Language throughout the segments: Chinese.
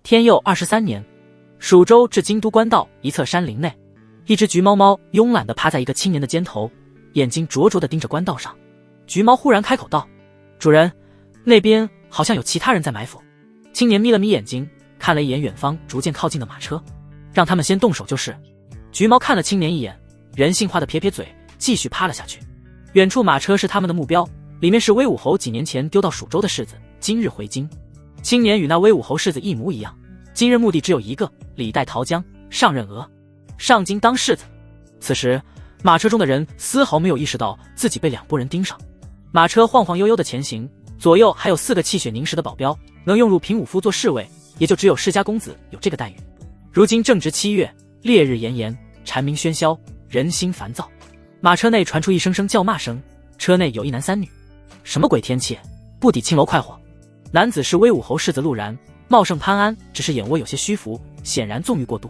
天佑23年，蜀州至京都官道一侧山林内，一只橘猫猫慵懒地趴在一个青年的肩头，眼睛灼灼地盯着官道上。橘猫忽然开口道：“主人，那边好像有其他人在埋伏。”青年眯了眯眼睛，看了一眼远方逐渐靠近的马车，让他们先动手就是。橘猫看了青年一眼，人性化的撇撇嘴，继续趴了下去。远处马车是他们的目标，里面是威武侯几年前丢到蜀州的世子，今日回京。青年与那威武侯世子一模一样，今日目的只有一个，李代桃僵，上任俄，上京当世子。此时马车中的人丝毫没有意识到自己被两拨人盯上，马车晃晃悠悠的前行，左右还有4个气血凝实的保镖，能用入平武夫做侍卫，也就只有世家公子有这个待遇。如今正值7月，烈日炎炎，蝉鸣喧嚣，人心烦躁。马车内传出一声声叫骂声，车内有一男3女。什么鬼天气，不抵青楼快活。男子是威武侯世子陆然，茂盛潘安，只是眼窝有些虚浮，显然纵欲过度。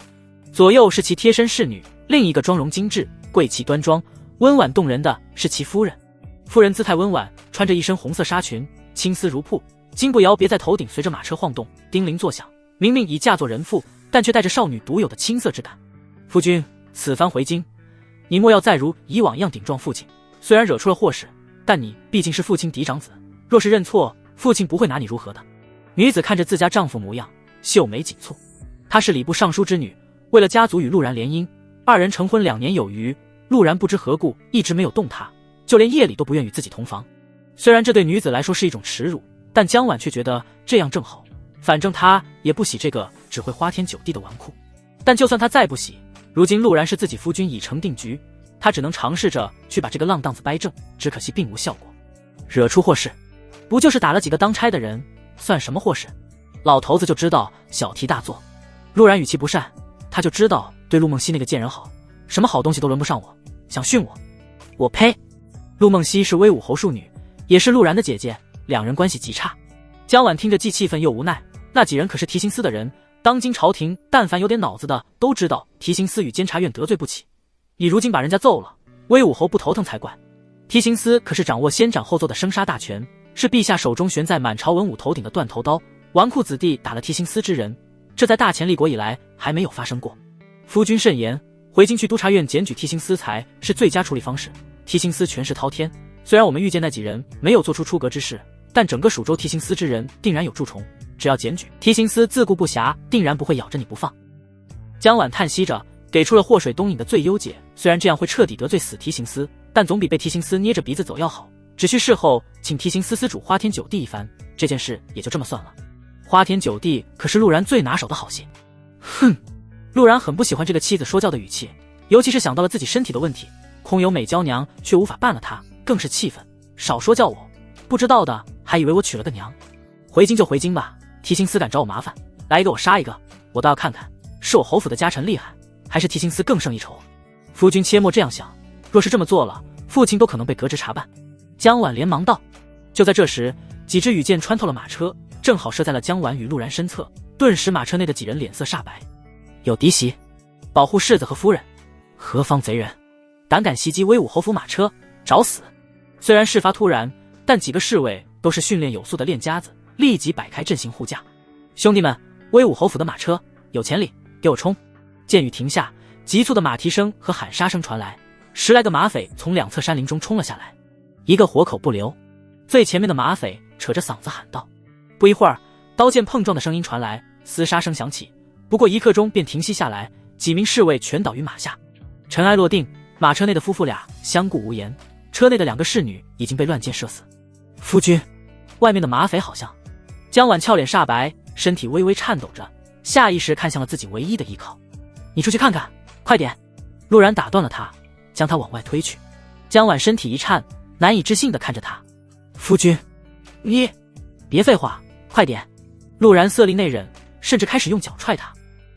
左右是其贴身侍女，另一个妆容精致，贵气端庄，温婉动人的是其夫人。夫人姿态温婉，穿着一身红色纱裙，青丝如瀑，金步摇别在头顶，随着马车晃动，叮铃作响。明明已嫁作人妇，但却带着少女独有的青涩之感。夫君，此番回京，你莫要再如以往一样顶撞父亲。虽然惹出了祸事，但你毕竟是父亲嫡长子，若是认错，父亲不会拿你如何的。女子看着自家丈夫模样，秀眉紧蹙。她是礼部尚书之女，为了家族与陆然联姻，2人成婚2年有余。陆然不知何故一直没有动她，就连夜里都不愿与自己同房。虽然这对女子来说是一种耻辱，但江婉却觉得这样正好，反正她也不喜这个只会花天酒地的纨绔。但就算她再不喜，如今陆然是自己夫君已成定局，她只能尝试着去把这个浪荡子掰正，只可惜并无效果。惹出祸事，不就是打了几个当差的人，算什么祸事？老头子就知道小题大做。陆然语气不善，他就知道对陆梦溪那个贱人好，什么好东西都轮不上我，想训我？我呸！陆梦溪是威武侯庶女，也是陆然的姐姐，2人关系极差。江婉听着既气愤又无奈，那几人可是提刑司的人，当今朝廷但凡有点脑子的都知道提刑司与监察院得罪不起，你如今把人家揍了，威武侯不头疼才怪。提刑司可是掌握先斩后奏的生杀大权，是陛下手中悬在满朝文武头顶的断头刀，纨绔子弟打了提刑司之人，这在大前立国以来还没有发生过。夫君慎言，回京去督察院检举提刑司才是最佳处理方式。提刑司权势滔天，虽然我们遇见那几人没有做出出格之事，但整个蜀州提刑司之人定然有蛀虫，只要检举，提刑司自顾不暇，定然不会咬着你不放。江婉叹息着，给出了祸水东引的最优解，虽然这样会彻底得罪死提刑司，但总比被提刑司捏着鼻子走要好。只需事后请提刑司司主花天酒地一番，这件事也就这么算了。花天酒地可是陆然最拿手的好戏。哼，陆然很不喜欢这个妻子说教的语气，尤其是想到了自己身体的问题，空有美娇娘却无法办了她，更是气愤。少说教我，不知道的还以为我娶了个娘。回京就回京吧，提刑司敢找我麻烦，来一个我杀一个，我倒要看看是我侯府的家臣厉害，还是提刑司更胜一筹。夫君切莫这样想，若是这么做了，父亲都可能被革职查办。江婉连忙道。就在这时，几支羽箭穿透了马车，正好射在了江婉与陆然身侧，顿时马车内的几人脸色煞白。有嫡袭，保护世子和夫人，何方贼人，胆敢袭击威武侯府马车，找死！虽然事发突然，但几个侍卫都是训练有素的练家子，立即摆开阵型护驾。兄弟们，威武侯府的马车有潜力，给我冲！箭雨停下，急促的马蹄声和喊杀声传来，10来个马匪从2侧山林中冲了下来，一个活口不留。最前面的马匪扯着嗓子喊道。不一会儿，刀剑碰撞的声音传来，厮杀声响起，不过1刻钟便停息下来，几名侍卫全倒于马下。尘埃落定，马车内的夫妇俩相顾无言，车内的2个侍女已经被乱箭射死。夫君，外面的马匪好像……江婉俏脸煞白，身体微微颤抖着，下意识看向了自己唯一的依靠。你出去看看，快点！陆然打断了他，将他往外推去。江婉身体一颤，难以置信地看着他。夫君，你别废话，快点！陆然色厉内荏，甚至开始用脚踹他。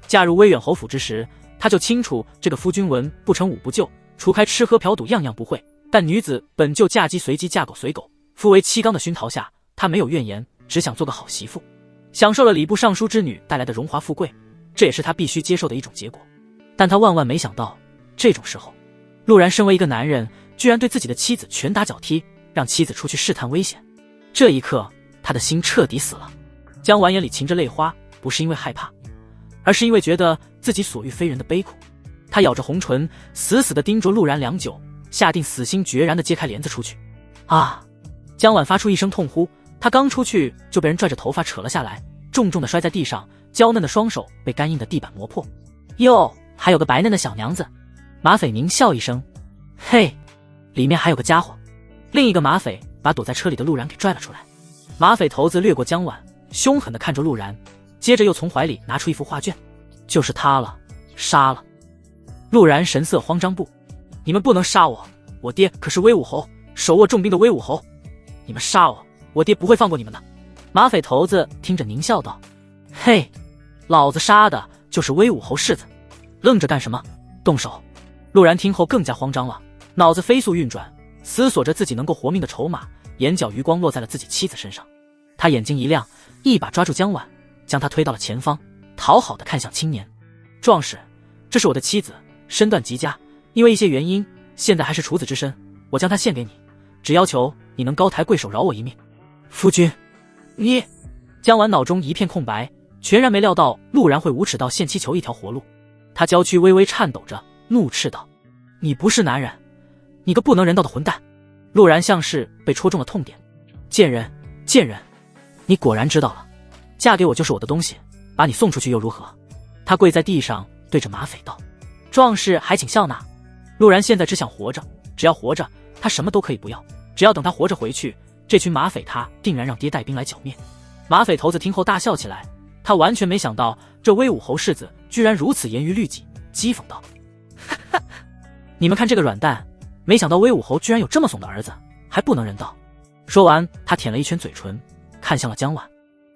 嫁入威远侯府之时，他就清楚这个夫君文不成武不就，除开吃喝嫖赌样样不会，但女子本就嫁鸡随鸡，嫁狗随狗，夫为妻纲的熏陶下，他没有怨言，只想做个好媳妇，享受了礼部尚书之女带来的荣华富贵，这也是他必须接受的一种结果。但他万万没想到，这种时候，陆然身为一个男人，居然对自己的妻子拳打脚踢，让妻子出去试探危险。这一刻，他的心彻底死了。江婉眼里噙着泪花，不是因为害怕，而是因为觉得自己所遇非人的悲苦。他咬着红唇，死死地盯着陆然良久，下定死心决然地揭开帘子出去。啊！江晚发出一声痛呼，他刚出去就被人拽着头发扯了下来，重重地摔在地上，娇嫩的双手被干硬的地板磨破。哟，还有个白嫩的小娘子。马匪狞笑一声，嘿，里面还有个家伙。另一个马匪把躲在车里的陆然给拽了出来。马匪头子掠过江晚，凶狠地看着陆然，接着又从怀里拿出一幅画卷，就是他了，杀了。陆然神色慌张，不，你们不能杀我，我爹可是威武侯，手握重兵的威武侯，你们杀我，我爹不会放过你们的。马匪头子听着狞笑道，嘿，老子杀的就是威武侯世子，愣着干什么？动手！陆然听后更加慌张了，脑子飞速运转，思索着自己能够活命的筹码，眼角余光落在了自己妻子身上。他眼睛一亮，一把抓住江晚，将他推到了前方，讨好地看向青年。壮士，这是我的妻子，身段极佳，因为一些原因，现在还是处子之身，我将她献给你，只要求你能高抬贵手，饶我一命。夫君，你……江晚脑中一片空白，全然没料到陆然会无耻到献妻求一条活路。他娇躯微微颤抖着，怒斥道：“你不是男人，你个不能人道的混蛋！”陆然像是被戳中了痛点，贱人，贱人，你果然知道了，嫁给我就是我的东西，把你送出去又如何？他跪在地上对着马匪道：“壮士还请笑纳。”陆然现在只想活着，只要活着，他什么都可以不要，只要等他活着回去，这群马匪他定然让爹带兵来剿灭。马匪头子听后大笑起来，他完全没想到这威武侯世子居然如此严于律己，讥讽道：“你们看这个软蛋，没想到威武侯居然有这么怂的儿子，还不能人道。”说完，他舔了一圈嘴唇，看向了江晚。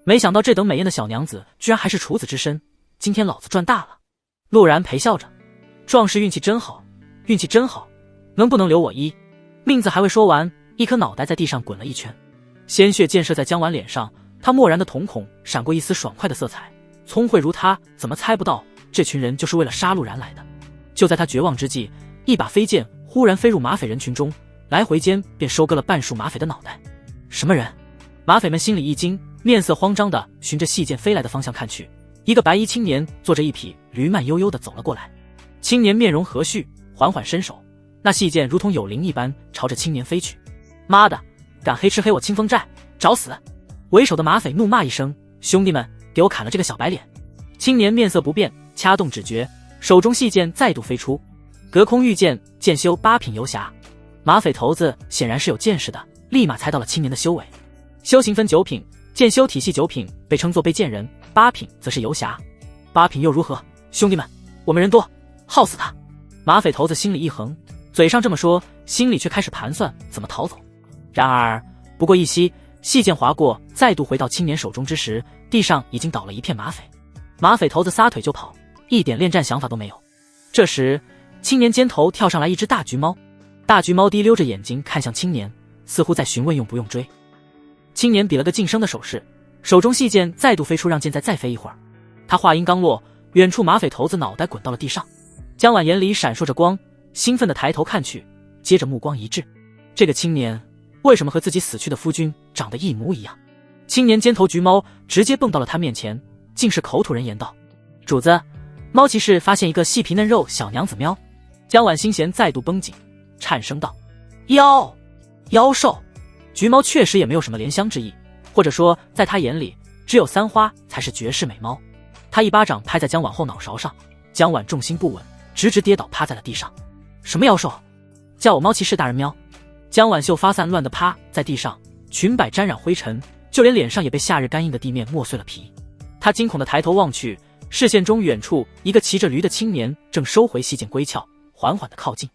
没想到这等美艳的小娘子居然还是处子之身，今天老子赚大了。陆然陪笑着：“壮士运气真好，运气真好，能不能留我一命子？”还未说完，一颗脑袋在地上滚了一圈，鲜血溅射在江晚脸上，他漠然的瞳孔闪过一丝爽快的色彩。聪慧如他，怎么猜不到这群人就是为了杀陆然来的？就在他绝望之际，一把飞剑忽然飞入马匪人群中，来回间便收割了半数马匪的脑袋。什么人？马匪们心里一惊，面色慌张地循着细剑飞来的方向看去，一个白衣青年坐着一匹驴慢悠悠地走了过来。青年面容和煦，缓缓伸手，那细剑如同有灵一般朝着青年飞去。妈的，敢黑吃黑我清风寨，找死！为首的马匪怒骂一声：“兄弟们，给我砍了这个小白脸！”青年面色不变，掐动指诀，手中细剑再度飞出，隔空御剑，剑修8品游侠。马匪头子显然是有见识的，立马猜到了青年的修为。修行分9品，剑修体系9品被称作被剑人，8品则是游侠。8品又如何？兄弟们，我们人多，耗死他！马匪头子心里一横，嘴上这么说，心里却开始盘算怎么逃走。然而不过一息，细剑划过，再度回到青年手中之时，地上已经倒了一片马匪。马匪头子撒腿就跑，一点恋战想法都没有。这时青年肩头跳上来一只大橘猫，大橘猫滴溜着眼睛看向青年，似乎在询问用不用追。青年比了个噤声的手势，手中细剑再度飞出，让剑再飞一会儿。他话音刚落，远处马匪头子脑袋滚到了地上。江晚眼里闪烁着光，兴奋地抬头看去，接着目光一滞，这个青年为什么和自己死去的夫君长得一模一样？青年肩头橘猫直接蹦到了他面前，竟是口吐人言道：“主子，猫骑士发现一个细皮嫩肉小娘子喵。”江晚心弦再度绷紧，颤声道：“妖兽！”橘猫确实也没有什么怜香之意，或者说在他眼里只有三花才是绝世美猫。他一巴掌拍在江晚后脑勺上，江晚重心不稳，直直跌倒趴在了地上。什么妖兽？叫我猫骑士大人喵！江晚秀发散乱地趴在地上，裙摆沾染灰尘，就连脸上也被夏日干硬的地面磨碎了皮。他惊恐地抬头望去，视线中远处一个骑着驴的青年正收回细剑归鞘，缓缓地靠近。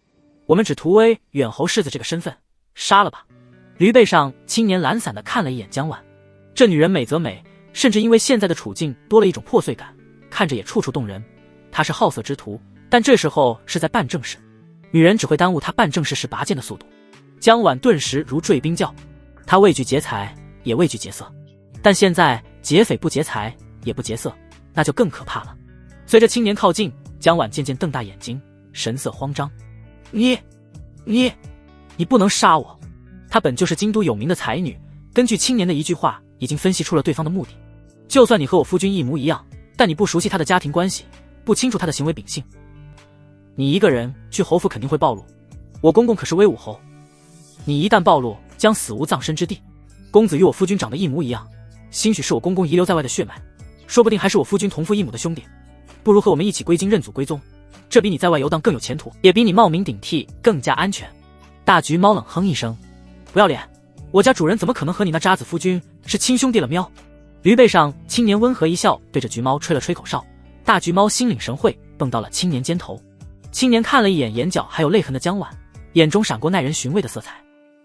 我们只图威远侯世子这个身份，杀了吧！驴背上青年懒散地看了一眼江晚，这女人美则美，甚至因为现在的处境多了一种破碎感，看着也处处动人。她是好色之徒，但这时候是在办正事，女人只会耽误她办正事时拔剑的速度。江晚顿时如坠冰窖，她畏惧劫财，也畏惧劫色，但现在劫匪不劫财，也不劫色，那就更可怕了。随着青年靠近，江晚渐渐瞪大眼睛，神色慌张：“你不能杀我！”她本就是京都有名的才女，根据青年的一句话，已经分析出了对方的目的。就算你和我夫君一模一样，但你不熟悉他的家庭关系，不清楚他的行为秉性，你一个人去侯府肯定会暴露。我公公可是威武侯，你一旦暴露，将死无葬身之地。公子与我夫君长得一模一样，兴许是我公公遗留在外的血脉，说不定还是我夫君同父异母的兄弟。不如和我们一起归京认祖归宗，这比你在外游荡更有前途，也比你冒名顶替更加安全。大橘猫冷哼一声，不要脸，我家主人怎么可能和你那渣子夫君是亲兄弟了喵？驴背上青年温和一笑，对着橘猫吹了吹口哨。大橘猫心领神会，蹦到了青年肩头。青年看了一眼眼角还有泪痕的江婉，眼中闪过耐人寻味的色彩。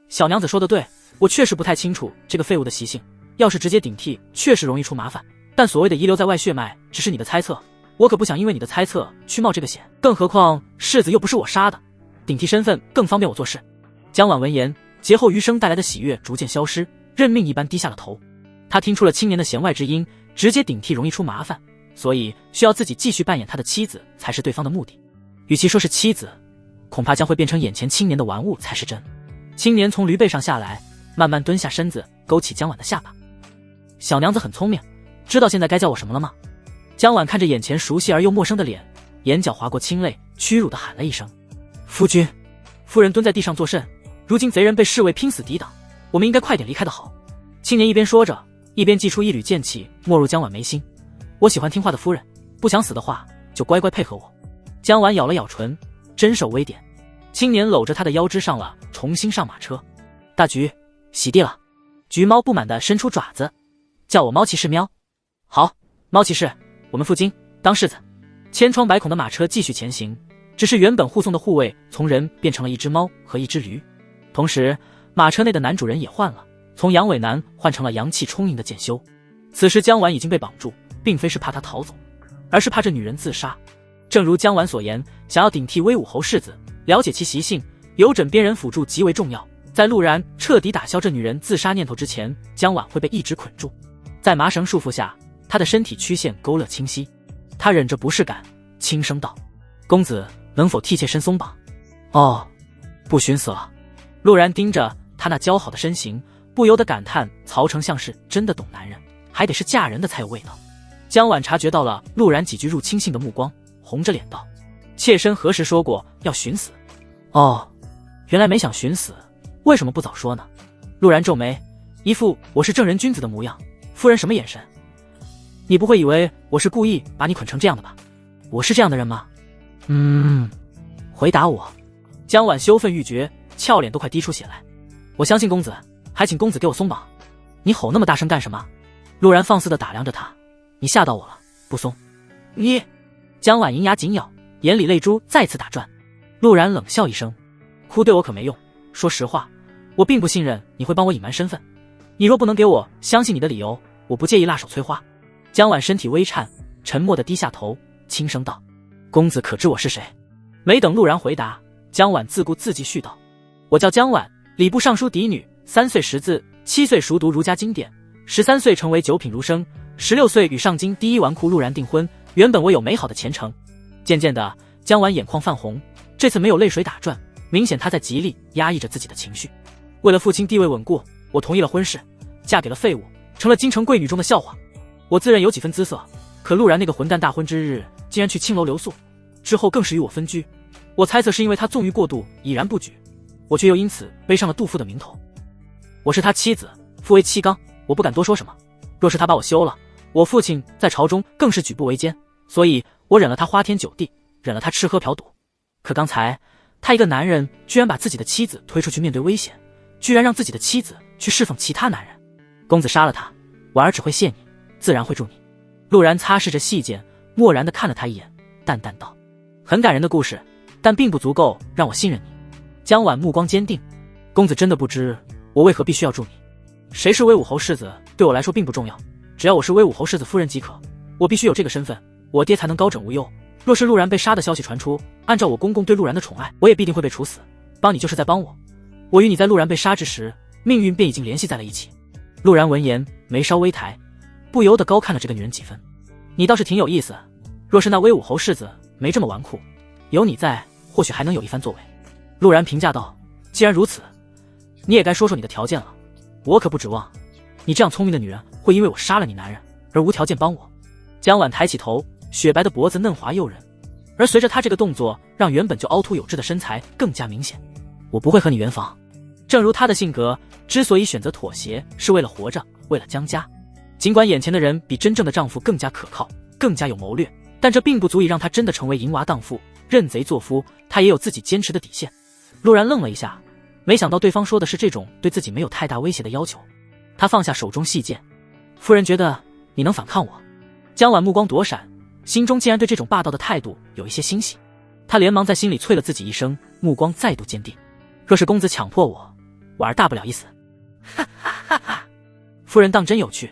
小娘子说的对，我确实不太清楚这个废物的习性，要是直接顶替确实容易出麻烦，但所谓的遗留在外血脉只是你的猜测，我可不想因为你的猜测去冒这个险，更何况世子又不是我杀的，顶替身份更方便我做事。江婉闻言，劫后余生带来的喜悦逐渐消失，认命一般低下了头。他听出了青年的弦外之音，直接顶替容易出麻烦，所以需要自己继续扮演他的妻子才是对方的目的。与其说是妻子，恐怕将会变成眼前青年的玩物才是真。青年从驴背上下来，慢慢蹲下身子，勾起江婉的下巴。小娘子很聪明，知道现在该叫我什么了吗？江婉看着眼前熟悉而又陌生的脸，眼角划过清泪，屈辱地喊了一声：夫君。夫人蹲在地上作甚？如今贼人被侍卫拼死抵挡，我们应该快点离开的好。青年一边说着，一边祭出一缕剑气，没入江婉眉心。我喜欢听话的夫人，不想死的话就乖乖配合我。江婉咬了咬唇，真手微点。青年搂着她的腰肢上了，重新上马车。大橘，洗地了。橘猫不满地伸出爪子，叫我猫骑士喵。好，猫骑士，我们负荆当世子。千疮百孔的马车继续前行，只是原本护送的护卫从人变成了一只猫和一只驴，同时马车内的男主人也换了，从杨伟男换成了阳气充盈的剑修。此时江婉已经被绑住，并非是怕他逃走，而是怕这女人自杀。正如江婉所言，想要顶替威武侯世子，了解其习性，有枕边人辅助极为重要。在陆然彻底打消这女人自杀念头之前，江婉会被一直捆住。在麻绳束缚下，她的身体曲线勾勒清晰。她忍着不适感，轻声道：公子能否替妾身松绑？哦，不寻死了。陆然盯着她那姣好的身形，不由得感叹曹丞相是真的懂男人，还得是嫁人的才有味道。江婉察觉到了陆然几句入侵性的目光，红着脸道：妾身何时说过要寻死？哦，原来没想寻死，为什么不早说呢？陆然皱眉，一副我是正人君子的模样。夫人什么眼神？你不会以为我是故意把你捆成这样的吧？我是这样的人吗？回答我。江婉羞愤欲绝，俏脸都快滴出血来。我相信公子，还请公子给我松绑。你吼那么大声干什么？陆然放肆地打量着他，你吓到我了，不松。你……江婉银牙紧咬，眼里泪珠再次打转。陆然冷笑一声，哭对我可没用。说实话，我并不信任你会帮我隐瞒身份。你若不能给我相信你的理由，我不介意辣手摧花。江婉身体微颤，沉默地低下头，轻声道：公子可知我是谁？没等陆然回答，江婉自顾自继续道：我叫江婉，礼部尚书嫡女，3岁识字，7岁熟读儒家经典，13岁成为九品儒生，16岁与上京第一纨绔陆然订婚，原本我有美好的前程。渐渐的，江婉眼眶泛红，这次没有泪水打转，明显她在极力压抑着自己的情绪。为了父亲地位稳固，我同意了婚事，嫁给了废物，成了京城贵女中的笑话。我自认有几分姿色，可陆然那个混蛋大婚之日竟然去青楼留宿，之后更是与我分居。我猜测是因为他纵欲过度，已然不举，我却又因此背上了杜父的名头。我是他妻子，父为妻纲，我不敢多说什么。若是他把我休了，我父亲在朝中更是举步维艰，所以我忍了他花天酒地，忍了他吃喝嫖赌。可刚才他一个男人居然把自己的妻子推出去面对危险，居然让自己的妻子去侍奉其他男人。公子杀了他，婉儿只会谢你，自然会助你。陆然擦拭着细剑，漠然地看了他一眼，淡淡道：很感人的故事，但并不足够让我信任你。江婉目光坚定，公子真的不知我为何必须要助你。谁是威武侯世子对我来说并不重要，只要我是威武侯世子夫人即可。我必须有这个身份，我爹才能高枕无忧。若是陆然被杀的消息传出，按照我公公对陆然的宠爱，我也必定会被处死。帮你就是在帮我。我与你在陆然被杀之时，命运便已经联系在了一起。陆然闻言，眉梢微抬，不由得高看了这个女人几分。你倒是挺有意思，若是那威武侯世子没这么纨绔，有你在，或许还能有一番作为。陆然评价道：既然如此，你也该说说你的条件了。我可不指望你这样聪明的女人会因为我杀了你男人而无条件帮我。江婉抬起头，雪白的脖子嫩滑诱人，而随着他这个动作，让原本就凹凸有致的身材更加明显。我不会和你圆房。正如他的性格，之所以选择妥协，是为了活着，为了江家。尽管眼前的人比真正的丈夫更加可靠，更加有谋略，但这并不足以让他真的成为淫娃荡妇、认贼作夫。他也有自己坚持的底线。陆然愣了一下，没想到对方说的是这种对自己没有太大威胁的要求。他放下手中细剑，夫人觉得你能反抗我？江婉目光躲闪，心中竟然对这种霸道的态度有一些欣喜。他连忙在心里啐了自己一声，目光再度坚定。若是公子强迫我，婉儿大不了一死。哈哈哈哈！夫人当真有趣。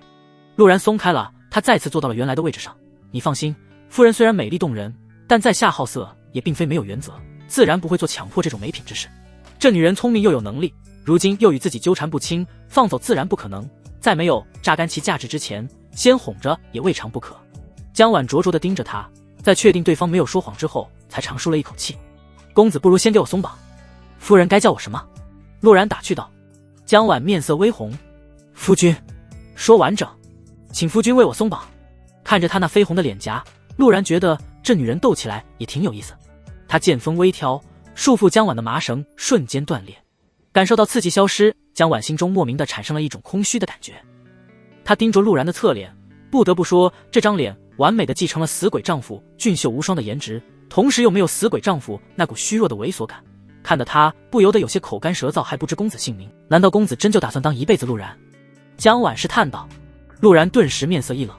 陆然松开了，他再次坐到了原来的位置上。你放心，夫人虽然美丽动人，但在下好色也并非没有原则，自然不会做强迫这种没品之事。这女人聪明又有能力，如今又与自己纠缠不清，放走自然不可能。在没有榨干其价值之前，先哄着也未尝不可。江婉灼灼地盯着他，在确定对方没有说谎之后，才长舒了一口气。公子不如先给我松绑。夫人该叫我什么？陆然打趣道。江婉面色微红。夫君，说完整，请夫君为我松绑。看着他那绯红的脸颊，陆然觉得这女人斗起来也挺有意思。他剑锋微挑，束缚江婉的麻绳瞬间断裂。感受到刺激消失，江婉心中莫名的产生了一种空虚的感觉。他盯着陆然的侧脸，不得不说这张脸完美的继承了死鬼丈夫俊秀无双的颜值，同时又没有死鬼丈夫那股虚弱的猥琐感，看得他不由得有些口干舌燥，还不知公子姓名，难道公子真就打算当一辈子陆然？江婉试探道。陆然顿时面色一冷。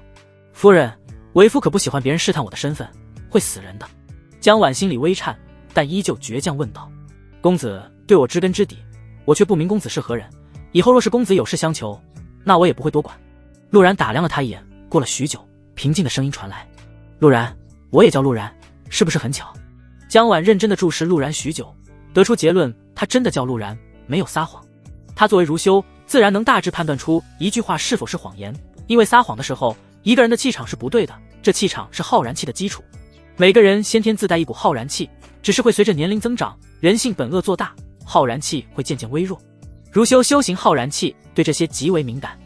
夫人，为夫可不喜欢别人试探我的身份，会死人的。江婉心里微颤，但依旧倔强问道。公子对我知根知底，我却不明公子是何人，以后若是公子有事相求，那我也不会多管。陆然打量了他一眼，过了许久，平静的声音传来。陆然，我也叫陆然，是不是很巧？江婉认真的注视陆然许久，得出结论，他真的叫陆然，没有撒谎。他作为儒修，自然能大致判断出一句话是否是谎言，因为撒谎的时候，一个人的气场是不对的，这气场是浩然气的基础。每个人先天自带一股浩然气，只是会随着年龄增长，人性本恶做大，浩然气会渐渐微弱。儒修修行浩然气，对这些极为敏感。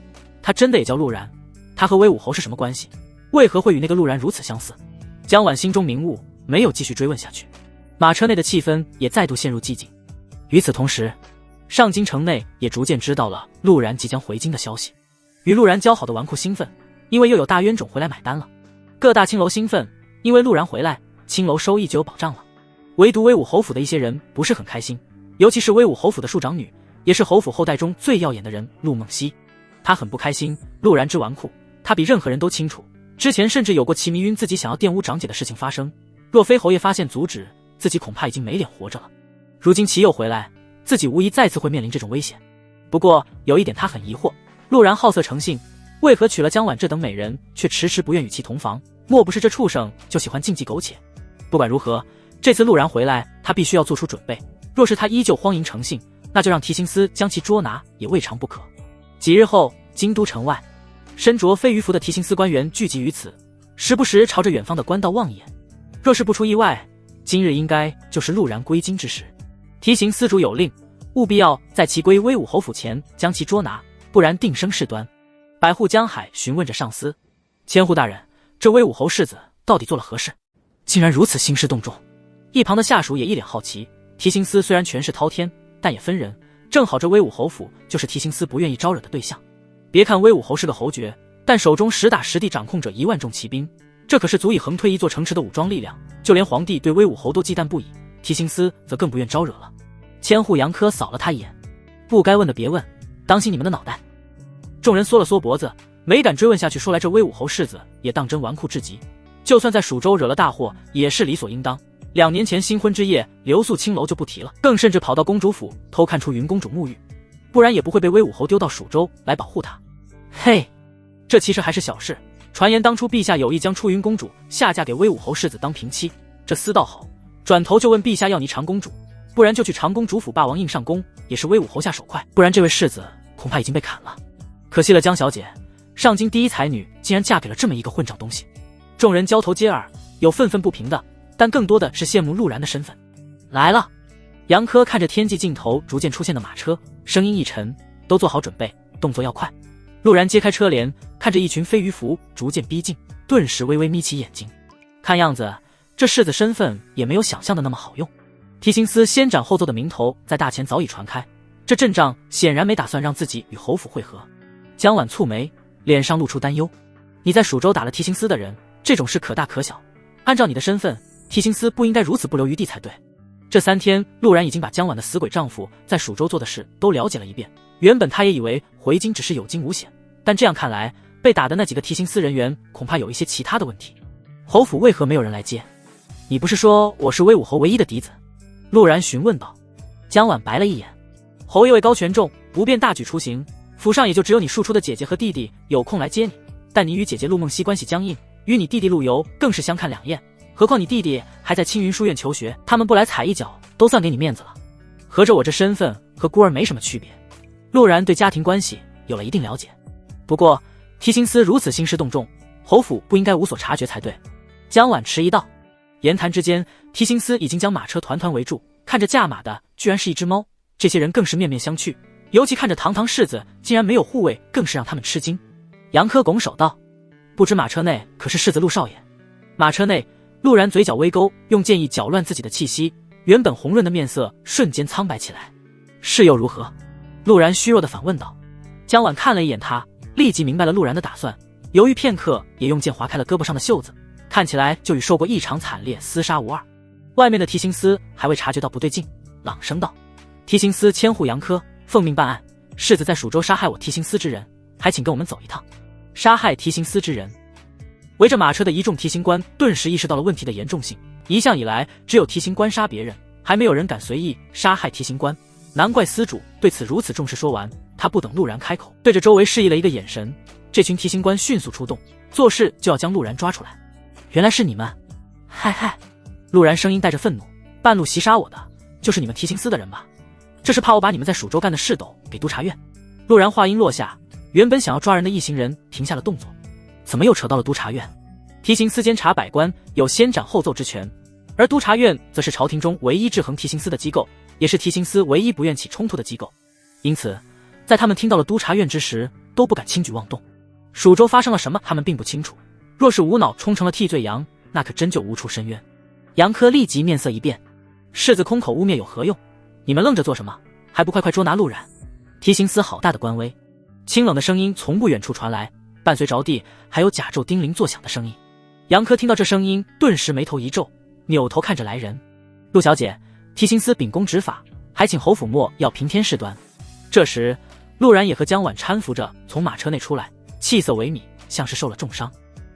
他真的也叫陆然？他和威武侯是什么关系？为何会与那个陆然如此相似？江婉心中明悟，没有继续追问下去。马车内的气氛也再度陷入寂静。与此同时，上京城内也逐渐知道了陆然即将回京的消息。与陆然交好的纨绔兴奋，因为又有大冤种回来买单了。各大青楼兴奋，因为陆然回来，青楼收益就有保障了。唯独威武侯府的一些人不是很开心，尤其是威武侯府的庶长女，也是侯府后代中最耀眼的人陆梦溪。她很不开心陆然之纨绔，她比任何人都清楚，之前甚至有过其迷晕自己想要玷污长姐的事情发生，若非侯爷发现阻止，自己恐怕已经没脸活着了。如今其又回来，自己无疑再次会面临这种危险。不过有一点他很疑惑，陆然好色成性，为何娶了江婉这等美人，却迟迟不愿与其同房？莫不是这畜生就喜欢禁忌苟且？不管如何，这次陆然回来，他必须要做出准备。若是他依旧荒淫成性，那就让提刑司将其捉拿也未尝不可。几日后，京都城外，身着飞鱼服的提刑司官员聚集于此，时不时朝着远方的官道望一眼。若是不出意外，今日应该就是陆然归京之时。提刑司主有令，务必要在其归威武侯府前将其捉拿，不然定生事端。百户江海询问着上司：千户大人，这威武侯世子到底做了何事，竟然如此兴师动众？一旁的下属也一脸好奇。提刑司虽然权势滔天，但也分人，正好这威武侯府就是提刑司不愿意招惹的对象。别看威武侯是个侯爵，但手中实打实地掌控着1万众骑兵，这可是足以横推一座城池的武装力量，就连皇帝对威武侯都忌惮不已，提刑司则更不愿招惹了。千户杨科扫了他一眼：不该问的别问，当心你们的脑袋。众人缩了缩脖子，没敢追问下去。说来这威武侯世子也当真纨绔至极，就算在蜀州惹了大祸，也是理所应当。2年前新婚之夜留宿青楼就不提了，更甚至跑到公主府偷看出云公主沐浴，不然也不会被威武侯丢到蜀州来保护他。嘿，这其实还是小事。传言当初陛下有意将出云公主下嫁给威武侯世子当平妻，这厮道好，转头就问陛下要倪长公主，不然就去长公主府霸王硬上弓，也是威武侯下手快，不然这位世子恐怕已经被砍了。可惜了江小姐，上京第一才女竟然嫁给了这么一个混账东西。众人交头接耳，有愤愤不平的，但更多的是羡慕陆然的身份。来了。杨科看着天际尽头逐渐出现的马车，声音一沉：都做好准备，动作要快。陆然揭开车帘，看着一群飞鱼蝠逐渐逼近，顿时微微眯起眼睛。看样子这世子身份也没有想象的那么好用。提辛斯先斩后奏的名头在大前早已传开，这阵仗显然没打算让自己与侯府会合。江婉蹙眉，脸上露出担忧。你在蜀州打了提辛斯的人，这种事可大可小。按照你的身份，提辛斯不应该如此不留余地才对。这3天，陆然已经把江婉的死鬼丈夫在蜀州做的事都了解了一遍。原本他也以为回京只是有惊无险，但这样看来，被打的那几个提辛斯人员恐怕有一些其他的问题。侯府为何没有人来接？你不是说我是威武侯唯一的嫡子？陆然询问道。江婉白了一眼，侯爷位高权重，不便大举出行，府上也就只有你庶出的姐姐和弟弟有空来接你。但你与姐姐陆梦溪关系僵硬，与你弟弟陆游更是相看两厌。何况你弟弟还在青云书院求学，他们不来踩一脚，都算给你面子了。合着我这身份和孤儿没什么区别。陆然对家庭关系有了一定了解，不过提辛斯如此兴师动众，侯府不应该无所察觉才对。江婉迟疑道。言谈之间，提辛斯已经将马车团团围住，看着驾马的居然是一只猫，这些人更是面面相觑，尤其看着堂堂世子竟然没有护卫，更是让他们吃惊。杨科拱手道，不知马车内可是世子陆少爷？马车内，陆然嘴角微勾，用剑意搅乱自己的气息，原本红润的面色瞬间苍白起来。是又如何？陆然虚弱地反问道。江婉看了一眼他，立即明白了陆然的打算，犹豫片刻，也用剑划开了胳膊上的袖子，看起来就与受过一场惨烈厮杀无二。外面的提辛斯还未察觉到不对劲，朗声道：提辛斯千户杨科，奉命办案，世子在蜀州杀害我提辛斯之人，还请跟我们走一趟。杀害提辛斯之人。围着马车的一众提刑官顿时意识到了问题的严重性，一向以来只有提刑官杀别人，还没有人敢随意杀害提刑官，难怪司主对此如此重视。说完，他不等陆然开口，对着周围示意了一个眼神，这群提刑官迅速出动，做事就要将陆然抓出来。原来是你们！嗨嗨！陆然声音带着愤怒，半路袭杀我的就是你们提刑司的人吧？这是怕我把你们在蜀州干的事斗给督察院？陆然话音落下，原本想要抓人的一行人停下了动作。怎么又扯到了督察院？提刑司监察百官，有先斩后奏之权，而督察院则是朝廷中唯一制衡提刑司的机构，也是提刑司唯一不愿起冲突的机构。因此，在他们听到了督察院之时，都不敢轻举妄动。蜀州发生了什么，他们并不清楚。若是无脑冲成了替罪羊，那可真就无处申冤。杨科立即面色一变，世子空口污蔑有何用？你们愣着做什么？还不快快捉拿陆然！提刑司好大的官威！清冷的声音从不远处传来，伴随着地还有甲胄叮铃作响的声音。杨科听到这声音，顿时眉头一皱，扭头看着来人：陆小姐，提刑司秉公执法，还请侯府莫要平添事端。这时，陆然也和江婉搀扶着从马车内出来，气色萎靡，像是受了重伤。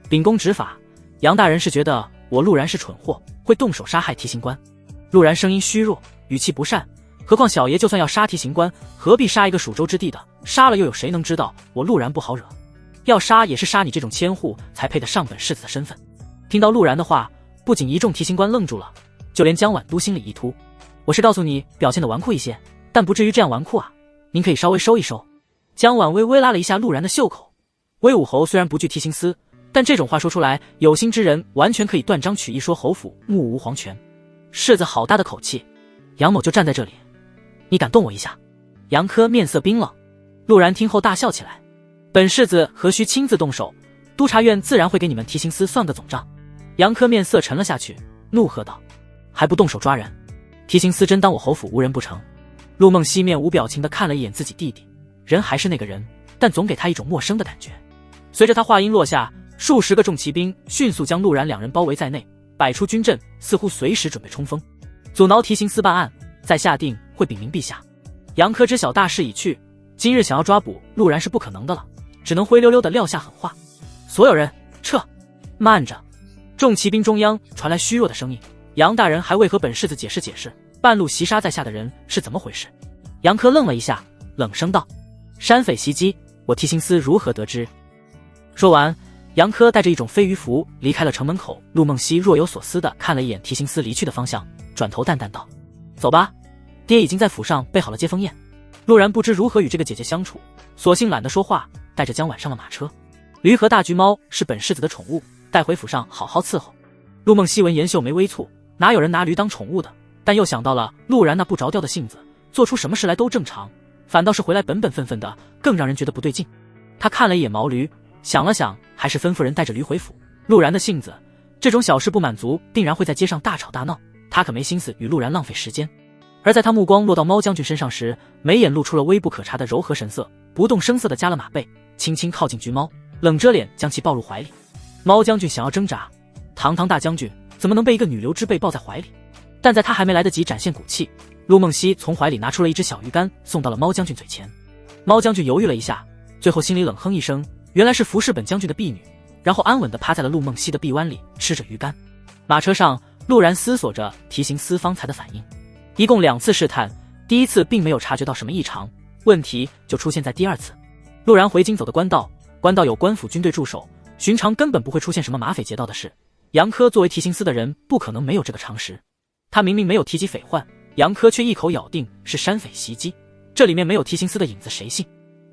秉公执法，杨大人是觉得我陆然是蠢货，会动手杀害提刑官？陆然声音虚弱，语气不善。何况小爷就算要杀提刑官，何必杀一个蜀州之地的？杀了又有谁能知道我陆然不好惹？要杀也是杀你这种千户才配得上本世子的身份。听到陆然的话，不仅一众提刑官愣住了，就连江婉都心里一突。我是告诉你表现得纨绔一些，但不至于这样纨绔啊，您可以稍微收一收。江婉微微拉了一下陆然的袖口。威武侯虽然不惧提刑司，但这种话说出来，有心之人完全可以断章取义说侯府目无皇权。世子好大的口气，杨某就站在这里，你敢动我一下？杨科面色冰冷。陆然听后大笑起来，本世子何须亲自动手，督察院自然会给你们提刑司算个总账。杨科面色沉了下去，怒喝道：还不动手抓人？提刑司真当我侯府无人不成？陆梦溪面无表情地看了一眼自己弟弟，人还是那个人，但总给他一种陌生的感觉。随着他话音落下，数十个重骑兵迅速将陆然两人包围在内，摆出军阵，似乎随时准备冲锋，阻挠提刑司办案，再下定会禀明陛下。杨科知晓大势已去，今日想要抓捕陆然是不可能的了，只能灰溜溜地撂下狠话：所有人撤！慢着！众骑兵中央传来虚弱的声音：杨大人还未和本世子解释解释，半路袭杀在下的人是怎么回事？杨科愣了一下，冷声道：山匪袭击，我提刑司如何得知？说完，杨科带着一种飞鱼符离开了城门口。陆梦溪若有所思地看了一眼提刑司离去的方向，转头淡淡道：走吧，爹已经在府上备好了接风宴。陆然不知如何与这个姐姐相处，索性懒得说话，带着江婉上了马车。驴和大橘猫是本世子的宠物，带回府上好好伺候。陆梦溪闻言秀眉微蹙，哪有人拿驴当宠物的？但又想到了陆然那不着调的性子，做出什么事来都正常，反倒是回来本本分分的，更让人觉得不对劲。他看了一眼毛驴，想了想，还是吩咐人带着驴回府。陆然的性子，这种小事不满足，定然会在街上大吵大闹，他可没心思与陆然浪费时间。而在他目光落到猫将军身上时，眉眼露出了微不可察的柔和神色，不动声色地加了马背，轻轻靠近橘猫，冷着脸将其抱入怀里。猫将军想要挣扎，堂堂大将军怎么能被一个女流之辈抱在怀里？但在他还没来得及展现骨气，陆梦溪从怀里拿出了一只小鱼干，送到了猫将军嘴前。猫将军犹豫了一下，最后心里冷哼一声，原来是服侍本将军的婢女，然后安稳地趴在了陆梦溪的臂弯里，吃着鱼干。马车上，陆然思索着提刑司方才的反应，一共2次试探，第1次并没有察觉到什么异常，问题就出现在第2次。陆然回京走的官道，官道有官府军队驻守，寻常根本不会出现什么马匪劫道的事。杨科作为提刑司的人，不可能没有这个常识。他明明没有提及匪患，杨科却一口咬定是山匪袭击，这里面没有提刑司的影子，谁信？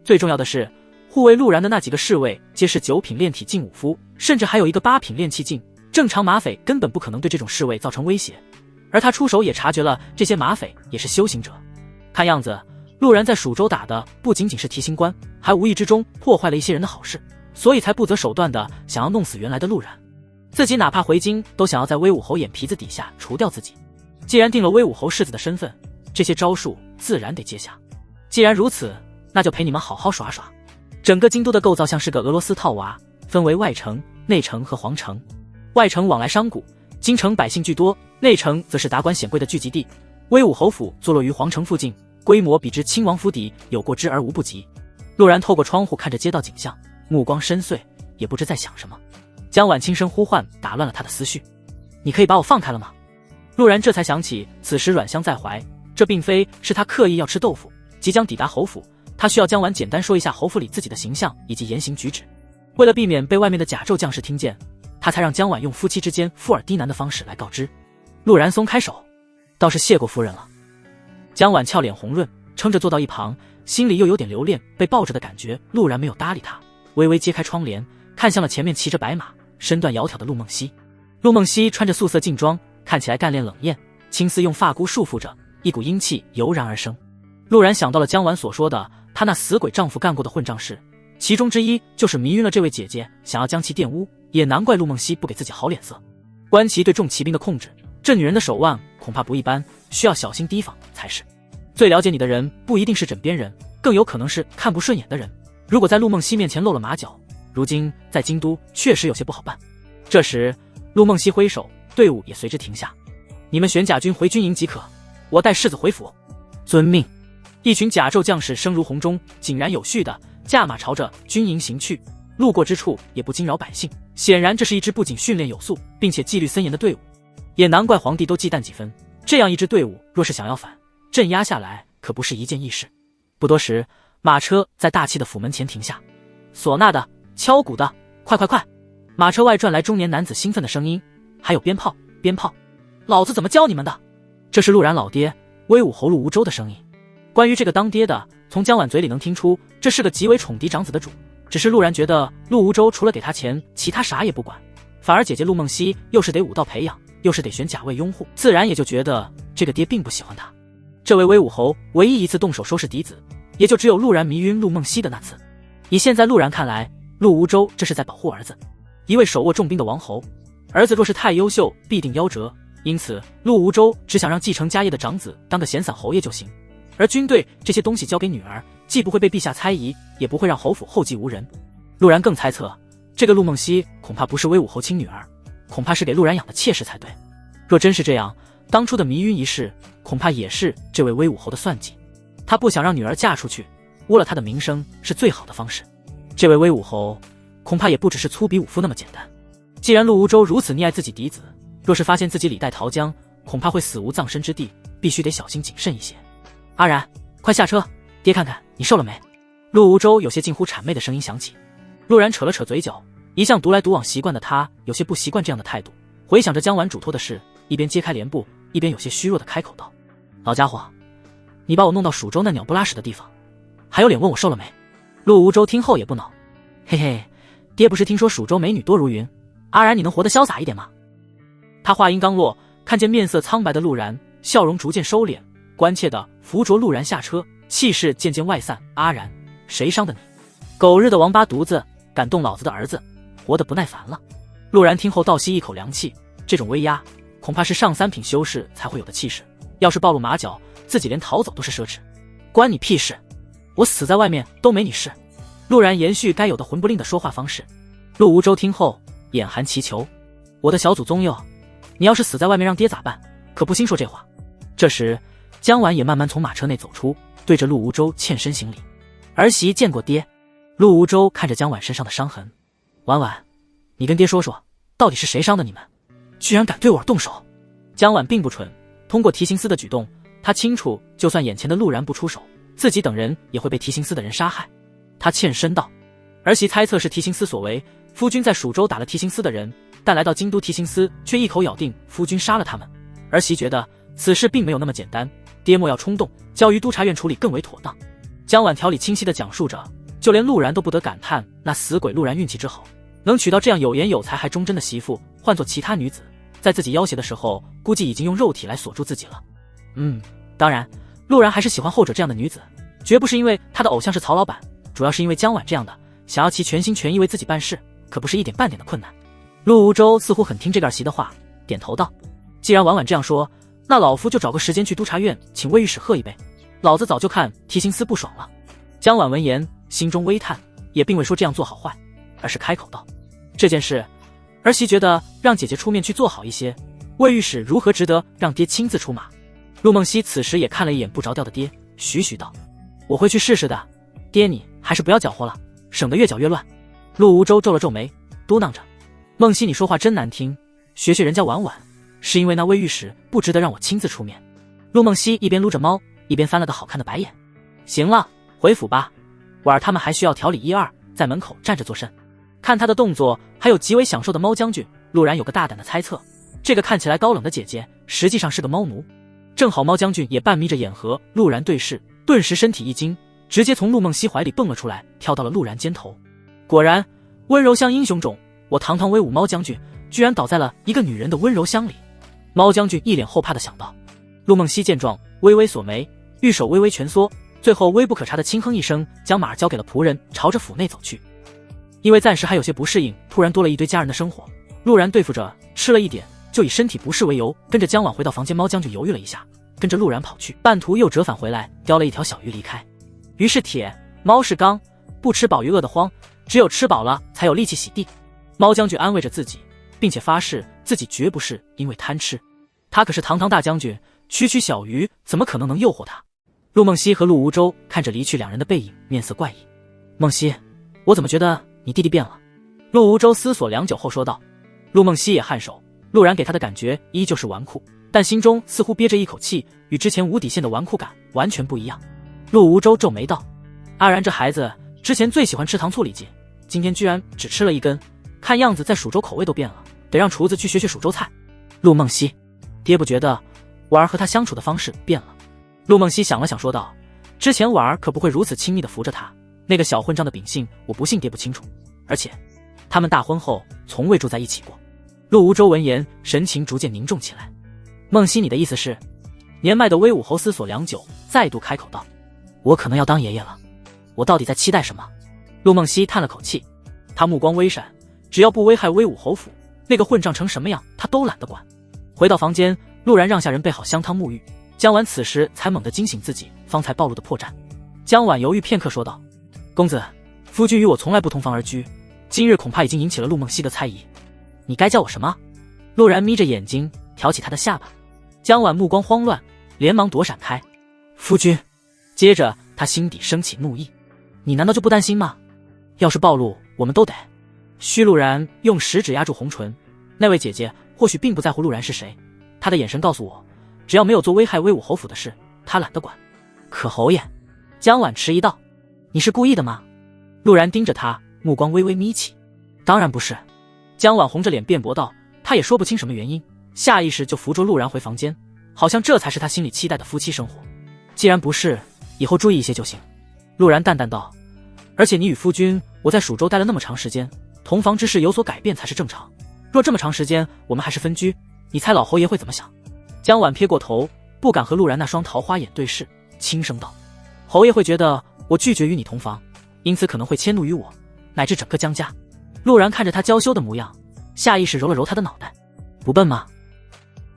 最重要的是，护卫陆然的那几个侍卫皆是9品炼体劲武夫，甚至还有一个8品炼气劲，正常马匪根本不可能对这种侍卫造成威胁。而他出手也察觉了这些马匪也是修行者，看样子陆然在蜀州打的不仅仅是提刑官，还无意之中破坏了一些人的好事，所以才不择手段的想要弄死原来的陆然。自己哪怕回京都想要在威武侯眼皮子底下除掉自己。既然定了威武侯世子的身份，这些招数自然得接下。既然如此，那就陪你们好好耍耍。整个京都的构造像是个俄罗斯套娃，分为外城、内城和皇城。外城往来商贾，京城百姓居多，内城则是达官显贵的聚集地。威武侯府坐落于皇城附近，规模比之亲王府邸有过之而无不及。陆然透过窗户看着街道景象，目光深邃，也不知在想什么。江婉轻声呼唤打乱了他的思绪：“你可以把我放开了吗？”陆然这才想起此时阮香在怀，这并非是他刻意要吃豆腐。即将抵达侯府，他需要江婉简单说一下侯府里自己的形象以及言行举止。为了避免被外面的甲胄将士听见，他才让江婉用夫妻之间附耳低喃的方式来告知。陆然松开手，倒是谢过夫人了。江婉俏脸红润，撑着坐到一旁，心里又有点留恋被抱着的感觉。陆然没有搭理他，微微揭开窗帘，看向了前面骑着白马身段窈窕的陆梦溪。陆梦溪穿着素色劲装，看起来干练冷艳，青丝用发箍束缚着，一股英气油然而生。陆然想到了江婉所说的她那死鬼丈夫干过的混账事，其中之一就是迷晕了这位姐姐，想要将其玷污，也难怪陆梦溪不给自己好脸色。观其对众骑兵的控制，这女人的手腕恐怕不一般，需要小心提防才是。最了解你的人不一定是枕边人，更有可能是看不顺眼的人。如果在陆梦溪面前露了马脚，如今在京都确实有些不好办。这时陆梦溪挥手，队伍也随之停下。你们选甲军回军营即可，我带世子回府。遵命。一群甲胄将士声如洪钟，井然有序的驾马朝着军营行去，路过之处也不惊扰百姓。显然这是一支不仅训练有素，并且纪律森严的队伍，也难怪皇帝都忌惮几分。这样一支队伍若是想要反镇压下来，可不是一件易事。不多时，马车在大气的府门前停下，唢呐的、敲鼓的，快快快！马车外传来中年男子兴奋的声音，还有鞭炮，鞭炮！老子怎么教你们的？这是陆然老爹威武侯陆无州的声音。关于这个当爹的，从江婉嘴里能听出，这是个极为宠嫡长子的主。只是陆然觉得陆无州除了给他钱，其他啥也不管，反而姐姐陆梦溪又是得武道培养，又是得选甲位拥护，自然也就觉得这个爹并不喜欢他。这位威武侯唯一一次动手收拾嫡子，也就只有陆然迷晕陆梦溪的那次。以现在陆然看来，陆无州这是在保护儿子，一位手握重兵的王侯，儿子若是太优秀，必定夭折。因此陆无州只想让继承家业的长子当个闲散侯爷就行，而军队这些东西交给女儿，既不会被陛下猜疑，也不会让侯府后继无人。陆然更猜测，这个陆梦溪恐怕不是威武侯亲女儿，恐怕是给陆然养的妾室才对。若真是这样，当初的迷晕一事恐怕也是这位威武侯的算计。他不想让女儿嫁出去，污了他的名声是最好的方式。这位威武侯恐怕也不只是粗鄙武夫那么简单。既然陆无州如此溺爱自己嫡子，若是发现自己李代桃僵，恐怕会死无葬身之地，必须得小心谨慎一些。阿然，快下车，爹看看你瘦了没？陆无州有些近乎谄媚的声音响起。陆然扯了扯嘴角，一向独来独往习惯的他有些不习惯这样的态度，回想着江婉嘱托的事，一边揭开帘布，一边有些虚弱的开口道：老家伙，你把我弄到蜀州那鸟不拉屎的地方，还有脸问我瘦了没？陆无州听后也不恼，嘿嘿，爹不是听说蜀州美女多如云，阿然你能活得潇洒一点吗？他话音刚落，看见面色苍白的陆然，笑容逐渐收敛，关切地扶着陆然下车，气势渐渐外散。阿然，谁伤的你？狗日的王八犊子，敢动老子的儿子，活得不耐烦了。陆然听后倒吸一口凉气，这种威压恐怕是上3品修士才会有的气势，要是暴露马脚，自己连逃走都是奢侈。关你屁事，我死在外面都没你事。陆然延续该有的魂不吝的说话方式。陆无舟听后眼含祈求，我的小祖宗哟，你要是死在外面让爹咋办？可不兴说这话。这时江婉也慢慢从马车内走出，对着陆无舟欠身行礼，儿媳见过爹。陆无舟看着江婉身上的伤痕，婉婉，你跟爹说说，到底是谁伤的你们？居然敢对我儿动手！江婉并不蠢，通过提刑司的举动，他清楚就算眼前的陆然不出手，自己等人也会被提刑司的人杀害。他欠身道，儿媳猜测是提刑司所为，夫君在蜀州打了提刑司的人，但来到京都提刑司却一口咬定夫君杀了他们。儿媳觉得此事并没有那么简单，爹莫要冲动，交于督察院处理更为妥当。江婉条理清晰地讲述着，就连陆然都不得感叹那死鬼陆然运气之好，能娶到这样有颜有才还忠贞的媳妇，换做其他女子，在自己要挟的时候，估计已经用肉体来锁住自己了。当然，陆然还是喜欢后者这样的女子，绝不是因为他的偶像是曹老板，主要是因为江婉这样的，想要其全心全意为自己办事，可不是一点半点的困难。陆无舟似乎很听这个儿媳的话，点头道：既然婉婉这样说，那老夫就找个时间去督察院请卫御史喝一杯，老子早就看提刑司不爽了。江婉闻言心中微叹，也并未说这样做好坏，而是开口道：这件事儿媳觉得让姐姐出面去做好一些，卫御史如何值得让爹亲自出马？陆梦溪此时也看了一眼不着调的爹，徐徐道：我会去试试的，爹你还是不要搅和了，省得越搅越乱。陆无舟皱了皱眉，嘟囔着：梦溪你说话真难听，学学人家婉婉，是因为那卫御史不值得让我亲自出面。陆梦溪一边撸着猫，一边翻了个好看的白眼。行了，回府吧，婉儿他们还需要调理1、2，在门口站着做甚？看他的动作，还有极为享受的猫将军，陆然有个大胆的猜测，这个看起来高冷的姐姐，实际上是个猫奴。正好猫将军也半眯着眼和陆然对视，顿时身体一惊，直接从陆梦溪怀里蹦了出来，跳到了陆然肩头。果然，温柔乡英雄种，我堂堂威武猫将军，居然倒在了一个女人的温柔乡里。猫将军一脸后怕的想到。陆梦溪见状，微微锁眉，玉手微微蜷缩，最后微不可察的轻哼一声，将马儿交给了仆人，朝着府内走去。因为暂时还有些不适应，突然多了一堆家人的生活，陆然对付着吃了一点，就以身体不适为由，跟着江婉回到房间。猫将军犹豫了一下，跟着陆然跑去，半途又折返回来，叼了一条小鱼离开。鱼是铁，猫是钢，不吃饱鱼饿得慌，只有吃饱了才有力气洗地。猫将军安慰着自己，并且发誓自己绝不是因为贪吃，他可是堂堂大将军，区区小鱼怎么可能诱惑他？陆梦溪和陆无舟看着离去两人的背影，面色怪异。梦溪，我怎么觉得你弟弟变了？陆无舟思索良久后说道。陆梦溪也颔首，陆然给他的感觉依旧是纨绔，但心中似乎憋着一口气，与之前无底线的纨绔感完全不一样。陆无舟皱眉道：阿然这孩子之前最喜欢吃糖醋里脊，今天居然只吃了1根，看样子在蜀州口味都变了，得让厨子去学学蜀州菜。陆梦溪，爹不觉得婉儿和他相处的方式变了？陆梦溪想了想说道：之前婉儿可不会如此亲密地扶着他，那个小混账的秉性我不信爹不清楚，而且他们大婚后从未住在一起过。陆无舟闻言神情逐渐凝重起来。梦溪，你的意思是？年迈的威武侯思索良久，再度开口道：我可能要当爷爷了，我到底在期待什么？陆梦溪叹了口气，他目光微闪，只要不危害威武侯府，那个混账成什么样他都懒得管。回到房间，陆然让下人备好香汤沐浴，江婉此时才猛地惊醒自己方才暴露的破绽。江婉犹豫片刻说道：公子，夫君与我从来不同房而居，今日恐怕已经引起了陆梦溪的猜疑。你该叫我什么？陆然眯着眼睛挑起他的下巴。江婉目光慌乱，连忙躲闪开。夫君。接着他心底升起怒意，你难道就不担心吗？要是暴露，我们都得。虚陆然用食指压住红唇，那位姐姐或许并不在乎陆然是谁，她的眼神告诉我，只要没有做危害威武侯府的事，她懒得管。可侯爷，江婉迟疑道：你是故意的吗？陆然盯着他，目光微微眯起。当然不是。江婉红着脸辩驳道，他也说不清什么原因，下意识就扶着陆然回房间，好像这才是他心里期待的夫妻生活。既然不是，以后注意一些就行。陆然淡淡道，而且你与夫君我在蜀州待了那么长时间，同房之事有所改变才是正常，若这么长时间我们还是分居，你猜老侯爷会怎么想？江婉撇过头，不敢和陆然那双桃花眼对视，轻声道：侯爷会觉得我拒绝与你同房，因此可能会迁怒于我，乃至整个江家。陆然看着他娇羞的模样，下意识揉了揉他的脑袋。不笨吗？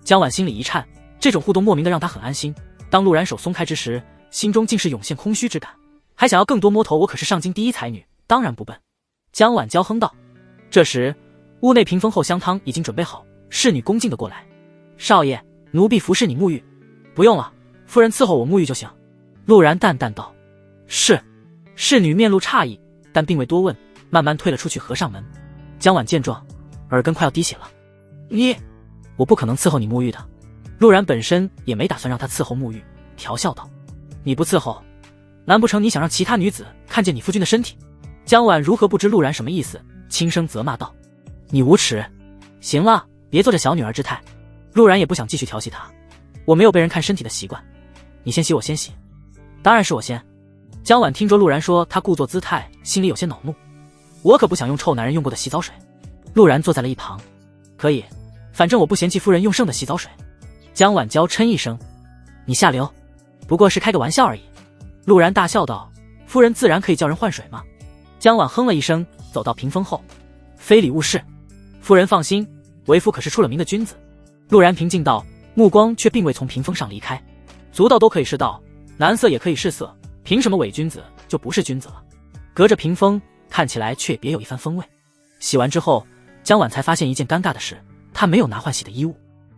江晚心里一颤，这种互动莫名的让他很安心。当陆然手松开之时，心中竟是涌现空虚之感，还想要更多摸头。我可是上京第一才女，当然不笨。江晚娇哼道。这时屋内屏风后香汤已经准备好，侍女恭敬的过来。少爷，奴婢服侍你沐浴。不用了，夫人伺候我沐浴就行。陆然淡淡道。是。侍女面露诧异，但并未多问，慢慢退了出去，合上门。江晚见状，耳根快要滴血了。我不可能伺候你沐浴的。陆然本身也没打算让他伺候沐浴，调笑道。你不伺候，难不成你想让其他女子看见你夫君的身体？江晚如何不知陆然什么意思，轻声责骂道。你无耻！行了，别做这小女儿之态。陆然也不想继续调戏她。我没有被人看身体的习惯，你先洗我先洗。当然是我先。江晚听着陆然说他故作姿态，心里有些恼怒。我可不想用臭男人用过的洗澡水。陆然坐在了一旁。可以，反正我不嫌弃夫人用剩的洗澡水。江晚娇嗔一声。你下流，不过是开个玩笑而已。陆然大笑道。夫人自然可以叫人换水吗？江晚哼了一声，走到屏风后。非礼勿视。夫人放心，为夫可是出了名的君子。陆然平静道，目光却并未从屏风上离开。足道都可以是道，男色也可以是色，凭什么伪君子就不是君子了？隔着屏风看起来却别有一番风味。洗完之后，江晚才发现一件尴尬的事，他没有拿换洗的衣物。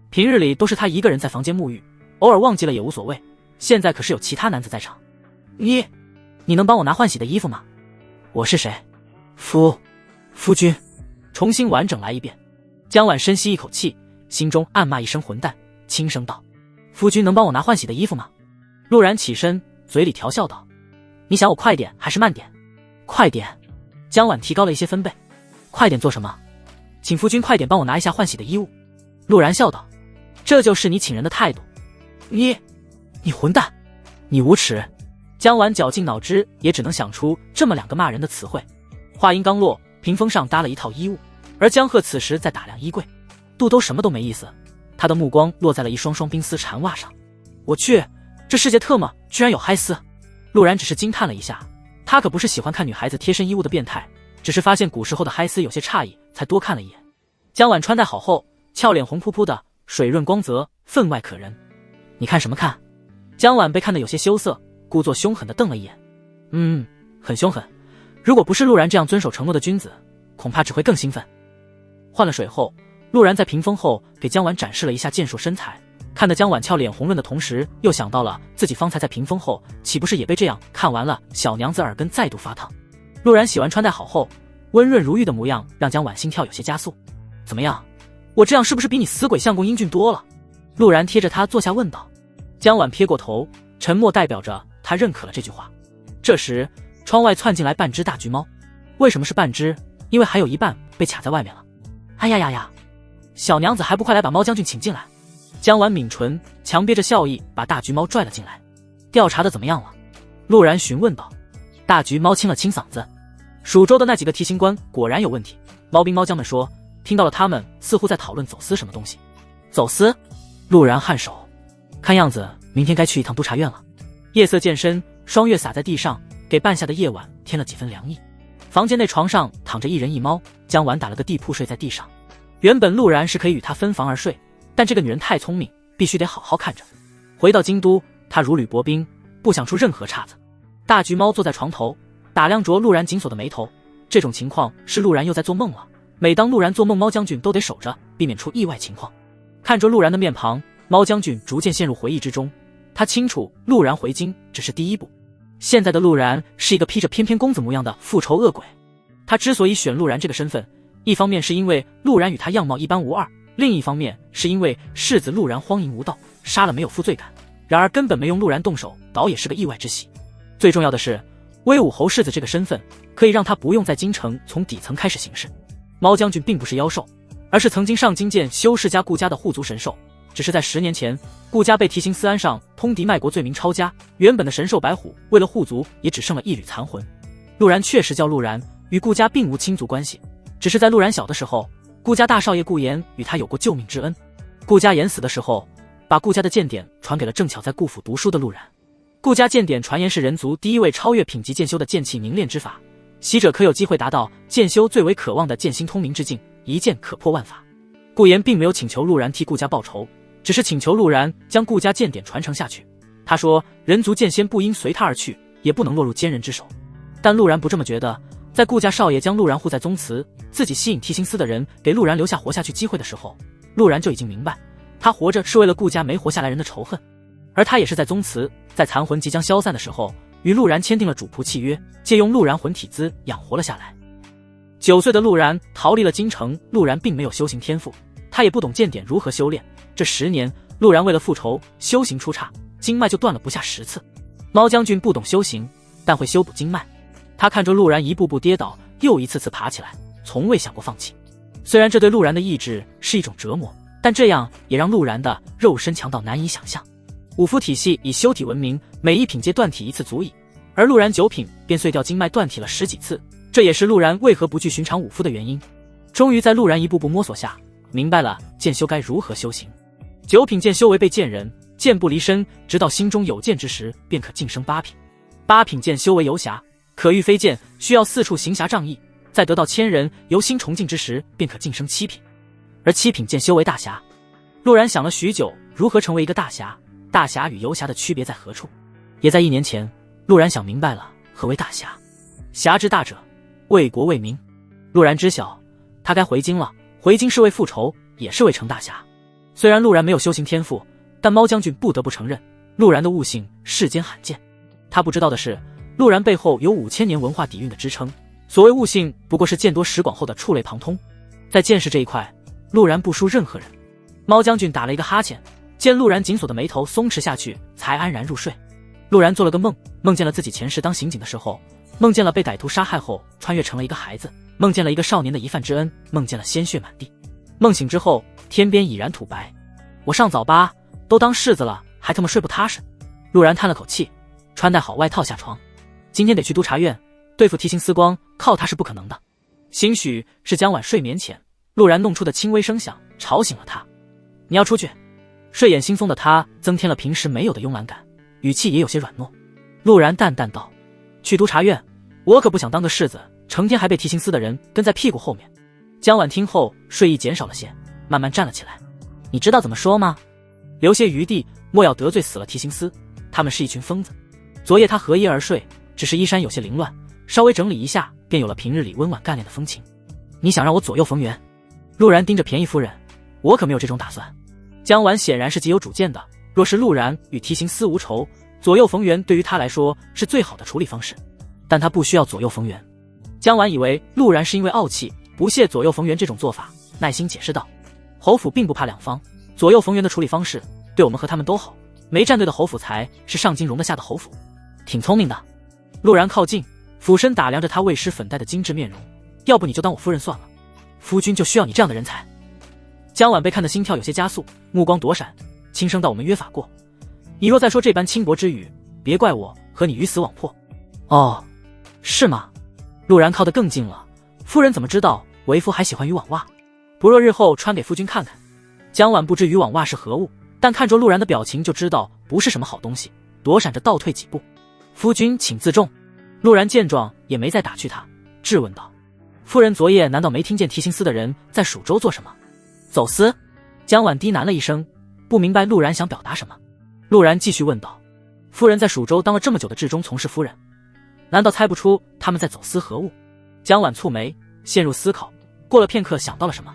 平日里都是他一个人在房间沐浴，偶尔忘记了也无所谓，现在可是有其他男子在场。你能帮我拿换洗的衣服吗？我是谁？夫君。重新完整来一遍。江晚深吸一口气，心中暗骂一声混蛋，轻声道。夫君能帮我拿换洗的衣服吗？陆然起身，嘴里调笑道。你想我快点还是慢点？快点。江晚提高了一些分贝。快点做什么？请夫君快点帮我拿一下换洗的衣物。陆然笑道。这就是你请人的态度。你混蛋，你无耻。江晚绞尽脑汁也只能想出这么两个骂人的词汇。话音刚落，屏风上搭了一套衣物，而江鹤此时在打量衣柜。肚兜什么都没意思，他的目光落在了一双双冰丝缠袜上。我去，这世界特么居然有嗨丝。陆然只是惊叹了一下，他可不是喜欢看女孩子贴身衣物的变态，只是发现古时候的嗨丝有些诧异，才多看了一眼。江晚穿戴好后，俏脸红扑扑的，水润光泽，分外可人。你看什么看？江晚被看得有些羞涩，故作凶狠地瞪了一眼。很凶狠。如果不是陆然这样遵守承诺的君子，恐怕只会更兴奋。换了水后，陆然在屏风后给江晚展示了一下健硕身材，看得江晚俏脸红润的同时，又想到了自己方才在屏风后岂不是也被这样看完了，小娘子耳根再度发烫。陆然洗完穿戴好后，温润如玉的模样让江晚心跳有些加速。怎么样，我这样是不是比你死鬼相公英俊多了？陆然贴着他坐下问道。江晚撇过头，沉默代表着他认可了这句话。这时窗外窜进来半只大橘猫。为什么是半只？因为还有一半被卡在外面了。哎呀，小娘子还不快来把猫将军请进来。江晚抿唇，强憋着笑意把大橘猫拽了进来。调查的怎么样了？陆然询问道。大橘猫清了清嗓子。蜀州的那几个提刑官果然有问题。猫兵猫将们说，听到了他们似乎在讨论走私什么东西。走私？陆然颔首。看样子明天该去一趟督察院了。夜色渐深，霜月洒在地上，给半夏的夜晚添了几分凉意。房间内床上躺着一人一猫，江晚打了个地铺睡在地上。原本陆然是可以与她分房而睡，但这个女人太聪明，必须得好好看着。回到京都，她如履薄冰，不想出任何岔子。大橘猫坐在床头，打量着陆然紧锁的眉头。这种情况是陆然又在做梦了。每当陆然做梦，猫将军都得守着，避免出意外情况。看着陆然的面庞，猫将军逐渐陷入回忆之中。他清楚陆然回京只是第一步，现在的陆然是一个披着翩翩公子模样的复仇恶鬼。他之所以选陆然这个身份，一方面是因为陆然与他样貌一般无二，另一方面是因为世子陆然荒淫无道，杀了没有负罪感。然而根本没用陆然动手，倒也是个意外之喜。最重要的是，威武侯世子这个身份可以让他不用在京城从底层开始行事。猫将军并不是妖兽，而是曾经上京见修世家顾家的护族神兽。只是在10年前，顾家被提刑司安上通敌卖国罪名抄家，原本的神兽白虎为了护族也只剩了一缕残魂。陆然确实叫陆然，与顾家并无亲族关系，只是在陆然小的时候，顾家大少爷顾炎与他有过救命之恩。顾家炎死的时候，把顾家的剑典传给了正巧在顾府读书的陆然。顾家剑典传言是人族第一位超越品级剑修的剑气凝练之法，习者可有机会达到剑修最为渴望的剑心通明之境，一剑可破万法。顾炎并没有请求陆然替顾家报仇，只是请求陆然将顾家剑典传承下去。他说人族剑仙不应随他而去，也不能落入奸人之手。但陆然不这么觉得，在顾家少爷将陆然护在宗祠，自己吸引替心司的人给陆然留下活下去机会的时候，陆然就已经明白，他活着是为了顾家没活下来人的仇恨。而他也是在宗祠，在残魂即将消散的时候，与陆然签订了主仆契约，借用陆然魂体资养活了下来。9岁的陆然逃离了京城，陆然并没有修行天赋，他也不懂剑典如何修炼。这10年，陆然为了复仇，修行出岔，经脉就断了不下10次。猫将军不懂修行，但会修补经脉。他看着陆然一步步跌倒，又一次次爬起来，从未想过放弃。虽然这对陆然的意志是一种折磨，但这样也让陆然的肉身强到难以想象。五夫体系以修体闻名，每一品阶断体一次足矣，而陆然9品便碎掉经脉断体了10几次，这也是陆然为何不惧寻常武夫的原因。终于在陆然一步步摸索下，明白了剑修该如何修行。9品剑修为被剑人，剑不离身，直到心中有剑之时，便可晋升8品。8品剑修为游侠，可御飞剑，需要4处行侠仗义，在得到千人由心重尽之时，便可晋升7品。而7品剑修为大侠。陆然想了许久，如何成为一个大侠？大侠与游侠的区别在何处？也在1年前，陆然想明白了何为大侠。侠之大者，为国为民。陆然知晓，他该回京了。回京是为复仇，也是为成大侠。虽然陆然没有修行天赋，但猫将军不得不承认，陆然的悟性世间罕见。他不知道的是，陆然背后有5000年文化底蕴的支撑。所谓悟性，不过是见多识广后的触类旁通。在见识这一块，陆然不输任何人。猫将军打了一个哈欠，见陆然紧锁的眉头松弛下去，才安然入睡。陆然做了个梦，梦见了自己前世当刑警的时候，梦见了被歹徒杀害后穿越成了一个孩子，梦见了一个少年的一饭之恩，梦见了鲜血满地。梦醒之后，天边已然土白。我上早八，都当柿子了，还他妈睡不踏实。陆然叹了口气，穿戴好外套下床。今天得去督察院对付替心思光，靠他是不可能的。兴许是江晚睡眠前，陆然弄出的轻微声响吵醒了他。你要出去？睡眼惺忪的他增添了平时没有的慵懒感，语气也有些软糯。陆然淡淡道：去督察院，我可不想当个柿子，成天还被替心思的人跟在屁股后面。江晚听后睡意减少了些，慢慢站了起来。你知道怎么说吗？留些余地，莫要得罪死了替心思，他们是一群疯子。昨夜他合衣而睡，只是衣衫有些凌乱，稍微整理一下，便有了平日里温婉干练的风情。你想让我左右逢源？陆然盯着便宜夫人，我可没有这种打算。江晚显然是极有主见的，若是陆然与替心思无仇，左右逢源对于他来说是最好的处理方式，但他不需要左右逢源。江晚以为陆然是因为傲气不屑左右逢源这种做法，耐心解释道：侯府并不怕两方，左右逢源的处理方式对我们和他们都好，没站队的侯府才是上京容得下的侯府。挺聪明的。陆然靠近，俯身打量着他未施粉黛的精致面容，要不你就当我夫人算了，夫君就需要你这样的人才。江晚被看得心跳有些加速，目光躲闪，轻声道：我们约法过，你若再说这般轻薄之语，别怪我和你鱼死网破。哦，是吗？陆然靠得更近了，夫人怎么知道为夫还喜欢渔网袜？不若日后穿给夫君看看。江晚不知渔网袜是何物，但看着陆然的表情就知道不是什么好东西，躲闪着倒退几步。夫君请自重。陆然见状也没再打趣他，质问道：夫人昨夜难道没听见替心思的人在蜀州做什么？走私？江晚低喃了一声，不明白陆然想表达什么。陆然继续问道：夫人在蜀州当了这么久的治中从事夫人，难道猜不出他们在走私何物？江晚蹙眉，陷入思考，过了片刻想到了什么。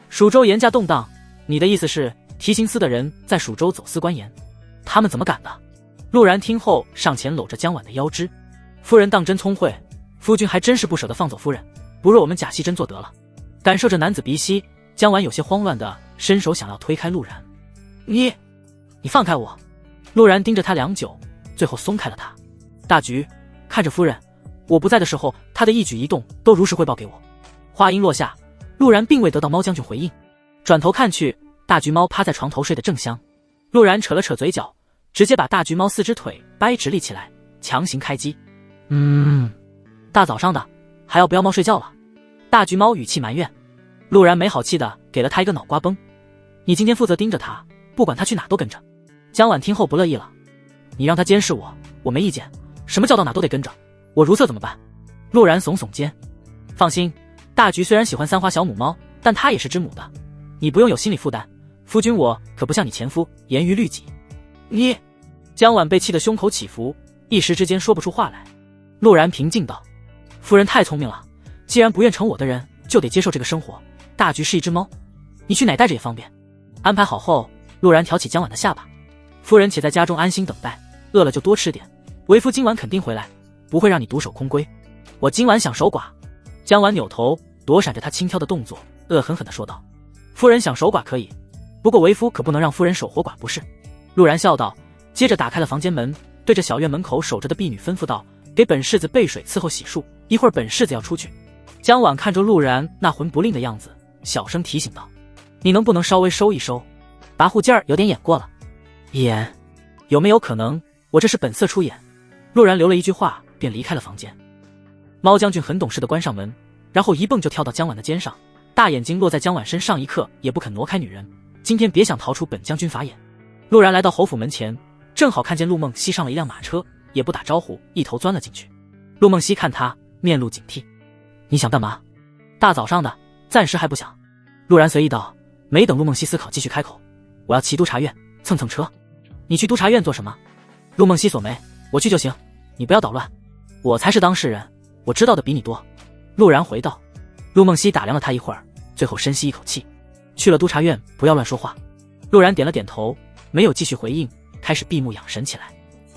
蜀州盐价动荡，你的意思是替心思的人在蜀州走私官盐？他们怎么敢的？陆然听后上前搂着江晚的腰肢。夫人当真聪慧，夫君还真是不舍得放走夫人，不若我们假戏真做得了。感受着男子鼻息，江晚有些慌乱的伸手想要推开陆然。你放开我！陆然盯着他良久，最后松开了他。大局，看着夫人，我不在的时候，他的一举一动都如实汇报给我。话音落下，陆然并未得到猫将军回应，转头看去，大橘猫趴在床头睡得正香。陆然扯了扯嘴角，直接把大橘猫4只腿掰直立起来，强行开机。大早上的还要不要猫睡觉了？大橘猫语气埋怨。陆然没好气的给了他一个脑瓜崩。你今天负责盯着他，不管他去哪都跟着。江晚听后不乐意了，你让他监视我，我没意见，什么叫到哪都得跟着，我如厕怎么办？陆然耸耸肩，放心，大橘虽然喜欢三花小母猫，但它也是知母的，你不用有心理负担，夫君我可不像你前夫严于律己。你……江婉被气得胸口起伏，一时之间说不出话来。陆然平静道：夫人太聪明了，既然不愿成我的人，就得接受这个生活。大橘是一只猫，你去奶带着也方便。安排好后，陆然挑起江婉的下巴，夫人且在家中安心等待，饿了就多吃点，为夫今晚肯定回来，不会让你独守空闺。我今晚想守寡。江婉扭头躲闪着他轻佻的动作，恶狠狠地说道：夫人想守寡可以，不过为夫可不能让夫人守活寡不是。陆然笑道，接着打开了房间门，对着小院门口守着的婢女吩咐道：给本世子备水伺候洗漱，一会儿本世子要出去。江婉看着陆然那魂不吝的样子，小声提醒道：你能不能稍微收一收，跋扈劲儿有点演过了。演？有没有可能我这是本色出演？陆然留了一句话便离开了房间。猫将军很懂事的关上门，然后一蹦就跳到江婉的肩上，大眼睛落在江婉身上一刻也不肯挪开女人，今天别想逃出本将军法眼。陆然来到侯府门前，正好看见陆梦溪上了一辆马车，也不打招呼，一头钻了进去。陆梦溪看他，面露警惕：你想干嘛？大早上的，暂时还不想。陆然随意道，没等陆梦溪思考，继续开口：我要骑督察院蹭蹭车。你去督察院做什么？陆梦溪锁眉：我去就行，你不要捣乱，我才是当事人，我知道的比你多。陆然回道。陆梦溪打量了他一会儿，最后深吸一口气：去了督察院不要乱说话。陆然点了点头，没有继续回应，开始闭目养神起来。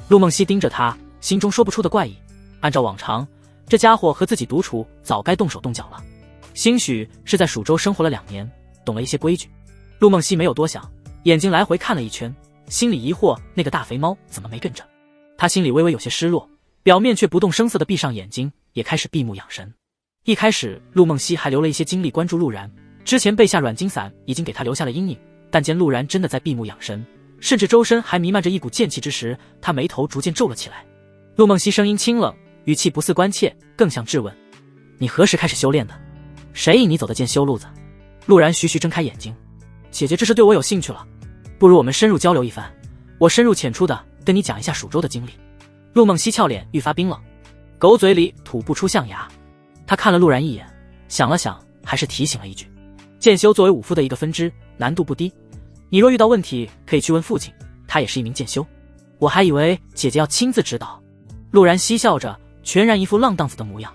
陆梦溪盯着他，心中说不出的怪异，按照往常，这家伙和自己独处早该动手动脚了，兴许是在蜀州生活了2年，懂了一些规矩。陆梦溪没有多想，眼睛来回看了一圈，心里疑惑那个大肥猫怎么没跟着。他心里微微有些失落，表面却不动声色地闭上眼睛，也开始闭目养神。一开始陆梦溪还留了一些精力关注陆然，之前被下软筋散已经给他留下了阴影，但见陆然真的在闭目养神，甚至周身还弥漫着一股剑气之时，他眉头逐渐皱了起来。陆梦溪声音清冷，语气不似关切，更像质问：你何时开始修炼的？谁引你走的剑修路子？陆然徐徐睁开眼睛：姐姐这是对我有兴趣了，不如我们深入交流一番，我深入浅出的跟你讲一下蜀州的经历。陆梦溪俏脸愈发冰冷，狗嘴里吐不出象牙。他看了陆然一眼，想了想，还是提醒了一句：剑修作为武夫的一个分支，难度不低，你若遇到问题可以去问父亲，他也是一名剑修。我还以为姐姐要亲自指导。陆然嬉笑着，全然一副浪荡子的模样。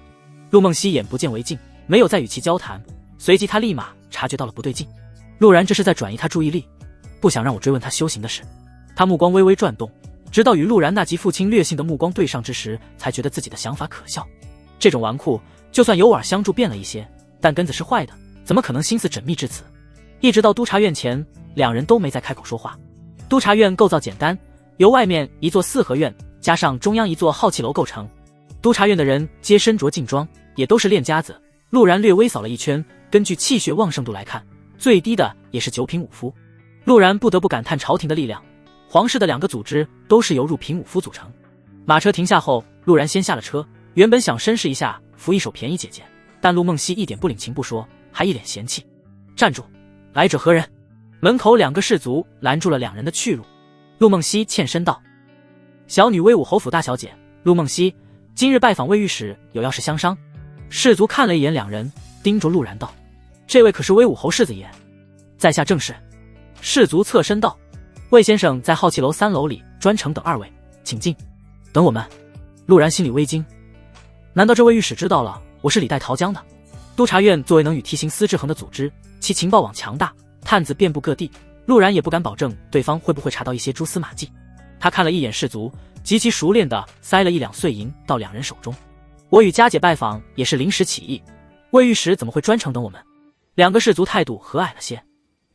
陆梦溪眼不见为净，没有再与其交谈，随即他立马察觉到了不对劲。陆然这是在转移他注意力，不想让我追问他修行的事。他目光微微转动，直到与陆然那及父亲略性的目光对上之时，才觉得自己的想法可笑。这种纨绔就算有碗相助变了一些，但根子是坏的，怎么可能心思缜密至此？一直到督察院前，两人都没再开口说话。督察院构造简单，由外面一座四合院加上中央一座浩气楼构成。督察院的人皆身着劲装，也都是练家子。陆然略微扫了一圈，根据气血旺盛度来看，最低的也是9品武夫。陆然不得不感叹朝廷的力量，皇室的2个组织都是由入品武夫组成。马车停下后，陆然先下了车，原本想绅士一下扶一手便宜姐姐，但陆梦溪一点不领情不说，还一脸嫌弃：站住，来者何人？门口2个士卒拦住了2人的去路。陆梦溪欠身道：小女威武侯府大小姐陆梦溪，今日拜访卫御史，有要事相商。士卒看了一眼2人，盯着陆然道：这位可是威武侯世子爷？在下正是。士卒侧身道：魏先生在浩气楼3楼里专程等2位，请进。等我们。陆然心里微惊，难道这位御史知道了我是李代桃江的？督察院作为能与梯形司制衡的组织，其情报网强大，探子遍布各地，陆然也不敢保证对方会不会查到一些蛛丝马迹。他看了一眼士卒，极其熟练地塞了1两碎银到2人手中。我与佳姐拜访也是临时起意，魏御史怎么会专程等我们？2个士卒态度和蔼了些。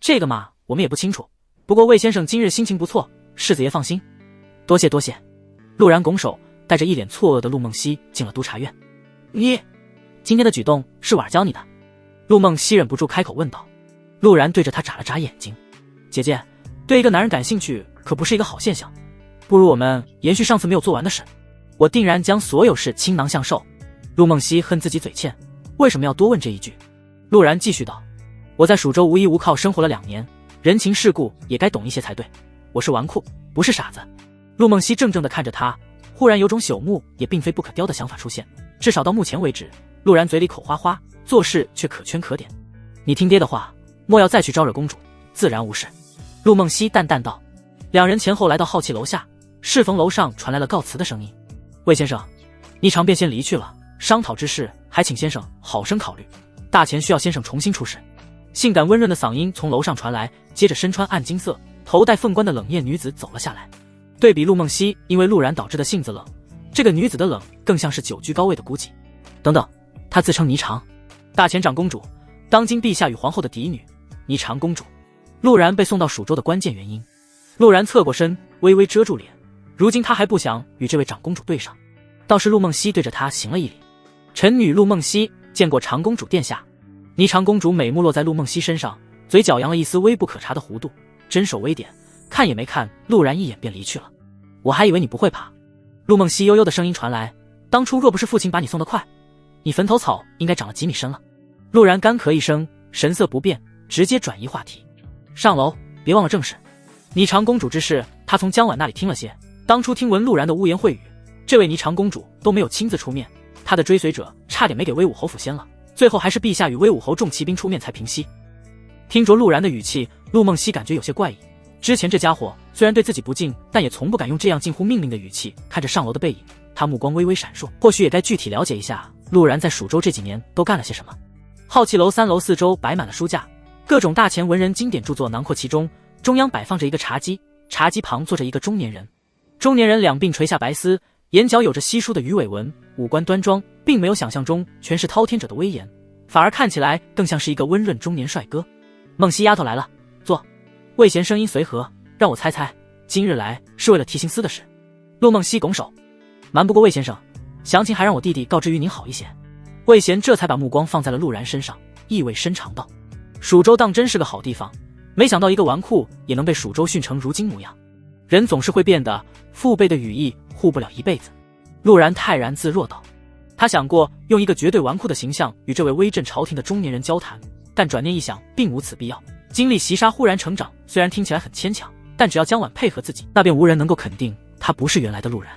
这个嘛，我们也不清楚，不过魏先生今日心情不错，世子爷放心。多谢多谢。陆然拱手，带着一脸错愕的陆梦溪进了督察院。你今天的举动是婉儿教你的？陆梦溪忍不住开口问道。陆然对着他眨了眨眼睛：姐姐，对一个男人感兴趣可不是一个好现象，不如我们延续上次没有做完的事。我定然将所有事倾囊相授。陆梦溪恨自己嘴欠，为什么要多问这一句？陆然继续道：我在蜀州无依无靠生活了2年，人情世故也该懂一些才对，我是纨绔，不是傻子。陆梦溪怔怔地看着他，忽然有种朽木也并非不可雕的想法出现。至少到目前为止，陆然嘴里口花花，做事却可圈可点。你听爹的话，莫要再去招惹公主，自然无事。陆梦溪淡淡道。两人前后来到好气楼下，适逢楼上传来了告辞的声音。魏先生，霓裳便先离去了，商讨之事还请先生好生考虑，大钱需要先生重新出示。性感温润的嗓音从楼上传来，接着身穿暗金色、头戴凤冠的冷艳女子走了下来。对比陆梦溪因为陆然导致的性子冷，这个女子的冷更像是久居高位的孤寂。等等，她自称霓裳，大钱长公主，当今陛下与皇后的嫡女，霓裳公主。陆然被送到蜀州的关键原因。陆然侧过身，微微遮住脸，如今他还不想与这位长公主对上。倒是陆梦溪对着他行了一礼。臣女陆梦溪见过长公主殿下。霓裳公主美目落在陆梦溪身上，嘴角扬了一丝微不可察的弧度，伸手微点，看也没看陆然一眼便离去了。我还以为你不会怕。陆梦溪悠悠的声音传来，当初若不是父亲把你送得快，你坟头草应该长了几米深了。陆然干咳一声，神色不变，直接转移话题。上楼，别忘了正事。霓裳公主之事，他从江婉那里听了些。当初听闻陆然的污言秽语，这位霓裳公主都没有亲自出面，她的追随者差点没给威武侯府掀了，最后还是陛下与威武侯众骑兵出面才平息。听着陆然的语气，陆梦溪感觉有些怪异。之前这家伙虽然对自己不敬，但也从不敢用这样近乎命令的语气看着上楼的背影，他目光微微闪烁，或许也该具体了解一下陆然在蜀州这几年都干了些什么。好气楼3楼四周摆满了书架，各种大钱文人经典著作囊括其中，中央摆放着一个茶几，茶几旁坐着一个中年人。中年人两鬓垂下白丝，眼角有着稀疏的鱼尾纹，五官端庄，并没有想象中全是滔天者的威严，反而看起来更像是一个温润中年帅哥。梦溪丫头来了，坐。魏贤声音随和，让我猜猜，今日来是为了提心司的事。陆梦溪拱手，瞒不过魏先生，详情还让我弟弟告知于您好一些。魏贤这才把目光放在了陆然身上，意味深长道：蜀州当真是个好地方，没想到一个纨绔也能被蜀州训成如今模样。人总是会变的，父辈的羽翼护不了一辈子。陆然泰然自若道。他想过用一个绝对纨绔的形象与这位威震朝廷的中年人交谈，但转念一想，并无此必要。经历袭杀忽然成长，虽然听起来很牵强，但只要江婉配合自己，那便无人能够肯定他不是原来的陆然。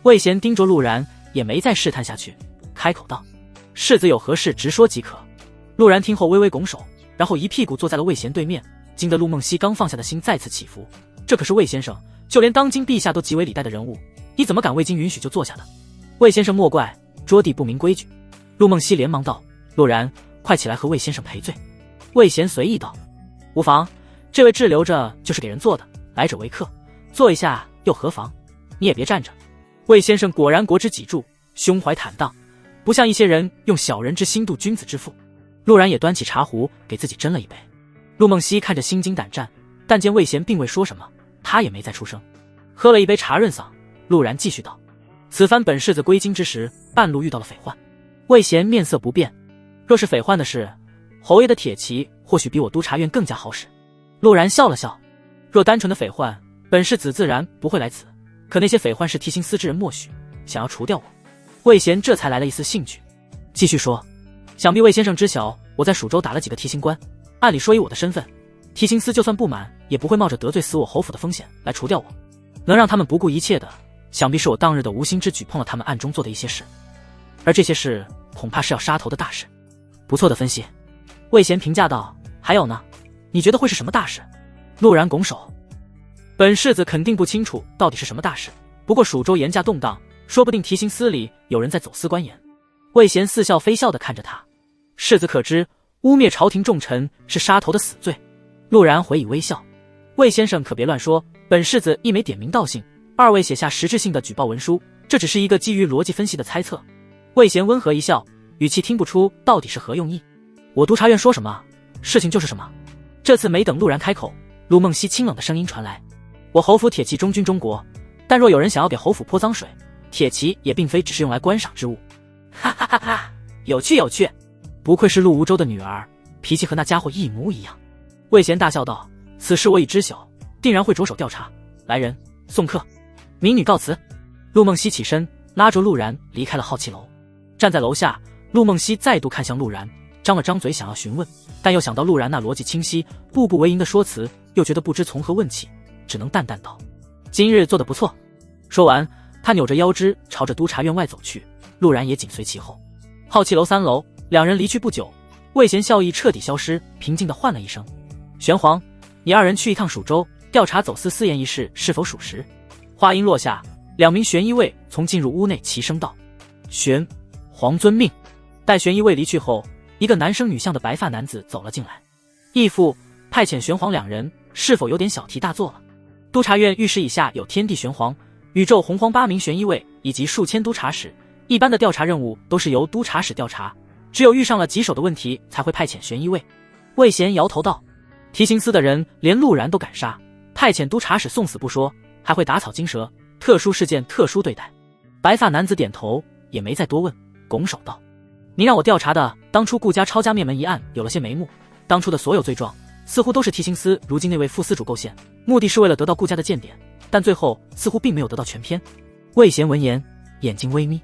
魏贤盯着陆然，也没再试探下去，开口道：世子有何事直说即可。陆然听后微微拱手，然后一屁股坐在了魏贤对面，惊得陆梦溪刚放下的心再次起伏。这可是魏先生，就连当今陛下都极为礼待的人物，你怎么敢未经允许就坐下的？魏先生莫怪，桌地不明规矩。陆梦溪连忙道：陆然，快起来和魏先生赔罪。魏贤随意道：无妨，这位滞留着就是给人做的，来者为客，坐一下又何妨？你也别站着。魏先生果然国之祺柱，胸怀坦荡，不像一些人用小人之心度君子之腹。陆然也端起茶壶给自己斟了一杯。陆梦溪看着心惊胆战，但见魏贤并未说什么，他也没再出声。喝了一杯茶润嗓，陆然继续道：此番本世子归京之时，半路遇到了匪患。魏贤面色不变，若是匪患的事，侯爷的铁骑或许比我督察院更加好使。陆然笑了笑，若单纯的匪患，本世子自然不会来此，可那些匪患是提心司之人默许，想要除掉我。魏贤这才来了一丝兴趣，继续说：想必魏先生知晓，我在蜀州打了几个提刑官，按理说以我的身份，提刑司就算不满，也不会冒着得罪死我侯府的风险来除掉我。能让他们不顾一切的，想必是我当日的无心之举碰了他们暗中做的一些事，而这些事恐怕是要杀头的大事。不错的分析。魏贤评价道：还有呢？你觉得会是什么大事？陆然拱手：本世子肯定不清楚到底是什么大事，不过蜀州严驾动荡，说不定提刑司里有人在走私官盐。魏贤似笑非笑地看着他：世子可知，污蔑朝廷重臣是杀头的死罪。陆然回以微笑：魏先生可别乱说，本世子亦没点名道姓，二位写下实质性的举报文书，这只是一个基于逻辑分析的猜测。魏贤温和一笑，语气听不出到底是何用意。我督察院说什么，事情就是什么。这次没等陆然开口，陆梦溪清冷的声音传来：我侯府铁骑忠君中国，但若有人想要给侯府泼脏水，铁骑也并非只是用来观赏之物。哈哈哈哈，有趣有趣，不愧是陆无州的女儿，脾气和那家伙一模一样。魏贤大笑道：此事我已知晓，定然会着手调查。来人，送客。民女告辞。陆梦溪起身，拉着陆然离开了好气楼。站在楼下，陆梦溪再度看向陆然，张了张嘴想要询问，但又想到陆然那逻辑清晰、步步为营的说辞，又觉得不知从何问起，只能淡淡道：今日做得不错。说完，他扭着腰肢朝着督察院外走去，陆然也紧随其后。好气楼3楼，两人离去不久，魏贤笑意彻底消失，平静地唤了一声：“玄黄，你二人去一趟蜀州，调查走私私盐一事是否属实。”话音落下，两名玄衣卫从进入屋内齐声道：“玄黄遵命。”待玄衣卫离去后，一个男生女相的白发男子走了进来：“义父，派遣玄黄两人，是否有点小题大做了？”督察院御史以下有天地玄黄、宇宙洪荒8名玄衣卫以及数千督察使，一般的调查任务都是由督察使调查，只有遇上了棘手的问题才会派遣玄衣卫。魏贤摇头道：“提刑司的人连陆然都敢杀，派遣督察使送死不说，还会打草惊蛇，特殊事件特殊对待。”白发男子点头，也没再多问，拱手道：“你让我调查的当初顾家抄家灭门一案有了些眉目，当初的所有罪状似乎都是提刑司如今那位副司主构陷，目的是为了得到顾家的鉴点，但最后似乎并没有得到全篇。”魏贤闻言，眼睛微眯：“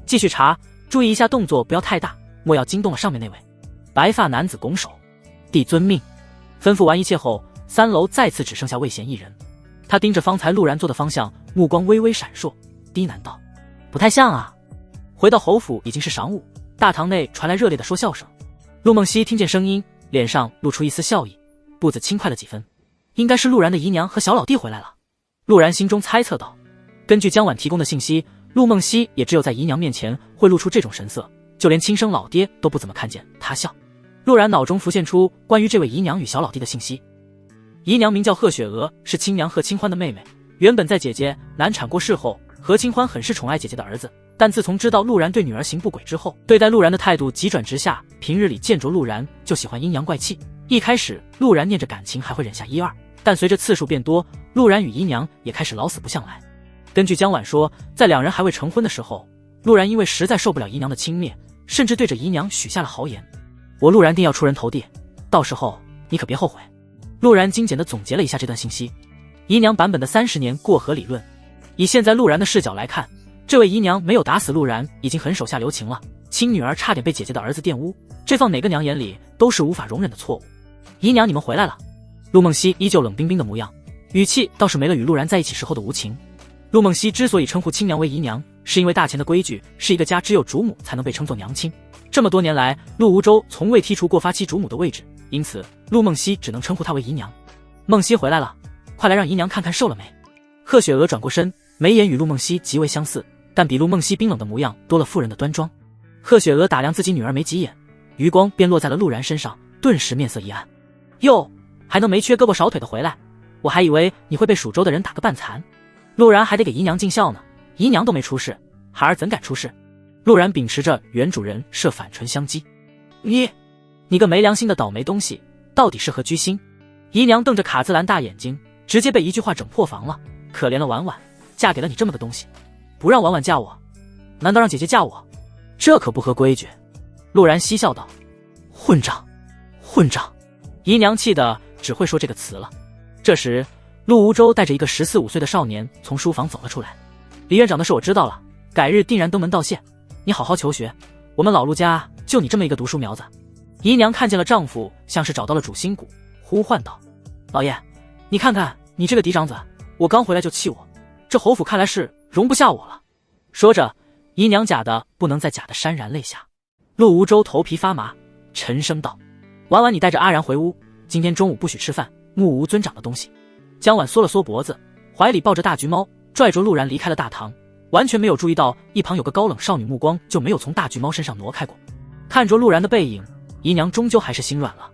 继续查，注意一下动作不要太大，莫要惊动了上面那位。”白发男子拱手：“弟遵命。”吩咐完一切后，3楼再次只剩下魏贤一人。他盯着方才陆然坐的方向，目光微微闪烁，低喃道：“不太像啊。”回到侯府已经是晌午，大堂内传来热烈的说笑声。陆梦溪听见声音，脸上露出一丝笑意，步子轻快了几分。应该是陆然的姨娘和小老弟回来了。陆然心中猜测道。根据江婉提供的信息，陆梦溪也只有在姨娘面前会露出这种神色，就连亲生老爹都不怎么看见他笑。陆然脑中浮现出关于这位姨娘与小老弟的信息。姨娘名叫贺雪娥，是亲娘贺清欢的妹妹。原本在姐姐难产过世后，何清欢很是宠爱姐姐的儿子，但自从知道陆然对女儿行不轨之后，对待陆然的态度急转直下，平日里见着陆然就喜欢阴阳怪气。一开始陆然念着感情还会忍下1、2，但随着次数变多，陆然与姨娘也开始老死不相来。根据江婉说，在两人还未成婚的时候，陆然因为实在受不了姨娘的轻蔑，甚至对着姨娘许下了豪言：“我陆然定要出人头地，到时候你可别后悔。”陆然精简地总结了一下这段信息。姨娘版本的30年过河理论，以现在陆然的视角来看，这位姨娘没有打死陆然已经很手下留情了，亲女儿差点被姐姐的儿子玷污，这放哪个娘眼里都是无法容忍的错误。姨娘，你们回来了。陆梦溪依旧冷冰冰的模样，语气倒是没了与陆然在一起时候的无情。陆梦溪之所以称呼亲娘为姨娘，是因为大钱的规矩是一个家只有主母才能被称作娘亲。这么多年来，陆无舟从未剔除过发妻主母的位置，因此陆梦溪只能称呼她为姨娘。梦溪回来了，快来让姨娘看看瘦了没。贺雪娥转过身，眉眼与陆梦溪极为相似，但比陆梦溪冰冷的模样多了妇人的端庄。贺雪娥打量自己女儿没几眼，余光便落在了陆然身上，顿时面色一暗。哟，还能没缺胳膊少腿的回来，我还以为你会被蜀州的人打个半残。陆然还得给姨娘尽孝呢，姨娘都没出事，孩儿怎敢出事？陆然秉持着原主人设反唇相讥：“你个没良心的倒霉东西，到底是何居心？”姨娘瞪着卡姿兰大眼睛，直接被一句话整破防了。可怜了婉婉，嫁给了你这么个东西，不让婉婉嫁我，难道让姐姐嫁我？这可不合规矩。陆然嬉笑道：“混账，混账！”姨娘气得只会说这个词了。这时陆无舟带着一个14、15岁的少年从书房走了出来。李院长的事我知道了，改日定然登门道谢，你好好求学，我们老陆家就你这么一个读书苗子。姨娘看见了丈夫，像是找到了主心骨，呼唤道：“老爷，你看看你这个嫡长子，我刚回来就气我，这侯府看来是容不下我了。”说着，姨娘假的不能再假的潸然泪下。陆无舟头皮发麻，沉声道：“婉婉，你带着阿然回屋，今天中午不许吃饭，目无尊长的东西。”江婉缩了缩脖子，怀里抱着大橘猫，拽着陆然离开了大堂，完全没有注意到一旁有个高冷少女，目光就没有从大橘猫身上挪开过。看着陆然的背影，姨娘终究还是心软了。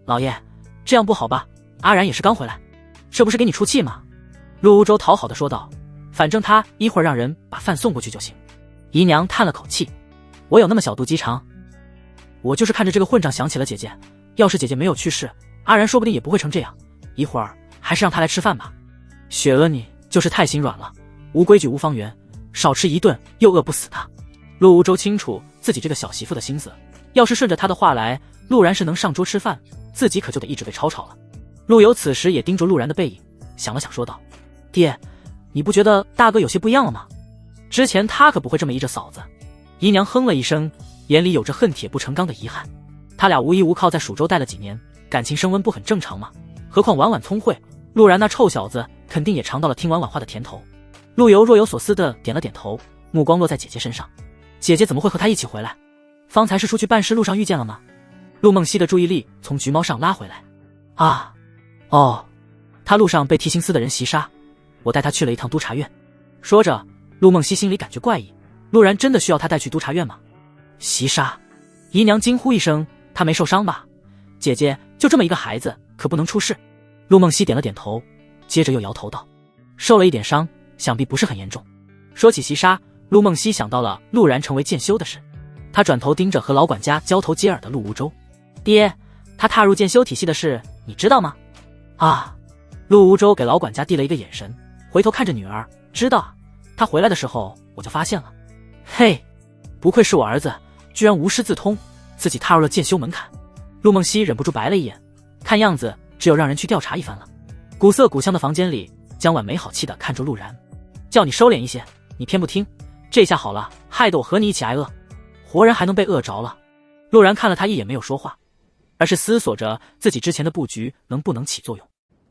老爷，这样不好吧？阿然也是刚回来，这不是给你出气吗？陆无舟讨好的说道，反正他一会儿让人把饭送过去就行。姨娘叹了口气，我有那么小肚鸡肠？我就是看着这个混账想起了姐姐，要是姐姐没有去世，阿然说不定也不会成这样。一会儿还是让他来吃饭吧。雪娥你就是太心软了，无规矩无方圆，少吃一顿又饿不死的。陆无舟清楚自己这个小媳妇的心思，要是顺着他的话来，陆然是能上桌吃饭，自己可就得一直被吵吵了。陆游此时也盯着陆然的背影，想了想说道：“爹，你不觉得大哥有些不一样了吗？之前他可不会这么依着嫂子。”姨娘哼了一声，眼里有着恨铁不成钢的遗憾。他俩无依无靠在蜀州待了几年，感情升温不很正常吗？何况婉婉聪慧，陆然那臭小子肯定也尝到了听婉婉话的甜头。陆游若有所思地点了点头，目光落在姐姐身上。姐姐怎么会和他一起回来？方才是出去办事路上遇见了吗？陆梦溪的注意力从橘猫上拉回来。啊，哦，他路上被替心司的人袭杀，我带他去了一趟督察院。说着，陆梦溪心里感觉怪异，陆然真的需要他带去督察院吗？袭杀！姨娘惊呼一声，他没受伤吧？姐姐就这么一个孩子，可不能出事。陆梦溪点了点头，接着又摇头道：受了一点伤，想必不是很严重。说起袭杀，陆梦溪想到了陆然成为剑修的事，他转头盯着和老管家交头接耳的陆无舟。爹，他踏入剑修体系的事你知道吗？啊！陆无舟给老管家递了一个眼神，回头看着女儿，知道啊，他回来的时候我就发现了。嘿，不愧是我儿子，居然无师自通，自己踏入了剑修门槛。陆梦溪忍不住白了一眼，看样子只有让人去调查一番了。古色古香的房间里，江晚没好气地看着陆然，叫你收敛一些，你偏不听，这下好了，害得我和你一起挨饿，活人还能被饿着了。陆然看了他一眼，没有说话，而是思索着自己之前的布局能不能起作用。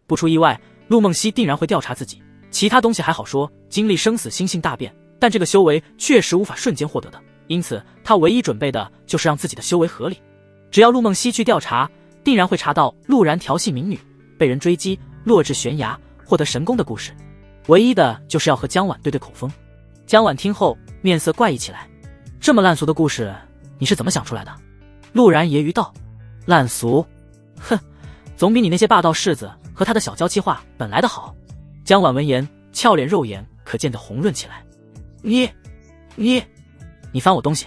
不出意外，陆梦溪定然会调查自己，其他东西还好说，经历生死心性大变，但这个修为确实无法瞬间获得的，因此他唯一准备的就是让自己的修为合理。只要陆梦溪去调查，定然会查到陆然调戏民女，被人追击，落至悬崖，获得神功的故事。唯一的就是要和江晚对对口风。江晚听后面色怪异起来，这么烂俗的故事你是怎么想出来的？陆然揶揄道。烂俗？哼，总比你那些霸道世子和他的小娇妻话本来的好。江晚闻言，俏脸肉眼可见的红润起来。你翻我东西，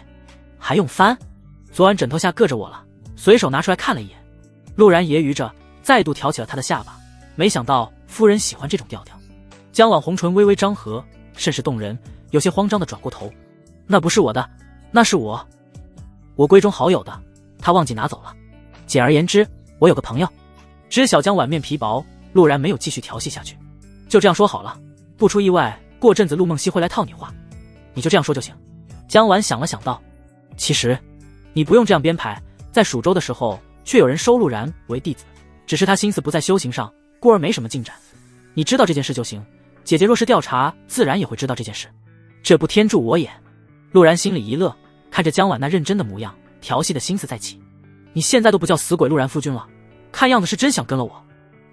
还用翻？昨晚枕头下硌着我了，随手拿出来看了一眼。陆然揶揄着，再度挑起了他的下巴。没想到夫人喜欢这种调调。江晚红唇微微张合，甚是动人，有些慌张的转过头。那不是我的，那是我闺中好友的，他忘记拿走了。简而言之，我有个朋友。知晓江晚面皮薄，陆然没有继续调戏下去。就这样说好了，不出意外，过阵子陆梦溪会来套你话，你就这样说就行。江晚想了想道，其实你不用这样编排，在蜀州的时候却有人收陆然为弟子，只是他心思不在修行上，故而没什么进展。你知道这件事就行，姐姐若是调查，自然也会知道这件事，这不天助我也。陆然心里一乐，看着江晚那认真的模样，调戏的心思再起。你现在都不叫死鬼陆然夫君了，看样子是真想跟了我。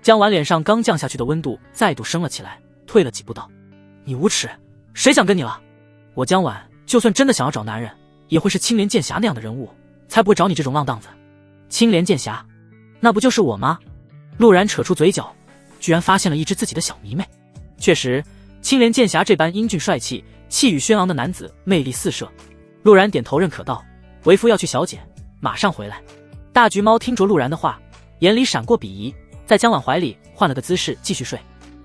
江晚脸上刚降下去的温度再度升了起来，退了几步道：你无耻，谁想跟你了？我江晚就算真的想要找男人，也会是青莲剑侠那样的人物，才不会找你这种浪荡子。青莲剑侠，那不就是我吗？陆然扯出嘴角，居然发现了一只自己的小迷妹。确实，青莲剑侠这般英俊帅气、气宇轩昂的男子魅力四射。陆然点头认可道：为夫要去小姐，马上回来。大橘猫听着陆然的话，眼里闪过鄙夷，在江晚怀里换了个姿势继续睡。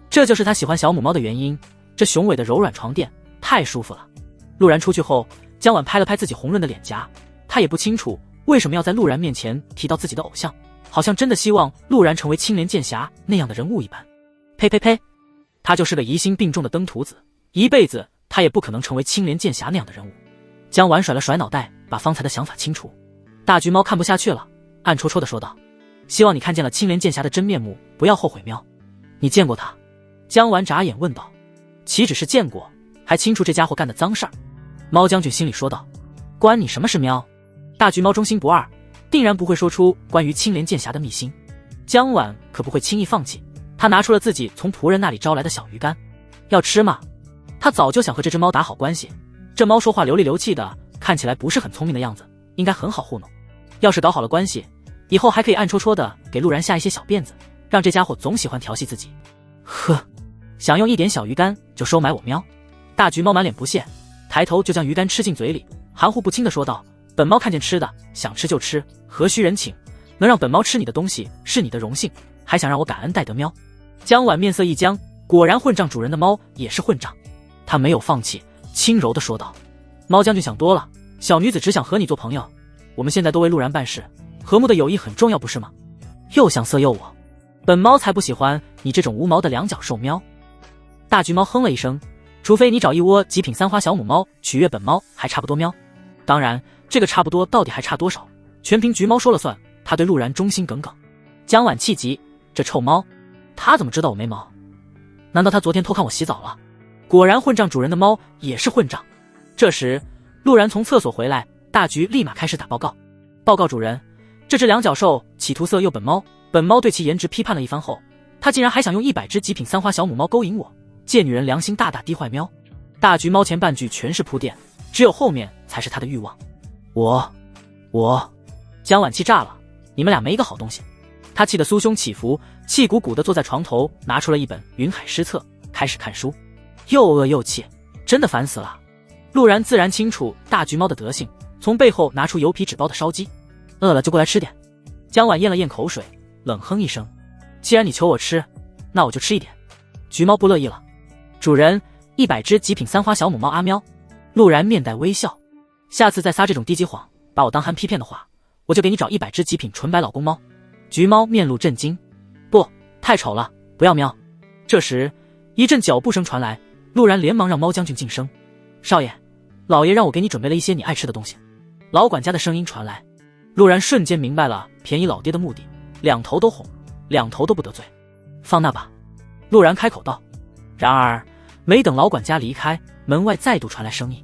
这就是他喜欢小母猫的原因，这雄伟的柔软床垫太舒服了。陆然出去后，江晚拍了拍自己红润的脸颊，他也不清楚为什么要在陆然面前提到自己的偶像，好像真的希望陆然成为青莲剑侠那样的人物一般。呸呸呸，他就是个疑心病重的登徒子，一辈子他也不可能成为青莲剑侠那样的人物。江晚甩了甩脑袋，把方才的想法清除。大橘猫看不下去了，暗戳戳地说道：希望你看见了青莲剑侠的真面目，不要后悔。喵，你见过他？江晚眨眼问道。岂止是见过，还清楚这家伙干的脏事儿。猫将军心里说道：关你什么事？喵。大橘猫忠心不二，定然不会说出关于青莲剑侠的秘辛。江晚可不会轻易放弃，他拿出了自己从仆人那里招来的小鱼干。要吃吗？他早就想和这只猫打好关系，这猫说话流里流气的，看起来不是很聪明的样子，应该很好糊弄。要是搞好了关系，以后还可以暗戳戳的给陆然下一些小辫子，让这家伙总喜欢调戏自己。呵，想用一点小鱼干就收买我喵？大橘猫满脸不屑，抬头就将鱼干吃进嘴里，含糊不清的说道：本猫看见吃的，想吃就吃，何须人请？能让本猫吃你的东西是你的荣幸，还想让我感恩戴德喵？江晚面色一僵，果然混账主人的猫也是混账。他没有放弃，轻柔的说道：猫将军想多了，小女子只想和你做朋友，我们现在都为陆然办事，和睦的友谊很重要不是吗？又想色诱我，本猫才不喜欢你这种无毛的两脚兽喵。大橘猫哼了一声，除非你找一窝极品三花小母猫取悦本猫还差不多喵。当然这个差不多到底还差多少，全凭橘猫说了算，他对陆然忠心耿耿。江晚气急，这臭猫，他怎么知道我没毛？难道他昨天偷看我洗澡了？果然混账主人的猫也是混账。这时陆然从厕所回来，大橘立马开始打报告。报告主人，这只两脚兽企图色诱本猫，本猫对其颜值批判了一番后，他竟然还想用100只极品三花小母猫勾引我，借女人良心大大滴坏喵。大橘猫前半句全是铺垫，只有后面才是他的欲望。我江晚气炸了，你们俩没一个好东西。他气得酥胸起伏，气鼓鼓地坐在床头，拿出了一本云海诗册，开始看书，又饿又气，真的烦死了。陆然自然清楚大橘猫的德性，从背后拿出油皮纸包的烧鸡，饿了就过来吃点。江晚咽了咽口水，冷哼一声，既然你求我吃，那我就吃一点。橘猫不乐意了，主人，100只极品三花小母猫阿喵。陆然面带微笑，下次再撒这种低级谎，把我当憨批骗的话，我就给你找100只极品纯白老公猫。橘猫面露震惊，不，太丑了，不要喵。这时一阵脚步声传来，陆然连忙让猫将军噤声。少爷，老爷让我给你准备了一些你爱吃的东西。老管家的声音传来，陆然瞬间明白了便宜老爹的目的，两头都哄，两头都不得罪。放那吧，陆然开口道。然而没等老管家离开，门外再度传来声音，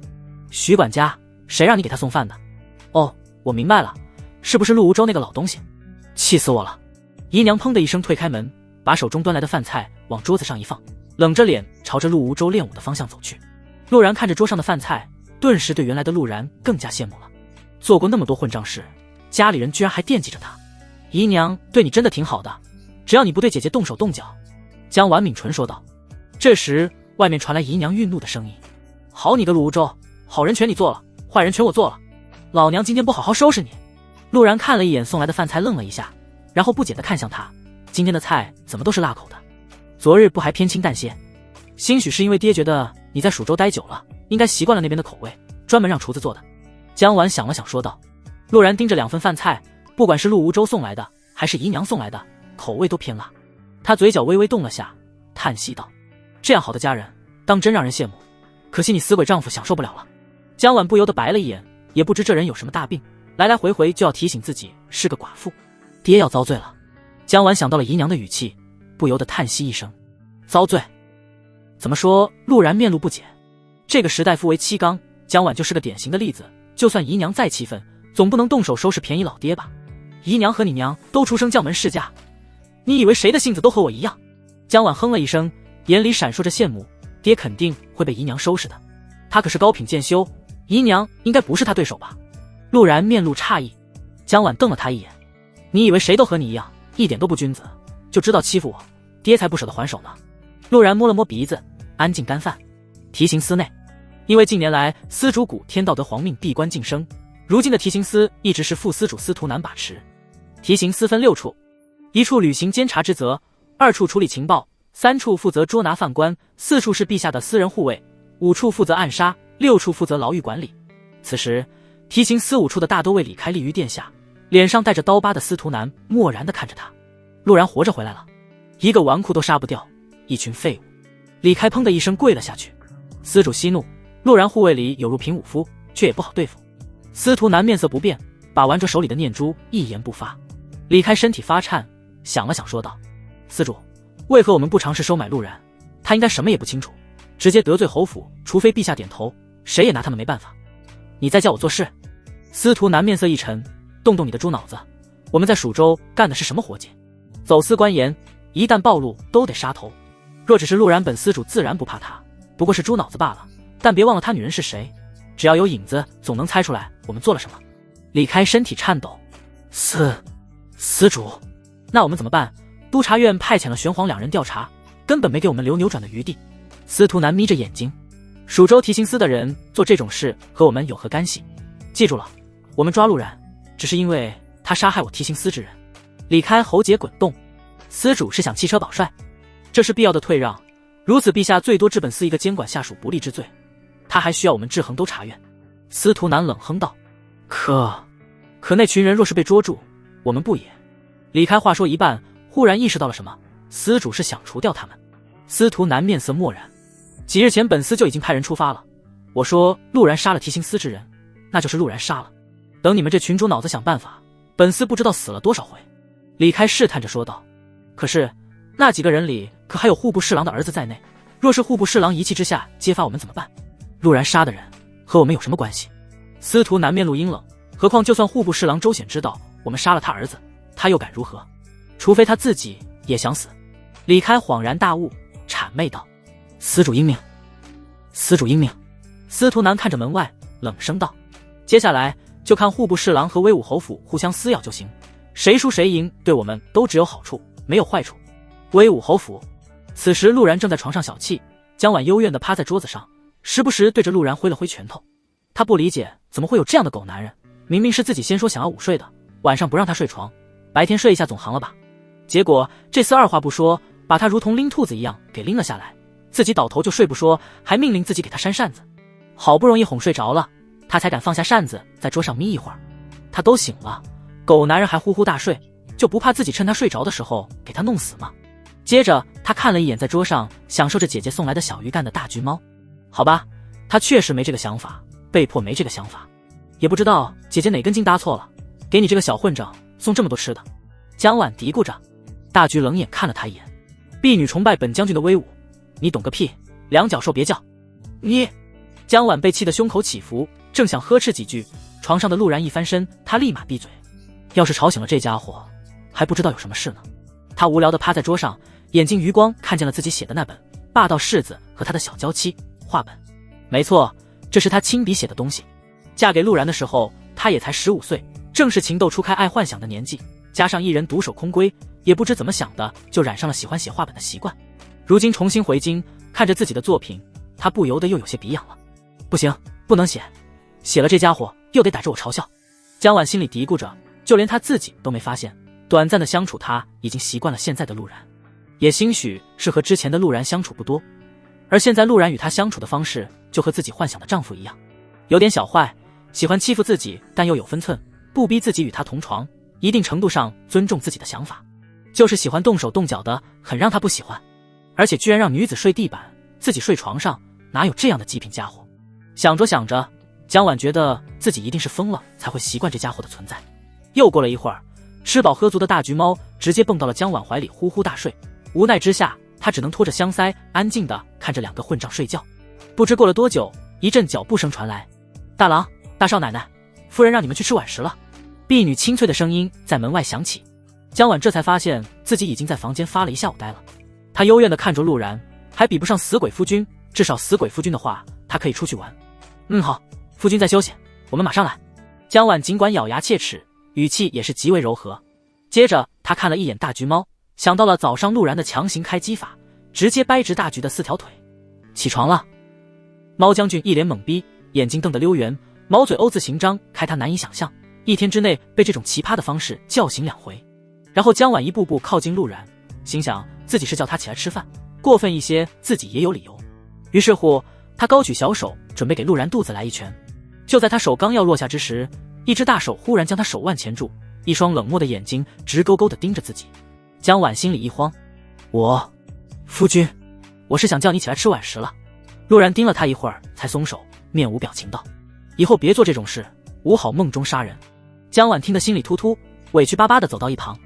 徐管家，谁让你给他送饭的？哦，我明白了，是不是陆无舟那个老东西？气死我了！姨娘砰的一声推开门，把手中端来的饭菜往桌子上一放，冷着脸朝着陆无舟练武的方向走去。陆然看着桌上的饭菜，顿时对原来的陆然更加羡慕了。做过那么多混账事，家里人居然还惦记着他。姨娘对你真的挺好的，只要你不对姐姐动手动脚。江婉抿唇说道。这时外面传来姨娘愠怒的声音，好你个陆无舟，好人全你做了，坏人全我做了，老娘今天不好好收拾你。陆然看了一眼送来的饭菜，愣了一下，然后不解地看向他，今天的菜怎么都是辣口的，昨日不还偏清淡些？兴许是因为爹觉得你在蜀州待久了，应该习惯了那边的口味，专门让厨子做的。江婉想了想说道。陆然盯着2份饭菜，不管是陆无舟送来的还是姨娘送来的，口味都偏辣。他嘴角微微动了下，叹息道，这样好的家人当真让人羡慕，可惜你死鬼丈夫享受不了了。江婉不由得白了一眼，也不知这人有什么大病，来来回回就要提醒自己是个寡妇，爹要遭罪了。江婉想到了姨娘的语气，不由得叹息一声，遭罪？怎么说？陆然面露不解。这个时代夫为妻纲，江婉就是个典型的例子，就算姨娘再气愤，总不能动手收拾便宜老爹吧。姨娘和你娘都出生将门世家，你以为谁的性子都和我一样？江婉哼了一声，眼里闪烁着羡慕，爹肯定会被姨娘收拾的，他可是高品剑修，姨娘应该不是他对手吧。陆然面露诧异，江婉瞪了他一眼，你以为谁都和你一样，一点都不君子，就知道欺负我，爹才不舍得还手呢。陆然摸了摸鼻子，安静干饭。提刑司内，因为近年来司主古天道德皇命闭关晋升，如今的提刑司一直是副司主司徒南把持。提刑司分6处，1处履行监察之责，2处处理情报，3处负责捉拿犯官，4处是陛下的私人护卫，5处负责暗杀，6处负责牢狱管理。此时提刑司5处的大都尉李开立于殿下，脸上带着刀疤的司徒南漠然地看着他。陆然活着回来了，一个纨绔都杀不掉，一群废物。李开砰的一声跪了下去。司主息怒，陆然护卫里有入平武夫，却也不好对付。司徒南面色不变，把玩着手里的念珠，一言不发。李开身体发颤，想了想说道，司主，为何我们不尝试收买陆然？他应该什么也不清楚，直接得罪侯府，除非陛下点头，谁也拿他们没办法。你再叫我做事？司徒南面色一沉，动动你的猪脑子，我们在蜀州干的是什么活计？走私官盐，一旦暴露都得杀头。若只是陆然本司主自然不怕他，不过是猪脑子罢了，但别忘了他女人是谁，只要有影子总能猜出来我们做了什么。李开身体颤抖，司主，那我们怎么办？督察院派遣了玄黄2人调查，根本没给我们留扭转的余地。司徒南眯着眼睛，蜀州提刑司的人做这种事和我们有何干系？记住了，我们抓陆然只是因为他杀害我提刑司之人。李开喉结滚动，司主是想弃车保帅，这是必要的退让，如此陛下最多治本司一个监管下属不利之罪，他还需要我们制衡都察院。司徒南冷哼道，可那群人若是被捉住，我们不也？李开话说一半，忽然意识到了什么，司主是想除掉他们。司徒南面色漠然，几日前本司就已经派人出发了，我说陆然杀了提刑司之人，那就是陆然杀了，等你们这群猪脑子想办法，本司不知道死了多少回。李开试探着说道，可是那几个人里可还有户部侍郎的儿子在内，若是户部侍郎一气之下揭发我们怎么办？陆然杀的人和我们有什么关系？司徒南面露阴冷，何况就算户部侍郎周显知道我们杀了他儿子，他又敢如何？除非他自己也想死。李开恍然大悟，谄媚道：司主英明，司主英明。司徒南看着门外，冷声道：接下来就看户部侍郎和威武侯府互相撕咬就行，谁输谁赢对我们都只有好处没有坏处。威武侯府。此时陆然正在床上小憩，江晚幽怨地趴在桌子上，时不时对着陆然挥了挥拳头。他不理解怎么会有这样的狗男人，明明是自己先说想要午睡的，晚上不让他睡床，白天睡一下总行了吧？结果这厮二话不说，把他如同拎兔子一样给拎了下来，自己倒头就睡不说，还命令自己给他扇扇子。好不容易哄睡着了，他才敢放下扇子在桌上眯一会儿。他都醒了，狗男人还呼呼大睡，就不怕自己趁他睡着的时候给他弄死吗？接着他看了一眼在桌上享受着姐姐送来的小鱼干的大橘猫，好吧，他确实没这个想法，被迫没这个想法。也不知道姐姐哪根筋搭错了，给你这个小混账送这么多吃的。江晚嘀咕着。大橘冷眼看了他一眼，婢女崇拜本将军的威武，你懂个屁，两脚兽别叫。你。江晚被气得胸口起伏，正想呵斥几句，床上的陆然一翻身，他立马闭嘴。要是吵醒了这家伙，还不知道有什么事呢。他无聊地趴在桌上，眼睛余光看见了自己写的那本霸道世子和他的小娇妻画本。没错，这是他亲笔写的东西。嫁给陆然的时候，他也才15岁，正是情窦初开爱幻想的年纪，加上一人独守空闺，也不知怎么想的就染上了喜欢写画本的习惯。如今重新回京，看着自己的作品，他不由得又有些鼻痒了。不行，不能写，写了这家伙又得逮着我嘲笑。江晚心里嘀咕着，就连他自己都没发现，短暂的相处他已经习惯了现在的陆然，也兴许是和之前的陆然相处不多，而现在陆然与他相处的方式就和自己幻想的丈夫一样，有点小坏，喜欢欺负自己，但又有分寸，不逼自己与他同床，一定程度上尊重自己的想法，就是喜欢动手动脚的，很让他不喜欢。而且居然让女子睡地板，自己睡床上，哪有这样的极品家伙？想着想着，江晚觉得自己一定是疯了才会习惯这家伙的存在。又过了一会儿，吃饱喝足的大橘猫直接蹦到了江晚怀里呼呼大睡，无奈之下他只能拖着香腮安静地看着两个混账睡觉。不知过了多久，一阵脚步声传来，大郎、大少奶奶，夫人让你们去吃晚食了。婢女清脆的声音在门外响起。江晚这才发现自己已经在房间发了一下午呆了。他幽怨地看着陆然，还比不上死鬼夫君，至少死鬼夫君的话他可以出去玩。好，夫君再休息，我们马上来。江晚尽管咬牙切齿，语气也是极为柔和。接着他看了一眼大橘猫，想到了早上陆然的强行开机法，直接掰直大橘的4条腿。起床了。猫将军一脸懵逼，眼睛瞪得溜圆，毛嘴 O 字形张，开他难以想象，一天之内被这种奇葩的方式叫醒2回。然后江晚一步步靠近陆然，心想自己是叫他起来吃饭，过分一些自己也有理由。于是乎他高举小手准备给陆然肚子来一拳。就在他手刚要落下之时，一只大手忽然将他手腕钳住，一双冷漠的眼睛直勾勾地盯着自己。江晚心里一慌，夫君，我是想叫你起来吃晚食了。陆然盯了他一会儿才松手，面无表情道，以后别做这种事，无好梦中杀人。江晚听得心里突突，委屈巴巴地走到一旁。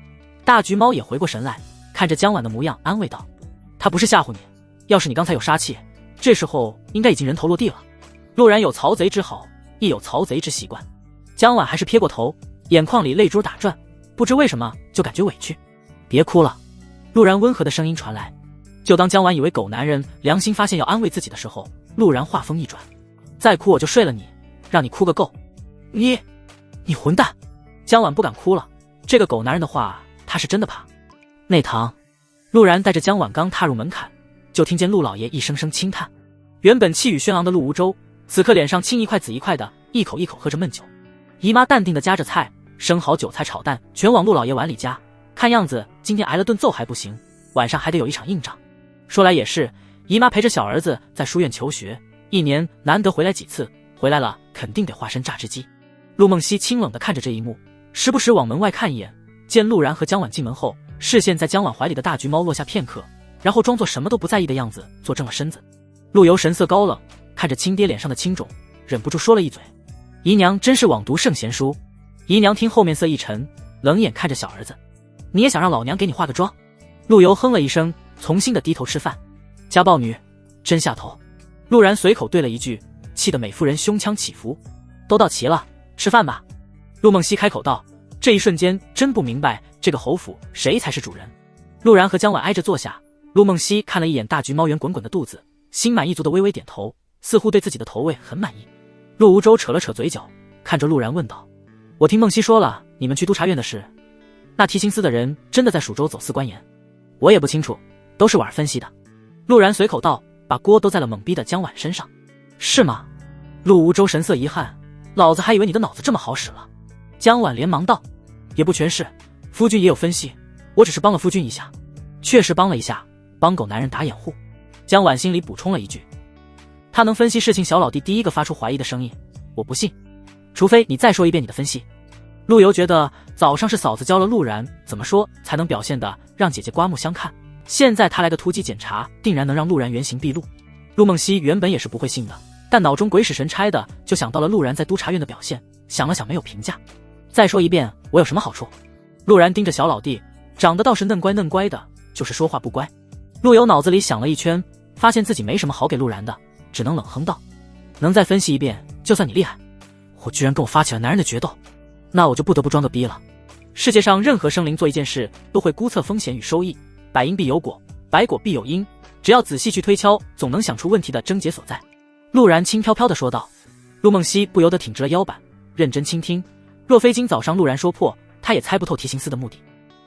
大橘猫也回过神来，看着江晚的模样安慰道，他不是吓唬你，要是你刚才有杀气，这时候应该已经人头落地了。陆然有曹贼之好，亦有曹贼之习惯。江晚还是撇过头，眼眶里泪珠打转，不知为什么就感觉委屈。别哭了。陆然温和的声音传来。就当江晚以为狗男人良心发现要安慰自己的时候，陆然话锋一转，再哭我就睡了你，让你哭个够。你混蛋。江晚不敢哭了，这个狗男人的话他是真的怕。内堂。陆然带着江晚刚踏入门槛，就听见陆老爷一声声轻叹。原本气宇轩昂的陆无舟，此刻脸上青一块紫一块的，一口一口喝着闷酒。姨妈淡定地夹着菜，生蚝韭菜炒蛋全往陆老爷碗里夹，看样子今天挨了顿揍还不行，晚上还得有一场硬仗。说来也是，姨妈陪着小儿子在书院求学，1年难得回来几次，回来了肯定得化身榨汁机。陆梦溪清冷地看着这一幕，时不时往门外看一眼，见陆然和江晚进门后，视线在江晚怀里的大橘猫落下片刻，然后装作什么都不在意的样子坐正了身子。陆游神色高冷，看着亲爹脸上的青肿，忍不住说了一嘴，姨娘真是枉读圣贤书。姨娘听后面色一沉，冷眼看着小儿子，你也想让老娘给你化个妆？陆游哼了一声，从心的低头吃饭。家暴女，真下头。陆然随口对了一句，气得美夫人胸腔起伏。都到齐了，吃饭吧。陆梦溪开口道，这一瞬间真不明白这个侯府谁才是主人。陆然和江婉挨着坐下，陆梦溪看了一眼大橘猫圆滚滚的肚子，心满意足的微微点头，似乎对自己的头位很满意。陆无舟扯了扯嘴角，看着陆然问道，我听梦溪说了你们去督察院的事，那提刑司的人真的在蜀州走私官盐？我也不清楚，都是婉儿分析的。陆然随口道，把锅都在了懵逼的江婉身上。是吗？陆无舟神色一撼，老子还以为你的脑子这么好使了。江婉连忙道，也不全是，夫君也有分析，我只是帮了夫君一下。确实帮了一下，帮狗男人打掩护。江婉心里补充了一句，他能分析事情，小老弟第一个发出怀疑的声音，我不信，除非你再说一遍你的分析。陆游觉得早上是嫂子教了陆然怎么说才能表现的让姐姐刮目相看，现在他来个突击检查，定然能让陆然原形毕露。陆梦溪原本也是不会信的，但脑中鬼使神差的就想到了陆然在督察院的表现，想了想没有评价。再说一遍，我有什么好处？陆然盯着小老弟，长得倒是嫩乖嫩乖的，就是说话不乖。陆游脑子里想了一圈，发现自己没什么好给陆然的，只能冷哼道，能再分析一遍，就算你厉害。我居然跟我发起了男人的决斗，那我就不得不装个逼了。世界上任何生灵做一件事都会估测风险与收益，百因必有果，百果必有因，只要仔细去推敲，总能想出问题的症结所在。陆然轻飘飘地说道。陆梦溪不由得挺直了腰板，认真倾听。若非今早上陆然说破，他也猜不透提刑司的目的。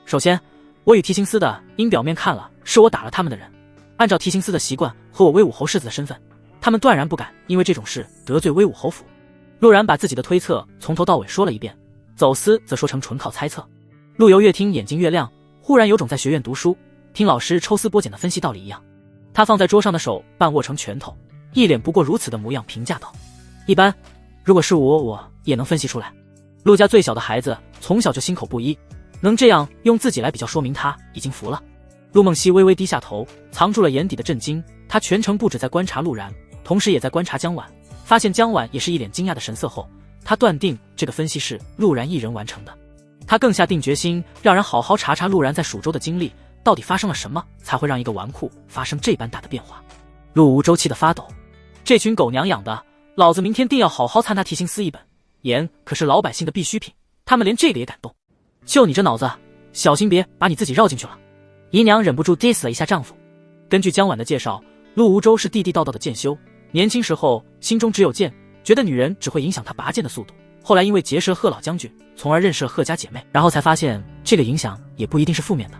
首先，我与提刑司的因表面看了是我打了他们的人，按照提刑司的习惯和我威武侯世子的身份，他们断然不敢因为这种事得罪威武侯府。陆然把自己的推测从头到尾说了一遍，走私则说成纯靠猜测。陆游越听眼睛越亮，忽然有种在学院读书听老师抽丝剥茧的分析道理一样。他放在桌上的手半握成拳头，一脸不过如此的模样，评价道，一般，如果是我也能分析出来。陆家最小的孩子从小就心口不一，能这样用自己来比较，说明他已经服了。陆梦溪微微低下头，藏住了眼底的震惊。他全程不止在观察陆然，同时也在观察江婉，发现江婉也是一脸惊讶的神色后，他断定这个分析是陆然一人完成的。他更下定决心让人好好查查陆然在蜀州的经历，到底发生了什么才会让一个纨绔发生这般大的变化。陆无舟气得发抖，这群狗娘养的，老子明天定要好好参他提刑司一本。盐可是老百姓的必需品，他们连这个也敢动，就你这脑子，小心别把你自己绕进去了。姨娘忍不住 diss 了一下丈夫。根据江婉的介绍，陆无舟是地地道道的剑修，年轻时候心中只有剑，觉得女人只会影响他拔剑的速度，后来因为结识了贺老将军，从而认识了贺家姐妹，然后才发现这个影响也不一定是负面的。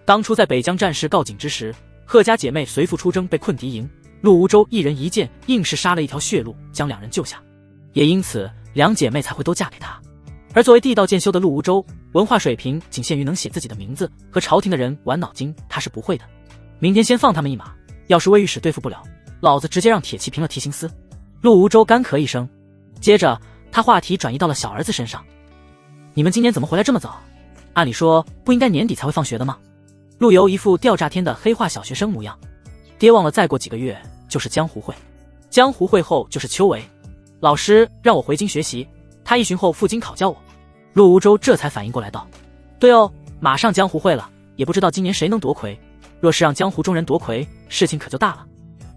当初在北疆战事告警之时，贺家姐妹随父出征被困敌营，陆无舟一人一剑硬是杀了一条血路将两人救下，也因此两姐妹才会都嫁给他。而作为地道剑修的陆无舟，文化水平仅限于能写自己的名字，和朝廷的人玩脑筋他是不会的。明天先放他们一马，要是魏御史对付不了，老子直接让铁骑平了提刑司。陆无舟干咳一声，接着他话题转移到了小儿子身上。你们今年怎么回来这么早？按理说不应该年底才会放学的吗？陆游一副吊炸天的黑化小学生模样。爹忘了再过几个月就是江湖会，江湖会后就是秋闱，老师让我回京学习，他一旬后赴京考教我。陆无舟这才反应过来道，对哦，马上江湖会了，也不知道今年谁能夺魁，若是让江湖中人夺魁，事情可就大了。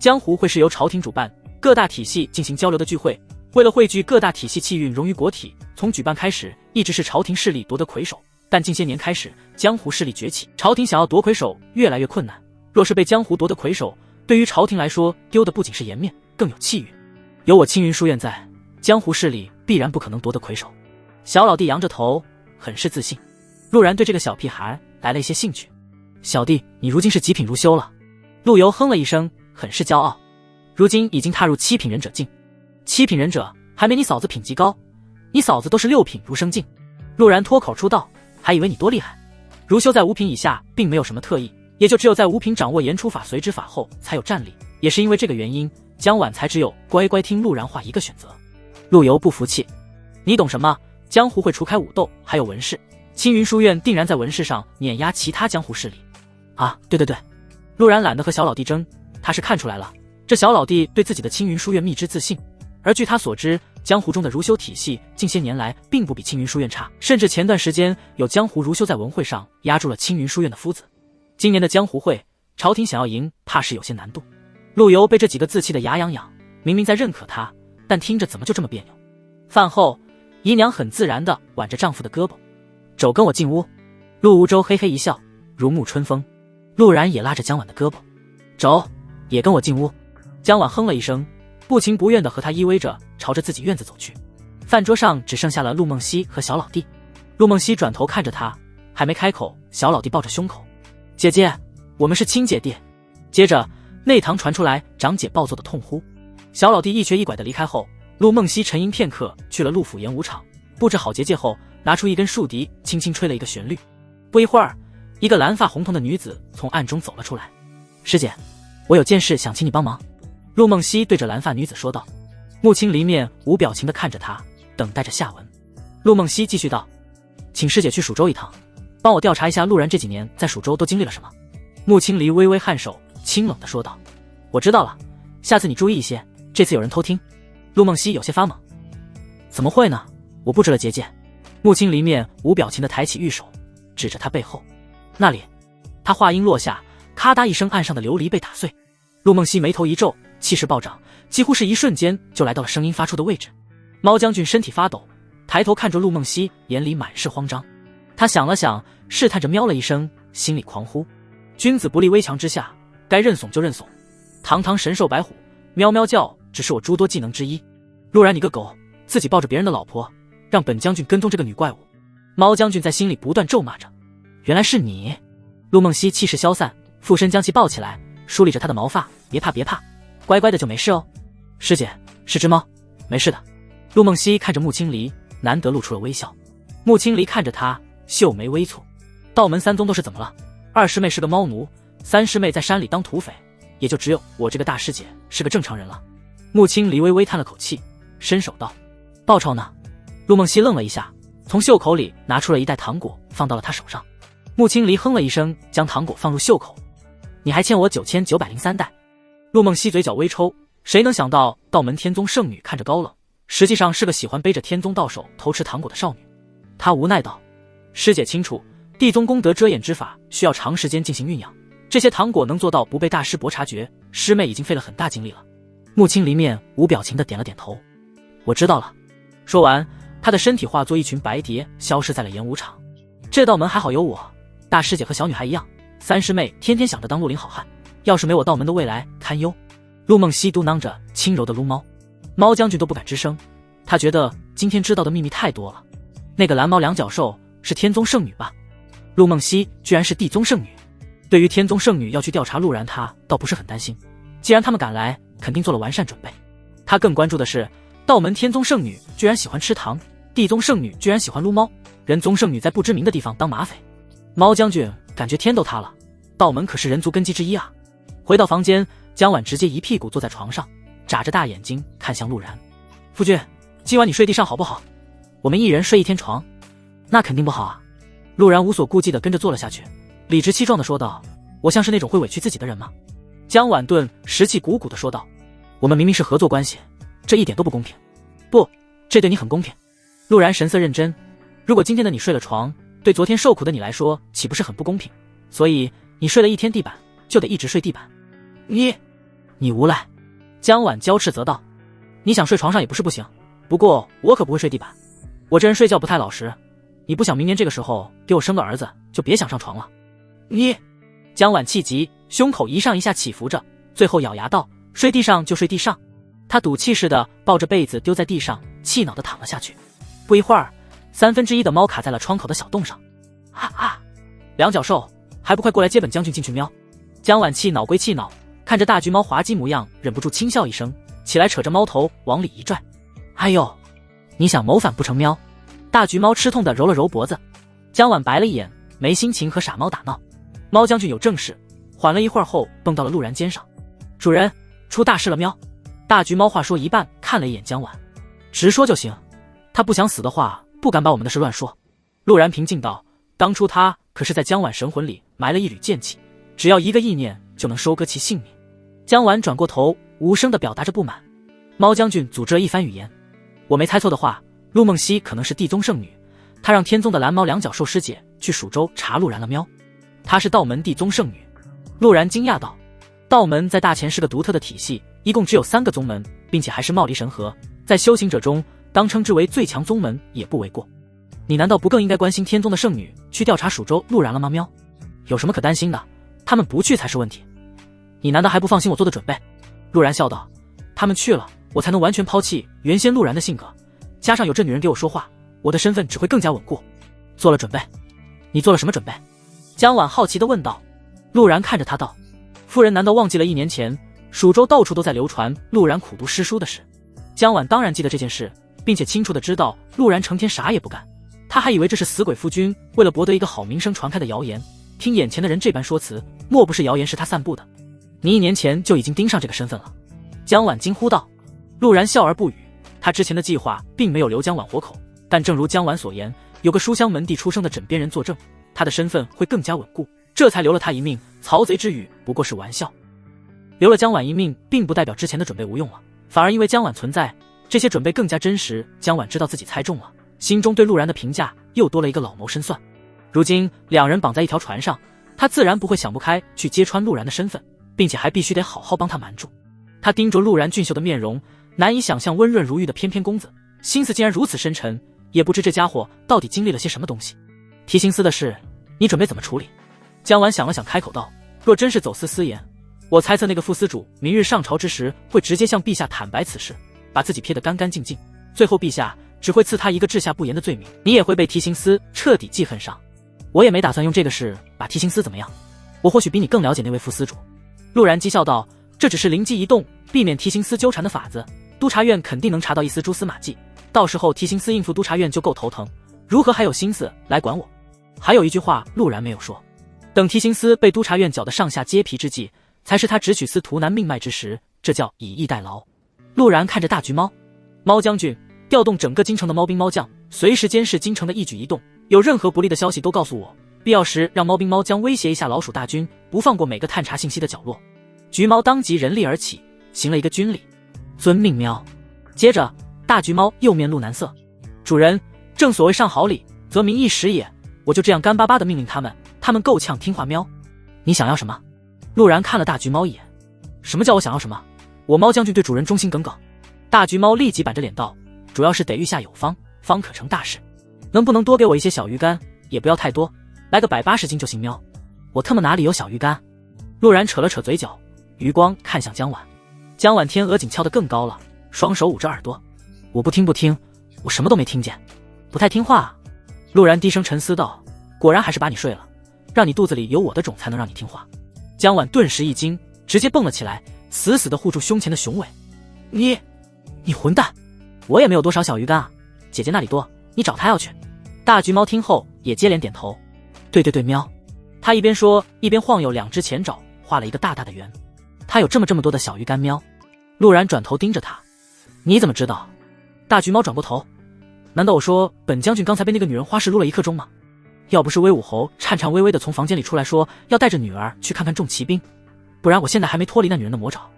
江湖会是由朝廷主办，各大体系进行交流的聚会，为了汇聚各大体系气运融于国体，从举办开始一直是朝廷势力夺得魁首，但近些年开始江湖势力崛起，朝廷想要夺魁首越来越困难，若是被江湖夺得魁首，对于朝廷来说丢的不仅是颜面，更有气运。有我青云书院在，江湖势力必然不可能夺得魁首。小老弟扬着头，很是自信。陆然对这个小屁孩来了一些兴趣。小弟，你如今是极品如修了。陆游哼了一声，很是骄傲。如今已经踏入7品忍者境。7品忍者还没你嫂子品级高，你嫂子都是6品如生境。陆然脱口出道，还以为你多厉害。如修在5品以下并没有什么特异，也就只有在5品掌握言出法随之法后才有战力，也是因为这个原因，江婉才只有乖乖听陆然话一个选择。陆游不服气，你懂什么？江湖会除开武斗还有文士，青云书院定然在文士上碾压其他江湖势力啊！对，陆然懒得和小老弟争，他是看出来了，这小老弟对自己的青云书院密之自信。而据他所知，江湖中的儒修体系近些年来并不比青云书院差，甚至前段时间有江湖儒修在文会上压住了青云书院的夫子。今年的江湖会，朝廷想要赢怕是有些难度。陆游被这几个字气得牙痒痒，明明在认可他，但听着怎么就这么别扭。饭后，姨娘很自然地挽着丈夫的胳膊，走，跟我进屋。陆无舟嘿嘿一笑，如沐春风。陆然也拉着江婉的胳膊，走，也跟我进屋。江婉哼了一声，不情不愿地和他依偎着，朝着自己院子走去。饭桌上只剩下了陆梦溪和小老弟。陆梦溪转头看着他，还没开口，小老弟抱着胸口，姐姐，我们是亲姐弟。接着内堂传出来长姐抱揍的痛呼。小老弟一瘸一拐地离开后，陆梦溪沉吟片刻，去了陆府演武场，布置好结界后，拿出一根竖笛，轻轻吹了一个旋律。不一会儿，一个蓝发红瞳的女子从暗中走了出来。师姐，我有件事想请你帮忙。陆梦溪对着蓝发女子说道。穆青离面无表情地看着她，等待着下文。陆梦溪继续道，请师姐去蜀州一趟，帮我调查一下陆然这几年在蜀州都经历了什么。穆青离微微颔首，清冷地说道，我知道了，下次你注意一些，这次有人偷听。陆梦溪有些发懵，怎么会呢？我布置了结界。穆青离面无表情地抬起玉手，指着他背后那里。他话音落下，咔嗒一声，岸上的琉璃被打碎。陆梦溪眉头一皱，气势暴涨，几乎是一瞬间就来到了声音发出的位置。猫将军身体发抖，抬头看着陆梦溪，眼里满是慌张。他想了想，试探着喵了一声，心里狂呼，君子不立危墙之下，该认怂就认怂。堂堂神兽白虎，喵喵叫只是我诸多技能之一。陆然你个狗，自己抱着别人的老婆，让本将军跟踪这个女怪物。猫将军在心里不断咒骂着，原来是你。陆梦溪气势消散，附身将其抱起来，梳理着他的毛发，别怕别怕，乖乖的就没事哦。师姐，是只猫，没事的。陆梦溪看着穆青离，难得露出了微笑。穆青离看着他，秀眉微蹙，道门三宗都是怎么了？二师妹是个猫奴，三师妹在山里当土匪，也就只有我这个大师姐是个正常人了。穆青离微微叹了口气，伸手道，报酬呢？陆梦溪愣了一下，从袖口里拿出了一袋糖果，放到了他手上。穆青离哼了一声，将糖果放入袖口，你还欠我9903袋。陆梦溪嘴角微抽，谁能想到道门天宗圣女看着高冷，实际上是个喜欢背着天宗到手偷吃糖果的少女。她无奈道，师姐清楚，地宗功德遮掩之法需要长时间进行酝酿，这些糖果能做到不被大师伯察觉，师妹已经费了很大精力了。穆青离面无表情地点了点头，我知道了。说完，他的身体化作一群白蝶，消失在了演武场。这道门还好有我，大师姐和小女孩一样，三师妹天天想着当绿林好汉，要是没我道门的未来堪忧。陆梦溪嘟囔着，轻柔的撸猫。猫将军都不敢吱声，他觉得今天知道的秘密太多了。那个蓝猫两角兽是天宗圣女吧？陆梦溪居然是地宗圣女。对于天宗圣女要去调查陆然，他倒不是很担心，既然他们赶来，肯定做了完善准备。他更关注的是，道门天宗圣女居然喜欢吃糖，地宗圣女居然喜欢撸猫，人宗圣女在不知名的地方当马匪。猫将军感觉天都塌了，道门可是人族根基之一啊。回到房间，江婉直接一屁股坐在床上，眨着大眼睛看向陆然。夫君，今晚你睡地上好不好？我们一人睡一天床。那肯定不好啊。陆然无所顾忌地跟着坐了下去，理直气壮地说道，我像是那种会委屈自己的人吗？江婉顿时气鼓鼓地说道，我们明明是合作关系，这一点都不公平。不，这对你很公平。陆然神色认真，如果今天的你睡了床，对昨天受苦的你来说岂不是很不公平？所以你睡了一天地板，就得一直睡地板。你无赖。江婉娇斥责道，你想睡床上也不是不行，不过我可不会睡地板，我这人睡觉不太老实，你不想明年这个时候给我生个儿子，就别想上床了。江婉气急，胸口一上一下起伏着，最后咬牙道，睡地上就睡地上。他赌气似的抱着被子丢在地上，气恼地躺了下去。不一会儿，1/3的猫卡在了窗口的小洞上。两角兽，还不快过来接本将军进去喵！江婉气恼归气恼，看着大橘猫滑稽模样，忍不住轻笑一声，起来扯着猫头往里一拽。哎呦，你想谋反不成喵？大橘猫吃痛地揉了揉脖子。江婉白了一眼，没心情和傻猫打闹。猫将军有正事，缓了一会儿后蹦到了陆然肩上。主人，出大事了喵！大橘猫话说一半，看了一眼江婉，直说就行，他不想死的话，不敢把我们的事乱说。陆然平静道，当初他可是在江婉神魂里埋了一缕剑气，只要一个意念就能收割其性命。江婉转过头，无声地表达着不满。猫将军组织了一番语言，我没猜错的话，陆梦溪可能是地宗圣女，她让天宗的蓝猫两角兽师姐去蜀州查陆然了喵。她是道门地宗圣女。陆然惊讶道，道门在大前是个独特的体系，一共只有3个宗门，并且还是貌离神合，在修行者中当称之为最强宗门也不为过。你难道不更应该关心天宗的圣女去调查蜀州陆然了吗？喵，有什么可担心的？他们不去才是问题。你难道还不放心我做的准备？陆然笑道，他们去了，我才能完全抛弃原先陆然的性格，加上有这女人给我说话，我的身份只会更加稳固。做了准备。你做了什么准备？江婉好奇地问道。陆然看着他道，夫人难道忘记了1年前蜀州到处都在流传陆然苦读诗书的事？江婉当然记得这件事，并且清楚地知道陆然成天啥也不干，他还以为这是死鬼夫君为了博得一个好名声传开的谣言，听眼前的人这般说辞，莫不是谣言是他散布的？你1年前就已经盯上这个身份了？江婉惊呼道。陆然笑而不语，他之前的计划并没有留江婉活口，但正如江婉所言，有个书香门第出生的枕边人作证，他的身份会更加稳固，这才留了他一命。曹贼之语不过是玩笑，留了江婉一命并不代表之前的准备无用了，反而因为江婉存在，这些准备更加真实。江婉知道自己猜中了，心中对陆然的评价又多了一个老谋深算。如今2人绑在一条船上，他自然不会想不开去揭穿陆然的身份，并且还必须得好好帮他瞒住。他盯着陆然俊秀的面容，难以想象温润如玉的翩翩公子，心思竟然如此深沉，也不知这家伙到底经历了些什么东西。提刑司的事你准备怎么处理？江婉想了想开口道，若真是走私私盐，我猜测那个副司主明日上朝之时会直接向陛下坦白此事，把自己撇得干干净净，最后陛下只会赐他一个治下不严的罪名，你也会被提刑司彻底记恨上。我也没打算用这个事把提刑司怎么样，我或许比你更了解那位副司主。陆然讥笑道，这只是灵机一动避免提刑司纠缠的法子，督察院肯定能查到一丝蛛丝马迹，到时候提刑司应付督察院就够头疼，如何还有心思来管我？还有一句话陆然没有说，等提刑司被督察院搅得上下皆皮之际，才是他直取司徒南命脉之时，这叫以逸待劳。陆然看着大橘猫，猫将军调动整个京城的猫兵猫将，随时监视京城的一举一动，有任何不利的消息都告诉我，必要时让猫兵猫将威胁一下老鼠大军，不放过每个探查信息的角落。橘猫当即人立而起，行了一个军礼，遵命喵。接着大橘猫又面露难色，主人，正所谓上好礼则民一时也，我就这样干巴巴的命令他们，他们够呛听话喵。你想要什么？陆然看了大橘猫一眼，什么叫我想要什么？我猫将军对主人忠心耿耿。大橘猫立即板着脸道，主要是得御下有方，方可成大事，能不能多给我一些小鱼干，也不要太多，来个180斤就行喵。我特么哪里有小鱼干？陆然扯了扯嘴角，余光看向江婉，江婉天鹅颈翘得更高了，双手捂着耳朵，我不听，我什么都没听见，不太听话啊。陆然低声沉思道，果然还是把你睡了，让你肚子里有我的种才能让你听话。江婉顿时一惊，直接蹦了起来，死死地护住胸前的雄伟。你混蛋，我也没有多少小鱼干啊，姐姐那里多，你找她要去。大橘猫听后也接连点头，对喵。他一边说一边晃悠2只前爪，画了一个大大的圆。他有这么多的小鱼干喵。陆然转头盯着他，你怎么知道？大橘猫转过头，难道我说本将军刚才被那个女人花式撸了1刻钟吗？要不是威武侯颤颤巍巍地从房间里出来说要带着女儿去看看重骑兵，不然我现在还没脱离那女人的魔爪。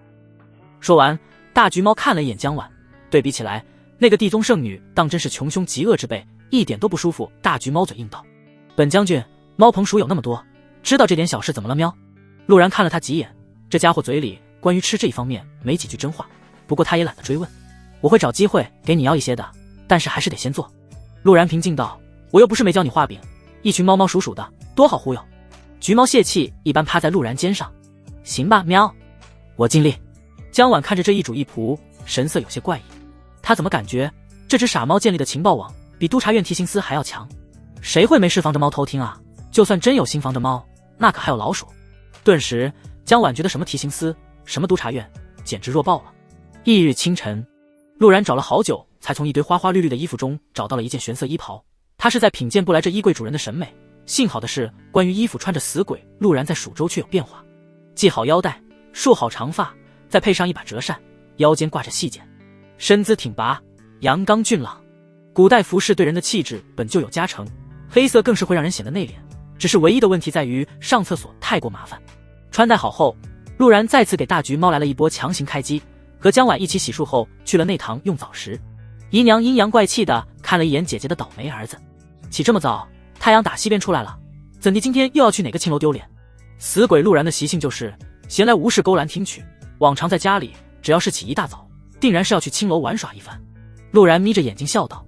说完，大橘猫看了一眼江婉，对比起来，那个地宗圣女当真是穷凶极恶之辈，一点都不舒服。大橘猫嘴硬道，本将军猫棚鼠有那么多，知道这点小事怎么了喵？陆然看了他几眼，这家伙嘴里关于吃这一方面没几句真话，不过他也懒得追问，我会找机会给你要一些的，但是还是得先做。陆然平静道，我又不是没教你画饼，一群猫猫鼠鼠的多好忽悠。橘猫泄气一般趴在陆然肩上，行吧喵，我尽力。江婉看着这一主一仆，神色有些怪异，他怎么感觉这只傻猫建立的情报网比督察院提刑司还要强？谁会没事防着猫偷听啊？就算真有心防着猫，那可还有老鼠。顿时江婉觉得什么提刑司什么督察院简直弱爆了。翌日清晨，陆然找了好久才从一堆花花绿绿的衣服中找到了一件玄色衣袍，他是在品鉴不来这衣柜主人的审美。幸好的是，关于衣服穿着死鬼，陆然在蜀州却有变化，系好腰带，束好长发，再配上一把折扇，腰间挂着细剪，身姿挺拔，阳刚俊朗。古代服饰对人的气质本就有加成，黑色更是会让人显得内敛，只是唯一的问题在于上厕所太过麻烦。穿戴好后，陆然再次给大橘猫来了一波强行开机，和江婉一起洗漱后去了内堂用早食。姨娘阴阳怪气的看了一眼姐姐的倒霉儿子，起这么早，太阳打西边出来了，怎地今天又要去哪个青楼丢脸？死鬼陆然的习性就是闲来无事勾栏听曲，往常在家里只要是起一大早，定然是要去青楼玩耍一番。陆然眯着眼睛笑道：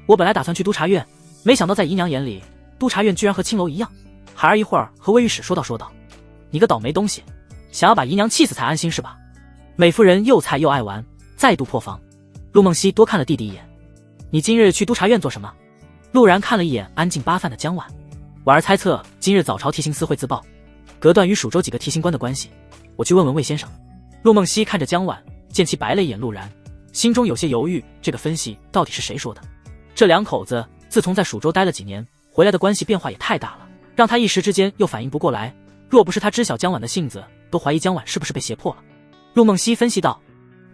我本来打算去督察院，没想到在姨娘眼里，督察院居然和青楼一样。孩儿一会儿和魏御史说道，你个倒霉东西，想要把姨娘气死才安心是吧？美夫人又菜又爱玩，再度破防。陆梦溪多看了弟弟一眼，你今日去督察院做什么？陆然看了一眼安静八饭的江婉，婉儿猜测今日早朝提刑司会自报，隔断与蜀州几个提刑官的关系，我去问问魏先生。陆梦溪看着江婉，见其白了一眼陆然，心中有些犹豫，这个分析到底是谁说的？这两口子自从在蜀州待了几年，回来的关系变化也太大了，让他一时之间又反应不过来。若不是他知晓江婉的性子，都怀疑江婉是不是被胁迫了。陆梦溪分析道：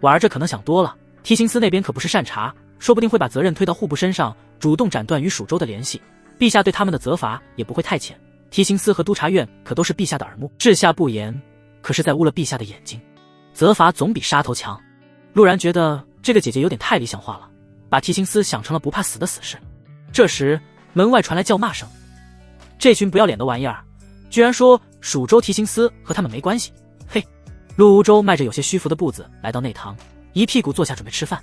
婉儿这可能想多了，提刑司那边可不是善茬，说不定会把责任推到户部身上，主动斩断与蜀州的联系。陛下对他们的责罚也不会太浅，提刑司和督察院可都是陛下的耳目，治下不严，可是在污了陛下的眼睛，责罚总比杀头强。陆然觉得这个姐姐有点太理想化了，把提刑司想成了不怕死的死士。这时门外传来叫骂声，这群不要脸的玩意儿，居然说蜀州提刑司和他们没关系。嘿，陆无舟迈着有些虚浮的步子来到内堂，一屁股坐下准备吃饭。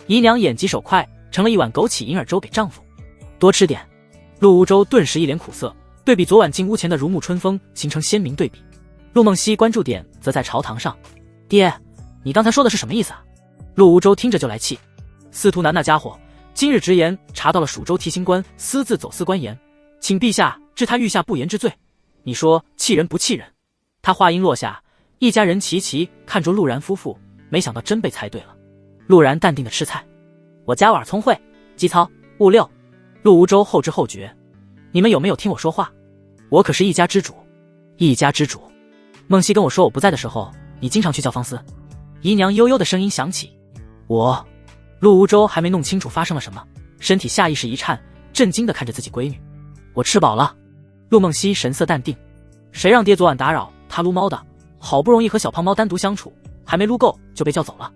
姨娘眼疾手快，盛了一碗枸杞银耳粥给丈夫，多吃点。陆无舟顿时一脸苦涩，对比昨晚进屋前的如沐春风形成鲜明对比。陆梦溪关注点则在朝堂上，爹，你刚才说的是什么意思啊？陆无舟听着就来气，司徒南那家伙今日直言查到了蜀州提刑官私自走私官盐，请陛下治他御下不言之罪，你说气人不气人？他话音落下，一家人齐齐看着陆然夫妇，没想到真被猜对了。陆然淡定的吃菜，我家婉聪慧，机操物六。陆无舟后知后觉，你们有没有听我说话？我可是一家之主，一家之主。梦溪跟我说我不在的时候，你经常去教坊司。姨娘悠悠的声音响起。陆无舟还没弄清楚发生了什么，身体下意识一颤，震惊的看着自己闺女。我吃饱了。陆梦溪神色淡定，谁让爹昨晚打扰他撸猫的，好不容易和小胖猫单独相处，还没撸够就被叫走了。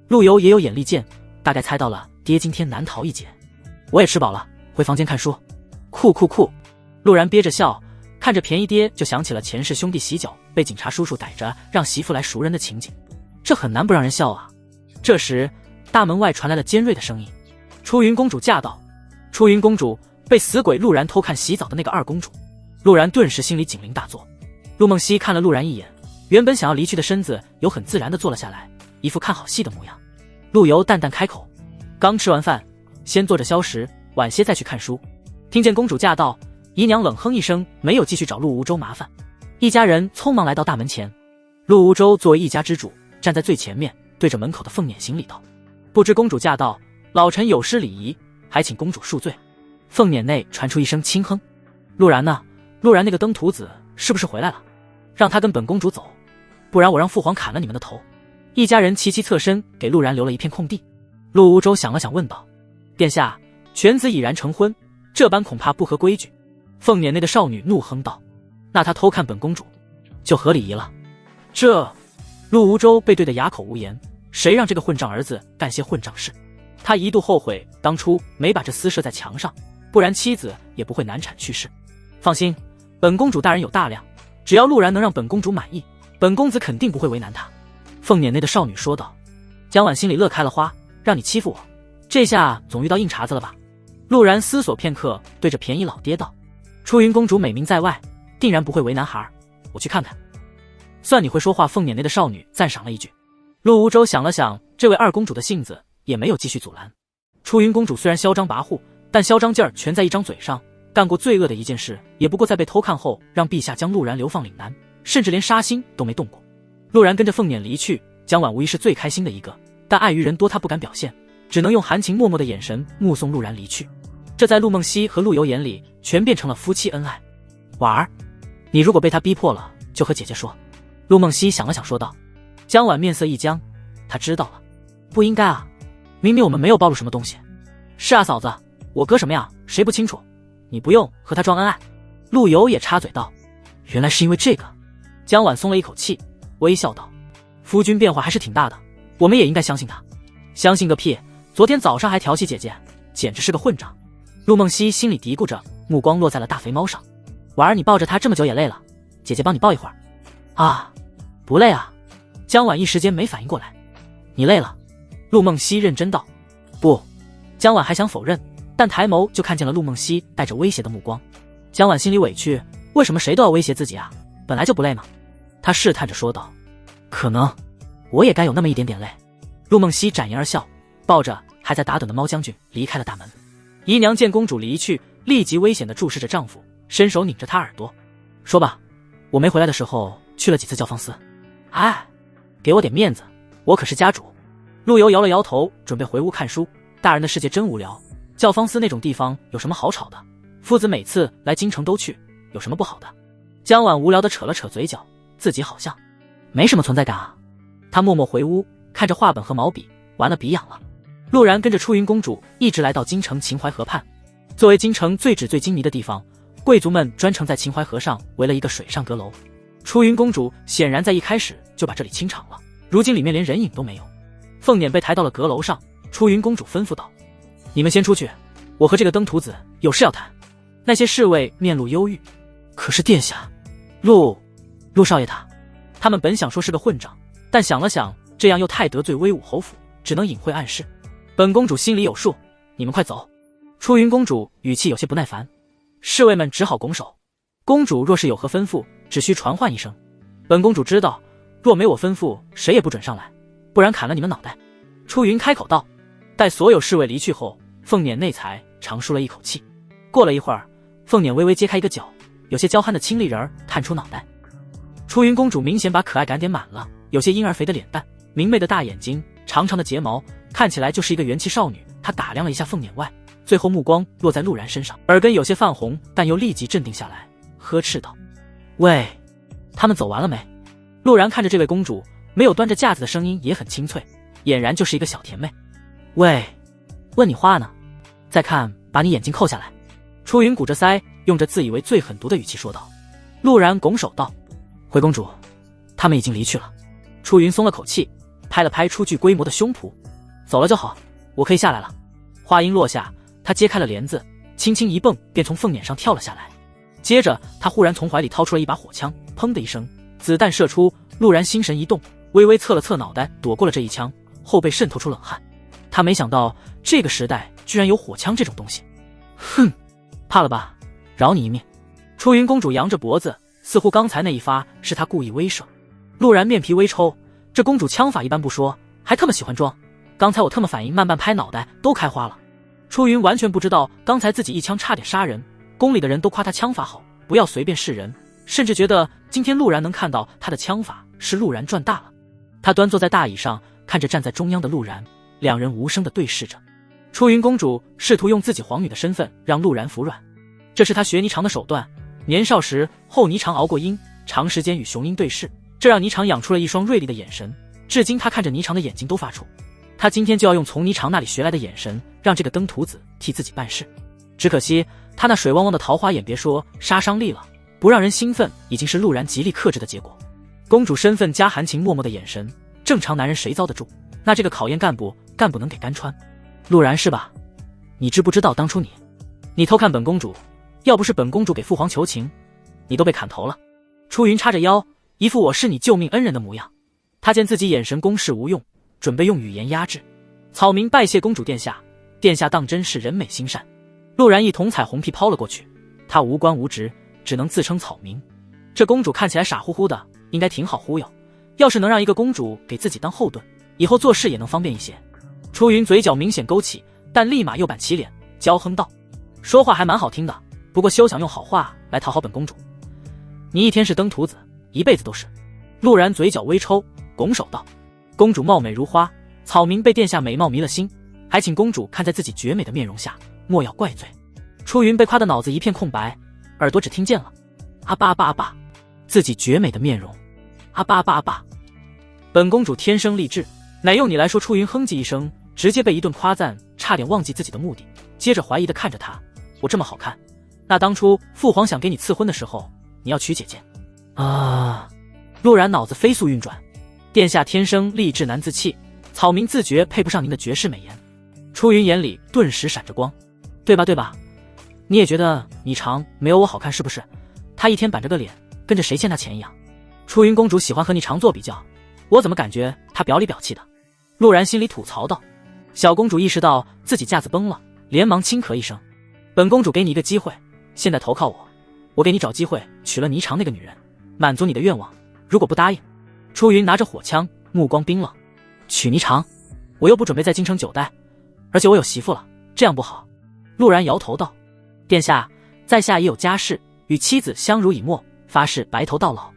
陆游也有眼力见，大概猜到了爹今天难逃一劫。我也吃饱了，回房间看书。酷。陆然憋着笑，看着便宜爹就想起了前世兄弟洗脚被警察叔叔逮着让媳妇来赎人的情景，这很难不让人笑啊。这时大门外传来了尖锐的声音，出云公主驾到。出云公主被死鬼陆然偷看洗澡的那个二公主。陆然顿时心里警铃大作。陆梦溪看了陆然一眼，原本想要离去的身子有很自然地坐了下来，一副看好戏的模样。陆游淡淡开口，刚吃完饭，先坐着消食，晚些再去看书。听见公主驾到，姨娘冷哼一声，没有继续找陆无舟麻烦。一家人匆忙来到大门前，陆无舟作为一家之主，站在最前面，对着门口的凤辇行礼道：不知公主驾到，老臣有失礼仪，还请公主恕罪。凤辇内传出一声轻哼。陆然呢？陆然那个登徒子是不是回来了？让他跟本公主走，不然我让父皇砍了你们的头。一家人齐齐侧身，给陆然留了一片空地。陆无舟想了想问道：殿下，犬子已然成婚，这般恐怕不合规矩。凤辇内的少女怒哼道：那他偷看本公主就合礼仪了。陆无舟被对得哑口无言，谁让这个混账儿子干些混账事？他一度后悔当初没把这厮射在墙上，不然妻子也不会难产去世。放心，本公主大人有大量，只要陆然能让本公主满意，本公子肯定不会为难他。凤辇内的少女说道。江婉心里乐开了花，让你欺负我，这下总遇到硬茬子了吧？陆然思索片刻，对着便宜老爹道：出云公主美名在外，定然不会为难孩儿，我去看看。算你会说话。凤辇内的少女赞赏了一句。陆无舟想了想这位二公主的性子，也没有继续阻拦。出云公主虽然嚣张跋扈，但嚣张劲儿全在一张嘴上，干过最恶的一件事，也不过在被偷看后让陛下将陆然流放岭南，甚至连杀心都没动过。陆然跟着凤辇离去，江婉无疑是最开心的一个，但碍于人多，他不敢表现，只能用含情脉脉的眼神目送陆然离去。这在陆梦溪和陆游眼里全变成了夫妻恩爱。婉儿，你如果被他逼迫了，就和姐姐说。陆梦溪想了想说道。江婉面色一僵，她知道了。不应该啊，明明我们没有暴露什么东西。是啊，嫂子，我哥什么样谁不清楚，你不用和他装恩爱。陆游也插嘴道。原来是因为这个。江婉松了一口气，微笑道：夫君变化还是挺大的，我们也应该相信他。相信个屁，昨天早上还调戏姐姐，简直是个混账。陆梦溪心里嘀咕着，目光落在了大肥猫上。婉儿，你抱着他这么久也累了，姐姐帮你抱一会儿。啊，不累啊？江婉一时间没反应过来。你累了？陆梦溪认真道。不。江婉还想否认，但抬眸就看见了陆梦溪带着威胁的目光。江婉心里委屈，为什么谁都要威胁自己啊？本来就不累嘛。她试探着说道。可能我也该有那么一点点累。陆梦溪展颜而笑，抱着还在打盹的猫将军离开了大门。姨娘见公主离去，立即危险地注视着丈夫，伸手拧着她耳朵，说吧，我没回来的时候去了几次教坊司。哎，给我点面子，我可是家主。陆游摇了摇头，准备回屋看书。大人的世界真无聊，教坊司那种地方有什么好吵的？夫子每次来京城都去，有什么不好的？江婉无聊地扯了扯嘴角，自己好像没什么存在感啊。她默默回屋，看着画本和毛笔，完了鼻痒了。陆然跟着出云公主一直来到京城秦淮河畔。作为京城最纸最金迷的地方，贵族们专程在秦淮河上围了一个水上阁楼。出云公主显然在一开始就把这里清场了，如今里面连人影都没有。凤辇被抬到了阁楼上，出云公主吩咐道：你们先出去，我和这个登徒子有事要谈。那些侍卫面露忧郁。可是殿下，陆少爷他们本想说是个混账，但想了想，这样又太得罪威武侯府，只能隐晦暗示。本公主心里有数，你们快走。出云公主语气有些不耐烦，侍卫们只好拱手。公主若是有何吩咐，只需传唤一声。本公主知道，若没我吩咐，谁也不准上来，不然砍了你们脑袋。出云开口道。待所有侍卫离去后，凤辇那才长舒了一口气。过了一会儿，凤辇微微揭开一个角，有些娇憨的清丽人儿探出脑袋。出云公主明显把可爱感点满了，有些婴儿肥的脸蛋，明媚的大眼睛，长长的睫毛，看起来就是一个元气少女。她打量了一下凤辇外，最后目光落在陆然身上，耳根有些泛红，但又立即镇定下来，呵斥道：喂，他们走完了没？陆然看着这位公主，没有端着架子的声音也很清脆，俨然就是一个小甜妹。喂，问你话呢，再看把你眼睛扣下来。出云鼓着腮，用着自以为最狠毒的语气说道。陆然拱手道：回公主，他们已经离去了。出云松了口气，拍了拍初具规模的胸脯，走了就好，我可以下来了。话音落下，他揭开了帘子，轻轻一蹦便从凤辇上跳了下来。接着他忽然从怀里掏出了一把火枪，砰的一声，子弹射出。陆然心神一动，微微侧了侧脑袋，躲过了这一枪，后背渗透出冷汗。他没想到这个时代居然有火枪这种东西。哼，怕了吧，饶你一命。出云公主扬着脖子，似乎刚才那一发是她故意威慑。陆然面皮微抽，这公主枪法一般不说，还特么喜欢装。刚才我特么反应慢半拍脑袋都开花了。出云完全不知道刚才自己一枪差点杀人，宫里的人都夸他枪法好，不要随便示人，甚至觉得今天陆然能看到他的枪法是陆然赚大了。他端坐在大椅上，看着站在中央的陆然，两人无声地对视着。出云公主试图用自己皇女的身份让陆然服软，这是她学霓裳的手段。年少时后霓裳熬过鹰，长时间与雄鹰对视，这让霓裳养出了一双锐利的眼神，至今他看着霓裳的眼睛都发怵。他今天就要用从霓裳那里学来的眼神，让这个登徒子替自己办事。只可惜他那水汪汪的桃花眼，别说杀伤力了，不让人兴奋已经是陆然极力克制的结果。公主身份加含情脉脉的眼神，正常男人谁遭得住？那这个考验干部能给干穿。陆然是吧？你知不知道当初你偷看本公主，要不是本公主给父皇求情，你都被砍头了。出云叉着腰，一副我是你救命恩人的模样。他见自己眼神攻势无用，准备用语言压制。草民拜谢公主殿下，殿下当真是人美心善。陆然一统彩虹屁抛了过去，他无官无职，只能自称草民。这公主看起来傻乎乎的，应该挺好忽悠。要是能让一个公主给自己当后盾，以后做事也能方便一些。出云嘴角明显勾起，但立马又板起脸，娇哼道：说话还蛮好听的，不过休想用好话来讨好本公主。你一天是登徒子，一辈子都是。陆然嘴角微抽，拱手道：公主貌美如花，草民被殿下美貌迷了心，还请公主看在自己绝美的面容下，莫要怪罪。出云被夸的脑子一片空白，耳朵只听见了啊吧啊吧啊吧，自己绝美的面容，啊吧啊吧啊吧。本公主天生丽质，乃用你来说。出云哼唧一声，直接被一顿夸赞，差点忘记自己的目的，接着怀疑地看着他：我这么好看，那当初父皇想给你赐婚的时候，你要娶姐姐啊？陆然脑子飞速运转，殿下天生丽质难自弃，草民自觉配不上您的绝世美颜。出云眼里顿时闪着光，对吧对吧？你也觉得霓裳没有我好看是不是？他一天板着个脸，跟着谁欠他钱一样。出云公主喜欢和你常做比较，我怎么感觉她表里表气的？陆然心里吐槽道。小公主意识到自己架子崩了，连忙轻咳一声：“本公主给你一个机会，现在投靠我，我给你找机会娶了霓裳那个女人，满足你的愿望。如果不答应……”出云拿着火枪，目光冰冷：“娶霓裳？我又不准备在京城久待，而且我有媳妇了，这样不好。”陆然摇头道：“殿下，在下也有家室，与妻子相濡以沫，发誓白头到老。”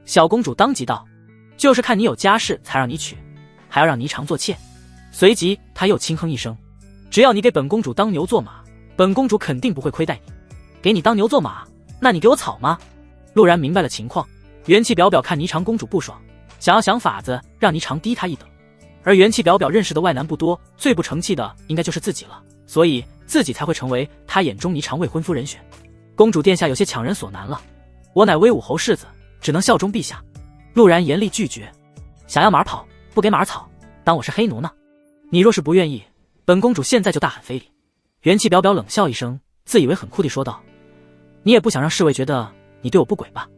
小公主当即道：“就是看你有家室才让你娶，还要让霓裳做妾。”随即她又轻哼一声：“只要你给本公主当牛做马，本公主肯定不会亏待你。给你当牛做马，那你给我草吗？”陆然明白了情况，元气表表看霓裳公主不爽，想要想法子让霓裳低他一等。而元气表表认识的外男不多，最不成器的应该就是自己了，所以自己才会成为他眼中霓裳未婚夫人选。公主殿下有些强人所难了，我乃威武侯世子，只能效忠陛下。陆然严厉拒绝：“想要马儿跑，不给马儿草，当我是黑奴呢？你若是不愿意，本公主现在就大喊非礼。”元气表表冷笑一声，自以为很酷地说道：“你也不想让侍卫觉得你对我不轨吧？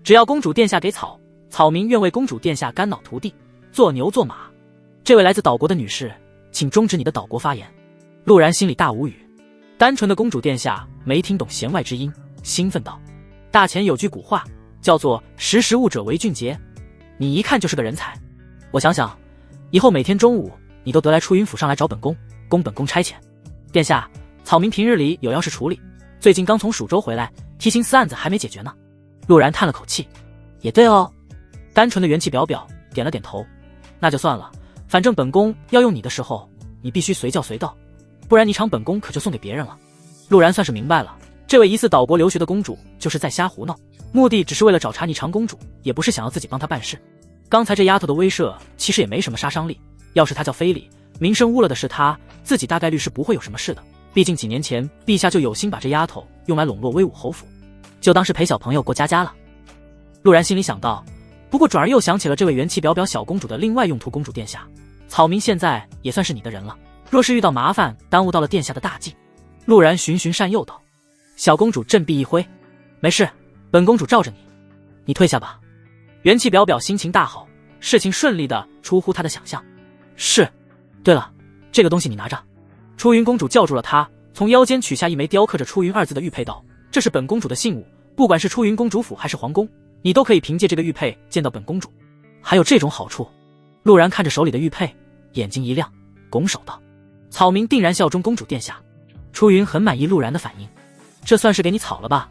只要公主殿下给草，草民愿为公主殿下肝脑涂地，做牛做马。这位来自岛国的女士，请终止你的岛国发言。”陆然心里大无语，单纯的公主殿下没听懂弦外之音，兴奋道：“大前有句古话，叫做识时务者为俊杰，你一看就是个人才。我想想，以后每天中午你都得来出云府上来找本宫，供本宫差遣。殿下，草民平日里有要事处理，最近刚从蜀州回来，提刑司案子还没解决呢。”陆然叹了口气：“也对哦。”单纯的元气表表点了点头：“那就算了，反正本宫要用你的时候，你必须随叫随到，不然霓裳本宫可就送给别人了。”陆然算是明白了，这位疑似岛国留学的公主就是在瞎胡闹，目的只是为了找茬霓裳公主，也不是想要自己帮她办事。刚才这丫头的威慑其实也没什么杀伤力，要是她叫非礼，名声污了的是她，自己大概率是不会有什么事的。毕竟几年前陛下就有心把这丫头用来笼络威武侯府，就当是陪小朋友过家家了。陆然心里想到，不过转而又想起了这位元气表表小公主的另外用途。公主殿下，草民现在也算是你的人了，若是遇到麻烦耽误到了殿下的大计……陆然循循善诱道。小公主振臂一挥：“没事，本公主罩着你，你退下吧。”元气表表心情大好，事情顺利的出乎她的想象。是，对了，这个东西你拿着。出云公主叫住了她，从腰间取下一枚雕刻着出云二字的玉佩道：“这是本公主的信物，不管是出云公主府还是皇宫，你都可以凭借这个玉佩见到本公主。还有这种好处？”陆然看着手里的玉佩，眼睛一亮，拱手道：“草民定然效忠公主殿下。”出云很满意陆然的反应：“这算是给你草了吧？”“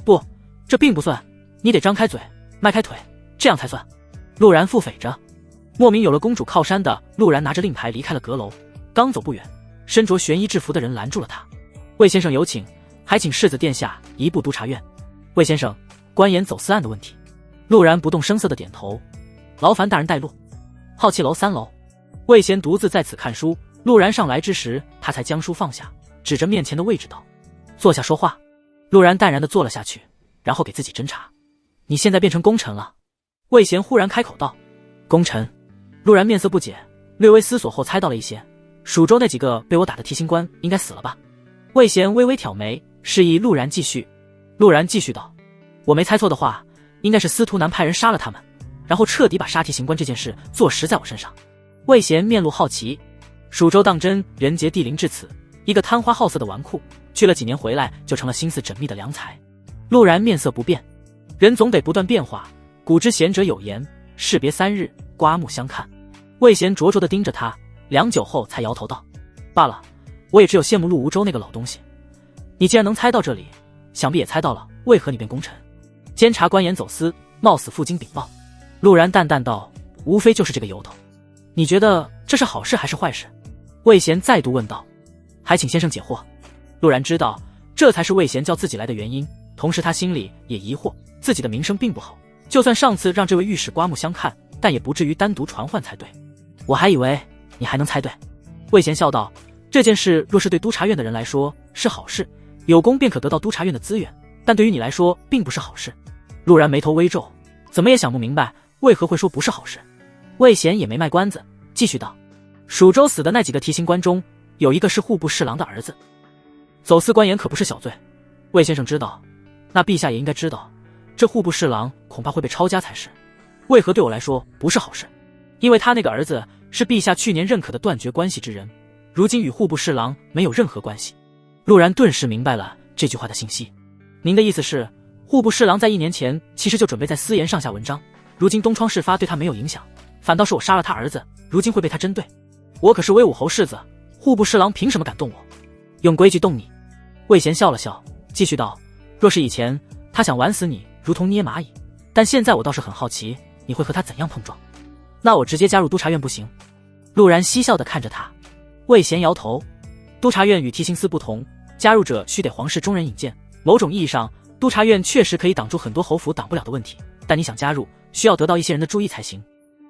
不，这并不算，你得张开嘴，迈开腿，这样才算。”陆然腹诽着。莫名有了公主靠山的陆然拿着令牌离开了阁楼，刚走不远，身着玄衣制服的人拦住了他：“魏先生有请，还请世子殿下移步督察院。”“魏先生，官盐走私案的问题。”陆然不动声色的点头：“劳烦大人带路。”“好奇楼3楼。”魏贤独自在此看书，陆然上来之时，他才将书放下，指着面前的位置道：“坐下说话。”陆然淡然地坐了下去，然后给自己斟茶：“你现在变成功臣了。”魏贤忽然开口道：“功臣？”陆然面色不解，略微思索后猜到了一些：“蜀州那几个被我打的提刑官应该死了吧？”魏贤微微挑眉，示意陆然继续。陆然继续道：“我没猜错的话，应该是司徒南派人杀了他们，然后彻底把杀提刑官这件事坐实在我身上。”魏贤面露好奇：“蜀州当真人杰地灵至此，一个贪花好色的纨绔，去了几年回来就成了心思缜密的良才。”陆然面色不变：“人总得不断变化，古之贤者有言，士别3日，刮目相看。”魏贤灼灼地盯着他，良久后才摇头道：“罢了，我也只有羡慕陆吴州那个老东西。你既然能猜到这里，想必也猜到了为何你变功臣。监察官盐走私，冒死负荆禀报。”陆然淡淡道：“无非就是这个由头。你觉得这是好事还是坏事？”魏贤再度问道：“还请先生解惑。”陆然知道这才是魏贤叫自己来的原因，同时他心里也疑惑，自己的名声并不好，就算上次让这位御史刮目相看，但也不至于单独传唤才对。我还以为你还能猜对。魏贤笑道：“这件事若是对督察院的人来说是好事，有功便可得到督察院的资源，但对于你来说并不是好事。”陆然眉头微皱，怎么也想不明白为何会说不是好事。魏贤也没卖关子，继续道：“蜀州死的那几个提刑官中，有一个是户部侍郎的儿子。走私官盐可不是小罪，魏先生知道，那陛下也应该知道，这户部侍郎恐怕会被抄家才是。为何对我来说不是好事？因为他那个儿子是陛下去年认可的断绝关系之人，如今与户部侍郎没有任何关系。陆然顿时明白了这句话的信息。您的意思是，户部侍郎在1年前其实就准备在私盐上下文章，如今东窗事发对他没有影响，反倒是我杀了他儿子，如今会被他针对。我可是威武侯世子，户部侍郎凭什么敢动我？用规矩动你？魏贤笑了笑，继续道：若是以前，他想玩死你如同捏蚂蚁，但现在我倒是很好奇，你会和他怎样碰撞？那我直接加入督察院不行？陆然嬉笑地看着他。魏贤摇头，督察院与提刑司不同，加入者须得皇室中人引荐，某种意义上，督察院确实可以挡住很多侯府挡不了的问题，但你想加入，需要得到一些人的注意才行。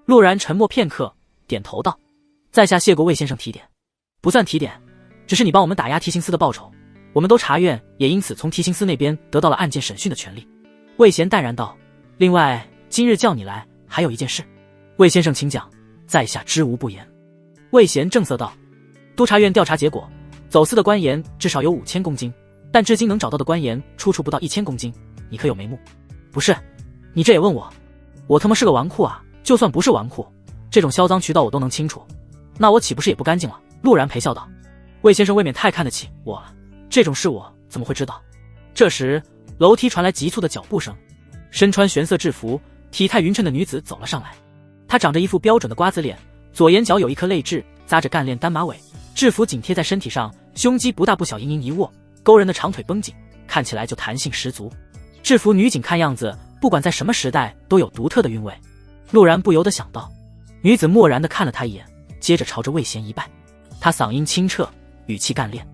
陆然沉默片刻，点头道：在下谢过魏先生提点。不算提点，只是你帮我们打压提刑司的报酬，我们督察院也因此从提刑司那边得到了案件审讯的权利。魏贤淡然道：另外，今日叫你来，还有一件事。魏先生请讲，在下知无不言。魏贤正色道：督察院调查结果，走私的官盐至少有5000公斤，但至今能找到的官盐处处不到1000公斤，你可有眉目？不是，你这也问我？我他妈是个纨绔啊，就算不是纨绔，这种销赃渠道我都能清楚，那我岂不是也不干净了？陆然陪笑道：魏先生未免太看得起我了，这种事我怎么会知道？这时楼梯传来急促的脚步声，身穿玄色制服体态匀称的女子走了上来。她长着一副标准的瓜子脸，左眼角有一颗泪痣，扎着干练单马尾，制服紧贴在身体上，胸肌不大不小，盈盈一握，勾人的长腿绷紧，看起来就弹性十足。制服女警看样子不管在什么时代都有独特的韵味。陆然不由得想到。女子漠然地看了他一眼，接着朝着魏贤一拜。他嗓音清澈，语气干练：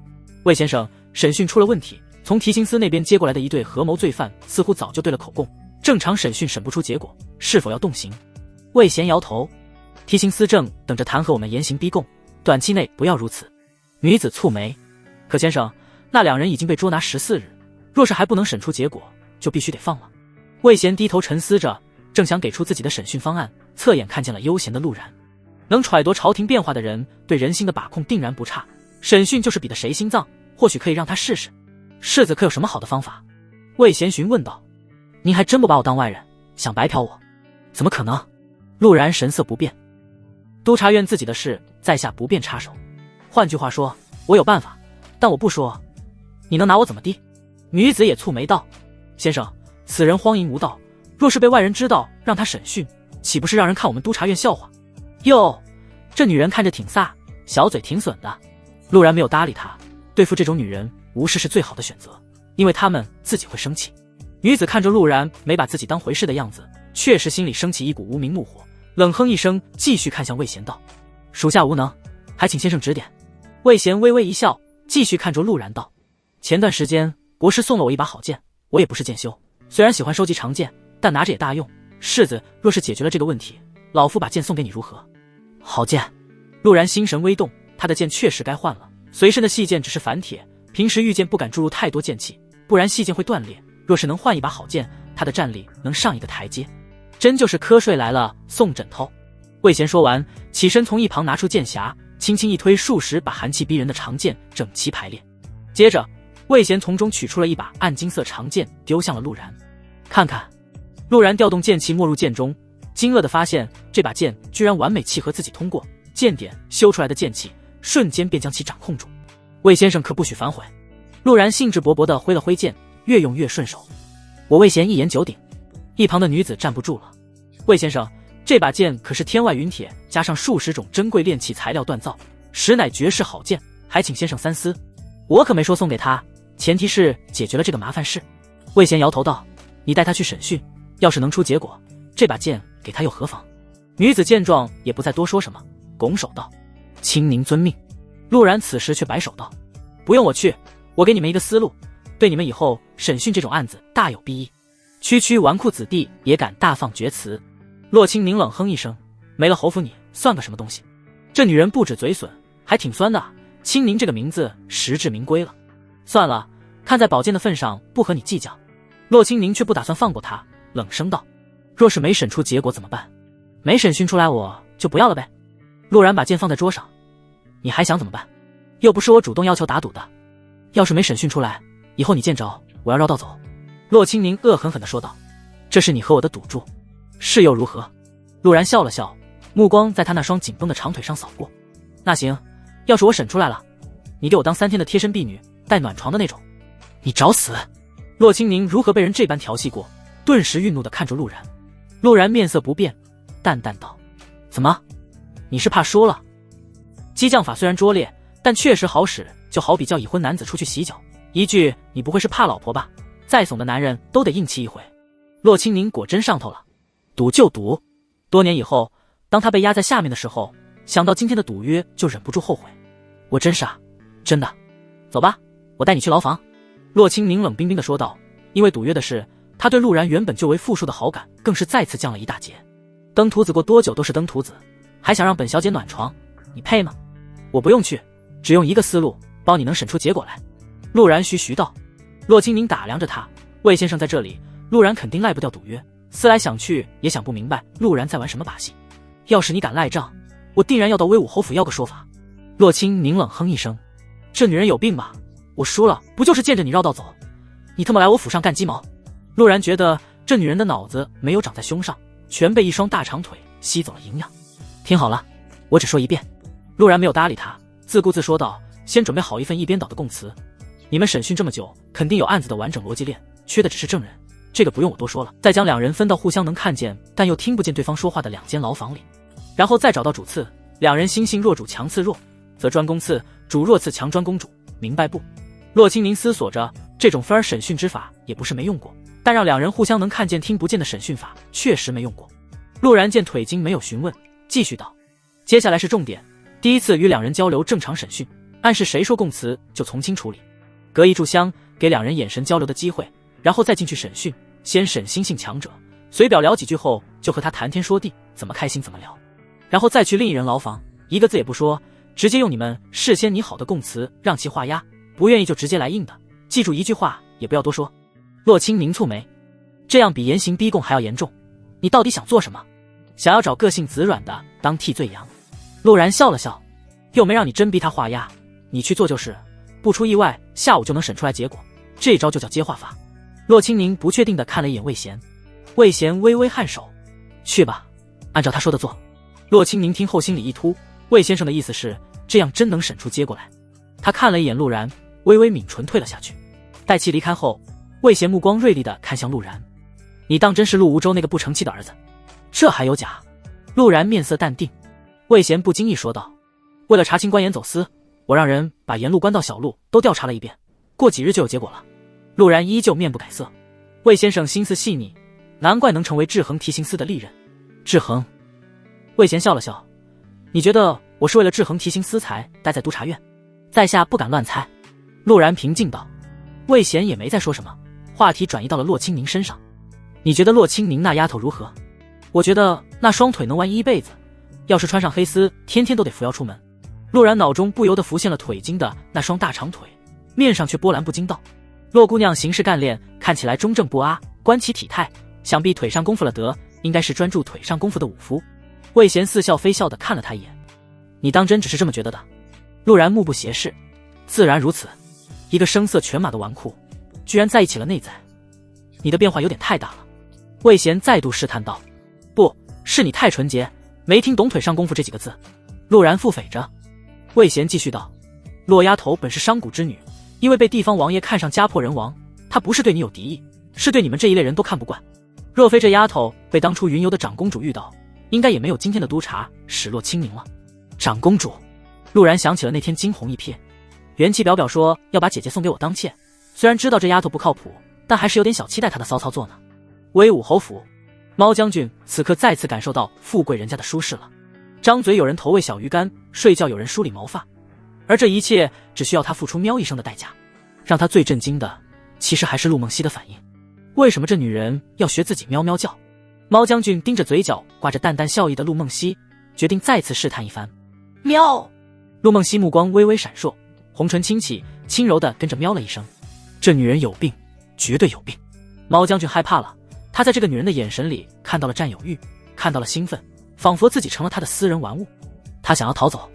魏先生，审讯出了问题，从提刑司那边接过来的一对合谋罪犯似乎早就对了口供，正常审讯审不出结果，是否要动刑？魏贤摇头：提刑司正等着弹劾我们严刑逼供，短期内不要如此。女子蹙眉：可先生，那2人已经被捉拿14日，若是还不能审出结果，就必须得放了。魏贤低头沉思着，正想给出自己的审讯方案，侧眼看见了悠闲的陆然。能揣度朝廷变化的人，对人心的把控定然不差，审讯就是比的谁心脏，或许可以让他试试。世子可有什么好的方法？魏贤询问道。您还真不把我当外人，想白嫖我？怎么可能？陆然神色不变。督察院自己的事，在下不便插手。换句话说，我有办法，但我不说，你能拿我怎么地？女子也蹙眉道：先生，此人荒淫无道，若是被外人知道让他审讯，岂不是让人看我们督察院笑话？哟，这女人看着挺飒，小嘴挺损的。陆然没有搭理她，对付这种女人无视是最好的选择，因为她们自己会生气。女子看着陆然没把自己当回事的样子，确实心里升起一股无名怒火，冷哼一声，继续看向魏贤道：属下无能，还请先生指点。魏贤微微一笑，继续看着陆然道：前段时间国师送了我一把好剑，我也不是剑修，虽然喜欢收集长剑，但拿着也大用。世子若是解决了这个问题，老夫把剑送给你如何？好剑。陆然心神微动，他的剑确实该换了，随身的细剑只是凡铁，平时御剑不敢注入太多剑气，不然细剑会断裂，若是能换一把好剑，他的战力能上一个台阶。真就是瞌睡来了送枕头。魏贤说完，起身从一旁拿出剑匣，轻轻一推，数十把寒气逼人的长剑整齐排列。接着魏贤从中取出了一把暗金色长剑，丢向了陆然。看看。陆然调动剑气没入剑中，惊愕地发现这把剑居然完美契合自己通过剑点修出来的剑气，瞬间便将其掌控住。魏先生可不许反悔。陆然兴致勃勃地挥了挥剑，越用越顺手。我魏贤一言九鼎。一旁的女子站不住了：魏先生，这把剑可是天外云铁加上数十种珍贵炼器材料锻造，实乃绝世好剑，还请先生三思。我可没说送给他，前提是解决了这个麻烦事。魏贤摇头道：你带他去审讯，要是能出结果，这把剑给他又何妨？女子见状也不再多说什么，拱手道：卿您遵命。陆然此时却摆手道：不用我去，我给你们一个思路，对你们以后审讯这种案子大有裨益。区区纨绔子弟也敢大放厥词。洛清宁冷哼一声：没了侯府你算个什么东西？这女人不止嘴损，还挺酸的。清宁这个名字实至名归了。算了，看在宝剑的份上，不和你计较。洛清宁却不打算放过他，冷声道：若是没审出结果怎么办？没审讯出来我就不要了呗。陆然把剑放在桌上：你还想怎么办？又不是我主动要求打赌的，要是没审讯出来，以后你见着我要绕道走。洛清宁恶狠狠地说道：这是你和我的赌注，是又如何？陆然笑了笑，目光在他那双紧绷的长腿上扫过。那行，要是我审出来了，你给我当3天的贴身婢女，带暖床的那种。你找死！洛清宁如何被人这般调戏过，顿时愠怒地看着陆然。陆然面色不变，淡淡道：怎么，你是怕说了？激将法虽然拙劣，但确实好使，就好比叫已婚男子出去洗脚，一句你不会是怕老婆吧，再怂的男人都得硬气一回。洛清宁果真上头了，赌就赌。多年以后，当他被压在下面的时候，想到今天的赌约就忍不住后悔。我真傻，真的。走吧，我带你去牢房。洛清宁冷冰冰地说道。因为赌约的事，他对陆然原本就为负数的好感更是再次降了一大截。登徒子过多久都是登徒子，还想让本小姐暖床，你配吗？我不用去，只用一个思路，包你能审出结果来。陆然徐徐道。洛清宁打量着他，魏先生在这里，陆然肯定赖不掉赌约，思来想去也想不明白陆然在玩什么把戏。要是你敢赖账，我定然要到威武侯府要个说法。洛清宁冷哼一声，这女人有病吧？我输了不就是见着你绕道走，你他妈来我府上干鸡毛？陆然觉得这女人的脑子没有长在胸上，全被一双大长腿吸走了营养。听好了，我只说一遍。陆然没有搭理他，自顾自说道，先准备好一份一边倒的供词。你们审讯这么久，肯定有案子的完整逻辑链，缺的只是证人，这个不用我多说了。再将2人分到互相能看见但又听不见对方说话的2间牢房里，然后再找到主次，2人心性弱主强次弱，则专攻次，主弱次强专攻主，明白不？洛清宁思索着，这种分而审讯之法也不是没用过，但让2人互相能看见听不见的审讯法确实没用过。陆然见腿经没有询问，继续道，接下来是重点，第一次与2人交流正常审讯，暗示谁说供词就从轻处理，隔一炷香给2人眼神交流的机会，然后再进去审讯，先审心性强者，随表聊几句后就和他谈天说地，怎么开心怎么聊，然后再去另一人牢房，一个字也不说，直接用你们事先拟好的供词让其画押，不愿意就直接来硬的，记住一句话也不要多说。洛清宁蹙眉，这样比严刑逼供还要严重，你到底想做什么？想要找个性子软的当替罪羊？陆然笑了笑，又没让你真逼他画押，你去做就是，不出意外下午就能审出来结果，这招就叫接话法。洛清宁不确定地看了一眼魏贤，魏贤微微颔首，去吧，按照他说的做。洛清宁听后心里一突，魏先生的意思是这样真能审出结果来。他看了一眼陆然，微微抿唇退了下去。待其离开后，魏贤目光锐利地看向陆然，你当真是陆无州那个不成器的儿子？这还有假？陆然面色淡定。魏贤不经意说道，为了查清官盐走私，我让人把沿路官道小路都调查了一遍，过几日就有结果了。陆然依旧面不改色。魏先生心思细腻，难怪能成为制衡提刑司的利刃。制衡？魏贤笑了笑，你觉得我是为了制衡提刑司才待在督察院？在下不敢乱猜。陆然平静道。魏贤也没再说什么，话题转移到了洛清宁身上。你觉得洛清宁那丫头如何？我觉得那双腿能玩一辈子，要是穿上黑丝，天天都得扶摇出门。陆然脑中不由得浮现了腿经的那双大长腿，面上却波澜不惊道，洛姑娘行事干练，看起来中正不阿，观其体态，想必腿上功夫了得，应该是专注腿上功夫的武夫。魏贤似笑非笑地看了他一眼，你当真只是这么觉得的？陆然目不斜视，自然如此。一个声色犬马的纨绔，居然在一起了内在，你的变化有点太大了。魏贤再度试探道，不是你太纯洁，没听懂腿上功夫这几个字。陆然腹诽着。魏贤继续道，洛丫头本是商贾之女，因为被地方王爷看上家破人亡，她不是对你有敌意，是对你们这一类人都看不惯。若非这丫头被当初云游的长公主遇到，应该也没有今天的督察史洛清宁了。长公主？陆然想起了那天惊鸿一瞥，元气表表说要把姐姐送给我当妾，虽然知道这丫头不靠谱，但还是有点小期待她的骚操作呢。威武侯府，猫将军此刻再次感受到富贵人家的舒适了。张嘴有人投喂小鱼干，睡觉有人梳理毛发，而这一切只需要他付出喵一声的代价。让他最震惊的其实还是陆梦溪的反应，为什么这女人要学自己喵喵叫？猫将军盯着嘴角挂着淡淡笑意的陆梦溪，决定再次试探一番。喵！陆梦溪目光微微闪烁，红唇轻启，轻柔地跟着喵了一声。这女人有病，绝对有病。猫将军害怕了，他在这个女人的眼神里看到了占有欲，看到了兴奋，仿佛自己成了他的私人玩物。他想要逃走，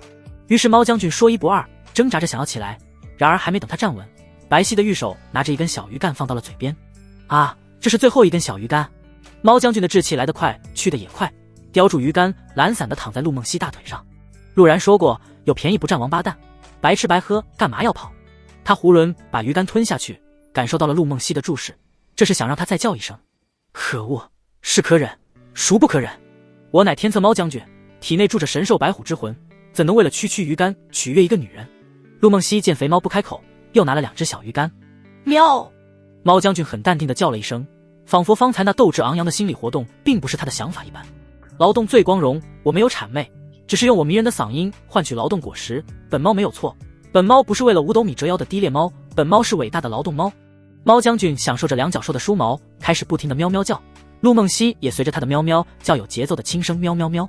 于是猫将军说一不二，挣扎着想要起来，然而还没等他站稳，白皙的玉手拿着一根小鱼干放到了嘴边。啊，这是最后一根小鱼干。猫将军的志气来得快，去得也快，叼住鱼竿，懒散地躺在陆梦溪大腿上。陆然说过，有便宜不占王八蛋，白吃白喝，干嘛要跑？他囫囵把鱼竿吞下去，感受到了陆梦溪的注视，这是想让他再叫一声。可恶，是可忍，孰不可忍？我乃天策猫将军，体内住着神兽白虎之魂，怎能为了区区鱼竿取悦一个女人？陆梦溪见肥猫不开口，又拿了2只小鱼竿。喵！猫将军很淡定地叫了一声，仿佛方才那斗志昂扬的心理活动并不是他的想法一般。劳动最光荣，我没有谄媚，只是用我迷人的嗓音换取劳动果实，本猫没有错。本猫不是为了5斗米折腰的低劣猫，本猫是伟大的劳动猫。猫将军享受着两脚兽的梳毛，开始不停地喵喵叫，陆梦溪也随着他的喵喵叫有节奏的轻声喵喵喵。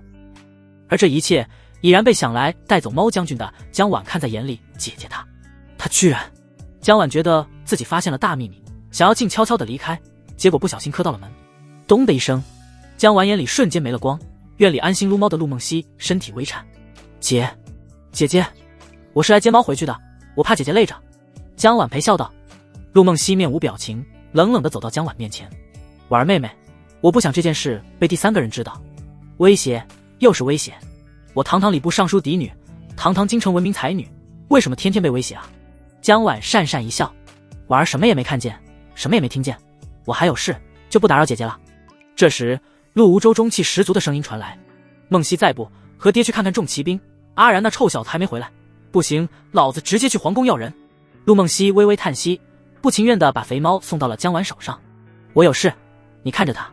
而这一切已然被想来带走猫将军的江婉看在眼里，姐姐他居然……江婉觉得自己发现了大秘密，想要静悄悄地离开，结果不小心磕到了门，咚的一声，江婉眼里瞬间没了光。院里安心撸猫的陆梦溪身体微颤，姐姐，我是来接猫回去的，我怕姐姐累着。江婉陪笑道。陆梦溪面无表情，冷冷地走到江婉面前，婉儿妹妹，我不想这件事被第3个人知道。威胁又是威胁，我堂堂礼部尚书嫡女，堂堂京城闻名才女，为什么天天被威胁啊？江婉讪讪一笑，婉儿什么也没看见，什么也没听见，我还有事，就不打扰姐姐了。这时陆无舟中气十足的声音传来，梦溪再不和爹去看看众骑兵，阿然那臭小子还没回来，不行，老子直接去皇宫要人。陆梦溪微微叹息，不情愿地把肥猫送到了江婉手上。我有事，你看着他。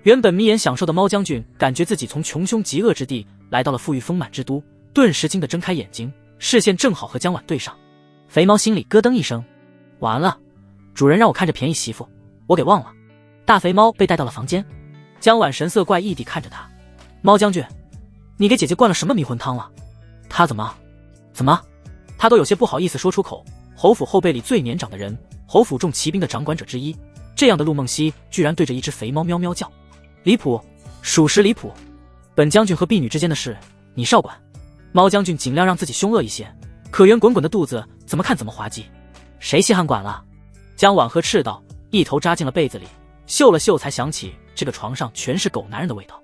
原本眯眼享受的猫将军感觉自己从穷凶极恶之地来到了富裕丰满之都，顿时惊得睁开眼睛，视线正好和江婉对上。肥猫心里咯噔一声，完了，主人让我看着便宜媳妇，我给忘了。大肥猫被带到了房间，江婉神色怪异地看着他，猫将军，你给姐姐灌了什么迷魂汤了？他怎么？他都有些不好意思说出口。侯府后辈里最年长的人，侯府众骑兵的掌管者之一，这样的陆梦溪居然对着一只肥猫喵喵叫，离谱，属实离谱。本将军和婢女之间的事，你少管。猫将军尽量让自己凶恶一些，可圆滚滚的肚子怎么看怎么滑稽，谁稀罕管了？江婉呵斥道，一头扎进了被子里，嗅了嗅才想起这个床上全是狗男人的味道。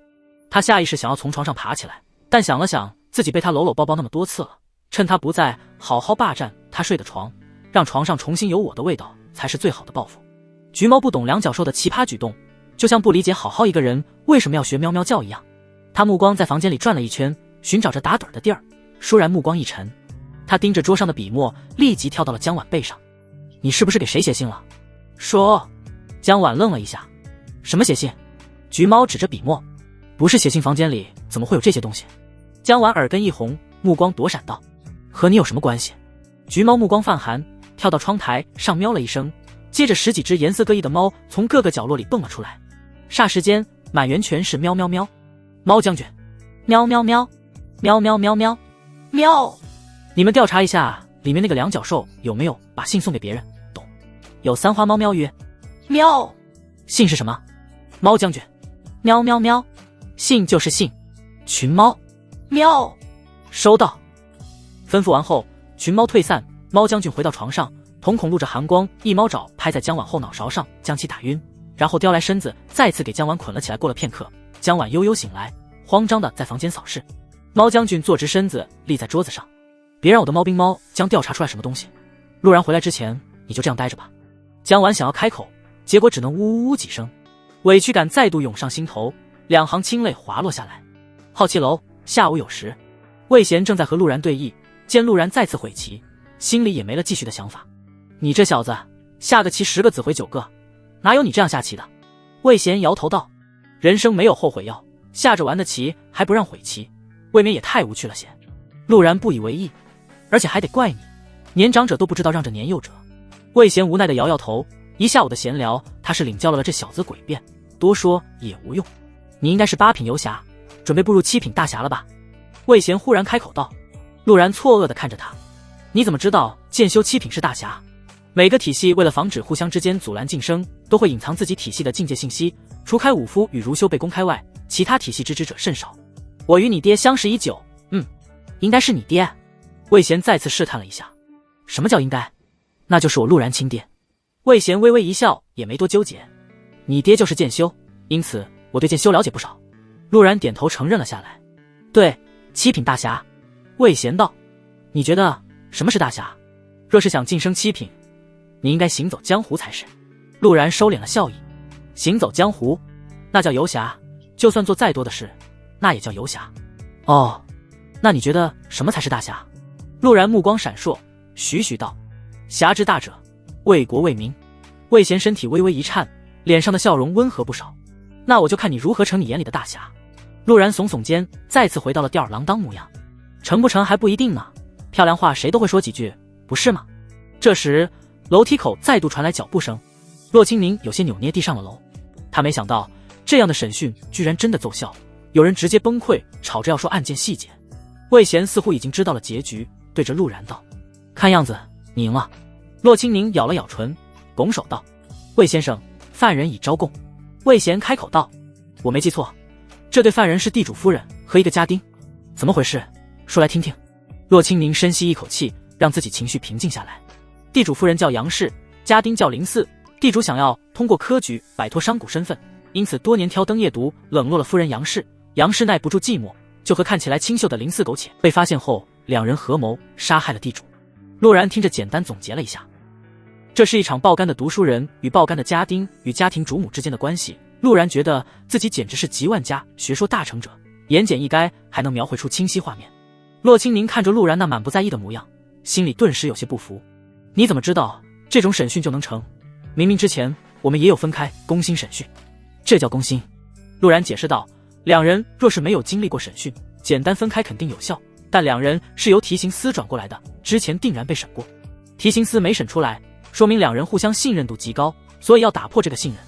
他下意识想要从床上爬起来，但想了想自己被他搂搂抱抱那么多次了，趁他不在好好霸占他睡的床，让床上重新有我的味道才是最好的报复。橘猫不懂两脚兽的奇葩举动，就像不理解好好一个人为什么要学喵喵叫一样。他目光在房间里转了一圈，寻找着打盹的地儿，倏然目光一沉，他盯着桌上的笔墨，立即跳到了江婉背上。你是不是给谁写信了？说。江婉愣了一下，什么写信？橘猫指着笔墨，不是写信房间里怎么会有这些东西？江婉耳根一红，目光躲闪道，和你有什么关系？橘猫目光泛寒，跳到窗台上喵了一声，接着10几只颜色各异的猫从各个角落里蹦了出来，霎时间满园全是喵喵喵。猫将军，喵喵喵，喵喵喵喵喵！你们调查一下里面那个两脚兽有没有把信送给别人，懂？有三花猫喵语，喵。信是什么？猫将军，喵喵喵，信就是信。群猫，喵。收到。吩咐完后，群猫退散，猫将军回到床上，瞳孔露着寒光，一猫爪拍在江婉后脑勺上，将其打晕，然后叼来身子，再次给江婉捆了起来。过了片刻，江婉悠悠醒来，慌张的在房间扫视。猫将军坐直身子，立在桌子上，别让我的猫兵猫将调查出来什么东西。陆然回来之前，你就这样待着吧。江婉想要开口，结果只能呜呜呜几声，委屈感再度涌上心头，2行清泪滑落下来。好棋楼下午有时，魏贤正在和陆然对弈，见陆然再次悔棋，心里也没了继续的想法。你这小子，下个棋10个子回9个，哪有你这样下棋的？魏贤摇头道，人生没有后悔药，下着玩的棋还不让悔棋，未免也太无趣了些。陆然不以为意，而且还得怪你，年长者都不知道让着年幼者。魏贤无奈的摇摇头，一下午的闲聊，他是领教了这小子诡辩，多说也无用。你应该是8品游侠，准备步入7品大侠了吧？魏贤忽然开口道。陆然错愕地看着他，你怎么知道剑修7品是大侠？每个体系为了防止互相之间阻拦晋升，都会隐藏自己体系的境界信息，除开武夫与儒修被公开外，其他体系知之者甚少。我与你爹相识已久，应该是你爹。魏贤再次试探了一下，什么叫应该？那就是我陆然亲爹。魏贤微微一笑，也没多纠结，你爹就是剑修，因此我对剑修了解不少。陆然点头承认了下来。对，七品大侠。魏贤道，你觉得什么是大侠？若是想晋升七品，你应该行走江湖才是。陆然收敛了笑意，行走江湖，那叫游侠，就算做再多的事，那也叫游侠。哦，那你觉得什么才是大侠？陆然目光闪烁，徐徐道，侠之大者，为国为民。魏贤身体微微一颤，脸上的笑容温和不少。那我就看你如何成你眼里的大侠。陆然耸耸肩，再次回到了吊儿郎当模样。成不成还不一定呢，漂亮话谁都会说几句，不是吗？这时楼梯口再度传来脚步声，骆清明有些扭捏地上了楼。他没想到这样的审讯居然真的奏效，有人直接崩溃，吵着要说案件细节。魏贤似乎已经知道了结局，对着陆然道，看样子你赢了。骆清明咬了咬唇，拱手道，魏先生，犯人已招供。魏贤开口道，我没记错，这对犯人是地主夫人和一个家丁，怎么回事？说来听听。骆清明深吸一口气，让自己情绪平静下来。地主夫人叫杨氏，家丁叫林四。地主想要通过科举摆脱商贾身份，因此多年挑灯夜读，冷落了夫人杨氏。杨氏耐不住寂寞，就和看起来清秀的林四苟且。被发现后，两人合谋杀害了地主。陆然听着简单总结了一下，这是一场爆肝的读书人与爆肝的家丁与家庭主母之间的关系。陆然觉得自己简直是集万家学说大成者，言简意赅，还能描绘出清晰画面。骆清明看着陆然那满不在意的模样，心里顿时有些不服。你怎么知道这种审讯就能成？明明之前我们也有分开攻心审讯。这叫攻心。陆然解释道，两人若是没有经历过审讯，简单分开肯定有效，但两人是由提刑司转过来的，之前定然被审过。提刑司没审出来，说明两人互相信任度极高，所以要打破这个信任，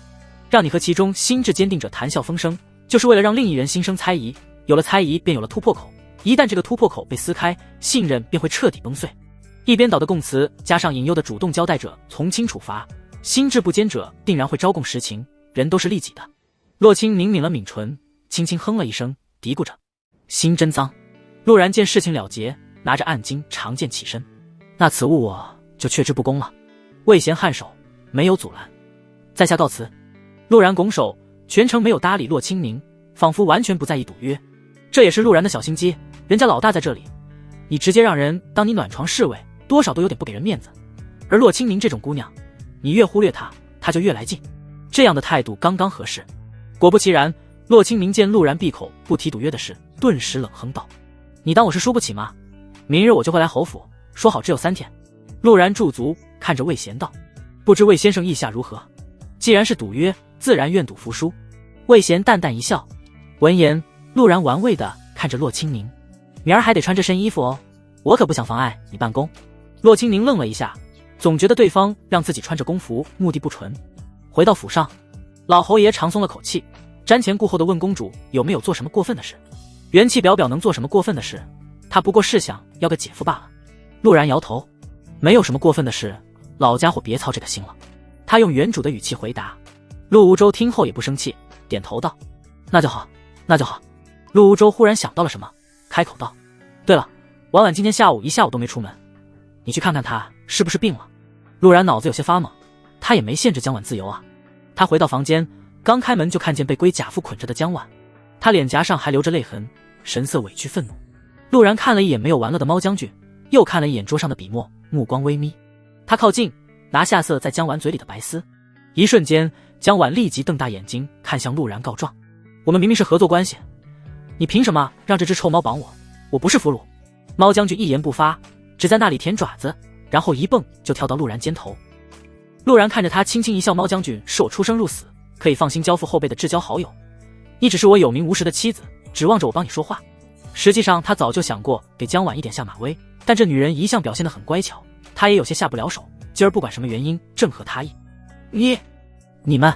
让你和其中心智坚定者谈笑风生，就是为了让另一人心生猜疑，有了猜疑便有了突破口，一旦这个突破口被撕开，信任便会彻底崩碎。一边倒的供词加上引诱的主动交代者从轻处罚，心智不坚者定然会招供实情，人都是利己的。骆清明抿了抿唇，轻轻哼了一声，嘀咕着，心真脏。陆然见事情了结，拿着案巾长剑起身，那此物我就却之不恭了。魏贤颔首，没有阻拦，在下告辞。陆然拱手，全程没有搭理骆清明，仿佛完全不在意赌约。这也是陆然的小心机，人家老大在这里，你直接让人当你暖床侍卫，多少都有点不给人面子。而骆清明这种姑娘，你越忽略她，她就越来劲，这样的态度刚刚合适。果不其然，骆清明见陆然闭口不提赌约的事，顿时冷哼道，你当我是输不起吗？明日我就会来侯府，说好只有3天。陆然驻足看着魏贤道，不知魏先生意下如何？既然是赌约，自然愿赌服输。魏贤淡淡一笑。闻言，陆然玩味地看着骆清明，明儿还得穿这身衣服哦，我可不想妨碍你办公。骆清明愣了一下，总觉得对方让自己穿着公服目的不纯。回到府上，老侯爷长松了口气，瞻前顾后地问公主有没有做什么过分的事。元气表表能做什么过分的事？他不过是想要个姐夫罢了。陆然摇头，没有什么过分的事，老家伙别操这个心了。他用原主的语气回答。陆无舟听后也不生气，点头道，那就好，那就好。陆无舟忽然想到了什么，开口道，对了，婉婉今天下午一下午都没出门，你去看看她是不是病了。陆然脑子有些发懵，他也没限制江婉自由啊。他回到房间，刚开门就看见被龟贾父捆着的江婉，他脸颊上还留着泪痕，神色委屈愤怒。陆然看了一眼没有玩乐的猫将军，又看了一眼桌上的笔墨，目光微眯。他靠近，拿下塞在江婉嘴里的白丝，一瞬间江婉立即瞪大眼睛看向陆然告状，我们明明是合作关系，你凭什么让这只臭猫绑我？我不是俘虏。猫将军一言不发，只在那里舔爪子，然后一蹦就跳到陆然肩头。陆然看着他轻轻一笑，猫将军是我出生入死可以放心交付后辈的至交好友，你只是我有名无实的妻子，指望着我帮你说话。实际上他早就想过给江婉一点下马威，但这女人一向表现得很乖巧，他也有些下不了手，今儿不管什么原因正合他意。你们。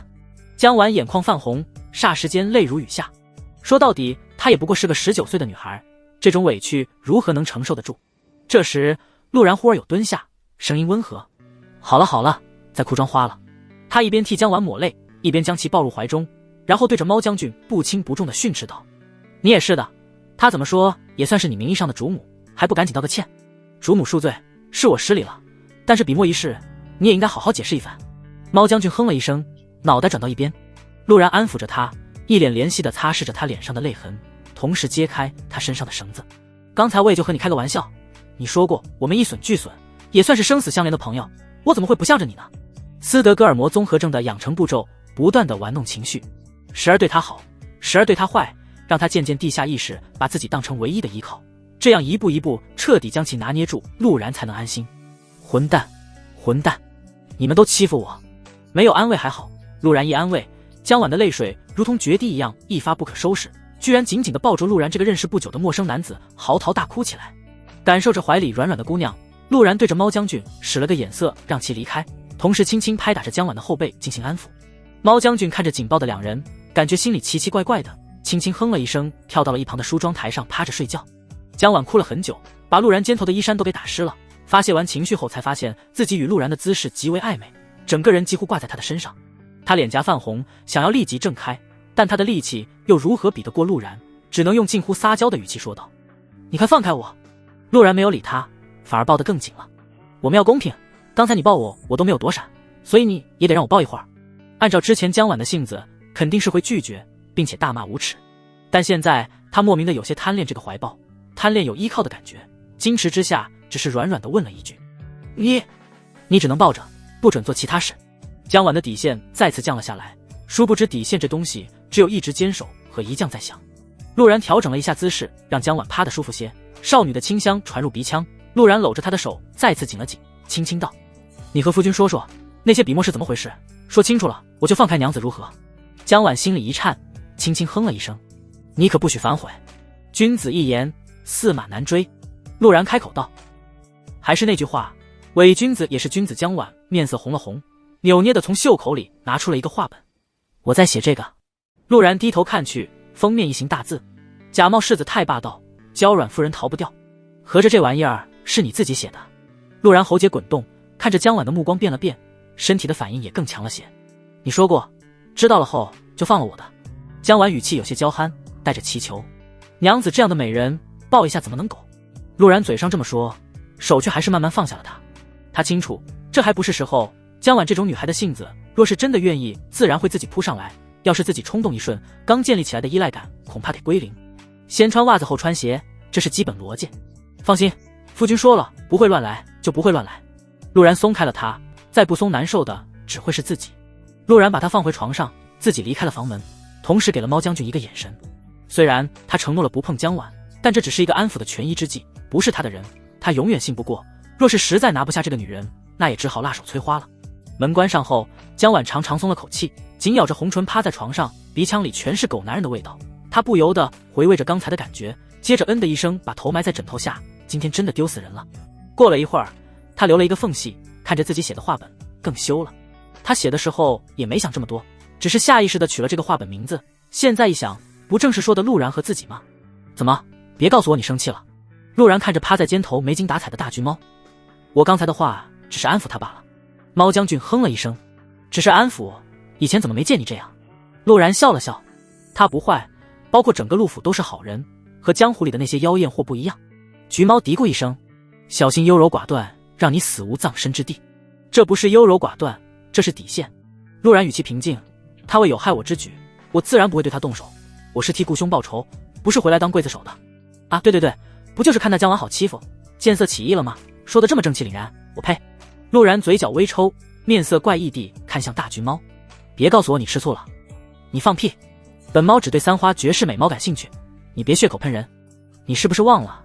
江婉眼眶泛红，霎时间泪如雨下。说到底她也不过是个19岁的女孩，这种委屈如何能承受得住？这时陆然忽而有蹲下，声音温和，好了好了，再哭妆花了。他一边替江婉抹泪，一边将其抱入怀中，然后对着猫将军不轻不重地训斥道，你也是的，他怎么说也算是你名义上的主母，还不赶紧道个歉？主母恕罪，是我失礼了，但是笔墨一事你也应该好好解释一番。猫将军哼了一声，脑袋转到一边。陆然安抚着他，一脸怜惜地擦拭着他脸上的泪痕，同时揭开他身上的绳子。刚才我也就和你开个玩笑，你说过我们一损俱损，也算是生死相连的朋友，我怎么会不向着你呢？斯德哥尔摩综合症的养成步骤，不断地玩弄情绪，时而对他好，时而对他坏，让他渐渐地下意识把自己当成唯一的依靠，这样一步一步彻底将其拿捏住，陆然才能安心。混蛋，混蛋，你们都欺负我！没有安慰还好，陆然一安慰，江晚的泪水如同决堤一样一发不可收拾，居然紧紧地抱住陆然这个认识不久的陌生男子，嚎啕大哭起来。感受着怀里软软的姑娘，陆然对着猫将军使了个眼色让其离开，同时轻轻拍打着江晚的后背进行安抚。猫将军看着紧抱的两人，感觉心里奇奇怪怪的，轻轻哼了一声，跳到了一旁的梳妆台上趴着睡觉。江晚哭了很久，把陆然肩头的衣衫都给打湿了，发泄完情绪后才发现自己与陆然的姿势极为暧昧，整个人几乎挂在他的身上。他脸颊泛红，想要立即挣开，但他的力气又如何比得过陆然，只能用近乎撒娇的语气说道：你快放开我！陆然没有理他，反而抱得更紧了。我们要公平，刚才你抱我，我都没有躲闪，所以你也得让我抱一会儿。按照之前江晚的性子，肯定是会拒绝，并且大骂无耻。但现在他莫名的有些贪恋这个怀抱，贪恋有依靠的感觉，矜持之下只是软软的问了一句：你只能抱着，不准做其他事。江晚的底线再次降了下来，殊不知底线这东西只有一直坚守和一降再降。陆然调整了一下姿势，让江晚趴得舒服些，少女的清香传入鼻腔，陆然搂着她的手再次紧了紧，轻轻道：你和夫君说说那些笔墨是怎么回事，说清楚了我就放开娘子如何？江晚心里一颤，轻轻哼了一声：你可不许反悔，君子一言，驷马难追。陆然开口道：还是那句话，伪君子也是君子。江晚面色红了红，扭捏的从袖口里拿出了一个画本。我在写这个。陆然低头看去，封面一行大字：假冒世子太霸道，娇软妇人逃不掉。合着这玩意儿是你自己写的？陆然喉结滚动，看着江晚的目光变了变，身体的反应也更强了些。你说过知道了后就放了我的。江晚语气有些娇憨，带着祈求。娘子这样的美人抱一下怎么能苟？陆然嘴上这么说，手却还是慢慢放下了他。他清楚这还不是时候，江晚这种女孩的性子，若是真的愿意，自然会自己扑上来，要是自己冲动一瞬，刚建立起来的依赖感恐怕得归零。先穿袜子后穿鞋，这是基本逻辑。放心，夫君说了不会乱来就不会乱来。陆然松开了他，再不松难受的只会是自己。陆然把他放回床上，自己离开了房门，同时给了猫将军一个眼神。虽然他承诺了不碰江晚，但这只是一个安抚的权宜之计，不是他的人，他永远信不过。若是实在拿不下这个女人，那也只好辣手摧花了。门关上后，江晚长长松了口气，紧咬着红唇趴在床上，鼻腔里全是狗男人的味道。他不由得回味着刚才的感觉，接着的一声把头埋在枕头下，今天真的丢死人了。过了一会儿，他留了一个缝隙，看着自己写的画本，更羞了。他写的时候也没想这么多，只是下意识地取了这个画本名字。现在一想，不正是说的陆然和自己吗？怎么，别告诉我你生气了？陆然看着趴在肩头没精打采的大橘猫，我刚才的话只是安抚他罢了。猫将军哼了一声，只是安抚，以前怎么没见你这样？陆然笑了笑，他不坏，包括整个陆府都是好人，和江湖里的那些妖艳货不一样。橘猫嘀咕一声，小心优柔寡断，让你死无葬身之地。这不是优柔寡断，这是底线。陆然语气平静，他为有害我之举，我自然不会对他动手，我是替顾兄报仇，不是回来当刽子手的。啊，对，不就是看那江晚好欺负，见色起意了吗？说得这么正气凛然，我呸！陆然嘴角微抽，面色怪异地看向大橘猫，别告诉我你吃醋了。你放屁，本猫只对三花绝世美猫感兴趣，你别血口喷人。你是不是忘了，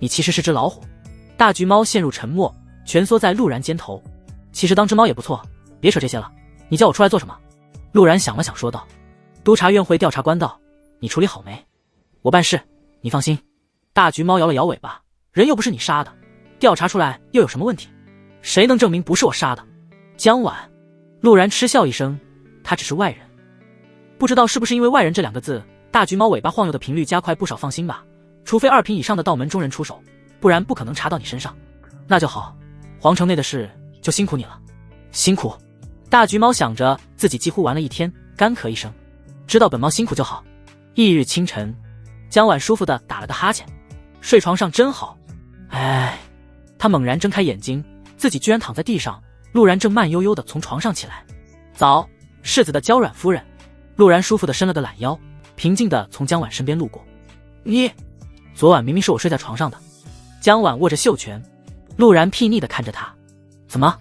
你其实是只老虎？大橘猫陷入沉默，蜷缩在陆然肩头。其实当只猫也不错，别扯这些了，你叫我出来做什么？陆然想了想说道，督察院会调查官道，你处理好没？我办事，你放心。大橘猫摇了摇尾巴，人又不是你杀的，调查出来又有什么问题？谁能证明不是我杀的？江晚。陆然嗤笑一声，他只是外人。不知道是不是因为外人这两个字，大橘猫尾巴晃悠的频率加快不少。放心吧，除非2品以上的道门中人出手，不然不可能查到你身上。那就好，皇城内的事就辛苦你了。辛苦。大橘猫想着自己几乎玩了一天，干咳一声，知道本猫辛苦就好。翌日清晨，江晚舒服地打了个哈欠，睡床上真好。哎，他猛然睁开眼睛，自己居然躺在地上。陆然正慢悠悠地从床上起来。早，世子的娇软夫人。陆然舒服地伸了个懒腰，平静地从江婉身边路过。你，昨晚明明是我睡在床上的。江婉握着袖拳，陆然睥睨地看着他。怎么？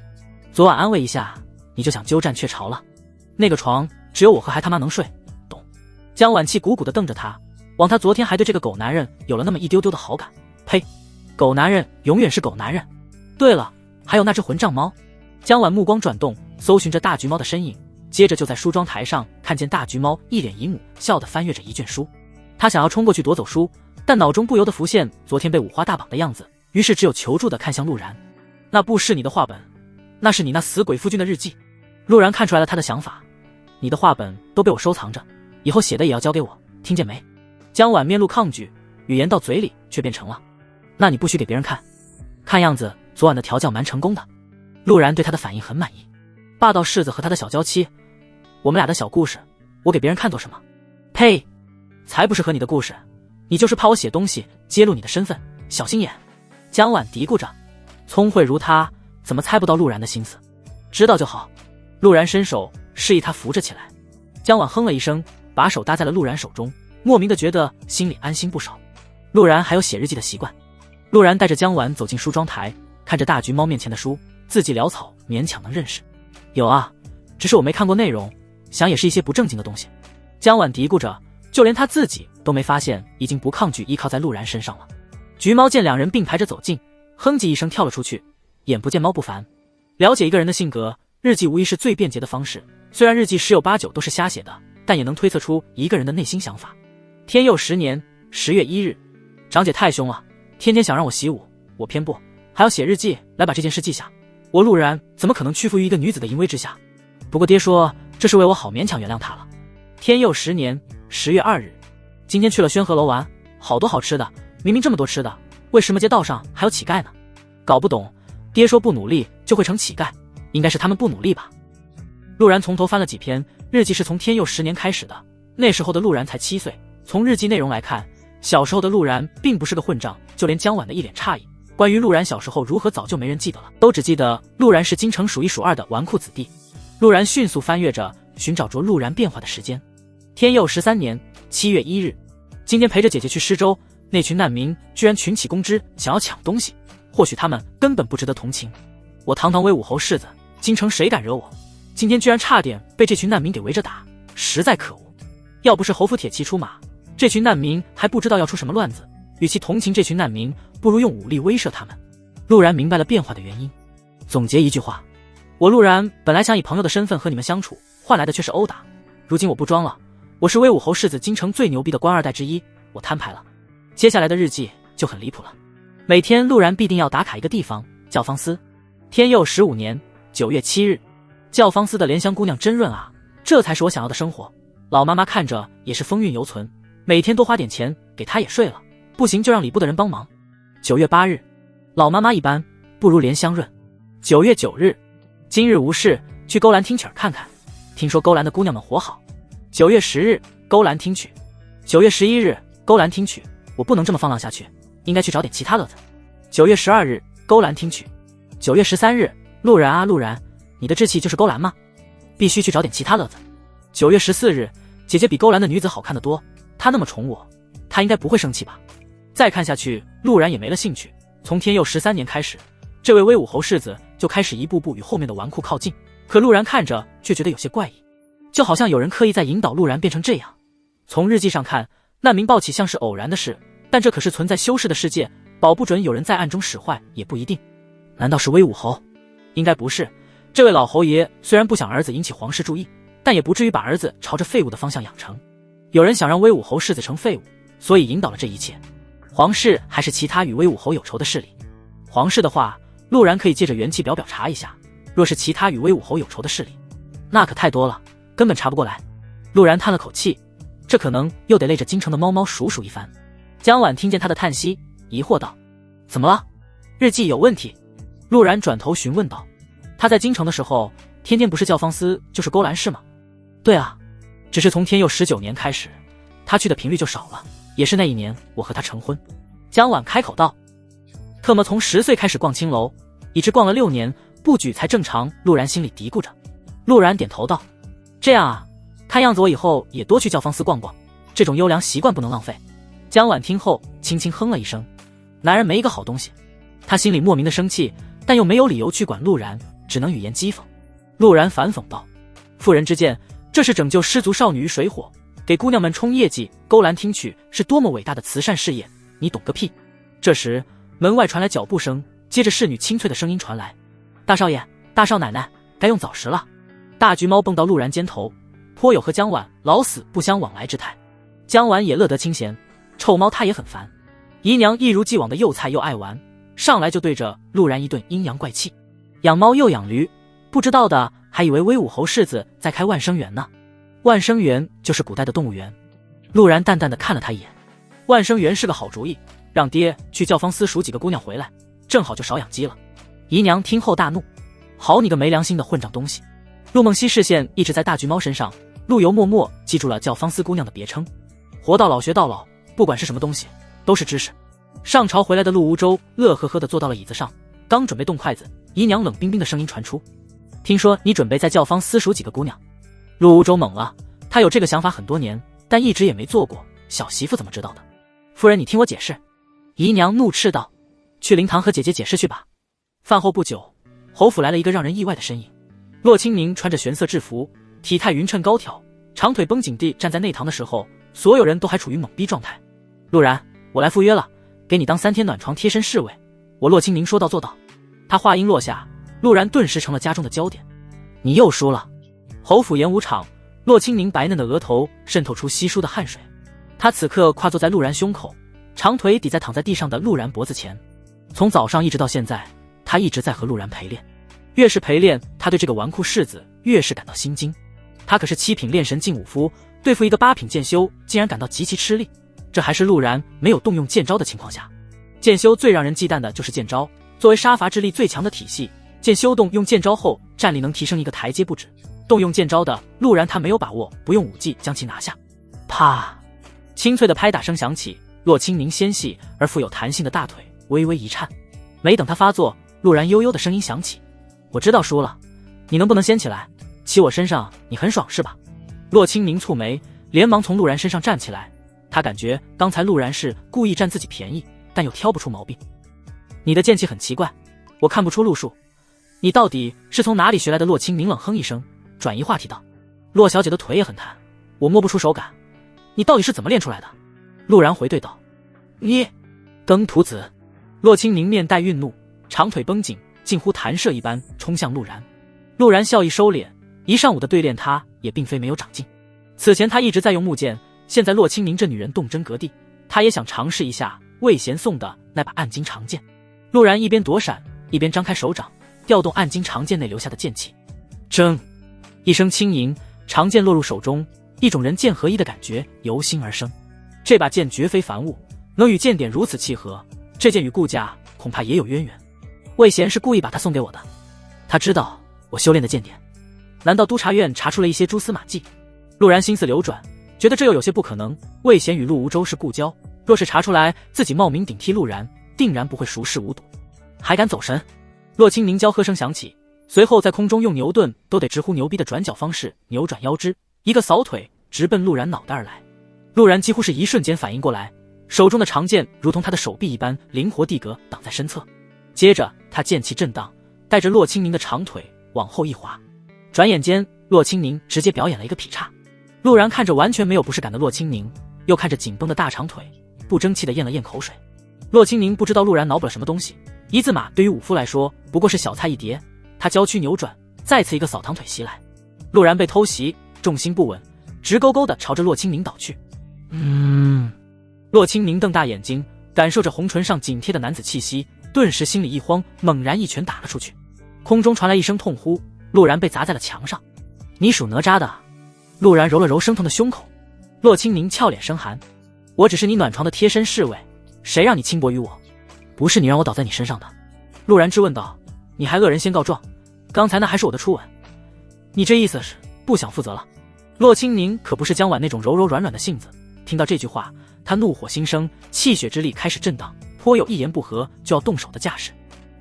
昨晚安慰一下，你就想鸠占鹊巢了？那个床只有我和还他妈能睡，懂？江婉气鼓鼓地瞪着他，往他昨天还对这个狗男人有了那么一丢丢的好感。呸！狗男人永远是狗男人。对了，还有那只混账猫。江婉目光转动，搜寻着大橘猫的身影，接着就在梳妆台上看见大橘猫一脸姨母笑地翻阅着一卷书。他想要冲过去夺走书，但脑中不由得浮现昨天被五花大绑的样子，于是只有求助地看向陆然。那不是你的画本，那是你那死鬼夫君的日记。陆然看出来了他的想法，你的画本都被我收藏着，以后写的也要交给我，听见没？江婉面露抗拒，语言到嘴里却变成了，那你不许给别人看。看样子昨晚的调教蛮成功的。陆然对他的反应很满意。霸道世子和他的小娇妻，我们俩的小故事，我给别人看做什么？呸！才不是和你的故事，你就是怕我写东西揭露你的身份，小心眼。江婉嘀咕着，聪慧如他，怎么猜不到陆然的心思？知道就好。陆然伸手示意他扶着起来。江婉哼了一声，把手搭在了陆然手中，莫名的觉得心里安心不少。陆然还有写日记的习惯。陆然带着江婉走进梳妆台，看着大橘猫面前的书，字迹潦草，勉强能认识。有啊，只是我没看过内容，想也是一些不正经的东西。江婉嘀咕着，就连他自己都没发现，已经不抗拒依靠在陆然身上了。橘猫见两人并排着走近，哼唧一声跳了出去。眼不见猫不烦。了解一个人的性格，日记无疑是最便捷的方式。虽然日记10有8九都是瞎写的，但也能推测出一个人的内心想法。天佑10年10月1日，长姐太凶了，天天想让我习武，我偏不，还要写日记来把这件事记下。我陆然怎么可能屈服于一个女子的淫威之下？不过爹说这是为我好，勉强原谅他了。天佑10年10月2日，今天去了宣和楼玩，好多好吃的，明明这么多吃的，为什么街道上还有乞丐呢？搞不懂，爹说不努力就会成乞丐，应该是他们不努力吧。陆然从头翻了几篇，日记是从天佑10年开始的，那时候的陆然才7岁。从日记内容来看，小时候的陆然并不是个混账，就连江婉的一脸诧异。关于陆然小时候如何，早就没人记得了，都只记得陆然是京城数一数二的纨绔子弟。陆然迅速翻阅着，寻找着陆然变化的时间。天佑13年7月1日，今天陪着姐姐去施州，那群难民居然群起攻之，想要抢东西。或许他们根本不值得同情。我堂堂威武侯世子，京城谁敢惹我？今天居然差点被这群难民给围着打，实在可恶。要不是侯府铁骑出马，这群难民还不知道要出什么乱子。与其同情这群难民，不如用武力威慑他们。陆然明白了变化的原因，总结一句话：我陆然本来想以朋友的身份和你们相处，换来的却是殴打。如今我不装了，我是威武侯世子京城最牛逼的官二代之一，我摊牌了。接下来的日记就很离谱了。每天陆然必定要打卡一个地方，教坊司。天佑15年9月7日，教坊司的莲香姑娘真润啊，这才是我想要的生活。老妈妈看着也是风韵犹存，每天多花点钱给她也睡了，不行就让礼部的人帮忙。9月8日，老妈妈一般，不如莲香润。9月9日，今日无事，去勾栏听曲儿看看，听说勾栏的姑娘们活好。9月10日，勾栏听曲。9月11日，勾栏听曲，我不能这么放浪下去，应该去找点其他乐子。9月12日，勾栏听曲。9月13日，陆然啊陆然，你的志气就是勾栏吗？必须去找点其他乐子。9月14日，姐姐比勾栏的女子好看得多，她那么宠我，她应该不会生气吧？再看下去，陆然也没了兴趣。从天佑13年开始，这位威武侯世子就开始一步步与后面的纨绔靠近，可陆然看着却觉得有些怪异，就好像有人刻意在引导陆然变成这样。从日记上看，难民暴起像是偶然的事，但这可是存在修士的世界，保不准有人在暗中使坏，也不一定。难道是威武侯？应该不是。这位老侯爷虽然不想儿子引起皇室注意，但也不至于把儿子朝着废物的方向养成。有人想让威武侯世子成废物，所以引导了这一切。皇室还是其他与威武侯有仇的势力？皇室的话，陆然可以借着元气表查一下，若是其他与威武侯有仇的势力，那可太多了，根本查不过来。陆然叹了口气，这可能又得累着京城的猫猫数数一番。江婉听见他的叹息，疑惑道：怎么了？日记有问题？陆然转头询问道：他在京城的时候，天天不是教坊司就是勾栏市吗？对啊，只是从天佑19年开始，他去的频率就少了，也是那一年我和他成婚。江婉开口道：特么从10岁开始逛青楼，一直逛了6年，不举才正常。陆然心里嘀咕着。陆然点头道：这样啊，看样子我以后也多去教坊司逛逛，这种优良习惯不能浪费。江婉听后轻轻哼了一声，男人没一个好东西。他心里莫名的生气，但又没有理由去管陆然，只能语言讥讽。陆然反讽道：妇人之见，这是拯救失足少女于水火，给姑娘们冲业绩勾栏听取，是多么伟大的慈善事业，你懂个屁。这时门外传来脚步声，接着侍女清脆的声音传来：大少爷，大少奶奶，该用早食了。大橘猫蹦到陆然肩头，颇有和江婉老死不相往来之态。江婉也乐得清闲，臭猫她也很烦。姨娘一如既往的又菜又爱玩，上来就对着陆然一顿阴阳怪气。养猫又养驴，不知道的还以为威武侯世子在开万生园呢。万生园就是古代的动物园。陆然淡淡的看了他一眼，万生园是个好主意，让爹去教坊司数几个姑娘回来，正好就少养鸡了。姨娘听后大怒：好你个没良心的混账东西！陆梦溪视线一直在大橘猫身上，陆游默默记住了教坊司姑娘的别称。活到老学到老，不管是什么东西都是知识。上朝回来的陆无舟乐呵呵地坐到了椅子上，刚准备动筷子，姨娘冷冰冰的声音传出：听说你准备在教坊司数几个姑娘。陆无舟懵了，他有这个想法很多年，但一直也没做过，小媳妇怎么知道的？夫人，你听我解释。姨娘怒斥道：去灵堂和姐姐解释去吧。饭后不久，侯府来了一个让人意外的身影。骆清明穿着玄色制服，体态匀称高挑，长腿绷紧地站在内堂的时候，所有人都还处于懵逼状态。陆然，我来赴约了，给你当3天暖床贴身侍卫，我骆清明说到做到。他话音落下，陆然顿时成了家中的焦点。你又输了。侯府演武场，骆清明白嫩的额头渗透出稀疏的汗水。他此刻跨坐在陆然胸口，长腿抵在躺在地上的陆然脖子前。从早上一直到现在，他一直在和陆然陪练。越是陪练，他对这个纨绔世子越是感到心惊。他可是7品炼神劲武夫，对付一个8品剑修竟然感到极其吃力，这还是陆然没有动用剑招的情况下。剑修最让人忌惮的就是剑招，作为杀伐之力最强的体系，剑修动用剑招后战力能提升一个台阶不止。动用剑招的陆然他没有把握不用武技将其拿下。啪！清脆的拍打声响起，骆清明纤细而富有弹性的大腿微微一颤。没等他发作，陆然悠悠的声音响起：我知道输了，你能不能掀起来？骑我身上你很爽是吧？骆清明蹙眉，连忙从陆然身上站起来。他感觉刚才陆然是故意占自己便宜，但又挑不出毛病。你的剑气很奇怪，我看不出路数，你到底是从哪里学来的？骆清明冷哼一声，转移话题道：骆小姐的腿也很弹，我摸不出手感，你到底是怎么练出来的？陆然回对道：你耕徒子。骆清明面带愠怒，长腿绷紧，近乎弹射一般冲向陆然。陆然笑意收敛，一上午的对练他也并非没有长进。此前他一直在用木剑，现在骆清明这女人动真格地，他也想尝试一下魏贤送的那把暗金长剑。陆然一边躲闪，一边张开手掌，调动暗金长剑内留下的剑气。铮！一声轻吟，长剑落入手中，一种人剑合一的感觉由心而生。这把剑绝非凡物，能与剑点如此契合，这剑与顾家恐怕也有渊源。魏贤是故意把它送给我的，他知道我修炼的剑点。难道督察院查出了一些蛛丝马迹？陆然心思流转，觉得这又有些不可能。魏贤与陆无舟是故交，若是查出来自己冒名顶替陆然，定然不会熟视无睹。还敢走神？骆清明娇喝声响起，随后在空中用牛顿都得直呼牛逼的转角方式扭转腰肢，一个扫腿直奔陆然脑袋而来。陆然几乎是一瞬间反应过来，手中的长剑如同他的手臂一般灵活地格挡在身侧。接着他剑气震荡，带着骆清明的长腿往后一滑，转眼间骆清明直接表演了一个劈叉。陆然看着完全没有不适感的骆清明，又看着紧绷的大长腿，不争气地咽了咽口水。骆清明不知道陆然脑补了什么东西，一字马对于武夫来说不过是小菜一碟。他娇躯扭转，再次一个扫堂腿袭来。陆然被偷袭，重心不稳，直勾勾地朝着骆清明倒去。骆清明瞪大眼睛，感受着红唇上紧贴的男子气息，顿时心里一慌，猛然一拳打了出去。空中传来一声痛呼，陆然被砸在了墙上。你属哪吒的？陆然揉了揉生疼的胸口。骆清明俏脸生寒，我只是你暖床的贴身侍卫，谁让你轻薄于我？不是你让我倒在你身上的。陆然质问道。你还恶人先告状，刚才那还是我的初吻，你这意思是不想负责了？骆清明可不是江婉那种柔柔软软的性子，听到这句话，他怒火心生，气血之力开始震荡，颇有一言不合就要动手的架势。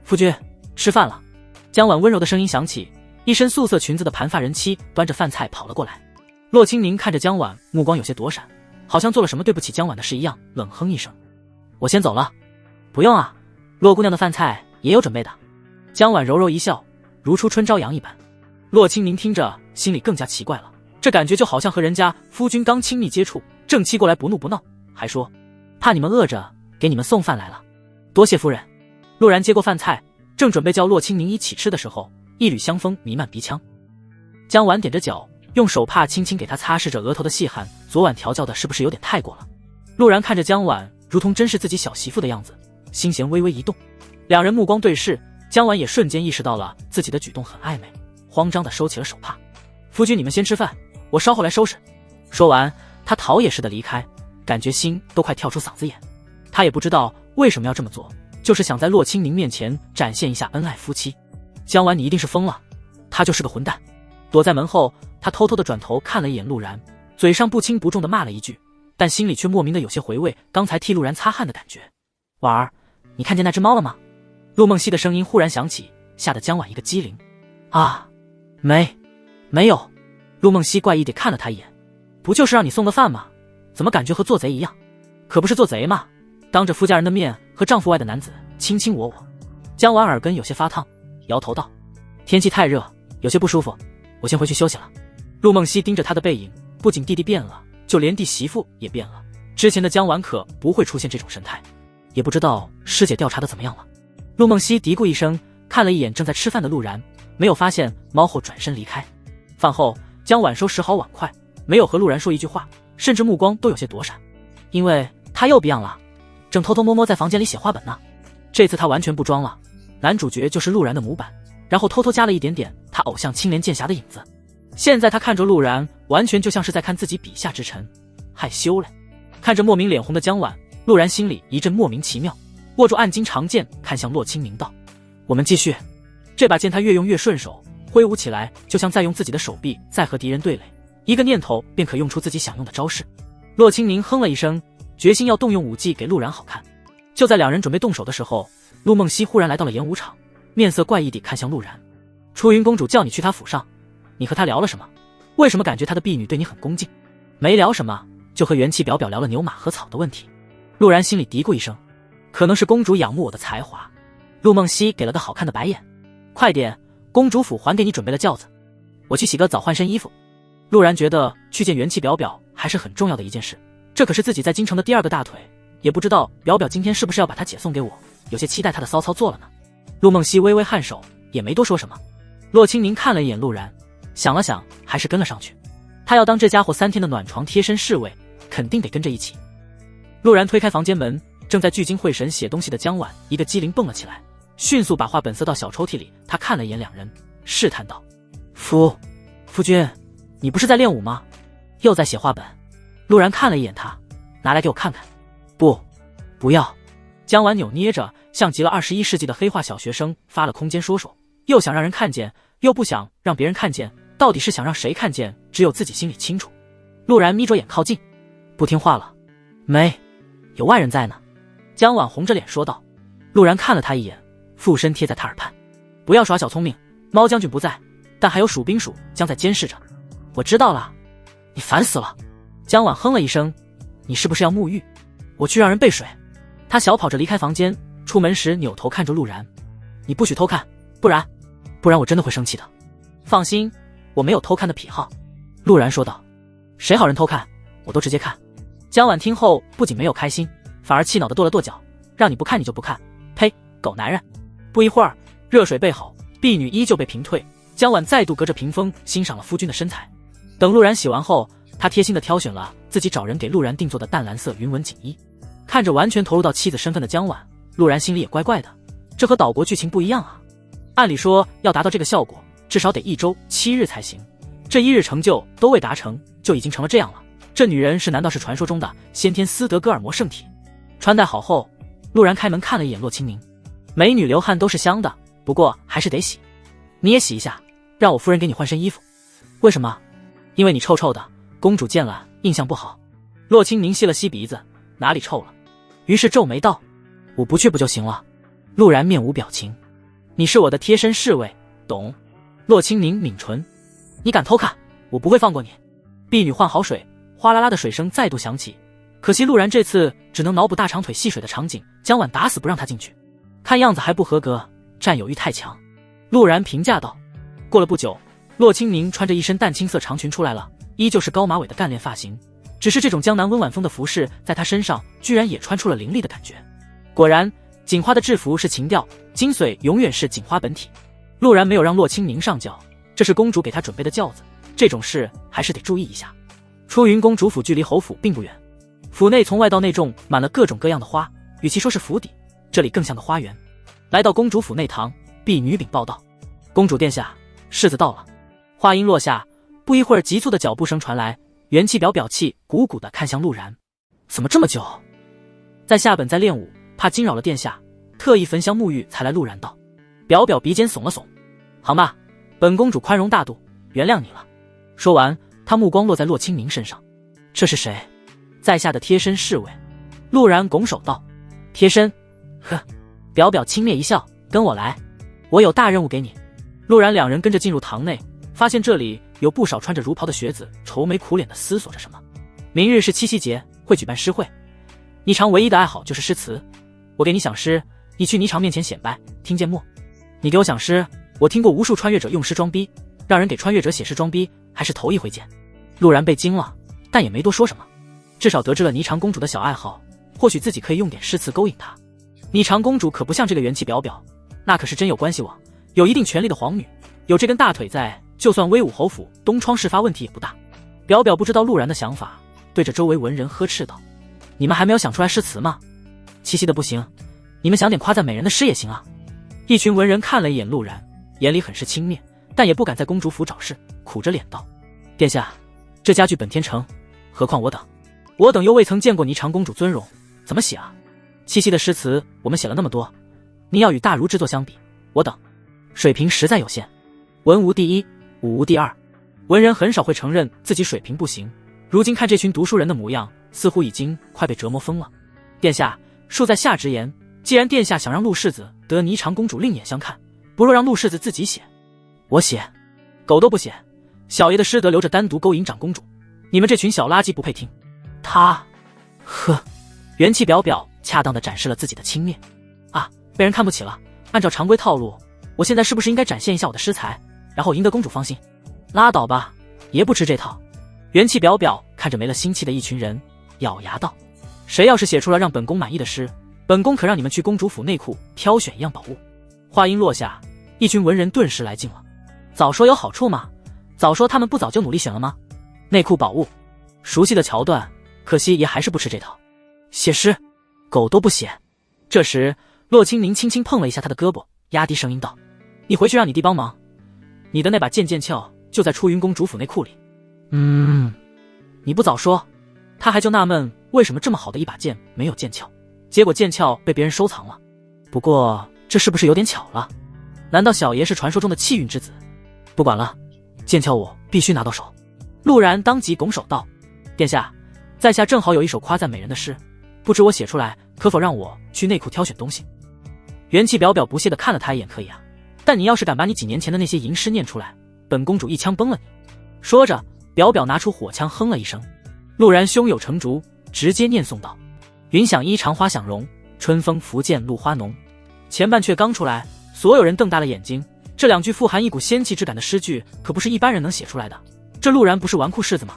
夫君，吃饭了。江婉温柔的声音响起，一身素色裙子的盘发人妻端着饭菜跑了过来。洛清宁看着江婉，目光有些躲闪，好像做了什么对不起江婉的事一样，冷哼一声：“我先走了。”“不用啊，洛姑娘的饭菜也有准备的。”江婉柔柔一笑，如出春朝阳一般。洛清宁听着，心里更加奇怪了，这感觉就好像和人家夫君刚亲密接触，正妻过来不怒不闹，还说怕你们饿着，给你们送饭来了。多谢夫人。陆然接过饭菜，正准备叫洛清宁一起吃的时候，一缕香风弥漫鼻腔。江婉踮着脚，用手帕轻轻给他擦拭着额头的细汗，昨晚调教的是不是有点太过了？陆然看着江婉，如同真是自己小媳妇的样子，心弦微微一动。两人目光对视，江婉也瞬间意识到了自己的举动很暧昧，慌张地收起了手帕。夫君，你们先吃饭，我稍后来收拾。说完，他逃也似的离开，感觉心都快跳出嗓子眼。他也不知道为什么要这么做，就是想在洛清宁面前展现一下恩爱夫妻。江婉，你一定是疯了，他就是个混蛋。躲在门后，他偷偷地转头看了一眼陆然，嘴上不轻不重地骂了一句，但心里却莫名的有些回味刚才替陆然擦汗的感觉。婉儿，你看见那只猫了吗？陆梦溪的声音忽然响起，吓得江婉一个机灵。啊，没有。陆梦溪怪异地看了他一眼，不就是让你送的饭吗？怎么感觉和做贼一样？可不是做贼吗？当着夫家人的面和丈夫外的男子卿卿我我。江婉耳根有些发烫，摇头道：天气太热，有些不舒服，我先回去休息了。陆梦溪盯着他的背影，不仅弟弟变了，就连弟媳妇也变了。之前的江婉可不会出现这种神态，也不知道师姐调查的怎么样了。陆梦溪嘀咕一声，看了一眼正在吃饭的陆然，没有发现猫后转身离开。饭后，江婉收拾好碗筷，没有和陆然说一句话，甚至目光都有些躲闪，因为他又变了，正偷偷摸摸在房间里写画本呢。这次他完全不装了，男主角就是陆然的模板，然后偷偷加了一点点他偶像青莲剑侠的影子。现在他看着陆然，完全就像是在看自己笔下之臣，害羞嘞。看着莫名脸红的江婉，陆然心里一阵莫名其妙，握住暗金长剑，看向洛清宁道：我们继续。这把剑他越用越顺手，挥舞起来就像在用自己的手臂在和敌人对垒，一个念头便可用出自己想用的招式。洛清宁哼了一声，决心要动用武技给陆然好看。就在两人准备动手的时候，陆梦溪忽然来到了演武场，面色怪异地看向陆然。初云公主叫你去她府上，你和她聊了什么？为什么感觉她的婢女对你很恭敬？没聊什么，就和元气表表聊了牛马和草的问题。陆然心里嘀咕一声，可能是公主仰慕我的才华。陆梦溪给了个好看的白眼，快点，公主府还给你准备了轿子，我去洗个澡换身衣服。陆然觉得去见元气表表还是很重要的一件事，这可是自己在京城的第二个大腿，也不知道表表今天是不是要把她姐送给我，有些期待她的骚操作了呢。陆梦溪微微颔首，也没多说什么。洛清宁看了一眼陆然，想了想，还是跟了上去。他要当这家伙3天的暖床贴身侍卫，肯定得跟着一起。陆然推开房间门，正在聚精会神写东西的江婉一个机灵蹦了起来，迅速把画本塞到小抽屉里。他看了一眼两人，试探道：夫君，你不是在练武吗？又在写画本？陆然看了一眼他，拿来给我看看。不要。江婉扭捏着，像极了21世纪的黑化小学生，发了空间说说，又想让人看见，又不想让别人看见，到底是想让谁看见，只有自己心里清楚。陆然眯着眼靠近，不听话了？没，有外人在呢。江婉红着脸说道。陆然看了他一眼，附身贴在他耳畔，不要耍小聪明，猫将军不在，但还有蜀兵署将在监视着。我知道了。你烦死了。江婉哼了一声，你是不是要沐浴？我去让人备水。他小跑着离开房间，出门时扭头看着陆然，你不许偷看，不然我真的会生气的。放心，我没有偷看的癖好。陆然说道。谁好人偷看，我都直接看。江婉听后不仅没有开心，反而气恼地跺了跺脚，让你不看你就不看，呸，狗男人。不一会儿，热水备好，婢女依旧被平退，江婉再度隔着屏风欣赏了夫君的身材。等陆然洗完后，他贴心地挑选了自己找人给陆然定做的淡蓝色云纹锦衣。看着完全投入到妻子身份的江婉，陆然心里也怪怪的，这和岛国剧情不一样啊。按理说要达到这个效果，至少得1周7日才行，这1日成就都未达成，就已经成了这样了。这女人难道是传说中的先天斯德哥尔摩圣体？穿戴好后，陆然开门看了一眼洛清宁，美女流汗都是香的，不过还是得洗。你也洗一下，让我夫人给你换身衣服。为什么？因为你臭臭的，公主见了印象不好。洛清宁吸了吸鼻子，哪里臭了？于是皱眉道：我不去不就行了？陆然面无表情。你是我的贴身侍卫，懂？洛清宁抿唇，你敢偷看，我不会放过你。婢女换好水，哗啦啦的水声再度响起。可惜陆然这次只能脑补大长腿戏水的场景，江晚打死不让他进去，看样子还不合格，占有欲太强。陆然评价道。过了不久，洛清宁穿着一身淡青色长裙出来了，依旧是高马尾的干练发型，只是这种江南温婉风的服饰在她身上居然也穿出了凌厉的感觉。果然，锦花的制服是情调，精髓永远是锦花本体。陆然没有让洛清宁上轿，这是公主给她准备的轿子，这种事还是得注意一下。出云公主府距离侯府并不远，府内从外到内种满了各种各样的花，与其说是府邸，这里更像个花园。来到公主府内堂，婢女禀报道：公主殿下，世子到了。话音落下，不一会儿急促的脚步声传来，元气表气鼓鼓的看向陆然。怎么这么久？在下本在练武，怕惊扰了殿下，特意焚香沐浴才来。陆然道。表鼻尖耸了耸，好吧，本公主宽容大度，原谅你了。说完，他目光落在洛清明身上。这是谁？在下的贴身侍卫。陆然拱手道。贴身？呵。表轻蔑一笑，跟我来，我有大任务给你。陆然两人跟着进入堂内，发现这里有不少穿着儒袍的学子愁眉苦脸的思索着什么。明日是七夕节，会举办诗会，霓裳唯一的爱好就是诗词，我给你想诗，你去霓裳面前显摆，听见没？你给我想诗，我听过无数穿越者用诗装逼，让人给穿越者写诗装逼还是头一回见。陆然被惊了，但也没多说什么，至少得知了霓裳公主的小爱好，或许自己可以用点诗词勾引她。霓裳公主可不像这个元气表，那可是真有关系网，有一定权力的皇女，有这根大腿在，就算威武侯府东窗事发问题也不大。表不知道陆然的想法，对着周围文人呵斥道：你们还没有想出来诗词吗？七夕的不行，你们想点夸赞美人的诗也行啊。一群文人看了一眼陆然，眼里很是轻蔑，但也不敢在公主府找事，苦着脸道：殿下，这家具本天成，何况我等又未曾见过霓裳公主尊容，怎么写啊？七夕的诗词我们写了那么多，您要与大儒之作相比，我等水平实在有限，文无第一，武无第二。文人很少会承认自己水平不行，如今看这群读书人的模样，似乎已经快被折磨疯了。殿下，恕在下直言，既然殿下想让陆世子得霓裳公主另眼相看，不若让陆世子自己写。我写？狗都不写，小爷的诗得留着单独勾引长公主，你们这群小垃圾不配听。他，呵，元气表恰当地展示了自己的轻蔑。啊，被人看不起了。按照常规套路，我现在是不是应该展现一下我的诗才，然后赢得公主芳心？拉倒吧，爷不吃这套。元气表看着没了心气的一群人，咬牙道：谁要是写出了让本宫满意的诗，本宫可让你们去公主府内库挑选一样宝物。话音落下，一群文人顿时来劲了。早说有好处嘛，早说他们不早就努力选了吗？内库宝物，熟悉的桥段，可惜爷还是不吃这套。写诗，狗都不写。这时洛清宁轻轻碰了一下他的胳膊，压低声音道：你回去让你弟帮忙，你的那把剑鞘就在出云公主府内库里。你不早说，他还就纳闷为什么这么好的一把剑没有剑鞘，结果剑鞘被别人收藏了。不过这是不是有点巧了？难道小爷是传说中的气运之子？不管了，剑鞘我必须拿到手。陆然当即拱手道：殿下，在下正好有一首夸赞美人的诗，不知我写出来可否让我去内库挑选东西？元气表不屑地看了他一眼，可以啊，但你要是敢把你几年前的那些吟诗念出来，本公主一枪崩了你。说着，表拿出火枪哼了一声。陆然胸有成竹，直接念诵道：云想衣裳花想容，春风拂槛露花浓。前半阙刚出来，所有人瞪大了眼睛，这两句富含一股仙气之感的诗句可不是一般人能写出来的。这陆然不是纨绔世子吗？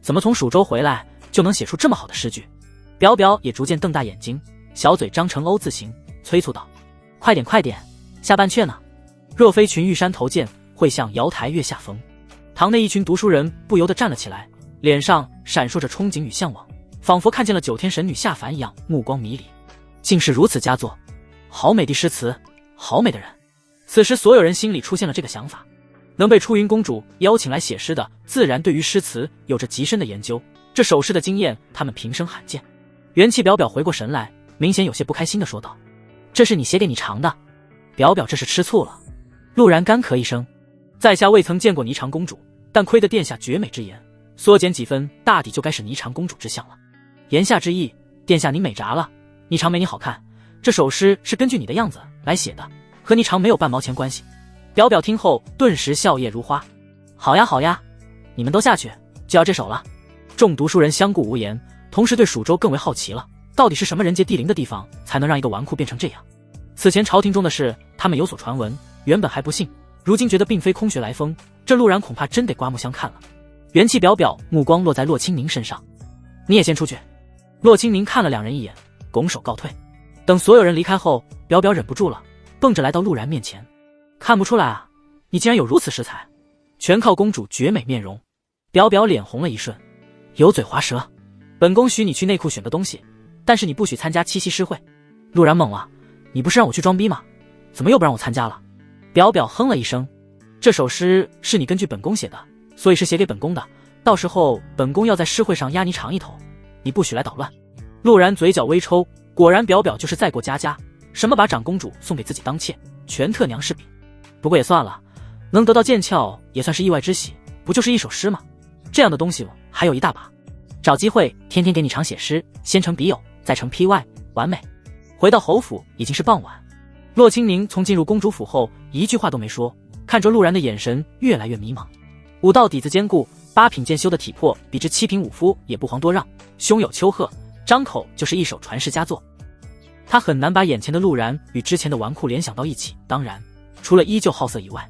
怎么从蜀州回来就能写出这么好的诗句？表也逐渐瞪大眼睛，小嘴张成 O 字形，催促道：快点，下半阙呢？若非群玉山头见，会向瑶台月下逢。堂内一群读书人不由得站了起来，脸上闪烁着憧憬与向往，仿佛看见了九天神女下凡一样，目光迷离。竟是如此佳作，好美的诗词，好美的人。此时所有人心里出现了这个想法，能被出云公主邀请来写诗的，自然对于诗词有着极深的研究，这首诗的经验他们平生罕见。元气表回过神来，明显有些不开心地说道：这是你写给你尝的？表这是吃醋了。陆然干咳一声，在下未曾见过霓裳公主，但亏得殿下绝美之言，缩减几分大抵就该是霓裳公主之相了。言下之意，殿下您美炸了，霓裳没你好看，这首诗是根据你的样子来写的，和霓裳没有半毛钱关系。表听后顿时笑靥如花。好呀，你们都下去，就要这手了。众读书人相顾无言，同时对蜀州更为好奇了，到底是什么人杰地灵的地方，才能让一个纨绔变成这样？此前朝廷中的事，他们有所传闻，原本还不信，如今觉得并非空穴来风，这陆然恐怕真得刮目相看了。元气表表目光落在洛清宁身上，你也先出去。洛清宁看了两人一眼，拱手告退。等所有人离开后，表表忍不住了，蹦着来到陆然面前。看不出来啊，你竟然有如此诗才，全靠公主绝美面容。表表脸红了一瞬，油嘴滑舌，本宫许你去内库选个东西，但是你不许参加七夕诗会。陆然懵了，你不是让我去装逼吗？怎么又不让我参加了？表表哼了一声，这首诗是你根据本宫写的，所以是写给本宫的，到时候本宫要在诗会上压你场一头，你不许来捣乱。陆然嘴角微抽，果然表表就是再过家，什么把长公主送给自己当妾，全特娘饰品。不过也算了，能得到剑鞘也算是意外之喜，不就是一首诗吗？这样的东西还有一大把，找机会天天给你常写诗，先成笔友，再成 PY， 完美。回到侯府已经是傍晚，洛清宁从进入公主府后一句话都没说，看着陆然的眼神越来越迷茫。武道底子坚固，8品剑修的体魄比之7品武夫也不遑多让，胸有丘壑，张口就是一首传世佳作。他很难把眼前的陆然与之前的纨绔联想到一起，当然除了依旧好色以外。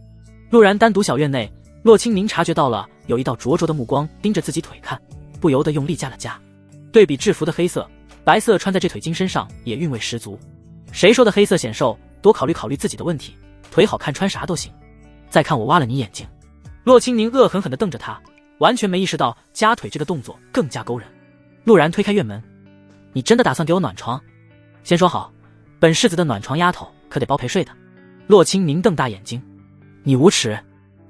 陆然单独小院内，洛清宁察觉到了有一道灼灼的目光盯着自己腿看，不由得用力加了加。对比制服的黑色，白色穿在这腿筋身上也韵味十足。谁说的黑色显瘦，多考虑考虑自己的问题，腿好看穿啥都行。再看我挖了你眼睛。洛清宁恶狠狠地瞪着他，完全没意识到夹腿这个动作更加勾人。陆然推开院门，你真的打算给我暖床？先说好，本世子的暖床丫头可得包陪睡的。洛清宁瞪大眼睛，你无耻！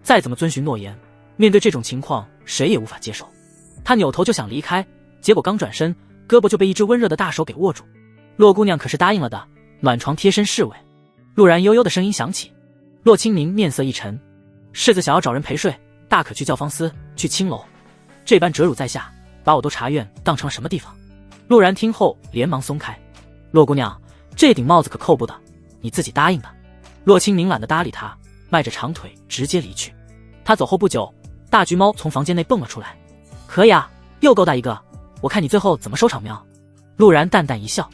再怎么遵循诺言，面对这种情况谁也无法接受。他扭头就想离开，结果刚转身，胳膊就被一只温热的大手给握住。洛姑娘可是答应了的，暖床贴身侍卫。陆然悠悠的声音响起。洛清宁面色一沉，世子想要找人陪睡，大可去教坊司，去青楼，这般折辱在下，把我都茶院当成了什么地方？陆然听后连忙松开，洛姑娘，这顶帽子可扣不得，你自己答应的。洛清宁懒得搭理他，迈着长腿直接离去。他走后不久，大橘猫从房间内蹦了出来，可以啊，又勾搭一个，我看你最后怎么收场喵。陆然淡淡一笑，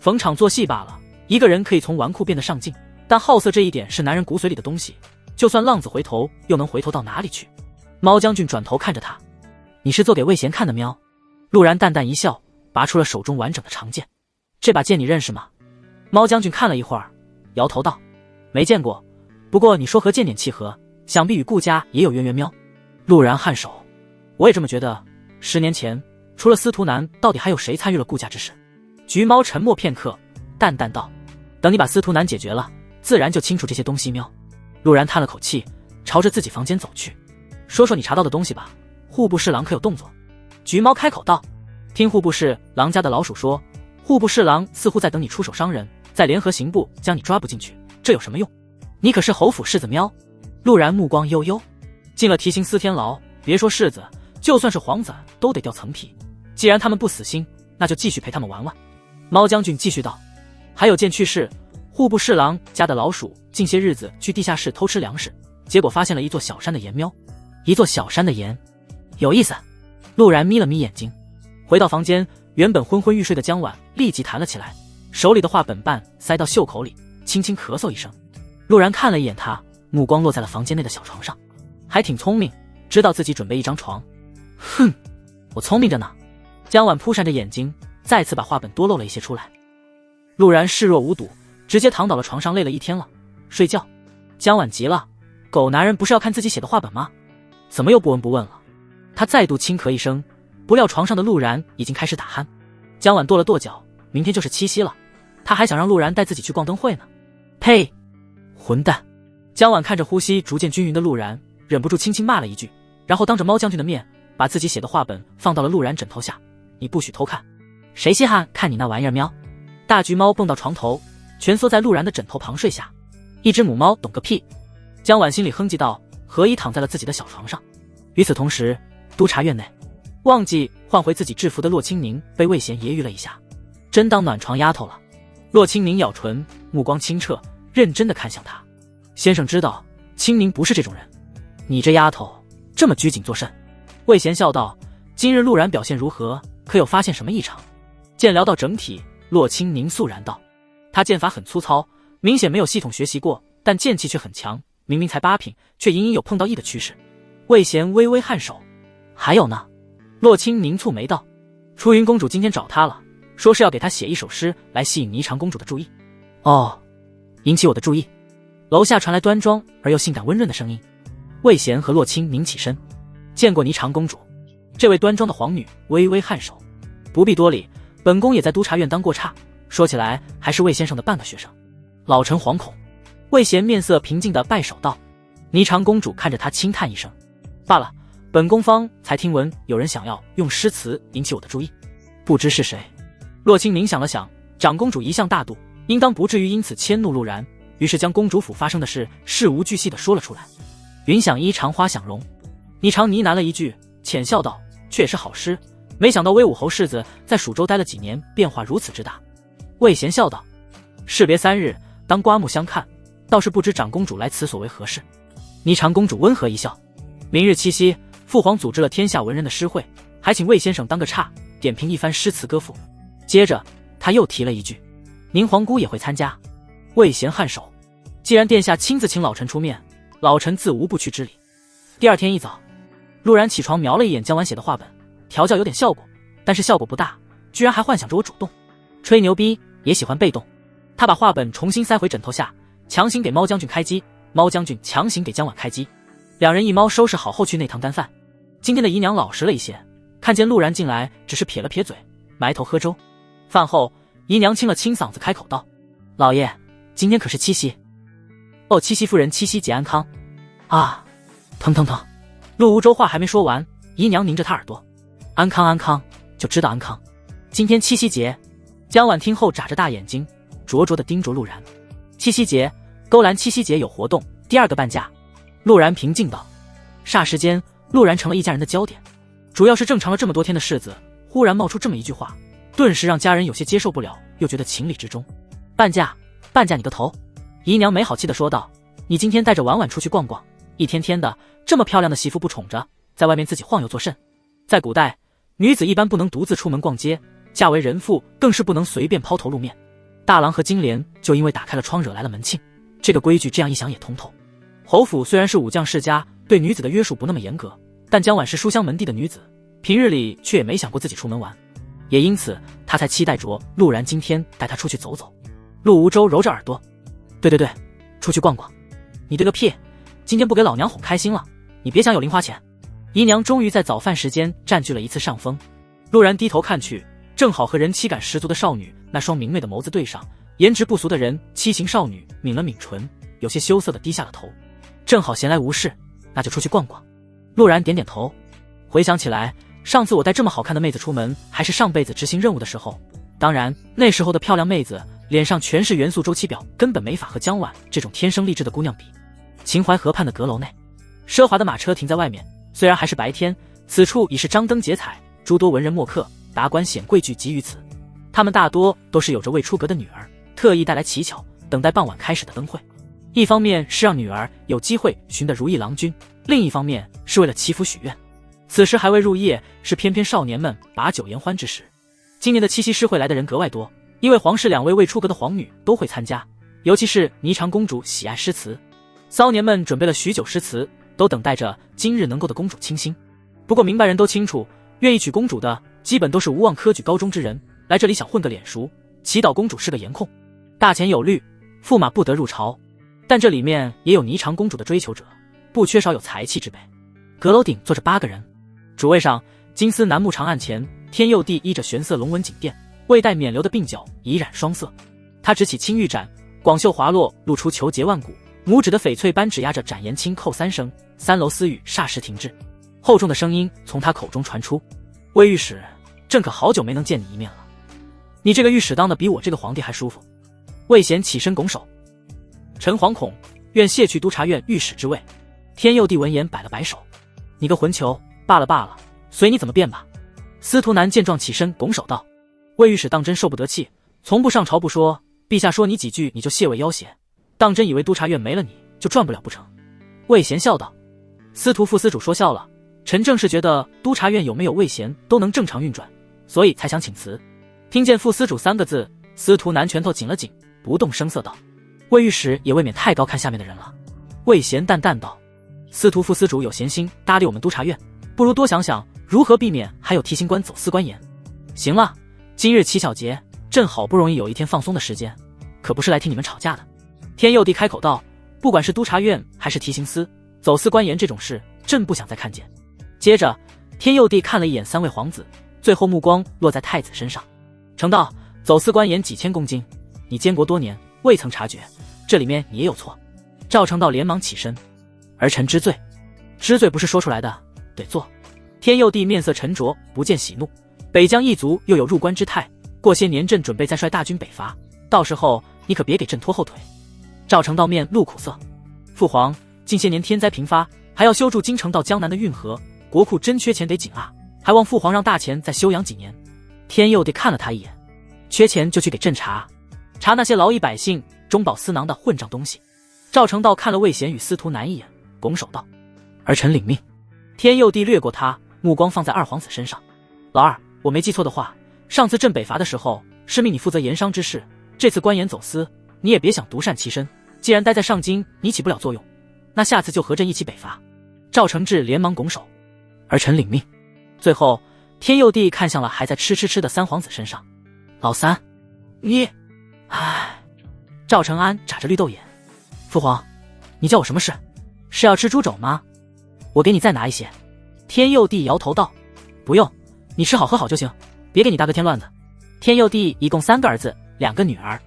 逢场作戏罢了，一个人可以从纨绔变得上进，但好色这一点是男人骨髓里的东西，就算浪子回头，又能回头到哪里去？猫将军转头看着他，你是做给魏贤看的喵？陆然淡淡一笑，拔出了手中完整的长剑。这把剑你认识吗？猫将军看了一会儿，摇头道，没见过，不过你说和剑点契合，想必与顾家也有渊源喵。陆然颔首，我也这么觉得，10年前除了司徒南，到底还有谁参与了顾家之事？橘猫沉默片刻，淡淡道，等你把司徒南解决了，自然就清楚这些东西喵。陆然叹了口气，朝着自己房间走去，说说你查到的东西吧，户部侍郎可有动作？橘猫开口道，听户部侍郎家的老鼠说，户部侍郎似乎在等你出手伤人，再联合刑部将你抓捕进去，这有什么用？你可是侯府世子喵。陆然目光悠悠，进了提刑司天牢，别说世子，就算是皇子都得掉层皮。既然他们不死心，那就继续陪他们玩玩。猫将军继续道，还有件趣事，户部侍郎家的老鼠近些日子去地下室偷吃粮食，结果发现了一座小山的盐喵。一座小山的盐，有意思。陆然眯了眯眼睛，回到房间，原本昏昏欲睡的江晚立即弹了起来，手里的画本瓣塞到袖口里，轻轻咳嗽一声。陆然看了一眼他，目光落在了房间内的小床上，还挺聪明，知道自己准备一张床。哼，我聪明着呢。江晚扑闪着眼睛，再次把画本多露了一些出来。陆然视若无睹，直接躺倒了床上，累了一天了，睡觉。江晚急了，狗男人不是要看自己写的画本吗？怎么又不闻不问了？他再度轻咳一声，不料床上的陆然已经开始打鼾。江晚跺了跺脚，明天就是七夕了，他还想让陆然带自己去逛灯会呢。呸！混蛋！江晚看着呼吸逐渐均匀的陆然，忍不住轻轻骂了一句，然后当着猫将军的面把自己写的画本放到了陆然枕头下，你不许偷看。谁稀罕看你那玩意儿喵？大橘猫蹦到床头，蜷缩在陆然的枕头旁睡下。一只母猫懂个屁！江晚心里哼唧道，何以躺在了自己的小床上。与此同时，督察院内，忘记换回自己制服的洛清宁被魏贤揶揄了一下，真当暖床丫头了。洛清宁咬唇，目光清澈，认真地看向他。先生知道青宁不是这种人，你这丫头这么拘谨作甚？魏贤笑道：“今日陆然表现如何？可有发现什么异常？”见聊到整体，洛清宁肃然道：“他剑法很粗糙，明显没有系统学习过，但剑气却很强。明明才8品，却隐隐有碰到1的趋势。”魏贤微微颔首：“还有呢？”洛清宁蹙眉道：“初云公主今天找他了，说是要给他写一首诗来吸引霓裳公主的注意。”哦，引起我的注意。楼下传来端庄而又性感温润的声音。魏贤和洛清宁起身：“见过霓裳公主。”这位端庄的皇女微微颔首：“不必多礼，本宫也在督察院当过差，说起来还是魏先生的半个学生。”老臣惶恐。魏贤面色平静地拜首道：“霓裳公主看着他轻叹一声：‘罢了，本宫方才听闻有人想要用诗词引起我的注意，不知是谁。’”洛清明想了想，长公主一向大度，应当不至于因此迁怒陆然，于是将公主府发生的事事无巨细地说了出来。云想衣长花想容，霓裳呢喃了一句，浅笑道：“却也是好诗，没想到威武侯世子在蜀州待了几年，变化如此之大。”魏贤笑道：“士别3日，当刮目相看，倒是不知长公主来此所为何事。”霓裳公主温和一笑：“明日7夕，父皇组织了天下文人的诗会，还请魏先生当个差，点评一番诗词歌赋。”接着他又提了一句：“宁皇姑也会参加。”魏贤颔首：“既然殿下亲自请老臣出面，老臣自无不去之理。”第二天一早，陆然起床瞄了一眼江晚写的话本，调教有点效果，但是效果不大，居然还幻想着我主动吹牛逼，也喜欢被动。他把话本重新塞回枕头下，强行给猫将军开机，猫将军强行给江晚开机，两人一猫收拾好后去内堂干饭。今天的姨娘老实了一些，看见陆然进来，只是撇了撇嘴，埋头喝粥。饭后，姨娘清了清嗓子开口道：“老爷，今天可是7夕？”“哦，七夕夫人7夕节安康。”啊，疼疼疼！陆无舟话还没说完，姨娘拧着他耳朵：“安康安康，就知道安康。今天7夕节。”江晚听后眨着大眼睛，灼灼地盯着陆然。7夕节，勾栏7夕节有活动，第2个半价。陆然平静道。霎时间，陆然成了一家人的焦点。主要是正常了这么多天的世子，忽然冒出这么一句话，顿时让家人有些接受不了，又觉得情理之中。半价？半价你个头！姨娘没好气地说道：“你今天带着婉婉出去逛逛，一天天的，这么漂亮的媳妇不宠着，在外面自己晃悠作甚？在古代，女子一般不能独自出门逛街，嫁为人妇更是不能随便抛头露面。大郎和金莲就因为打开了窗惹来了门庆，这个规矩这样一想也通透。侯府虽然是武将世家，对女子的约束不那么严格，但江晚是书香门第的女子，平日里却也没想过自己出门玩，也因此她才期待着陆然今天带她出去走走。”陆无舟揉着耳朵：“对对对，出去逛逛。你对个屁！今天不给老娘哄开心了，你别想有零花钱。”姨娘终于在早饭时间占据了一次上风。陆然低头看去，正好和人妻感十足的少女那双明媚的眸子对上，颜值不俗的人妻型少女抿了抿唇，有些羞涩地低下了头。正好闲来无事，那就出去逛逛。陆然点点头，回想起来，上次我带这么好看的妹子出门，还是上辈子执行任务的时候。当然，那时候的漂亮妹子脸上全是元素周期表，根本没法和江晚这种天生丽质的姑娘比。秦淮河畔的阁楼内，奢华的马车停在外面，虽然还是白天，此处已是张灯结彩，诸多文人墨客、达官显贵聚集于此。他们大多都是有着未出阁的女儿，特意带来乞巧，等待傍晚开始的灯会。一方面是让女儿有机会寻得如意郎君，另一方面是为了祈福许愿。此时还未入夜，是翩翩少年们把酒言欢之时。今年的7夕诗会来的人格外多，因为皇室2位未出阁的皇女都会参加，尤其是霓裳公主喜爱诗词，骚年们准备了许久诗词，都等待着今日能够的公主倾心。不过明白人都清楚，愿意娶公主的基本都是无望科举高中之人，来这里想混个脸熟，祈祷公主是个颜控，大钱有律，驸马不得入朝。但这里面也有霓裳公主的追求者，不缺少有才气之辈。阁楼顶坐着8个人，主位上金丝楠木长案前，天佑帝依着玄色龙纹锦垫，未带冕旒的鬓角已染双色。他执起青玉盏，广袖滑落，露出虬结万骨，拇指的翡翠扳指压着展言轻叩3声，3楼私语霎时停滞。厚重的声音从他口中传出：“魏御史，朕可好久没能见你一面了。你这个御史当的比我这个皇帝还舒服。”魏贤起身拱手：“臣惶恐，愿卸去督察院御史之位。”天佑帝闻言摆了摆手：“你个混球，罢了罢了，随你怎么变吧。”司徒南见状起身拱手道：“魏御史当真受不得气，从不上朝不说，陛下说你几句你就谢位要挟，当真以为督察院没了你就赚不了不成？”魏贤笑道：“司徒副司主说笑了，臣正是觉得督察院有没有魏贤都能正常运转，所以才想请辞。听见副司主3个字，司徒南拳头紧了紧，不动声色道：魏御史也未免太高看下面的人了。魏贤淡淡道：司徒副司主有闲心搭理我们督察院，不如多想想如何避免还有提刑官走私官盐。行了，今日乞巧节，朕好不容易有一天放松的时间，可不是来听你们吵架的。天佑帝开口道：不管是督察院还是提刑司，走私官盐这种事，朕不想再看见。接着天佑帝看了一眼3位皇子，最后目光落在太子身上。成道，走私官盐几千公斤，你监国多年未曾察觉，这里面你也有错。赵成道连忙起身：儿臣知罪。知罪不是说出来的，得做。天佑帝面色沉着，不见喜怒。北疆一族又有入关之态，过些年朕准备再率大军北伐，到时候你可别给朕拖后腿。赵成道面露苦涩：父皇，近些年天灾频发，还要修筑京城到江南的运河，国库真缺钱得紧啊，还望父皇让大钱再休养几年。天佑帝看了他一眼：缺钱就去给朕查查那些劳役百姓、中饱私囊的混账东西。赵成道看了魏贤与司徒南一眼，拱手道：儿臣领命。天佑帝掠过他，目光放在2皇子身上：老二，我没记错的话，上次朕北伐的时候是命你负责盐商之事，这次官盐走私你也别想独善其身，既然待在上京你起不了作用，那下次就和朕一起北伐。赵承志连忙拱手：儿臣领命。最后天佑帝看向了还在吃的3皇子身上：老三，你……唉。赵承安眨着绿豆眼：父皇，你叫我什么事？是要吃猪肘吗？我给你再拿一些。天佑帝摇头道：不用，你吃好喝好就行，别给你大哥添乱子。天佑帝一共3个儿子2个女儿，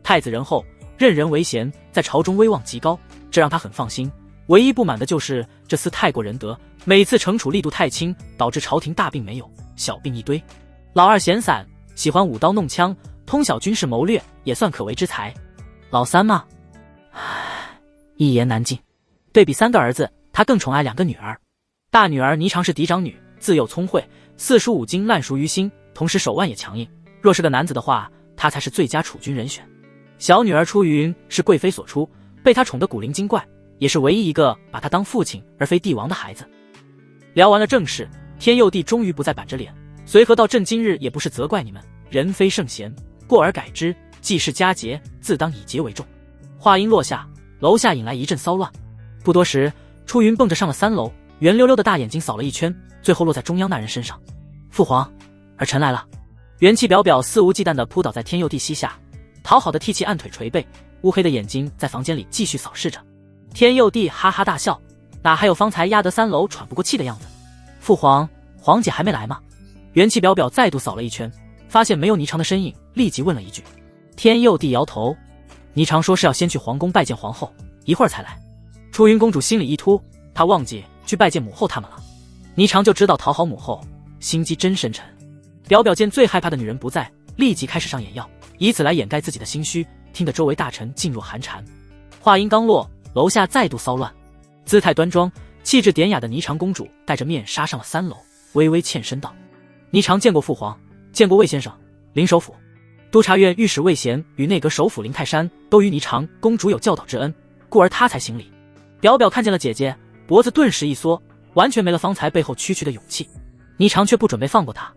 太子仁厚，任人唯贤，在朝中威望极高，这让他很放心。唯一不满的就是这厮太过仁德，每次惩处力度太轻，导致朝廷大病没有，小病一堆。老二闲散，喜欢舞刀弄枪，通晓军事谋略，也算可为之才。老三嘛，唉，一言难尽。对比3个儿子，他更宠爱2个女儿。大女儿霓裳是嫡长女，自幼聪慧，4书5经烂熟于心，同时手腕也强硬，若是个男子的话，他才是最佳储君人选。小女儿出云是贵妃所出，被他宠得古灵精怪，也是唯一一个把他当父亲而非帝王的孩子。聊完了正事，天佑帝终于不再板着脸，随和道：朕今日也不是责怪你们，人非圣贤，过而改之，既是佳节，自当以节为重。话音落下，楼下引来一阵骚乱。不多时，出云蹦着上了3楼，圆溜溜的大眼睛扫了一圈，最后落在中央那人身上。父皇，儿臣来了。元气表表肆无忌惮地扑倒在天佑帝膝下，讨好的替其按腿捶背，乌黑的眼睛在房间里继续扫视着。天佑帝哈哈大笑，哪还有方才压得3楼喘不过气的样子？父皇，皇姐还没来吗？元气表表再度扫了一圈，发现没有霓裳的身影，立即问了一句。天佑帝摇头：霓裳说是要先去皇宫拜见皇后，一会儿才来。出云公主心里一突，她忘记去拜见母后他们了。霓裳就知道讨好母后，心机真深沉。表表见最害怕的女人不在，立即开始上眼药，以此来掩盖自己的心虚，听得周围大臣噤若寒蝉。话音刚落，楼下再度骚乱。姿态端庄、气质典雅的霓裳公主带着面纱上了3楼，微微欠身道：霓裳见过父皇，见过魏先生。林首府督察院御史魏贤与内阁首辅林泰山都与霓裳公主有教导之恩，故而他才行礼。表表看见了姐姐，脖子顿时一缩，完全没了方才背后区区的勇气。霓裳却不准备放过他。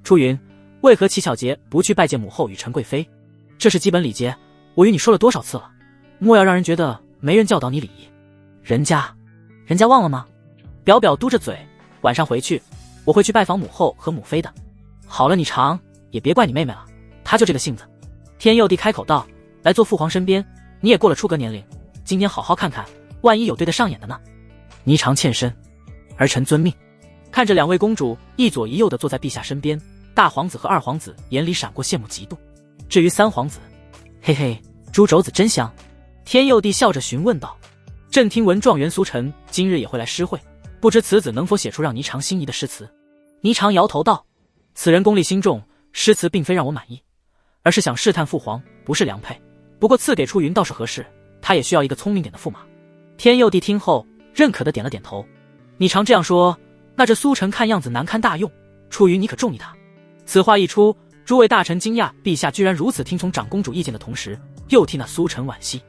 出云，为何乞巧节不去拜见母后与陈贵妃？这是基本礼节，我与你说了多少次了，莫要让人觉得没人教导你礼仪。人家忘了吗？表表嘟着嘴，晚上回去我会去拜访母后和母妃的。好了，霓裳，也别怪你妹妹了，她就这个性子。天佑帝开口道：来坐父皇身边，你也过了出阁年龄，今天好好看看，万一有对得上眼的呢。霓裳欠身：儿臣遵命。看着2位公主一左一右地坐在陛下身边，大皇子和2皇子眼里闪过羡慕嫉妒。至于3皇子，嘿嘿，猪肘子真香。天佑帝笑着询问道：朕听闻状元苏晨今日也会来诗会，不知此子能否写出让霓裳心仪的诗词？霓裳摇头道：此人功力心重，诗词并非让我满意，而是想试探父皇，不是良配。不过赐给出云倒是合适，他也需要一个聪明点的驸马。天佑帝听后认可的点了点头。霓裳这样说，那这苏晨看样子难堪大用，出云你可中意他。此话一出，诸位大臣惊讶陛下居然如此听从长公主意见的同时，又替那苏晨惋惜。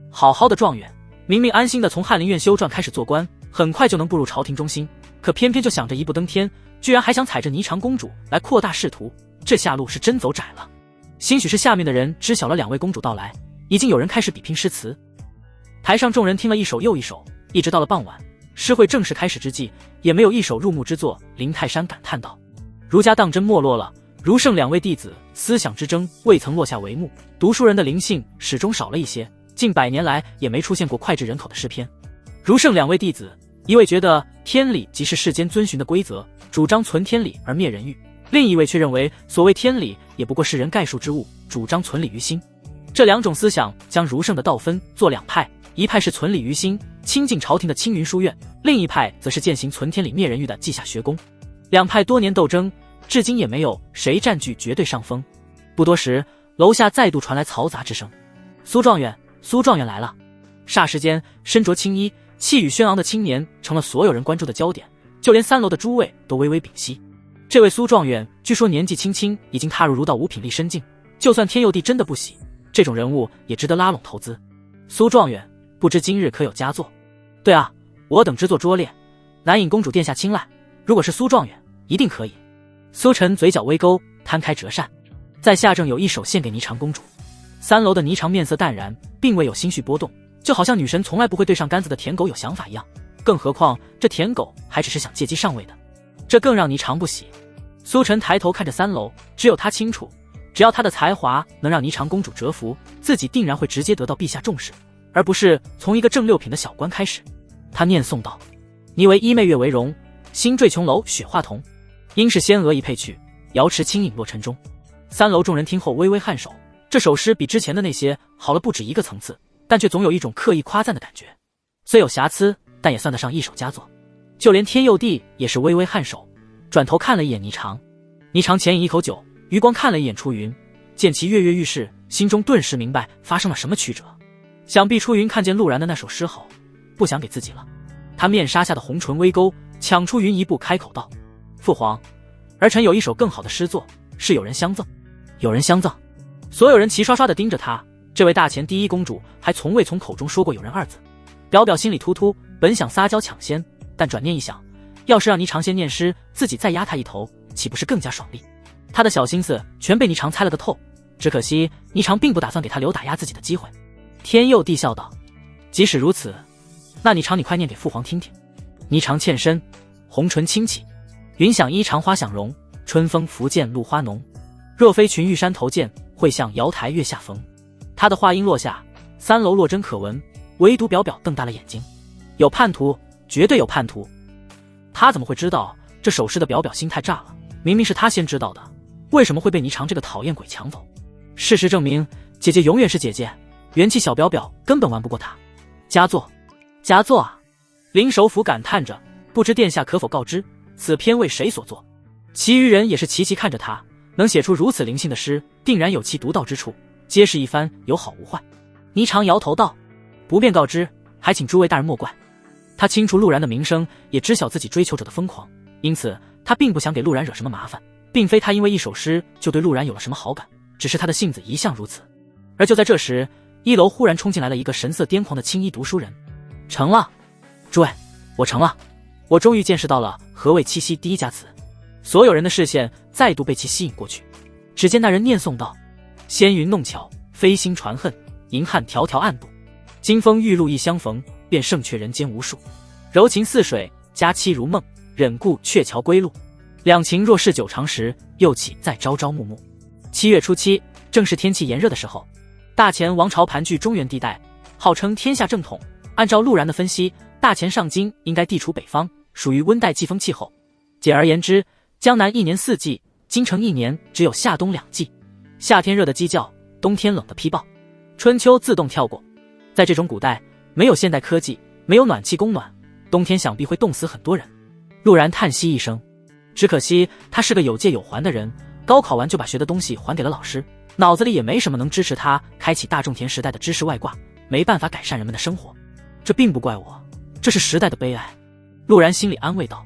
好好的状元，明明安心的从翰林院修撰开始做官，很快就能步入朝廷中心，可偏偏就想着一步登天，居然还想踩着霓裳公主来扩大仕途，这下路是真走窄了。兴许是下面的人知晓了两位公主到来，已经有人开始比拼诗词。台上众人听了一首又一首，一直到了傍晚，诗会正式开始之际，也没有一首入目之作。林泰山感叹道：儒家当真没落了，儒圣两位弟子思想之争未曾落下帷幕，读书人的灵性始终少了一些，近100年来也没出现过脍炙人口的诗篇。儒圣两位弟子，一位觉得天理即是世间遵循的规则，主张存天理而灭人欲，另一位却认为所谓天理也不过是人概述之物，主张存理于心。这两种思想将儒圣的道分作两派，一派是存理于心亲近朝廷的青云书院，另一派则是践行存天理灭人欲的稷下学宫。两派多年斗争，至今也没有谁占据绝对上风。不多时，楼下再度传来嘈杂之声：苏状元，苏状元来了！霎时间，身着青衣气宇轩昂的青年成了所有人关注的焦点，就连3楼的诸位都微微屏息。这位苏状元据说年纪轻轻已经踏入儒道五品力深境，就算天佑帝真的不喜，这种人物也值得拉拢投资。苏状元，不知今日可有佳作？对啊，我等之作拙劣，难引公主殿下青睐，如果是苏状元，一定可以。苏晨嘴角微勾，摊开折扇，在下正有一首献给霓裳公主。3楼的霓裳面色淡然，并未有心绪波动，就好像女神从来不会对上杆子的舔狗有想法一样，更何况这舔狗还只是想借机上位的，这更让霓裳不喜。苏晨抬头看着3楼，只有他清楚，只要他的才华能让霓裳公主折服，自己定然会直接得到陛下重视，而不是从一个正6品的小官开始。他念诵道：霓为衣媚月为容，星坠琼楼雪化铜，应是仙娥一佩去，瑶池轻影落尘中。3楼众人听后微微颔首，这首诗比之前的那些好了不止一个层次，但却总有一种刻意夸赞的感觉，虽有瑕疵，但也算得上一首佳作。就连天佑帝也是微微颔首，转头看了一眼霓裳。霓裳浅饮一口酒，余光看了一眼出云，见其跃跃欲试，心中顿时明白发生了什么曲折。想必出云看见陆然的那首诗后，不想给自己了。他面纱下的红唇微勾，抢出云一步开口道：父皇，儿臣有一首更好的诗作，是有人相赠。有人相赠？所有人齐刷刷地盯着他。这位大前第一公主还从未从口中说过有人2字。表表心里突突，本想撒娇抢先，但转念一想，要是让霓裳先念诗，自己再压他一头，岂不是更加爽利？他的小心思全被霓裳猜了个透，只可惜霓裳并不打算给他留打压自己的机会。天佑帝笑道：即使如此，那霓裳你快念给父皇听听。霓裳欠身，红唇轻启，云想衣裳花想容，春风拂槛露花浓。若非群玉山头见，会向瑶台月下逢。他的话音落下，3楼落针可闻，唯独表表瞪大了眼睛。有叛徒，绝对有叛徒。他怎么会知道这首诗的表表心太炸了？明明是他先知道的，为什么会被霓裳这个讨厌鬼抢走？事实证明，姐姐永远是姐姐，元气小表表根本玩不过她。佳作，佳作啊！林首府感叹着，不知殿下可否告知，此篇为谁所作？其余人也是齐齐看着他，能写出如此灵性的诗，定然有其独到之处，皆是一番有好无坏。霓裳摇头道：不便告知，还请诸位大人莫怪。他清楚陆然的名声，也知晓自己追求者的疯狂，因此他并不想给陆然惹什么麻烦，并非他因为一首诗就对陆然有了什么好感，只是他的性子一向如此。而就在这时，1楼忽然冲进来了一个神色癫狂的青衣读书人。成了，诸位，我成了，我终于见识到了何谓七夕第一佳词。所有人的视线再度被其吸引过去，只见那人念诵道：纤云弄巧，飞星传恨，银汉迢迢暗度，金风玉露一相逢，便胜却人间无数。柔情似水，佳期如梦，忍顾鹊桥归路。两情若是久长时，又岂在朝朝暮暮。7月初7，正是天气炎热的时候。大前王朝盘踞中原地带，号称天下正统。按照陆然的分析，大前上京应该地处北方，属于温带季风气候。简而言之，江南1年4季，京城1年只有夏冬2季。夏天热的鸡叫，冬天冷的劈爆，春秋自动跳过。在这种古代，没有现代科技，没有暖气供暖，冬天想必会冻死很多人。陆然叹息一声，只可惜他是个有借有还的人，高考完就把学的东西还给了老师，脑子里也没什么能支持他开启大种田时代的知识外挂，没办法改善人们的生活。这并不怪我，这是时代的悲哀。陆然心里安慰道。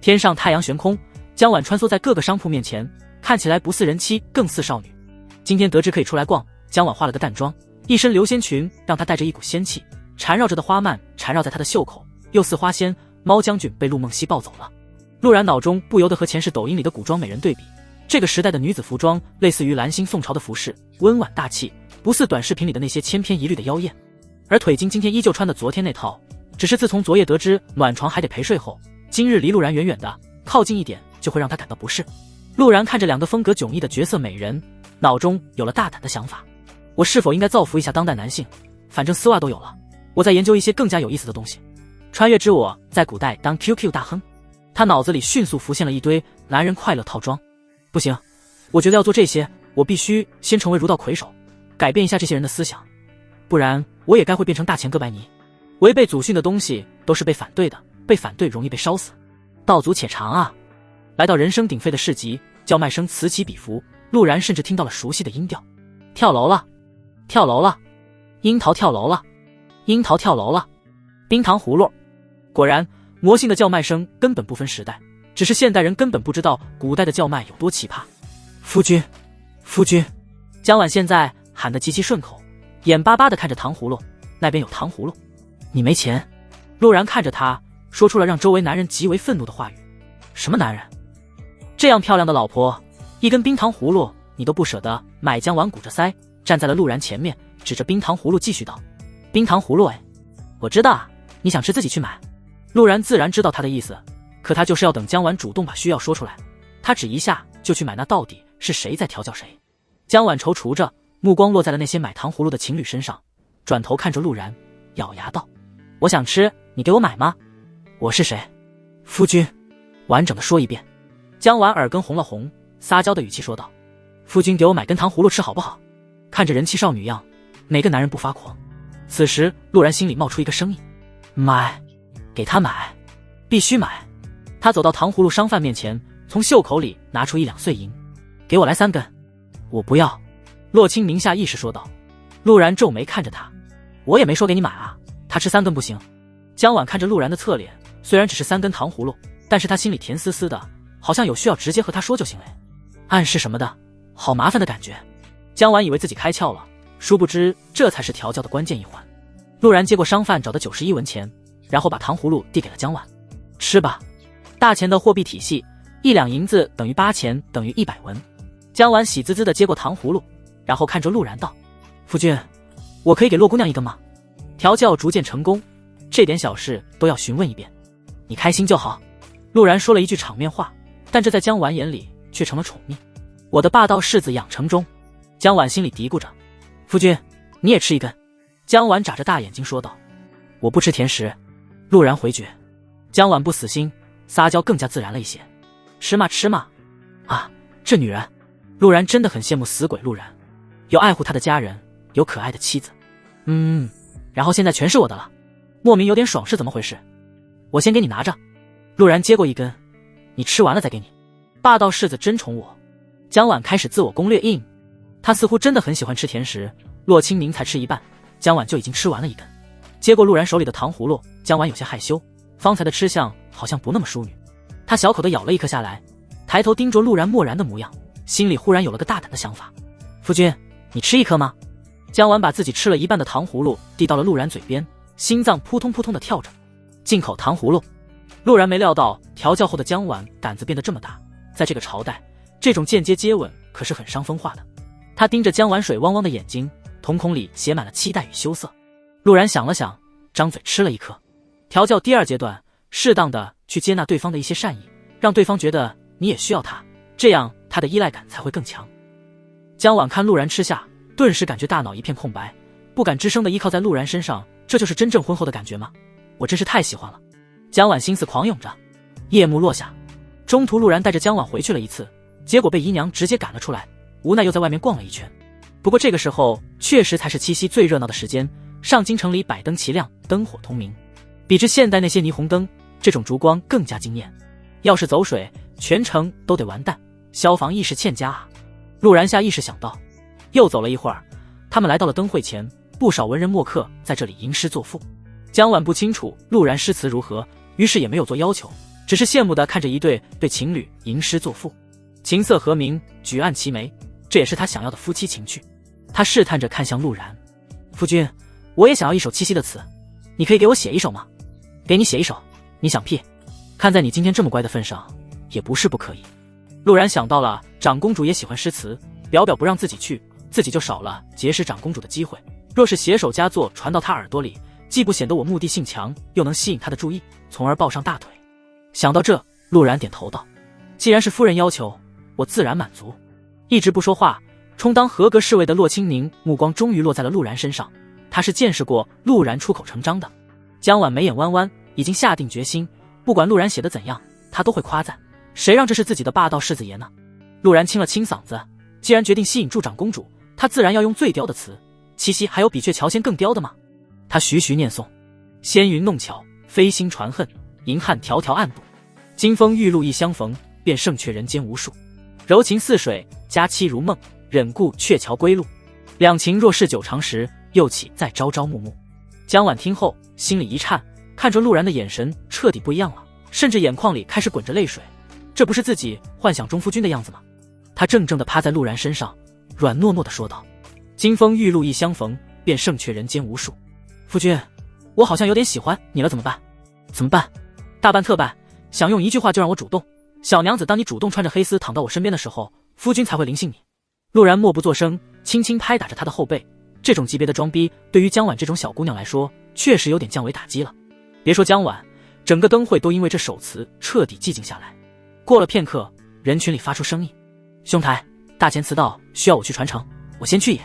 天上太阳悬空，江晚穿梭在各个商铺面前，看起来不似人妻，更似少女。今天得知可以出来逛，江晚化了个淡妆，一身流仙裙让她带着一股仙气，缠绕着的花蔓缠绕在她的袖口，又似花仙猫将军被陆梦溪抱走了。陆然脑中不由得和前世抖音里的古装美人对比，这个时代的女子服装类似于蓝星宋朝的服饰，温婉大气，不似短视频里的那些千篇一律的妖艳。而腿金今天依旧穿的昨天那套，只是自从昨夜得知暖床还得陪睡后，今日离陆然远远的，靠近一点就会让他感到不适。陆然看着两个风格迥异的绝色美人，脑中有了大胆的想法，我是否应该造福一下当代男性？反正丝袜都有了，我再研究一些更加有意思的东西。穿越之我在古代当 QQ 大亨。他脑子里迅速浮现了一堆男人快乐套装。不行，我觉得要做这些，我必须先成为儒道魁首，改变一下这些人的思想，不然我也该会变成大钱哥白尼。违背祖训的东西都是被反对的，被反对容易被烧死。道阻且长啊！来到人声鼎沸的市集，叫卖声此起彼伏，陆然甚至听到了熟悉的音调。跳楼了，跳楼了，樱桃跳楼了，樱桃跳楼了，冰糖葫芦。果然魔性的叫卖声根本不分时代，只是现代人根本不知道古代的叫卖有多奇葩。夫君，夫君！江婉现在喊得极其顺口，眼巴巴地看着糖葫芦，那边有糖葫芦。你没钱？陆然看着他，说出了让周围男人极为愤怒的话语。什么男人？这样漂亮的老婆，一根冰糖葫芦你都不舍得买？江婉鼓着腮站在了陆然前面，指着冰糖葫芦继续道：冰糖葫芦哎，我知道啊，你想吃自己去买。陆然自然知道他的意思，可他就是要等江婉主动把需要说出来，他只一下就去买，那到底是谁在调教谁？江婉踌躇着，目光落在了那些买糖葫芦的情侣身上，转头看着陆然，咬牙道：我想吃，你给我买吗？我是谁？夫君，完整的说一遍。江婉耳根红了红，撒娇的语气说道：夫君给我买根糖葫芦吃好不好？看着人气少女样，哪个男人不发狂？此时陆然心里冒出一个声音：买，给他买，必须买。他走到糖葫芦商贩面前，从袖口里拿出1两碎银：给我来3根。我不要。洛清明下意识说道。陆然皱眉看着他：我也没说给你买啊，他吃3根不行。江婉看着陆然的侧脸，虽然只是3根糖葫芦，但是他心里甜丝丝的，好像有需要直接和他说就行了，暗示什么的，好麻烦的感觉。江婉以为自己开窍了，殊不知这才是调教的关键一环。陆然接过商贩找的91文钱，然后把糖葫芦递给了江婉：吃吧，大钱的货币体系，1两银子等于8钱，等于100文。江婉喜滋滋地接过糖葫芦，然后看着陆然道：夫君，我可以给洛姑娘1根吗？调教逐渐成功，这点小事都要询问一遍，你开心就好。陆然说了一句场面话，但这在江婉眼里却成了宠溺。我的霸道柿子养成中。江婉心里嘀咕着：夫君，你也吃1根。江婉眨着大眼睛说道：我不吃甜食。陆然回绝。江婉不死心，撒娇更加自然了一些：吃嘛吃嘛。啊，这女人。陆然真的很羡慕死鬼陆然，有爱护他的家人，有可爱的妻子。然后现在全是我的了，莫名有点爽是怎么回事？我先给你拿着。陆然接过1根：你吃完了再给你。霸道柿子真宠我。江婉开始自我攻略硬，他似乎真的很喜欢吃甜食。洛清明才吃一半，江婉就已经吃完了1根。接过陆然手里的糖葫芦，江婉有些害羞，方才的吃相好像不那么淑女。她小口的咬了1颗下来，抬头盯着陆然漠然的模样，心里忽然有了个大胆的想法：夫君，你吃1颗吗？江婉把自己吃了一半的糖葫芦递到了陆然嘴边，心脏扑通扑通的跳着。进口糖葫芦。陆然没料到调教后的江婉胆子变得这么大，在这个朝代，这种间接接吻可是很伤风化的。他盯着江婉水汪汪的眼睛，瞳孔里写满了期待与羞涩。陆然想了想，张嘴吃了1颗。调教第2阶段，适当的去接纳对方的一些善意，让对方觉得你也需要他，这样他的依赖感才会更强。江婉看陆然吃下，顿时感觉大脑一片空白，不敢吱声的依靠在陆然身上，这就是真正婚后的感觉吗？我真是太喜欢了。江婉心思狂涌着。夜幕落下，中途陆然带着江婉回去了一次，结果被姨娘直接赶了出来，无奈又在外面逛了一圈。不过这个时候确实才是七夕最热闹的时间，上京城里百灯齐亮，灯火通明，比之现代那些霓虹灯，这种烛光更加惊艳。要是走水，全城都得完蛋，消防意识欠佳啊。陆然下意识想到。又走了一会儿，他们来到了灯会前，不少文人墨客在这里吟诗作赋。江婉不清楚陆然诗词如何，于是也没有做要求，只是羡慕地看着一对情侣吟诗作赋，琴瑟和鸣，举案齐眉，这也是他想要的夫妻情趣。他试探着看向陆然：夫君，我也想要一首七夕的词，你可以给我写一首吗？给你写一首，你想屁？看在你今天这么乖的份上，也不是不可以。陆然想到了长公主也喜欢诗词，表表不让自己去，自己就少了结识长公主的机会。若是携手佳作传到她耳朵里，既不显得我目的性强，又能吸引她的注意，从而抱上大腿。想到这，陆然点头道：既然是夫人要求，我自然满足。一直不说话，充当合格侍卫的洛清宁目光终于落在了陆然身上。他是见识过陆然出口成章的。江晚眉眼弯弯，已经下定决心，不管陆然写的怎样，他都会夸赞。谁让这是自己的霸道世子爷呢？陆然清了清嗓子，既然决定吸引住长公主，他自然要用最刁的词。七夕还有比鹊桥仙更刁的吗？他徐徐念诵：纤云弄巧，飞星传恨，银汉迢迢暗度。金风玉露一相逢，便胜却人间无数。柔情似水，佳期如梦，忍顾鹊桥归路。两情若是久长时，又岂在朝朝暮暮。江晚听后心里一颤，看着陆然的眼神彻底不一样了，甚至眼眶里开始滚着泪水。这不是自己幻想中夫君的样子吗？他怔怔地趴在陆然身上，软糯糯地说道：金风玉露一相逢，便胜却人间无数。夫君，我好像有点喜欢你了，怎么办？怎么办？大办特办，想用一句话就让我主动。小娘子，当你主动穿着黑丝躺到我身边的时候，夫君才会临幸你。陆然默不作声，轻轻拍打着他的后背。这种级别的装逼，对于江晚这种小姑娘来说，确实有点降维打击了。别说江晚，整个灯会都因为这首词彻底寂静下来。过了片刻，人群里发出声音：兄台，大前词道需要我去传承，我先去也。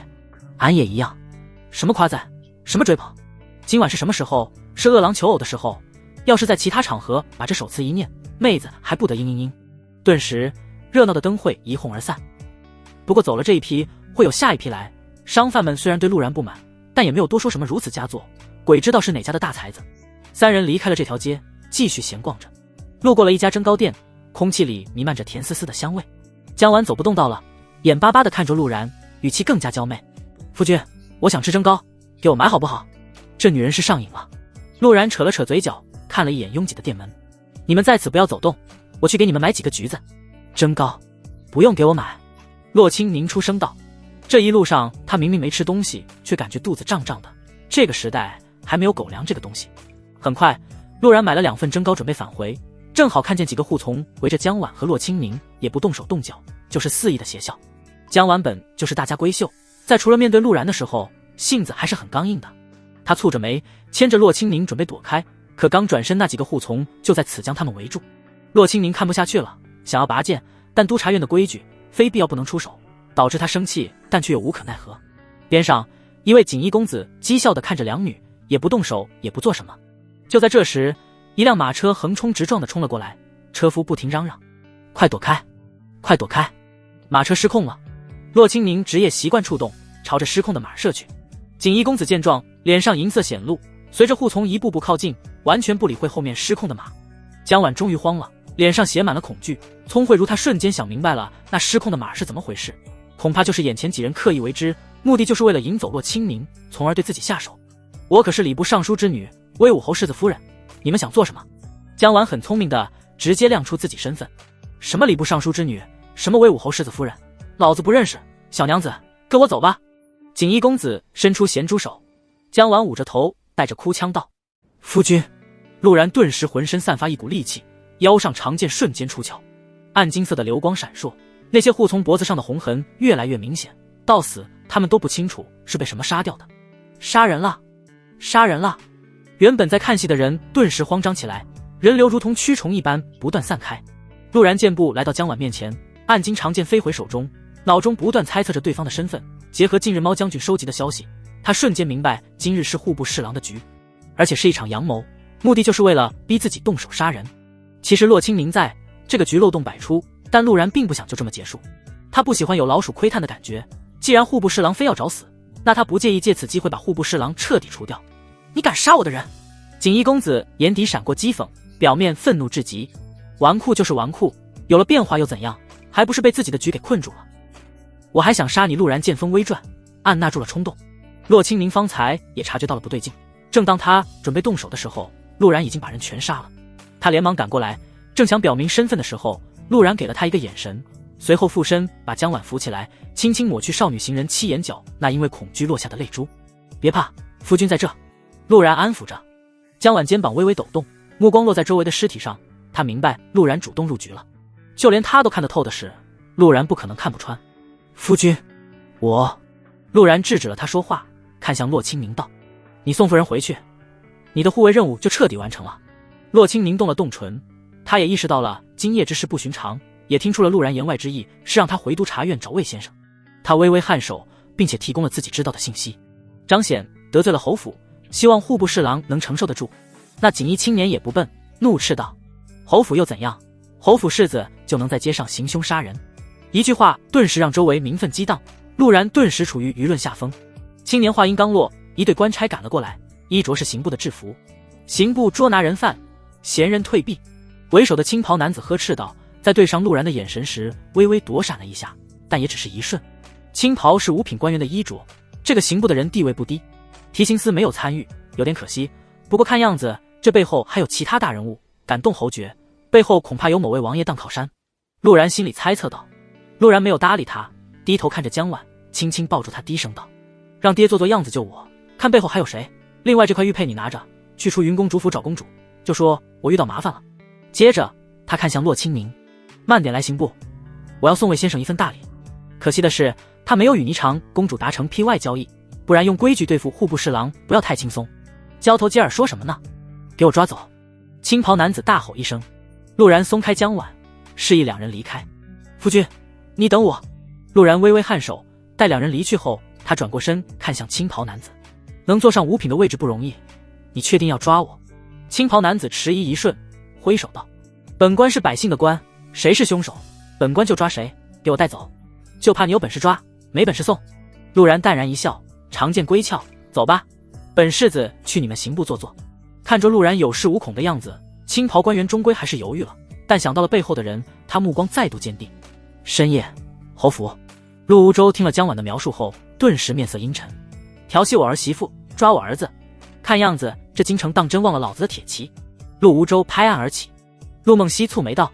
俺也一样。什么夸赞，什么追捧？今晚是什么时候？是饿狼求偶的时候。要是在其他场合把这首词一念，妹子还不得嘤嘤嘤。顿时热闹的灯会一哄而散。不过走了这一批，会有下一批来。商贩们虽然对陆然不满，但也没有多说什么如此佳作，鬼知道是哪家的大才子。三人离开了这条街，继续闲逛着。路过了一家蒸糕店，空气里弥漫着甜丝丝的香味。江晚走不动道了，眼巴巴地看着陆然，语气更加娇媚：夫君，我想吃蒸糕，给我买好不好？这女人是上瘾了。陆然扯了扯嘴角，看了一眼拥挤的店门：你们在此不要走动，我去给你们买几个橘子。蒸糕不用给我买。洛清宁出声道。这一路上他明明没吃东西，却感觉肚子胀胀的。这个时代还没有狗粮这个东西。很快，陆然买了2份蒸糕准备返回，正好看见几个护从围着江晚和洛清宁，也不动手动脚，就是肆意的邪笑。江晚本就是大家闺秀，在除了面对陆然的时候，性子还是很刚硬的。他蹙着眉，牵着洛清宁准备躲开，可刚转身，那几个护从就在此将他们围住。洛清宁看不下去了，想要拔剑，但督察院的规矩，非必要不能出手，导致他生气，但却又无可奈何。边上一位锦衣公子讥笑地看着两女，也不动手，也不做什么。就在这时，一辆马车横冲直撞地冲了过来，车夫不停嚷嚷：快躲开，快躲开！马车失控了。洛清宁职业习惯触动，朝着失控的马射去。锦衣公子见状，脸上银色显露，随着护从一步步靠近，完全不理会后面失控的马。江晚终于慌了，脸上写满了恐惧。聪慧如他瞬间想明白了，那失控的马是怎么回事，恐怕就是眼前几人刻意为之，目的就是为了引走洛清宁，从而对自己下手。我可是礼部尚书之女，威武侯世子夫人，你们想做什么？江晚很聪明的直接亮出自己身份。什么礼部尚书之女，什么威武侯世子夫人，老子不认识。小娘子，跟我走吧。锦衣公子伸出咸猪手。江晚捂着头，带着哭腔道：夫君。陆然顿时浑身散发一股戾气，腰上长剑瞬间出鞘，暗金色的流光闪烁，那些护从脖子上的红痕越来越明显，到死他们都不清楚是被什么杀掉的。杀人了，杀人了！原本在看戏的人顿时慌张起来，人流如同蛆虫一般不断散开。陆然健步来到江晚面前，暗金长剑飞回手中，脑中不断猜测着对方的身份，结合近日猫将军收集的消息，他瞬间明白今日是户部侍郎的局，而且是一场阳谋，目的就是为了逼自己动手杀人。其实洛清宁在，这个局漏洞百出，但陆然并不想就这么结束。他不喜欢有老鼠窥探的感觉，既然户部侍郎非要找死，那他不介意借此机会把户部侍郎彻底除掉。你敢杀我的人！锦衣公子眼底闪过讥讽，表面愤怒至极。纨绔就是纨绔，有了变化又怎样，还不是被自己的局给困住了。我还想杀你！陆然剑锋微转，按捺住了冲动。洛清宁方才也察觉到了不对劲，正当他准备动手的时候，陆然已经把人全杀了。他连忙赶过来，正想表明身份的时候，陆然给了他一个眼神，随后附身把江晚扶起来，轻轻抹去少女行人七眼角那因为恐惧落下的泪珠。别怕，夫君在这。陆然安抚着。江晚肩膀微微抖动，目光落在周围的尸体上，他明白陆然主动入局了。就连他都看得透的事，陆然不可能看不穿。夫君，我……陆然制止了他说话，看向洛清明道：“你送夫人回去，你的护卫任务就彻底完成了。”洛清明动了动唇，他也意识到了今夜之事不寻常，也听出了陆然言外之意是让他回督察院找魏先生。他微微颔首，并且提供了自己知道的信息。张显得罪了侯府，希望户部侍郎能承受得住。那锦衣青年也不笨，怒斥道：“侯府又怎样？侯府世子就能在街上行凶杀人？”一句话顿时让周围民愤激荡，陆然顿时处于舆论下风。青年话音刚落，一队官差赶了过来，衣着是刑部的制服。刑部捉拿人犯，嫌人退避。为首的青袍男子呵斥道，在对上陆然的眼神时微微躲闪了一下，但也只是一瞬。青袍是五品官员的衣着，这个刑部的人地位不低。提刑司没有参与，有点可惜，不过看样子这背后还有其他大人物敢动侯爵，背后恐怕有某位王爷当靠山。陆然心里猜测道。陆然没有搭理他，低头看着江婉，轻轻抱住他，低声道：“让爹做做样子救我，看背后还有谁。另外这块玉佩你拿着，去出云公主府找公主，就说我遇到麻烦了。”接着他看向洛清明：“慢点来刑部，我要送魏先生一份大礼。可惜的是，他没有与霓裳公主达成 PY 交易，不然用规矩对付户部侍郎不要太轻松。交头接耳说什么呢？给我抓走！”青袍男子大吼一声。陆然松开江婉，示意两人离开。夫君，你等我。陆然微微颔首，待两人离去后，他转过身看向青袍男子：“能坐上五品的位置不容易，你确定要抓我？”青袍男子迟疑一瞬，挥手道：“本官是百姓的官，谁是凶手，本官就抓谁，给我带走。就怕你有本事抓，没本事送。”陆然淡然一笑，常见归鞘，走吧，本世子去你们刑部坐坐。看着陆然有恃无恐的样子，青袍官员终归还是犹豫了，但想到了背后的人，他目光再度坚定。深夜，侯府。陆无舟听了江婉的描述后，顿时面色阴沉。调戏我儿媳妇，抓我儿子，看样子这京城当真忘了老子的铁骑。陆无舟拍案而起。陆梦溪蹙眉道：“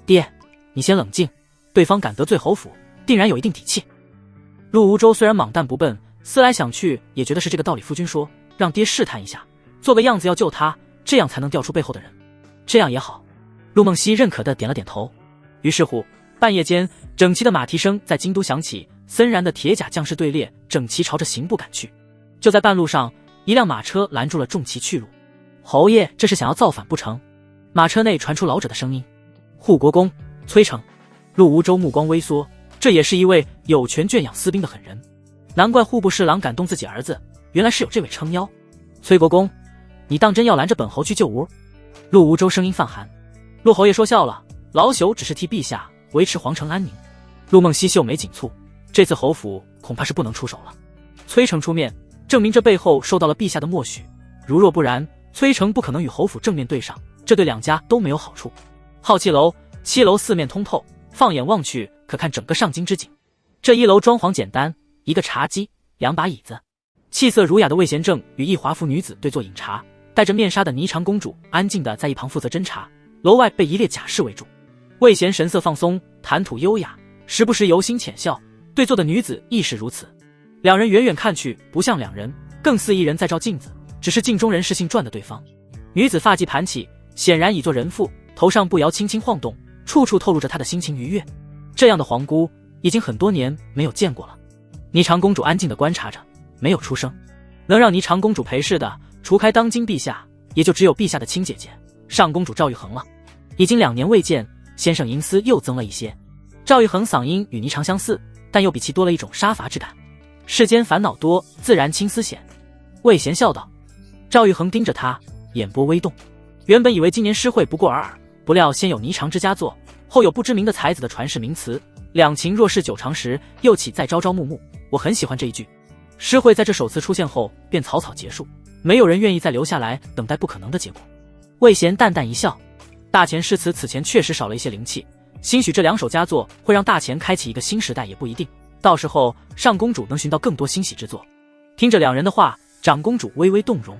爹，你先冷静，对方敢得罪侯府，定然有一定底气。”陆无舟虽然莽但不笨，思来想去也觉得是这个道理。夫君说让爹试探一下，做个样子要救他，这样才能调出背后的人。这样也好。陆梦溪认可地点了点头。于是乎，半夜间，整齐的马蹄声在京都响起，森然的铁甲将士队列整齐朝着刑部赶去。就在半路上，一辆马车拦住了众骑去路。侯爷这是想要造反不成？马车内传出老者的声音。护国公崔成。陆无舟目光微缩，这也是一位有权圈养私兵的狠人。难怪户部侍郎敢动自己儿子，原来是有这位撑腰。崔国公，你当真要拦着本侯去救吴？陆无舟声音泛寒。陆侯爷说笑了，老朽只是替陛下维持皇城安宁。陆梦溪秀眉紧蹙，这次侯府恐怕是不能出手了。崔成出面，证明这背后受到了陛下的默许，如若不然，崔成不可能与侯府正面对上，这对两家都没有好处。好气楼7楼四面通透，放眼望去可看整个上京之景。这一楼装潢简单，一个茶几，2把椅子，气色儒雅的魏贤正与一华服女子对坐饮茶，戴着面纱的霓裳公主安静地在一旁负责斟茶。楼外被一列甲士围住，魏贤神色放松，谈吐优雅，时不时由心浅笑，对坐的女子亦是如此。两人远远看去不像两人，更似一人在照镜子，只是镜中人是姓传的对方。女子发髻盘起，显然已做人妇，头上步摇轻轻晃动，处处透露着她的心情愉悦。这样的皇姑已经很多年没有见过了。霓裳公主安静地观察着，没有出声。能让霓裳公主陪侍的，除开当今陛下，也就只有陛下的亲姐姐上公主赵玉衡了。已经2年未见，先生银丝又增了一些。赵玉衡嗓音与霓裳相似，但又比其多了一种杀伐之感。世间烦恼多，自然青丝显。魏贤笑道。赵玉衡盯着他，眼波微动。原本以为今年诗会不过尔尔，不料先有霓裳之佳作，后有不知名的才子的传世名词，两情若是久长时，又岂在朝朝暮暮。我很喜欢这一句。诗会在这首词出现后便草草结束，没有人愿意再留下来等待不可能的结果。魏贤淡淡一笑，大钱诗词此前确实少了一些灵气，兴许这2首佳作会让大钱开启一个新时代也不一定，到时候上公主能寻到更多欣喜之作。听着两人的话，长公主微微动容。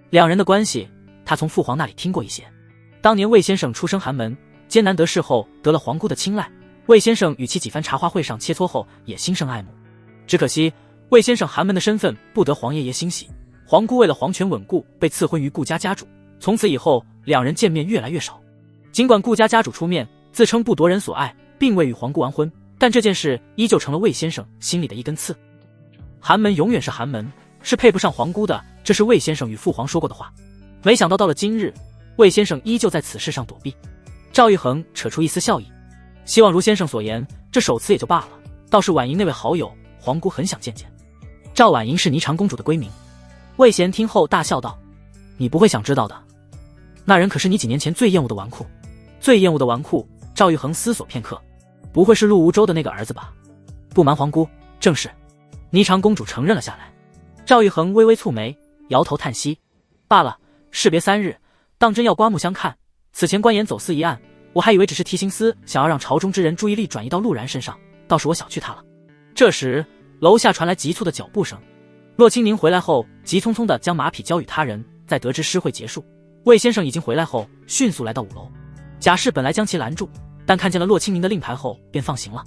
两人的关系她从父皇那里听过一些。当年魏先生出身寒门，艰难得势后得了皇姑的青睐，魏先生与其几番茶话会上切磋后也心生爱慕。只可惜魏先生寒门的身份不得皇爷爷欣喜，皇姑为了皇权稳固被赐婚于顾家家主，从此以后，两人见面越来越少。尽管顾家家主出面自称不夺人所爱，并未与皇姑完婚，但这件事依旧成了魏先生心里的一根刺。寒门永远是寒门，是配不上皇姑的，这是魏先生与父皇说过的话。没想到到了今日，魏先生依旧在此事上躲避。赵玉衡扯出一丝笑意，希望如先生所言，这首词也就罢了，倒是婉莹那位好友，皇姑很想见见。赵婉莹是霓裳公主的闺名。魏贤听后大笑道：你不会想知道的，那人可是你几年前最厌恶的纨绔。最厌恶的纨绔？赵玉衡思索片刻，不会是陆无舟的那个儿子吧？不瞒皇姑，正是。霓裳公主承认了下来。赵玉衡微微蹙眉，摇头叹息，罢了，士别3日，当真要刮目相看。此前官盐走私一案，我还以为只是提刑司想要让朝中之人注意力转移到陆然身上，倒是我小觑他了。这时楼下传来急促的脚步声，洛清宁回来后急匆匆地将马匹交与他人，在得知诗会结束，魏先生已经回来后，迅速来到5楼。贾氏本来将其拦住，但看见了洛清宁的令牌后便放行了。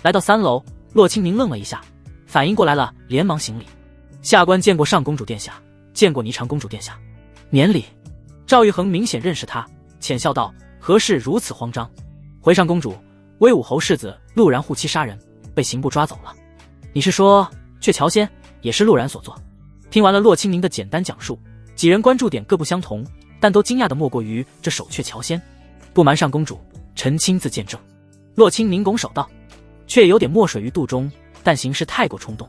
来到3楼，洛清宁愣了一下，反应过来了，连忙行礼。下官见过上公主殿下，见过霓裳公主殿下。免礼。赵玉衡明显认识他，浅笑道：何事如此慌张？回上公主，威武侯世子陆然护妻杀人，被刑部抓走了。你是说鹊桥仙也是陆然所做？听完了洛清宁的简单讲述，几人关注点各不相同，但都惊讶的莫过于这首鹊桥仙。不瞒上公主，臣亲自见证。洛清宁拱手道，却有点墨水于肚中，但行事太过冲动。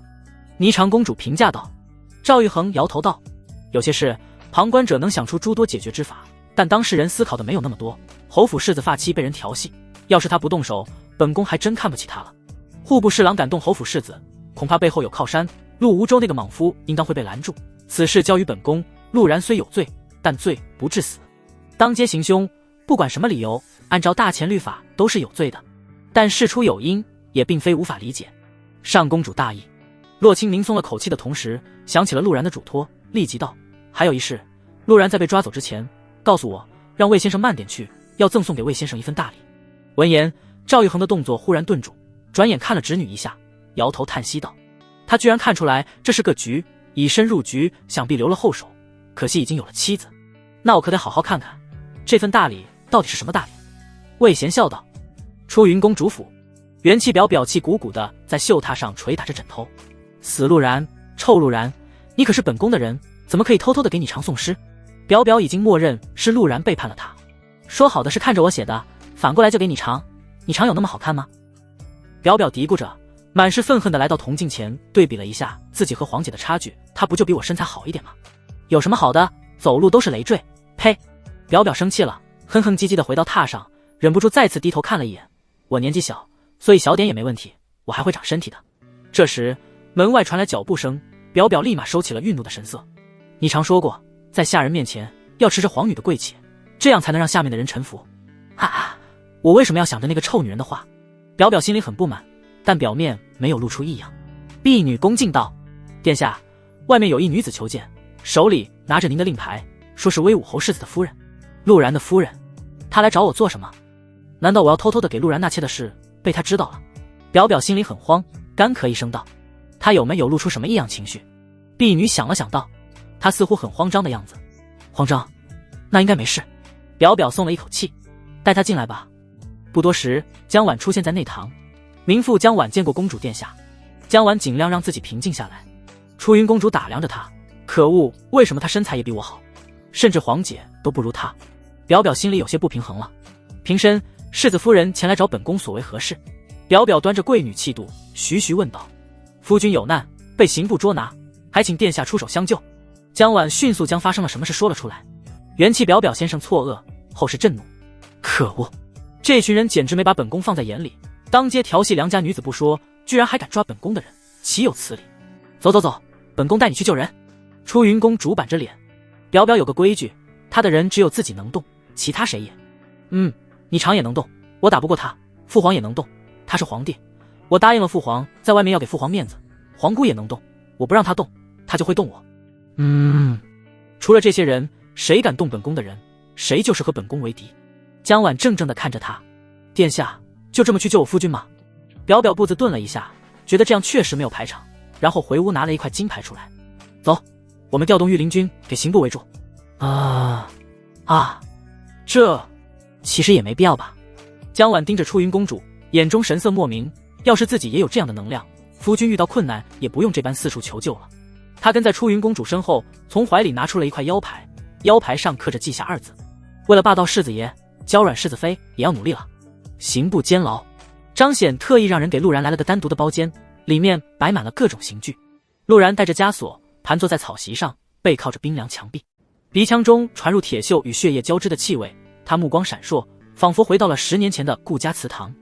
霓裳公主评价道。赵玉衡摇头道，有些事旁观者能想出诸多解决之法，但当事人思考的没有那么多。侯府世子发妻被人调戏，要是他不动手，本宫还真看不起他了。户部侍郎敢动侯府世子，恐怕背后有靠山，陆无舟那个莽夫应当会被拦住。此事交于本宫，陆然虽有罪，但罪不致死。当街行凶，不管什么理由，按照大前律法都是有罪的，但事出有因，也并非无法理解。上公主大意。洛清宁松了口气的同时，想起了陆然的嘱托，立即道：还有一事，陆然在被抓走之前告诉我，让魏先生慢点去，要赠送给魏先生一份大礼。闻言，赵玉衡的动作忽然顿住，转眼看了侄女一下，摇头叹息道：他居然看出来这是个局，以身入局，想必留了后手，可惜已经有了妻子。那我可得好好看看这份大礼到底是什么大礼。魏贤笑道：出云公主府。元气表表气鼓鼓的在绣榻上捶打着枕头。死陆然，臭陆然，你可是本宫的人，怎么可以偷偷的给你常送诗？表表已经默认是陆然背叛了他，说好的是看着我写的，反过来就给你常，你常有那么好看吗？表表嘀咕着，满是愤恨的来到铜镜前，对比了一下自己和黄姐的差距，她不就比我身材好一点吗？有什么好的，走路都是累赘。呸！表表生气了，哼哼唧唧的回到榻上，忍不住再次低头看了一眼。我年纪小，所以小点也没问题，我还会长身体的。这时门外传来脚步声，表表立马收起了愠怒的神色。你常说过，在下人面前要持着皇女的贵气，这样才能让下面的人臣服。我为什么要想着那个臭女人的话？表表心里很不满，但表面没有露出异样。婢女恭敬道：殿下，外面有一女子求见，手里拿着您的令牌，说是威武侯世子的夫人，陆然的夫人。她来找我做什么？难道我要偷偷的给陆然纳妾的事被她知道了？表表心里很慌，干咳一声道：她有没有露出什么异样情绪？婢女想了想道：她似乎很慌张的样子。慌张？那应该没事。表表松了一口气，带她进来吧。不多时，江婉出现在内堂。民妇江婉见过公主殿下。江婉尽量让自己平静下来。出云公主打量着她，可恶，为什么她身材也比我好，甚至黄姐都不如她？表表心里有些不平衡了。平身，世子夫人前来找本宫所为何事？表表端着贵女气度，徐徐问道：夫君有难，被刑部捉拿，还请殿下出手相救。江婉迅速将发生了什么事说了出来。元气表表先生错愕，后是震怒。可恶，这群人简直没把本宫放在眼里，当街调戏良家女子不说，居然还敢抓本宫的人，岂有此理！走走走，本宫带你去救人。出云公主板着脸，表表有个规矩，他的人只有自己能动，其他谁也。你常也能动，我打不过他。父皇也能动，他是皇帝，我答应了父皇，在外面要给父皇面子。皇姑也能动，我不让他动，他就会动我。除了这些人，谁敢动本宫的人，谁就是和本宫为敌。江婉怔怔地看着他，殿下就这么去救我夫君吗？表表步子顿了一下，觉得这样确实没有排场，然后回屋拿了一块金牌出来。走，我们调动御林军给刑部围住。啊，这其实也没必要吧。江婉盯着出云公主，眼中神色莫名。要是自己也有这样的能量，夫君遇到困难也不用这般四处求救了。他跟在出云公主身后，从怀里拿出了一块腰牌，腰牌上刻着记下2字。为了霸道世子爷，娇软世子妃也要努力了。刑部监牢，张显特意让人给陆然来了个单独的包间，里面摆满了各种刑具。陆然带着枷锁，盘坐在草席上，背靠着冰凉墙壁，鼻腔中传入铁锈与血液交织的气味。他目光闪烁，仿佛回到了10年前的顾家祠堂。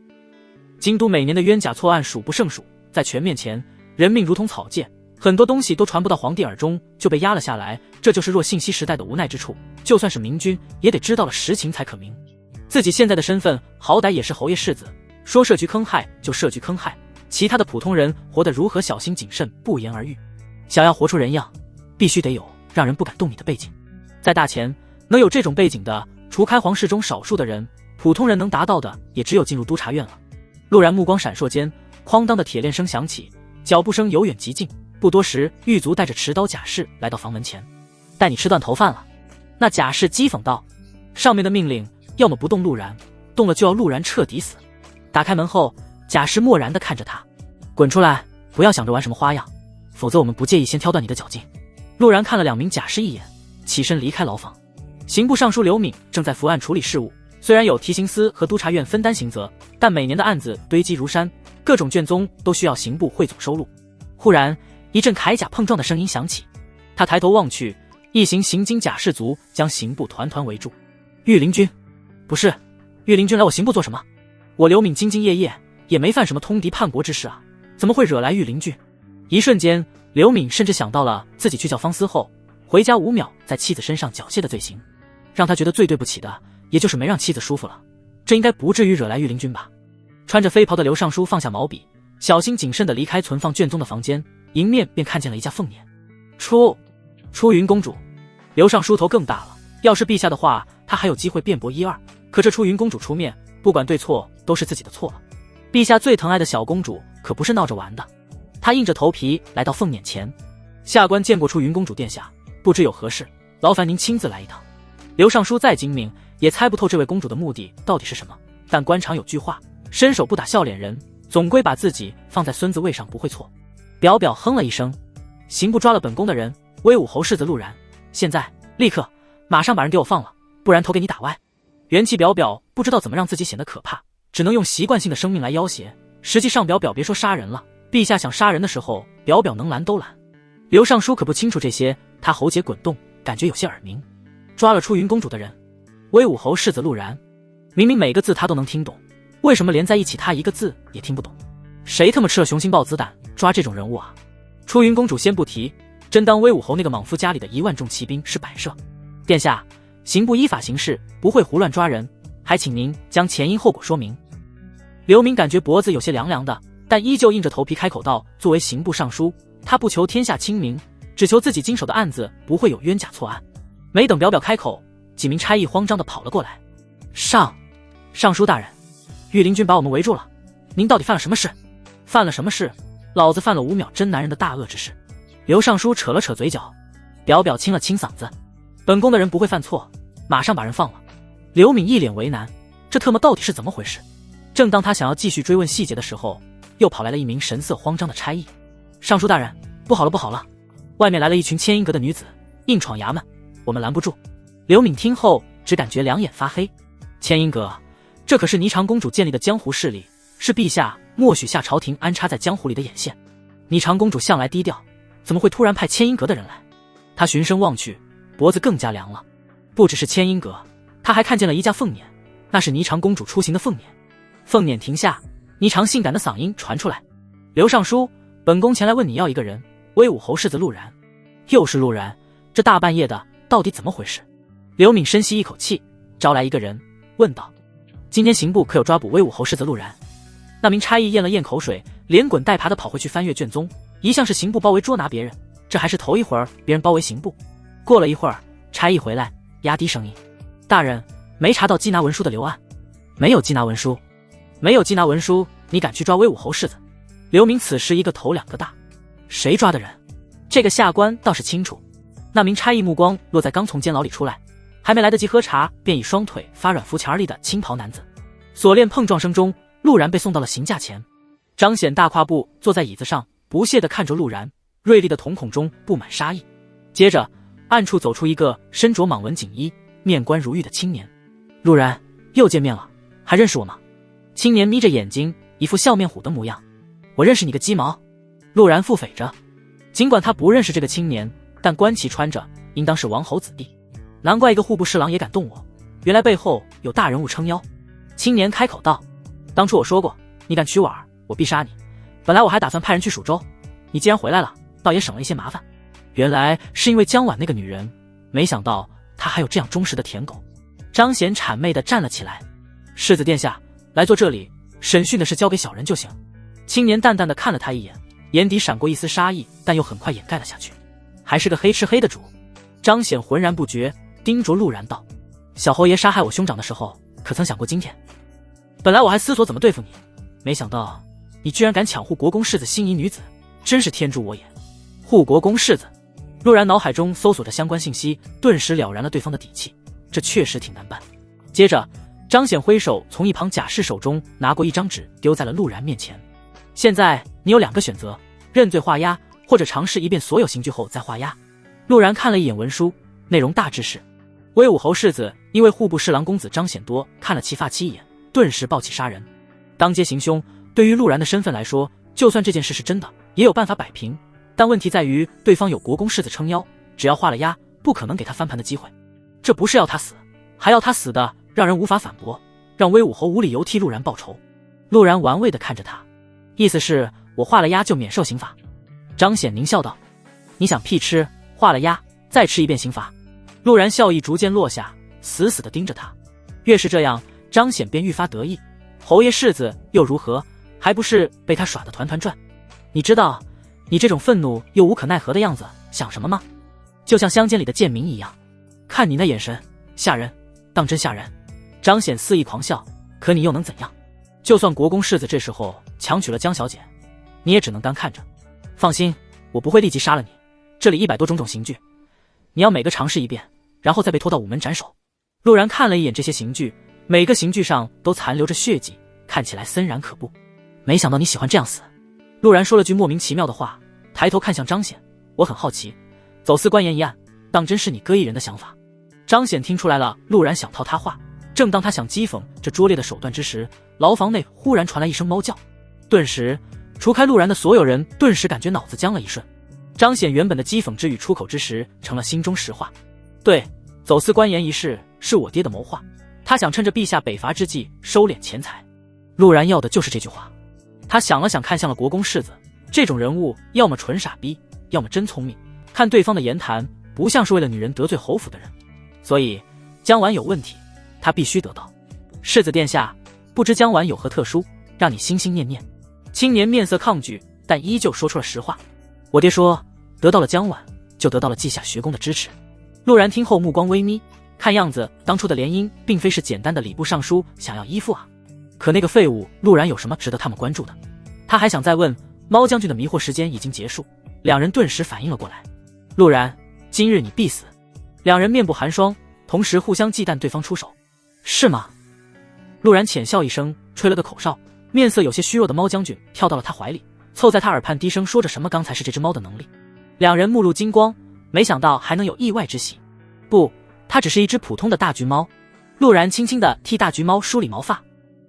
京都每年的冤假错案数不胜数，在权面前，人命如同草芥，很多东西都传不到皇帝耳中，就被压了下来。这就是弱信息时代的无奈之处，就算是明君，也得知道了实情才可明。自己现在的身份，好歹也是侯爷世子，说设局坑害就设局坑害，其他的普通人活得如何小心谨慎，不言而喻。想要活出人样，必须得有让人不敢动你的背景。在大前，能有这种背景的，除开皇室中少数的人，普通人能达到的，也只有进入督察院了。陆然目光闪烁间，哐当的铁链声响起，脚步声由远及近。不多时，狱卒带着持刀贾氏来到房门前。带你吃断头饭了。那贾氏讥讽道，上面的命令要么不动陆然，动了就要陆然彻底死。打开门后，贾氏漠然地看着他，滚出来，不要想着玩什么花样，否则我们不介意先挑断你的脚筋。陆然看了2名贾氏一眼，起身离开牢房。刑部尚书刘敏正在伏案处理事务，虽然有提刑司和督察院分担刑责，但每年的案子堆积如山，各种卷宗都需要刑部汇总收录。忽然一阵铠甲碰撞的声音响起，他抬头望去，一行刑警甲士卒将刑部团团围住。御林军？不是，御林军来我刑部做什么？我刘敏兢兢业业，也没犯什么通敌叛国之事啊，怎么会惹来御林军？一瞬间，刘敏甚至想到了自己去叫方思后回家5秒在妻子身上缴械的罪行，让他觉得最对不起的也就是没让妻子舒服了，这应该不至于惹来御林军吧。穿着飞袍的刘尚书放下毛笔，小心谨慎地离开存放卷宗的房间，迎面便看见了一架凤辇。出云公主。刘尚书头更大了，要是陛下的话，他还有机会辩驳1、2，可这出云公主出面，不管对错都是自己的错了。陛下最疼爱的小公主可不是闹着玩的。他硬着头皮来到凤辇前，下官见过出云公主殿下，不知有何事，劳烦您亲自来一趟。刘尚书再精明，也猜不透这位公主的目的到底是什么，但官场有句话，伸手不打笑脸人，总归把自己放在孙子位上不会错。表表哼了一声，刑部抓了本宫的人，威武侯世子陆然，现在立刻马上把人给我放了，不然头给你打歪。元气表表不知道怎么让自己显得可怕，只能用习惯性的生命来要挟。实际上表表别说杀人了，陛下想杀人的时候，表表能拦都拦。刘尚书可不清楚这些，他喉结滚动，感觉有些耳鸣。抓了出云公主的人，威武侯世子陆然，明明每个字他都能听懂，为什么连在一起他一个字也听不懂？谁他妈吃了雄心豹子胆抓这种人物啊？出云公主先不提，真当威武侯那个莽夫家里的1万众骑兵是摆设？殿下，刑部依法行事，不会胡乱抓人，还请您将前因后果说明。刘明感觉脖子有些凉凉的，但依旧硬着头皮开口道，作为刑部尚书，他不求天下清明，只求自己经手的案子不会有冤假错案。没等表表开口，几名差役慌张地跑了过来。尚书大人，御林军把我们围住了，您到底犯了什么事？犯了什么事？老子犯了5秒真男人的大恶之事。刘尚书扯了扯嘴角，表表清了清嗓子，本宫的人不会犯错，马上把人放了。刘敏一脸为难，这特么到底是怎么回事？正当他想要继续追问细节的时候，又跑来了一名神色慌张的差役。尚书大人，不好了不好了，外面来了一群千音阁的女子，硬闯衙门，我们拦不住。刘敏听后只感觉两眼发黑。千音阁，这可是霓裳公主建立的江湖势力，是陛下默许下朝廷安插在江湖里的眼线。霓裳公主向来低调，怎么会突然派千音阁的人来？他循声望去，脖子更加凉了。不只是千音阁，他还看见了一架凤辇，那是霓裳公主出行的凤辇。凤辇停下，霓裳性感的嗓音传出来：刘尚书，本宫前来问你要一个人，威武侯世子陆然。又是陆然，这大半夜的到底怎么回事？刘敏深吸一口气，招来一个人问道：今天刑部可有抓捕威武侯世子陆然？那名差役咽了咽口水，连滚带爬地跑回去翻阅卷宗，一向是刑部包围捉拿别人，这还是头一会儿别人包围刑部。过了一会儿，差役回来，压低声音：大人，没查到缉拿文书的留案。没有缉拿文书？没有缉拿文书，你敢去抓威武侯世子？刘明此时一个头两个大，谁抓的人？这个下官倒是清楚。那名差役目光落在刚从监牢里出来，还没来得及喝茶，便以双腿发软扶墙而立的青袍男子。锁链碰撞声中，陆然被送到了刑架前。张显大跨步坐在椅子上，不屑地看着陆然，锐利的瞳孔中布满杀意。接着，暗处走出一个身着蟒纹锦衣、面冠如玉的青年。陆然，又见面了，还认识我吗？青年眯着眼睛，一副笑面虎的模样。我认识你个鸡毛！陆然腹诽着。尽管他不认识这个青年，但观其穿着，应当是王侯子弟。难怪一个户部侍郎也敢动我，原来背后有大人物撑腰。青年开口道：当初我说过，你敢娶我儿，我必杀你。本来我还打算派人去蜀州，你既然回来了，倒也省了一些麻烦。原来是因为江婉那个女人，没想到她还有这样忠实的舔狗。张显谄媚地站了起来。世子殿下，来坐这里，审讯的事交给小人就行。青年淡淡地看了他一眼，眼底闪过一丝杀意，但又很快掩盖了下去。还是个黑吃黑的主。张显浑然不觉，盯着陆然道：小侯爷杀害我兄长的时候，可曾想过今天？本来我还思索怎么对付你，没想到你居然敢抢护国公世子心仪女子，真是天助我也。护国公世子。陆然脑海中搜索着相关信息，顿时了然了对方的底气，这确实挺难办。接着张显挥手从一旁贾氏手中拿过一张纸，丢在了陆然面前。现在你有2个选择，认罪画押，或者尝试一遍所有刑具后再画押。陆然看了一眼文书，内容大致是：威武侯世子因为户部侍郎公子张显多看了其发妻一眼，顿时暴起杀人，当街行凶。对于陆然的身份来说，就算这件事是真的，也有办法摆平，但问题在于对方有国公世子撑腰，只要画了押，不可能给他翻盘的机会。这不是要他死，还要他死的让人无法反驳，让威武侯无理由替陆然报仇。陆然玩味地看着他，意思是我画了押就免受刑罚。张显狞笑道：你想屁吃，画了押再吃一遍刑罚。陆然笑意逐渐落下，死死地盯着他。越是这样，张显便愈发得意。侯爷世子又如何，还不是被他耍得团团转。你知道你这种愤怒又无可奈何的样子想什么吗？就像乡间里的贱民一样。看你那眼神，吓人，当真吓人。张显肆意狂笑，可你又能怎样？就算国公世子这时候强娶了江小姐，你也只能干看着。放心，我不会立即杀了你，这里100多种刑具，你要每个尝试一遍，然后再被拖到午门斩首。陆然看了一眼这些刑具，每个刑具上都残留着血迹，看起来森然可怖。没想到你喜欢这样死。陆然说了句莫名其妙的话，抬头看向张显，我很好奇，走私官盐一案，当真是你割一人的想法？张显听出来了，陆然想套他话。正当他想讥讽这拙劣的手段之时，牢房内忽然传来一声猫叫，顿时除开陆然的所有人顿时感觉脑子僵了一瞬。张显原本的讥讽之语出口之时，成了心中实话。对，走私官盐一事是我爹的谋划，他想趁着陛下北伐之际收敛钱财。陆然要的就是这句话。他想了想，看向了国公世子，这种人物要么纯傻逼，要么真聪明，看对方的言谈不像是为了女人得罪侯府的人，所以江婉有问题，他必须得到。世子殿下，不知江婉有何特殊，让你心心念念？青年面色抗拒，但依旧说出了实话。我爹说，得到了江婉，就得到了稷下学宫的支持。陆然听后目光微眯，看样子当初的联姻并非是简单的礼部尚书想要依附啊。可那个废物陆然有什么值得他们关注的？他还想再问，猫将军的迷惑时间已经结束，两人顿时反应了过来。陆然，今日你必死。两人面部寒霜，同时互相忌惮对方出手。是吗？陆然浅笑一声，吹了个口哨，面色有些虚弱的猫将军跳到了他怀里，凑在他耳畔低声说着什么刚才是这只猫的能力。两人目露金光，没想到还能有意外之喜。不，它只是一只普通的大橘猫。陆然轻轻地替大橘猫梳理毛发，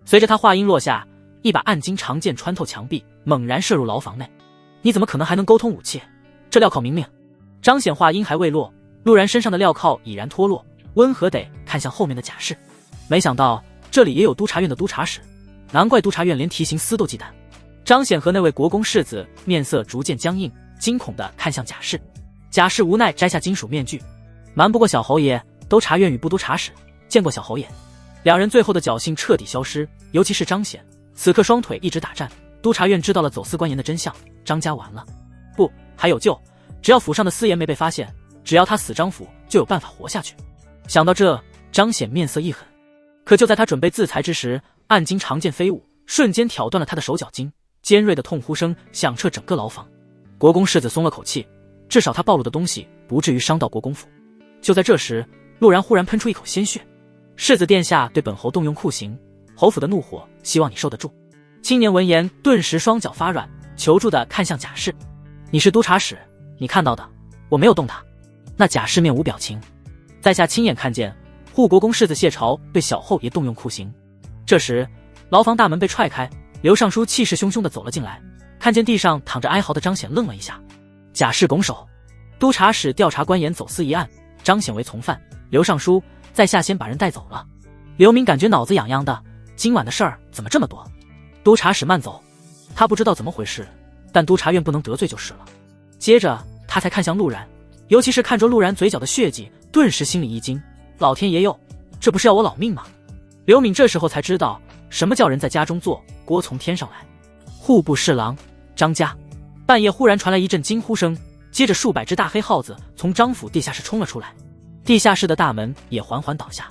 随着他话音落下，一把暗金长剑穿透墙壁，猛然射入牢房内。你怎么可能还能沟通武器？这镣铐明明……张显话音还未落，陆然身上的镣铐已然脱落，温和得看向后面的贾氏。没想到这里也有督察院的督察使，难怪督察院连提刑司都忌惮。张显和那位国公世子面色逐渐僵硬，惊恐地看向贾氏。贾氏无奈摘下金属面具，瞒不过小侯爷，督察院与部督察使见过小侯爷。两人最后的侥幸彻底消失，尤其是张显，此刻双腿一直打颤。督察院知道了走私官盐的真相，张家完了。不，还有救，只要府上的私盐没被发现，只要他死，张府就有办法活下去。想到这，张显面色一狠。可就在他准备自裁之时，暗金长剑飞舞，瞬间挑断了他的手脚筋，尖锐的痛呼声响彻整个牢房。国公世子松了口气，至少他暴露的东西不至于伤到国公府。就在这时，陆然忽然喷出一口鲜血。世子殿下对本侯动用酷刑，侯府的怒火，希望你受得住。青年闻言，顿时双脚发软，求助的看向贾氏：“你是督察使，你看到的，我没有动他。”那贾氏面无表情。在下亲眼看见护国公世子谢朝对小后爷动用酷刑。这时，牢房大门被踹开，刘尚书气势汹汹地走了进来，看见地上躺着哀嚎的张显，愣了一下。贾氏拱手：“督察使调查官盐走私一案，张显为从犯。刘尚书，在下先把人带走了。”刘明感觉脑子痒痒的，今晚的事儿怎么这么多？督察使慢走。他不知道怎么回事，但督察院不能得罪就是了。接着他才看向陆然，尤其是看着陆然嘴角的血迹，顿时心里一惊，老天爷哟，这不是要我老命吗？刘敏这时候才知道什么叫人在家中坐，锅从天上来。户部侍郎张家。半夜忽然传来一阵惊呼声，接着数百只大黑耗子从张府地下室冲了出来，地下室的大门也缓缓倒下。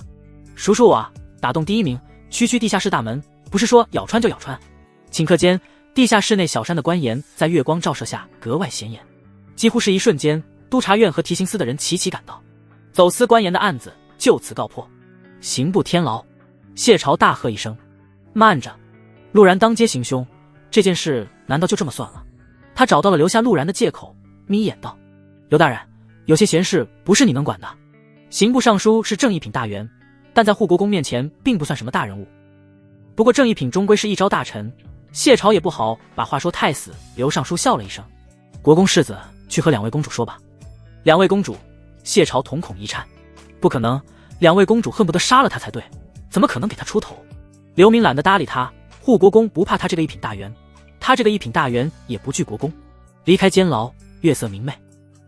叔叔啊，打洞第一名，区地下室大门，不是说咬穿就咬穿。顷刻间，地下室内小山的官盐在月光照射下格外显眼，几乎是一瞬间，督察院和提刑司的人齐齐赶到，走私官盐的案子就此告破，刑部天牢。谢朝大喝一声：“慢着！”陆然当街行凶，这件事难道就这么算了？他找到了留下陆然的借口，眯眼道：“刘大人，有些闲事不是你能管的。刑部尚书是正一品大员，但在护国公面前并不算什么大人物。不过正一品终归是一朝大臣，谢朝也不好把话说太死。”刘尚书笑了一声：“国公世子去和两位公主说吧。”两位公主，谢朝瞳孔一颤，不可能，两位公主恨不得杀了他才对，怎么可能给他出头？刘明懒得搭理他，护国公不怕他这个一品大员，他这个一品大员也不惧国公。离开监牢，月色明媚，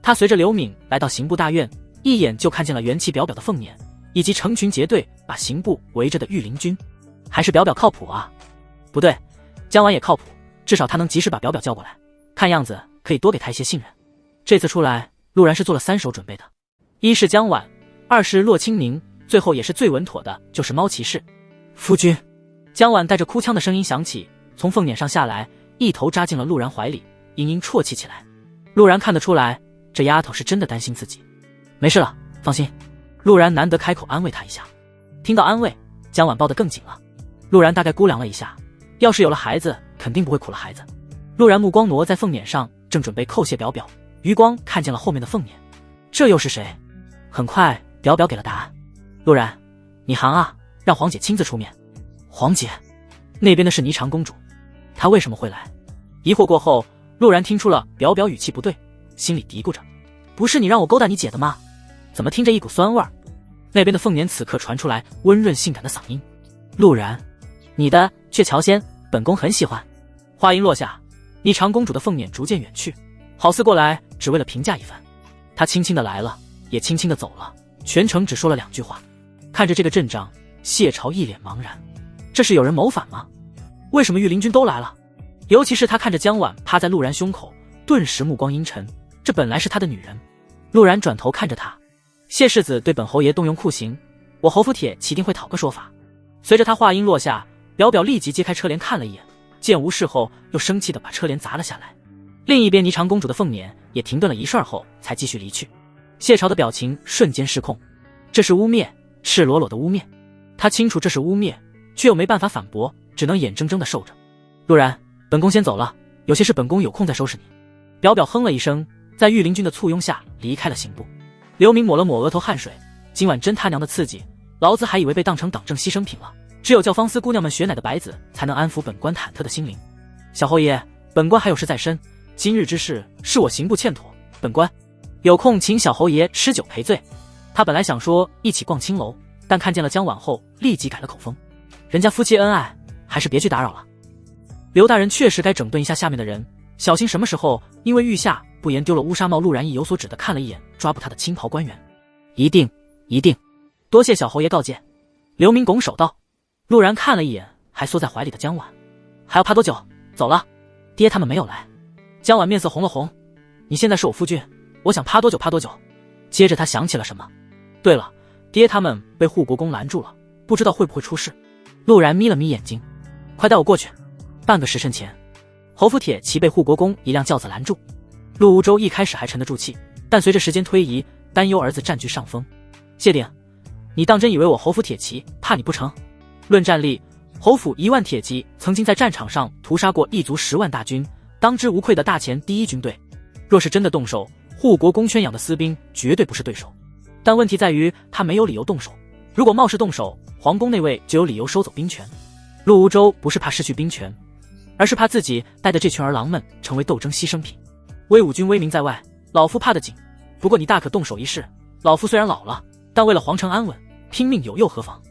他随着刘敏来到刑部大院，一眼就看见了元气表表的凤辇，以及成群结队把刑部围着的御林军。还是表表靠谱啊？不对，姜婉也靠谱，至少他能及时把表表叫过来，看样子可以多给他一些信任。这次出来，陆然是做了3手准备的，一是姜婉，二是洛清宁，最后也是最稳妥的，就是猫骑士。夫君。姜婉带着哭腔的声音响起，从凤辇上下来，一头扎进了陆然怀里，嘤嘤啜泣起来。陆然看得出来，这丫头是真的担心自己。没事了，放心。陆然难得开口安慰她一下。听到安慰，姜婉抱得更紧了。陆然大概估量了一下，要是有了孩子，肯定不会苦了孩子。陆然目光挪在凤辇上，正准备叩谢表表，余光看见了后面的凤辇，这又是谁？很快，表表给了答案。陆然，你行啊，让皇姐亲自出面。皇姐，那边的是霓裳公主，她为什么会来？疑惑过后，陆然听出了表表语气不对，心里嘀咕着：不是你让我勾搭你姐的吗？怎么听着一股酸味儿？那边的凤辇此刻传出来温润性感的嗓音：陆然，你的鹊桥仙，本宫很喜欢。话音落下，霓裳公主的凤辇逐渐远去，好似过来只为了评价一番。她轻轻的来了，也轻轻的走了，全程只说了2句话。看着这个阵仗，谢朝一脸茫然，这是有人谋反吗？为什么御林军都来了？尤其是他看着姜婉趴在陆然胸口，顿时目光阴沉，这本来是他的女人。陆然转头看着他：谢世子对本侯爷动用酷刑，我侯府帖岂定会讨个说法。随着他话音落下，表表立即揭开车帘看了一眼，见无事后又生气地把车帘砸了下来。另一边霓裳公主的凤辇也停顿了一瞬后才继续离去。谢朝的表情瞬间失控，这是污蔑，赤裸裸的污蔑。他清楚这是污蔑，却又没办法反驳，只能眼睁睁地受着。陆然，本宫先走了，有些事本宫有空再收拾你。表表哼了一声，在御林军的簇拥下离开了刑部。刘明抹了抹额头汗水，今晚真他娘的刺激，老子还以为被当成党政牺牲品了。只有叫方思姑娘们血奶的白子，才能安抚本官忐忑的心灵。小侯爷，本官还有事在身，今日之事是我刑部欠妥，本官有空请小侯爷吃酒赔罪。他本来想说一起逛青楼，但看见了姜婉后，立即改了口风。人家夫妻恩爱，还是别去打扰了。刘大人确实该整顿一下下面的人，小心什么时候因为御下不言丢了乌纱帽。陆然意有所指地看了一眼抓捕他的青袍官员。一定，一定，多谢小侯爷告诫。刘明拱手道。陆然看了一眼还缩在怀里的姜婉，还要趴多久？走了。爹他们没有来。姜婉面色红了红，你现在是我夫君，我想趴多久趴多久。接着他想起了什么，对了，爹他们被护国公拦住了，不知道会不会出事。陆然眯了眯眼睛，快带我过去。半个时辰前，侯府帖骑被护国公一辆轿子拦住。陆无舟一开始还沉得住气，但随着时间推移，担忧儿子占据上风。谢顶，你当真以为我侯府铁骑怕你不成？论战力，侯府1万铁骑曾经在战场上屠杀过异族10万大军，当之无愧的大前第一军队。若是真的动手，护国公圈养的私兵绝对不是对手。但问题在于他没有理由动手，如果冒失动手，皇宫内卫就有理由收走兵权。陆无舟不是怕失去兵权，而是怕自己带的这群儿郎们成为斗争牺牲品。威武军威名在外，老夫怕得紧。不过你大可动手一试，老夫虽然老了，但为了皇城安稳，拼命有又何妨？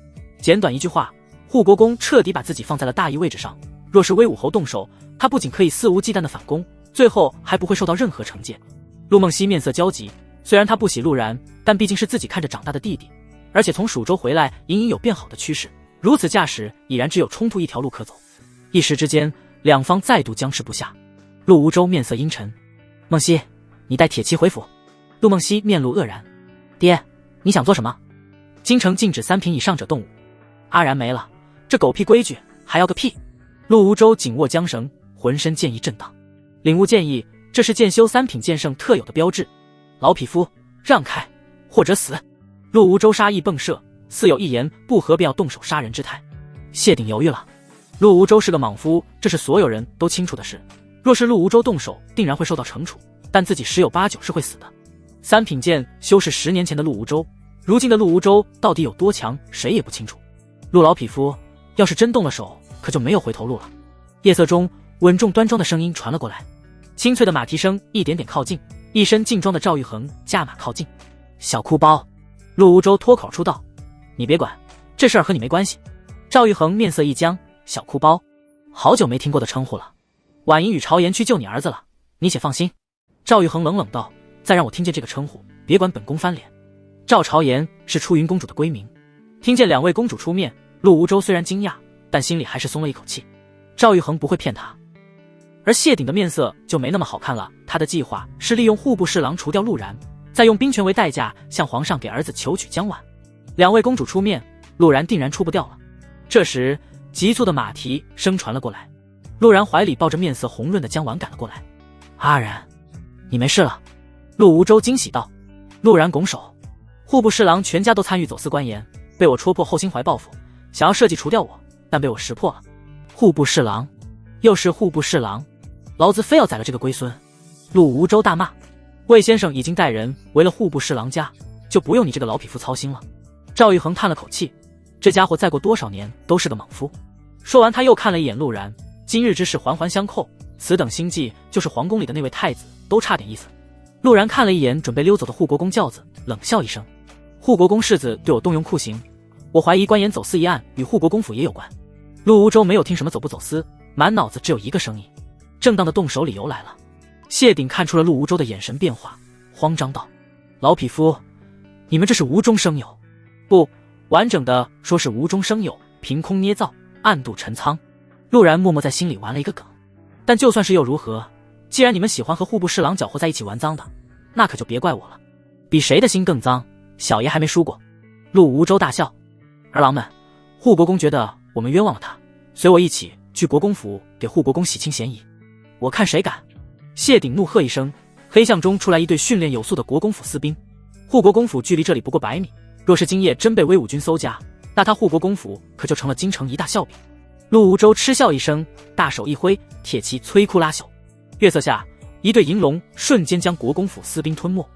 简短一句话，护国公彻底把自己放在了大义位置上。若是威武侯动手，他不仅可以肆无忌惮的反攻，最后还不会受到任何惩戒。陆梦溪面色焦急，虽然他不喜陆然，但毕竟是自己看着长大的弟弟，而且从蜀州回来隐隐有变好的趋势，如此架势已然只有冲突一条路可走。一时之间，两方再度僵持不下。陆无舟面色阴沉，梦溪，你带铁骑回府。陆梦溪面露愕然，爹，你想做什么？京城禁止3品以上者动武。阿然没了，这狗屁规矩还要个屁！陆无舟紧握缰绳，浑身剑意震荡。领悟剑意，这是剑修3品剑圣特有的标志。老匹夫，让开，或者死！陆无舟杀意迸射，似有一言不合便要动手杀人之态。谢鼎犹豫了。陆无舟是个莽夫，这是所有人都清楚的事。若是陆无舟动手，定然会受到惩处，但自己10有8九是会死的。3品剑修是10年前的陆无舟，如今的陆无舟到底有多强，谁也不清楚。陆老匹夫，要是真动了手，可就没有回头路了。夜色中，稳重端庄的声音传了过来，清脆的马蹄声一点点靠近，一身劲装的赵玉衡驾马靠近。小哭包，陆无舟脱口出道：“你别管，这事儿和你没关系。”赵玉衡面色一僵：“小哭包，好久没听过的称呼了。婉莹与朝颜去救你儿子了，你且放心。”赵玉衡冷冷道：“再让我听见这个称呼，别管本宫翻脸。”赵朝颜是出云公主的闺名，听见2位公主出面，陆无舟虽然惊讶，但心里还是松了一口气。赵玉衡不会骗他。而谢鼎的面色就没那么好看了，他的计划是利用户部侍郎除掉陆然，再用兵权为代价向皇上给儿子求娶江婉。2位公主出面，陆然定然出不掉了。这时急促的马蹄声传了过来，陆然怀里抱着面色红润的江婉赶了过来。阿然，你没事了？陆无舟惊喜道。陆然拱手，户部侍郎全家都参与走私官盐，被我戳破后心怀报复，想要设计除掉我，但被我识破了。户部侍郎，又是户部侍郎，老子非要宰了这个龟孙！陆无舟大骂。魏先生已经带人围了户部侍郎家，就不用你这个老匹夫操心了。赵玉衡叹了口气，这家伙再过多少年都是个莽夫。说完他又看了一眼陆然，今日之事环环相扣，此等心计就是皇宫里的那位太子都差点意思。陆然看了一眼准备溜走的护国公轿子，冷笑一声：“护国公世子对我动用酷刑，我怀疑官盐走私一案与护国公府也有关。”陆无舟没有听什么走不走私，满脑子只有一个声音：正当的动手理由来了。谢鼎看出了陆无舟的眼神变化，慌张道：“老匹夫，你们这是无中生有。不，完整的说是无中生有，凭空捏造，暗度陈仓。”陆然默默在心里玩了一个梗，但就算是又如何？既然你们喜欢和户部侍郎搅和在一起玩脏的，那可就别怪我了。比谁的心更脏，小爷还没输过。陆无舟大笑：“儿郎们，护国公觉得我们冤枉了他，随我一起去国公府给护国公洗清嫌疑。我看谁敢！”谢鼎怒喝一声，黑巷中出来一队训练有素的国公府私兵。护国公府距离这里不过100米，若是今夜真被威武军搜家，那他护国公府可就成了京城一大笑柄。陆无舟嗤笑一声，大手一挥，铁骑摧枯拉朽。月色下，一队银龙瞬间将国公府私兵吞没。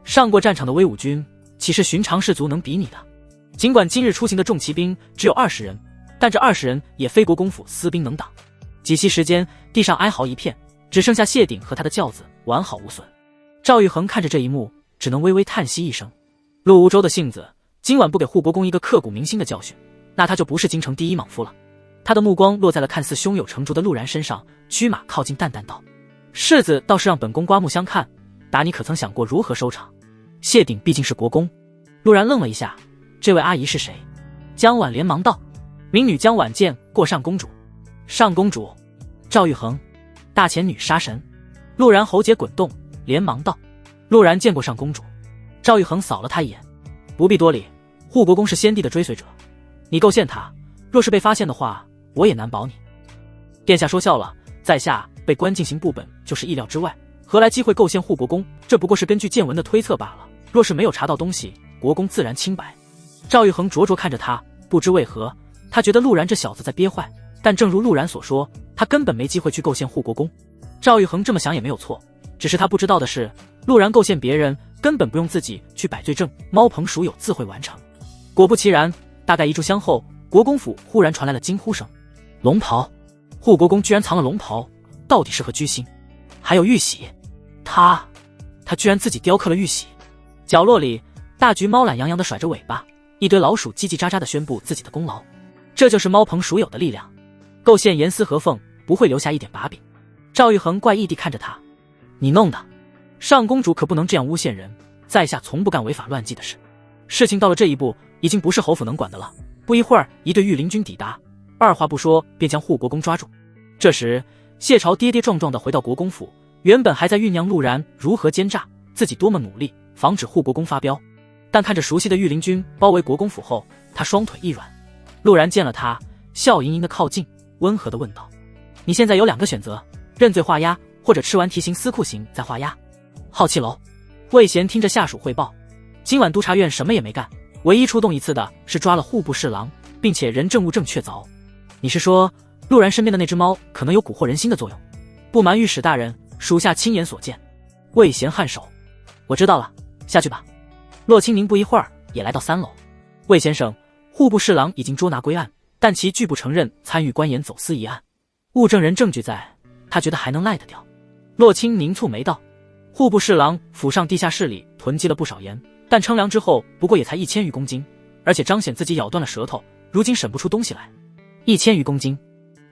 上过战场的威武军，岂是寻常士卒能比拟的？尽管今日出行的重骑兵只有20人，但这20人也非国公府私兵能挡。几息时间，地上哀嚎一片，只剩下谢鼎和他的轿子完好无损。赵玉衡看着这一幕，只能微微叹息一声。陆无舟的性子，今晚不给护国公一个刻骨铭心的教训，那他就不是京城第一莽夫了。他的目光落在了看似胸有成竹的陆然身上，驱马靠近，淡淡道：“世子倒是让本宫刮目相看，打你可曾想过如何收场？”谢鼎毕竟是国公。陆然愣了一下，这位阿姨是谁？江婉连忙道：“民女江婉见过上公主。”上公主。赵玉衡。大前女杀神。陆然喉结滚动，连忙道：“陆然见过上公主。”赵玉衡扫了他一眼：“不必多礼，护国公是先帝的追随者，你构陷他，若是被发现的话，我也难保你。”殿下说笑了，在下被关进行部本就是意料之外，何来机会构陷护国公？这不过是根据见闻的推测罢了。若是没有查到东西，国公自然清白。赵玉衡灼灼看着他，不知为何，他觉得陆然这小子在憋坏，但正如陆然所说，他根本没机会去构陷护国公。赵玉衡这么想也没有错，只是他不知道的是，陆然构陷别人根本不用自己去摆罪证，猫棚属有自会完成。果不其然，大概一炷香后，国公府忽然传来了惊呼声：龙袍！护国公居然藏了龙袍，到底是何居心？还有玉玺，他居然自己雕刻了玉玺。角落里，大橘猫懒洋洋地甩着尾巴，一堆老鼠叽叽喳喳地宣布自己的功劳。这就是猫棚属有的力量，构陷严丝合缝，不会留下一点把柄。赵玉衡怪异地看着他：你弄的，上公主可不能这样诬陷人，在下从不干违法乱纪的事。事情到了这一步，已经不是侯府能管的了。不一会儿，一队御林军抵达，二话不说便将护国公抓住。这时谢朝跌跌撞撞地回到国公府，原本还在酝酿陆然如何奸诈，自己多么努力防止护国公发飙，但看着熟悉的御林军包围国公府后，他双腿一软。陆然见了他，笑盈盈地靠近，温和地问道：你现在有2个选择，认罪画押，或者吃完提刑司库刑再画押。好气楼魏贤听着下属汇报，今晚督察院什么也没干，唯一出动一次的是抓了户部侍郎，并且人证物证确凿。你是说陆然身边的那只猫可能有蛊惑人心的作用？不瞒御史大人，属下亲眼所见。魏贤颔首：我知道了，下去吧。骆清宁不一会儿也来到3楼。魏先生，户部侍郎已经捉拿归案，但其拒不承认参与官盐走私一案，物证人证据在，他觉得还能赖得掉。骆清宁蹙眉道：户部侍郎府上地下室里囤积了不少盐，但称量之后不过也才1000余公斤，而且彰显自己咬断了舌头，如今审不出东西来。1000余公斤，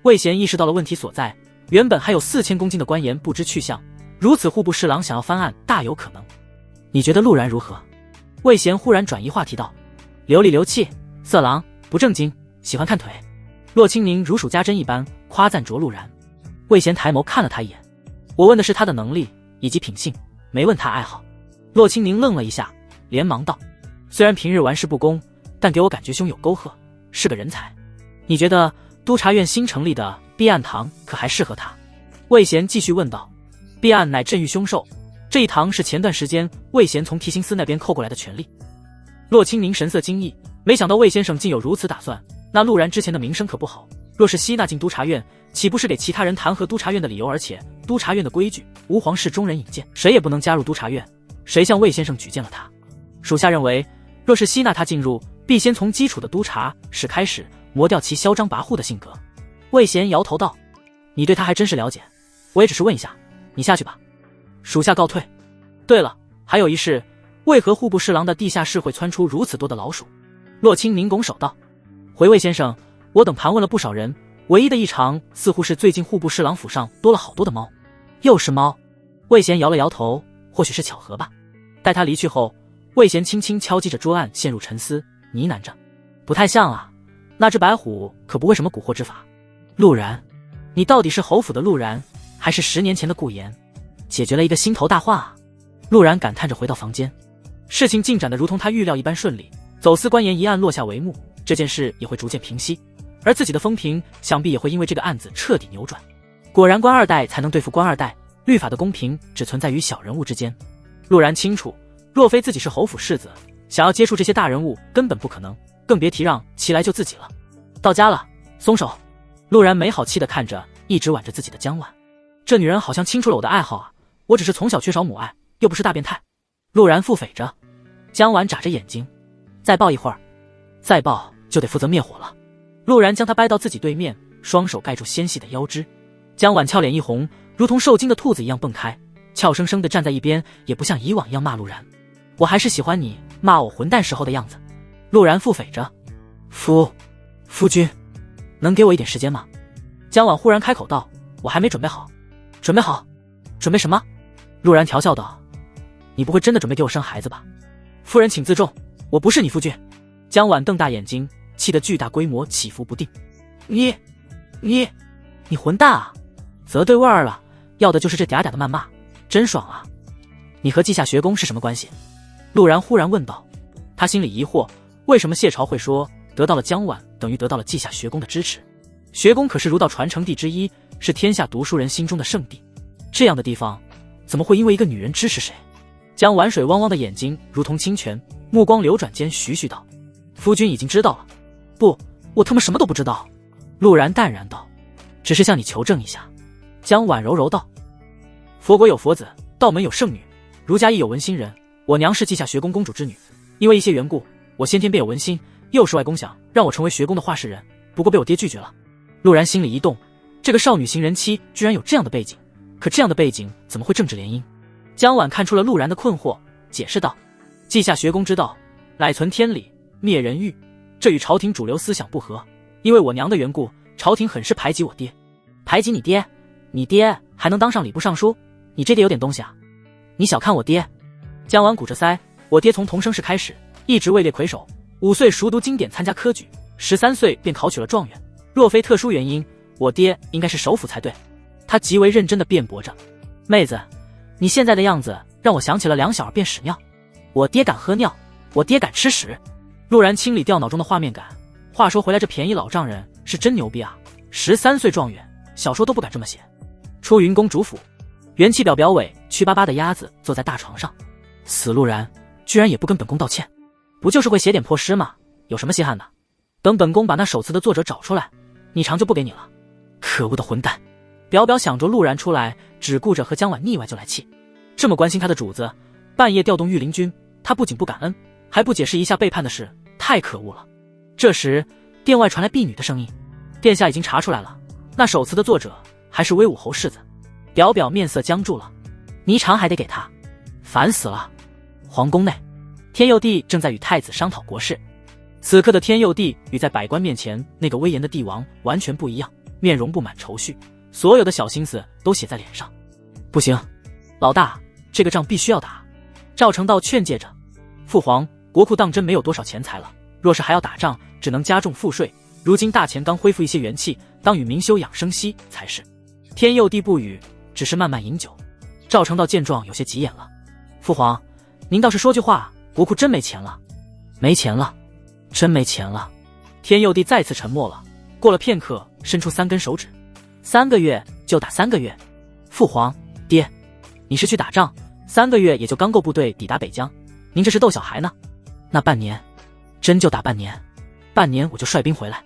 魏贤意识到了问题所在，原本还有4000公斤的官盐不知去向，如此户部侍郎想要翻案大有可能。你觉得陆然如何？魏贤忽然转移话题道：流里流气，色狼，不正经，喜欢看腿。骆清宁如数家珍一般夸赞着陆然。魏贤抬眸看了他一眼：我问的是他的能力以及品性，没问他爱好。骆清宁愣了一下，连忙道：虽然平日玩世不恭，但给我感觉胸有沟壑，是个人才。你觉得督察院新成立的避案堂可还适合他？魏贤继续问道。避案乃镇狱凶兽，这一堂是前段时间魏贤从提刑司那边扣过来的权力。骆清宁神色惊异，没想到魏先生竟有如此打算。那陆然之前的名声可不好，若是吸纳进督察院，岂不是给其他人弹劾督察院的理由？而且督察院的规矩，吾皇室中人引荐，谁也不能加入督察院。谁向魏先生举荐了他？属下认为，若是吸纳他进入，必先从基础的督察室开始，磨掉其嚣张跋扈的性格。魏贤摇头道：你对他还真是了解，我也只是问一下，你下去吧。属下告退。对了，还有一事，为何户部侍郎的地下室会窜出如此多的老鼠？骆清宁拱手道：回魏先生，我等盘问了不少人，唯一的异常似乎是最近户部侍郎府上多了好多的猫。又是猫？魏贤摇了摇头，或许是巧合吧。待他离去后，魏贤轻轻敲击着桌案，陷入沉思，呢喃着：不太像啊，那只白虎可不会什么蛊惑之法。陆然，你到底是侯府的陆然，还是10年前的顾言？解决了一个心头大患啊！陆然感叹着回到房间，事情进展得如同他预料一般顺利，走私官盐一案落下帷幕，这件事也会逐渐平息，而自己的风评想必也会因为这个案子彻底扭转。果然官二代才能对付官二代，律法的公平只存在于小人物之间。陆然清楚，若非自己是侯府世子，想要接触这些大人物根本不可能，更别提让其来救自己了。到家了，松手。陆然没好气地看着一直挽着自己的江婉，这女人好像清楚了我的爱好啊，我只是从小缺少母爱，又不是大变态。陆然腹诽着。江婉眨着眼睛：再抱一会儿，再抱就得负责灭火了。陆然将她掰到自己对面，双手盖住纤细的腰肢。江婉俏脸一红，如同受惊的兔子一样蹦开，俏生生地站在一边，也不像以往一样骂陆然。我还是喜欢你骂我混蛋时候的样子。陆然腹诽着。夫君，能给我一点时间吗？江婉忽然开口道：我还没准备好。准备好？准备什么？陆然调笑道：你不会真的准备给我生孩子吧？夫人请自重，我不是你夫君。江婉瞪大眼睛，气得巨大规模起伏不定。你混蛋啊！择对味儿了，要的就是这嗲嗲的谩骂，真爽啊！你和稷下学宫是什么关系？陆然忽然问道。他心里疑惑，为什么谢朝会说得到了江婉等于得到了稷下学宫的支持？学宫可是儒道传承地之一，是天下读书人心中的圣地，这样的地方怎么会因为一个女人支持谁？江婉水汪汪的眼睛如同清泉，目光流转间徐道：夫君已经知道了。不，我他妈什么都不知道。陆然淡然道，只是向你求证一下。江婉柔柔道，佛国有佛子，道门有圣女，儒家亦有文心人。我娘是稷下学宫公主之女，因为一些缘故，我先天便有文心，又是外公想让我成为学宫的画事人，不过被我爹拒绝了。陆然心里一动，这个少女型人妻居然有这样的背景，可这样的背景怎么会政治联姻？江婉看出了陆然的困惑，解释道，稷下学宫之道，乃存天理，灭人欲，这与朝廷主流思想不合，因为我娘的缘故，朝廷很是排挤我爹。排挤你爹？你爹还能当上礼部尚书？你这爹有点东西啊！你小看我爹。江婉鼓着腮，我爹从童生时开始一直位列魁首，5岁熟读经典，参加科举，13岁便考取了状元，若非特殊原因，我爹应该是首辅才对。他极为认真地辩驳着，妹子，你现在的样子让我想起了两小儿便屎尿。我爹敢喝尿，我爹敢吃屎。陆然清理掉脑中的画面感。话说回来，这便宜老丈人是真牛逼啊！13岁状元，小说都不敢这么写。出云公主府，元气表尾屈巴巴的鸭子坐在大床上，死陆然居然也不跟本宫道歉，不就是会写点破诗吗？有什么稀罕的？等本宫把那首词的作者找出来，你偿就不给你了。可恶的混蛋！表想着陆然出来，只顾着和江婉腻歪就来气。这么关心他的主子，半夜调动御林军，他不仅不感恩，还不解释一下背叛的事，太可恶了。这时殿外传来婢女的声音，殿下已经查出来了，那首词的作者还是威武侯世子。表面色僵住了，霓裳还得给他，烦死了。皇宫内，天佑帝正在与太子商讨国事。此刻的天佑帝与在百官面前那个威严的帝王完全不一样，面容布满愁绪，所有的小心思都写在脸上。不行，老大，这个仗必须要打。赵成道劝诫着，父皇，国库当真没有多少钱财了，若是还要打仗，只能加重赋税。如今大钱刚恢复一些元气，当与民休养生息才是。天佑帝不语，只是慢慢饮酒。赵成道见状有些急眼了，父皇，您倒是说句话，国库真没钱了？没钱了，真没钱了。天佑帝再次沉默了，过了片刻，伸出3根手指，3个月就打3个月。父皇，爹，你是去打仗，3个月也就刚够部队抵达北疆，您这是逗小孩呢？那半年，真就打半年，半年我就率兵回来。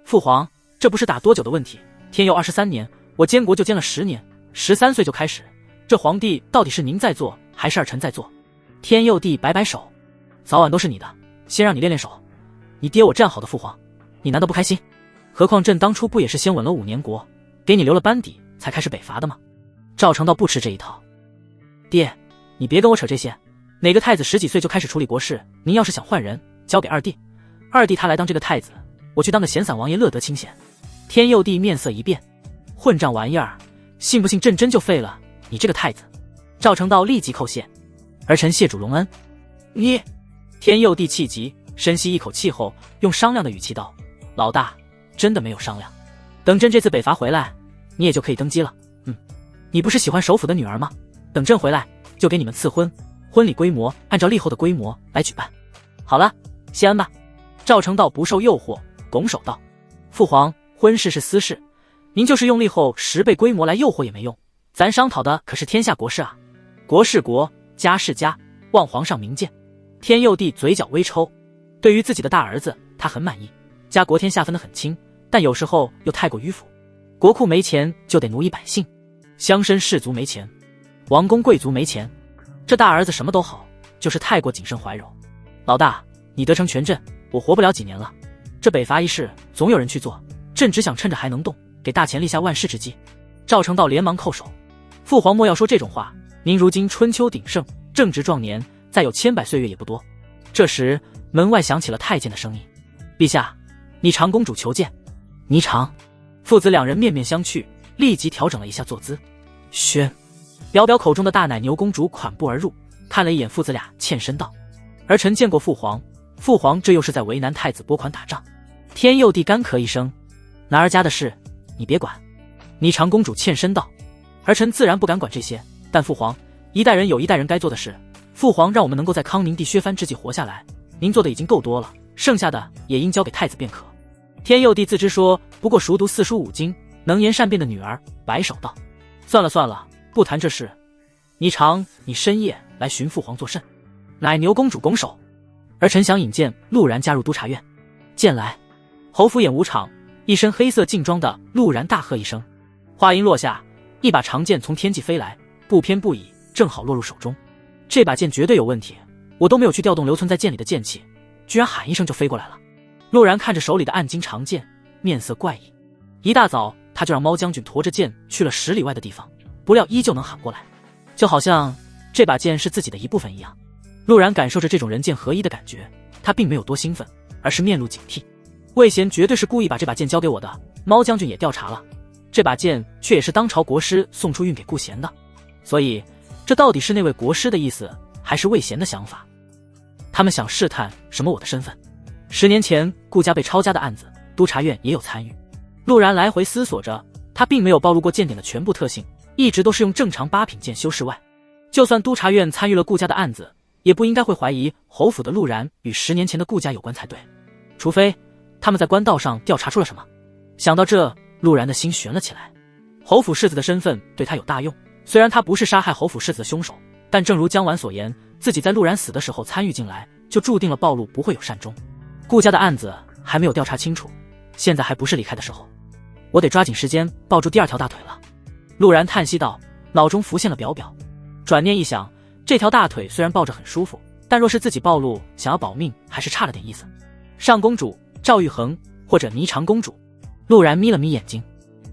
父皇，这不是打多久的问题，天佑23年，我监国就监了10年，13岁就开始，这皇帝到底是您在做，还是儿臣在做？天佑帝摆摆手，早晚都是你的，先让你练练手。你爹我这样好的父皇，你难道不开心？何况朕当初不也是先稳了5年国，给你留了班底，才开始北伐的吗？赵成道不吃这一套。爹，你别跟我扯这些，哪个太子10几岁就开始处理国事？您要是想换人，交给二弟，二弟他来当这个太子，我去当个闲散王爷，乐得清闲。天佑帝面色一变，混账玩意儿，信不信朕真就废了你这个太子？赵成道立即叩谢，儿臣谢主隆恩。你……天佑帝气急，深吸一口气后，用商量的语气道：老大，真的没有商量，等朕这次北伐回来，你也就可以登基了。你不是喜欢首府的女儿吗？等朕回来，就给你们赐婚，婚礼规模按照立后的规模来举办。好了，谢恩吧。赵成道不受诱惑，拱手道：父皇，婚事是私事，您就是用立后10倍规模来诱惑也没用，咱商讨的可是天下国事啊，国是国，家是家，望皇上明鉴。天佑帝嘴角微抽，对于自己的大儿子，他很满意，家国天下分得很清，但有时候又太过迂腐。国库没钱就得奴役百姓，乡绅士族没钱，王公贵族没钱，这大儿子什么都好，就是太过谨慎怀柔。老大，你得成全朕，我活不了几年了，这北伐一事总有人去做，朕只想趁着还能动，给大钱立下万世之基。赵成道连忙叩手，父皇莫要说这种话，您如今春秋鼎盛，正值壮年，再有千百岁月也不多。这时门外响起了太监的声音：陛下，霓裳公主求见。霓裳父子2人面面相觑，立即调整了一下坐姿。宣表口中的大奶牛公主款步而入，看了一眼父子俩，欠身道：儿臣见过父皇，父皇这又是在为难太子拨款打仗。天佑帝干咳一声：男儿家的事你别管。霓裳公主欠身道：儿臣自然不敢管这些，但父皇，一代人有一代人该做的事，父皇让我们能够在康宁帝削藩之际活下来，您做的已经够多了，剩下的也应交给太子便可。天佑帝自知说不过熟读4书5经，能言善辩的女儿，摆手道：算了算了，不谈这事。霓裳，你深夜来寻父皇作甚？乃牛公主拱手：而陈翔引荐陆然加入督察院。剑来！侯府演武场，一身黑色劲装的陆然大喝一声，话音落下，一把长剑从天际飞来，不偏不倚，正好落入手中。这把剑绝对有问题，我都没有去调动留存在剑里的剑气，居然喊一声就飞过来了。陆然看着手里的暗金长剑，面色怪异。一大早他就让猫将军驮着剑去了10里外的地方，不料依旧能喊过来，就好像这把剑是自己的一部分一样。陆然感受着这种人剑合一的感觉，他并没有多兴奋，而是面露警惕。魏贤绝对是故意把这把剑交给我的，猫将军也调查了，这把剑却也是当朝国师送出运给顾贤的，所以这到底是那位国师的意思，还是魏贤的想法？他们想试探什么我的身份？10年前顾家被抄家的案子，督察院也有参与。陆然来回思索着，他并没有暴露过剑典的全部特性，一直都是用正常8品剑修士外。就算督察院参与了顾家的案子，也不应该会怀疑侯府的陆然与10年前的顾家有关才对，除非他们在官道上调查出了什么。想到这，陆然的心悬了起来。侯府世子的身份对他有大用，虽然他不是杀害侯府世子的凶手，但正如江婉所言，自己在陆然死的时候参与进来，就注定了暴露不会有善终。顾家的案子还没有调查清楚，现在还不是离开的时候，我得抓紧时间抱住第2条大腿了。陆然叹息道，脑中浮现了表表。转念一想，这条大腿虽然抱着很舒服，但若是自己暴露，想要保命还是差了点意思。上公主赵玉衡或者霓裳公主。陆然眯了眯眼睛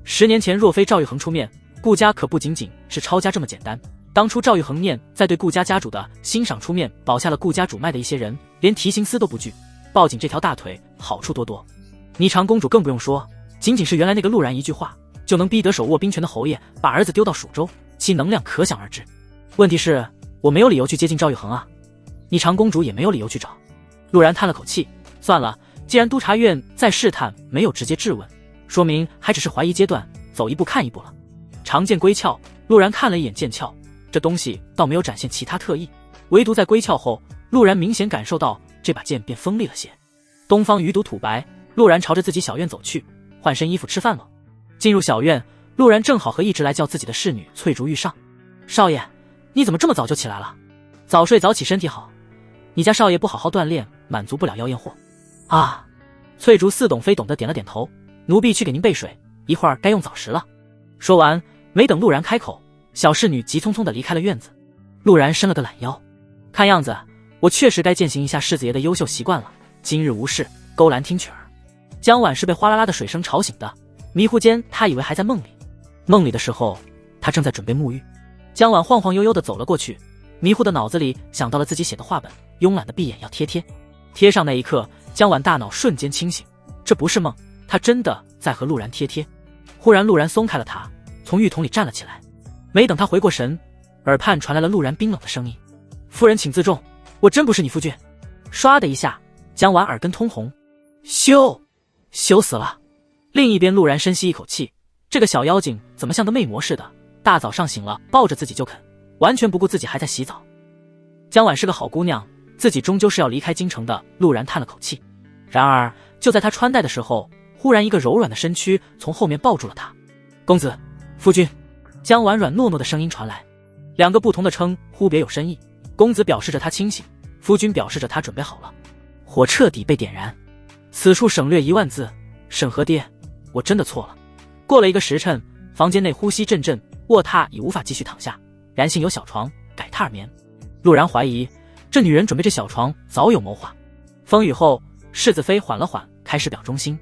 ，10年前若非赵玉衡出面，顾家可不仅仅是抄家这么简单。当初赵玉衡念在对顾家家主的欣赏出面，保下了顾家主脉的一些人，连提刑司都不惧，抱紧这条大腿好处多多。霓裳公主更不用说，仅仅是原来那个陆然一句话，就能逼得手握兵权的侯爷把儿子丢到蜀州，其能量可想而知。问题是我没有理由去接近赵玉衡啊，霓裳公主也没有理由去找。陆然叹了口气，算了，既然督察院在试探，没有直接质问，说明还只是怀疑阶段，走一步看一步了。长剑归鞘，陆然看了一眼剑鞘，这东西倒没有展现其他特异，唯独在归鞘后，陆然明显感受到这把剑变锋利了些。东方鱼肚吐白，陆然朝着自己小院走去，换身衣服吃饭了。进入小院，陆然正好和一直来叫自己的侍女翠竹遇上。少爷，你怎么这么早就起来了？早睡早起身体好，你家少爷不好好锻炼，满足不了妖艳货啊。翠竹似懂非懂的点了点头，奴婢去给您备水，一会儿该用早食了。说完，没等陆然开口，小侍女急匆匆地离开了院子。陆然伸了个懒腰，看样子我确实该践行一下世子爷的优秀习惯了，今日无事勾栏听曲儿。江晚是被哗啦啦的水声吵醒的，迷糊间他以为还在梦里，梦里的时候他正在准备沐浴。江晚晃晃悠悠地走了过去，迷糊的脑子里想到了自己写的话本，慵懒的闭眼要贴上那一刻，江晚大脑瞬间清醒，这不是梦，他真的在和陆然贴。忽然陆然松开了他，从浴桶里站了起来，没等他回过神，耳畔传来了陆然冰冷的声音：夫人请自重，我真不是你夫君。唰的一下，江晚耳根通红，羞死了。另一边陆然深吸一口气，这个小妖精怎么像个魅魔似的，大早上醒了抱着自己就啃，完全不顾自己还在洗澡。江晚是个好姑娘，自己终究是要离开京城的。陆然叹了口气，然而就在他穿戴的时候，忽然一个柔软的身躯从后面抱住了他。公子，夫君。江晚软糯糯的声音传来，两个不同的称呼别有深意，公子表示着他清醒，夫君表示着他准备好了。火彻底被点燃，此处省略1万字，沈和爹，我真的错了。过了1个时辰，房间内呼吸阵阵，卧榻已无法继续躺下，然幸有小床，改榻而眠。陆然怀疑这女人准备这小床早有谋划。风雨后，世子妃缓了缓，开始表忠心。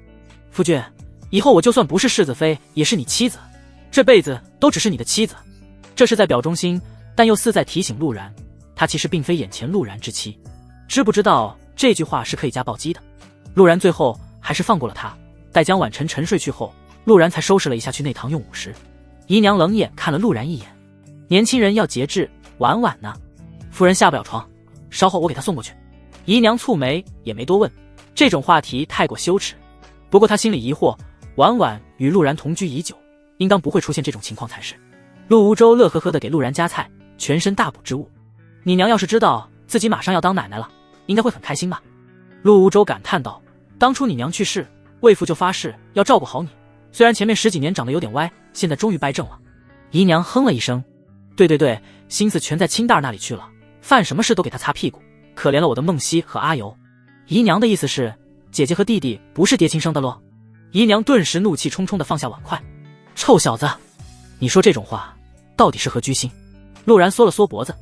夫君，以后我就算不是世子妃，也是你妻子，这辈子都只是你的妻子。这是在表忠心，但又似在提醒陆然，她其实并非眼前陆然之妻。知不知道这句话是可以加暴击的？陆然最后还是放过了他。待江晚沉沉睡去后，陆然才收拾了一下去内堂用午时。姨娘冷眼看了陆然一眼，年轻人要节制，婉婉呢？夫人下不了床，稍后我给她送过去。姨娘蹙眉，也没多问，这种话题太过羞耻。不过她心里疑惑，婉婉与陆然同居已久，应当不会出现这种情况才是。陆无舟乐呵呵地给陆然夹菜，全身大补之物。你娘要是知道自己马上要当奶奶了，应该会很开心吧？陆无舟感叹道，当初你娘去世，魏父就发誓要照顾好你，虽然前面10几年长得有点歪，现在终于掰正了。姨娘哼了一声，对，心思全在亲大儿那里去了，犯什么事都给他擦屁股，可怜了我的梦溪和阿尤。姨娘的意思是，姐姐和弟弟不是爹亲生的咯？姨娘顿时怒气冲冲地放下碗筷，臭小子，你说这种话，到底是何居心？陆然缩了缩脖子，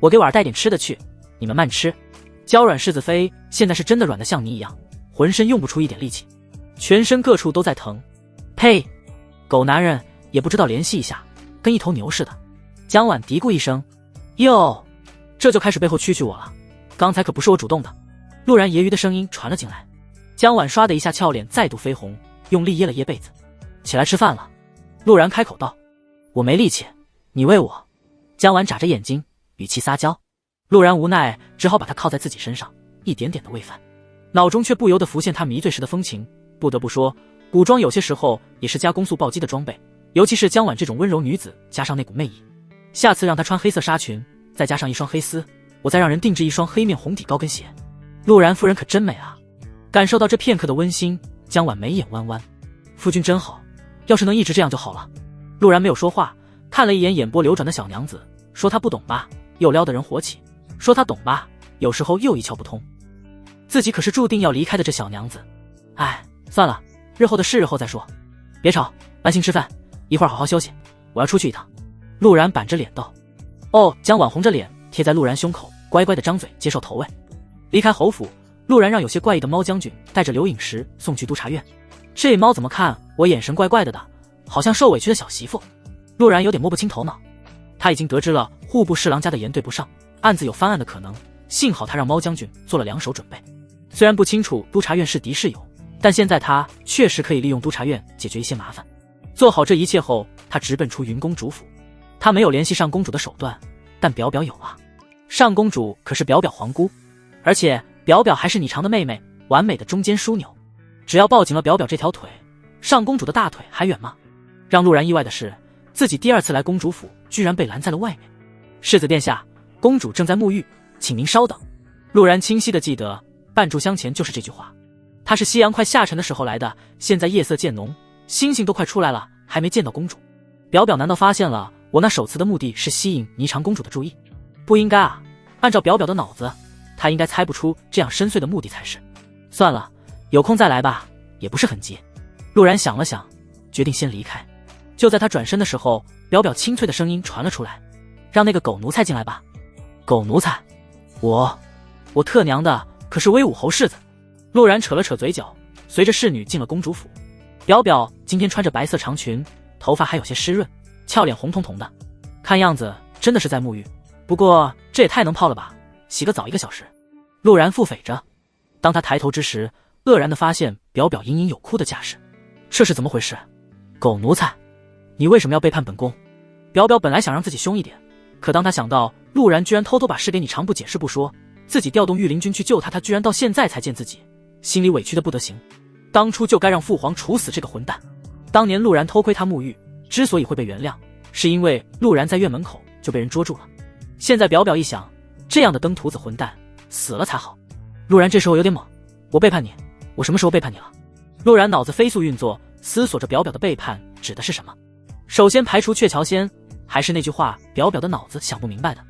我给碗带点吃的去，你们慢吃。娇软柿子飞现在是真的软得像泥一样，浑身用不出一点力气，全身各处都在疼。呸！狗男人也不知道联系一下，跟一头牛似的。江婉嘀咕一声，哟，这就开始背后蛐蛐我了，刚才可不是我主动的。陆然揶揄的声音传了进来，江婉唰的一下俏脸再度绯红，用力掖了掖被子，起来吃饭了。陆然开口道，我没力气，你喂我。江婉眨着眼睛，语气撒娇。陆然无奈，只好把她靠在自己身上，一点点的喂饭，脑中却不由得浮现她迷醉时的风情。不得不说，古装有些时候也是加攻速暴击的装备，尤其是江婉这种温柔女子，加上那股魅意。下次让她穿黑色纱裙，再加上一双黑丝，我再让人定制一双黑面红底高跟鞋。陆然夫人可真美啊！感受到这片刻的温馨，江婉眉眼弯弯，夫君真好，要是能一直这样就好了。陆然没有说话，看了一眼眼波流转的小娘子，说她不懂吧，又撩得人火起；说她懂吧，有时候又一窍不通。自己可是注定要离开的这小娘子，哎，算了，日后的事日后再说。别吵，安心吃饭，一会儿好好休息，我要出去一趟。陆然板着脸道。哦，江婉红着脸贴在陆然胸口，乖乖的张嘴接受投喂。离开侯府，陆然让有些怪异的猫将军带着刘颖时送去督察院。这猫怎么看我眼神怪怪的，好像受委屈的小媳妇。陆然有点摸不清头脑，他已经得知了户部侍郎家的言对不上，案子有翻案的可能，幸好他让猫将军做了两手准备。虽然不清楚督察院是敌是友，但现在他确实可以利用督察院解决一些麻烦。做好这一切后，他直奔出云公主府。他没有联系上公主的手段，但表表有啊。上公主可是表表皇姑，而且表表还是你长的妹妹，完美的中间枢纽。只要抱紧了表表这条腿，上公主的大腿还远吗？让陆然意外的是，自己第二次来公主府居然被拦在了外面。世子殿下，公主正在沐浴，请您稍等。陆然清晰地记得半炷香前就是这句话。他是夕阳快下沉的时候来的，现在夜色渐浓，星星都快出来了，还没见到公主。表表难道发现了我那手词的目的是吸引霓裳公主的注意？不应该啊，按照表表的脑子，他应该猜不出这样深邃的目的才是。算了，有空再来吧，也不是很急。陆然想了想，决定先离开。就在他转身的时候，表表清脆的声音传了出来，让那个狗奴才进来吧。狗奴才？我特娘的可是威武侯世子。陆然扯了扯嘴角，随着侍女进了公主府。表表今天穿着白色长裙，头发还有些湿润，俏脸红彤彤的，看样子真的是在沐浴。不过这也太能泡了吧，洗个澡1个小时。陆然腹诽着。当他抬头之时，愕然地发现表表隐隐有哭的架势。这是怎么回事？狗奴才，你为什么要背叛本宫？表表本来想让自己凶一点，可当他想到陆然居然偷偷把事给你长不解释不说，自己调动御林军去救他，他居然到现在才见自己，心里委屈的不得行。当初就该让父皇处死这个混蛋。当年陆然偷窥他沐浴，之所以会被原谅，是因为陆然在院门口就被人捉住了。现在表表一想，这样的登徒子混蛋死了才好。陆然这时候有点懵，我背叛你？我什么时候背叛你了？陆然脑子飞速运作，思索着表表的背叛指的是什么。首先排除鹊桥仙，还是那句话，表表的脑子想不明白的，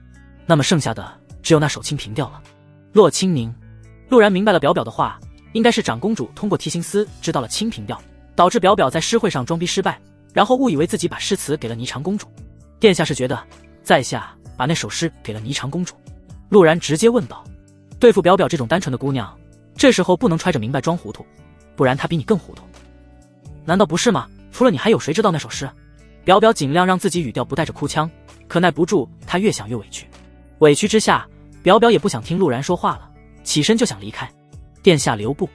那么剩下的只有那手青平调了。洛清宁。陆然明白了表表的话，应该是长公主通过提心思知道了清平调，导致表表在诗会上装逼失败，然后误以为自己把诗词给了霓裳公主。殿下是觉得在下把那首诗给了霓裳公主？陆然直接问道。对付表表这种单纯的姑娘，这时候不能揣着明白装糊涂，不然她比你更糊涂。难道不是吗？除了你还有谁知道那首诗？表表尽量让自己语调不带着哭腔，可耐不住她越想越委屈。委屈之下，表表也不想听陆然说话了，起身就想离开。殿下留步。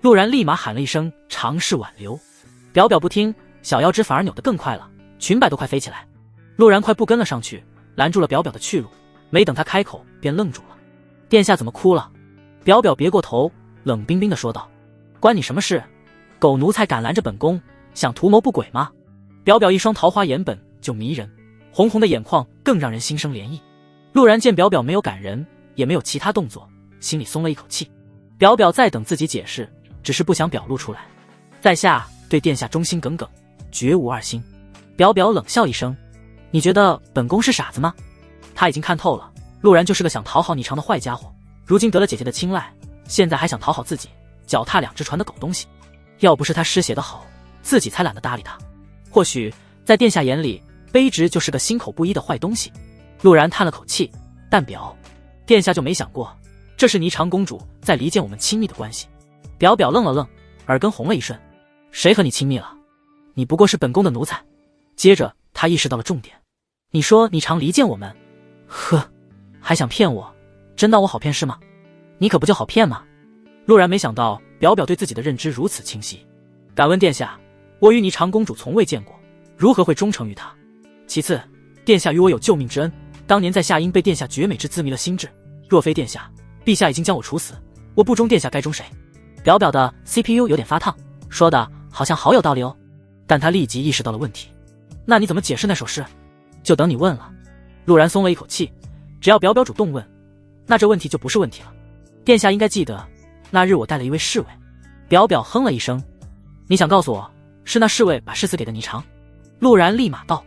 陆然立马喊了一声，尝试挽留。表表不听，小腰肢反而扭得更快了，裙摆都快飞起来。陆然快步跟了上去，拦住了表表的去路。没等他开口，便愣住了。殿下怎么哭了？表表别过头，冷冰冰地说道。关你什么事？狗奴才敢拦着本宫，想图谋不轨吗？表表一双桃花眼本就迷人，红红的眼眶更让人心生涟漪。陆然见表表没有赶人，也没有其他动作，心里松了一口气。表表在等自己解释，只是不想表露出来。在下对殿下忠心耿耿，绝无二心。表表冷笑一声，你觉得本宫是傻子吗？他已经看透了，陆然就是个想讨好霓裳的坏家伙，如今得了姐姐的青睐，现在还想讨好自己，脚踏两只船的狗东西。要不是他诗写得好，自己才懒得搭理他。或许在殿下眼里，卑职就是个心口不一的坏东西。陆然叹了口气，但表殿下就没想过，这是霓裳公主在离间我们亲密的关系。表表愣了愣，耳根红了一瞬，谁和你亲密了？你不过是本宫的奴才。接着他意识到了重点，你说霓裳离间我们，呵，还想骗我？真当我好骗是吗？你可不就好骗吗？陆然没想到表表对自己的认知如此清晰。敢问殿下，我与霓裳公主从未见过，如何会忠诚于她？其次，殿下与我有救命之恩，当年在夏阴被殿下绝美之姿迷了心智，若非殿下，陛下已经将我处死，我不忠殿下该忠谁？表表的 CPU 有点发烫，说的好像好有道理哦，但他立即意识到了问题。那你怎么解释那首诗？就等你问了。陆然松了一口气，只要表表主动问，那这问题就不是问题了。殿下应该记得，那日我带了一位侍卫。表表哼了一声，你想告诉我，是那侍卫把诗词给的霓裳？陆然立马道，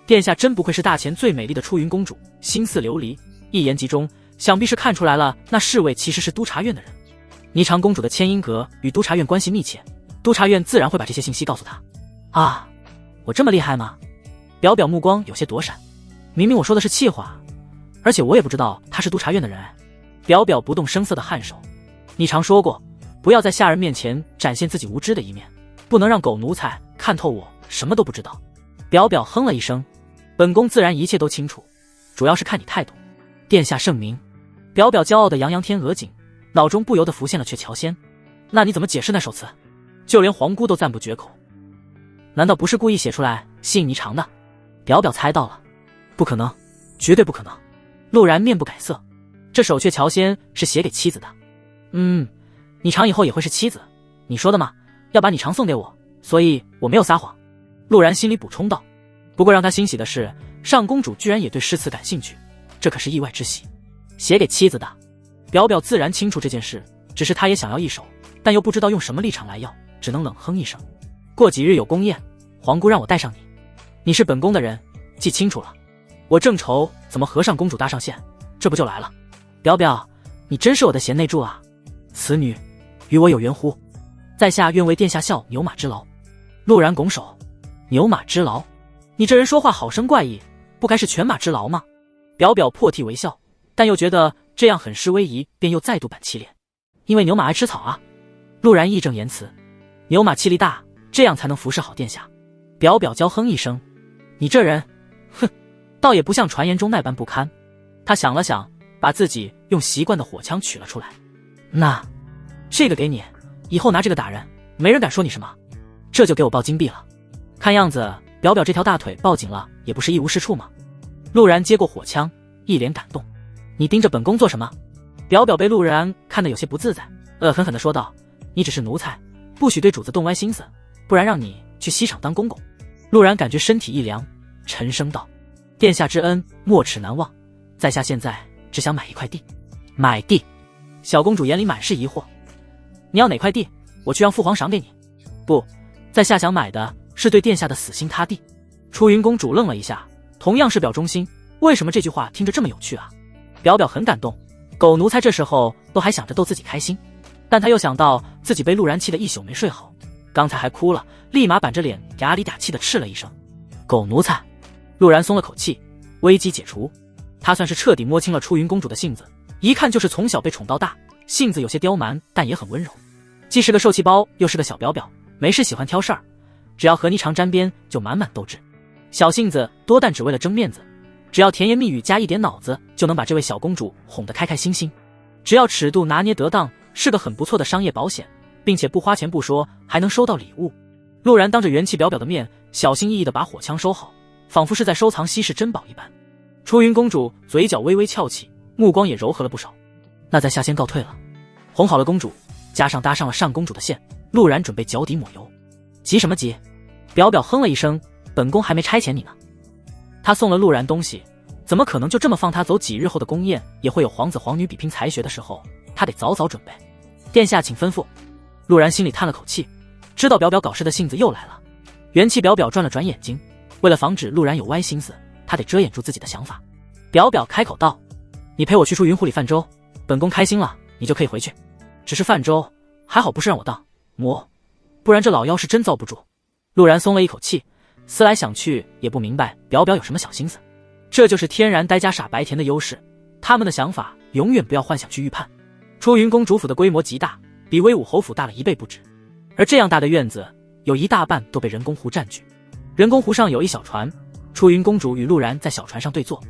殿下真不愧是大前最美丽的出云公主，心思流离，一言集中，想必是看出来了，那侍卫其实是督察院的人。霓裳公主的千音阁与督察院关系密切，督察院自然会把这些信息告诉他。啊，我这么厉害吗？表表目光有些躲闪，明明我说的是气话，而且我也不知道他是督察院的人哎。表表不动声色的颔首，你常说过，不要在下人面前展现自己无知的一面，不能让狗奴才看透我什么都不知道。表表哼了一声，本宫自然一切都清楚，主要是看你态度。殿下圣明。表表骄傲的扬扬天鹅颈，脑中不由得浮现了鹊桥仙。那你怎么解释那首词？就连皇姑都赞不绝口，难道不是故意写出来吸引霓裳的？表表猜到了，不可能，绝对不可能。陆然面不改色，这首鹊桥仙是写给妻子的。霓裳以后也会是妻子，你说的嘛，要把霓裳送给我，所以我没有撒谎。陆然心里补充道。不过让他欣喜的是，上公主居然也对诗词感兴趣，这可是意外之喜。写给妻子的，表表自然清楚这件事，只是他也想要一首，但又不知道用什么立场来要，只能冷哼一声。过几日有宫宴，皇姑让我带上你，你是本宫的人，记清楚了。我正愁怎么和上公主搭上线，这不就来了。表表，你真是我的贤内助啊，此女与我有缘乎，在下愿为殿下效牛马之劳。陆然拱手，牛马之劳？你这人说话好生怪异，不该是犬马之劳吗？表表破涕为笑，但又觉得这样很失威仪，便又再度板起脸。因为牛马爱吃草啊。陆然义正言辞，牛马气力大，这样才能服侍好殿下。表表娇哼一声，你这人，哼，倒也不像传言中那般不堪。他想了想，把自己用习惯的火枪取了出来。那这个给你，以后拿这个打人，没人敢说你什么。这就给我报金币了。看样子表表这条大腿抱紧了，也不是一无是处嘛。陆然接过火枪，一脸感动。你盯着本宫做什么？表表被陆然看得有些不自在，恶狠狠地说道，你只是奴才，不许对主子动歪心思，不然让你去西厂当公公。陆然感觉身体一凉，沉声道，殿下之恩没齿难忘，在下现在只想买一块地。买地？小公主眼里满是疑惑，你要哪块地？我去让父皇赏给你。不，在下想买的是对殿下的死心塌地。出云公主愣了一下，同样是表忠心，为什么这句话听着这么有趣啊？表表很感动，狗奴才这时候都还想着逗自己开心，但他又想到自己被陆然气得一宿没睡好，刚才还哭了，立马板着脸嗲里嗲气的斥了一声，狗奴才。陆然松了口气，危机解除，他算是彻底摸清了出云公主的性子，一看就是从小被宠到大，性子有些刁蛮，但也很温柔，既是个受气包，又是个小表表，没事喜欢挑事儿，只要和霓裳沾边就满满斗志。小性子多，但只为了争面子，只要甜言蜜语加一点脑子，就能把这位小公主哄得开开心心。只要尺度拿捏得当，是个很不错的商业保险，并且不花钱不说，还能收到礼物。陆然当着元气表表的面，小心翼翼地把火枪收好，仿佛是在收藏稀世珍宝一般。出云公主嘴角微微翘起，目光也柔和了不少。那在下先告退了。哄好了公主，加上搭上了上公主的线，陆然准备脚底抹油。急什么急？表表哼了一声，本宫还没差遣你呢。他送了陆然东西，怎么可能就这么放他走？几日后的宫宴也会有皇子皇女比拼才学的时候，他得早早准备。殿下请吩咐。陆然心里叹了口气，知道表表搞事的性子又来了。元气表表转了转眼睛，为了防止陆然有歪心思，他得遮掩住自己的想法。表表开口道，你陪我去出云湖里泛舟，本宫开心了，你就可以回去。只是泛舟，还好不是让我当魔，不然这老妖是真遭不住。陆然松了一口气，思来想去也不明白表表有什么小心思。这就是天然呆加傻白甜的优势，他们的想法永远不要幻想去预判。出云公主府的规模极大，比威武侯府大了1倍不止，而这样大的院子有一大半都被人工湖占据。人工湖上有一小船，出云公主与陆然在小船上对坐，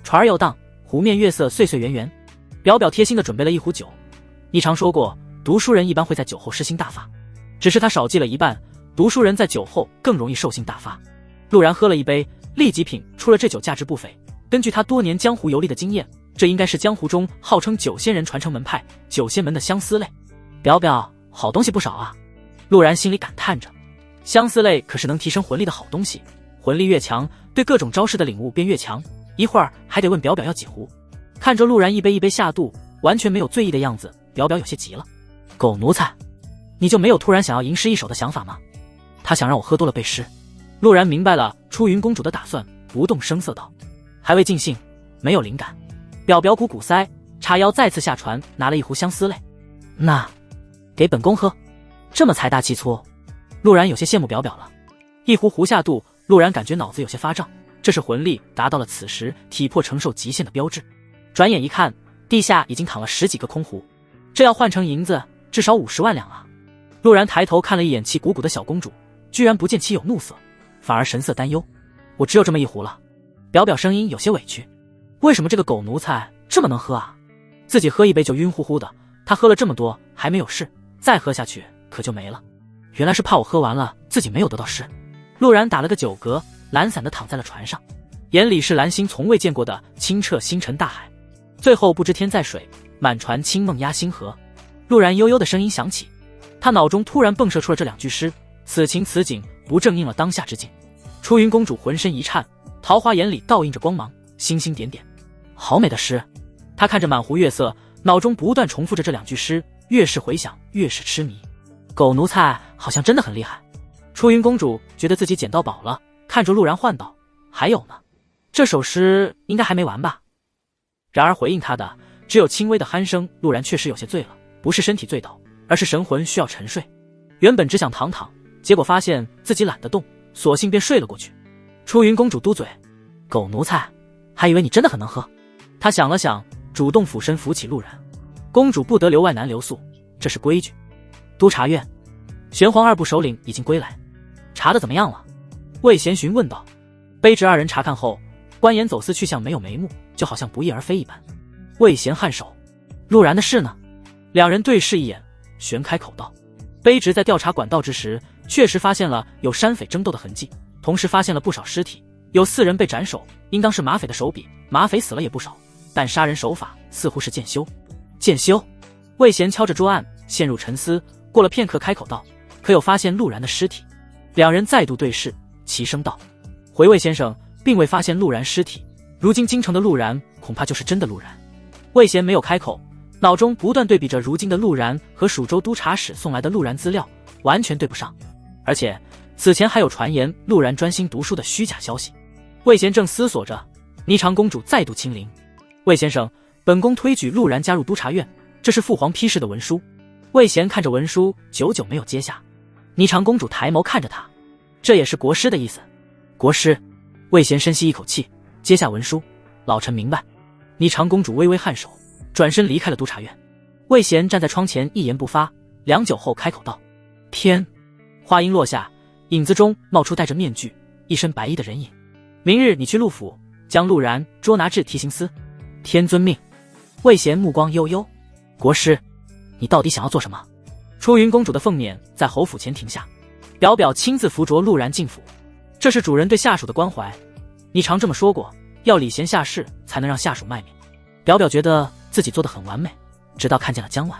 船儿游荡，湖面月色岁岁圆圆。表表贴心地准备了一壶酒，你常说过读书人一般会在酒后诗性大发，只是他少记了一半，读书人在酒后更容易兽性大发。陆然喝了一杯，立即品出了这酒价值不菲。根据他多年江湖游历的经验，这应该是江湖中号称酒仙人传承门派酒仙门的相思泪。表表好东西不少啊，陆然心里感叹着。相思泪可是能提升魂力的好东西，魂力越强，对各种招式的领悟便越强。一会儿还得问表表要几壶。看着陆然一杯一杯下肚，完全没有醉意的样子，表表有些急了。狗奴才，你就没有突然想要吟诗一首的想法吗？他想让我喝多了背诗。陆然明白了出云公主的打算，不动声色道：还未尽兴，没有灵感。表表鼓鼓腮，叉腰再次下船，拿了一壶相思泪。那给本宫喝。这么财大气粗，陆然有些羡慕表表了。一壶下肚，陆然感觉脑子有些发胀，这是魂力达到了此时体魄承受极限的标志。转眼一看，地下已经躺了10几个空壶，这要换成银子至少50万两啊。陆然抬头看了一眼气鼓鼓的小公主，居然不见其有怒色，反而神色担忧。我只有这么一壶了。表表声音有些委屈，为什么这个狗奴才这么能喝啊？自己喝一杯就晕乎乎的，他喝了这么多还没有事，再喝下去可就没了。原来是怕我喝完了自己没有得到事。陆然打了个酒嗝，懒散地躺在了船上，眼里是蓝星从未见过的清澈星辰大海。最后不知天在水，满船清梦压星河。陆然悠悠的声音响起，他脑中突然迸射出了这2句诗，此情此景不正应了当下之境。出云公主浑身一颤，桃花眼里倒映着光芒，星星点点，好美的诗。他看着满湖月色，脑中不断重复着这2句诗，越是回想越是痴迷。狗奴才好像真的很厉害。出云公主觉得自己捡到宝了，看着陆然唤道：还有呢？这首诗应该还没完吧？然而回应他的只有轻微的鼾声。陆然确实有些醉了，不是身体醉倒，而是神魂需要沉睡。原本只想躺躺，结果发现自己懒得动，索性便睡了过去。出云公主嘟嘴：狗奴才，还以为你真的很能喝。她想了想，主动俯身扶起陆然。公主不得留外男留宿，这是规矩。督察院，玄黄2部首领已经归来，查得怎么样了？魏贤询问道。卑职2人查看后，官盐走私去向没有眉目，就好像不翼而飞一般。魏贤颔首。陆然的事呢？2人对视一眼，玄开口道：卑职在调查管道之时，确实发现了有山匪争斗的痕迹，同时发现了不少尸体，有4人被斩首，应当是马匪的手笔。马匪死了也不少，但杀人手法似乎是渐修。渐修？魏贤敲着桌案，陷入沉思，过了片刻开口道：可有发现陆然的尸体？2人再度对视，齐声道：回魏先生，并未发现陆然尸体。如今京城的陆然恐怕就是真的陆然。魏贤没有开口，脑中不断对比着如今的陆然和蜀州督察使送来的陆然资料，完全对不上。而且此前还有传言陆然专心读书的虚假消息。魏贤正思索着，霓裳公主再度亲临。魏先生，本宫推举陆然加入督察院，这是父皇批示的文书。魏贤看着文书，久久没有接下。霓裳公主抬眸看着他，这也是国师的意思。国师。魏贤深吸一口气，接下文书。老臣明白。霓裳公主微微颔首，转身离开了督察院。魏贤站在窗前一言不发，良久后开口道：天。话音落下，影子中冒出戴着面具一身白衣的人影。明日你去陆府将陆然捉拿至提刑司。天遵命。魏贤目光悠悠。国师，你到底想要做什么？出云公主的凤辇在侯府前停下，表表亲自扶着陆然进府，这是主人对下属的关怀。你常这么说过，要礼贤下士才能让下属卖命。表表觉得自己做得很完美，直到看见了江婉，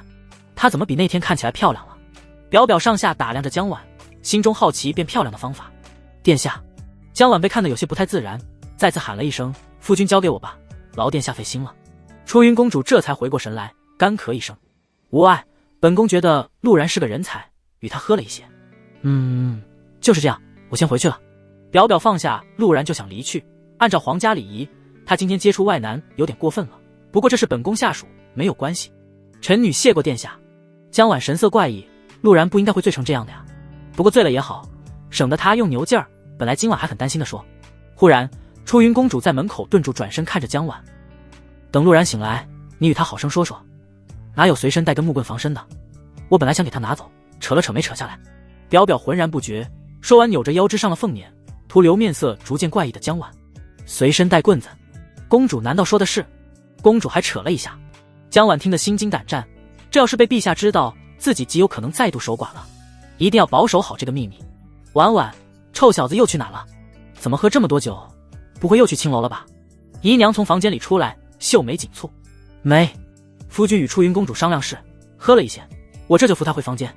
她怎么比那天看起来漂亮了？表表上下打量着江婉，心中好奇变漂亮的方法。殿下。江婉被看得有些不太自然，再次喊了一声：夫君交给我吧，劳殿下费心了。出云公主这才回过神来，干咳一声：无碍，本宫觉得陆然是个人才，与他喝了一些。就是这样，我先回去了。表表放下陆然就想离去，按照皇家礼仪，他今天接触外男有点过分了，不过这是本宫下属，没有关系。臣女谢过殿下。江婉神色怪异，陆然不应该会醉成这样的呀。不过醉了也好，省得他用牛劲儿。本来今晚还很担心的说。忽然，出云公主在门口顿住，转身看着江婉。等陆然醒来，你与他好生说说，哪有随身带根木棍防身的？我本来想给他拿走，扯了扯没扯下来。表表浑然不觉，说完扭着腰肢上了凤辇，徒留面色逐渐怪异的江婉。随身带棍子？公主难道说的是？公主还扯了一下。江婉听得心惊胆战，这要是被陛下知道，自己极有可能再度守寡了，一定要保守好这个秘密。婉婉，臭小子又去哪了？怎么喝这么多酒？不会又去青楼了吧？姨娘从房间里出来，秀眉紧蹙。没，夫君与出云公主商量事，喝了一些，我这就扶她回房间。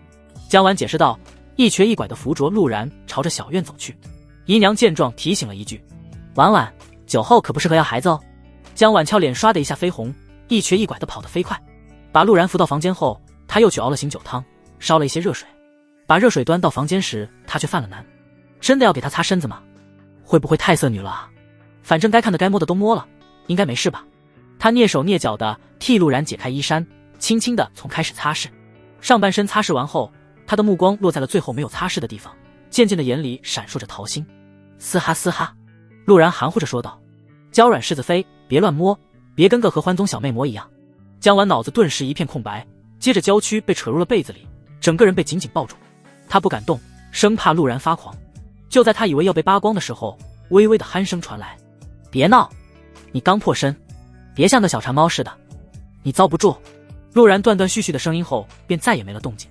江婉解释道，一瘸一拐地扶着陆然朝着小院走去。姨娘见状提醒了一句，婉婉，酒后可不适合要孩子哦。江婉俏脸刷的一下绯红，一瘸一拐地跑得飞快。把陆然扶到房间后，他又去熬了醒酒汤，烧了一些热水。把热水端到房间时，他却犯了难。真的要给他擦身子吗？会不会太色女了啊？反正该看的该摸的都摸了，应该没事吧。他蹑手蹑脚地替陆然解开衣衫，轻轻地从开始擦拭。上半身擦拭完后，他的目光落在了最后没有擦拭的地方，渐渐的眼里闪烁着桃心。嘶哈嘶哈，陆然含糊着说道，娇软柿子飞，别乱摸，别跟个合欢宗小妹魔一样。江婉脑子顿时一片空白，接着娇躯被扯入了被子里，整个人被紧紧抱住。他不敢动，生怕陆然发狂。就在他以为要被扒光的时候，微微的鼾声传来，别闹，你刚破身，别像个小馋猫似的，你遭不住。陆然断断续续的声音后，便再也没了动静。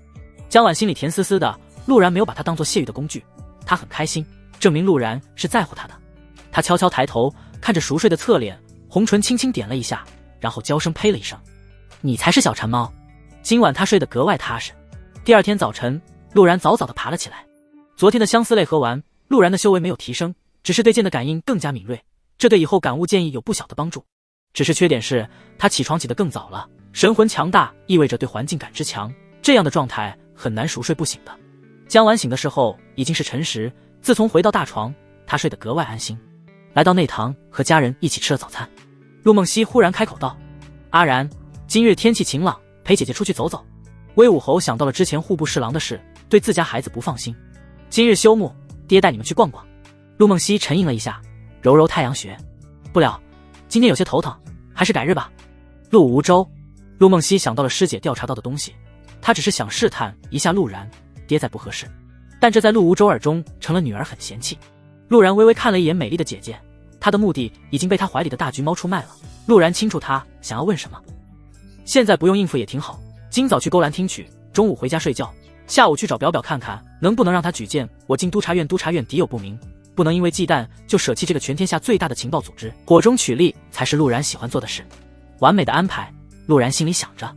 江婉心里甜丝丝的，陆然没有把他当作泄欲的工具，他很开心，证明陆然是在乎他的。他悄悄抬头看着熟睡的侧脸，红唇轻轻点了一下，然后娇声呸了一声，你才是小馋猫。今晚他睡得格外踏实。第二天早晨，陆然早早的爬了起来。昨天的相思泪喝完，陆然的修为没有提升，只是对剑的感应更加敏锐，这对以后感悟剑意有不小的帮助。只是缺点是他起床起得更早了，神魂强大意味着对环境感知强，这样的状态很难熟睡不醒的。江晚醒的时候已经是辰时，自从回到大床，他睡得格外安心。来到内堂和家人一起吃了早餐，陆梦溪忽然开口道，阿然，今日天气晴朗，陪姐姐出去走走。威武侯想到了之前户部侍郎的事，对自家孩子不放心，今日休沐，爹带你们去逛逛。陆梦溪沉吟了一下，揉揉太阳穴，不了，今天有些头疼，还是改日吧。陆无舟，陆梦溪想到了师姐调查到的东西，他只是想试探一下陆然，爹再不合适，但这在陆无舟耳中成了女儿很嫌弃。陆然微微看了一眼美丽的姐姐，他的目的已经被他怀里的大橘猫出卖了。陆然清楚他想要问什么，现在不用应付也挺好，今早去勾栏听曲，中午回家睡觉，下午去找表表看看能不能让他举荐我进督察院。督察院敌友不明，不能因为忌惮就舍弃这个全天下最大的情报组织，火中取栗才是陆然喜欢做的事。完美的安排，陆然心里想着。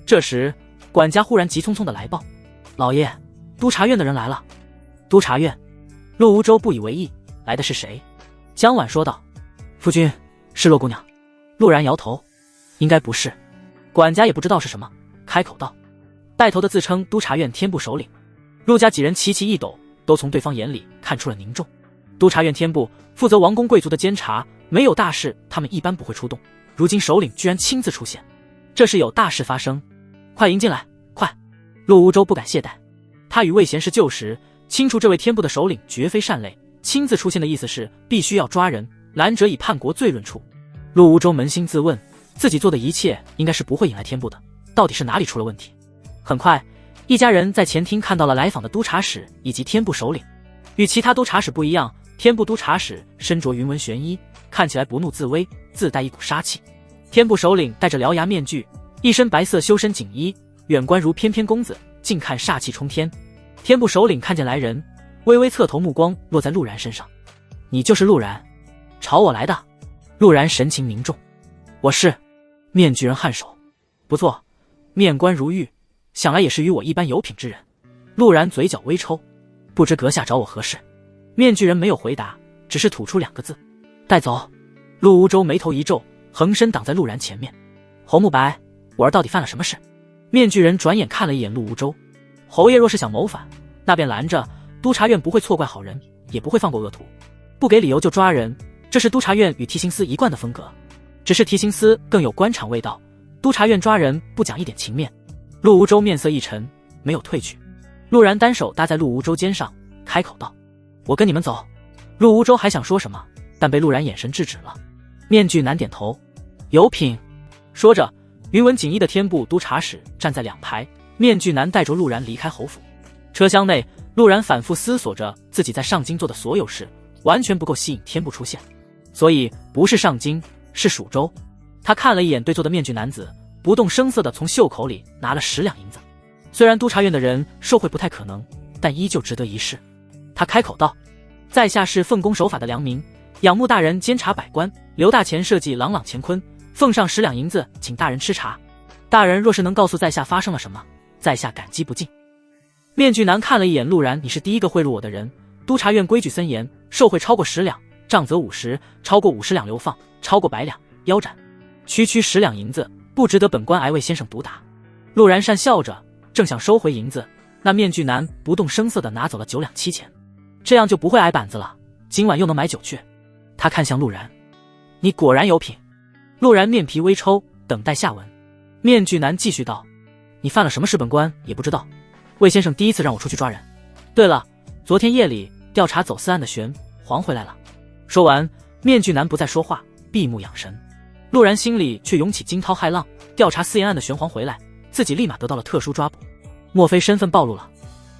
这时管家忽然急匆匆的来报，老爷，督察院的人来了。督察院？陆无舟不以为意，来的是谁？江婉说道，夫君，是洛姑娘。陆然摇头，应该不是。管家也不知道是什么，开口道，带头的自称督察院天部首领。陆家几人齐齐一抖，都从对方眼里看出了凝重。督察院天部负责王公贵族的监察，没有大事他们一般不会出动，如今首领居然亲自出现，这是有大事发生。快迎进来，快！陆无舟不敢懈怠，他与魏贤是旧识，清楚这位天部的首领绝非善类，亲自出现的意思是必须要抓人，拦者以叛国罪论处。陆无舟扪心自问，自己做的一切应该是不会引来天部的，到底是哪里出了问题？很快，一家人在前厅看到了来访的督察使以及天部首领。与其他督察使不一样，天部督察使身着云纹玄衣，看起来不怒自威，自带一股杀气。天部首领戴着獠牙面具，一身白色修身锦衣，远观如翩翩公子，近看煞气冲天。天部首领看见来人，微微侧头，目光落在陆然身上。你就是陆然？朝我来的？陆然神情凝重，我是。面具人颔首，不错，面观如玉，想来也是与我一般有品之人。陆然嘴角微抽，不知阁下找我何事？面具人没有回答，只是吐出两个字，带走。陆无舟眉头一皱，横身挡在陆然前面。侯慕白，我儿到底犯了什么事？面具人转眼看了一眼陆无舟，侯爷若是想谋反，那便拦着，督察院不会错怪好人，也不会放过恶徒，不给理由就抓人，这是督察院与提刑司一贯的风格。只是提刑司更有官场味道，督察院抓人不讲一点情面。陆无舟面色一沉，没有退去。陆然单手搭在陆无舟肩上，开口道：“我跟你们走。”陆无舟还想说什么，但被陆然眼神制止了。面具男点头：“有品。”说着，云纹锦衣的天部督察使站在两排，面具男带着陆然离开侯府。车厢内，陆然反复思索着自己在上京做的所有事，完全不够吸引天部出现，所以不是上京，是蜀州。他看了一眼对坐的面具男子，不动声色地从袖口里拿了10两银子。虽然督察院的人受贿不太可能，但依旧值得一试。他开口道：“在下是奉公守法的良民，仰慕大人监察百官，刘大前设计朗朗乾坤，奉上10两银子，请大人吃茶。大人若是能告诉在下发生了什么，在下感激不尽。”面具男看了一眼陆然：“你是第一个贿赂我的人。督察院规矩森严，受贿超过10两，杖责50；超过50两流放，超过100两腰斩。区区10两银子，不值得本官挨位先生毒打。”陆然讪笑着，正想收回银子，那面具男不动声色地拿走了9两7钱。这样就不会挨板子了，今晚又能买酒去。他看向陆然：“你果然有品。”陆然面皮微抽，等待下文。面具男继续道：“你犯了什么事，本官也不知道。魏先生第一次让我出去抓人。对了，昨天夜里调查走私案的玄黄回来了。”说完，面具男不再说话，闭目养神。陆然心里却涌起惊涛骇浪，调查私盐案的玄黄回来，自己立马得到了特殊抓捕，莫非身份暴露了？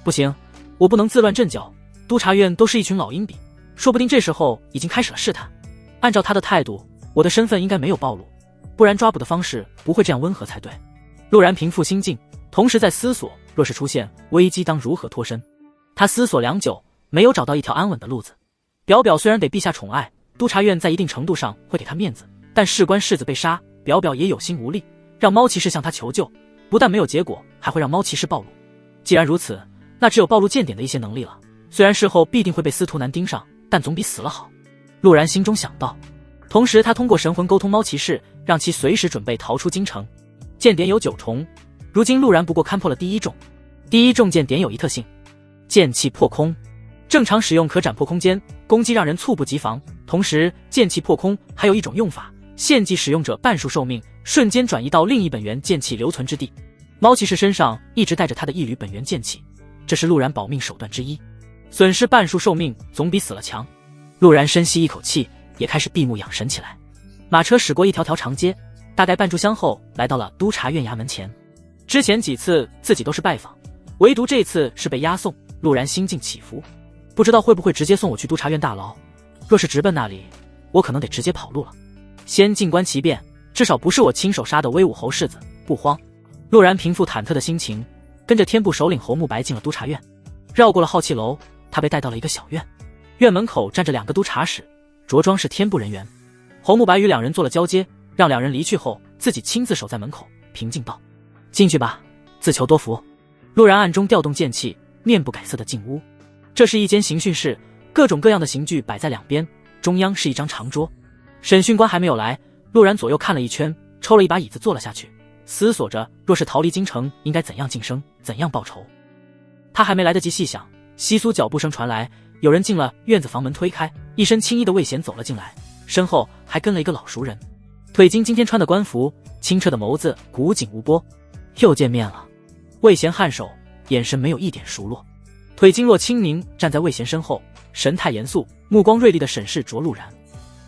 不行，我不能自乱阵脚，督察院都是一群老阴笔，说不定这时候已经开始了试探。按照他的态度，我的身份应该没有暴露，不然抓捕的方式不会这样温和才对。陆然平复心境，同时在思索若是出现危机当如何脱身。他思索良久，没有找到一条安稳的路子。表表虽然得陛下宠爱，督察院在一定程度上会给他面子，但事关世子被杀，表表也有心无力，让猫骑士向他求救，不但没有结果，还会让猫骑士暴露。既然如此，那只有暴露间谍的一些能力了。虽然事后必定会被司徒南盯上，但总比死了好。陆然心中想到。同时他通过神魂沟通猫骑士，让其随时准备逃出京城。间谍有9重，如今陆然不过勘破了第1重。第1重间谍有一特性：剑气破空，正常使用可斩破空间，攻击让人猝不及防。同时剑气破空还有一种用法，献祭使用者半数寿命，瞬间转移到另一本源剑气留存之地。猫骑士身上一直带着他的一缕本源剑气，这是陆然保命手段之一。损失半数寿命总比死了强。陆然深吸一口气，也开始闭目养神起来。马车驶过一条条长街，大概半炷香后来到了督察院衙门前。之前几次自己都是拜访，唯独这次是被押送。陆然心境起伏，不知道会不会直接送我去督察院大牢。若是直奔那里，我可能得直接跑路了。先静观其变，至少不是我亲手杀的威武侯世子，不慌。陆然平复忐忑的心情，跟着天部首领侯慕白进了督察院。绕过了浩气楼，他被带到了一个小院。院门口站着2个督察使，着装是天部人员。侯慕白与2人做了交接，让2人离去后，自己亲自守在门口，平静道：“进去吧，自求多福。”陆然暗中调动剑气，面不改色的进屋。这是一间刑讯室，各种各样的刑具摆在两边，中央是一张长桌。审讯官还没有来，陆然左右看了一圈，抽了一把椅子坐了下去，思索着若是逃离京城应该怎样晋升，怎样报仇。他还没来得及细想，窸窣脚步声传来，有人进了院子，房门推开，一身青衣的魏贤走了进来，身后还跟了一个老熟人。腿金今天穿的官服，清澈的眸子古井无波。又见面了。魏贤颔首，眼神没有一点熟络。腿金若清宁站在魏贤身后，神态严肃，目光锐利地审视着陆然。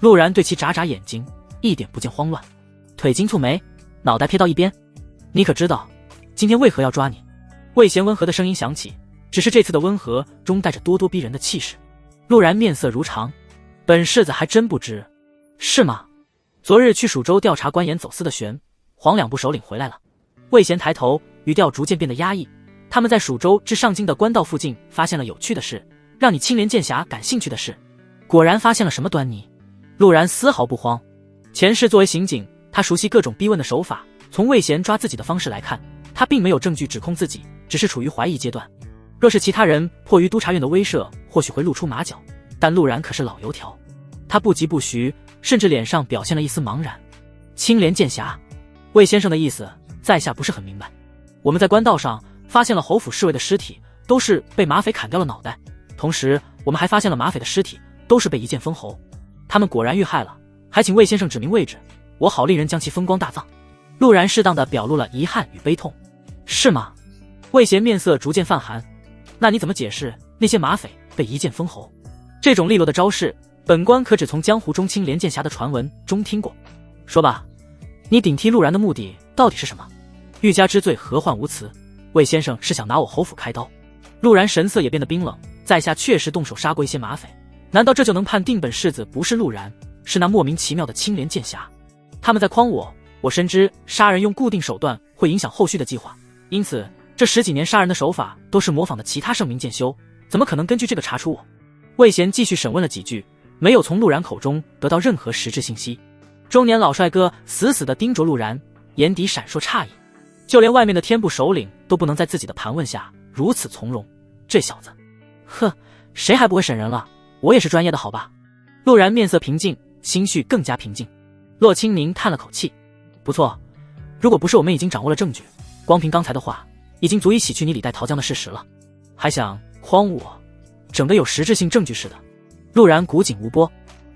陆然对其眨眨眼睛，一点不见慌乱。腿金蹙眉，脑袋撇到一边：“你可知道今天为何要抓你？”魏贤温和的声音响起，只是这次的温和中带着咄咄逼人的气势。陆然面色如常：“本世子还真不知。”“是吗？昨日去蜀州调查官盐走私的玄黄2部首领回来了。”魏贤抬头，语调逐渐变得压抑：“他们在蜀州至上京的官道附近发现了有趣的事，让你清廉剑侠感兴趣的事。果然发现了什么端倪？”陆然丝毫不慌。前世作为刑警，他熟悉各种逼问的手法，从魏贤抓自己的方式来看，他并没有证据指控自己，只是处于怀疑阶段。若是其他人迫于督察院的威慑，或许会露出马脚，但陆然可是老油条，他不疾不徐，甚至脸上表现了一丝茫然。清廉剑侠，魏先生的意思在下不是很明白。我们在官道上发现了侯府侍卫的尸体，都是被马匪砍掉了脑袋，同时我们还发现了马匪的尸体都是被一剑封喉，他们果然遇害了，还请魏先生指明位置，我好令人将其风光大葬。陆然适当的表露了遗憾与悲痛。是吗？魏贤面色逐渐泛寒。那你怎么解释那些马匪被一剑封喉？这种利落的招式，本官可只从江湖中青莲剑侠的传闻中听过。说吧，你顶替陆然的目的到底是什么？欲加之罪，何患无辞？魏先生是想拿我侯府开刀？陆然神色也变得冰冷，在下确实动手杀过一些马匪，难道这就能判定本世子不是陆然，是那莫名其妙的青莲剑侠？他们在诓我，我深知杀人用固定手段会影响后续的计划，因此这10几年杀人的手法都是模仿的其他圣明剑修，怎么可能根据这个查出我？魏贤继续审问了几句，没有从陆然口中得到任何实质信息。中年老帅哥死死地盯着陆然，眼底闪烁诧异，就连外面的天部首领都不能在自己的盘问下如此从容。这小子，哼，谁还不会审人了？我也是专业的好吧？陆然面色平静，心绪更加平静。洛清宁叹了口气，不错，如果不是我们已经掌握了证据，光凭刚才的话已经足以洗去你李代桃僵的事实了，还想诓我，整得有实质性证据似的。陆然古井无波，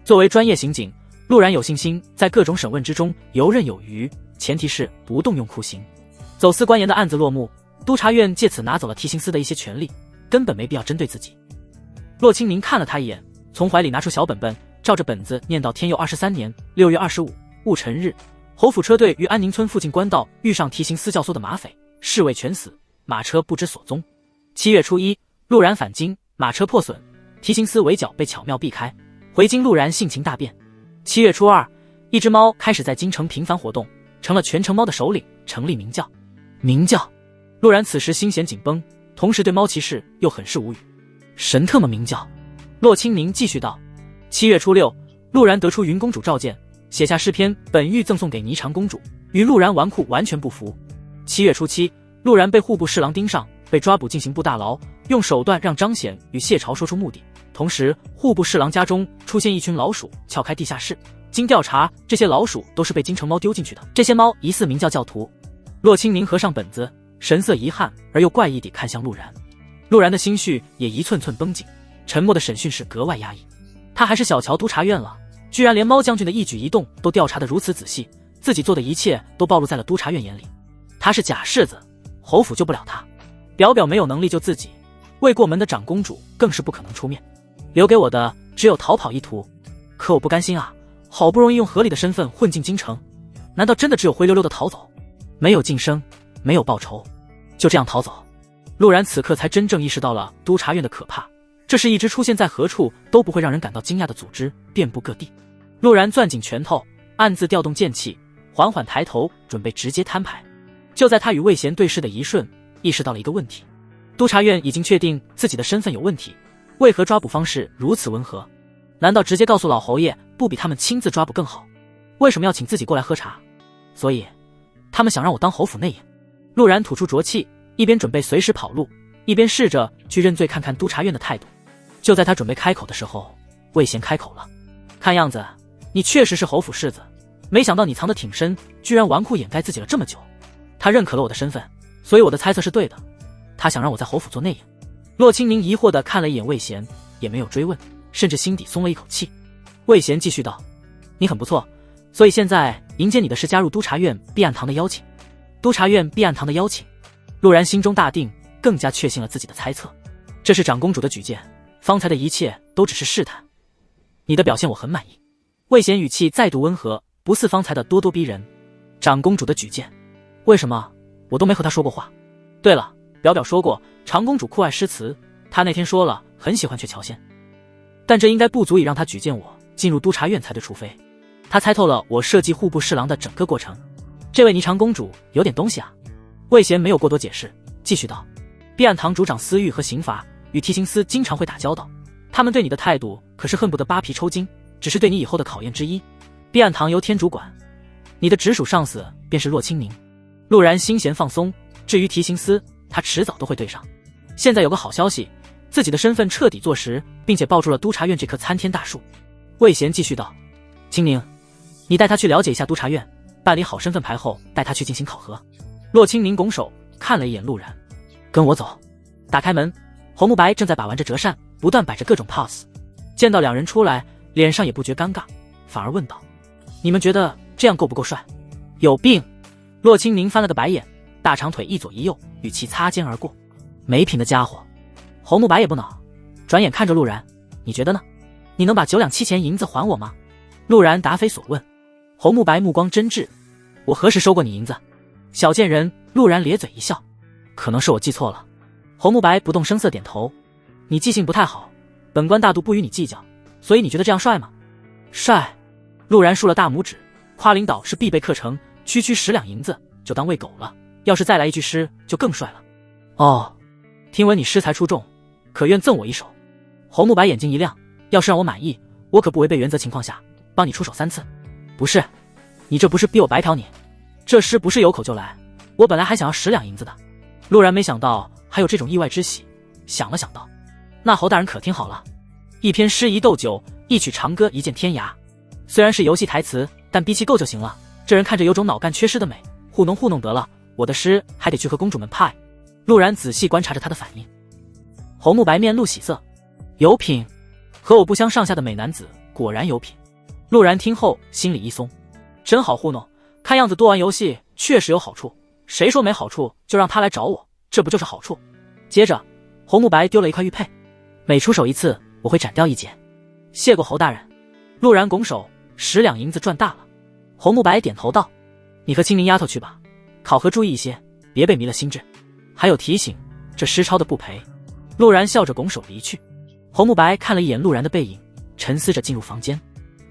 作为专业刑警，陆然有信心在各种审问之中游刃有余，前提是不动用酷刑。走私官盐的案子落幕，督察院借此拿走了提刑司的一些权力，根本没必要针对自己。洛清宁看了他一眼，从怀里拿出小本本，照着本子念到天佑23年6月25戊辰日，侯府车队于安宁村附近官道遇上提刑司教唆的马匪，侍卫全死，马车不知所踪。7月初1，陆然返京，马车破损，提刑司围剿被巧妙避开。回京陆然性情大变。7月初2，一只猫开始在京城频繁活动，成了全城猫的首领，成立明教。明教，陆然此时心弦紧绷，同时对猫骑士又很是无语。神特么明教！洛清宁继续道。7月初6，陆然得出云公主召见，写下诗篇，本欲赠送给霓裳公主，与陆然纨绔完全不符。7月初7，陆然被户部侍郎盯上，被抓捕进刑部大牢，用手段让张显与谢朝说出目的。同时，户部侍郎家中出现一群老鼠，撬开地下室。经调查，这些老鼠都是被京城猫丢进去的，这些猫疑似明教教徒。洛清宁合上本子，神色遗憾而又怪异地看向陆然。陆然的心绪也一寸寸绷紧，沉默的审讯室格外压抑。他还是小瞧督察院了，居然连猫将军的一举一动都调查得如此仔细，自己做的一切都暴露在了督察院眼里。他是假柿子，侯府救不了他，表表没有能力救自己，未过门的长公主更是不可能出面，留给我的只有逃跑一途。可我不甘心啊，好不容易用合理的身份混进京城，难道真的只有灰溜溜的逃走？没有晋升，没有报酬，就这样逃走？陆然此刻才真正意识到了督察院的可怕，这是一支出现在何处都不会让人感到惊讶的组织，遍布各地。陆然攥紧拳头，暗自调动剑气，缓缓抬头，准备直接摊牌。就在他与魏贤对视的一瞬，意识到了一个问题：督察院已经确定自己的身份有问题，为何抓捕方式如此温和？难道直接告诉老侯爷不比他们亲自抓捕更好？为什么要请自己过来喝茶？所以他们想让我当侯府内应。陆然吐出浊气，一边准备随时跑路，一边试着去认罪，看看督察院的态度。就在他准备开口的时候，魏贤开口了：看样子你确实是侯府世子，没想到你藏得挺深，居然纨绔掩盖自己了这么久。他认可了我的身份，所以我的猜测是对的，他想让我在侯府做内应。洛清宁疑惑地看了一眼魏贤，也没有追问，甚至心底松了一口气。魏贤继续道：你很不错，所以现在迎接你的是加入督察院避案堂的邀请。督察院避案堂的邀请？陆然心中大定，更加确信了自己的猜测。这是长公主的举荐，方才的一切都只是试探。你的表现我很满意。魏贤语气再度温和，不似方才的咄咄逼人。长公主的举荐？为什么我都没和她说过话？对了，表表说过长公主酷爱诗词，她那天说了很喜欢鹊桥仙，但这应该不足以让她举荐我进入督察院才对，除非她猜透了我设计户部侍郎的整个过程。这位霓裳公主有点东西啊。魏贤没有过多解释，继续道：避案堂主掌司狱和刑罚，与提刑司经常会打交道，他们对你的态度可是恨不得扒皮抽筋，只是对你以后的考验之一。避案堂由天主管，你的直属上司便是洛清宁。陆然心弦放松，至于提刑司，他迟早都会对上。现在有个好消息，自己的身份彻底坐实，并且抱住了督察院这棵参天大树。魏贤继续道：清宁，你带他去了解一下督察院，办理好身份牌后带他去进行考核。洛清宁拱手看了一眼陆然，跟我走。打开门，侯慕白正在把玩着折扇，不断摆着各种 pose。 见到两人出来，脸上也不觉尴尬，反而问道：你们觉得这样够不够帅？有病！骆青宁翻了个白眼，大长腿一左一右与其擦肩而过。没品的家伙！侯慕白也不恼，转眼看着陆然，你觉得呢？你能把9两7钱银子还我吗？陆然答非所问。侯慕白目光真挚，我何时收过你银子？小贱人！陆然咧嘴一笑，可能是我记错了。侯慕白不动声色点头，你记性不太好，本官大度不与你计较，所以你觉得这样帅吗？帅！陆然竖了大拇指，夸领导是必备课程，区10两银子就当喂狗了，要是再来一句诗就更帅了。哦，听闻你诗才出众，可愿赠我一首？侯慕白眼睛一亮，要是让我满意，我可不违背原则情况下帮你出手3次。不是，你这不是逼我白嫖你，这诗不是有口就来，我本来还想要10两银子的。陆然没想到还有这种意外之喜，想了想道，那侯大人可听好了，一篇诗一斗酒，一曲长歌一见天涯。虽然是游戏台词，但逼气够就行了。这人看着有种脑干缺失的美，糊弄得了，我的诗还得去和公主们派。陆然仔细观察着他的反应。侯慕白面露喜色，有品，和我不相上下的美男子果然有品。陆然听后心里一松，真好糊弄，看样子多玩游戏确实有好处，谁说没好处就让他来找我，这不就是好处？接着侯慕白丢了一块玉佩，每出手一次我会斩掉一截。谢过侯大人。陆然拱手，10两银子赚大了。侯慕白点头道，你和青宁丫头去吧，考核注意一些，别被迷了心智。还有提醒，这诗抄的不赔。陆然笑着拱手离去。侯慕白看了一眼陆然的背影，沉思着进入房间。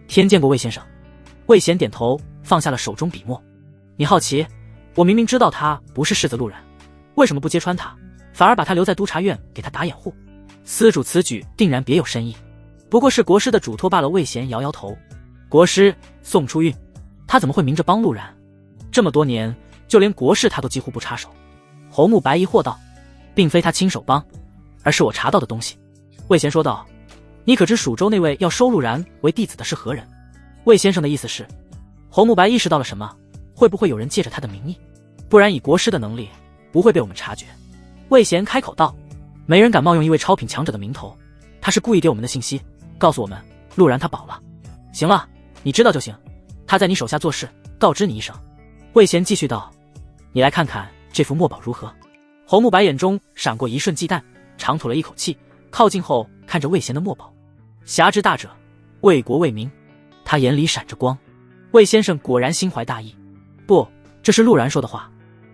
天见过魏先生。魏贤点头，放下了手中笔墨。你好奇，我明明知道他不是世子陆然，为什么不揭穿他，反而把他留在督察院给他打掩护？司主此举定然别有深意，不过是国师的嘱托罢了。魏贤摇摇头。国师宋初韵，他怎么会明着帮陆然？这么多年，就连国事他都几乎不插手。侯慕白疑惑道，并非他亲手帮，而是我查到的东西。魏贤说道，你可知蜀州那位要收陆然为弟子的是何人？魏先生的意思是？侯慕白意识到了什么，会不会有人借着他的名义？不然以国师的能力，不会被我们察觉。魏贤开口道，没人敢冒用一位超品强者的名头，他是故意给我们的信息，告诉我们陆然他保了。行了，你知道就行，他在你手下做事，告知你一声。魏贤继续道，你来看看这幅墨宝如何？侯慕白眼中闪过一瞬忌惮，长吐了一口气，靠近后看着魏贤的墨宝。侠之大者，为国为民。他眼里闪着光。魏先生果然心怀大义。不，这是陆然说的话。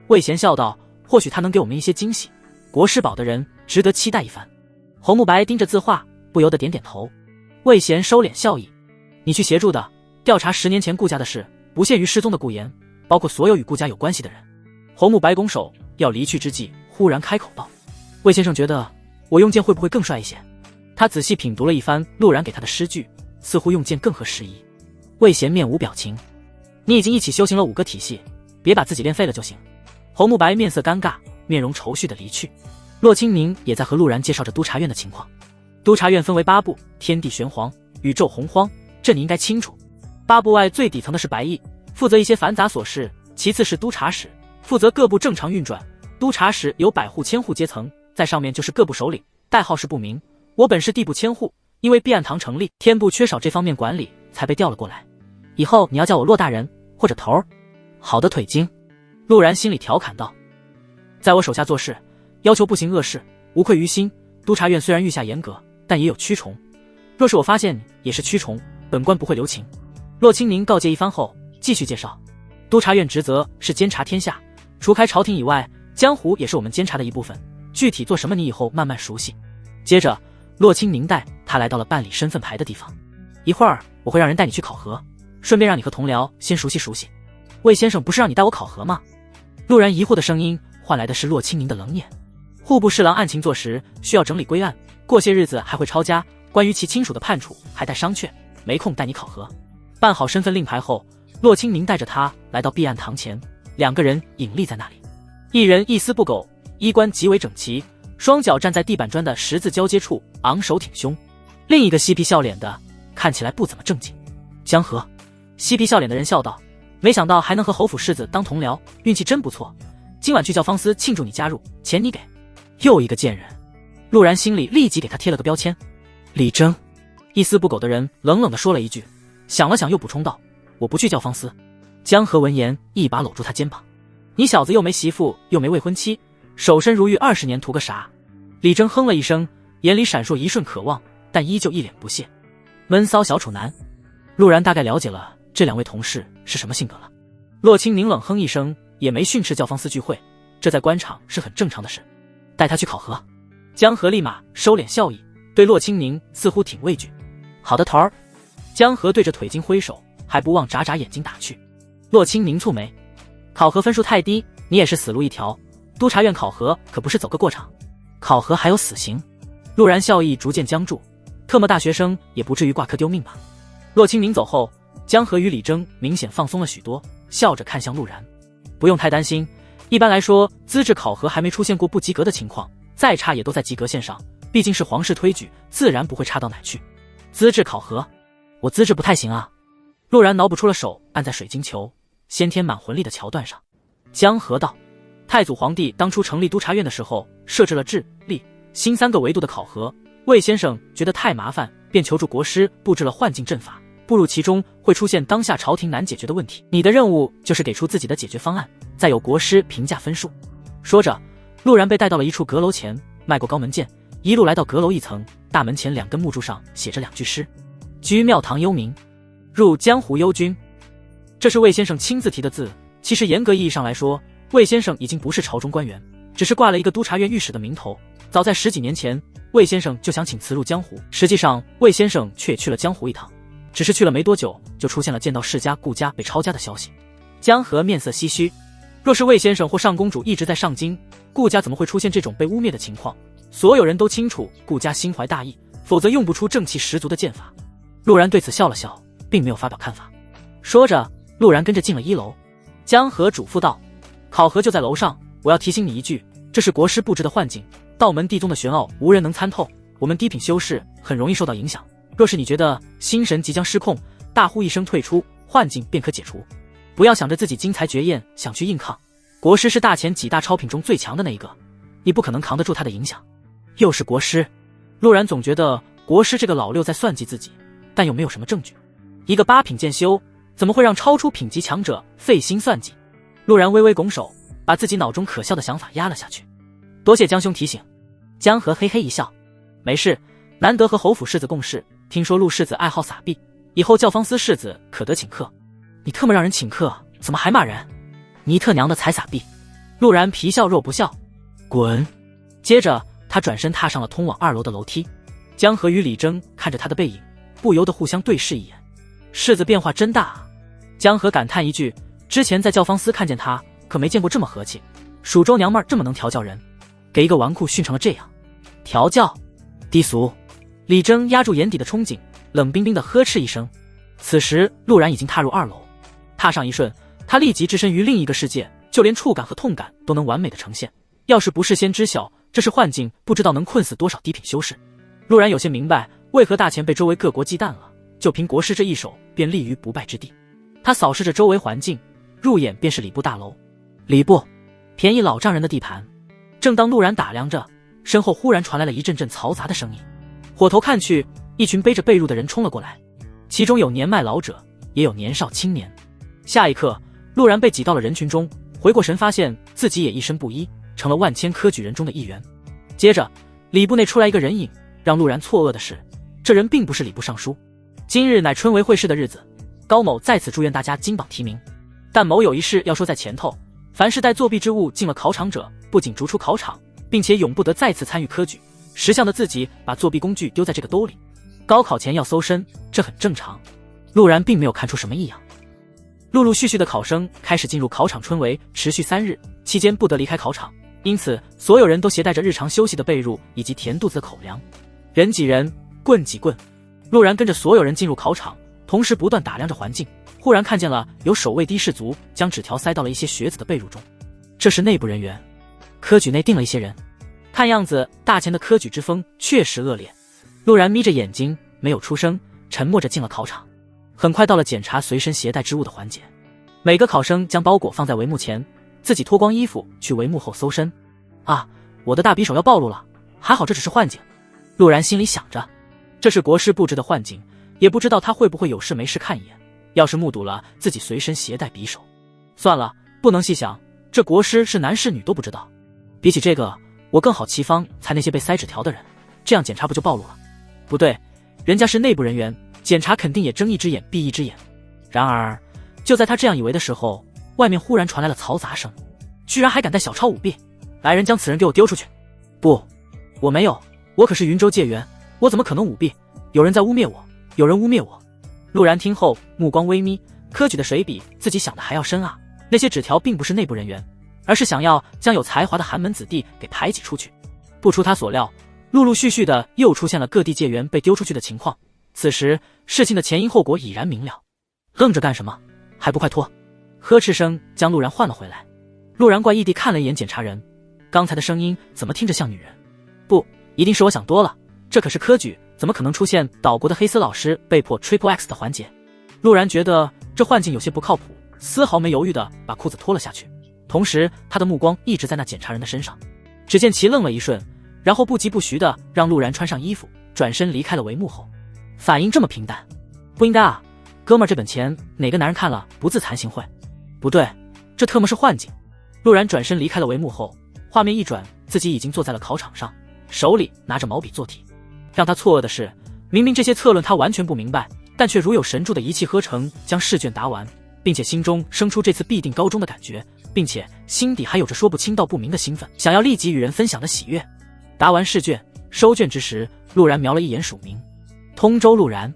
魏贤笑道，或许他能给我们一些惊喜，国师保的人值得期待一番。侯慕白盯着字画，不由得点点头。魏贤收敛笑意，你去协助的调查10年前顾家的事，不限于失踪的顾言，包括所有与顾家有关系的人。侯慕白拱手要离去之际，忽然开口道，魏先生觉得我用剑会不会更帅一些？他仔细品读了一番陆然给他的诗句，似乎用剑更合时宜。魏贤面无表情，你已经一起修行了5个体系，别把自己练废了就行。侯慕白面色尴尬，面容愁绪的离去。骆青宁也在和陆然介绍着督察院的情况。督察院分为8部，天地玄黄，宇宙洪荒，这你应该清楚。8部外最底层的是白翼，负责一些繁杂琐事，其次是督察使，负责各部正常运转。督察使有百户千户阶层，在上面就是各部首领，代号是不明。我本是地部千户，因为避暗堂成立，天部缺少这方面管理，才被调了过来。以后你要叫我骆大人或者头儿。好的腿精。陆然心里调侃道，在我手下做事，要求不行恶事，无愧于心。督察院虽然御下严格，但也有蛆虫，若是我发现你也是蛆虫，本官不会留情。骆青宁告诫一番后，继续介绍，督察院职责是监察天下，除开朝廷以外，江湖也是我们监察的一部分，具体做什么你以后慢慢熟悉。接着骆青宁带他来到了办理身份牌的地方，一会儿我会让人带你去考核，顺便让你和同僚先熟悉熟悉。魏先生不是让你带我考核吗？陆然疑惑的声音换来的是骆青宁的冷眼。户部侍郎案情做时需要整理归案，过些日子还会抄家，关于其亲属的判处还待商榷，没空带你考核。办好身份令牌后，骆青宁带着他来到避案堂前，2个人隐立在那里，一人一丝不苟，衣冠极为整齐，双脚站在地板砖的10字交接处，昂首挺胸。另一个嬉皮笑脸的看起来不怎么正经。江河。嬉皮笑脸的人笑道，没想到还能和侯府世子当同僚，运气真不错，今晚去教坊司庆祝你加入，钱你给。又一个贱人。陆然心里立即给他贴了个标签。李征。一丝不苟的人冷冷地说了一句，想了想又补充道，我不去教坊司。江河闻言一把搂住他肩膀，你小子又没媳妇又没未婚妻，守身如玉20年图个啥？李征哼了一声，眼里闪烁一瞬渴望，但依旧一脸不屑。闷骚小处男。陆然大概了解了这2位同事是什么性格了。洛清宁冷哼一声，也没训斥教坊司聚会，这在官场是很正常的事。带他去考核。江河立马收敛笑意，对洛清宁似乎挺畏惧。好的头儿。江河对着腿筋挥手，还不忘眨眨眼睛打趣。洛清宁蹙眉，考核分数太低，你也是死路一条。督察院考核可不是走个过场，考核还有死刑。陆然笑意逐渐僵住，特么大学生也不至于挂科丢命吧。洛清宁走后，江河与李征明显放松了许多，笑着看向陆然。不用太担心，一般来说资质考核还没出现过不及格的情况，再差也都在及格线上，毕竟是皇室推举，自然不会差到哪去。资质考核，我资质不太行啊。陆然脑补出了手按在水晶球先天满魂力的桥段上。江河道，太祖皇帝当初成立督察院的时候，设置了智、力、心3个维度的考核，魏先生觉得太麻烦，便求助国师布置了幻境阵法，步入其中会出现当下朝廷难解决的问题，你的任务就是给出自己的解决方案，再由国师评价分数。说着，陆然被带到了一处阁楼前，迈过高门键，一路来到阁楼一层，大门前2根木柱上写着2句诗：居庙堂幽冥，入江湖幽君。这是魏先生亲自题的字，其实严格意义上来说，魏先生已经不是朝中官员，只是挂了一个督察院御史的名头。早在10几年前，魏先生就想请辞入江湖，实际上魏先生却也去了江湖一趟，只是去了没多久，就出现了见到世家顾家被抄家的消息。江河面色唏嘘，若是魏先生或上公主一直在上京，顾家怎么会出现这种被污蔑的情况？所有人都清楚顾家心怀大义，否则用不出正气十足的剑法。陆然对此笑了笑，并没有发表看法。说着，陆然跟着进了1楼。江河嘱咐道，考核就在楼上，我要提醒你一句，这是国师布置的幻境，道门地宗的玄奥无人能参透，我们低品修士很容易受到影响。若是你觉得心神即将失控，大呼一声退出，幻境便可解除。不要想着自己精彩绝艳想去硬抗，国师是大前几大超品中最强的那一个，你不可能扛得住他的影响。又是国师，陆然总觉得国师这个老六在算计自己，但又没有什么证据。一个8品剑修怎么会让超出品级强者费心算计？陆然微微拱手，把自己脑中可笑的想法压了下去。多谢江兄提醒。江河嘿嘿一笑，没事，难得和侯府世子共事，听说陆世子爱好撒币，以后教坊司世子可得请客。你特么让人请客，怎么还骂人？你特娘的才撒币！陆然皮笑肉不笑，滚！接着他转身踏上了通往2楼的楼梯。江河与李征看着他的背影，不由得互相对视一眼。世子变化真大啊！江河感叹一句，之前在教坊司看见他，可没见过这么和气。蜀州娘们儿这么能调教人，给一个纨绔训成了这样，调教低俗。李征压住眼底的憧憬，冷冰冰的呵斥一声。此时陆然已经踏入2楼，踏上一瞬，他立即置身于另一个世界，就连触感和痛感都能完美的呈现。要是不事先知晓这是幻境，不知道能困死多少低品修士。陆然有些明白为何大前被周围各国忌惮了，就凭国师这一手便立于不败之地。他扫视着周围环境，入眼便是礼部大楼。礼部，便宜老丈人的地盘。正当陆然打量着，身后忽然传来了一阵阵嘈杂的声音。火头看去，一群背着被褥的人冲了过来，其中有年迈老者，也有年少青年。下一刻，陆然被挤到了人群中，回过神发现自己也一身布衣，成了万千科举人中的一员。接着礼部内出来一个人影，让陆然错愕的是，这人并不是礼部尚书。今日乃春闱会试的日子，高某在此祝愿大家金榜题名。但某有一事要说在前头，凡是带作弊之物进了考场者，不仅逐出考场，并且永不得再次参与科举。识相的自己把作弊工具丢在这个兜里。高考前要搜身，这很正常。陆然并没有看出什么异样。陆陆续续的考生开始进入考场春闱，持续3日，期间不得离开考场，因此所有人都携带着日常休息的被褥以及填肚子的口粮。人挤人，棍挤棍。陆然跟着所有人进入考场，同时不断打量着环境，忽然看见了有守卫的士卒将纸条塞到了一些学子的被褥中。这是内部人员，科举内定了一些人。看样子大前的科举之风确实恶劣。陆然眯着眼睛没有出声，沉默着进了考场。很快到了检查随身携带之物的环节，每个考生将包裹放在帷幕前，自己脱光衣服去帷幕后搜身。啊，我的大匕首要暴露了，还好这只是幻境。陆然心里想着，这是国师布置的幻境，也不知道他会不会有事没事看一眼，要是目睹了自己随身携带匕首，算了，不能细想，这国师是男是女都不知道。比起这个，我更好奇方才那些被塞纸条的人，这样检查不就暴露了？不对，人家是内部人员，检查肯定也睁一只眼闭一只眼。然而，就在他这样以为的时候，外面忽然传来了嘈杂声，居然还敢带小抄舞弊！来人，将此人给我丢出去！不，我没有，我可是云州界员，我怎么可能舞弊？有人在污蔑我，有人污蔑我。陆然听后目光微眯，科举的水比自己想的还要深啊！那些纸条并不是内部人员，而是想要将有才华的寒门子弟给排挤出去。不出他所料，陆陆续续的又出现了各地界员被丢出去的情况。此时事情的前因后果已然明了。愣着干什么？还不快脱！呵斥声将陆然唤了回来。陆然怪异地看了一眼检查人，刚才的声音怎么听着像女人？不，一定是我想多了，这可是科举，怎么可能出现岛国的黑丝老师被迫 Triple X 的环节？陆然觉得这幻境有些不靠谱，丝毫没犹豫的把裤子脱了下去，同时他的目光一直在那检查人的身上。只见其愣了一瞬，然后不疾不徐的让陆然穿上衣服，转身离开了帷幕后。反应这么平淡，不应该啊，哥们儿，这本钱哪个男人看了不自惭形秽？不对，这特么是幻境。陆然转身离开了帷幕后，画面一转，自己已经坐在了考场上，手里拿着毛笔做题。让他错愕的是，明明这些策论他完全不明白，但却如有神助的一气呵成将试卷答完，并且心中生出这次必定高中的感觉，并且心底还有着说不清道不明的兴奋，想要立即与人分享的喜悦。答完试卷，收卷之时，陆然瞄了一眼署名，通州陆然。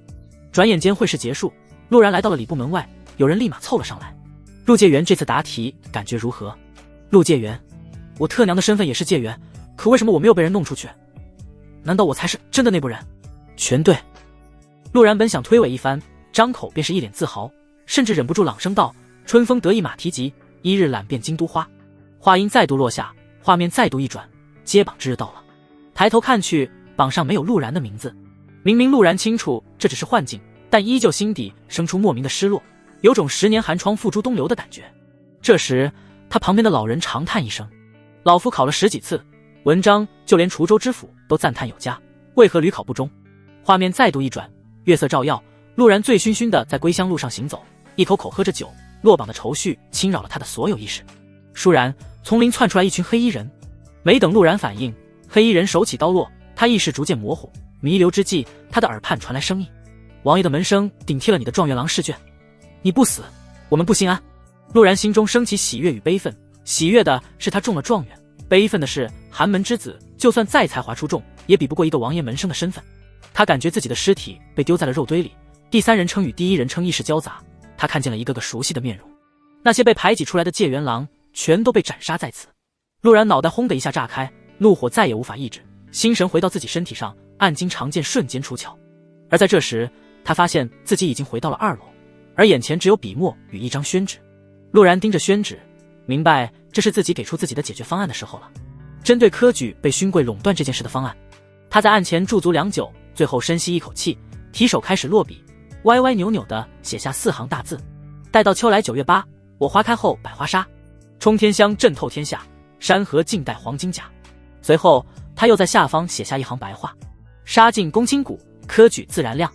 转眼间会试结束，陆然来到了礼部门外，有人立马凑了上来。陆界员这次答题感觉如何？陆界员，我特娘的身份也是界员，可为什么我没有被人弄出去？难道我才是真的内部人？全对。陆然本想推诿一番，张口便是一脸自豪，甚至忍不住朗声道：春风得意马蹄疾，一日览遍京都花。话音再度落下，画面再度一转，揭榜之日到了。抬头看去，榜上没有陆然的名字。明明陆然清楚这只是幻境，但依旧心底生出莫名的失落，有种10年寒窗付诸东流的感觉。这时他旁边的老人长叹一声：老夫考了10几次，文章就连滁州知府都赞叹有加，为何屡考不中？画面再度一转，月色照耀，陆然醉醺醺的在归乡路上行走，一口口喝着酒，落榜的愁绪侵扰了他的所有意识。倏然丛林窜出来一群黑衣人，没等陆然反应，黑衣人手起刀落，他意识逐渐模糊，弥留之际，他的耳畔传来声音：王爷的门生顶替了你的状元郎试卷，你不死，我们不心安。陆然心中升起喜悦与悲愤，喜悦的是他中了状元，悲愤的是寒门之子就算再才华出众，也比不过一个王爷门生的身份。他感觉自己的尸体被丢在了肉堆里，第三人称与第一人称意识交杂，他看见了一个个熟悉的面容，那些被排挤出来的界元郎全都被斩杀在此。陆然脑袋轰的一下炸开，怒火再也无法抑制，心神回到自己身体上，暗经长剑瞬间出鞘。而在这时，他发现自己已经回到了2楼，而眼前只有笔墨与一张宣纸。陆然盯着宣纸，明白这是自己给出自己的解决方案的时候了。针对科举被勋贵垄断这件事的方案，他在案前驻足良久，最后深吸一口气，提手开始落笔，歪歪扭扭地写下4行大字：待到秋来9月8，我花开后百花杀，冲天香震透天下，山河尽带黄金甲。随后他又在下方写下一行白话：杀尽公卿骨，科举自然亮。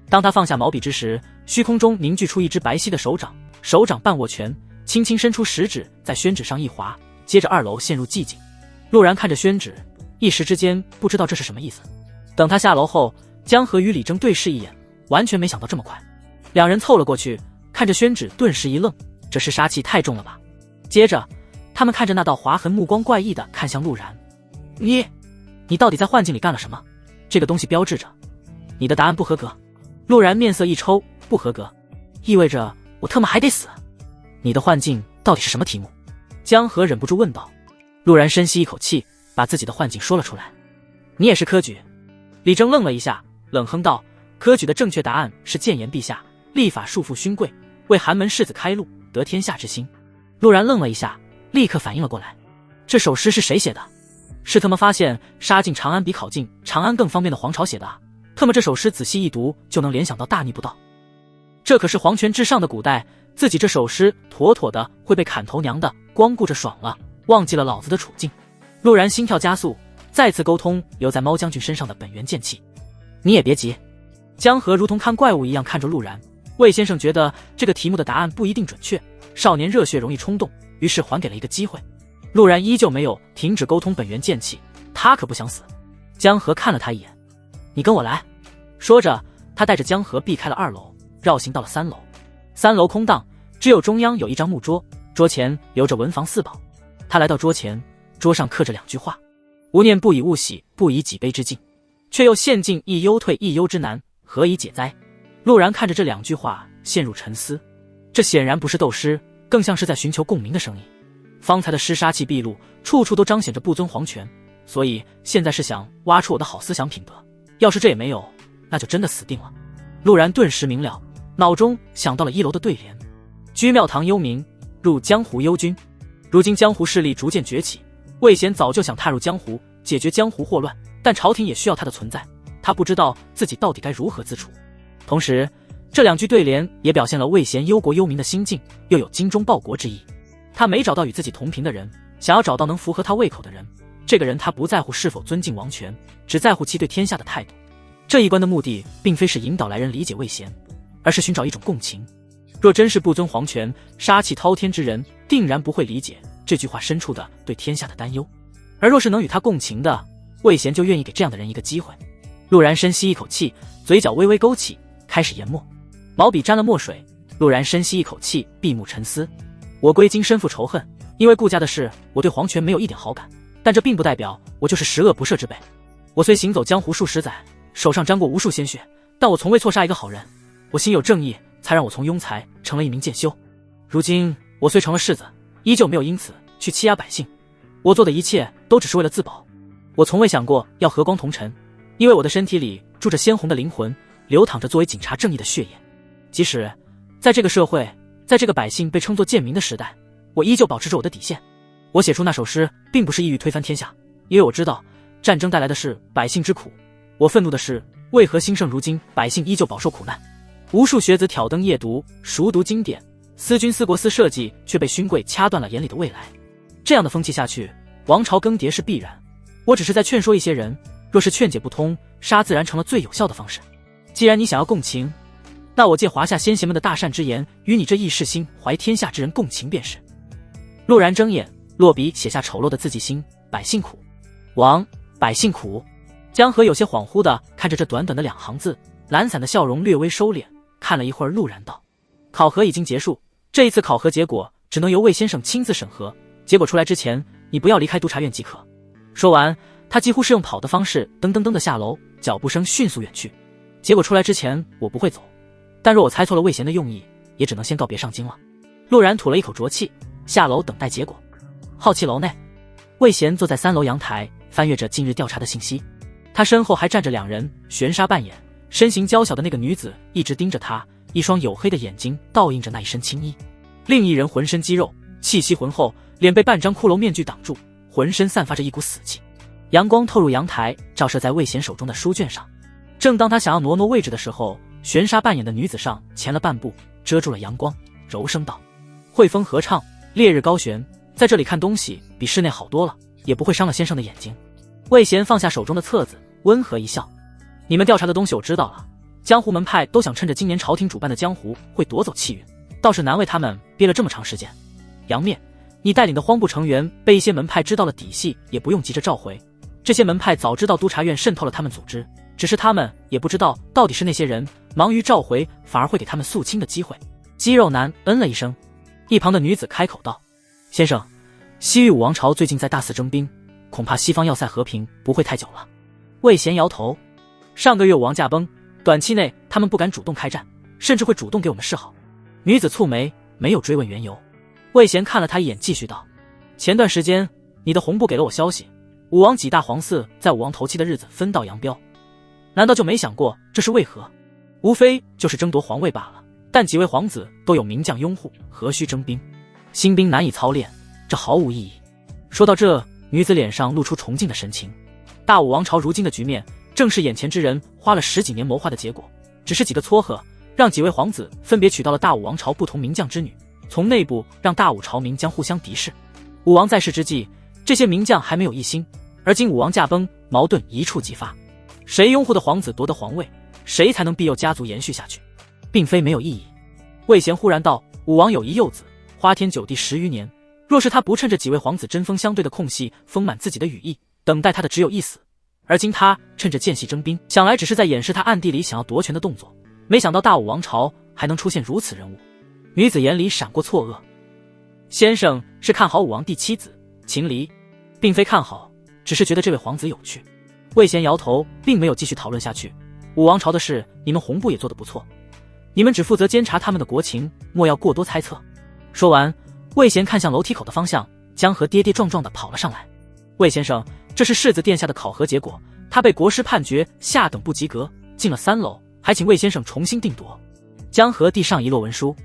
当他放下毛笔之时，虚空中凝聚出一只白皙的手掌，手掌半握拳，轻轻伸出食指在宣纸上一划，接着2楼陷入寂静。陆然看着宣纸，一时之间不知道这是什么意思。等他下楼后，江河与李征对视一眼，完全没想到这么快。两人凑了过去，看着宣纸顿时一愣，这是杀气太重了吧。接着他们看着那道划痕，目光怪异地看向陆然：你到底在幻境里干了什么？这个东西标志着你的答案不合格。陆然面色一抽：不合格意味着我特么还得死？你的幻境到底是什么题目？江河忍不住问道。陆然深吸一口气，把自己的幻境说了出来：你也是科举？李征愣了一下，冷哼道：科举的正确答案是谏言陛下，立法束缚勋贵，为寒门士子开路，得天下之心。陆然愣了一下，立刻反应了过来，这首诗是谁写的？是他们发现杀进长安比考进长安更方便的黄巢写的啊！特么这首诗仔细一读就能联想到大逆不道，这可是皇权至上的古代，自己这首诗妥妥的会被砍头娘的，光顾着爽了，忘记了老子的处境。陆然心跳加速，再次沟通留在猫将军身上的本源剑气。你也别急。江河如同看怪物一样看着陆然，魏先生觉得这个题目的答案不一定准确，少年热血容易冲动，于是还给了一个机会。陆然依旧没有停止沟通本源剑气，他可不想死。江河看了他一眼，你跟我来。说着，他带着江河避开了2楼，绕行到了3楼。3楼空荡，只有中央有一张木桌，桌前留着文房4宝。他来到桌前，桌上刻着2句话：无念不以物喜，不以己悲之境，却又陷进一忧退一忧之难，何以解哉？陆然看着这2句话陷入沉思，这显然不是斗诗，更像是在寻求共鸣的声音。方才的诗杀气毕露，处处都彰显着不尊皇权，所以现在是想挖出我的好思想品德，要是这也没有，那就真的死定了。陆然顿时明了，脑中想到了1楼的对联：居庙堂幽冥，入江湖忧君。如今江湖势力逐渐崛起，魏贤早就想踏入江湖，解决江湖祸乱，但朝廷也需要他的存在，他不知道自己到底该如何自处。同时，这2句对联也表现了魏贤忧国忧民的心境，又有精忠报国之意。他没找到与自己同频的人，想要找到能符合他胃口的人。这个人他不在乎是否尊敬王权，只在乎其对天下的态度。这一关的目的并非是引导来人理解魏贤，而是寻找一种共情。若真是不尊皇权、杀气滔天之人，定然不会理解这句话深处的对天下的担忧。而若是能与他共情的，魏贤就愿意给这样的人一个机会。陆然深吸一口气，嘴角微微勾起，开始研墨。毛笔沾了墨水，陆然深吸一口气，闭目沉思。我归今身负仇恨，因为顾家的事，我对皇权没有一点好感，但这并不代表我就是十恶不赦之辈。我虽行走江湖数十载，手上沾过无数鲜血，但我从未错杀一个好人。我心有正义，才让我从庸才成了一名剑修。如今我虽成了世子，依旧没有因此去欺压百姓。我做的一切都只是为了自保。我从未想过要和光同尘，因为我的身体里住着鲜红的灵魂，流淌着作为警察正义的血液。即使在这个社会，在这个百姓被称作贱民的时代，我依旧保持着我的底线。我写出那首诗，并不是意欲推翻天下，因为我知道战争带来的是百姓之苦。我愤怒的是，为何兴盛如今百姓依旧饱受苦难？无数学子挑灯夜读，熟读经典，思君思国思社稷，却被勋贵掐断了眼里的未来。这样的风气下去，王朝更迭是必然。我只是在劝说一些人，若是劝解不通，杀自然成了最有效的方式。既然你想要共情，那我借华夏先贤们的大善之言，与你这义士心怀天下之人共情便是。陆然睁眼，落笔写下丑陋的字迹心：百姓苦。王，百姓苦。江河有些恍惚地看着这短短的2行字，懒散的笑容略微收敛，看了一会儿，陆然道：考核已经结束，这一次考核结果只能由魏先生亲自审核，结果出来之前，你不要离开督察院即可。说完，他几乎是用跑的方式噔噔噔地下楼，脚步声迅速远去。结果出来之前，我不会走，但若我猜错了魏贤的用意，也只能先告别上京了。陆然吐了一口浊气，下楼等待结果。好奇楼内，魏贤坐在3楼阳台，翻阅着近日调查的信息。他身后还站着2人，玄沙扮演，身形娇小的那个女子一直盯着他，一双黝黑的眼睛倒映着那一身青衣。另一人浑身肌肉，气息浑厚，脸被半张骷髅面具挡住，浑身散发着一股死气。阳光透入阳台，照射在魏贤手中的书卷上。正当他想要挪挪位置的时候，玄沙扮演的女子上前了半步，遮住了阳光，柔声道：汇风合唱，烈日高悬，在这里看东西比室内好多了，也不会伤了先生的眼睛。魏贤放下手中的册子，温和一笑：你们调查的东西我知道了，江湖门派都想趁着今年朝廷主办的江湖会夺走气运，倒是难为他们憋了这么长时间。杨面，你带领的荒部成员被一些门派知道了底细，也不用急着召回。这些门派早知道督察院渗透了他们组织，只是他们也不知道到底是那些人，忙于召回反而会给他们肃清的机会。肌肉男嗯了一声，一旁的女子开口道：先生，西域武王朝最近在大肆征兵，恐怕西方要塞和平不会太久了。魏贤摇头：上个月武王驾崩，短期内他们不敢主动开战，甚至会主动给我们示好。女子蹙眉，没有追问缘由。魏贤看了他一眼，继续道：前段时间你的红部给了我消息，武王几大皇嗣在武王头七的日子分道扬镳，难道就没想过这是为何？无非就是争夺皇位罢了，但几位皇子都有名将拥护，何须征兵？新兵难以操练，这毫无意义。说到这，女子脸上露出崇敬的神情。大武王朝如今的局面，正是眼前之人花了10几年谋划的结果，只是几个撮合，让几位皇子分别娶到了大武王朝不同名将之女，从内部让大武朝名将互相敌视。武王在世之际，这些名将还没有一心，而今武王驾崩，矛盾一触即发。谁拥护的皇子夺得皇位，谁才能庇佑家族延续下去，并非没有意义。魏贤忽然道：武王有一幼子，花天酒地10余年，若是他不趁着几位皇子针锋相对的空隙丰满自己的羽翼，等待他的只有一死。而今他趁着间隙征兵，想来只是在掩饰他暗地里想要夺权的动作。没想到大武王朝还能出现如此人物。女子眼里闪过错愕。先生是看好武王第7子秦离？并非看好，只是觉得这位皇子有趣。魏贤摇头，并没有继续讨论下去。武王朝的事，你们红部也做得不错，你们只负责监察他们的国情，莫要过多猜测。说完，魏贤看向楼梯口的方向，江河跌跌撞撞地跑了上来。魏先生，这是世子殿下的考核结果，他被国师判决下等不及格，进了3楼，还请魏先生重新定夺。江河递上一摞文书，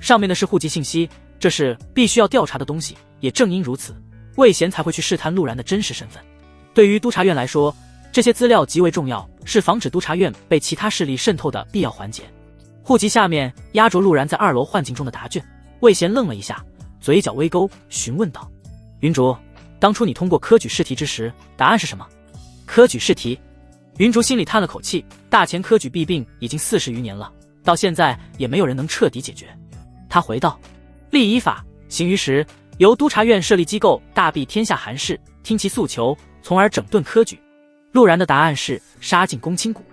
上面的是户籍信息，这是必须要调查的东西。也正因如此，魏贤才会去试探陆然的真实身份。对于督察院来说，这些资料极为重要，是防止督察院被其他势力渗透的必要环节。户籍下面压着陆然在2楼幻境中的答卷。魏贤愣了一下，嘴角微勾，询问道：云竹，当初你通过科举试题之时，答案是什么？科举试题？云竹心里叹了口气，大前科举弊病已经40余年了，到现在也没有人能彻底解决。他回道：立以法，行于时，由督察院设立机构，大庇天下寒士，听其诉求，从而整顿科举。陆然的答案是杀尽公卿谷。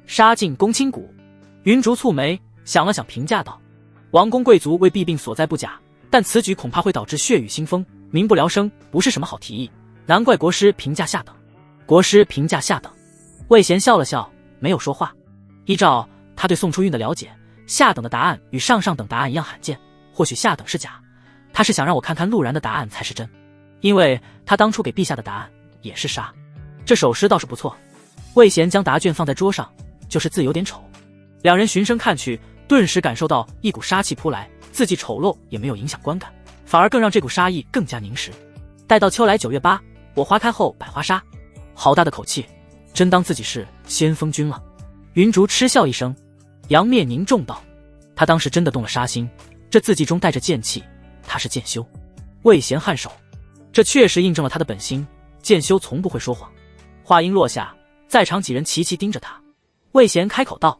杀尽公卿谷。云竹蹙眉，想了想，评价道：王公贵族为弊病所在不假，但此举恐怕会导致血雨腥风，民不聊生，不是什么好提议。难怪国师评价下等。国师评价下等。魏贤笑了笑，没有说话。依照他对宋初运的了解，下等的答案与上等答案一样罕见，或许下等是假，他是想让我看看陆然的答案才是真，因为他当初给陛下的答案也是杀。这首诗倒是不错。魏贤将答卷放在桌上，就是字有点丑。两人循声看去，顿时感受到一股杀气扑来，字迹丑陋也没有影响观感，反而更让这股杀意更加凝实。待到秋来9月8，我花开后百花杀。好大的口气，真当自己是先锋军了。云竹嗤笑一声，杨灭凝重道：他当时真的动了杀心，这字迹中带着剑气，他是剑修。魏贤颔首，这确实印证了他的本心，剑修从不会说谎。话音落下，在场几人齐齐盯着他。魏贤开口道：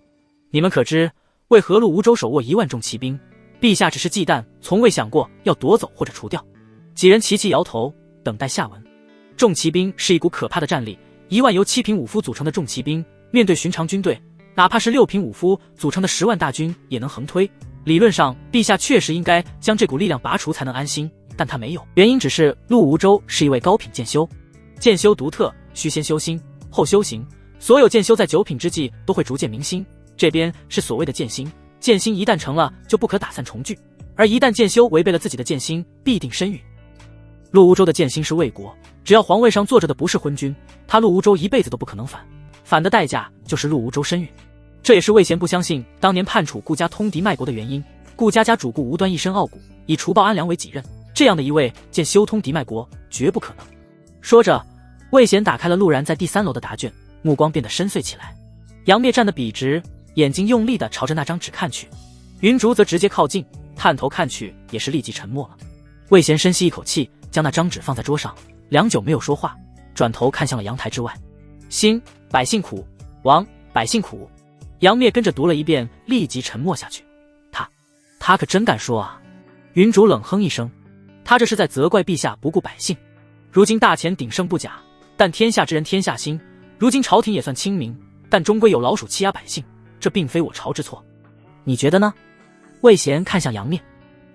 你们可知为何陆吴州手握1万众骑兵？陛下只是忌惮，从未想过要夺走或者除掉。几人齐齐摇头，等待下文。重骑兵是一股可怕的战力，1万由7品武夫组成的重骑兵，面对寻常军队，哪怕是6品武夫组成的10万大军也能横推。理论上，陛下确实应该将这股力量拔除才能安心，但他没有，原因只是陆吴州是一位高品剑修。剑修独特，需先修心，后修行。所有剑修在9品之际都会逐渐明心，这边是所谓的剑心。剑心一旦成了，就不可打散重聚，而一旦剑修违背了自己的剑心，必定身陨。陆吴州的剑心是魏国，只要皇位上坐着的不是昏君，他陆吴州一辈子都不可能反，反的代价就是陆吴州身陨。这也是魏贤不相信当年判处顾家通敌卖国的原因。顾家家主顾无端一身傲骨，以除暴安良为己任，这样的一位见修通敌卖国，绝不可能。说着，魏贤打开了陆然在第3楼的答卷，目光变得深邃起来。杨灭站得笔直，眼睛用力地朝着那张纸看去。云竹则直接靠近，探头看去，也是立即沉默了。魏贤深吸一口气，将那张纸放在桌上，良久没有说话，转头看向了阳台之外。兴，百姓苦；亡，百姓苦。杨灭跟着读了一遍，立即沉默下去。他可真敢说啊！云竹冷哼一声，他这是在责怪陛下不顾百姓。如今大钱鼎盛不假，但天下之人天下心。如今朝廷也算清明，但终归有老鼠欺压百姓，这并非我朝之错。你觉得呢？魏贤看向杨灭，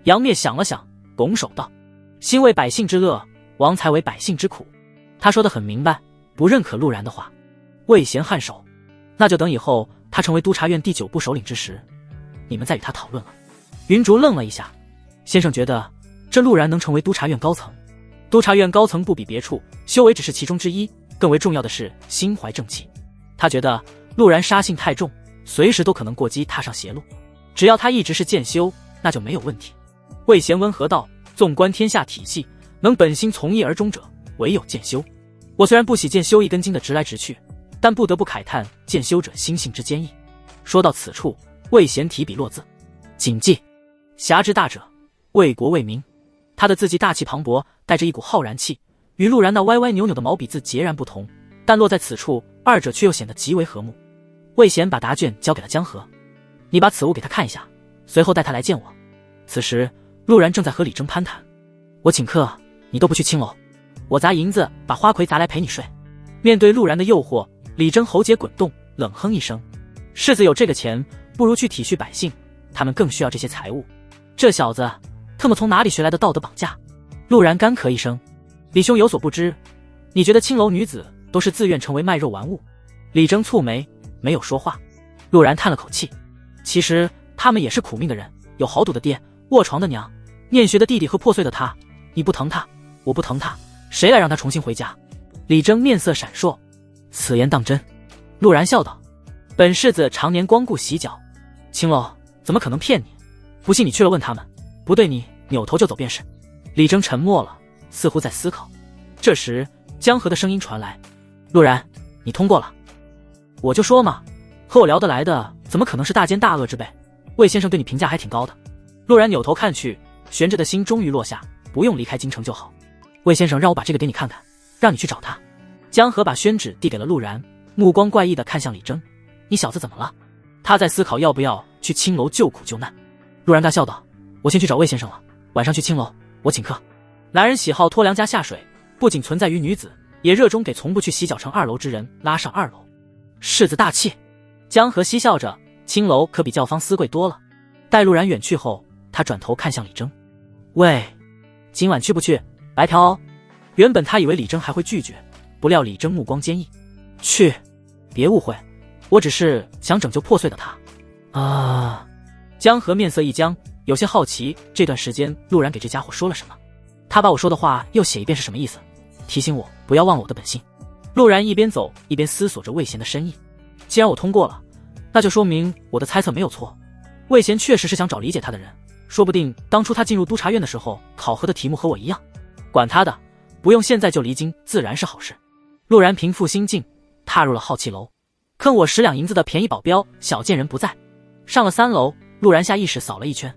杨灭想了想，拱手道：兴为百姓之乐，亡才为百姓之苦。他说得很明白，不认可陆然的话。魏贤颔首，那就等以后他成为督察院第9部首领之时，你们再与他讨论了。云竹愣了一下，先生觉得这陆然能成为督察院高层？督察院高层不比别处，修为只是其中之一，更为重要的是心怀正气。他觉得陆然杀性太重，随时都可能过激踏上邪路，只要他一直是剑修，那就没有问题。魏贤温和道：纵观天下体系，能本心从一而终者，唯有剑修。我虽然不喜剑修一根筋的直来直去，但不得不慨叹剑修者心性之坚毅。说到此处，魏贤提笔落字：谨记，侠之大者，为国为民。他的字迹大气磅礴，带着一股浩然气，与陆然那歪歪扭扭的毛笔字截然不同，但落在此处，二者却又显得极为和睦。魏贤把答卷交给了江河，你把此物给他看一下，随后带他来见我。此时陆然正在和李征攀谈，我请客，你都不去青楼，我砸银子把花魁砸来陪你睡。面对陆然的诱惑，李征喉结滚动，冷哼一声：世子有这个钱，不如去体恤百姓，他们更需要这些财物。这小子特么从哪里学来的道德绑架？陆然干咳一声：李兄有所不知，你觉得青楼女子都是自愿成为卖肉玩物？李征蹙眉，没有说话。陆然叹了口气，其实他们也是苦命的人，有豪赌的爹，卧床的娘，念学的弟弟和破碎的他，你不疼他，我不疼他，谁来让他重新回家？李征面色闪烁，此言当真？陆然笑道：本世子常年光顾洗脚，青楼怎么可能骗你？不信你去了问他们，不对你扭头就走便是。李征沉默了，似乎在思考。这时江河的声音传来：陆然，你通过了。我就说嘛，和我聊得来的怎么可能是大奸大恶之辈？魏先生对你评价还挺高的。陆然扭头看去，悬着的心终于落下，不用离开京城就好。魏先生让我把这个给你看看，让你去找他。江河把宣纸递给了陆然，目光怪异地看向李征：你小子怎么了？他在思考要不要去青楼救苦救难。陆然大笑道：我先去找魏先生了，晚上去青楼，我请客。男人喜好拖良家下水，不仅存在于女子，也热衷给从不去洗脚城2楼之人拉上2楼。世子大气。江河嬉笑着，青楼可比教坊私贵多了。待陆然远去后，他转头看向李征：喂，今晚去不去？白嫖哦。原本他以为李征还会拒绝，不料李征目光坚毅：去，别误会，我只是想拯救破碎的他。啊！江河面色一僵，有些好奇这段时间陆然给这家伙说了什么。他把我说的话又写一遍是什么意思？提醒我不要忘了我的本性。陆然一边走一边思索着魏贤的深意。既然我通过了，那就说明我的猜测没有错。魏贤确实是想找理解他的人，说不定当初他进入督察院的时候考核的题目和我一样。管他的，不用现在就离京自然是好事。陆然平复心境，踏入了好气楼。坑我10两银子的便宜保镖小贱人不在。上了3楼，陆然下意识扫了一圈。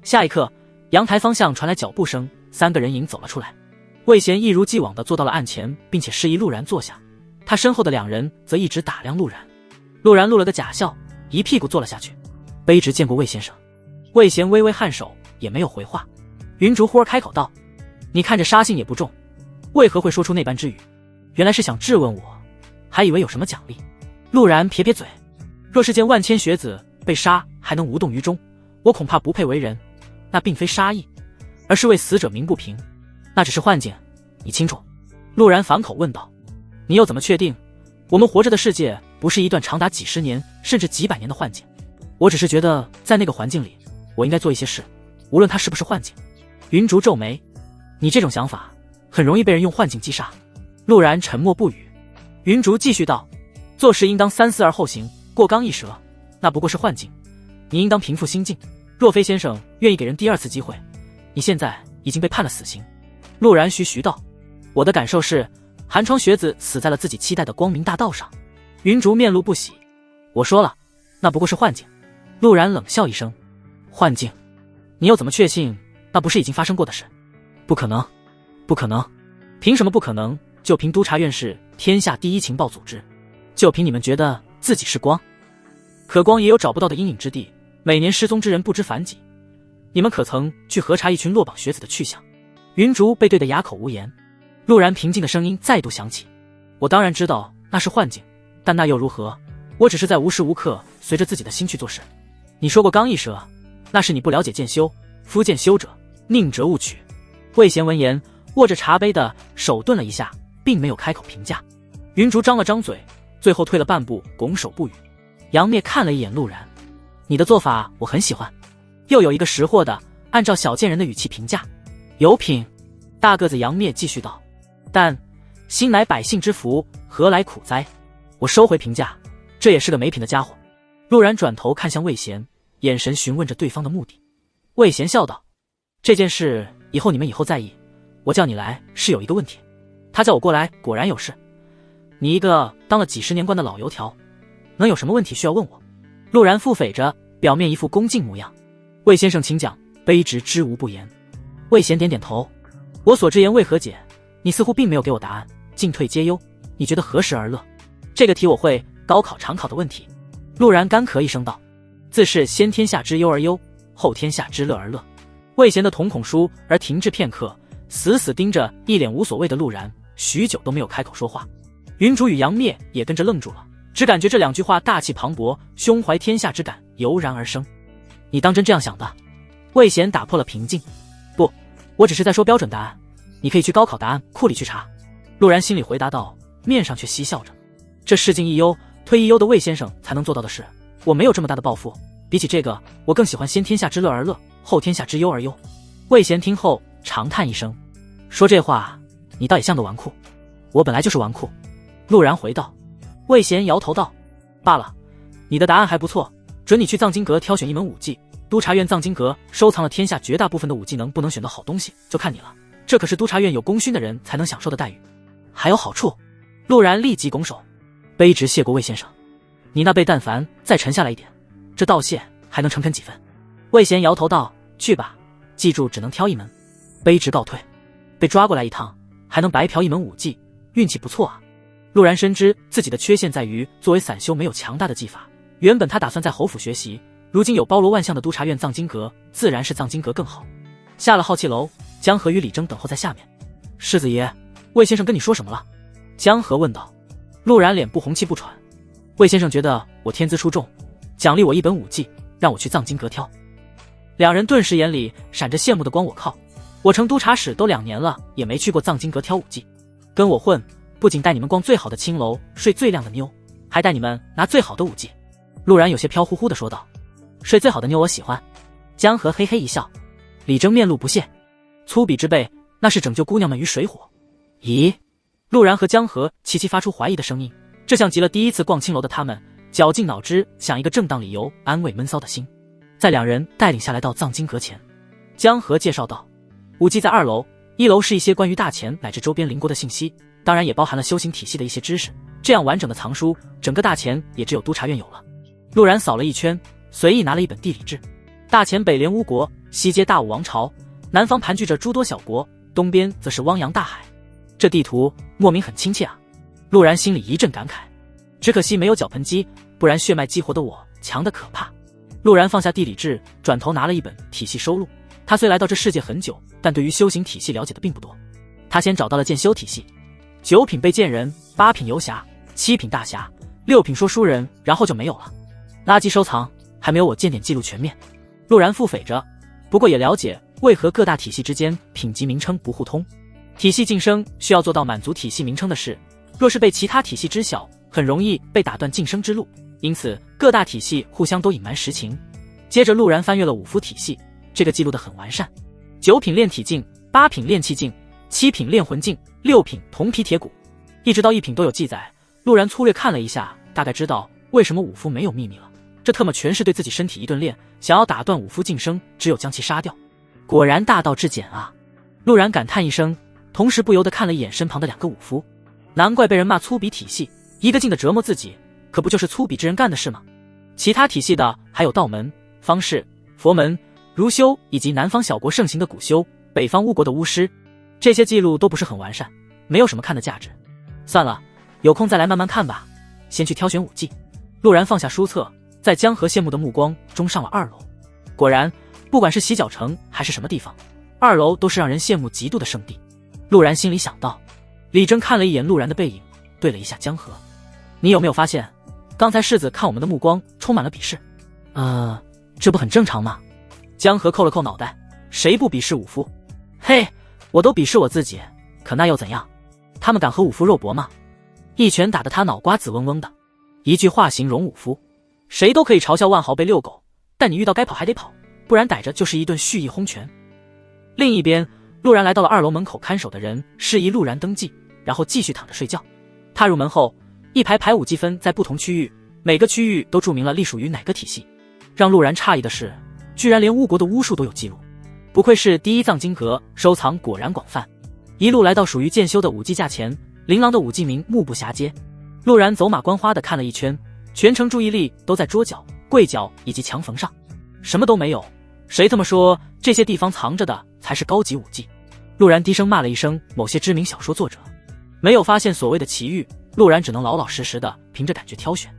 下一刻，阳台方向传来脚步声，3个人影走了出来。魏贤一如既往地坐到了案前，并且示意陆然坐下。他身后的2人则一直打量陆然。陆然露了个假笑，一屁股坐了下去。卑职见过魏先生。魏贤微微颔首，也没有回话。云竹忽而开口道：你看着杀性也不重，为何会说出那般之语？原来是想质问我，还以为有什么奖励。陆然撇撇嘴：若是见万千学子被杀还能无动于衷，我恐怕不配为人。那并非杀意，而是为死者鸣不平。那只是幻境，你清楚？陆然反口问道：你又怎么确定我们活着的世界不是一段长达几十年甚至几百年的幻境？我只是觉得在那个环境里，我应该做一些事，无论它是不是幻境。云竹皱眉：你这种想法很容易被人用幻境击杀。陆然沉默不语。云竹继续道：做事应当三思而后行，过刚易折，那不过是幻境。你应当平复心境，若非先生愿意给人第2次机会，你现在已经被判了死刑。陆然徐徐道：我的感受是寒窗学子死在了自己期待的光明大道上。云竹面露不喜：我说了，那不过是幻境。陆然冷笑一声：幻境？你又怎么确信那不是已经发生过的事？不可能，不可能。凭什么不可能？就凭督察院是天下第1情报组织，就凭你们觉得自己是光？可光也有找不到的阴影之地，每年失踪之人不知凡几。你们可曾去核查一群落榜学子的去向？云竹被对得哑口无言。陆然平静的声音再度响起：我当然知道那是幻境，但那又如何？我只是在无时无刻随着自己的心去做事。你说过刚易折，那是你不了解渐修，夫渐修者宁折勿取。魏贤闻言，握着茶杯的手顿了一下，并没有开口评价。云竹张了张嘴，最后退了半步，拱手不语。杨灭看了一眼陆然：你的做法我很喜欢。又有一个识货的按照小贱人的语气评价：有品。大个子杨灭继续道：但心乃百姓之福，何来苦哉？我收回评价，这也是个没品的家伙。陆然转头看向魏贤，眼神询问着对方的目的。魏贤笑道：这件事以后你们以后再议，我叫你来是有一个问题。他叫我过来果然有事。你一个当了几10年官的老油条，能有什么问题需要问我？陆然腹诽着，表面一副恭敬模样。魏先生请讲，卑职知无不言。魏贤点点头：我所之言为何解？你似乎并没有给我答案。进退皆忧，你觉得何时而乐？这个题我会，高考常考的问题。陆然干咳一声道：自是先天下之忧而忧，后天下之乐而乐。魏贤的瞳孔倏而停滞片刻，死死盯着一脸无所谓的陆然，许久都没有开口说话。云竹与杨灭也跟着愣住了，只感觉这两句话大气磅礴，胸怀天下之感油然而生。你当真这样想的？魏贤打破了平静。不，我只是在说标准答案，你可以去高考答案库里去查。陆然心里回答道，面上却嬉笑着。这事尽一忧退一忧的魏先生才能做到的事，我没有这么大的抱负，比起这个，我更喜欢先天下之乐而乐，后天下之忧而忧。魏贤听后长叹一声，说这话你倒也像个纨绔。我本来就是纨绔。陆然回道。魏贤摇头道，罢了，你的答案还不错，准你去藏经阁挑选一门武技，督察院藏经阁收藏了天下绝大部分的武技，能不能选到好东西就看你了，这可是督察院有功勋的人才能享受的待遇。还有好处？陆然立即拱手，卑职谢过魏先生，你那背但凡再沉下来一点，这道谢还能诚恳几分？魏贤摇头道，去吧，记住只能挑一门。卑职告退。被抓过来一趟，还能白嫖一门武技，运气不错啊。陆然深知自己的缺陷在于作为散修没有强大的技法，原本他打算在侯府学习，如今有包罗万象的督察院藏经阁，自然是藏经阁更好。下了浩气楼，江河与李征等候在下面。世子爷，魏先生跟你说什么了？江河问道。陆然脸部红气不喘，魏先生觉得我天资出众，奖励我一本武技，让我去藏经阁挑。两人顿时眼里闪着羡慕的光，我靠，我成督察使都2年了，也没去过藏经阁挑武技，跟我混，不仅带你们逛最好的青楼，睡最靓的妞，还带你们拿最好的武技。陆然有些飘忽忽地说道。睡最好的妞我喜欢。江河嘿嘿一笑。李征面露不屑，粗鄙之辈，那是拯救姑娘们于水火。咦？陆然和江河齐齐发出怀疑的声音，这像极了第一次逛青楼的他们，绞尽脑汁想一个正当理由安慰闷骚的心。在两人带领下来到藏经阁前，江河介绍道，武技在2楼，1楼是一些关于大钱乃至周边邻国的信息，当然也包含了修行体系的一些知识，这样完整的藏书，整个大钱也只有督察院有了。陆然扫了一圈，随意拿了一本地理志。大钱北连乌国，西接大武王朝，南方盘踞着诸多小国，东边则是汪洋大海。这地图莫名很亲切啊。陆然心里一阵感慨，只可惜没有脚盆机，不然血脉激活的我强得可怕。陆然放下地理志，转头拿了一本体系收录。他虽来到这世界很久，但对于修行体系了解的并不多。他先找到了剑修体系，9品被剑人，8品游侠，7品大侠，6品说书人，然后就没有了。垃圾收藏，还没有我剑典记录全面。陆然腹诽着，不过也了解为何各大体系之间品级名称不互通。体系晋升需要做到满足体系名称的事，若是被其他体系知晓，很容易被打断晋升之路，因此各大体系互相都隐瞒实情。接着陆然翻阅了武夫体系，这个记录得很完善，9品炼体境，8品炼气境，7品炼魂境，6品铜皮铁骨，一直到1品都有记载。陆然粗略看了一下，大概知道为什么武夫没有秘密了，这特么全是对自己身体一顿练，想要打断武夫晋升，只有将其杀掉。果然大道至简啊。陆然感叹一声，同时不由得看了一眼身旁的2个武夫，难怪被人骂粗鄙体系，一个劲的折磨自己，可不就是粗鄙之人干的事吗？其他体系的还有道门、方士、佛门、儒修，以及南方小国盛行的古修，北方巫国的巫师，这些记录都不是很完善，没有什么看的价值。算了，有空再来慢慢看吧，先去挑选武技。陆然放下书册，在江河羡慕的目光中上了2楼。果然，不管是洗脚城还是什么地方，2楼都是让人羡慕嫉妒的圣地。陆然心里想到。李征看了一眼陆然的背影，对了一下江河，你有没有发现刚才世子看我们的目光充满了鄙视？这不很正常吗？江河扣了扣脑袋，谁不鄙视武夫？嘿，我都鄙视我自己，可那又怎样？他们敢和武夫肉搏吗？一拳打得他脑瓜子嗡嗡的。一句话形容武夫，谁都可以嘲笑万豪被遛狗，但你遇到该跑还得跑，不然逮着就是一顿蓄意轰拳。另一边，陆然来到了2楼门口，看守的人示意陆然登记，然后继续躺着睡觉。踏入门后，一排排武技分在不同区域，每个区域都注明了隶属于哪个体系。让陆然诧异的是，居然连巫国的巫术都有记录，不愧是第一藏经阁，收藏果然广泛。一路来到属于剑修的武技架前，琳琅的武技名目不暇接。陆然走马观花地看了一圈，全程注意力都在桌角、柜角以及墙缝上，什么都没有。谁他妈说这些地方藏着的才是高级武技？陆然低声骂了一声某些知名小说作者，没有发现所谓的奇遇，陆然只能老老实实的凭着感觉挑选。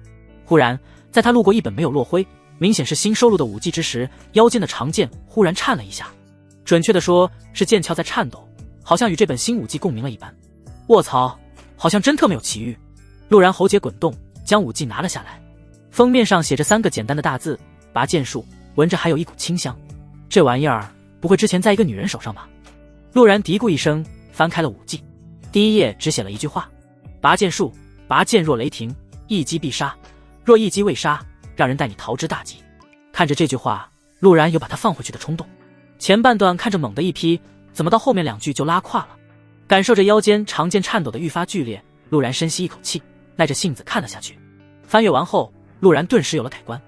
忽然，在他路过一本没有落灰，明显是新收录的武技之时，腰间的长剑忽然颤了一下。准确的说是剑鞘在颤抖，好像与这本新武技共鸣了一般。卧槽，好像真特没有奇遇。陆然喉结滚动，将武技拿了下来。封面上写着3个简单的大字：拔剑术，闻着还有一股清香。这玩意儿不会之前在一个女人手上吧？陆然嘀咕一声，翻开了武技。第1页只写了一句话：拔剑术，拔剑若雷霆，一击必杀，若一击未杀，让人带你逃之大吉。看着这句话，陆然有把它放回去的冲动。前半段看着猛地一批，怎么到后面2句就拉胯了？感受着腰间长剑颤抖的愈发剧烈，陆然深吸一口气，耐着性子看了下去。翻阅完后，陆然顿时有了改观。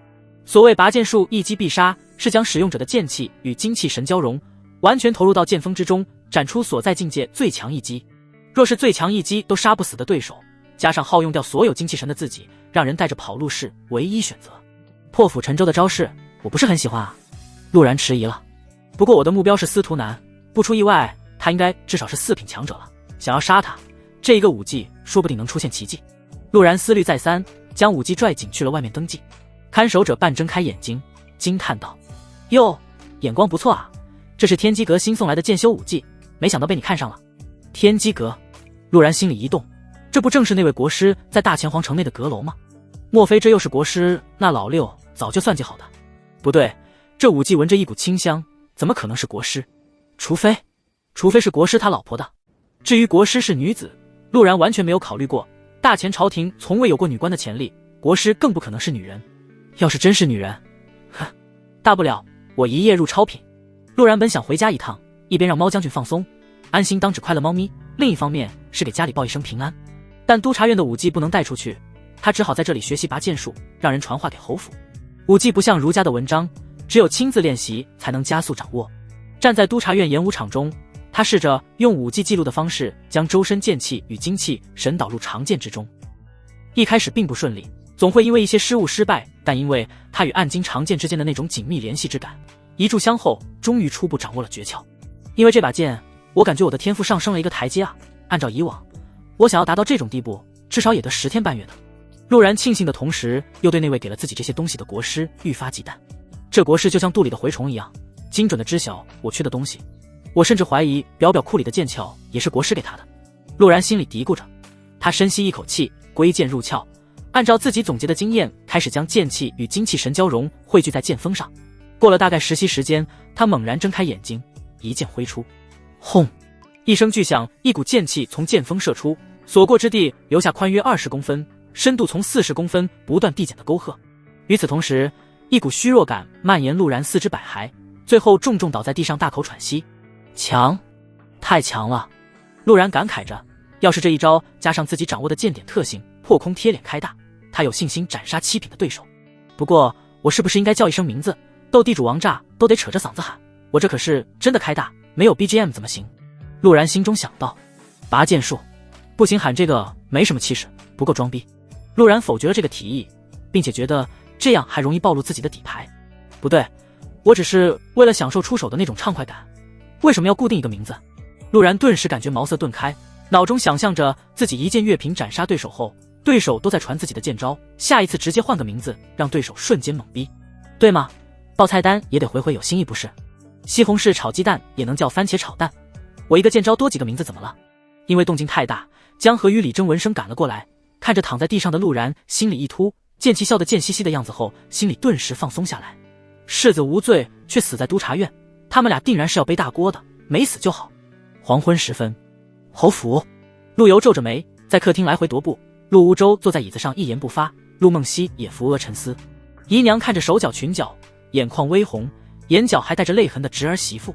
所谓拔剑术一击必杀，是将使用者的剑气与精气神交融，完全投入到剑锋之中，展出所在境界最强一击。若是最强一击都杀不死的对手，加上耗用掉所有精气神的自己，让人带着跑路是唯一选择。破釜沉舟的招式我不是很喜欢啊。陆然迟疑了。不过我的目标是司徒南，不出意外他应该至少是4品强者了，想要杀他，这一个武技说不定能出现奇迹。陆然思虑再三，将武技拽紧去了外面登记。看守者半睁开眼睛，惊叹道：哟，眼光不错啊，这是天机阁新送来的剑修武技，没想到被你看上了。天机阁，陆然心里一动，这不正是那位国师在大乾皇城内的阁楼吗？莫非这又是国师那老六早就算计好的？不对，这武技闻着一股清香，怎么可能是国师？除非是国师他老婆的。至于国师是女子，陆然完全没有考虑过，大乾朝廷从未有过女官的潜力，国师更不可能是女人。要是真是女人，哼，大不了我一夜入超品。陆然本想回家一趟，一边让猫将军放松，安心当只快乐猫咪，另一方面是给家里报一声平安。但督察院的武技不能带出去，他只好在这里学习拔剑术，让人传话给侯府。武技不像儒家的文章，只有亲自练习才能加速掌握。站在督察院演武场中，他试着用武技记录的方式，将周身剑气与精气神导入长剑之中。一开始并不顺利，总会因为一些失误失败，但因为他与暗金长剑之间的那种紧密联系之感，一炷香后终于初步掌握了诀窍。因为这把剑，我感觉我的天赋上升了一个台阶啊！按照以往，我想要达到这种地步，至少也得10天半月的。陆然庆幸的同时，又对那位给了自己这些东西的国师愈发忌惮。这国师就像肚里的蛔虫一样，精准的知晓我缺的东西。我甚至怀疑表表库里的剑鞘也是国师给他的。陆然心里嘀咕着，他深吸一口气，归剑入鞘，按照自己总结的经验，开始将剑气与精气神交融，汇聚在剑锋上。过了大概10息时间，他猛然睁开眼睛，一剑挥出，轰！一声巨响，一股剑气从剑锋射出，所过之地留下宽约20公分、深度从40公分不断递减的沟壑。与此同时，一股虚弱感蔓延陆然4肢百骸，最后重重倒在地上，大口喘息。强，太强了！陆然感慨着，要是这一招加上自己掌握的剑点特性，破空贴脸开大，他有信心斩杀7品的对手。不过，我是不是应该叫一声名字？斗地主王炸都得扯着嗓子喊，我这可是真的开大，没有 BGM 怎么行？陆然心中想到。拔剑术，不行，喊这个没什么气势，不够装逼。陆然否决了这个提议，并且觉得这样还容易暴露自己的底牌。不对，我只是为了享受出手的那种畅快感，为什么要固定一个名字？陆然顿时感觉茅塞顿开，脑中想象着自己一剑跃平斩杀对手后，对手都在传自己的剑招，下一次直接换个名字，让对手瞬间懵逼，对吗？报菜单也得回回有新意不是？西红柿炒鸡蛋也能叫番茄炒蛋，我一个剑招多几个名字怎么了？因为动静太大，江河与李征闻声赶了过来，看着躺在地上的陆然，心里一突，见其笑得贱兮兮的样子后，心里顿时放松下来。世子无罪，却死在督察院，他们俩定然是要背大锅的，没死就好。黄昏时分，侯府，陆游皱着眉在客厅来回踱步，陆无舟坐在椅子上一言不发，陆梦溪也扶额沉思。姨娘看着手脚裙角，眼眶微红，眼角还带着泪痕的侄儿媳妇，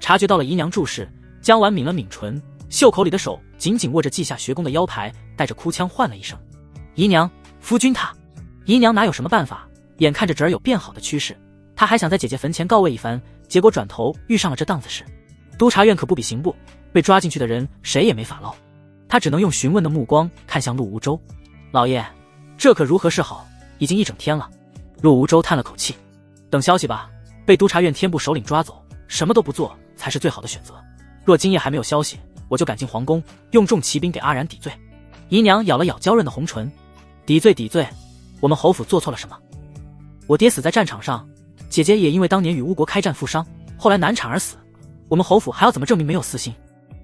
察觉到了姨娘注视，江婉抿了抿唇，袖口里的手紧紧握着稷下学宫的腰牌，带着哭腔唤了一声：姨娘，夫君他。姨娘哪有什么办法，眼看着侄儿有变好的趋势，她还想在姐姐坟前告慰一番，结果转头遇上了这档子事。督察院可不比刑部，被抓进去的人谁也没法捞，他只能用询问的目光看向陆无舟。老爷，这可如何是好？已经1整天了。陆无舟叹了口气，等消息吧，被督察院天部首领抓走，什么都不做才是最好的选择。若今夜还没有消息，我就赶进皇宫，用众骑兵给阿然抵罪。姨娘咬了咬娇润的红唇，抵罪抵罪，我们侯府做错了什么？我爹死在战场上，姐姐也因为当年与巫国开战负伤，后来难产而死，我们侯府还要怎么证明没有私心？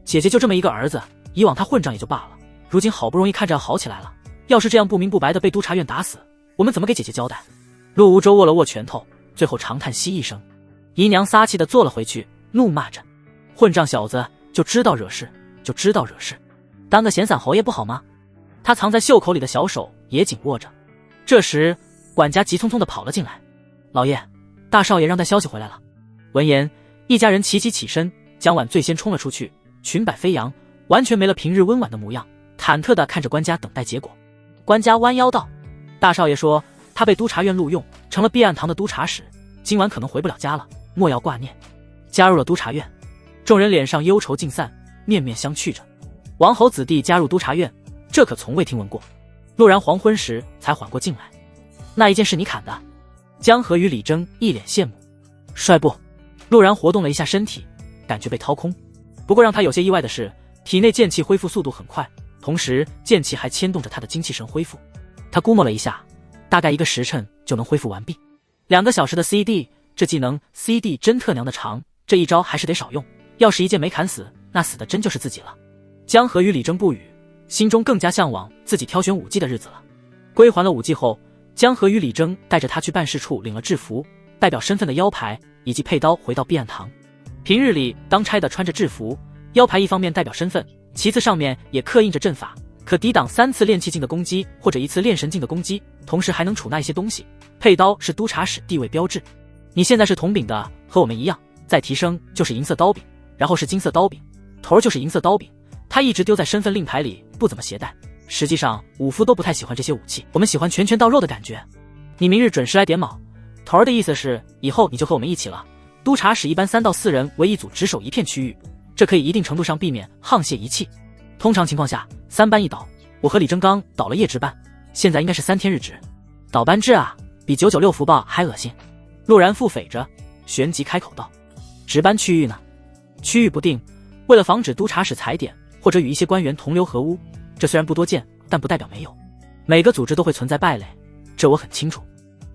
姐姐就这么一个儿子，以往他混账也就罢了，如今好不容易看着要好起来了，要是这样不明不白的被督察院打死，我们怎么给姐姐交代？陆无舟握了握拳头，最后长叹息一声。姨娘撒气的坐了回去，怒骂着：混账小子，就知道惹事，就知道惹事，当个闲散侯爷不好吗？他藏在袖口里的小手也紧握着。这时管家急匆匆的跑了进来：老爷，大少爷让带消息回来了。闻言，一家人齐齐起身，江婉最先冲了出去，裙摆飞扬，完全没了平日温婉的模样，忐忑地看着官家等待结果。官家弯腰道：大少爷说他被督察院录用，成了避案堂的督察使，今晚可能回不了家了，莫要挂念。加入了督察院，众人脸上忧愁尽散，面面相觑着。王侯子弟加入督察院，这可从未听闻过。陆然黄昏时才缓过劲来：那一件是你砍的？江河与李征一脸羡慕。帅不？陆然活动了一下身体，感觉被掏空。不过让他有些意外的是，体内剑气恢复速度很快，同时剑气还牵动着他的精气神恢复。他估摸了一下，大概1个时辰就能恢复完毕。2个小时的 CD， 这技能 CD 真特娘的长，这一招还是得少用，要是一剑没砍死，那死的真就是自己了。江河与李征不语，心中更加向往自己挑选武技的日子了。归还了武技后，江河与李征带着他去办事处领了制服、代表身份的腰牌以及佩刀，回到避案堂。平日里当差的穿着制服，腰牌一方面代表身份，其次上面也刻印着阵法，可抵挡3次炼气境的攻击或者1次炼神境的攻击，同时还能储纳一些东西。佩刀是督察使地位标志，你现在是铜柄的，和我们一样，再提升就是银色刀柄，然后是金色刀柄，头就是银色刀柄。他一直丢在身份令牌里，不怎么携带。实际上武夫都不太喜欢这些武器，我们喜欢拳拳到肉的感觉。你明日准时来点卯。头儿的意思是以后你就和我们一起了。督察使一般3到4人为一组，值守一片区域，这可以一定程度上避免沆瀣一气。通常情况下3班一倒，我和李征刚倒了夜值班，现在应该是3天日值。倒班制啊，比996福报还恶心。陆然腹诽着，旋即开口道：值班区域呢？区域不定，为了防止督察使踩点或者与一些官员同流合污，这虽然不多见，但不代表没有。每个组织都会存在败类，这我很清楚。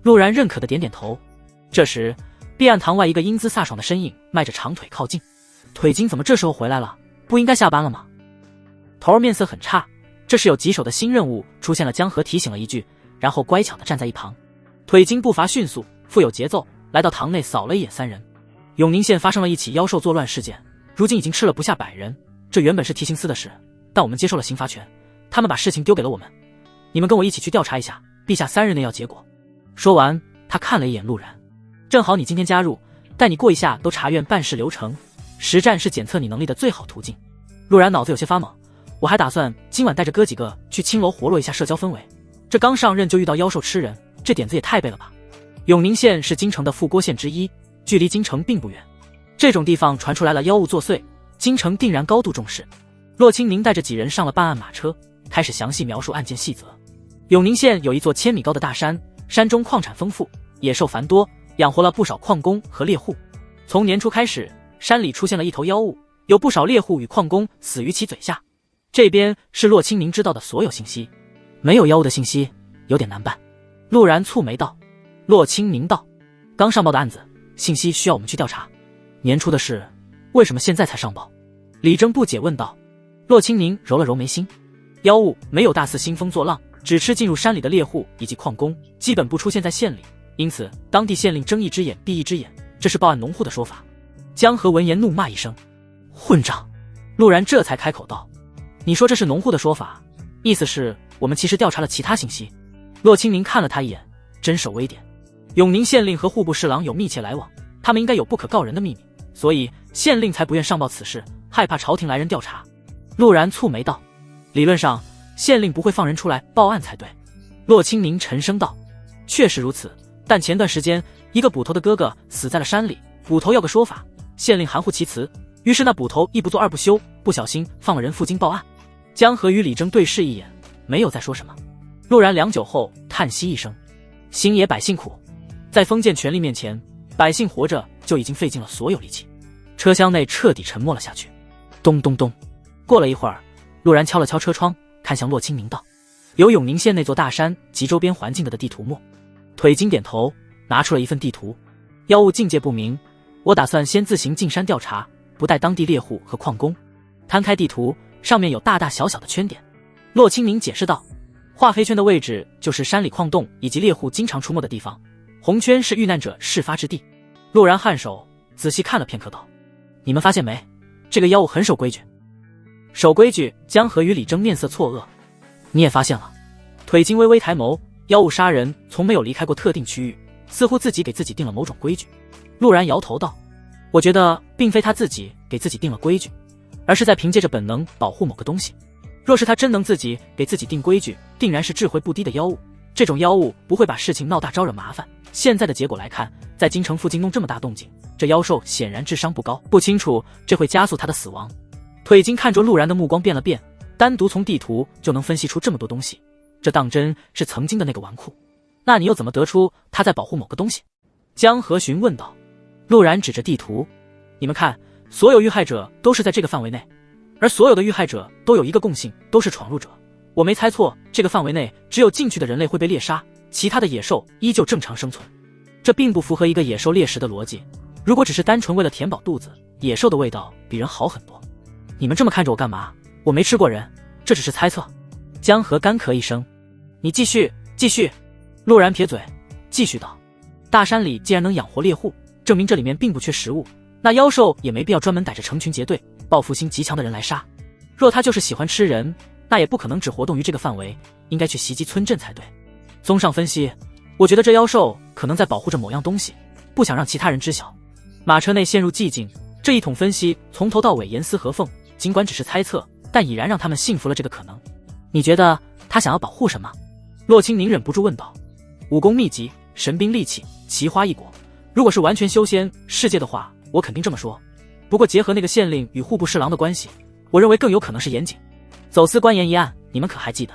陆然认可的点点头。这时避案堂外一个英姿飒爽的身影迈着长腿靠近。腿筋怎么这时候回来了？不应该下班了吗？头儿面色很差，这是有棘手的新任务出现了。江河提醒了一句，然后乖巧地站在一旁。腿筋步伐迅速，富有节奏，来到堂内扫了一眼3人。永宁县发生了一起妖兽作乱事件，如今已经吃了不下100人，这原本是提刑司的事，但我们接受了刑罚权，他们把事情丢给了我们，你们跟我一起去调查一下，陛下3日内要结果。说完，他看了一眼陆然，正好你今天加入，带你过一下督察院办事流程，实战是检测你能力的最好途径。陆然脑子有些发懵，我还打算今晚带着哥几个去青楼活络一下社交氛围，这刚上任就遇到妖兽吃人，这点子也太背了吧。永宁县是京城的副郭县之一，距离京城并不远，这种地方传出来了妖物作祟，京城定然高度重视。骆清宁带着几人上了办案马车，开始详细描述案件细则。永宁县有一座1000米高的大山，山中矿产丰富，野兽繁多，养活了不少矿工和猎户。从年初开始，山里出现了一头妖物，有不少猎户与矿工死于其嘴下。这边是骆清宁知道的所有信息，没有妖物的信息有点难办。陆然蹙眉道。骆清宁道：刚上报的案子，信息需要我们去调查。年初的事，为什么现在才上报？李征不解问道。骆清宁揉了揉眉心，妖物没有大肆兴风作浪，只吃进入山里的猎户以及矿工，基本不出现在县里，因此当地县令睁一只眼闭一只眼，这是报案农户的说法。江河闻言怒骂一声：混账！陆然这才开口道：你说这是农户的说法，意思是我们其实调查了其他信息。骆清宁看了他一眼，真守微点。永宁县令和户部侍郎有密切来往，他们应该有不可告人的秘密，所以县令才不愿上报此事，害怕朝廷来人调查。陆然蹙眉道：理论上县令不会放人出来报案才对。骆清宁沉声道：确实如此，但前段时间一个捕头的哥哥死在了山里，捕头要个说法，县令含糊其辞，于是那捕头一不做二不休，不小心放了人负荆报案。江河与李征对视一眼，没有再说什么。陆然良久后叹息一声：兴野百姓苦，在封建权力面前，百姓活着就已经费尽了所有力气。车厢内彻底沉默了下去。咚咚咚，过了一会儿，陆然敲了敲车窗，看向骆清明道：有永宁县那座大山及周边环境的地图墨。腿筋点头，拿出了一份地图。妖物境界不明，我打算先自行进山调查，不带当地猎户和矿工。摊开地图，上面有大大小小的圈点。骆清明解释道，画黑圈的位置就是山里矿洞以及猎户经常出没的地方，红圈是遇难者事发之地。陆然颔首仔细看了片刻道，你们发现没，这个妖物很守规矩。守规矩，江河与李征面色错愕。你也发现了？腿筋微微抬眸，妖物杀人从没有离开过特定区域，似乎自己给自己定了某种规矩。陆然摇头道，我觉得并非他自己给自己定了规矩，而是在凭借着本能保护某个东西。若是他真能自己给自己定规矩，定然是智慧不低的妖物。这种妖物不会把事情闹大招惹麻烦。现在的结果来看，在京城附近弄这么大动静，这妖兽显然智商不高，不清楚这会加速他的死亡。腿筋看着陆然的目光变了变，单独从地图就能分析出这么多东西，这当真是曾经的那个纨绔。那你又怎么得出他在保护某个东西？江河询问道。陆然指着地图，你们看，所有遇害者都是在这个范围内，而所有的遇害者都有一个共性，都是闯入者。我没猜错，这个范围内只有进去的人类会被猎杀，其他的野兽依旧正常生存。这并不符合一个野兽猎食的逻辑，如果只是单纯为了填饱肚子，野兽的味道比人好很多。你们这么看着我干嘛？我没吃过人，这只是猜测。江河干咳一声，你继续。陆然撇嘴继续道，大山里既然能养活猎户，证明这里面并不缺食物，那妖兽也没必要专门逮着成群结队报复心极强的人来杀。若他就是喜欢吃人，那也不可能只活动于这个范围，应该去袭击村镇才对。综上分析，我觉得这妖兽可能在保护着某样东西，不想让其他人知晓。马车内陷入寂静，这一通分析从头到尾严丝合缝，尽管只是猜测，但已然让他们信服了这个可能。你觉得他想要保护什么？骆清明忍不住问道。武功秘籍、神兵利器、奇花异果，如果是完全修仙世界的话，我肯定这么说。不过结合那个县令与户部侍郎的关系，我认为更有可能是严谨。走私官盐一案，你们可还记得？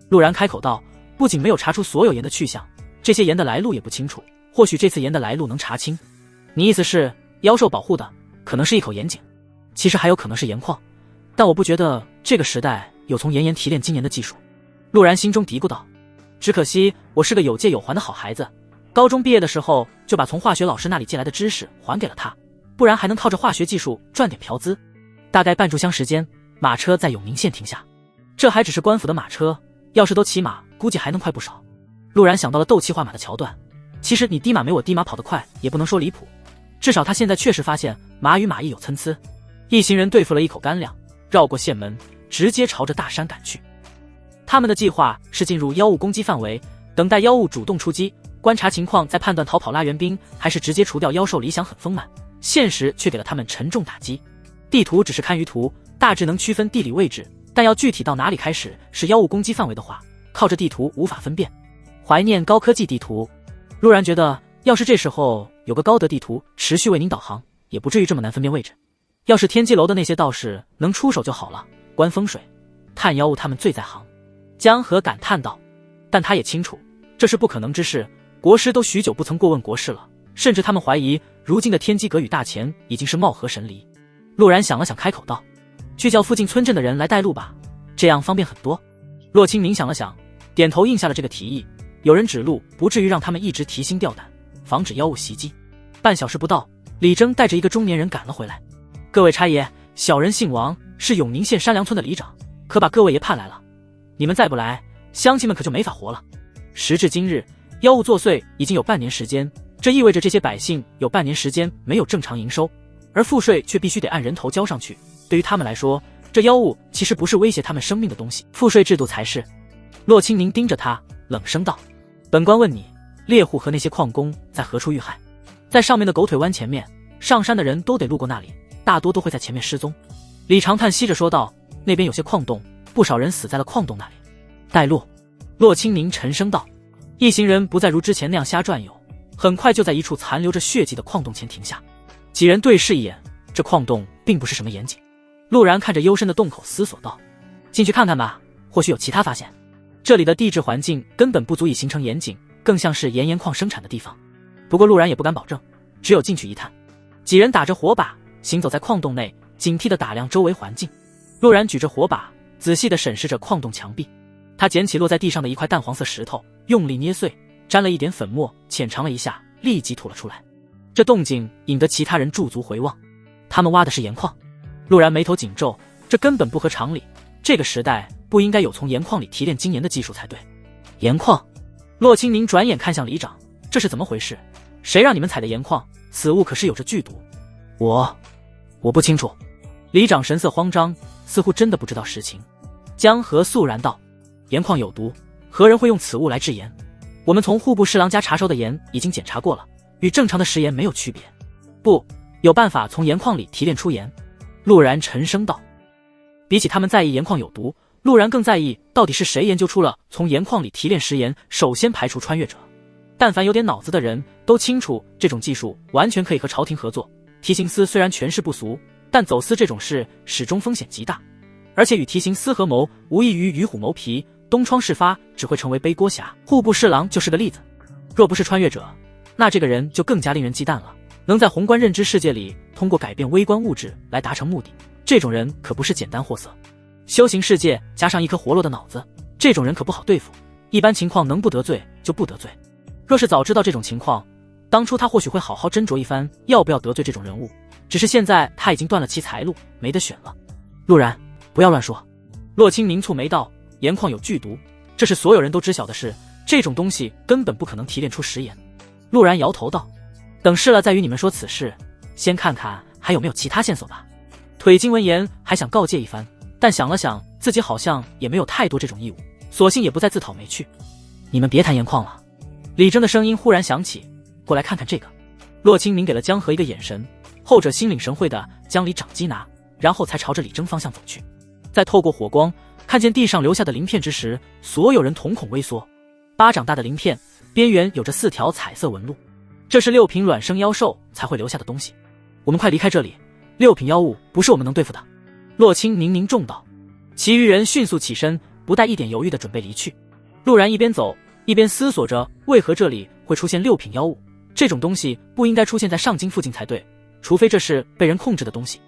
陆然开口道，不仅没有查出所有盐的去向，这些盐的来路也不清楚，或许这次盐的来路能查清。你意思是妖兽保护的可能是一口盐井，其实还有可能是盐矿，但我不觉得这个时代有从盐提炼精盐的技术。陆然心中嘀咕道，只可惜我是个有借有还的好孩子，高中毕业的时候就把从化学老师那里借来的知识还给了他，不然还能靠着化学技术赚点嫖资。大概半炷香时间，马车在永宁县停下。这还只是官府的马车，要是都骑马，估计还能快不少。陆然想到了斗气化马的桥段，其实你低马没我低马跑得快，也不能说离谱，至少他现在确实发现马与马亦有参差。一行人对付了一口干粮，绕过县门，直接朝着大山赶去。他们的计划是进入妖物攻击范围，等待妖物主动出击，观察情况再判断逃跑拉援兵还是直接除掉妖兽。理想很丰满，现实却给了他们沉重打击。地图只是堪舆图，大致能区分地理位置，但要具体到哪里开始是妖物攻击范围的话，靠着地图无法分辨。怀念高科技地图，陆然觉得要是这时候有个高德地图持续为您导航，也不至于这么难分辨位置。要是天机楼的那些道士能出手就好了，观风水、探妖物他们最在行。江河感叹道，但他也清楚这是不可能之事，国师都许久不曾过问国事了，甚至他们怀疑如今的天机阁与大钱已经是貌合神离。陆然想了想开口道，去叫附近村镇的人来带路吧，这样方便很多。骆清明想了想，点头应下了这个提议，有人指路不至于让他们一直提心吊胆，防止妖物袭击。半小时不到，李征带着一个中年人赶了回来。各位差爷，小人姓王，是永宁县山梁村的里长，可把各位爷盼来了，你们再不来，乡亲们可就没法活了。时至今日，妖物作祟已经有半年时间，这意味着这些百姓有半年时间没有正常营收，而赋税却必须得按人头交上去。对于他们来说，这妖物其实不是威胁他们生命的东西，赋税制度才是。骆清明盯着他，冷声道：本官问你，猎户和那些矿工在何处遇害？在上面的狗腿湾前面，上山的人都得路过那里，大多都会在前面失踪。李长叹息着说道：那边有些矿洞，不少人死在了矿洞那里。带路。骆清明沉声道。一行人不再如之前那样瞎转悠，很快就在一处残留着血迹的矿洞前停下。几人对视一眼，这矿洞并不是什么严谨。陆然看着幽深的洞口思索道：进去看看吧，或许有其他发现。这里的地质环境根本不足以形成盐井，更像是盐矿生产的地方。不过陆然也不敢保证，只有进去一探。几人打着火把行走在矿洞内，警惕地打量周围环境。陆然举着火把仔细地审视着矿洞墙壁，他捡起落在地上的一块淡黄色石头，用力捏碎，沾了一点粉末，浅尝了一下，立即吐了出来。这动静引得其他人驻足回望。他们挖的是盐矿。陆然眉头紧皱，这根本不合常理，这个时代不应该有从盐矿里提炼精盐的技术才对。盐矿？骆清明转眼看向里长，这是怎么回事？谁让你们采的盐矿？此物可是有着剧毒。我不清楚。里长神色慌张，似乎真的不知道实情。江河肃然道：盐矿有毒，何人会用此物来制盐？我们从户部侍郎家查收的盐已经检查过了，与正常的食盐没有区别。不，有办法从盐矿里提炼出盐。陆然沉声道。比起他们在意盐矿有毒，陆然更在意到底是谁研究出了从盐矿里提炼食盐，首先排除穿越者。但凡有点脑子的人都清楚，这种技术完全可以和朝廷合作。提刑司虽然权势不俗，但走私这种事始终风险极大，而且与提刑司合谋无异于与虎谋皮，东窗事发只会成为背锅侠。户部侍郎就是个例子。若不是穿越者，那这个人就更加令人忌惮了。能在宏观认知世界里通过改变微观物质来达成目的，这种人可不是简单货色。修行世界加上一颗活络的脑子，这种人可不好对付。一般情况能不得罪就不得罪。若是早知道这种情况，当初他或许会好好斟酌一番要不要得罪这种人物，只是现在他已经断了其财路，没得选了。陆然，不要乱说。骆清明蹙眉道：盐矿有剧毒，这是所有人都知晓的事，这种东西根本不可能提炼出食盐。陆然摇头道：等事了再与你们说此事，先看看还有没有其他线索吧。腿金闻言还想告诫一番，但想了想自己好像也没有太多这种义务，索性也不再自讨没趣。你们别谈盐矿了。李征的声音忽然响起，过来看看这个。骆清明给了江河一个眼神，后者心领神会的将里长击拿，然后才朝着李征方向走去。在透过火光看见地上留下的鳞片之时，所有人瞳孔微缩。巴掌大的鳞片，边缘有着4条彩色纹路，这是6品卵生妖兽才会留下的东西。我们快离开这里，6品妖物不是我们能对付的。骆清明凝重道。其余人迅速起身，不带一点犹豫的准备离去。陆然一边走一边思索着，为何这里会出现6品妖物？这种东西不应该出现在上京附近才对，除非这是被人控制的东西。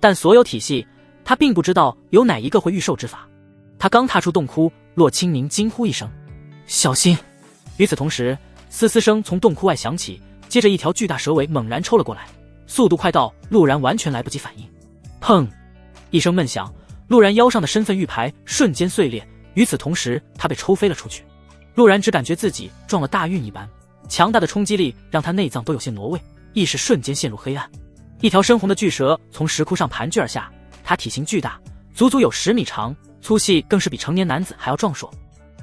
但所有体系，他并不知道有哪一个会御兽之法。他刚踏出洞窟，骆清明惊呼一声：小心！与此同时，嘶嘶声从洞窟外响起，接着一条巨大蛇尾猛然抽了过来，速度快到陆然完全来不及反应。砰！一声闷响，陆然腰上的身份玉牌瞬间碎裂，与此同时他被抽飞了出去。陆然只感觉自己撞了大运一般，强大的冲击力让他内脏都有些挪位，意识瞬间陷入黑暗。一条深红的巨蛇从石窟上盘踞而下，它体型巨大，足足有10米长，粗细更是比成年男子还要壮硕。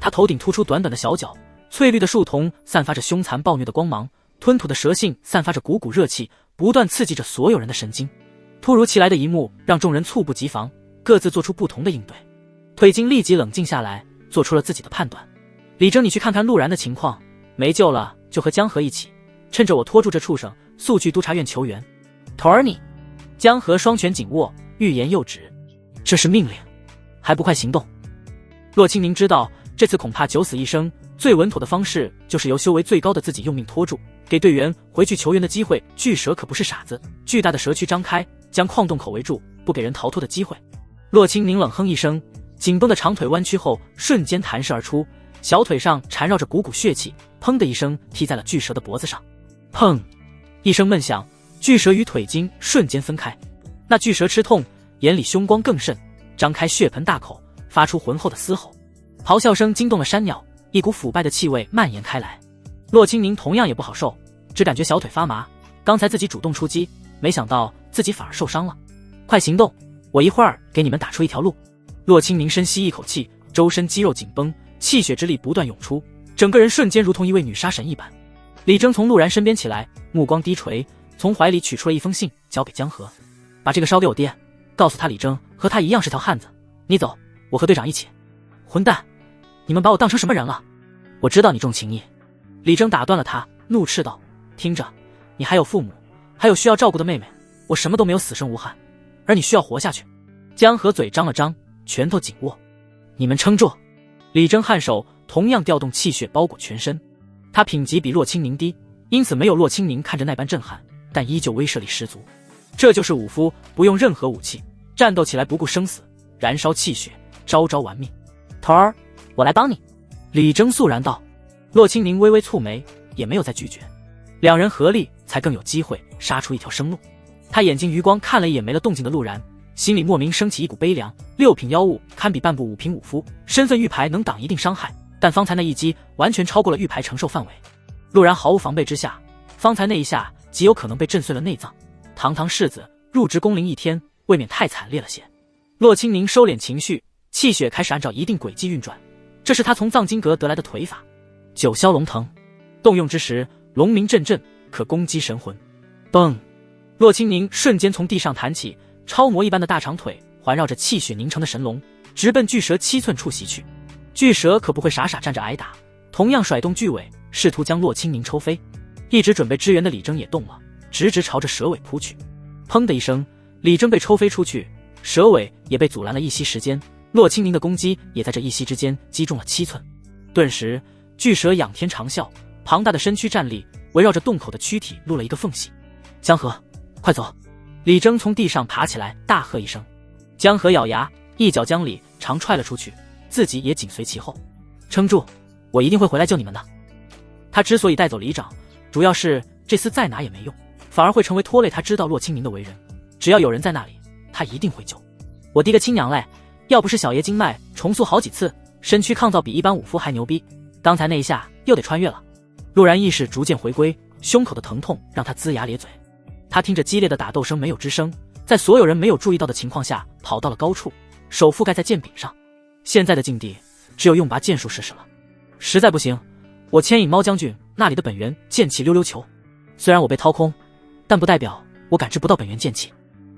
它头顶突出短短的小角，翠绿的树瞳散发着凶残暴虐的光芒，吞吐的蛇信散发着股股热气，不断刺激着所有人的神经。突如其来的一幕让众人猝不及防，各自做出不同的应对。腿金立即冷静下来，做出了自己的判断。李征，你去看看陆然的情况，没救了就和江河一起，趁着我拖住这畜生，速去督察院求援。头儿你！江河双拳紧握，欲言又止。这是命令，还不快行动！骆清明知道这次恐怕九死一生，最稳妥的方式就是由修为最高的自己用命拖住，给队员回去求援的机会。巨蛇可不是傻子，巨大的蛇躯张开，将矿洞口围住，不给人逃脱的机会。骆清明冷哼一声，紧绷的长腿弯曲后瞬间弹射而出，小腿上缠绕着股股血气，砰的一声踢在了巨蛇的脖子上。砰！一声闷响，巨蛇与腿筋瞬间分开。那巨蛇吃痛，眼里凶光更甚，张开血盆大口，发出浑厚的嘶吼。咆哮声惊动了山鸟，一股腐败的气味蔓延开来。骆清明同样也不好受，只感觉小腿发麻。刚才自己主动出击，没想到自己反而受伤了。快行动，我一会儿给你们打出一条路。骆清明深吸一口气，周身肌肉紧绷，气血之力不断涌出，整个人瞬间如同一位女杀神一般。李征从陆然身边起来，目光低垂，从怀里取出了一封信，交给江河。把这个捎给我爹，告诉他李征和他一样是条汉子。你走，我和队长一起。混蛋，你们把我当成什么人了？我知道你重情义。李征打断了他，怒斥道：听着，你还有父母，还有需要照顾的妹妹，我什么都没有，死生无憾，而你需要活下去。江河嘴张了张，拳头紧握。你们撑住！李征颔首，同样调动气血包裹全身。他品级比骆清明低，因此没有骆清明看着那般震撼，但依旧威慑力十足。这就是武夫，不用任何武器，战斗起来不顾生死，燃烧气血，招招玩命。头儿，我来帮你。李征肃然道。骆清明微微蹙眉，也没有再拒绝。两人合力，才更有机会杀出一条生路。他眼睛余光看了一眼没了动静的陆然，心里莫名升起一股悲凉。6品妖物堪比半部5品武夫，身份玉牌能挡一定伤害，但方才那一击完全超过了玉牌承受范围。陆然毫无防备之下，方才那一下极有可能被震碎了内脏。堂堂世子入职宫龄1天，未免太惨烈了些。洛清宁收敛情绪，气血开始按照一定轨迹运转，这是他从藏经阁得来的腿法。九霄龙腾，动用之时，龙鸣阵阵，可攻击神魂。嘣！洛清宁瞬间从地上弹起，超模一般的大长腿环绕着气血凝成的神龙，直奔巨蛇7寸处袭去。巨蛇可不会傻傻站着挨打，同样甩动巨尾，试图将洛清宁抽飞。一直准备支援的李征也动了，直直朝着蛇尾扑去。砰的一声，李征被抽飞出去，蛇尾也被阻拦了一息时间。洛清宁的攻击也在这一息之间击中了7寸。顿时，巨蛇仰天长啸，庞大的身躯站立，围绕着洞口的躯体露了一个缝隙。江河，快走！李征从地上爬起来，大喝一声。江河咬牙，一脚将李长踹了出去，自己也紧随其后。撑住，我一定会回来救你们的。他之所以带走李长，主要是这厮再拿也没用，反而会成为拖累。他知道洛清明的为人，只要有人在那里，他一定会救。我滴个亲娘嘞！要不是小爷经脉重塑好几次，身躯抗造比一般武夫还牛逼，刚才那一下又得穿越了。陆然意识逐渐回归，胸口的疼痛让他龇牙咧嘴。他听着激烈的打斗声没有吱声，在所有人没有注意到的情况下跑到了高处，手覆盖在剑柄上。现在的境地只有用拔剑术试试了，实在不行，我牵引猫将军那里的本源剑气溜溜球。虽然我被掏空，但不代表我感知不到本源剑气。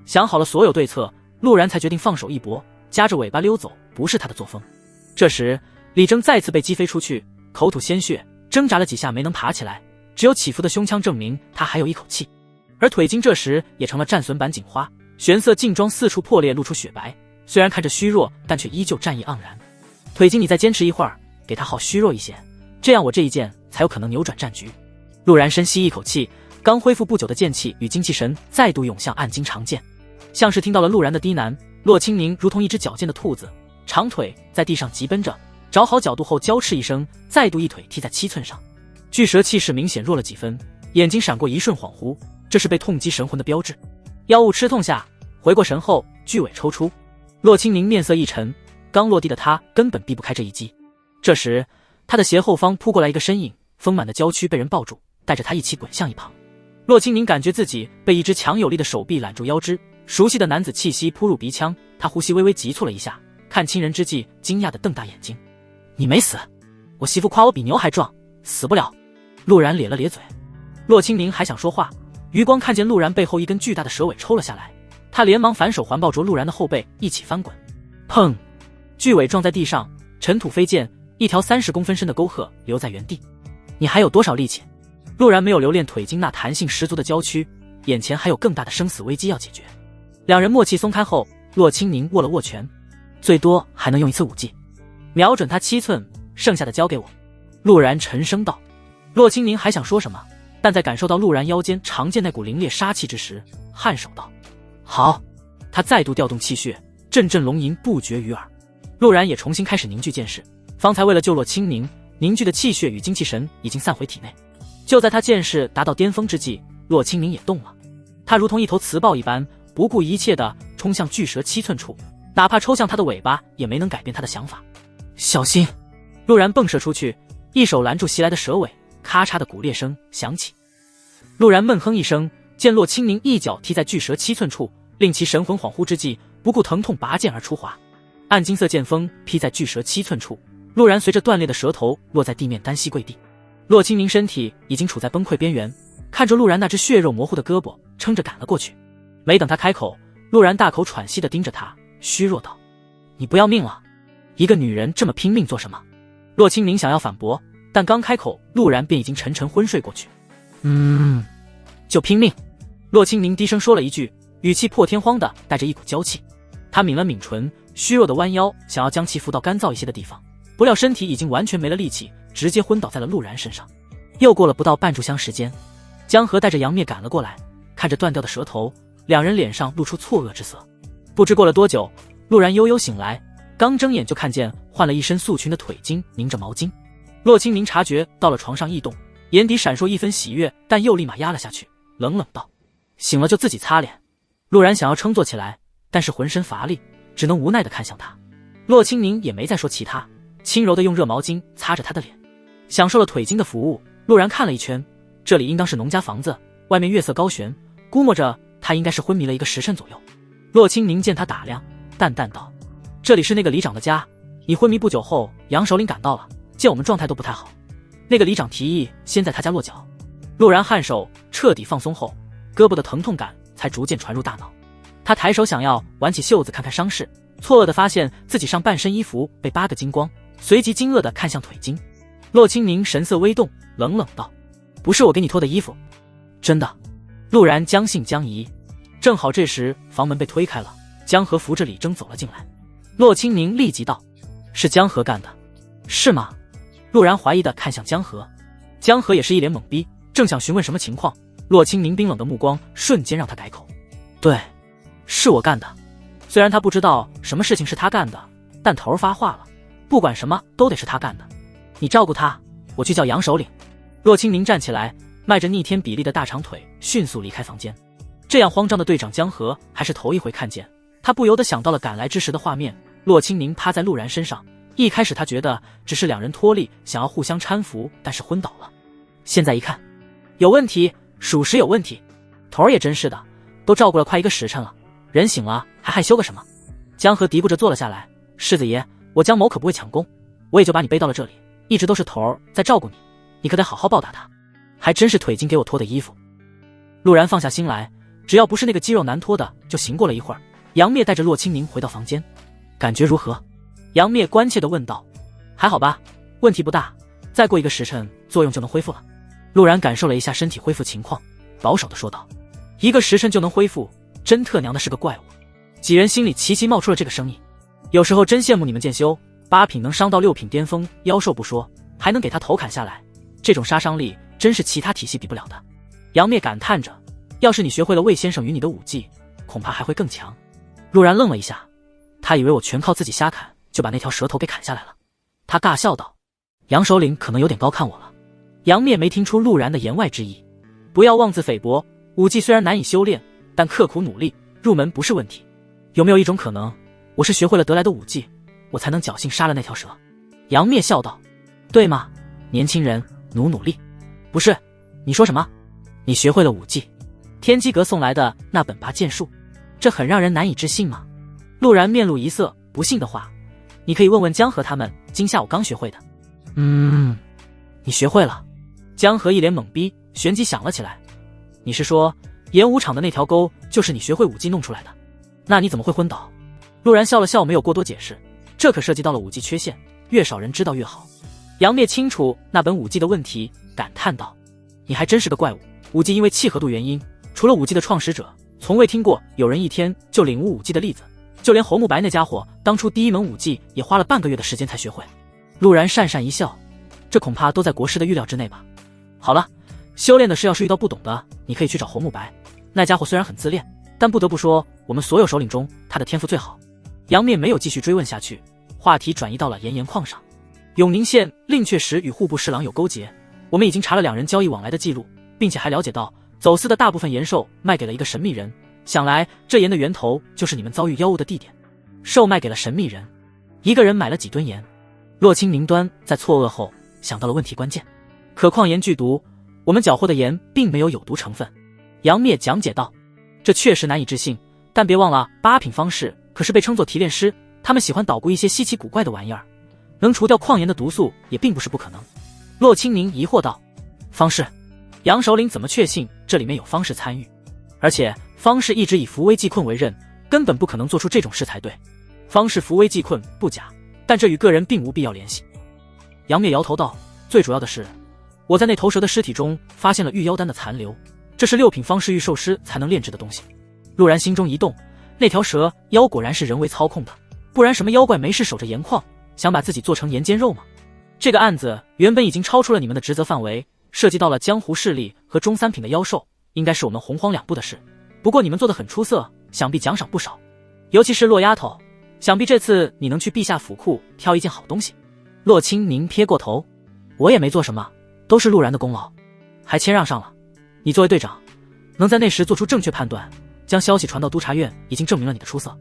想好了所有对策，陆然才决定放手一搏，夹着尾巴溜走不是他的作风。这时李征再次被击飞出去，口吐鲜血，挣扎了几下没能爬起来，只有起伏的胸腔证明他还有一口气。而腿筋这时也成了战损版锦花，玄色劲装四处破裂，露出雪白，虽然看着虚弱，但却依旧战意盎然。腿筋，你再坚持一会儿，给他耗虚弱一些，这样我这一剑才有可能扭转战局。陆然深吸一口气，刚恢复不久的剑气与精气神再度涌向暗金长剑。像是听到了陆然的低喃，洛清宁如同一只矫健的兔子，长腿在地上疾奔着，找好角度后娇斥一声，再度一腿踢在7寸上。巨蛇气势明显弱了几分，眼睛闪过一瞬恍惚，这是被痛击神魂的标志。妖物吃痛下回过神后，巨尾抽出。洛清宁面色一沉，刚落地的他根本避不开这一击。这时他的斜后方扑过来一个身影，丰满的娇躯被人抱住，带着他一起滚向一旁。洛清宁感觉自己被一只强有力的手臂揽住腰肢，熟悉的男子气息扑入鼻腔，他呼吸微微急促了一下，看亲人之际惊讶地瞪大眼睛。你没死，我媳妇夸我比牛还壮，死不了。陆然咧了咧嘴。洛清宁还想说话，余光看见陆然背后一根巨大的蛇尾抽了下来，他连忙反手环抱着陆然的后背一起翻滚。砰！巨尾撞在地上，尘土飞溅，一条30公分深的沟壑留在原地。你还有多少力气？陆然没有留恋腿筋那弹性十足的娇躯，眼前还有更大的生死危机要解决。两人默契松开后，洛清宁握了握拳，最多还能用一次武技，瞄准他7寸，剩下的交给我。陆然沉声道。洛清宁还想说什么，但在感受到陆然腰间长剑那股凌冽杀气之时，颔首道：好。他再度调动气血，阵阵龙吟不绝于耳。陆然也重新开始凝聚剑势，方才为了救洛清宁，凝聚的气血与精气神已经散回体内。就在他剑势达到巅峰之际，洛清宁也动了。他如同一头雌豹一般，不顾一切地冲向巨蛇7寸处，哪怕抽向他的尾巴，也没能改变他的想法。小心！陆然迸射出去，一手拦住袭来的蛇尾，咔嚓的骨裂声响起。陆然闷哼一声，见洛清宁一脚踢在巨蛇7寸处，令其神魂恍惚之际，不顾疼痛拔剑而出滑。暗金色剑锋劈在巨蛇7寸处，陆然随着断裂的蛇头落在地面，单膝跪地。洛清宁身体已经处在崩溃边缘，看着陆然那只血肉模糊的胳膊，撑着赶了过去。没等他开口，陆然大口喘息地盯着他，虚弱道：你不要命了？一个女人这么拼命做什么？洛清宁想要反驳，但刚开口，陆然便已经沉沉昏睡过去。就拼命。洛清宁低声说了一句，语气破天荒的带着一股娇气。他抿了抿唇，虚弱的弯腰想要将其扶到干燥一些的地方，不料身体已经完全没了力气，直接昏倒在了陆然身上。又过了不到半炷香时间，江河带着杨灭赶了过来，看着断掉的蛇头，两人脸上露出错愕之色。不知过了多久，陆然悠悠醒来，刚睁眼就看见换了一身素裙的腿筋拧着毛巾。洛清宁察觉到了床上异动，眼底闪烁一分喜悦，但又立马压了下去，冷冷道：醒了就自己擦脸，陆然想要撑坐起来，但是浑身乏力，只能无奈地看向他。洛清宁也没再说其他，轻柔地用热毛巾擦着他的脸。享受了腿经的服务，陆然看了一圈，这里应当是农家房子，外面月色高悬，估摸着他应该是昏迷了1个时辰左右。洛清宁见他打量，淡淡道：这里是那个里长的家，你昏迷不久后，杨首领赶到了，见我们状态都不太好，那个里长提议先在他家落脚。陆然颔首彻底放松后，胳膊的疼痛感才逐渐传入大脑。他抬手想要挽起袖子看看伤势，错愕地发现自己上半身衣服被8个精光，随即惊愕地看向腿经。洛清宁神色微动，冷冷道：不是我给你脱的衣服。真的。陆然将信将疑。正好这时房门被推开了，江河扶着李征走了进来。洛清宁立即道：是江河干的。是吗？陆然怀疑地看向江河。江河也是一脸懵逼，正想询问什么情况，洛清宁冰冷的目光瞬间让他改口：对，是我干的。虽然他不知道什么事情是他干的，但头儿发话了，不管什么都得是他干的。你照顾他，我去叫杨首领。洛清宁站起来，迈着逆天比例的大长腿迅速离开房间。这样慌张的队长江河还是头一回看见，他不由得想到了赶来之时的画面。洛清宁趴在陆然身上，一开始他觉得只是2人脱力，想要互相搀扶，但是昏倒了。现在一看，有问题，属实有问题。头儿也真是的，都照顾了快1个时辰了，人醒了还害羞个什么？江河嘀咕着坐了下来：世子爷，我江某可不会抢功，我也就把你背到了这里，一直都是头儿在照顾你，你可得好好报答他。还真是腿经给我脱的衣服。陆然放下心来，只要不是那个肌肉难脱的就行。过了一会儿，杨灭带着洛清宁回到房间。感觉如何？杨灭关切地问道。还好吧，问题不大，再过1个时辰作用就能恢复了。陆然感受了一下身体恢复情况，保守地说道：1个时辰就能恢复，真特娘的是个怪物。几人心里齐齐冒出了这个声音。有时候真羡慕你们剑修，8品能伤到6品巅峰妖兽不说，还能给他头砍下来，这种杀伤力真是其他体系比不了的。杨灭感叹着，要是你学会了魏先生与你的武技，恐怕还会更强。陆然愣了一下，他以为我全靠自己瞎砍就把那条蛇头给砍下来了。他尬笑道：杨首领可能有点高看我了。杨灭没听出陆然的言外之意，不要妄自菲薄，武技虽然难以修炼，但刻苦努力入门不是问题。有没有一种可能，我是学会了得来的武技，我才能侥幸杀了那条蛇？杨灭笑道：对吗？年轻人，努力。不是，你说什么？你学会了武技？天机阁送来的那本拔剑术，这很让人难以置信吗？陆然面露一色，不信的话，你可以问问江河他们，今下午刚学会的。你学会了？江河一脸懵逼，旋即想了起来。你是说演武场的那条沟就是你学会武技弄出来的？那你怎么会昏倒？陆然笑了笑，没有过多解释，这可涉及到了武技缺陷，越少人知道越好。杨灭清楚那本武技的问题，感叹道：你还真是个怪物。武技因为契合度原因，除了武技的创始者，从未听过有人1天就领悟武技的例子。就连侯慕白那家伙当初第1门武技也花了半个月的时间才学会。陆然讪讪一笑，这恐怕都在国师的预料之内吧。好了，修炼的事要是遇到不懂的，你可以去找侯慕白，那家伙虽然很自恋，但不得不说我们所有首领中他的天赋最好。杨灭没有继续追问下去，话题转移到了岩盐矿上。永宁县令确实与户部侍郎有勾结，我们已经查了2人交易往来的记录，并且还了解到走私的大部分盐兽卖给了一个神秘人，想来这盐的源头就是你们遭遇妖物的地点。兽卖给了神秘人，一个人买了几吨盐。洛清宁端在错愕后想到了问题关键，可矿盐剧毒，我们缴获的盐并没有有毒成分。杨灭讲解道：这确实难以置信，但别忘了8品方士可是被称作提炼师，他们喜欢捣鼓一些稀奇古怪的玩意儿，能除掉矿盐的毒素也并不是不可能。洛清宁疑惑道：方士？杨首领怎么确信这里面有方士参与？而且方士一直以扶危济困为任，根本不可能做出这种事才对。方士扶危济困不假，但这与个人并无必要联系。杨灭摇头道：最主要的是，我在那头蛇的尸体中发现了御妖丹的残留，这是6品方士御兽师才能炼制的东西。陆然心中一动，那条蛇妖果然是人为操控的，不然什么妖怪没事守着盐矿，想把自己做成盐煎肉吗？这个案子原本已经超出了你们的职责范围，涉及到了江湖势力和中3品的妖兽，应该是我们洪荒2部的事。不过你们做得很出色，想必奖赏不少。尤其是洛丫头，想必这次你能去陛下府库挑一件好东西。洛清宁撇过头：我也没做什么，都是陆然的功劳，还谦让上了。你作为队长，能在那时做出正确判断，将消息传到督察院，已经证明了你的出色，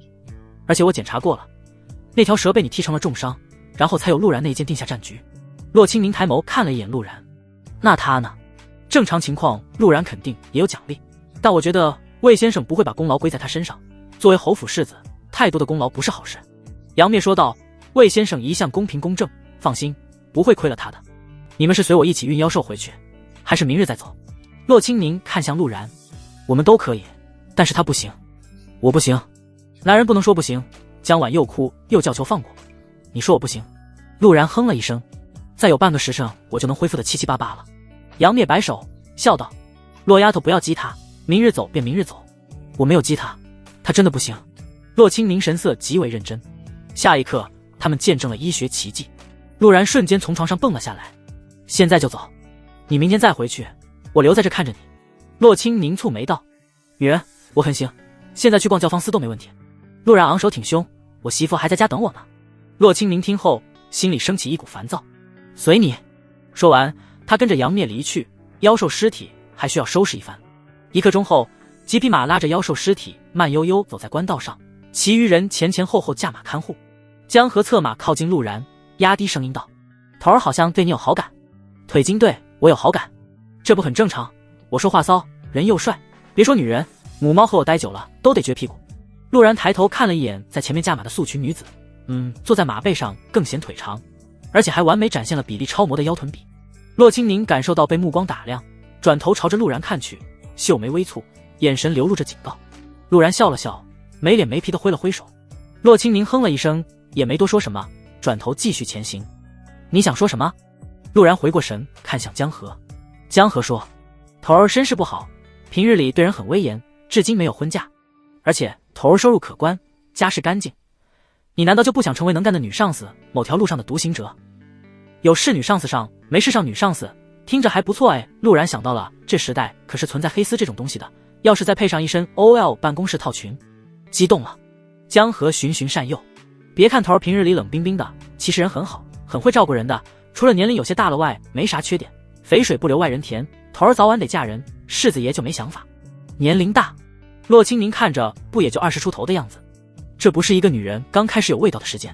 而且我检查过了，那条蛇被你踢成了重伤，然后才有陆然那一剑定下战局。洛清明抬眸看了一眼陆然，那他呢？正常情况，陆然肯定也有奖励，但我觉得魏先生不会把功劳归在他身上。作为侯府世子，太多的功劳不是好事。杨灭说道：“魏先生一向公平公正，放心，不会亏了他的。你们是随我一起运妖兽回去，还是明日再走？”洛清明看向陆然：“我们都可以，但是他不行，我不行。”男人不能说不行，江晚又哭又叫求放过。你说我不行？陆然哼了一声：“再有半个时辰，我就能恢复得七七八八了。”杨灭摆手笑道：“洛丫头不要激他，明日走便明日走。我没有激他，他真的不行。”洛清明神色极为认真。下一刻，他们见证了医学奇迹。陆然瞬间从床上蹦了下来：“现在就走，你明天再回去，我留在这看着你。”洛清明蹙眉道：“女人，我很行，现在去逛教坊司都没问题。”陆然昂首挺胸：“我媳妇还在家等我呢。”洛清明听后，心里升起一股烦躁：“随你。”说完，他跟着杨灭离去。妖兽尸体还需要收拾一番。一刻钟后，几匹马拉着妖兽尸体慢悠悠走在官道上，其余人前前后后驾马看护。江河策马靠近陆然，压低声音道：“头儿好像对你有好感。”腿筋对我有好感，这不很正常？我说话骚，人又帅，别说女人，母猫和我待久了都得撅屁股。陆然抬头看了一眼在前面驾马的素裙女子，坐在马背上更显腿长，而且还完美展现了比例超模的腰臀比。洛清宁感受到被目光打量，转头朝着陆然看去，秀眉微蹙，眼神流露着警告。陆然笑了笑，没脸没皮地挥了挥手。洛清宁哼了一声，也没多说什么，转头继续前行。你想说什么？陆然回过神，看向江河。江河说：“头儿身世不好，平日里对人很威严，至今没有婚嫁，而且头儿收入可观，家世干净。你难道就不想成为能干的女上司，某条路上的独行者？有事女上司上，没事上女上司，听着还不错哎。”陆然想到了，这时代可是存在黑丝这种东西的，要是再配上一身 OL 办公室套裙，激动了。江河循循善诱，别看头儿平日里冷冰冰的，其实人很好，很会照顾人的，除了年龄有些大了外，没啥缺点。肥水不流外人田，头儿早晚得嫁人，世子爷就没想法。年龄大，洛清宁看着不也就20出头的样子，这不是一个女人刚开始有味道的时间，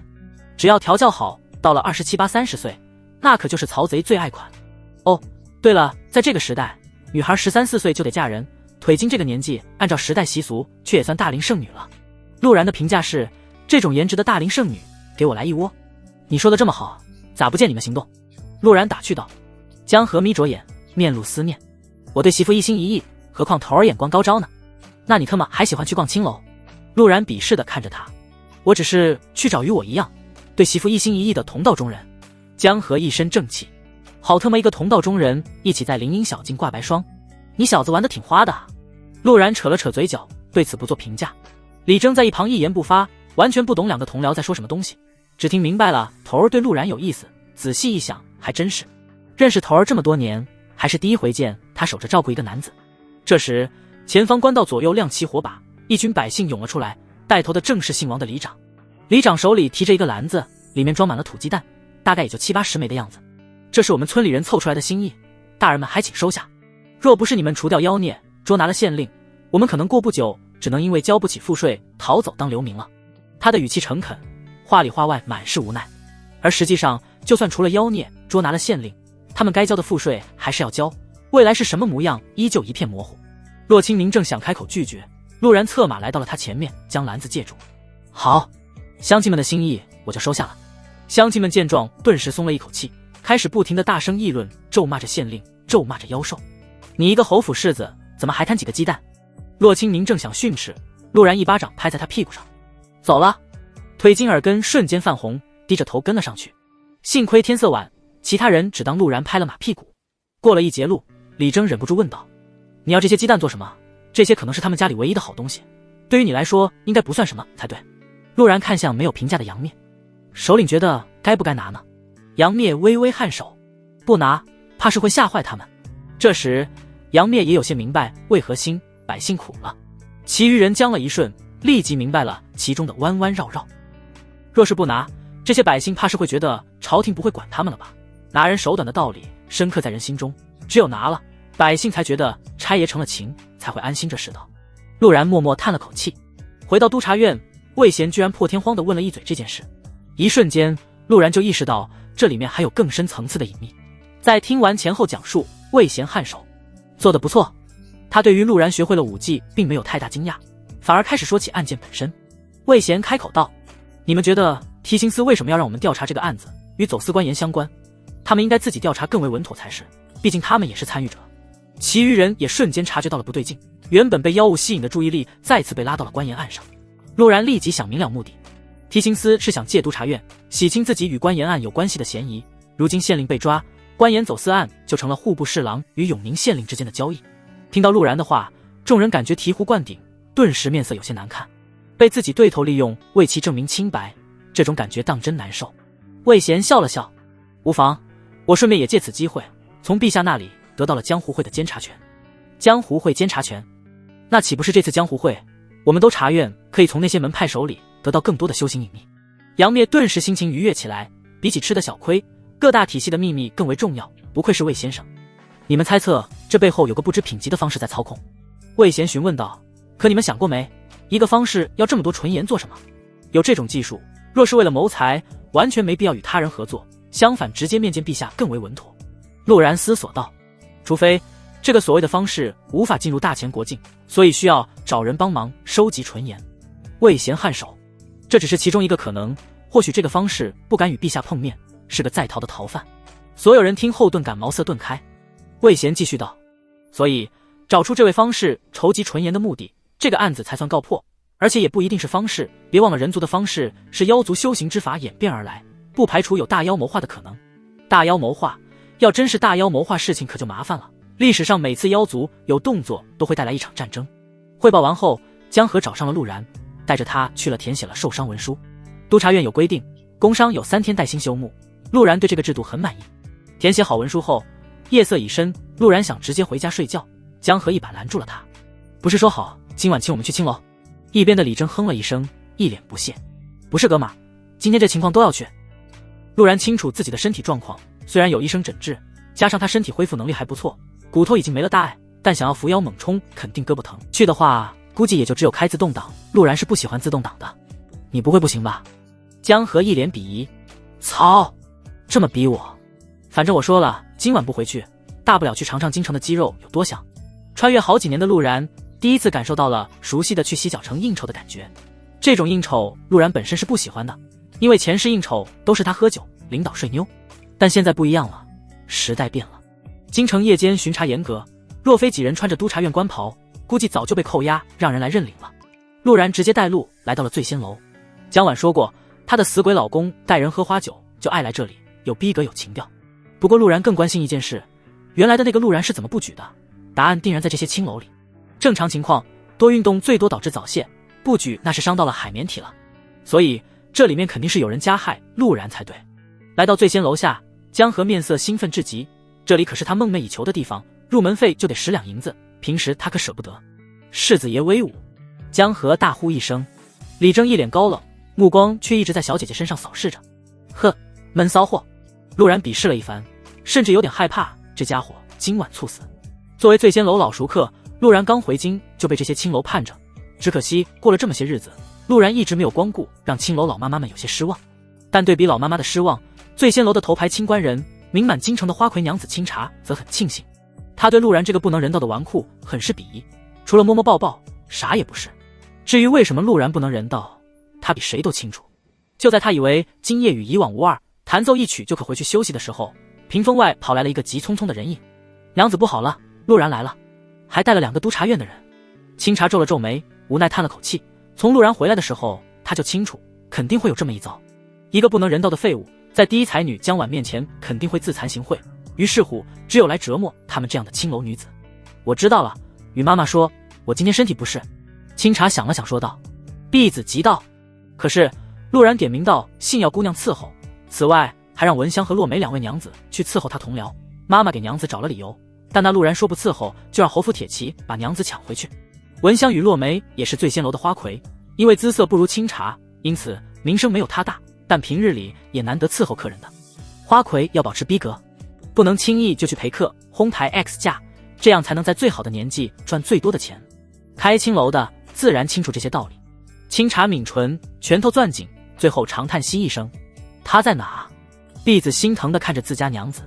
只要调教好，到了27、8、30岁，那可就是曹贼最爱款。哦，对了，在这个时代，女孩13、14岁就得嫁人，腿筋这个年纪，按照时代习俗，却也算大龄剩女了。陆然的评价是：这种颜值的大龄剩女，给我来一窝。你说的这么好，咋不见你们行动？陆然打趣道。江河眯着眼，面露思念。我对媳妇一心一意，何况头儿眼光高招呢？那你他妈还喜欢去逛青楼？陆然鄙视地看着他。我只是去找与我一样，对媳妇一心一意的同道中人。江河一身正气，好他妈一个同道中人，一起在林荫小径挂白霜，你小子玩得挺花的啊。陆然扯了扯嘴角，对此不做评价。李征在一旁一言不发，完全不懂两个同僚在说什么东西，只听明白了头儿对陆然有意思，仔细一想还真是。认识头儿这么多年，还是第一回见他守着照顾一个男子。这时前方官道左右亮起火把，一群百姓涌了出来，带头的正是姓王的里长。里长手里提着一个篮子，里面装满了土鸡蛋，大概也就7、80枚的样子。这是我们村里人凑出来的心意，大人们还请收下。若不是你们除掉妖孽，捉拿了县令，我们可能过不久只能因为交不起赋税逃走当流民了。他的语气诚恳，话里话外满是无奈。而实际上，就算除了妖孽，捉拿了县令，他们该交的赋税还是要交，未来是什么模样依旧一片模糊。洛清明正想开口拒绝，陆然策马来到了他前面，将篮子借住。好，乡亲们的心意我就收下了。乡亲们见状顿时松了一口气，开始不停的大声议论，咒骂着县令，咒骂着妖兽。你一个侯府世子，怎么还贪几个鸡蛋？洛清明正想训斥，陆然一巴掌拍在他屁股上。走了。腿筋耳根瞬间泛红，低着头跟了上去。幸亏天色晚，其他人只当陆然拍了马屁股。过了一截路，李征忍不住问道：你要这些鸡蛋做什么？这些可能是他们家里唯一的好东西，对于你来说应该不算什么才对。陆然看向没有评价的杨灭，首领觉得该不该拿呢？杨灭微微颔首，不拿，怕是会吓坏他们。这时杨灭也有些明白为何兴百姓苦了，其余人僵了一瞬，立即明白了其中的弯弯绕绕。若是不拿，这些百姓怕是会觉得朝廷不会管他们了吧？拿人手短的道理深刻在人心中，只有拿了，百姓才觉得差爷成了情，才会安心这世道。陆然默默叹了口气。回到督察院，魏贤居然破天荒地问了一嘴这件事。一瞬间，陆然就意识到这里面还有更深层次的隐秘。在听完前后讲述，魏贤颔首，做得不错。他对于陆然学会了武技并没有太大惊讶，反而开始说起案件本身。魏贤开口道：你们觉得提刑司为什么要让我们调查这个案子？与走私官盐相关，他们应该自己调查更为稳妥才是，毕竟他们也是参与者。其余人也瞬间察觉到了不对劲，原本被妖物吸引的注意力再次被拉到了官盐案上。陆然立即想明了目的，提刑司是想借督察院洗清自己与官盐案有关系的嫌疑。如今县令被抓，官盐走私案就成了户部侍郎与永宁县令之间的交易。听到陆然的话，众人感觉醍醐灌顶，顿时面色有些难看。被自己对头利用，为其证明清白，这种感觉当真难受。魏贤笑了笑，无妨，我顺便也借此机会从陛下那里得到了江湖会的监察权。江湖会监察权，那岂不是这次江湖会我们都察院可以从那些门派手里得到更多的修行隐秘？杨灭顿时心情愉悦起来，比起吃的小亏，各大体系的秘密更为重要，不愧是魏先生。你们猜测这背后有个不知品级的方式在操控？魏贤询问道。可你们想过没，一个方式要这么多纯盐做什么？有这种技术，若是为了谋财，完全没必要与他人合作，相反直接面见陛下更为稳妥。陆然思索道，除非这个所谓的方式无法进入大前国境，所以需要找人帮忙收集纯盐。魏贤颔首，这只是其中一个可能，或许这个方式不敢与陛下碰面，是个在逃的逃犯。所有人听后顿感茅塞顿开。魏贤继续道，所以找出这位方士筹集纯盐的目的，这个案子才算告破。而且也不一定是方士，别忘了人族的方式是妖族修行之法演变而来，不排除有大妖谋划的可能。大妖谋划，要真是大妖谋划，事情可就麻烦了。历史上每次妖族有动作都会带来一场战争。汇报完后，江河找上了陆然，带着他去了填写了受伤文书。督察院有规定，工伤有3天带薪休沐，陆然对这个制度很满意。填写好文书后，夜色已深，陆然想直接回家睡觉，江河一把拦住了他。不是说好今晚请我们去青楼？一边的李征哼了一声，一脸不屑。不是哥们儿，今天这情况都要去。陆然清楚自己的身体状况，虽然有医生诊治，加上他身体恢复能力还不错，骨头已经没了大碍，但想要扶摇猛冲肯定胳膊疼。去的话估计也就只有开自动挡，陆然是不喜欢自动挡的。你不会不行吧？江河一脸鄙夷。操，这么逼我？反正我说了，今晚不回去，大不了去尝尝京城的鸡肉有多香。穿越好几年的陆然第一次感受到了熟悉的去洗脚城应酬的感觉。这种应酬陆然本身是不喜欢的，因为前世应酬都是他喝酒领导睡妞，但现在不一样了，时代变了。京城夜间巡查严格，若非几人穿着督察院官袍，估计早就被扣押让人来认领了。陆然直接带路来到了醉仙楼。江晚说过，她的死鬼老公带人喝花酒就爱来这里，有逼格有情调。不过陆然更关心一件事，原来的那个陆然是怎么布局的？答案定然在这些青楼里。正常情况，多运动最多导致早泄，布局那是伤到了海绵体了，所以这里面肯定是有人加害陆然才对。来到醉仙楼下，江河面色兴奋至极，这里可是他梦寐以求的地方，入门费就得10两银子，平时他可舍不得。世子爷威武！江河大呼一声。李征一脸高冷，目光却一直在小姐姐身上扫视着。呵，闷骚货！陆然鄙视了一番，甚至有点害怕这家伙今晚猝死。作为醉仙楼老熟客，陆然刚回京就被这些青楼盼着，只可惜过了这么些日子，陆然一直没有光顾，让青楼老妈妈们有些失望。但对比老妈妈的失望，醉仙楼的头牌清官人名满京城的花魁娘子清茶则很庆幸。他对陆然这个不能人道的纨绔很是鄙夷，除了摸摸抱抱啥也不是。至于为什么陆然不能人道，他比谁都清楚。就在他以为今夜与以往无二，弹奏一曲就可回去休息的时候，屏风外跑来了一个急匆匆的人影。娘子不好了，陆然来了，还带了2个督察院的人。清茶皱了皱眉，无奈叹了口气。从陆然回来的时候，他就清楚肯定会有这么一遭。一个不能人道的废物，在第一才女江晚面前肯定会自惭形秽，于是乎只有来折磨他们这样的青楼女子。我知道了，与妈妈说我今天身体不适。清茶想了想说道。婢子急道。可是陆然点名道信要姑娘伺候，此外还让文香和洛梅2位娘子去伺候他同僚。妈妈给娘子找了理由，但那陆然说不伺候，就让侯府铁骑把娘子抢回去。文香与洛梅也是醉仙楼的花魁，因为姿色不如清茶，因此名声没有她大，但平日里也难得伺候客人的。花魁要保持逼格，不能轻易就去陪客哄抬 X 价，这样才能在最好的年纪赚最多的钱。开青楼的自然清楚这些道理。清茶抿唇，拳头攥紧，最后长叹息一声：“他在哪？”婢子心疼地看着自家娘子。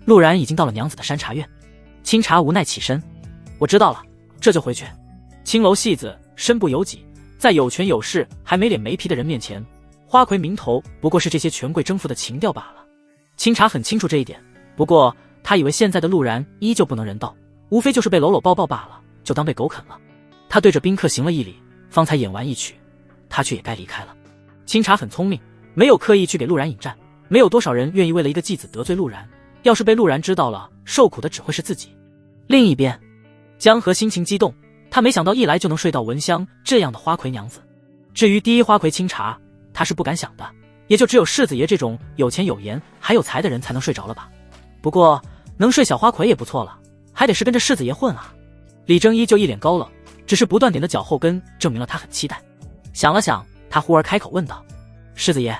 陆然已经到了娘子的山茶院。清茶无奈起身：“我知道了，这就回去。”青楼戏子身不由己，在有权有势还没脸没皮的人面前，花魁名头不过是这些权贵征服的情调罢了。清茶很清楚这一点，不过他以为现在的陆然依旧不能人道，无非就是被搂搂抱抱罢了，就当被狗啃了。他对着宾客行了一礼，方才演完一曲，他却也该离开了。清茶很聪明，没有刻意去给陆然引战，没有多少人愿意为了一个继子得罪陆然，要是被陆然知道了，受苦的只会是自己。另一边，江河心情激动，他没想到一来就能睡到闻香这样的花魁娘子。至于第一花魁清茶，他是不敢想的，也就只有世子爷这种有钱有颜还有才的人才能睡着了吧。不过能睡小花魁也不错了，还得是跟着世子爷混啊。李征依旧一脸高冷，只是不断点的脚后跟证明了他很期待。想了想，他忽而开口问道：“世子爷，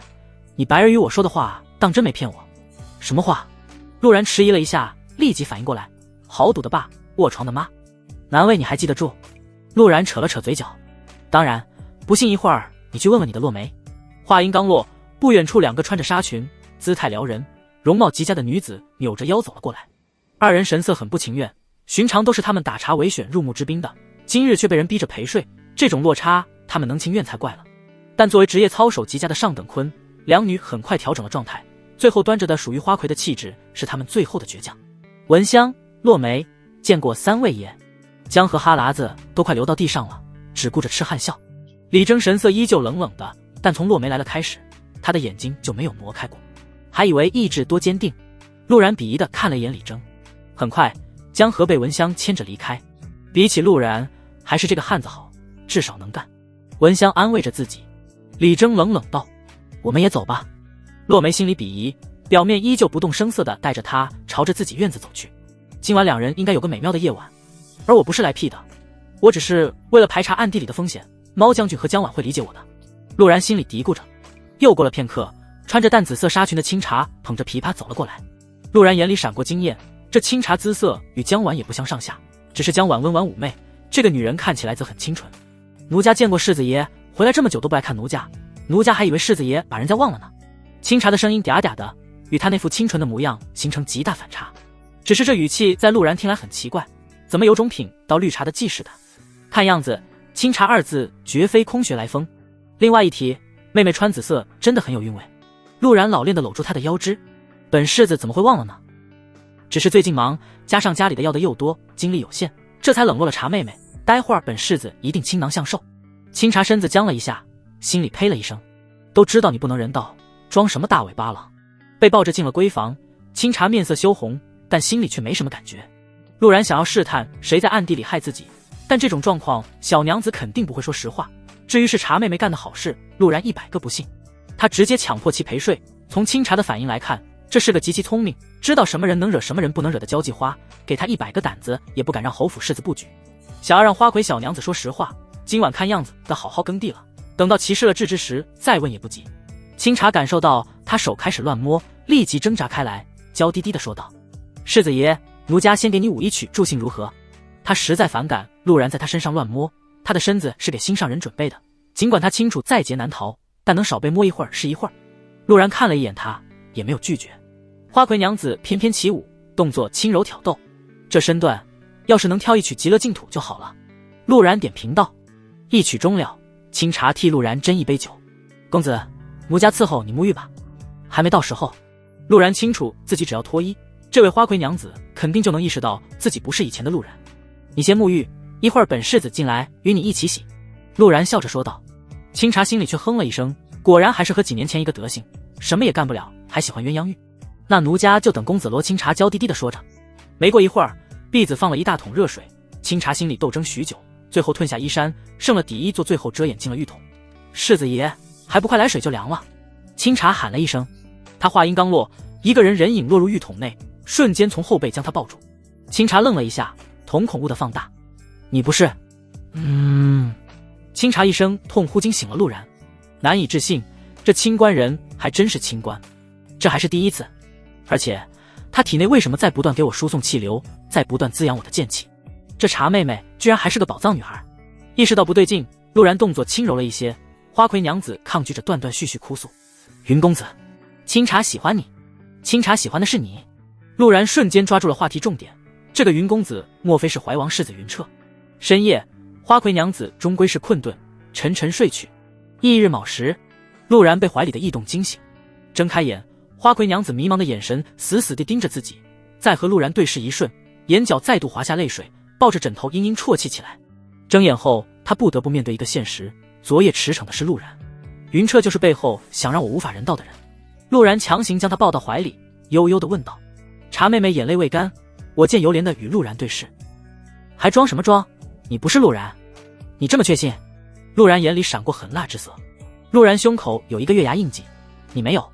你白儿与我说的话当真没骗我？”“什么话？”陆然迟疑了一下，立即反应过来：“豪赌的爸，卧床的妈，难为你还记得住。”陆然扯了扯嘴角：“当然，不信一会儿你去问问你的落梅。”话音刚落，不远处两个穿着纱裙、姿态撩人、容貌极佳的女子扭着腰走了过来。二人神色很不情愿，寻常都是他们打茶维选入幕之宾的，今日却被人逼着陪睡，这种落差他们能情愿才怪了。但作为职业操守极佳的上等坤，两女很快调整了状态，最后端着的属于花魁的气质是他们最后的倔强。闻香、落梅，见过三位爷。江河哈喇子都快流到地上了，只顾着痴汉笑。李征神色依旧冷冷的，但从落梅来了开始，他的眼睛就没有挪开过，还以为意志多坚定。陆然鄙夷的看了一眼李征。很快，江河被闻香牵着离开。比起陆然，还是这个汉子好，至少能干。闻香安慰着自己。李征冷冷道：“我们也走吧。”落梅心里鄙夷，表面依旧不动声色地带着他朝着自己院子走去。今晚两人应该有个美妙的夜晚，而我不是来屁的，我只是为了排查暗地里的风险，猫将军和江晚会理解我的。陆然心里嘀咕着。又过了片刻，穿着淡紫色纱裙的清茶捧着琵琶走了过来。陆然眼里闪过惊艳，这清茶姿色与江晚也不相上下，只是江晚温婉妩媚，这个女人看起来则很清纯。奴家见过世子爷，回来这么久都不爱看奴家，奴家还以为世子爷把人家忘了呢。清茶的声音嗲嗲的，与他那副清纯的模样形成极大反差。只是这语气在陆然听来很奇怪，怎么有种品到绿茶的气似的？看样子清茶二字绝非空穴来风。另外一提，妹妹穿紫色真的很有韵味。陆然老练地搂住她的腰肢，本世子怎么会忘了呢？只是最近忙，加上家里的要的又多，精力有限，这才冷落了茶妹妹。待会儿本世子一定倾囊相授。清茶身子僵了一下，心里呸了一声，都知道你不能人道，装什么大尾巴狼。被抱着进了闺房，清茶面色羞红，但心里却没什么感觉。陆然想要试探谁在暗地里害自己，但这种状况小娘子肯定不会说实话。至于是茶妹妹干的好事，陆然100个不信。他直接强迫其陪睡。从清茶的反应来看，这是个极其聪明，知道什么人能惹什么人不能惹的交际花，给他100个胆子也不敢让侯府世子不举。想要让花魁小娘子说实话，今晚看样子得好好耕地了，等到其失了智之时再问也不急。清茶感受到他手开始乱摸，立即挣扎开来，娇滴滴地说道：“世子爷，奴家先给你舞一曲助兴如何？”他实在反感陆然在他身上乱摸，他的身子是给心上人准备的，尽管他清楚在劫难逃，但能少被摸一会儿是一会儿。陆然看了一眼他，也没有拒绝。花魁娘子翩翩起舞，动作轻柔挑逗，这身段要是能挑一曲极乐净土就好了。陆然点评道。一曲终了，清茶替陆然斟一杯酒：“公子，奴家伺候你沐浴吧。”还没到时候。陆然清楚自己只要脱衣，这位花魁娘子肯定就能意识到自己不是以前的陆然。你先沐浴，一会儿本世子进来与你一起洗。陆然笑着说道。清茶心里却哼了一声，果然还是和几年前一个德行，什么也干不了，还喜欢鸳鸯浴。那奴家就等公子罗。清茶娇滴滴地说着。没过一会儿，婢子放了一大桶热水，清茶心里斗争许久，最后褪下衣衫，剩了底衣做最后遮掩进了浴桶。世子爷，还不快来水就凉了。清茶喊了一声。他话音刚落，一个人人影落入浴桶内，瞬间从后背将他抱住。清茶愣了一下，瞳孔兀地放大。你不是……清茶一声痛呼惊醒了陆然，难以置信，这清官人还真是清官，这还是第一次。而且他体内为什么在不断给我输送气流，在不断滋养我的剑气？这茶妹妹居然还是个宝藏女孩。意识到不对劲，陆然动作轻柔了一些。花魁娘子抗拒着，断断续续哭诉：“云公子，清茶喜欢你，清茶喜欢的是你。”陆然瞬间抓住了话题重点，这个云公子莫非是怀王世子云彻？深夜，花魁娘子终归是困顿，沉沉睡去。翌日卯时，陆然被怀里的异动惊醒，睁开眼，花魁娘子迷茫的眼神死死地盯着自己，在和陆然对视一瞬，眼角再度滑下泪水，抱着枕头嘤嘤啜泣起来。睁眼后，他不得不面对一个现实，昨夜驰骋的是陆然，云彻就是背后想让我无法人道的人。陆然强行将他抱到怀里，悠悠地问道。茶妹妹眼泪未干，我见犹怜地与陆然对视。还装什么装？你不是陆然？你这么确信？陆然眼里闪过狠辣之色。陆然胸口有一个月牙印记，你没有？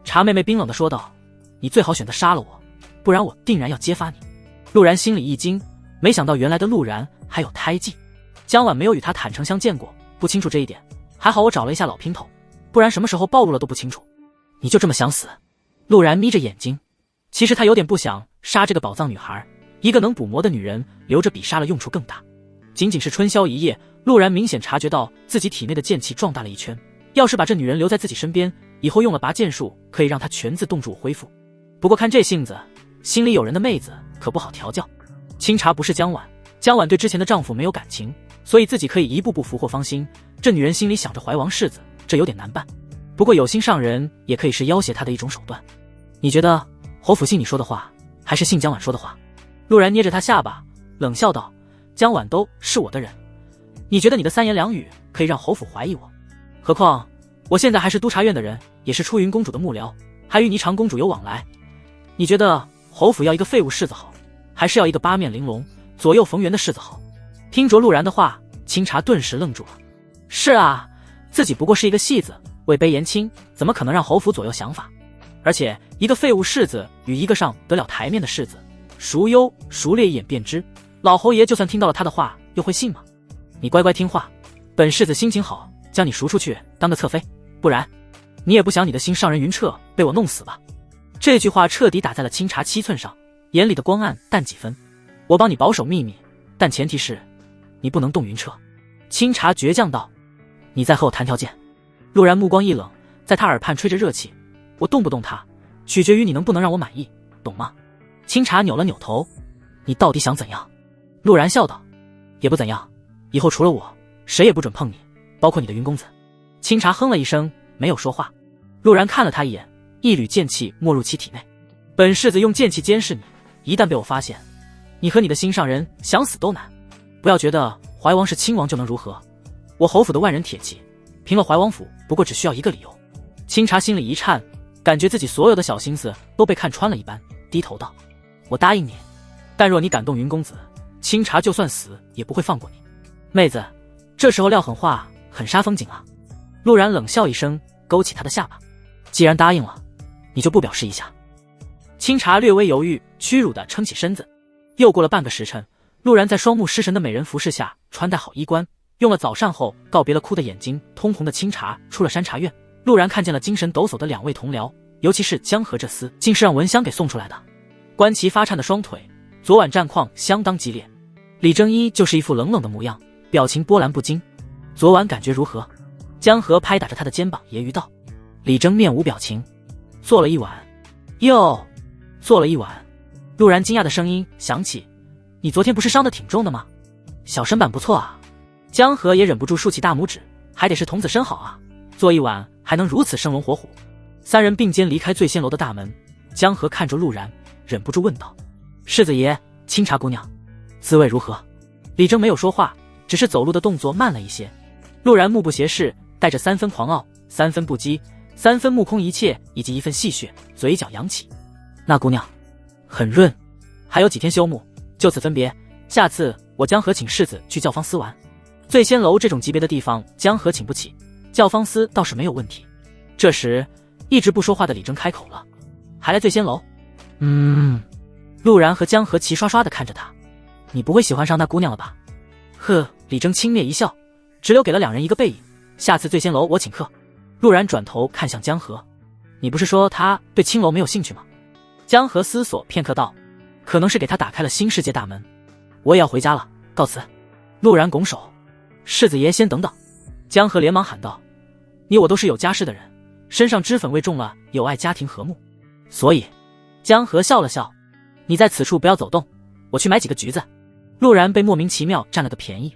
茶妹妹冰冷地说道。你最好选择杀了我，不然我定然要揭发你。陆然心里一惊，没想到原来的陆然还有胎记。江晚没有与他坦诚相见过，不清楚这一点。还好我找了一下老姘头，不然什么时候暴露了都不清楚。你就这么想死？陆然眯着眼睛，其实他有点不想杀这个宝藏女孩，一个能补魔的女人留着比杀了用处更大。仅仅是春宵一夜，陆然明显察觉到自己体内的剑气壮大了一圈，要是把这女人留在自己身边，以后用了拔剑术可以让她全自动助恢复。不过看这性子，心里有人的妹子可不好调教。清茶不是江晚，江晚对之前的丈夫没有感情，所以自己可以一步步俘获芳心。这女人心里想着怀王世子，这有点难办。不过有心上人也可以是要挟她的一种手段。你觉得侯府信你说的话，还是信江晚说的话？陆然捏着他下巴冷笑道，江晚都是我的人，你觉得你的三言两语可以让侯府怀疑我？何况我现在还是督察院的人，也是出云公主的幕僚，还与霓裳公主有往来。你觉得侯府要一个废物世子好，还是要一个八面玲珑左右逢源的世子好？听着陆然的话，清茶顿时愣住了。是啊，自己不过是一个戏子，位卑言轻，怎么可能让侯府左右想法？而且一个废物世子与一个上得了台面的世子，孰优孰劣一眼便知。老侯爷就算听到了他的话，又会信吗？你乖乖听话，本世子心情好，将你赎出去当个侧妃，不然你也不想你的心上人云彻被我弄死吧？这句话彻底打在了清茶七寸上，眼里的光暗淡几分。我帮你保守秘密，但前提是你不能动云彻。清茶倔强道。你再和我谈条件。陆然目光一冷，在他耳畔吹着热气。我动不动他，取决于你能不能让我满意，懂吗？清茶扭了扭头。你到底想怎样？陆然笑道。也不怎样，以后除了我，谁也不准碰你，包括你的云公子。清茶哼了一声，没有说话。陆然看了他一眼，一缕剑气没入其体内。本世子用剑气监视你，一旦被我发现，你和你的心上人想死都难。不要觉得怀王是亲王就能如何，我侯府的万人铁骑，平了怀王府不过只需要一个理由。清茶心里一颤，感觉自己所有的小心思都被看穿了一般，低头道：我答应你，但若你敢动云公子，清茶就算死也不会放过你。妹子，这时候撂狠话很煞风景啊。陆然冷笑一声，勾起他的下巴。既然答应了，你就不表示一下？清茶略微犹豫，屈辱地撑起身子。又过了半个时辰，陆然在双目失神的美人服侍下穿戴好衣冠，用了早膳后告别了哭得眼睛通红的清茶，出了山茶院。陆然看见了精神抖擞的两位同僚，尤其是江河这厮，竟是让文香给送出来的。观其发颤的双腿，昨晚战况相当激烈。李正一就是一副冷冷的模样，表情波澜不惊。昨晚感觉如何？江河拍打着他的肩膀揶揄道。李正面无表情。做了一晚。哟，做了一晚。陆然惊讶的声音响起，你昨天不是伤得挺重的吗？小身板不错啊。江河也忍不住竖起大拇指，还得是童子身好啊，做一晚还能如此生龙活虎。三人并肩离开醉仙楼的大门，江河看着陆然，忍不住问道：世子爷，清茶姑娘滋味如何？李征没有说话，只是走路的动作慢了一些。陆然目不斜视，带着3分狂傲，3分不羁，3分目空一切，以及1分戏谑，嘴角扬起。那姑娘很润，还有几天休沐，就此分别。下次我江河请世子去教坊司玩。醉仙楼这种级别的地方，江河请不起，教坊司倒是没有问题。这时一直不说话的李征开口了：还来醉仙楼？陆然和江河齐刷刷地看着他。你不会喜欢上那姑娘了吧？呵，李征轻蔑一笑，只留给了两人一个背影。下次醉仙楼我请客。陆然转头看向江河，你不是说他对青楼没有兴趣吗？江河思索片刻道，可能是给他打开了新世界大门。我也要回家了。告辞。陆然拱手，世子爷先等等。江河连忙喊道，你我都是有家室的人，身上脂粉味重了，有碍家庭和睦，所以。江河笑了笑，你在此处不要走动，我去买几个橘子。陆然被莫名其妙占了个便宜。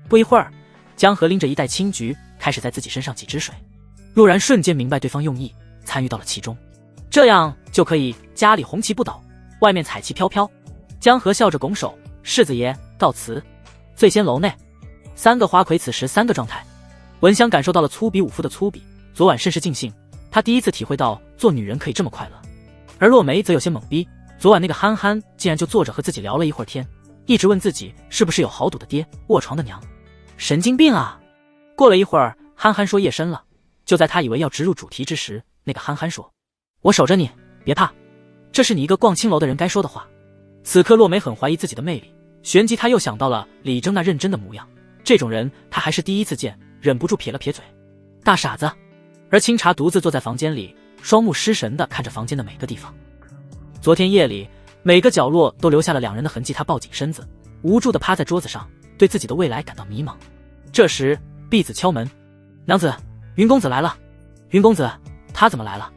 不一会儿，江河拎着一袋青橘，开始在自己身上挤汁水。陆然瞬间明白对方用意，参与到了其中，这样就可以家里红旗不倒，外面彩旗飘飘。江河笑着拱手，世子爷告辞。醉仙楼内，3个花魁此时3个状态。文香感受到了粗鄙武夫的粗鄙，昨晚甚是尽兴，她第一次体会到做女人可以这么快乐。而洛梅则有些懵逼，昨晚那个憨憨竟然就坐着和自己聊了一会儿天，一直问自己是不是有豪赌的爹，卧床的娘，神经病啊！过了一会儿，憨憨说夜深了，就在他以为要直入主题之时，那个憨憨说，我守着你，别怕，这是你一个逛青楼的人该说的话。此刻洛梅很怀疑自己的魅力，旋即他又想到了李征那认真的模样，这种人他还是第一次见，忍不住撇了撇嘴，大傻子。而清茶独自坐在房间里，双目失神地看着房间的每个地方。昨天夜里，每个角落都留下了2人的痕迹，他抱紧身子，无助地趴在桌子上，对自己的未来感到迷茫。这时，婢子敲门，娘子，云公子来了。云公子，他怎么来了？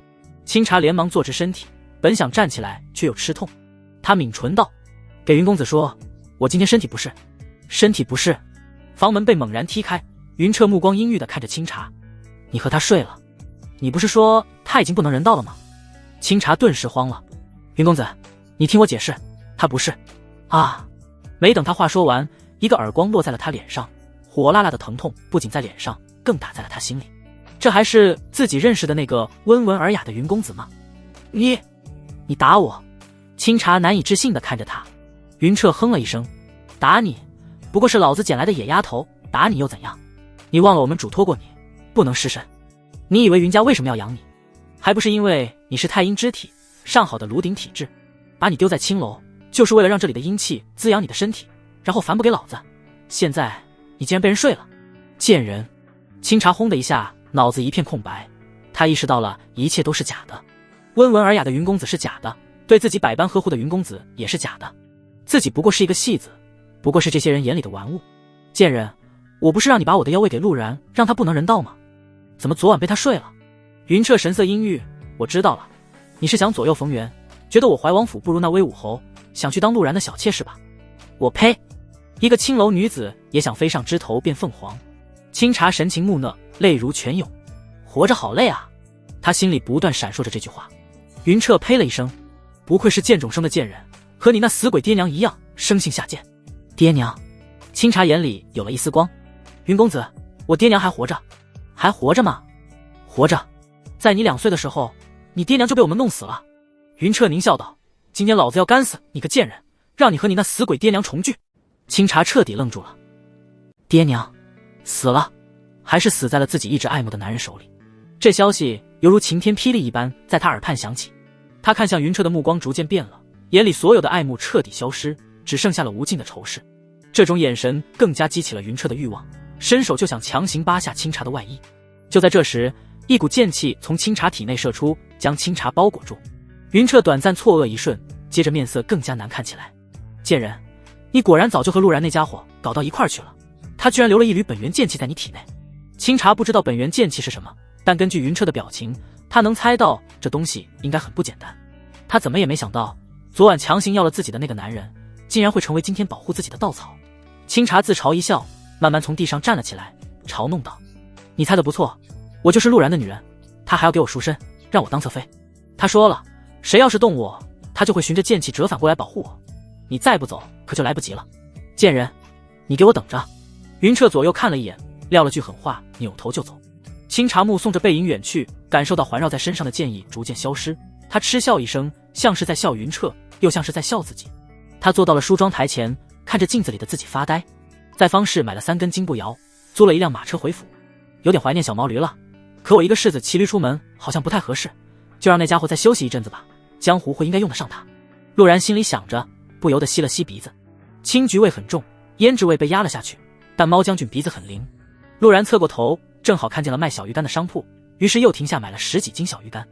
清茶连忙坐直身体，本想站起来，却又吃痛。他抿唇道，给云公子说，我今天身体不适。身体不适？房门被猛然踢开，云彻目光阴郁地看着清茶，你和他睡了？你不是说他已经不能人道了吗？清茶顿时慌了，云公子，你听我解释，他不是。啊！没等他话说完，一个耳光落在了他脸上，火辣辣的疼痛不仅在脸上，更打在了他心里。这还是自己认识的那个温文尔雅的云公子吗？你打我！清茶难以置信地看着他。云彻哼了一声，打你？不过是老子捡来的野丫头，打你又怎样？你忘了我们嘱托过你，不能失身。你以为云家为什么要养你？还不是因为你是太阴之体，上好的炉鼎体质，把你丢在青楼，就是为了让这里的阴气滋养你的身体，然后反哺给老子。现在你竟然被人睡了，贱人！清茶轰的一下，脑子一片空白，他意识到了一切都是假的。温文尔雅的云公子是假的，对自己百般呵护的云公子也是假的，自己不过是一个戏子，不过是这些人眼里的玩物。贱人，我不是让你把我的腰喂给陆然，让他不能人道吗？怎么昨晚被他睡了？云彻神色阴郁，我知道了，你是想左右逢源，觉得我怀王府不如那威武侯，想去当陆然的小妾是吧？我呸！一个青楼女子也想飞上枝头变凤凰。清茶神情木讷，泪如泉涌，活着好累啊！他心里不断闪烁着这句话。云彻呸了一声，不愧是贱种生的贱人，和你那死鬼爹娘一样，生性下贱。爹娘？清茶眼里有了一丝光。云公子，我爹娘还活着。还活着吗？活着。在你2岁的时候，你爹娘就被我们弄死了。云彻狞笑道，今天老子要干死你个贱人，让你和你那死鬼爹娘重聚。清茶彻底愣住了，爹娘死了，还是死在了自己一直爱慕的男人手里。这消息犹如晴天霹雳一般在他耳畔响起，他看向云彻的目光逐渐变了，眼里所有的爱慕彻底消失，只剩下了无尽的仇视。这种眼神更加激起了云彻的欲望，伸手就想强行扒下清茶的外衣。就在这时，一股剑气从清茶体内射出，将清茶包裹住。云彻短暂错愕一瞬，接着面色更加难看起来。贱人，你果然早就和陆然那家伙搞到一块儿去了，他居然留了一缕本源剑气在你体内。清茶不知道本源剑气是什么，但根据云彻的表情，他能猜到这东西应该很不简单。他怎么也没想到，昨晚强行要了自己的那个男人，竟然会成为今天保护自己的稻草。清茶自嘲一笑，慢慢从地上站了起来，嘲弄道，你猜得不错，我就是陆然的女人，他还要给我赎身，让我当侧妃。他说了，谁要是动我，他就会循着剑气折返过来保护我，你再不走可就来不及了。贱人，你给我等着！云彻左右看了一眼，撂了句狠话，扭头就走。清茶目送着背影远去，感受到环绕在身上的剑意逐渐消失，他嗤笑一声，像是在笑云彻，又像是在笑自己。他坐到了梳妆台前，看着镜子里的自己发呆。在方氏买了3根金步摇，租了一辆马车回府，有点怀念小毛驴了。可我一个世子骑驴出门好像不太合适，就让那家伙再休息一阵子吧，江湖会应该用得上他。陆然心里想着，不由得吸了吸鼻子。青菊味很重，胭脂味被压了下去，但猫将军鼻子很灵。陆然侧过头，正好看见了卖小鱼干的商铺，于是又停下买了10几斤小鱼干。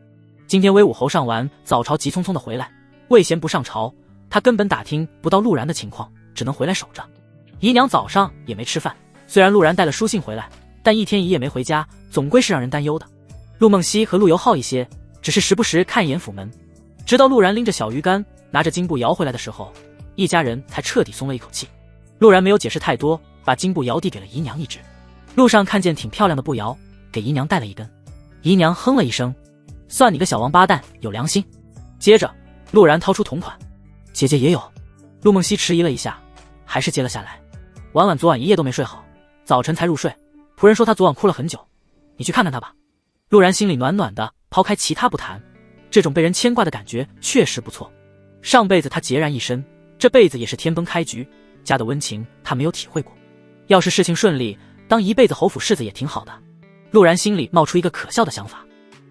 今天威武侯上完早朝急匆匆的回来，魏贤不上朝，他根本打听不到陆然的情况，只能回来守着。姨娘早上也没吃饭，虽然陆然带了书信回来，但一天一夜没回家，总归是让人担忧的。陆梦溪和陆游好一些，只是时不时看一眼府门。直到陆然拎着小鱼竿，拿着金步摇回来的时候，一家人才彻底松了一口气。陆然没有解释太多，把金步摇递给了姨娘一只。路上看见挺漂亮的步摇，给姨娘带了一根。姨娘哼了一声，算你个小王八蛋有良心。接着陆然掏出同款，姐姐也有。陆梦溪迟疑了一下，还是接了下来。婉婉昨晚一夜都没睡好，早晨才入睡，仆人说她昨晚哭了很久，你去看看她吧。陆然心里暖暖的，抛开其他不谈，这种被人牵挂的感觉确实不错。上辈子他孑然一身，这辈子也是天崩开局，家的温情他没有体会过。要是事情顺利，当一辈子侯府世子也挺好的。陆然心里冒出一个可笑的想法。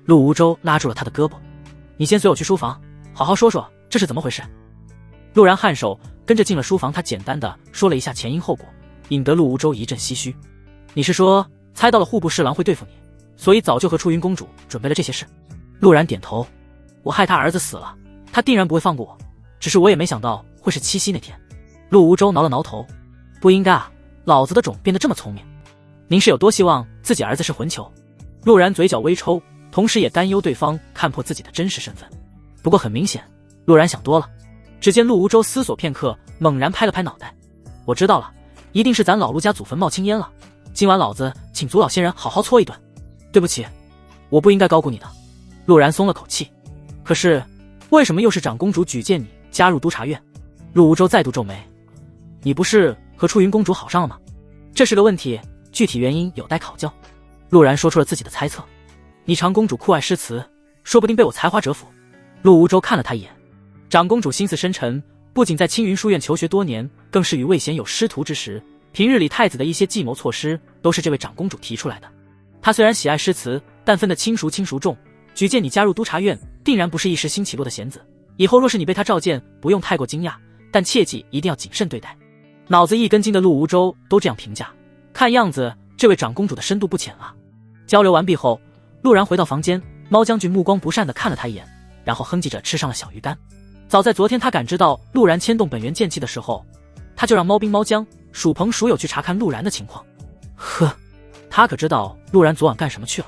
陆无舟拉住了他的胳膊，你先随我去书房，好好说说这是怎么回事。陆然颔首跟着进了书房，他简单的说了一下前因后果，引得陆无舟一阵唏嘘。你是说猜到了户部侍郎会对付你，所以早就和出云公主准备了这些事？陆然点头。我害他儿子死了，他定然不会放过我，只是我也没想到会是七夕那天。陆无舟挠了挠头，不应该啊，老子的种变得这么聪明。您是有多希望自己儿子是混球？陆然嘴角微抽，同时也担忧对方看破自己的真实身份。不过很明显，陆然想多了。只见陆无舟思索片刻，猛然拍了拍脑袋，我知道了，一定是咱老陆家祖坟冒青烟了，今晚老子请祖老先人好好搓一顿。对不起，我不应该高估你的。陆然松了口气。可是为什么又是长公主举荐你加入督察院？陆无舟再度皱眉。你不是和出云公主好上了吗？这是个问题，具体原因有待考究。陆然说出了自己的猜测。你长公主酷爱诗词，说不定被我才华折服。陆无舟看了他一眼。长公主心思深沉，不仅在青云书院求学多年，更是与魏贤有师徒之实。平日里太子的一些计谋措施都是这位长公主提出来的。她虽然喜爱诗词，但分得轻孰轻孰重，举荐你加入督察院，定然不是一时兴起落的弦子。以后若是你被她召见，不用太过惊讶，但切记一定要谨慎对待。脑子一根筋的陆无舟都这样评价，看样子这位长公主的深度不浅啊。交流完毕后，陆然回到房间，猫将军目光不善地看了他一眼，然后哼唧着吃上了小鱼干。早在昨天他感知到陆然牵动本源剑气的时候，他就让猫兵猫将、鼠朋鼠友去查看陆然的情况。呵，他可知道陆然昨晚干什么去了。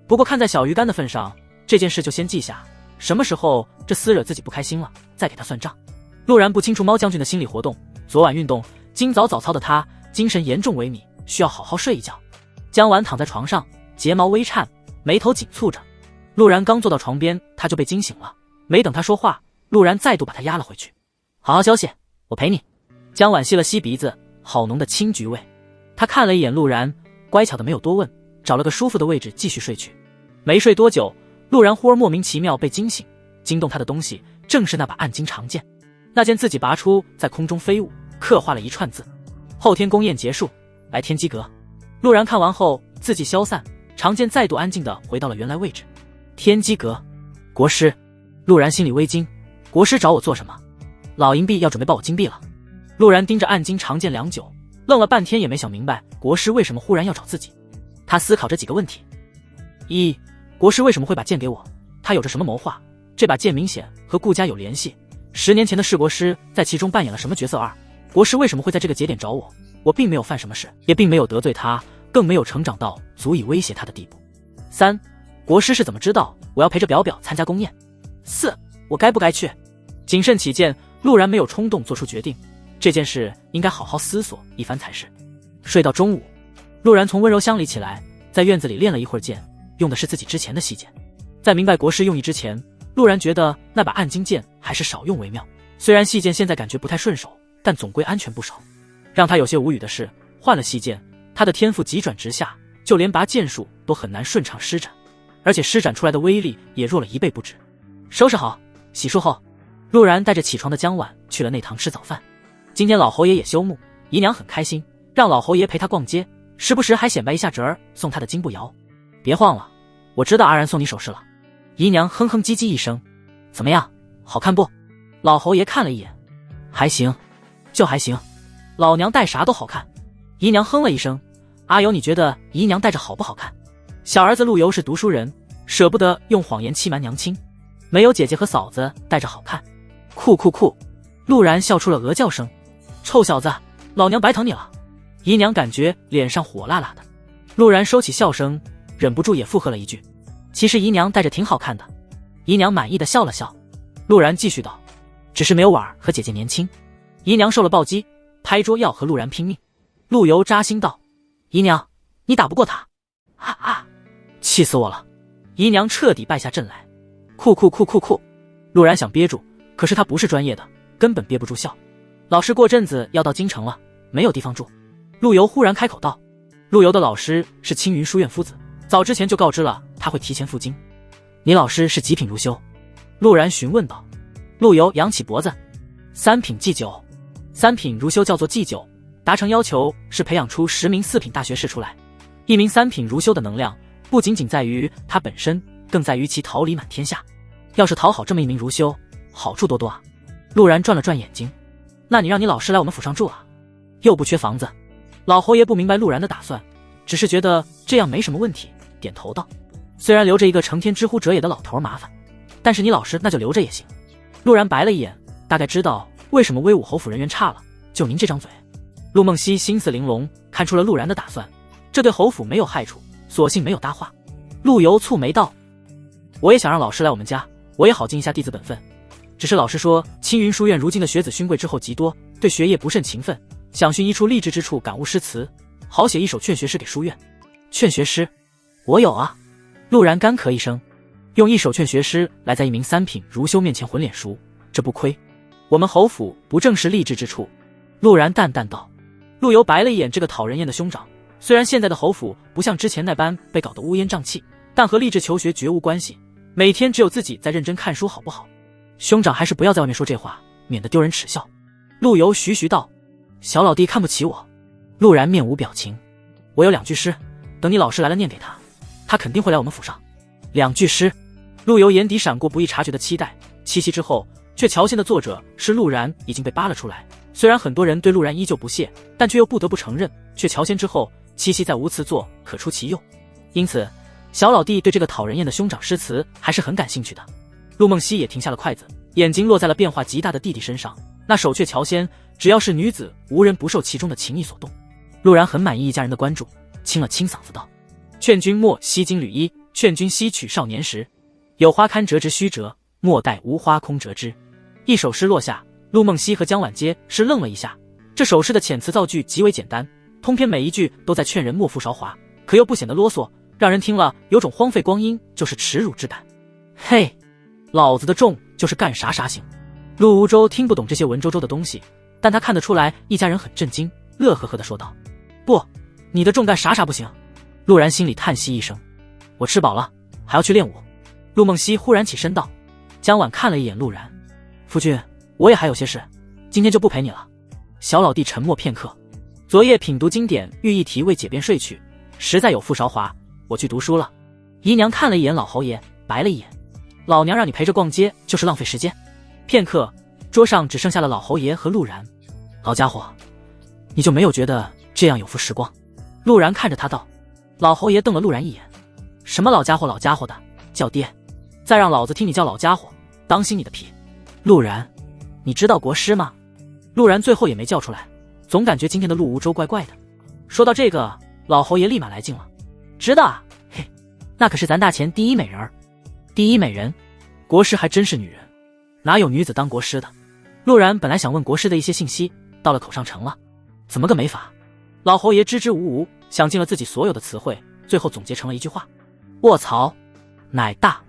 不过看在小鱼干的份上，这件事就先记下，什么时候这厮惹自己不开心了，再给他算账。陆然不清楚猫将军的心理活动，昨晚运动，今早早操的他精神严重萎靡，需要好好睡一觉。江晚躺在床上，睫毛微颤，眉头紧蹙着。陆然刚坐到床边，他就被惊醒了。没等他说话，陆然再度把他压了回去。好好休息，我陪你。江晚吸了吸鼻子，好浓的青桔味。他看了一眼陆然，乖巧的没有多问，找了个舒服的位置继续睡去。没睡多久，陆然忽而莫名其妙被惊醒，惊动他的东西正是那把暗金长剑。那剑自己拔出，在空中飞舞，刻画了一串字：后天宫宴结束，来天机阁。陆然看完后自己消散，长剑再度安静地回到了原来位置。天机阁，国师。陆然心里微惊，国师找我做什么？老银币要准备报我金币了。陆然盯着暗金长剑良久，愣了半天也没想明白国师为什么忽然要找自己。他思考着几个问题：一，国师为什么会把剑给我？他有着什么谋划？这把剑明显和顾家有联系，10年前的释国师在其中扮演了什么角色？二，国师为什么会在这个节点找我？我并没有犯什么事，也并没有得罪他，更没有成长到足以威胁他的地步。三，国师是怎么知道我要陪着表表参加宫宴？四，我该不该去？谨慎起见，陆然没有冲动做出决定，这件事应该好好思索一番才是。睡到中午，陆然从温柔乡里起来，在院子里练了一会儿剑，用的是自己之前的细剑。在明白国师用意之前，陆然觉得那把暗金剑还是少用为妙。虽然细剑现在感觉不太顺手，但总归安全不少。让他有些无语的是，换了细剑，他的天赋急转直下，就连拔剑术都很难顺畅施展，而且施展出来的威力也弱了1倍不止。收拾好，洗漱后，陆然带着起床的江晚去了内堂吃早饭。今天老侯爷也休沐，姨娘很开心，让老侯爷陪她逛街，时不时还显摆一下侄儿送她的金步摇。别晃了，我知道阿然送你首饰了。姨娘哼哼唧唧一声，怎么样，好看不？老侯爷看了一眼，还行，就还行，老娘戴啥都好看。姨娘哼了一声，阿尤你觉得姨娘戴着好不好看？小儿子陆游是读书人，舍不得用谎言欺瞒娘亲，没有姐姐和嫂子戴着好看。酷酷酷！陆然笑出了鹅叫声。臭小子，老娘白疼你了。姨娘感觉脸上火辣辣的。陆然收起笑声，忍不住也附和了一句：其实姨娘戴着挺好看的。姨娘满意的笑了笑。陆然继续道：只是没有婉儿和姐姐年轻。姨娘受了暴击，拍桌要和陆然拼命。陆游扎心道：姨娘，你打不过他。气死我了。姨娘彻底败下阵来。酷。陆然想憋住，可是他不是专业的，根本憋不住笑。老师过阵子要到京城了，没有地方住。陆游忽然开口道：陆游的老师是青云书院夫子，早之前就告知了他会提前赴京。你老师是几品如修？陆然询问道。陆游扬起脖子：3品祭酒。3品如修叫做祭酒，达成要求是培养出10名4品大学士出来。一名3品如修的能量不仅仅在于他本身，更在于其桃李满天下。要是讨好这么一名如修，好处多多啊。陆然转了转眼睛：那你让你老师来我们府上住啊？又不缺房子。老侯爷不明白陆然的打算，只是觉得这样没什么问题，点头道：虽然留着一个成天知乎者也的老头麻烦，但是你老师那就留着也行。陆然白了一眼，大概知道为什么威武侯府人缘差了，就您这张嘴。陆梦溪心思玲珑，看出了陆然的打算，这对侯府没有害处，索性没有搭话。陆游蹙眉道：我也想让老师来我们家，我也好尽一下弟子本分。只是老师说青云书院如今的学子勋贵之后极多，对学业不甚勤奋，想寻一处励志之处感悟诗词，好写一首劝学诗给书院。劝学诗我有啊。陆然干咳一声，用一首劝学诗来在一名3品如修面前混脸熟，这不亏。我们侯府不正是励志之处？陆然淡淡道。陆游白了一眼这个讨人厌的兄长，虽然现在的侯府不像之前那般被搞得乌烟瘴气，但和励志求学绝无关系，每天只有自己在认真看书好不好？兄长还是不要在外面说这话，免得丢人耻笑。陆游徐徐道：小老弟看不起我。陆然面无表情：我有2句诗，等你老师来了念给他，他肯定会来我们府上。2句诗。陆游眼底闪过不易察觉的期待，7夕之后却桥仙的作者是陆然已经被扒了出来。虽然很多人对陆然依旧不屑，但却又不得不承认，却桥仙之后7夕再无词作可出其右。因此小老弟对这个讨人厌的兄长诗词还是很感兴趣的。陆梦溪也停下了筷子，眼睛落在了变化极大的弟弟身上。那首阙桥仙，只要是女子，无人不受其中的情意所动。陆然很满意一家人的关注，清了清嗓子道：劝君莫惜金缕衣，劝君惜取少年时。有花堪折直须折，莫待无花空折枝。一首诗落下，陆梦溪和江晚皆是愣了一下。这首诗的遣词造句极为简单，通篇每一句都在劝人莫负韶华，可又不显得啰嗦，让人听了有种荒废光阴就是耻辱之感。嘿，老子的重就是干啥啥行。陆无舟听不懂这些文绉绉的东西，但他看得出来一家人很震惊，乐呵呵地说道：不，你的重干啥啥不行。陆然心里叹息一声：我吃饱了，还要去练武。陆梦溪忽然起身道。江晚看了一眼陆然：夫君，我也还有些事，今天就不陪你了。小老弟沉默片刻：昨夜品读经典，欲一题未解便睡去，实在有负韶华，我去读书了。姨娘看了一眼老侯爷，白了一眼：老娘让你陪着逛街就是浪费时间。片刻，桌上只剩下了老侯爷和陆然。老家伙，你就没有觉得这样有负时光？陆然看着他道。老侯爷瞪了陆然一眼：什么老家伙老家伙的，叫爹！再让老子听你叫老家伙，当心你的皮！陆然，你知道国师吗？陆然最后也没叫出来，总感觉今天的陆无舟怪怪的。说到这个，老侯爷立马来劲了：知道啊，嘿，那可是咱大前第一美人儿。第一美人？国师还真是女人，哪有女子当国师的？陆然本来想问国师的一些信息，到了口上成了怎么个没法？老侯爷支支吾吾，想尽了自己所有的词汇，最后总结成了一句话：卧槽，奶大。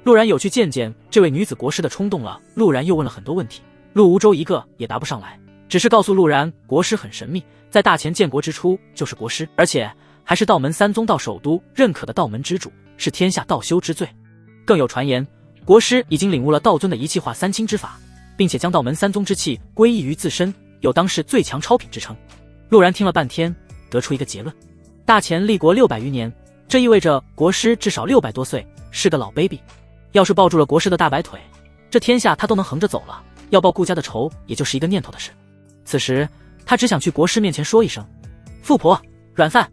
陆然有去见见这位女子国师的冲动了。陆然又问了很多问题，陆无舟一个也答不上来，只是告诉陆然国师很神秘，在大前建国之初就是国师，而且还是道门3宗道首都认可的道门之主，是天下道修之最。更有传言，国师已经领悟了道尊的一气化三清之法，并且将道门3宗之气归依于自身，有当世最强超品之称。陆然听了半天，得出一个结论：大前立国600余年，这意味着国师至少600多岁，是个老 baby。要是抱住了国师的大白腿，这天下他都能横着走了，要报顾家的仇也就是一个念头的事。此时他只想去国师面前说一声：富婆，软饭。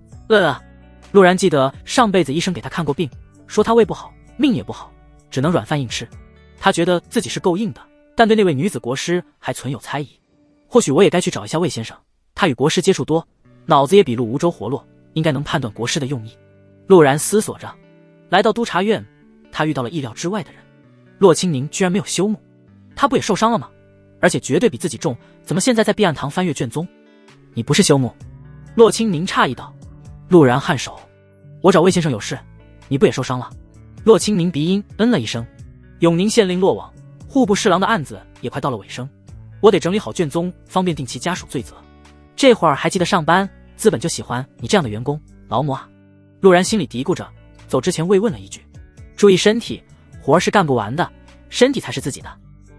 陆然记得上辈子医生给他看过病，说他胃不好，命也不好，只能软饭硬吃。他觉得自己是够硬的，但对那位女子国师还存有猜疑。或许我也该去找一下魏先生，他他与国师接触多，脑子也比陆无舟活络，应该能判断国师的用意。陆然思索着，来到督察院，他遇到了意料之外的人。洛清宁居然没有休沐，他不也受伤了吗？而且绝对比自己重，怎么现在在避案堂翻阅卷宗？你不是休沐？洛清宁诧异道。陆然颔首，我找魏先生有事，你不也受伤了？洛清宁鼻音嗯了一声。永宁县令落网，户部侍郎的案子也快到了尾声，我得整理好卷宗，方便定其家属罪责。这会儿还记得上班，资本就喜欢你这样的员工，劳模啊。陆然心里嘀咕着，走之前慰问了一句，注意身体，活是干不完的，身体才是自己的。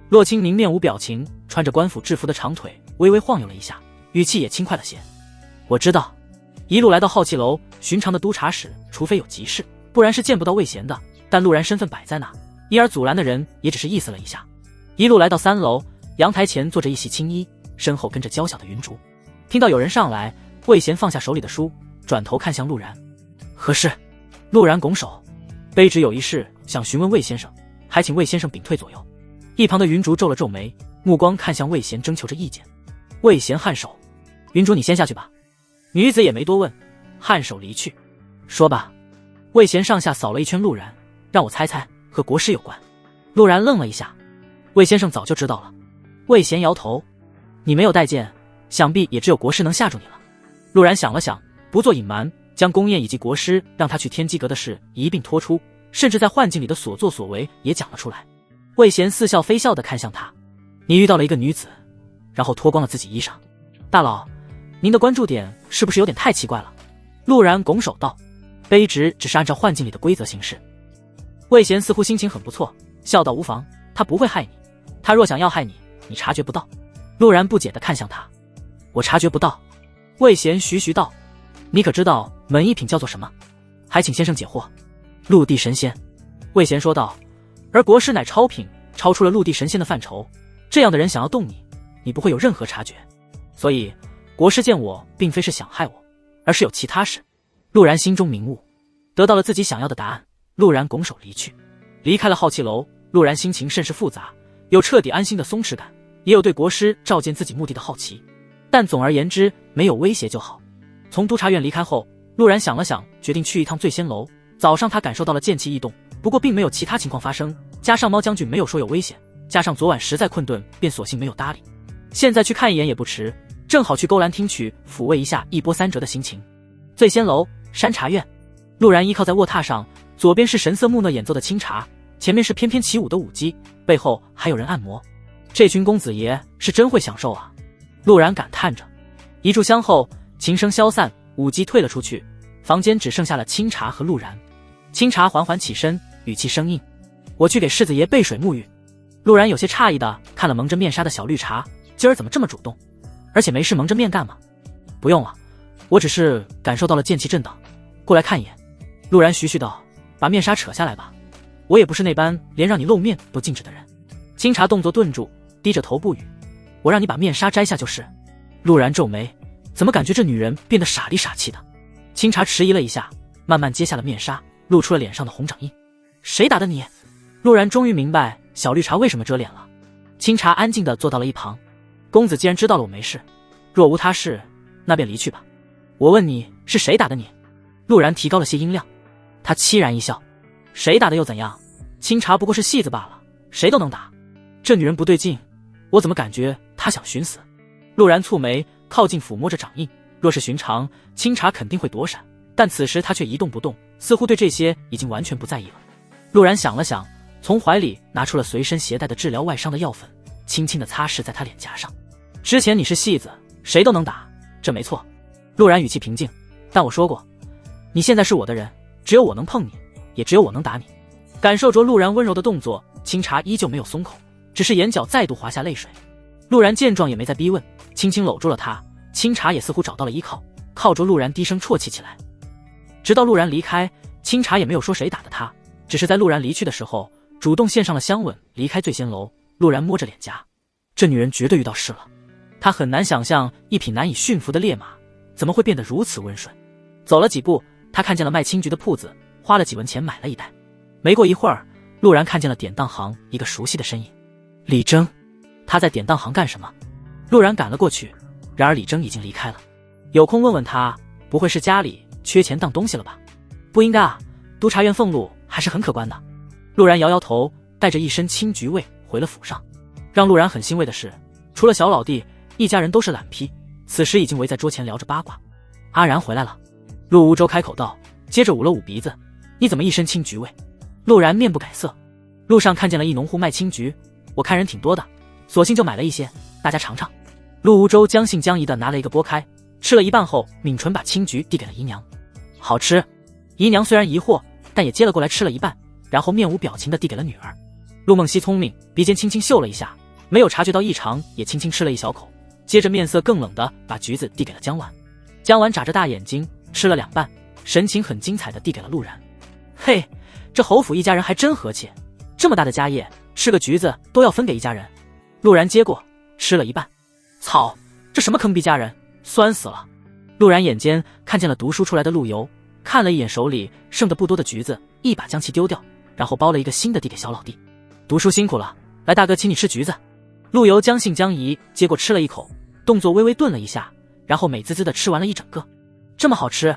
洛清宁面无表情，穿着官府制服的长腿微微晃悠了一下，语气也轻快了些。我知道。一路来到好气楼，寻常的督察室除非有急事，不然是见不到魏贤的，但陆然身份摆在那，因而阻拦的人也只是意思了一下。一路来到3楼，阳台前坐着一袭青衣，身后跟着娇小的云竹。听到有人上来，魏贤放下手里的书，转头看向陆然。何事？陆然拱手，卑职有一事想询问魏先生，还请魏先生禀退左右。一旁的云竹皱了皱眉，目光看向魏贤，征求着意见。魏贤颔首，云竹你先下去吧。女子也没多问，颔首离去。说吧。魏贤上下扫了一圈陆然，让我猜猜，和国师有关。陆然愣了一下，魏先生早就知道了。魏贤摇头，你没有带剑，想必也只有国师能吓住你了。陆然想了想，不做隐瞒，将宫宴以及国师让他去天机阁的事一并托出，甚至在幻境里的所作所为也讲了出来。魏贤似笑非笑地看向他，你遇到了一个女子，然后脱光了自己衣裳。大佬，您的关注点是不是有点太奇怪了？陆然拱手道，卑职只是按照幻境里的规则行事。魏贤似乎心情很不错，笑道无妨，他不会害你，他若想要害你，你察觉不到。陆然不解地看向他，我察觉不到。魏贤徐徐道，你可知道门一品叫做什么？还请先生解惑。陆地神仙。魏贤说道，而国师乃超品，超出了陆地神仙的范畴，这样的人想要动你，你不会有任何察觉，所以国师见我并非是想害我，而是有其他事。陆然心中明悟，得到了自己想要的答案。陆然拱手离去，离开了好气楼。陆然心情甚是复杂，有彻底安心的松弛感，也有对国师召见自己目的的好奇，但总而言之，没有威胁就好。从督察院离开后，陆然想了想，决定去一趟醉仙楼。早上他感受到了剑气异动，不过并没有其他情况发生，加上猫将军没有说有危险，加上昨晚实在困顿，便索性没有搭理。现在去看一眼也不迟，正好去勾栏听曲，抚慰一下一波三折的心情。醉仙楼山茶院，陆然依靠在卧榻上，左边是神色木讷演奏的清茶，前面是翩翩起舞的舞姬，背后还有人按摩。这群公子爷是真会享受啊！陆然感叹着。一炷香后，琴声消散，舞姬退了出去，房间只剩下了清茶和陆然。清茶缓缓起身，语气生硬，我去给世子爷备水沐浴。陆然有些诧异的看了蒙着面纱的小绿茶，今儿怎么这么主动？而且没事蒙着面干嘛？不用了，我只是感受到了剑气震荡，过来看一眼。陆然徐徐道，把面纱扯下来吧，我也不是那般连让你露面都禁止的人。清茶动作顿住，低着头不语，我让你把面纱摘下就是。陆然皱眉，怎么感觉这女人变得傻里傻气的？清茶迟疑了一下，慢慢揭下了面纱，露出了脸上的红掌印。谁打的你？陆然终于明白小绿茶为什么遮脸了。清茶安静地坐到了一旁，公子既然知道了我没事，若无他事，那便离去吧。我问你是谁打的你？陆然提高了些音量。他凄然一笑，谁打的又怎样？清茶不过是戏子罢了，谁都能打。这女人不对劲，我怎么感觉她想寻死？陆然蹙眉，靠近抚摸着掌印。若是寻常，清茶肯定会躲闪，但此时他却一动不动，似乎对这些已经完全不在意了。陆然想了想，从怀里拿出了随身携带的治疗外伤的药粉，轻轻地擦拭在他脸颊上。之前你是戏子，谁都能打，这没错。陆然语气平静，但我说过，你现在是我的人，只有我能碰你，也只有我能打你。感受着陆然温柔的动作，清茶依旧没有松口，只是眼角再度滑下泪水。陆然见状也没再逼问，轻轻搂住了他。清茶也似乎找到了依靠，靠着陆然低声啜泣起来。直到陆然离开，清茶也没有说谁打的他，只是在陆然离去的时候主动献上了香吻。离开醉仙楼，陆然摸着脸颊，这女人绝对遇到事了。他很难想象一匹难以驯服的烈马怎么会变得如此温顺。走了几步，他看见了卖青桔的铺子，花了几文钱买了一袋。没过一会儿，陆然看见了典当行一个熟悉的身影，李征。他在典当行干什么？陆然赶了过去，然而李征已经离开了。有空问问他，不会是家里缺钱当东西了吧？不应该啊，督察院俸禄还是很可观的。陆然摇摇头，带着一身青桔味回了府上。让陆然很欣慰的是，除了小老弟，一家人都是懒批，此时已经围在桌前聊着八卦。阿然回来了。陆无舟开口道，接着捂了捂鼻子，你怎么一身青桔味？陆然面不改色，路上看见了一农户卖青桔，我看人挺多的，索性就买了一些，大家尝尝。陆无舟将信将疑地拿了一个剥开，吃了一半后，抿唇把青桔递给了姨娘。好吃。姨娘虽然疑惑，但也接了过来吃了一半，然后面无表情地递给了女儿。陆梦溪聪明，鼻尖轻轻嗅了一下，没有察觉到异常，也轻轻吃了一小口，接着面色更冷地把橘子递给了江婉。江婉眨着大眼睛吃了2半，神情很精彩地递给了陆然。嘿，这侯府一家人还真和气，这么大的家业，吃个橘子都要分给一家人。陆然接过吃了一半，操，这什么坑逼家人，酸死了。陆然眼尖看见了读书出来的陆游，看了一眼手里剩得不多的橘子，一把将其丢掉，然后剥了一个新的递给小老弟。读书辛苦了，来大哥请你吃橘子。陆游将信将疑接过吃了一口，动作微微顿了一下，然后美滋滋地吃完了一整个。这么好吃？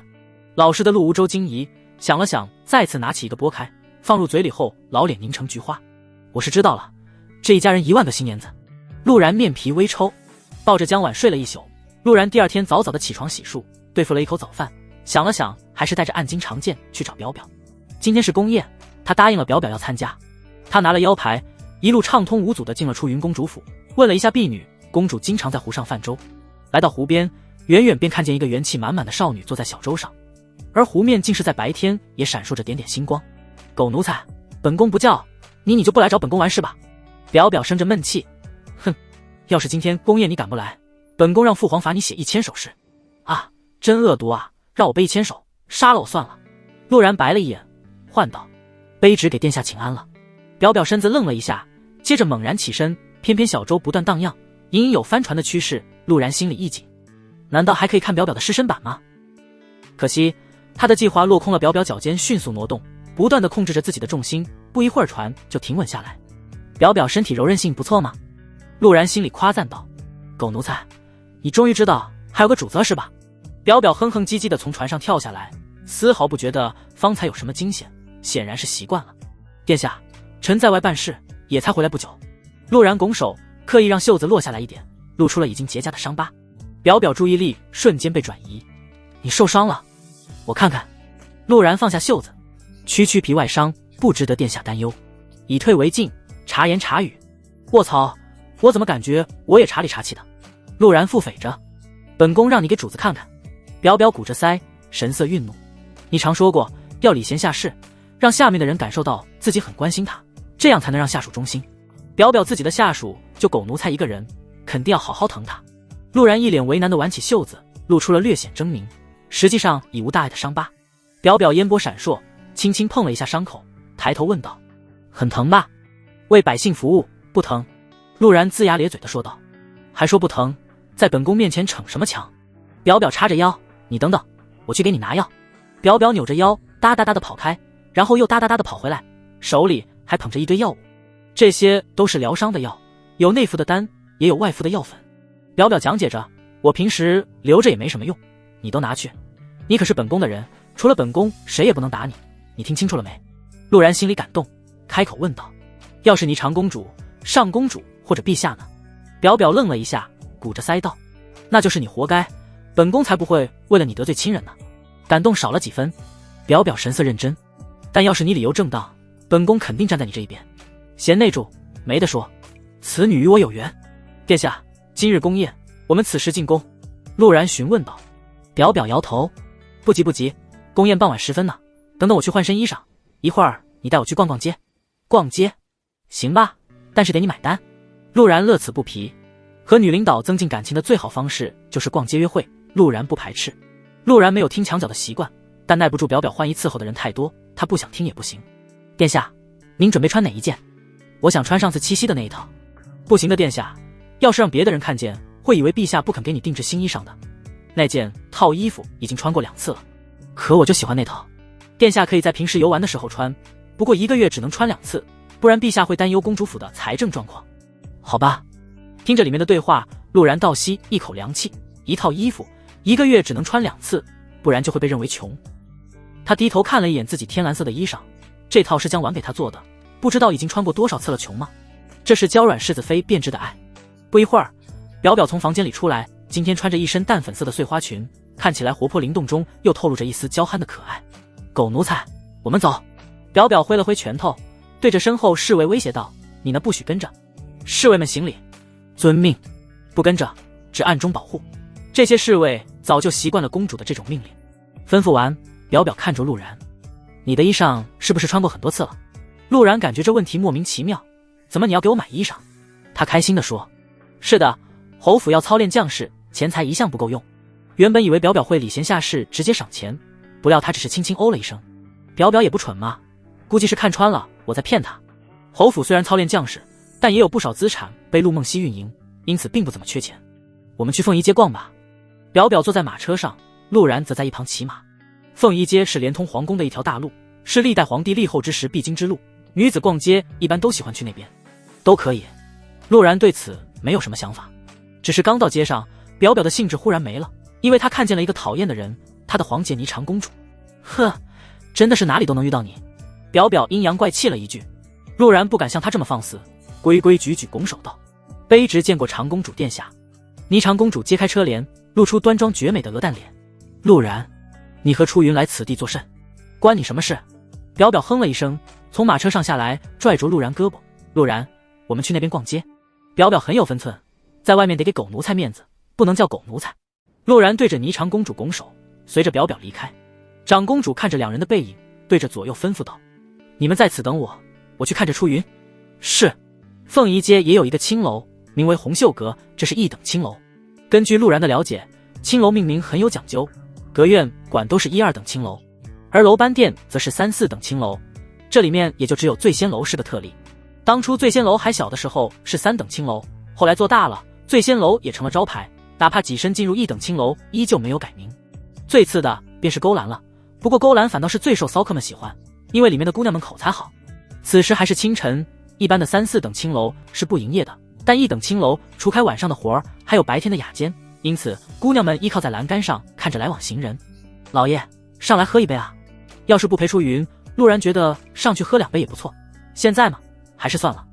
老实的陆无舟惊疑，想了想，再次拿起一个剥开，放入嘴里后，老脸凝成菊花。我是知道了，这一家人1万个新年子。陆然面皮微抽，抱着江婉睡了一宿。陆然第二天早早的起床洗漱，对付了一口早饭，想了想，还是带着暗金长剑去找表表。今天是宫宴，他答应了表表要参加。他拿了腰牌，一路畅通无阻的进了出云公主府，问了一下婢女，公主经常在湖上泛舟。来到湖边，远远便看见一个元气满满的少女坐在小舟上，而湖面竟是在白天也闪烁着点点星光。狗奴才，本宫不叫你就不来找本宫玩是吧？表表生着闷气，哼，要是今天宫宴你赶不来，本宫让父皇罚你写1000首诗。啊，真恶毒啊，让我背1000首，杀了我算了。陆然白了一眼，唤道，卑职给殿下请安了。表表身子愣了一下，接着猛然起身，偏偏小舟不断荡漾，隐隐有翻船的趋势。陆然心里一紧，难道还可以看表表的尸身板吗？可惜他的计划落空了。表表脚尖迅速挪动，不断地控制着自己的重心，不一会儿船就停稳下来。表表身体柔韧性不错吗？陆然心里夸赞道。狗奴才，你终于知道还有个主子是吧？表表哼哼唧唧地从船上跳下来，丝毫不觉得方才有什么惊险，显然是习惯了。殿下，臣在外办事，也才回来不久。陆然拱手，刻意让袖子落下来一点，露出了已经结痂的伤疤。表表注意力瞬间被转移，你受伤了？我看看。陆然放下袖子，区区皮外伤，不值得殿下担忧。以退为进，察言察语。卧槽，我怎么感觉我也查里查气的？陆然腹诽着，本宫让你给主子看看。表表鼓着腮，神色愠怒。你常说过要礼贤下士，让下面的人感受到自己很关心他，这样才能让下属忠心。表表自己的下属就狗奴才一个人，肯定要好好疼他。陆然一脸为难地挽起袖子，露出了略显狰狞，实际上已无大碍的伤疤。表表烟波闪烁，轻轻碰了一下伤口，抬头问道，很疼吧？为百姓服务，不疼。陆然龇牙咧嘴地说道，还说不疼，在本宫面前逞什么强？表表叉着腰，你等等，我去给你拿药。表表扭着腰，哒哒哒地跑开，然后又哒哒哒地跑回来，手里还捧着一堆药物。这些都是疗伤的药，有内服的丹，也有外敷的药粉。表表讲解着，我平时留着也没什么用，你都拿去。你可是本宫的人，除了本宫谁也不能打你，你听清楚了没？陆然心里感动，开口问道，要是霓长公主、上公主或者陛下呢？表表愣了一下，鼓着腮道，那就是你活该，本宫才不会为了你得罪亲人呢。感动少了几分。表表神色认真，但要是你理由正当，本宫肯定站在你这一边。贤内助，没得说，此女与我有缘。殿下，今日宫宴，我们此时进宫。陆然询问道。表表摇头，不急不急，宫宴傍晚时分呢，等等我去换身衣裳，一会儿你带我去逛逛街。逛街？行吧，但是得你买单。陆然乐此不疲，和女领导增进感情的最好方式就是逛街约会，陆然不排斥。陆然没有听墙角的习惯，但耐不住表表换衣伺候的人太多，他不想听也不行。殿下，您准备穿哪一件？我想穿上次七夕的那一套。不行的殿下，要是让别的人看见，会以为陛下不肯给你定制新衣裳的。那件套衣服已经穿过2次了，可我就喜欢那套。殿下可以在平时游玩的时候穿，不过1个月只能穿2次，不然陛下会担忧公主府的财政状况。好吧。听着里面的对话，陆然倒吸一口凉气，一套衣服1个月只能穿2次，不然就会被认为穷。他低头看了一眼自己天蓝色的衣裳，这套是江晚给他做的，不知道已经穿过多少次了。穷吗？这是娇软柿子妃变质的爱。不一会儿，表表从房间里出来，今天穿着一身淡粉色的碎花裙，看起来活泼灵动中又透露着一丝娇憨的可爱。狗奴才，我们走。表表挥了挥拳头，对着身后侍卫威胁道：你呢，不许跟着。侍卫们行礼，遵命。不跟着，只暗中保护。这些侍卫早就习惯了公主的这种命令。吩咐完，表表看着陆然，你的衣裳是不是穿过很多次了？陆然感觉这问题莫名其妙，怎么你要给我买衣裳？他开心地说，是的，侯府要操练将士，钱财一向不够用。原本以为表表会礼贤下士，直接赏钱，不料他只是轻轻哦了一声。表表也不蠢嘛，估计是看穿了我在骗他。侯府虽然操练将士，但也有不少资产被陆梦溪运营，因此并不怎么缺钱。我们去凤仪街逛吧。表表坐在马车上，陆然则在一旁骑马。凤仪街是连通皇宫的一条大路，是历代皇帝立后之时必经之路，女子逛街一般都喜欢去那边。都可以。陆然对此没有什么想法，只是刚到街上，表表的兴致忽然没了，因为他看见了一个讨厌的人，他的皇姐霓裳公主。呵，真的是哪里都能遇到你。表表阴阳怪气了一句。陆然不敢像他这么放肆，规规矩矩拱手道：卑职见过长公主殿下。霓裳公主揭开车帘，露出端庄绝美的鹅蛋脸。陆然，你和初云来此地作甚？关你什么事？表表哼了一声，从马车上下来，拽住陆然胳膊。陆然，我们去那边逛街。表表很有分寸，在外面得给狗奴才面子，不能叫狗奴才。陆然对着霓裳公主拱手，随着表表离开。长公主看着两人的背影，对着左右吩咐道：你们在此等我，我去看着初云。是。凤仪街也有一个青楼，名为红袖阁，这是一等青楼。根据陆然的了解，青楼命名很有讲究，阁院馆都是1、2等青楼，而楼班店则是3、4等青楼，这里面也就只有醉仙楼是个特例。当初醉仙楼还小的时候是3等青楼，后来做大了，醉仙楼也成了招牌，哪怕跻身进入1等青楼，依旧没有改名。最次的便是勾栏了，不过勾栏反倒是最受骚客们喜欢，因为里面的姑娘们口才好。此时还是清晨，一般的3、4等青楼是不营业的，但1等青楼除开晚上的活儿，还有白天的雅间，因此姑娘们依靠在栏杆上看着来往行人。老爷，上来喝一杯啊。要是不陪初云，陆然觉得上去喝2杯也不错，现在嘛，还是算了。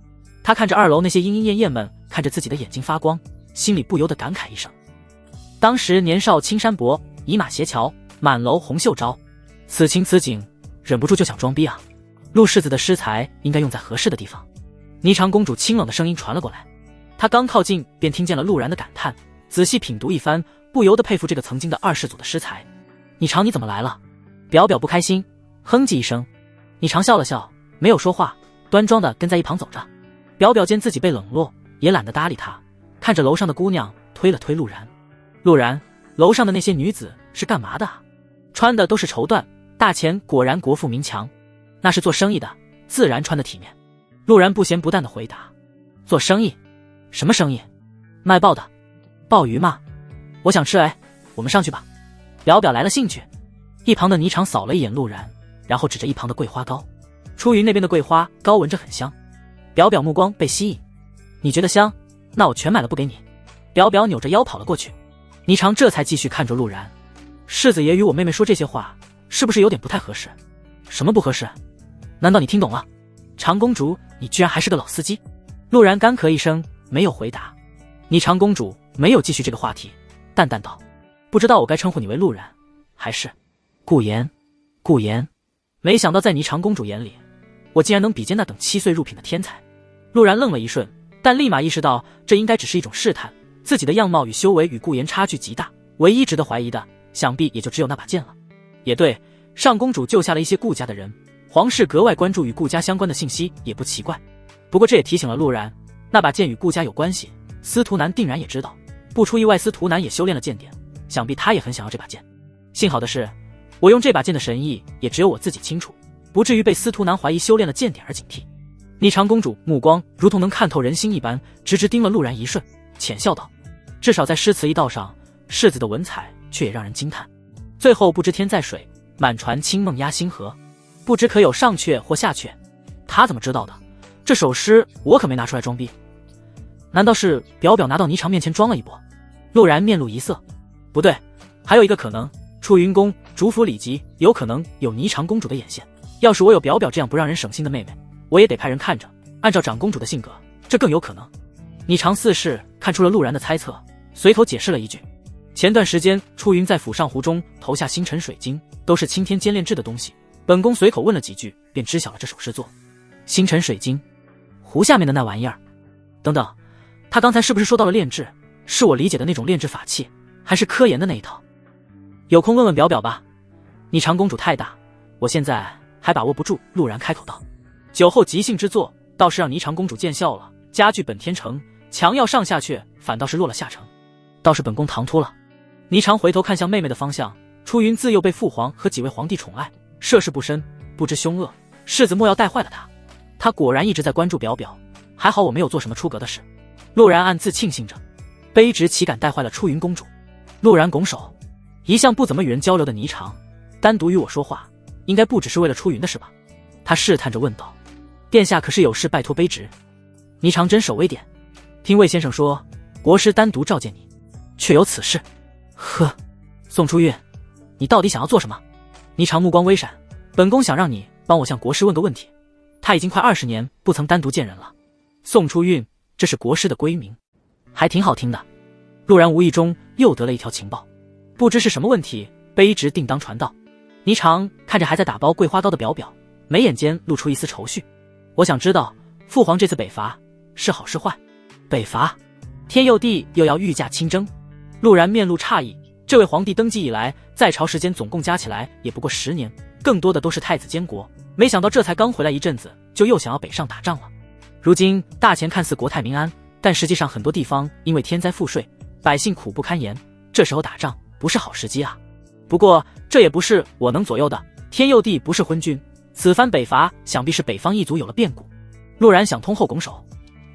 他看着2楼那些莺莺燕燕们，看着自己的眼睛发光，心里不由得感慨一声，当时年少青山薄，倚马斜桥，满楼红袖招，此情此景，忍不住就想装逼啊。陆世子的诗才应该用在合适的地方。霓裳公主清冷的声音传了过来，她刚靠近便听见了陆然的感叹，仔细品读一番，不由得佩服这个曾经的2世祖的诗才。霓裳你怎么来了？表表不开心，哼唧一声。霓裳笑了笑，没有说话，端庄的跟在一旁走着。表表见自己被冷落，也懒得搭理他，看着楼上的姑娘，推了推陆然。陆然，楼上的那些女子是干嘛的啊？穿的都是绸缎，大钱果然国富民强。那是做生意的，自然穿得体面。陆然不咸不淡的回答。做生意？什么生意？卖鲍的。鲍鱼吗？我想吃哎，我们上去吧。表表来了兴趣。一旁的霓裳扫了一眼陆然，然后指着一旁的桂花糕。初云那边的桂花糕闻着很香。表表目光被吸引。你觉得香？那我全买了不给你。表表扭着腰跑了过去。霓裳这才继续看着陆然。世子爷与我妹妹说这些话，是不是有点不太合适？什么不合适？难道你听懂了？长公主，你居然还是个老司机。陆然干咳一声，没有回答。霓裳公主没有继续这个话题，淡淡道：不知道我该称呼你为陆然，还是顾言。顾言。没想到在霓裳公主眼里，我竟然能比肩那等7岁入品的天才。陆然愣了一瞬，但立马意识到这应该只是一种试探，自己的样貌与修为与顾言差距极大，唯一值得怀疑的想必也就只有那把剑了。也对，上公主救下了一些顾家的人，皇室格外关注与顾家相关的信息也不奇怪。不过这也提醒了陆然，那把剑与顾家有关系，司徒南定然也知道，不出意外司徒南也修炼了剑典，想必他也很想要这把剑。幸好的是，我用这把剑的神意也只有我自己清楚，不至于被司徒南怀疑修炼了剑典而警惕。霓裳公主目光如同能看透人心一般，直直盯了陆然一瞬，浅笑道：至少在诗词一道上，世子的文采却也让人惊叹。最后不知天在水，满船清梦压星河，不知可有上阙或下阙。他怎么知道的？这首诗我可没拿出来装逼。难道是表表拿到霓裳面前装了一波？陆然面露一色。不对，还有一个可能，出云宫主府里籍有可能有霓裳公主的眼线。要是我有表表这样不让人省心的妹妹，我也得派人看着。按照长公主的性格，这更有可能。霓裳四世看出了陆然的猜测，随口解释了一句：前段时间出云在府上湖中投下星辰水晶，都是青天监炼制的东西。本宫随口问了几句，便知晓了这首诗作。星辰水晶，湖下面的那玩意儿。等等，他刚才是不是说到了炼制？是我理解的那种炼制法器，还是科研的那一套？有空问问表表吧。霓裳公主太大，我现在还把握不住。陆然开口道：酒后即兴之作，倒是让霓裳公主见笑了。家具本天成，强要上下阙，反倒是落了下乘，倒是本宫唐突了。霓裳回头看向妹妹的方向，出云自幼被父皇和几位皇帝宠爱，涉世不深，不知凶恶，世子莫要带坏了他。他果然一直在关注表表，还好我没有做什么出格的事。陆然暗自庆幸着，卑职岂敢带坏了出云公主。陆然拱手，一向不怎么与人交流的霓裳，单独与我说话，应该不只是为了出云的事吧？他试探着问道。殿下可是有事拜托卑职？霓裳真手微点，听魏先生说，国师单独召见你，确有此事。呵，宋初韵，你到底想要做什么？霓裳目光微闪，本宫想让你帮我向国师问个问题。他已经快20年不曾单独见人了。宋初韵，这是国师的闺名，还挺好听的。陆然无意中又得了一条情报，不知是什么问题，卑职定当传道。霓裳看着还在打包桂花糕的表表，眉眼间露出一丝愁绪。我想知道父皇这次北伐是好是坏？北伐？天佑帝又要御驾亲征？陆然面露诧异，这位皇帝登基以来，在朝时间总共加起来也不过10年，更多的都是太子监国，没想到这才刚回来一阵子，就又想要北上打仗了。如今大前看似国泰民安，但实际上很多地方因为天灾赋税，百姓苦不堪言，这时候打仗不是好时机啊。不过这也不是我能左右的，天佑帝不是昏君，此番北伐想必是北方一族有了变故。陆然想通后拱手，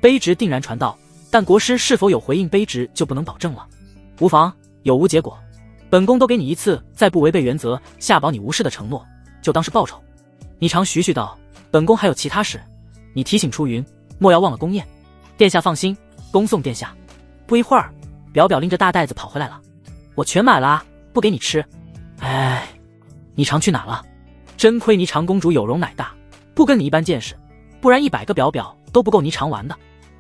卑职定然传道，但国师是否有回应，卑职就不能保证了。无妨，有无结果，本宫都给你一次在不违背原则下保你无事的承诺，就当是报酬。霓裳徐徐道，本宫还有其他事，你提醒出云，莫要忘了宫宴。殿下放心，恭送殿下。不一会儿，表表拎着大袋子跑回来了，我全买了啊，不给你吃。哎，霓裳去哪了？真亏霓裳公主有容乃大，不跟你一般见识，不然100个表表都不够霓裳玩的。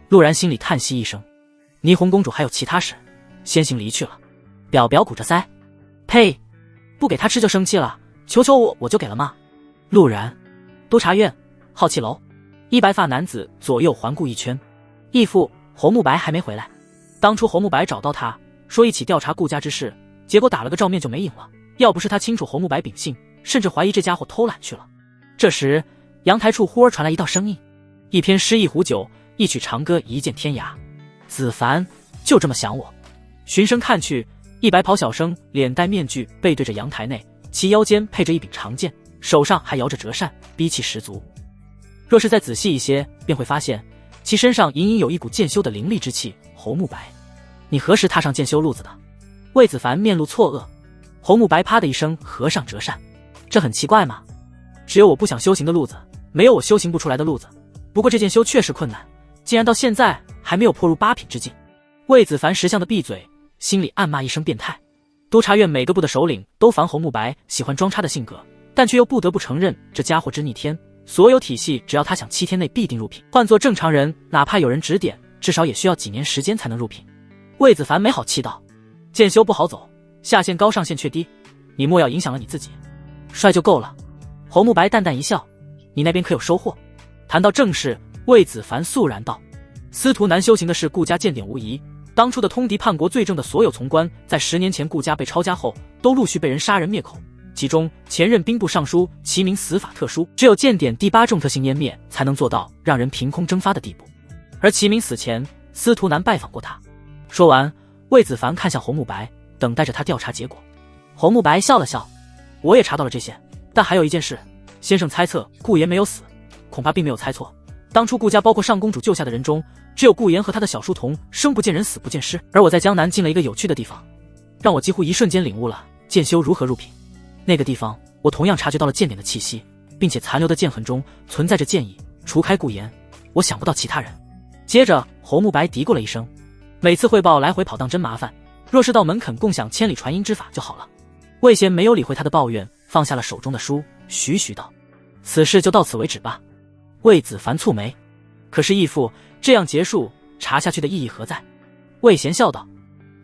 陆然心里叹息一声，霓虹公主还有其他事，先行离去了。表表鼓着腮，呸，不给他吃就生气了，求求我就给了吗？陆然，督察院好气楼，一白发男子左右环顾一圈，义父侯慕白还没回来。当初侯慕白找到他说一起调查顾家之事，结果打了个照面就没影了。要不是他清楚侯慕白秉性，甚至怀疑这家伙偷懒去了。这时阳台处忽而传来一道声音，一篇诗一壶酒，一曲长歌一见天涯。子凡就这么想我。循声看去，一白袍小生脸戴面具，背对着阳台内，其腰间配着一柄长剑，手上还摇着折扇，逼气十足。若是再仔细一些，便会发现其身上隐隐有一股剑修的凌厉之气。侯慕白，你何时踏上剑修路子的？魏子凡面露错愕。侯慕白啪的一声合上折扇，这很奇怪吗？只有我不想修行的路子，没有我修行不出来的路子。不过这剑修确实困难，竟然到现在还没有破入8品之境。魏子凡识相的闭嘴，心里暗骂一声变态。督察院每个部的首领都烦侯慕白喜欢装叉的性格，但却又不得不承认这家伙之逆天。所有体系只要他想7天内必定入品，换做正常人哪怕有人指点，至少也需要几年时间才能入品。魏子凡没好气道，剑修不好走，下限高上限却低，你莫要影响了你自己，帅就够了。侯慕白淡淡一笑，你那边可有收获？谈到正事，魏子凡肃然道，司徒南修行的是顾家见点无疑，当初的通敌叛国罪证的所有从官，在10年前顾家被抄家后，都陆续被人杀人灭口，其中前任兵部尚书齐明死法特殊，只有见点第8重特性湮灭，才能做到让人凭空蒸发的地步。而齐明死前，司徒南拜访过他。说完，魏子凡看向侯慕白，等待着他调查结果。侯慕白笑了笑，我也查到了这些，但还有一件事，先生猜测顾言没有死，恐怕并没有猜错。当初顾家包括上公主救下的人中，只有顾言和他的小书童生不见人死不见尸。而我在江南进了一个有趣的地方，让我几乎一瞬间领悟了剑修如何入品。那个地方我同样察觉到了剑点的气息，并且残留的剑痕中存在着剑意，除开顾言，我想不到其他人。接着侯慕白嘀咕了一声，每次汇报来回跑荡真麻烦，若是道门肯共享千里传音之法就好了。魏贤没有理会他的抱怨，放下了手中的书，徐徐道：“此事就到此为止吧。”魏子凡蹙眉，可是义父，这样结束，查下去的意义何在？魏贤笑道：“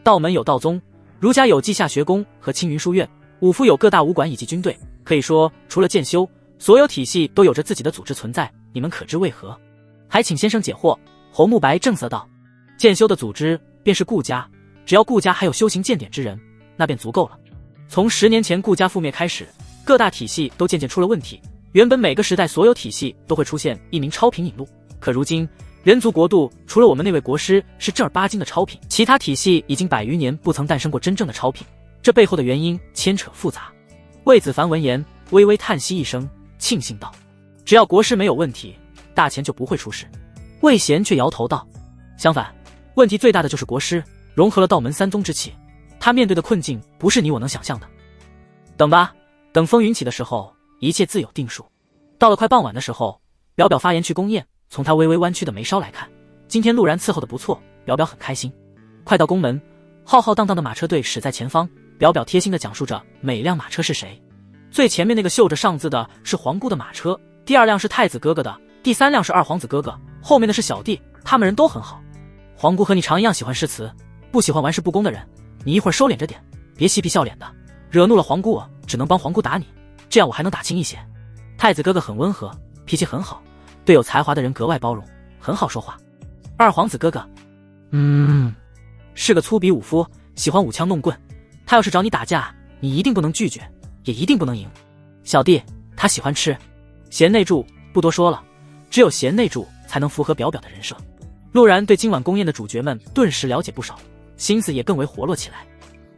道门有道宗，儒家有稷下学宫和青云书院，武夫有各大武馆以及军队，可以说除了剑修，所有体系都有着自己的组织存在，你们可知为何？”还请先生解惑。侯慕白正色道：“剑修的组织便是顾家，只要顾家还有修行见点之人，那便足够了。从10年前顾家覆灭开始，各大体系都渐渐出了问题。原本每个时代所有体系都会出现一名超品引路，可如今人族国度除了我们那位国师是正儿八经的超品，其他体系已经100余年不曾诞生过真正的超品，这背后的原因牵扯复杂。”魏子凡闻言微微叹息一声，庆幸道：“只要国师没有问题，大钱就不会出事。”魏贤却摇头道：“相反，问题最大的就是国师融合了道门3宗之气，他面对的困境不是你我能想象的。等吧，等风云起的时候，一切自有定数。”到了快傍晚的时候，表表发言去宫宴，从他微微弯曲的眉梢来看，今天陆然伺候的不错，表表很开心。快到宫门，浩浩荡荡的马车队驶在前方，表表贴心地讲述着每辆马车是谁。最前面那个绣着上字的是皇姑的马车，第2辆是太子哥哥的，第3辆是二皇子哥哥，后面的是小弟，他们人都很好。皇姑和你常一样喜欢诗词，不喜欢玩世不恭的人，你一会儿收敛着点，别嬉皮笑脸的，惹怒了皇姑我只能帮皇姑打你，这样我还能打轻一些。太子哥哥很温和，脾气很好，对有才华的人格外包容，很好说话。二皇子哥哥是个粗鄙武夫，喜欢舞枪弄棍，他要是找你打架，你一定不能拒绝，也一定不能赢。小弟他喜欢吃，贤内助不多说了，只有贤内助才能符合表表的人设。陆然对今晚宫宴的主角们顿时了解不少，心思也更为活络起来。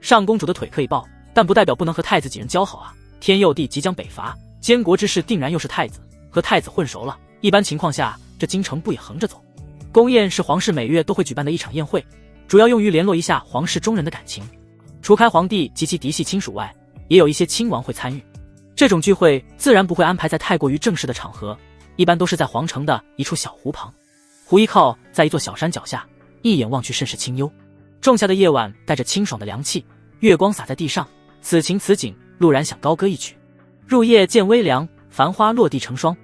上公主的腿可以抱，但不代表不能和太子几人交好啊。天佑帝即将北伐，监国之事定然又是太子，和太子混熟了，一般情况下这京城不也横着走。宫宴是皇室每月都会举办的一场宴会，主要用于联络一下皇室中人的感情。除开皇帝及其嫡系亲属外，也有一些亲王会参与。这种聚会自然不会安排在太过于正式的场合，一般都是在皇城的一处小湖旁。湖依靠在一座小山脚下，一眼望去甚是清幽。仲夏的夜晚带着清爽的凉气，月光洒在地上，此情此景，陆然想高歌一曲。入夜渐微凉，繁花落地成霜。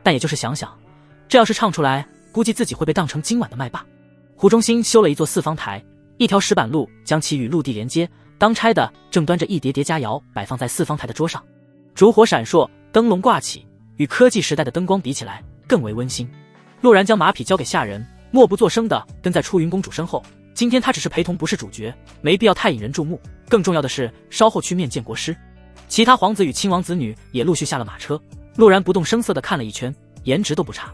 但也就是想想，这要是唱出来，估计自己会被当成今晚的麦霸。湖中心修了一座四方台，一条石板路将其与陆地连接，当差的正端着一叠叠佳肴摆放在四方台的桌上，烛火闪烁，灯笼挂起，与科技时代的灯光比起来更为温馨。陆然将马匹交给下人，默不作声地跟在出云公主身后。今天他只是陪同，不是主角，没必要太引人注目。更重要的是，稍后去面见国师。其他皇子与亲王子女也陆续下了马车。陆然不动声色地看了一圈，颜值都不差。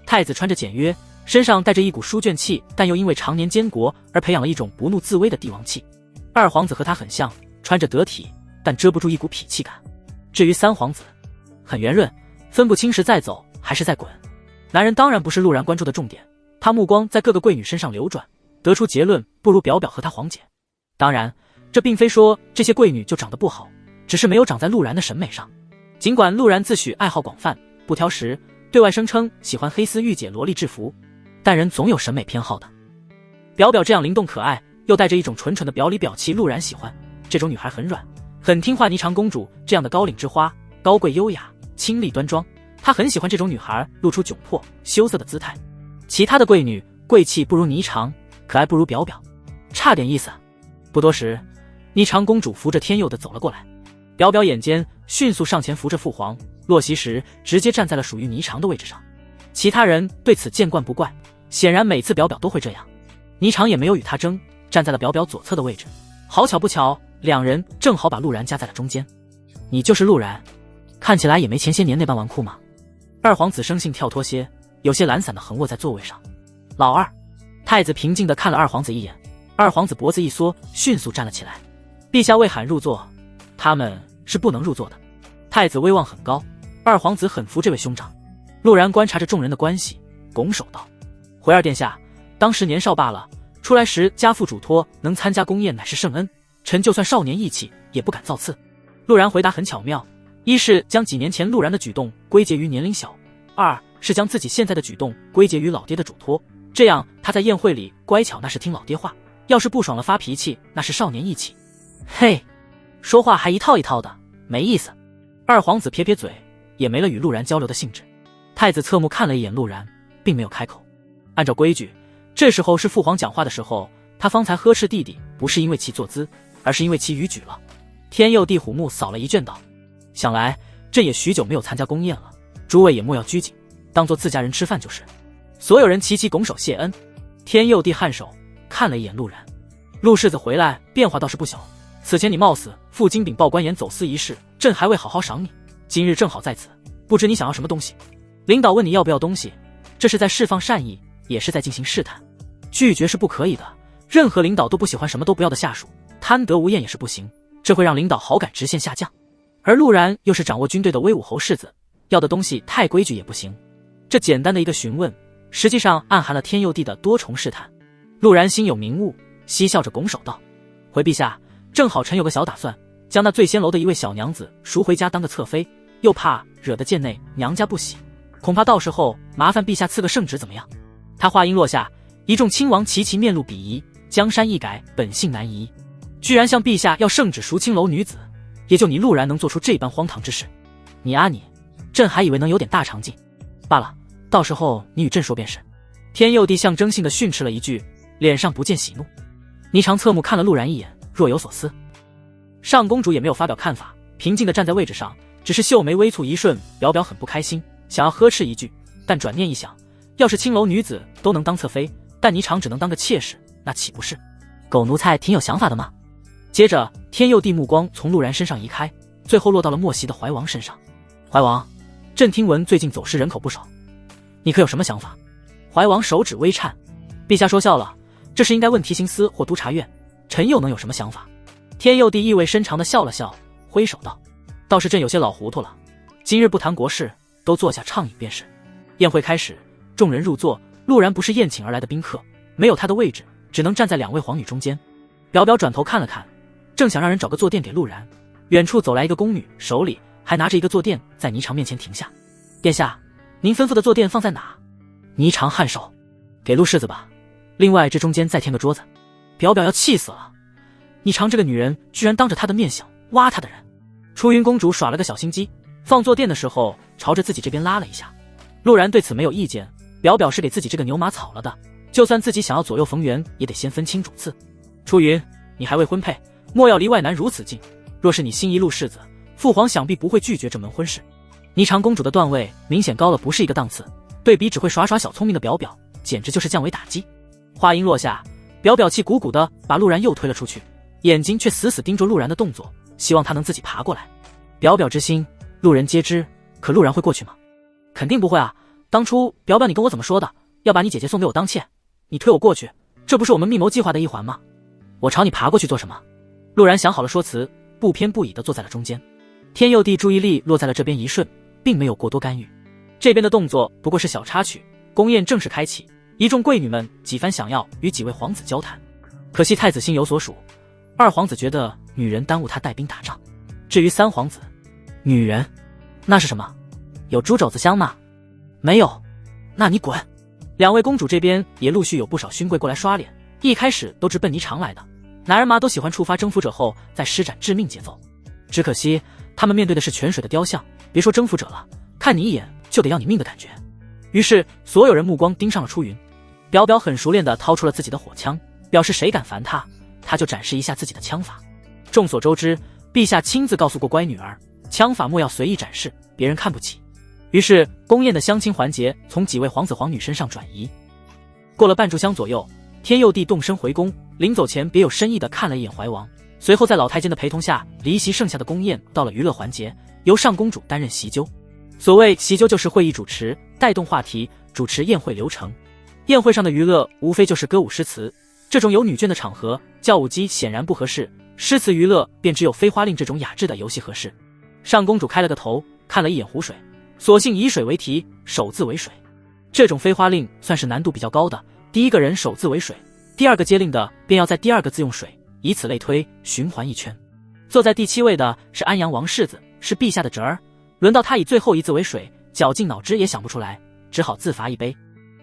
太子穿着简约，身上带着一股书卷气，但又因为常年监国而培养了一种不怒自威的帝王气。二皇子和他很像，穿着得体，但遮不住一股痞气感。至于三皇子，很圆润，分不清是在走还是在滚。男人当然不是陆然关注的重点，他目光在各个贵女身上流转，得出结论，不如表表和他黄姐。当然，这并非说这些贵女就长得不好，只是没有长在陆然的审美上。尽管陆然自诩爱好广泛，不挑食，对外声称喜欢黑丝御姐萝莉制服，但人总有审美偏好的。表表这样灵动可爱，又带着一种纯纯的表里表气，陆然喜欢。这种女孩很软，很听话。霓裳公主这样的高岭之花，高贵优雅，清丽端庄，他很喜欢这种女孩露出窘迫羞涩的姿态。其他的贵女贵气不如霓裳，可爱不如表表，差点意思。不多时，霓裳公主扶着天佑的走了过来，表表眼尖，迅速上前扶着父皇，落席时直接站在了属于霓裳的位置上。其他人对此见惯不怪，显然每次表表都会这样。霓裳也没有与他争，站在了表表左侧的位置。好巧不巧，两人正好把陆然夹在了中间。你就是陆然，看起来也没前些年那般纨绔嘛。二皇子生性跳脱些，有些懒散地横卧在座位上。老二，太子平静地看了二皇子一眼，二皇子脖子一缩，迅速站了起来。陛下未喊入座，他们是不能入座的。太子威望很高，二皇子很服这位兄长。陆然观察着众人的关系，拱手道：回二殿下，当时年少罢了，出来时家父嘱托，能参加宫宴乃是圣恩，臣就算少年义气，也不敢造次。陆然回答很巧妙，一是将几年前陆然的举动归结于年龄小，二是将自己现在的举动归结于老爹的嘱托，这样他在宴会里乖巧那是听老爹话，要是不爽了发脾气，那是少年义气。嘿，说话还一套一套的，没意思。二皇子撇撇嘴，也没了与陆然交流的兴致。太子侧目看了一眼陆然，并没有开口。按照规矩，这时候是父皇讲话的时候，他方才呵斥弟弟，不是因为其坐姿，而是因为其逾矩了。天佑帝虎目扫了一卷道：想来朕也许久没有参加宫宴了，诸位也莫要拘谨，当作自家人吃饭就是。所有人齐齐拱手谢恩。天佑帝颔首看了一眼陆然，陆世子回来变化倒是不小，此前你冒死赴金禀报官盐走私一事，朕还未好好赏你，今日正好在此，不知你想要什么东西？领导问你要不要东西，这是在释放善意，也是在进行试探。拒绝是不可以的，任何领导都不喜欢什么都不要的下属，贪得无厌也是不行，这会让领导好感直线下降。而陆然又是掌握军队的威武侯世子，要的东西太规矩也不行。这简单的一个询问，实际上暗含了天佑帝的多重试探。陆然心有明悟，嬉笑着拱手道：回陛下，正好臣有个小打算，将那醉仙楼的一位小娘子赎回家当个侧妃，又怕惹得贱内娘家不喜，恐怕到时候麻烦陛下赐个圣旨怎么样？他话音落下，一众亲王齐齐面露鄙夷，江山易改，本性难移，居然向陛下要圣旨赎青楼女子，也就你陆然能做出这般荒唐之事。你啊你，朕还以为能有点大长进，罢了，到时候你与朕说便是。天佑帝象征性的训斥了一句，脸上不见喜怒。霓裳侧目看了陆然一眼，若有所思。上公主也没有发表看法，平静地站在位置上，只是秀眉微蹙一瞬，表表很不开心，想要呵斥一句，但转念一想，要是青楼女子都能当侧妃，但霓裳只能当个妾室，那岂不是狗奴才挺有想法的吗？接着天佑帝目光从陆然身上移开，最后落到了莫席的怀王身上。怀王，朕听闻最近走失人口不少，你可有什么想法？怀王手指微颤，陛下说笑了，这是应该问提刑司或督察院，臣又能有什么想法？天佑帝意味深长地笑了笑，挥手道：倒是朕有些老糊涂了，今日不谈国事，都坐下畅饮便是。宴会开始，众人入座，陆然不是宴请而来的宾客，没有他的位置，只能站在两位皇女中间。表表转头看了看，正想让人找个坐垫给陆然，远处走来一个宫女，手里还拿着一个坐垫，在霓裳面前停下。殿下，您吩咐的坐垫放在哪？霓裳颔首，给陆世子吧，另外这中间再添个桌子。表表要气死了，霓裳这个女人居然当着她的面想挖她的人。出云公主耍了个小心机，放坐垫的时候朝着自己这边拉了一下。陆然对此没有意见，表表是给自己这个牛马草了的，就算自己想要左右逢源，也得先分清主次。出云，你还未婚配，莫要离外男如此近，若是你心仪陆世子，父皇想必不会拒绝这门婚事。霓裳公主的段位明显高了不是一个档次，对比只会耍耍小聪明的表表，简直就是降维打击。话音落下，表表气鼓鼓的把陆然又推了出去，眼睛却死死盯着陆然的动作，希望他能自己爬过来。表表之心，路人皆知，可陆然会过去吗？肯定不会啊！当初表表你跟我怎么说的？要把你姐姐送给我当妾，你推我过去，这不是我们密谋计划的一环吗？我朝你爬过去做什么？陆然想好了说辞，不偏不倚地坐在了中间。天佑帝注意力落在了这边一瞬，并没有过多干预。这边的动作不过是小插曲，宫宴正式开启，一众贵女们几番想要与几位皇子交谈，可惜太子心有所属，二皇子觉得女人耽误他带兵打仗。至于三皇子，女人那是什么？有猪肘子香吗？没有，那你滚。两位公主这边也陆续有不少勋贵过来刷脸，一开始都直奔霓裳来的，男人嘛都喜欢触发征服者后再施展致命节奏，只可惜他们面对的是泉水的雕像，别说征服者了，看你一眼就得要你命的感觉。于是所有人目光盯上了出云，表表很熟练地掏出了自己的火枪，表示谁敢烦他，他就展示一下自己的枪法。众所周知，陛下亲自告诉过乖女儿，枪法莫要随意展示，别人看不起。于是宫宴的相亲环节从几位皇子皇女身上转移。过了半炷香左右，天佑帝动身回宫，临走前别有深意地看了一眼怀王，随后在老太监的陪同下离席。剩下的宫宴到了娱乐环节，由上公主担任席纠。所谓席纠就是会议主持，带动话题，主持宴会流程。宴会上的娱乐无非就是歌舞诗词，这种有女眷的场合，教舞机显然不合适，诗词娱乐便只有飞花令这种雅致的游戏合适。上公主开了个头，看了一眼湖水，索性以水为题，首字为水。这种飞花令算是难度比较高的，第一个人首字为水，第二个接令的便要在第二个字用水，以此类推，循环一圈。坐在第7位的是安阳王世子，是陛下的侄儿，轮到他以最后一字为水，绞尽脑汁也想不出来，只好自罚一杯。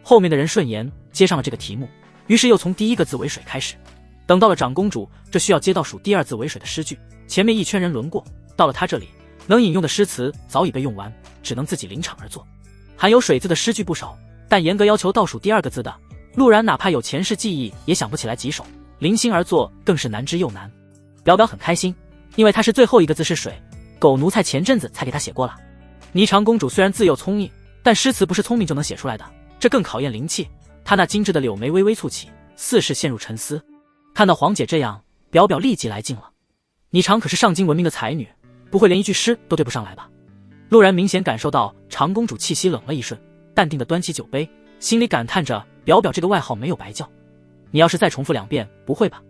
后面的人顺延接上了这个题目，于是又从第一个字为水开始。等到了长公主，这需要接倒数第二字为水的诗句，前面一圈人轮过，到了她这里，能引用的诗词早已被用完，只能自己临场而作。含有水字的诗句不少，但严格要求倒数第二个字的，陆然哪怕有前世记忆也想不起来几首，临心而作更是难之又难。表表很开心，因为他是最后一个字是水，狗奴才前阵子才给他写过了。霓裳公主虽然自幼聪颖，但诗词不是聪明就能写出来的，这更考验灵气。她那精致的柳眉微微蹙起，似是陷入沉思。看到黄姐这样，表表立即来劲了。霓裳可是上京闻名的才女，不会连一句诗都对不上来吧？陆然明显感受到长公主气息冷了一瞬，淡定地端起酒杯，心里感叹着表表这个外号没有白叫。你要是再重复2遍，不会吧？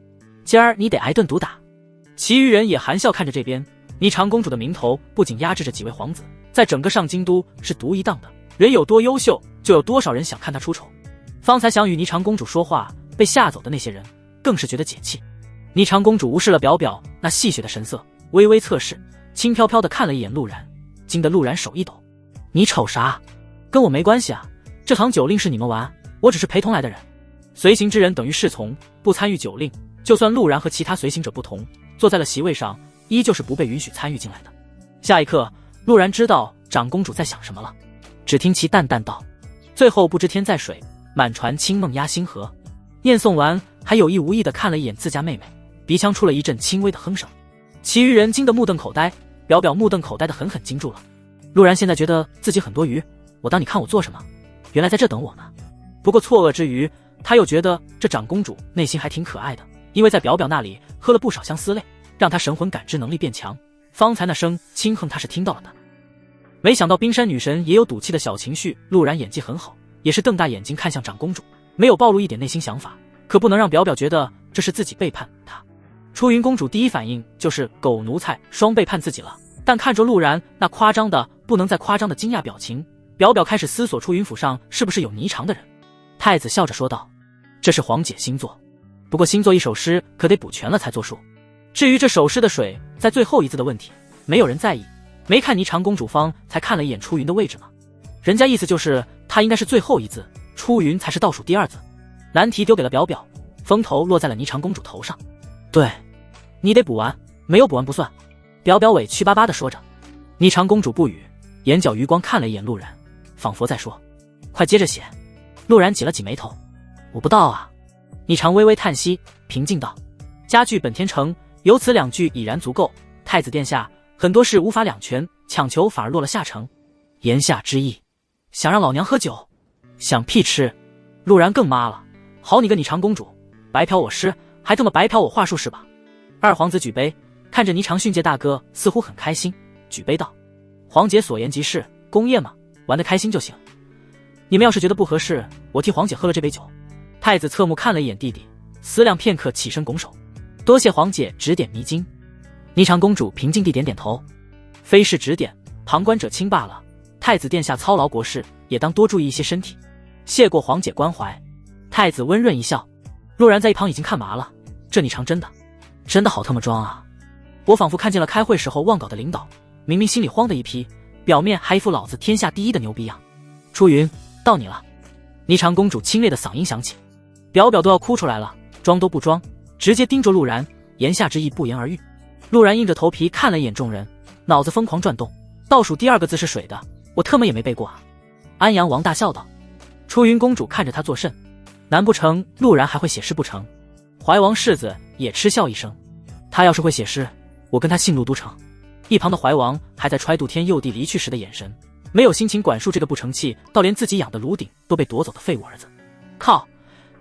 今儿你得挨顿毒打。其余人也含笑看着这边。霓裳公主的名头不仅压制着几位皇子，在整个上京都是独一档的，人有多优秀，就有多少人想看她出丑。方才想与霓裳公主说话被吓走的那些人更是觉得解气。霓裳公主无视了表表那戏谑的神色，微微侧视，轻飘飘地看了一眼陆然，惊得陆然手一抖。你瞅啥？跟我没关系啊，这场酒令是你们玩，我只是陪同来的人。随行之人等于侍从，不参与酒令，就算陆然和其他随行者不同，坐在了席位上，依旧是不被允许参与进来的。下一刻，陆然知道长公主在想什么了，只听其淡淡道：最后不知天在水，满船清梦压星河。念诵完，还有意无意地看了一眼自家妹妹，鼻腔出了一阵轻微的哼声。其余人惊得目瞪口呆，表表目瞪口呆的狠狠惊住了。陆然现在觉得自己很多余，我当你看我做什么？原来在这等我呢。不过错愕之余，他又觉得这长公主内心还挺可爱的，因为在表表那里喝了不少相思泪，让他神魂感知能力变强。方才那声轻哼他是听到了的。没想到冰山女神也有赌气的小情绪，陆然演技很好，也是瞪大眼睛看向长公主，没有暴露一点内心想法，可不能让表表觉得这是自己背叛他。出云公主第一反应就是狗奴才双背叛自己了，但看着陆然那夸张的不能再夸张的惊讶表情，表表开始思索出云府上是不是有霓裳的人。太子笑着说道：这是皇姐新作，不过新作一首诗可得补全了才作数。至于这首诗的水在最后一字的问题，没有人在意。没看霓裳公主方才看了一眼出云的位置吗？人家意思就是她应该是最后一字，出云才是倒数第二字。难题丢给了表表，风头落在了霓裳公主头上。对，你得补完，没有补完不算。表表委屈巴巴地说着。霓裳公主不语，眼角余光看了一眼陆然，仿佛在说：快接着写。陆然挤了挤眉头：我不到啊。霓裳微微叹息，平静道：家具本天成，有此2句已然足够。太子殿下，很多事无法两全，强求反而落了下乘。言下之意，想让老娘喝酒？想屁吃！陆然更妈了，好你个霓裳公主，白嫖我诗，还这么白嫖我话术是吧？二皇子举杯，看着霓裳训诫大哥似乎很开心，举杯道：皇姐所言极是，公宴嘛，玩得开心就行。你们要是觉得不合适，我替皇姐喝了这杯酒。太子侧目看了一眼弟弟，思量片刻，起身拱手：多谢皇姐指点迷津。霓裳公主平静地点点头，非是指点，旁观者清罢了。太子殿下操劳国事，也当多注意一些身体，谢过皇姐关怀。太子温润一笑。陆然在一旁已经看麻了，这霓裳真的好他妈装啊！我仿佛看见了开会时候忘稿的领导，明明心里慌的一批，表面还一副老子天下第一的牛逼样。出云，到你了。霓裳公主清冽的嗓音响起，表表都要哭出来了，装都不装，直接盯着陆然，言下之意不言而喻。陆然硬着头皮看了一眼众人，脑子疯狂转动，倒数第2个字是水的，我特么也没背过啊。安阳王大笑道。出云公主看着他作甚，难不成陆然还会写诗不成？怀王世子也嗤笑一声，他要是会写诗，我跟他姓陆都城。一旁的怀王还在揣度天佑帝离去时的眼神，没有心情管束这个不成器到连自己养的炉鼎都被夺走的废物儿子。靠，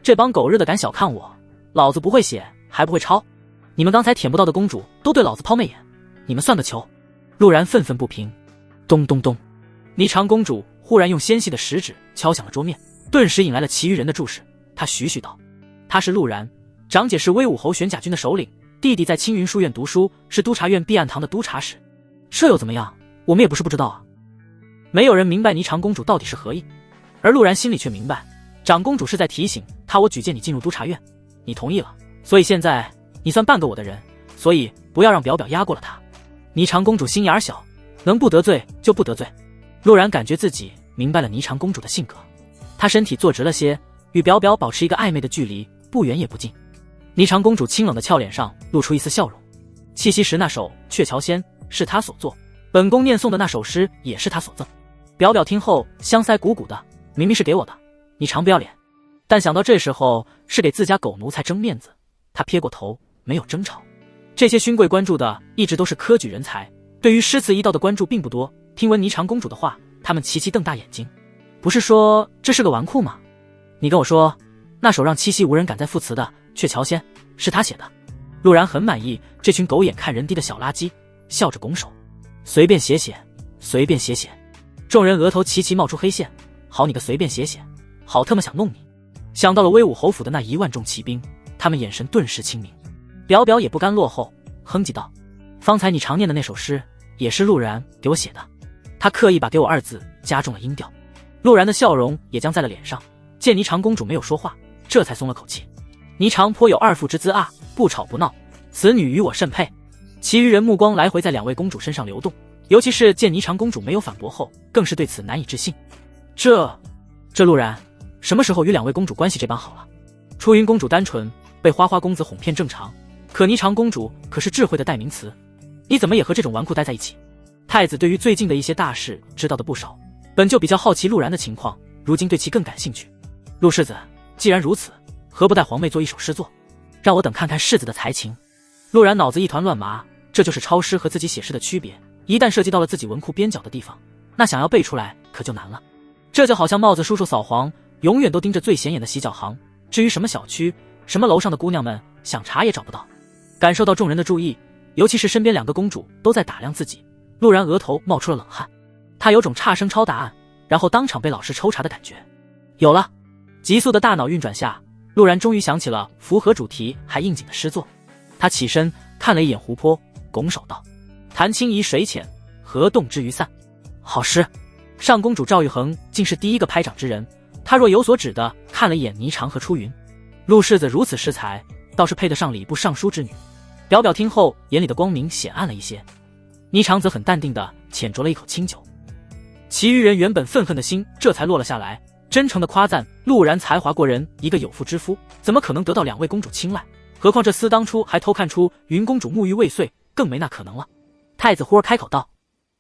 这帮狗日的敢小看我，老子不会写还不会抄，你们刚才舔不到的公主都对老子抛媚眼，你们算个球！陆然愤愤不平。咚咚咚，霓裳公主忽然用纤细的食指敲响了桌面，顿时引来了其余人的注视。她徐徐道：他是陆然，长姐是威武侯玄甲军的首领，弟弟在青云书院读书，是督察院避案堂的督察使。这又怎么样？我们也不是不知道啊。没有人明白霓裳公主到底是何意，而陆然心里却明白，长公主是在提醒他，我举荐你进入督察院，你同意了，所以现在你算半个我的人，所以不要让表表压过了他。霓裳公主心眼小，能不得罪就不得罪。陆然感觉自己明白了霓裳公主的性格，她身体坐直了些，与表表保持一个暧昧的距离，不远也不近。霓裳公主清冷的俏脸上露出一丝笑容。七夕时那首《鹊桥仙》是她所作，本宫念诵的那首诗也是她所赠。表表听后香腮鼓鼓的，明明是给我的，你常不要脸。但想到这时候是给自家狗奴才争面子，他撇过头，没有争吵。这些勋贵关注的一直都是科举人才，对于诗词一道的关注并不多。听闻霓裳公主的话，他们齐齐瞪大眼睛。不是说这是个纨绔吗？你跟我说，那首让七夕无人敢再赋词的《鹊桥仙》是他写的？陆然很满意这群狗眼看人低的小垃圾，笑着拱手，随便写写，随便写写。众人额头齐齐冒出黑线，好你个随便写写，好特么想弄你。想到了威武侯府的那1万众骑兵，他们眼神顿时清明。表表也不甘落后，哼唧道：方才你常念的那首诗也是陆然给我写的。他刻意把给我2字加重了音调。陆然的笑容也僵在了脸上，见霓裳公主没有说话，这才松了口气。霓裳颇有二妇之姿啊，不吵不闹，此女与我甚配。其余人目光来回在2位公主身上流动，尤其是见霓裳公主没有反驳后，更是对此难以置信。这陆然什么时候与2位公主关系这般好了？出云公主单纯，被花花公子哄骗正常，可霓裳公主可是智慧的代名词，你怎么也和这种纨绔待在一起？太子对于最近的一些大事知道的不少，本就比较好奇陆然的情况，如今对其更感兴趣。陆世子，既然如此，何不带皇妹做一首诗作，让我等看看世子的才情。陆然脑子一团乱麻，这就是抄诗和自己写诗的区别，一旦涉及到了自己文库边角的地方，那想要背出来可就难了。这就好像帽子叔叔扫黄，永远都盯着最显眼的洗脚行，至于什么小区什么楼上的姑娘们，想查也找不到。感受到众人的注意，尤其是身边2个公主都在打量自己，陆然额头冒出了冷汗。他有种差生抄答案然后当场被老师抽查的感觉。有了，急速的大脑运转下，陆然终于想起了符合主题还应景的诗作。他起身看了一眼湖泊，拱手道：潭清怡水浅，河动之鱼散。好诗。上公主赵玉衡竟是第一个拍掌之人，她若有所指的看了一眼霓裳和出云。陆世子如此诗才，倒是配得上礼部尚书之女。表表听后眼里的光明显暗了一些，霓裳则很淡定地浅酌了一口清酒。其余人原本愤恨的心这才落了下来，真诚地夸赞陆然才华过人，一个有妇之夫怎么可能得到2位公主青睐？何况这厮当初还偷看出云公主沐浴未遂，更没那可能了。太子忽而开口道：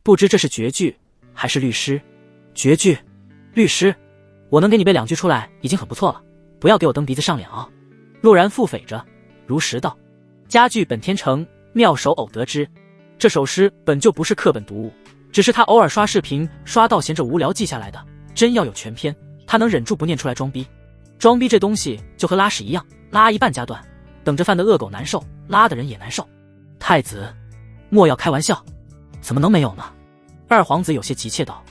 不知这是绝句还是律诗？绝句，律诗，我能给你背2句出来已经很不错了，不要给我蹬鼻子上脸啊。陆然腹诽着，如实道：佳句本天成，妙手偶得之。这首诗本就不是课本读物，只是他偶尔刷视频刷到闲着无聊记下来的，真要有全篇，他能忍住不念出来装逼。装逼这东西就和拉屎一样，拉一半夹断，等着饭的恶狗难受，拉的人也难受。太子莫要开玩笑，怎么能没有呢？二皇子有些急切道，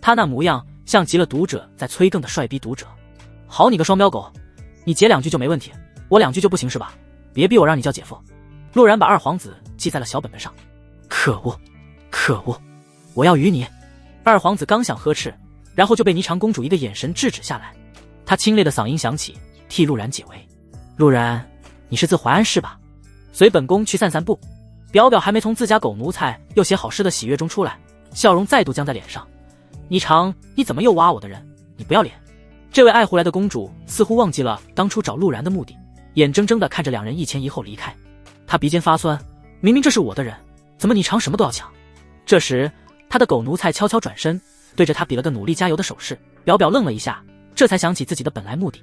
他那模样像极了读者在催更的帅逼读者。好你个双标狗，你截2句就没问题，我2句就不行是吧？别逼我让你叫姐夫。陆然把二皇子记在了小本本上。可恶可恶，我要与你。二皇子刚想呵斥，然后就被霓裳公主一个眼神制止下来。他清冽的嗓音响起，替陆然解围。陆然，你是自淮安市吧？随本宫去散散步。表表还没从自家狗奴才又写好诗的喜悦中出来，笑容再度僵在脸上。霓裳，你怎么又挖我的人？你不要脸！这位爱回来的公主似乎忘记了当初找陆然的目的，眼睁睁地看着2人一前一后离开。她鼻尖发酸，明明这是我的人，怎么霓裳什么都要抢？这时他的狗奴才悄悄转身，对着他比了个努力加油的手势。表表愣了一下，这才想起自己的本来目的。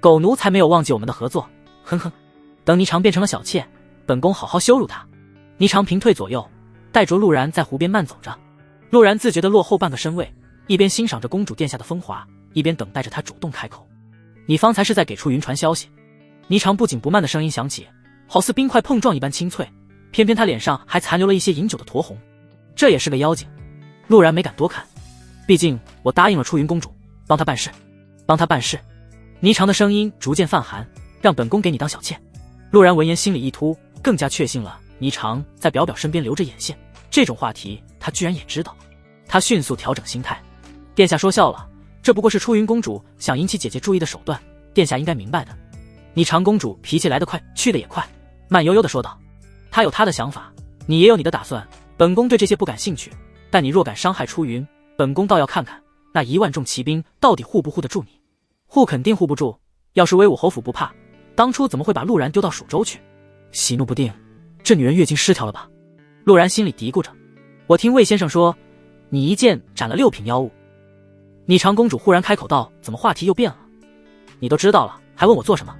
狗奴才没有忘记我们的合作，哼哼。等霓裳变成了小妾，本宫好好羞辱他。霓裳平退左右，带着陆然在湖边慢走着。陆然自觉地落后半个身位，一边欣赏着公主殿下的风华，一边等待着他主动开口。你方才是在给出云传消息？霓裳不紧不慢的声音响起，好似冰块碰撞一般清脆，偏偏他脸上还残留了一些饮酒的酡红。这也是个妖精。陆然没敢多看，毕竟我答应了出云公主，帮她办事。帮她办事。霓裳的声音逐渐泛寒，让本宫给你当小妾。陆然闻言心里一突，更加确信了霓裳在表表身边留着眼线，这种话题他居然也知道。他迅速调整心态，殿下说笑了，这不过是出云公主想引起姐姐注意的手段，殿下应该明白的。霓裳公主脾气来得快，去得也快，慢悠悠地说道：她有她的想法，你也有你的打算，本宫对这些不感兴趣，但你若敢伤害出云，本宫倒要看看那1万众骑兵到底护不护得住你。护肯定护不住，要是威武侯府不怕，当初怎么会把陆然丢到蜀州去？喜怒不定，这女人月经失调了吧？陆然心里嘀咕着。我听魏先生说，你一剑斩了6品妖物。霓裳公主忽然开口道，怎么话题又变了？你都知道了，还问我做什么？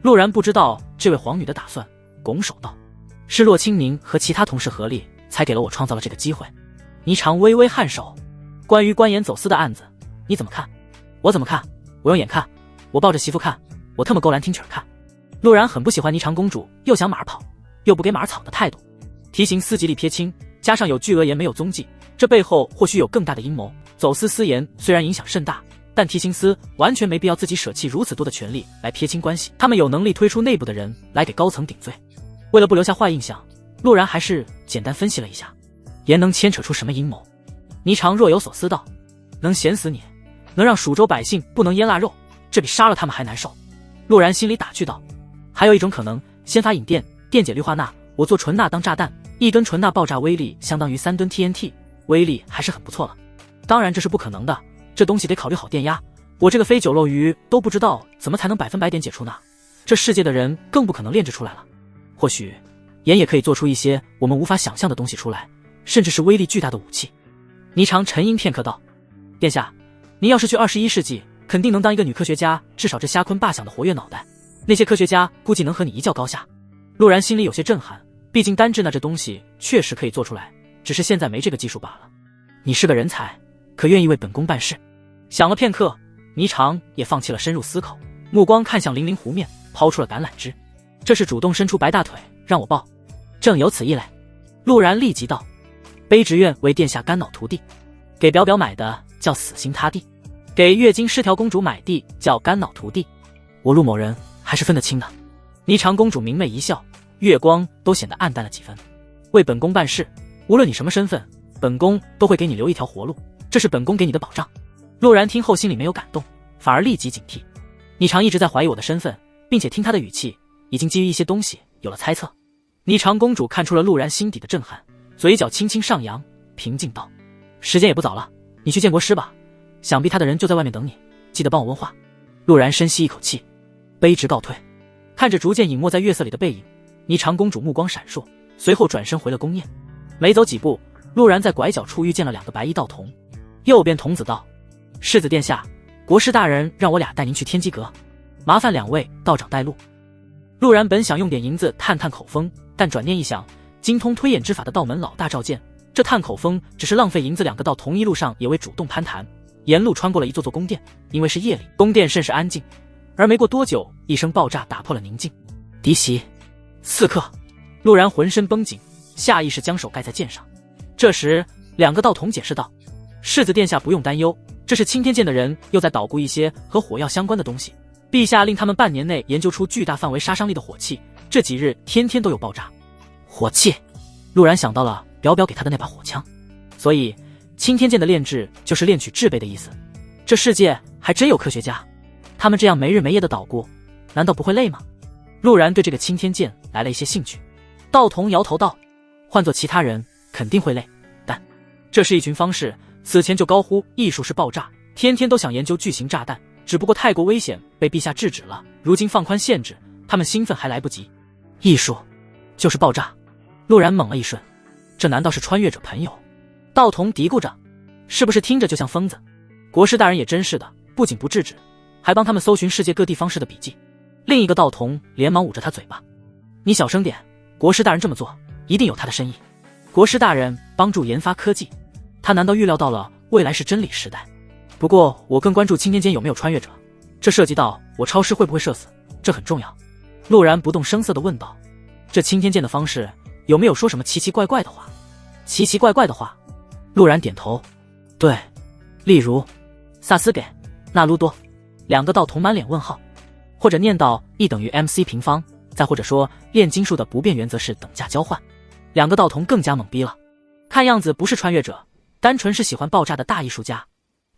陆然不知道这位皇女的打算，拱手道，是洛清明和其他同事合力，才给了我创造了这个机会。霓裳微微颔首，关于关妍走私的案子，你怎么看？我怎么看？我用眼看，我抱着媳妇看，我特么勾栏听曲儿看。陆然很不喜欢霓裳公主又想马儿跑，又不给马儿草的态度。提刑司极力撇清，加上有巨额盐没有踪迹，这背后或许有更大的阴谋。走私私盐虽然影响甚大，但提刑司完全没必要自己舍弃如此多的权力来撇清关系，他们有能力推出内部的人来给高层顶罪。为了不留下坏印象，陆然还是简单分析了一下，盐能牵扯出什么阴谋。霓裳若有所思道，能咸死你，能让蜀州百姓不能腌腊肉，这比杀了他们还难受。陆然心里打趣道，还有一种可能，先发引电，电解氯化钠，我做纯钠当炸弹，1吨纯钠爆炸威力相当于3吨 TNT， 威力还是很不错了。当然这是不可能的，这东西得考虑好电压，我这个非酒漏鱼都不知道怎么才能100%解出钠，这世界的人更不可能炼制出来了。或许盐也可以做出一些我们无法想象的东西出来，甚至是威力巨大的武器。霓裳沉吟片刻道，殿下，您要是去21世纪，肯定能当一个女科学家，至少这瞎坤罢响的活跃脑袋，那些科学家估计能和你一较高下。陆然心里有些震撼，毕竟单质钠这东西确实可以做出来，只是现在没这个技术罢了。你是个人才，可愿意为本宫办事？想了片刻，霓裳也放弃了深入思考，目光看向粼粼湖面，抛出了橄榄枝。这是主动伸出白大腿让我抱，正有此意嘞。陆然立即道，卑职愿为殿下肝脑涂地。给表表买的叫死心塌地，给月经失调公主买地叫肝脑涂地，我陆某人还是分得清的。霓裳公主明媚一笑，月光都显得暗淡了几分。为本宫办事，无论你什么身份，本宫都会给你留一条活路，这是本宫给你的保障。陆然听后心里没有感动，反而立即警惕。霓裳一直在怀疑我的身份，并且听他的语气，已经基于一些东西有了猜测。霓裳公主看出了陆然心底的震撼，嘴角轻轻上扬，平静道，时间也不早了，你去见国师吧，想必他的人就在外面等你，记得帮我问话。陆然深吸一口气，卑职告退。看着逐渐隐没在月色里的背影，霓裳公主目光闪烁，随后转身回了宫宴。没走几步，陆然在拐角处遇见了2个白衣道童。右边童子道，世子殿下，国师大人让我俩带您去天机阁，麻烦2位道长带路。陆然本想用点银子探探口风，但转念一想，精通推演之法的道门老大召见，这探口风只是浪费银子。2个道童一路上也未主动攀谈，沿路穿过了一座座宫殿，因为是夜里，宫殿甚是安静。而没过多久，一声爆炸打破了宁静。敌袭！刺客！陆然浑身绷紧，下意识将手盖在剑上。这时2个道童解释道，世子殿下不用担忧，这是青天剑的人又在捣鼓一些和火药相关的东西，陛下令他们半年内研究出巨大范围杀伤力的火器，这几日天天都有爆炸。火器！陆然想到了表表给他的那把火枪，所以青天剑的炼制就是炼取制备的意思。这世界还真有科学家，他们这样没日没夜的捣鼓，难道不会累吗？陆然对这个青天剑来了一些兴趣。道童摇头道，换做其他人肯定会累，但这是一群方士，此前就高呼艺术是爆炸，天天都想研究巨型炸弹，只不过太过危险被陛下制止了，如今放宽限制，他们兴奋还来不及。艺术就是爆炸！陆然猛了一瞬，这难道是穿越者朋友？道童嘀咕着，是不是听着就像疯子？国师大人也真是的，不仅不制止，还帮他们搜寻世界各地方士的笔记。另一个道童连忙捂着他嘴巴，你小声点，国师大人这么做一定有他的深意。国师大人帮助研发科技，他难道预料到了未来是真理时代？不过我更关注青天间有没有穿越者，这涉及到我超师会不会射死，这很重要。陆然不动声色地问道，这青天剑的方式有没有说什么奇奇怪怪的话？奇奇怪怪的话？陆然点头，对，例如萨斯给那卢多。2个道童满脸问号，或者念到 E 等于 MC 平方，再或者说炼金术的不变原则是等价交换。2个道童更加懵逼了，看样子不是穿越者，单纯是喜欢爆炸的大艺术家。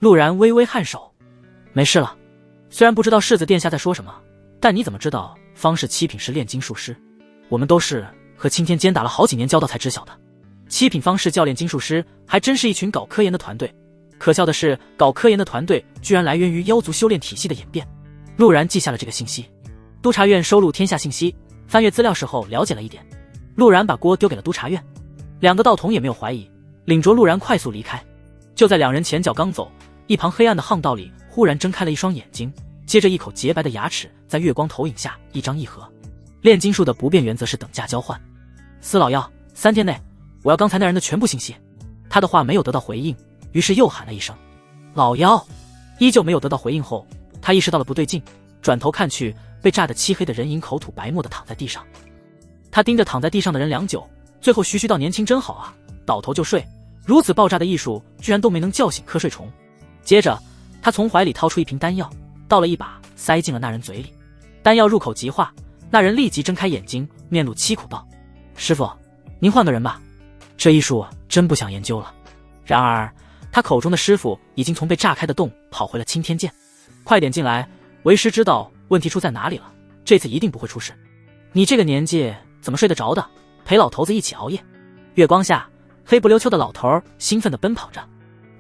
陆然微微颔首，没事了，虽然不知道世子殿下在说什么，但你怎么知道方士7品是炼金术师？我们都是和青天间打了好几年交道才知晓的。7品方士教炼金术师还真是一群搞科研的团队，可笑的是搞科研的团队居然来源于妖族修炼体系的演变。陆然记下了这个信息。督察院收录天下信息，翻阅资料时候了解了一点。陆然把锅丢给了督察院，两个道童也没有怀疑，领着陆然快速离开。就在两人前脚刚走，一旁黑暗的巷道里忽然睁开了一双眼睛，接着一口洁白的牙齿在月光投影下一张一合。炼金术的不变原则是等价交换。司老药，3天内我要刚才那人的全部信息。他的话没有得到回应，于是又喊了一声老妖。依旧没有得到回应后，他意识到了不对劲，转头看去，被炸得漆黑的人影口吐白沫的躺在地上。他盯着躺在地上的人良久，最后徐徐道：年轻真好啊，倒头就睡，如此爆炸的艺术居然都没能叫醒瞌睡虫。接着他从怀里掏出一瓶丹药，倒了一把塞进了那人嘴里。丹药入口即化，那人立即睁开眼睛，面露凄苦道：师傅，您换个人吧，这艺术真不想研究了。然而他口中的师傅已经从被炸开的洞跑回了青天剑。快点进来，为师知道问题出在哪里了，这次一定不会出事。你这个年纪怎么睡得着的，陪老头子一起熬夜。月光下，黑不溜秋的老头兴奋地奔跑着。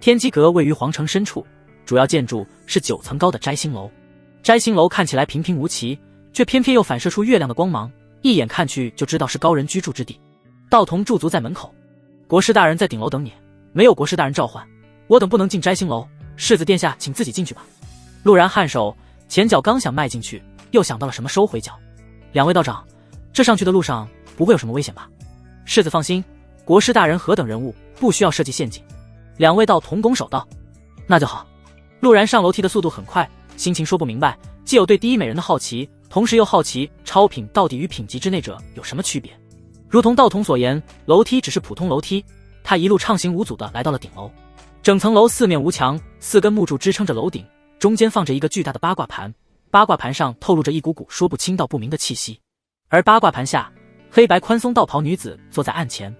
天机阁位于皇城深处，主要建筑是9层高的摘星楼。摘星楼看起来平平无奇，却偏偏又反射出月亮的光芒，一眼看去就知道是高人居住之地。道童驻足在门口：国师大人在顶楼等你，没有国师大人召唤，我等不能进摘星楼，世子殿下请自己进去吧。陆然颔首，前脚刚想迈进去，又想到了什么，收回脚。两位道长，这上去的路上不会有什么危险吧？世子放心，国师大人何等人物，不需要设计陷阱。两位道童拱手道：那就好。陆然上楼梯的速度很快，心情说不明白，既有对第一美人的好奇，同时又好奇超品到底与品级之内者有什么区别。如同道童所言，楼梯只是普通楼梯，他一路畅行无阻地来到了顶楼。整层楼四面无墙，4根木柱支撑着楼顶，中间放着一个巨大的八卦盘，八卦盘上透露着一股股说不清道不明的气息。而八卦盘下，黑白宽松道袍女子坐在案前。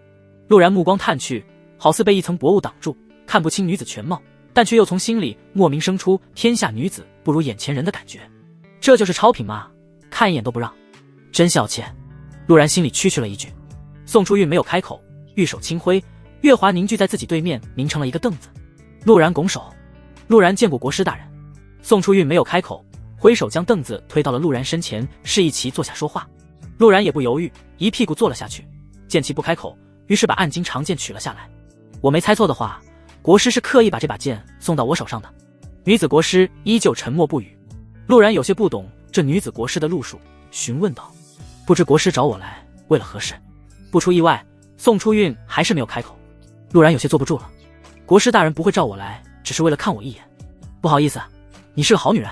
陆然目光探去，好似被一层薄雾挡住，看不清女子全貌，但却又从心里莫名生出天下女子不如眼前人的感觉。这就是超品吗？看一眼都不让，真笑怯。陆然心里区区了一句。宋初韵没有开口，玉手轻挥，月华凝聚在自己对面，凝成了一个凳子。陆然拱手：陆然见过国师大人。宋初韵没有开口，挥手将凳子推到了陆然身前，示意其坐下说话。陆然也不犹豫，一屁股坐了下去。见其不开口，于是把暗金长剑取了下来。我没猜错的话，国师是刻意把这把剑送到我手上的。女子国师依旧沉默不语。陆然有些不懂这女子国师的路数，询问道：不知国师找我来为了何事？不出意外，宋初韵还是没有开口。陆然有些坐不住了：国师大人不会召我来，只是为了看我一眼。不好意思，你是个好女人。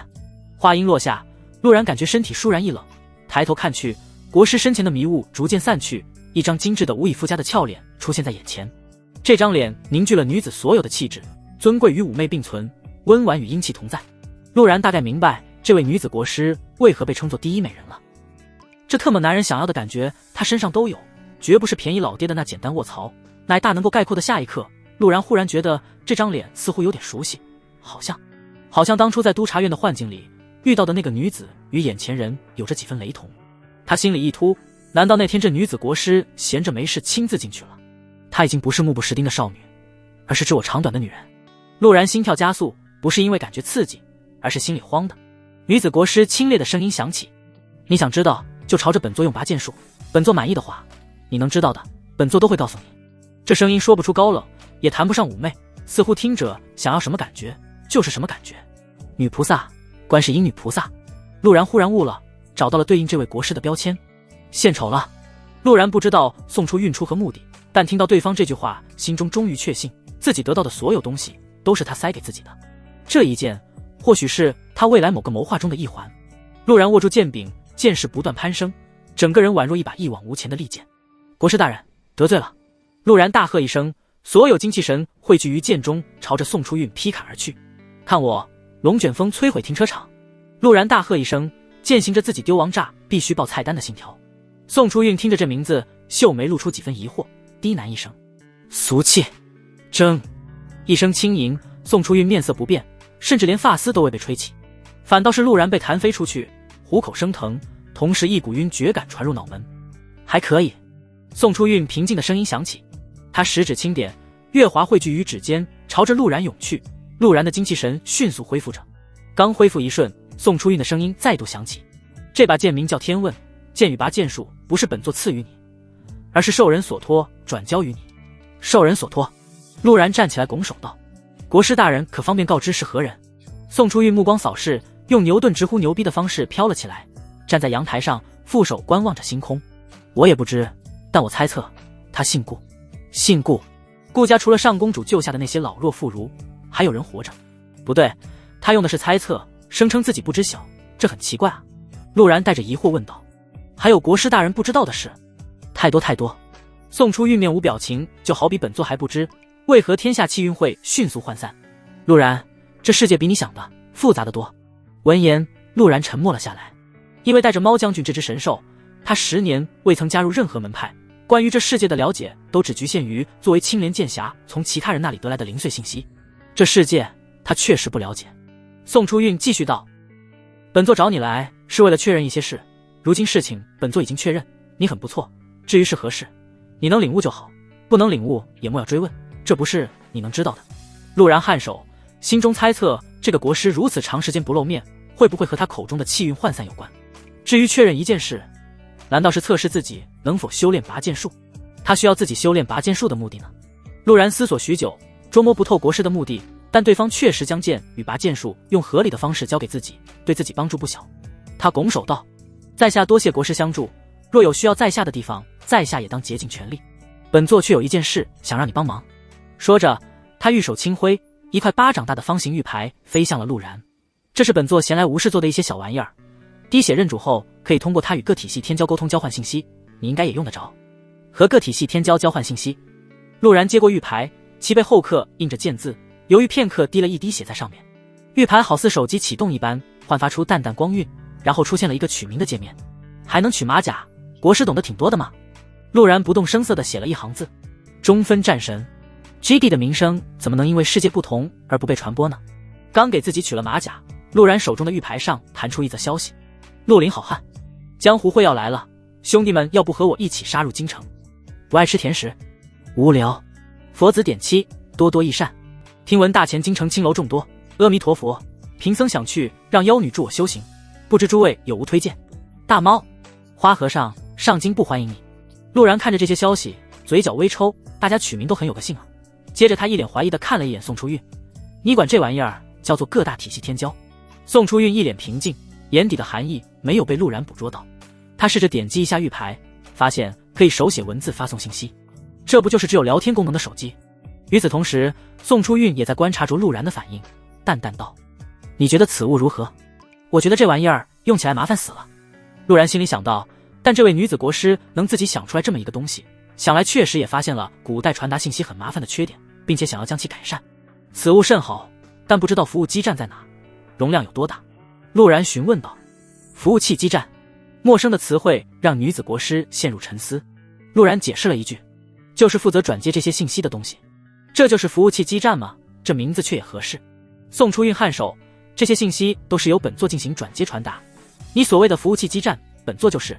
话音落下，陆然感觉身体倏然一冷，抬头看去，国师身前的迷雾逐渐散去，一张精致的无以复加的俏脸出现在眼前。这张脸凝聚了女子所有的气质，尊贵与妩媚并存，温婉与英气同在。陆然大概明白这位女子国师为何被称作第一美人了。这特么男人想要的感觉，她身上都有，绝不是便宜老爹的那简单卧槽，乃大能够概括的。下一刻，陆然忽然觉得这张脸似乎有点熟悉，好像当初在督察院的幻境里遇到的那个女子与眼前人有着几分雷同。他心里一突，难道那天这女子国师闲着没事亲自进去了？她已经不是目不识丁的少女，而是知我长短的女人。陆然心跳加速，不是因为感觉刺激，而是心里慌的。女子国师清冽的声音响起：你想知道就朝着本座用拔剑术，本座满意的话，你能知道的本座都会告诉你。这声音说不出高冷，也谈不上妩媚，似乎听者想要什么感觉就是什么感觉。女菩萨，观世音女菩萨。陆然忽然悟了，找到了对应这位国师的标签。献丑了。陆然不知道宋初运出何目的，但听到对方这句话，心中终于确信自己得到的所有东西都是他塞给自己的。这一剑或许是他未来某个谋划中的一环。陆然握住剑柄，剑势不断攀升，整个人宛若一把一往无前的利剑。国师大人，得罪了。陆然大喝一声，所有精气神汇聚于剑中，朝着宋初韵劈砍而去。看我龙卷风摧毁停车场。陆然大喝一声，践行着自己丢王炸必须报菜单的信条。宋初韵听着这名字，秀眉露出几分疑惑，低喃一声：俗气。铮一声轻吟，宋初韵面色不变，甚至连发丝都未被吹起，反倒是陆然被弹飞出去，虎口生疼，同时一股晕厥感传入脑门。还可以。宋初韵平静的声音响起，他食指轻点，月华汇聚于指尖，朝着陆然涌去。陆然的精气神迅速恢复着，刚恢复一瞬，宋初韵的声音再度响起：这把剑名叫天问，剑与拔剑术不是本座赐予你，而是受人所托转交于你。受人所托。陆然站起来拱手道：国师大人可方便告知是何人？宋初玉目光扫视，用牛顿直呼牛逼的方式飘了起来，站在阳台上负手观望着星空。我也不知，但我猜测他姓顾。姓顾？顾家除了上公主救下的那些老弱妇孺，还有人活着？不对，他用的是猜测，声称自己不知晓，这很奇怪啊。陆然带着疑惑问道：还有国师大人不知道的事？太多太多。宋初玉面无表情，就好比本座还不知为何天下气运会迅速涣散。陆然，这世界比你想的复杂的多。闻言，陆然沉默了下来。因为带着猫将军这只神兽，他10年未曾加入任何门派，关于这世界的了解都只局限于作为青莲剑侠从其他人那里得来的零碎信息。这世界他确实不了解。宋初韵继续道：本座找你来是为了确认一些事，如今事情本座已经确认，你很不错，至于是何事，你能领悟就好，不能领悟也莫要追问，这不是你能知道的。陆然颔首，心中猜测这个国师如此长时间不露面，会不会和他口中的气运涣散有关。至于确认一件事，难道是测试自己能否修炼拔剑术？他需要自己修炼拔剑术的目的呢？陆然思索许久，捉摸不透国师的目的，但对方确实将剑与拔剑术用合理的方式交给自己，对自己帮助不小。他拱手道：在下多谢国师相助，若有需要在下的地方，在下也当竭尽全力。本座却有一件事想让你帮忙。说着，他玉手轻挥，一块巴掌大的方形玉牌飞向了陆然。这是本座闲来无事做的一些小玩意儿，滴血认主后可以通过它与个体系天交沟通交换信息，你应该也用得着。和个体系天交换信息。陆然接过玉牌，其背后刻印着剑字，犹豫片刻滴了一滴血在上面。玉牌好似手机启动一般，焕发出淡淡光晕，然后出现了一个取名的界面。还能取马甲，国师懂得挺多的嘛。陆然不动声色地写了一行字：中分战神。GD 的名声怎么能因为世界不同而不被传播呢？刚给自己取了马甲，陆然手中的玉牌上弹出一则消息：绿林好汉，江湖会要来了，兄弟们要不和我一起杀入京城？不爱吃甜食，无聊，佛子点七，多多益善。听闻大前京城青楼众多，阿弥陀佛，贫僧想去让妖女助我修行，不知诸位有无推荐？大猫，花和尚，上京不欢迎你。陆然看着这些消息，嘴角微抽，大家取名都很有个性啊。接着他一脸怀疑地看了一眼宋初韵：你管这玩意儿叫做各大体系天交？宋初韵一脸平静，眼底的含义没有被陆然捕捉到。他试着点击一下玉牌，发现可以手写文字发送信息，这不就是只有聊天功能的手机？与此同时，宋初韵也在观察着陆然的反应，淡淡道：你觉得此物如何？我觉得这玩意儿用起来麻烦死了。陆然心里想到，但这位女子国师能自己想出来这么一个东西，想来确实也发现了古代传达信息很麻烦的缺点，并且想要将其改善。此物甚好，但不知道服务基站在哪，容量有多大？陆然询问道。服务器基站。陌生的词汇让女子国师陷入沉思。陆然解释了一句，就是负责转接这些信息的东西。这就是服务器基站吗？这名字却也合适。宋初韵颔首，这些信息都是由本座进行转接传达。你所谓的服务器基站，本座就是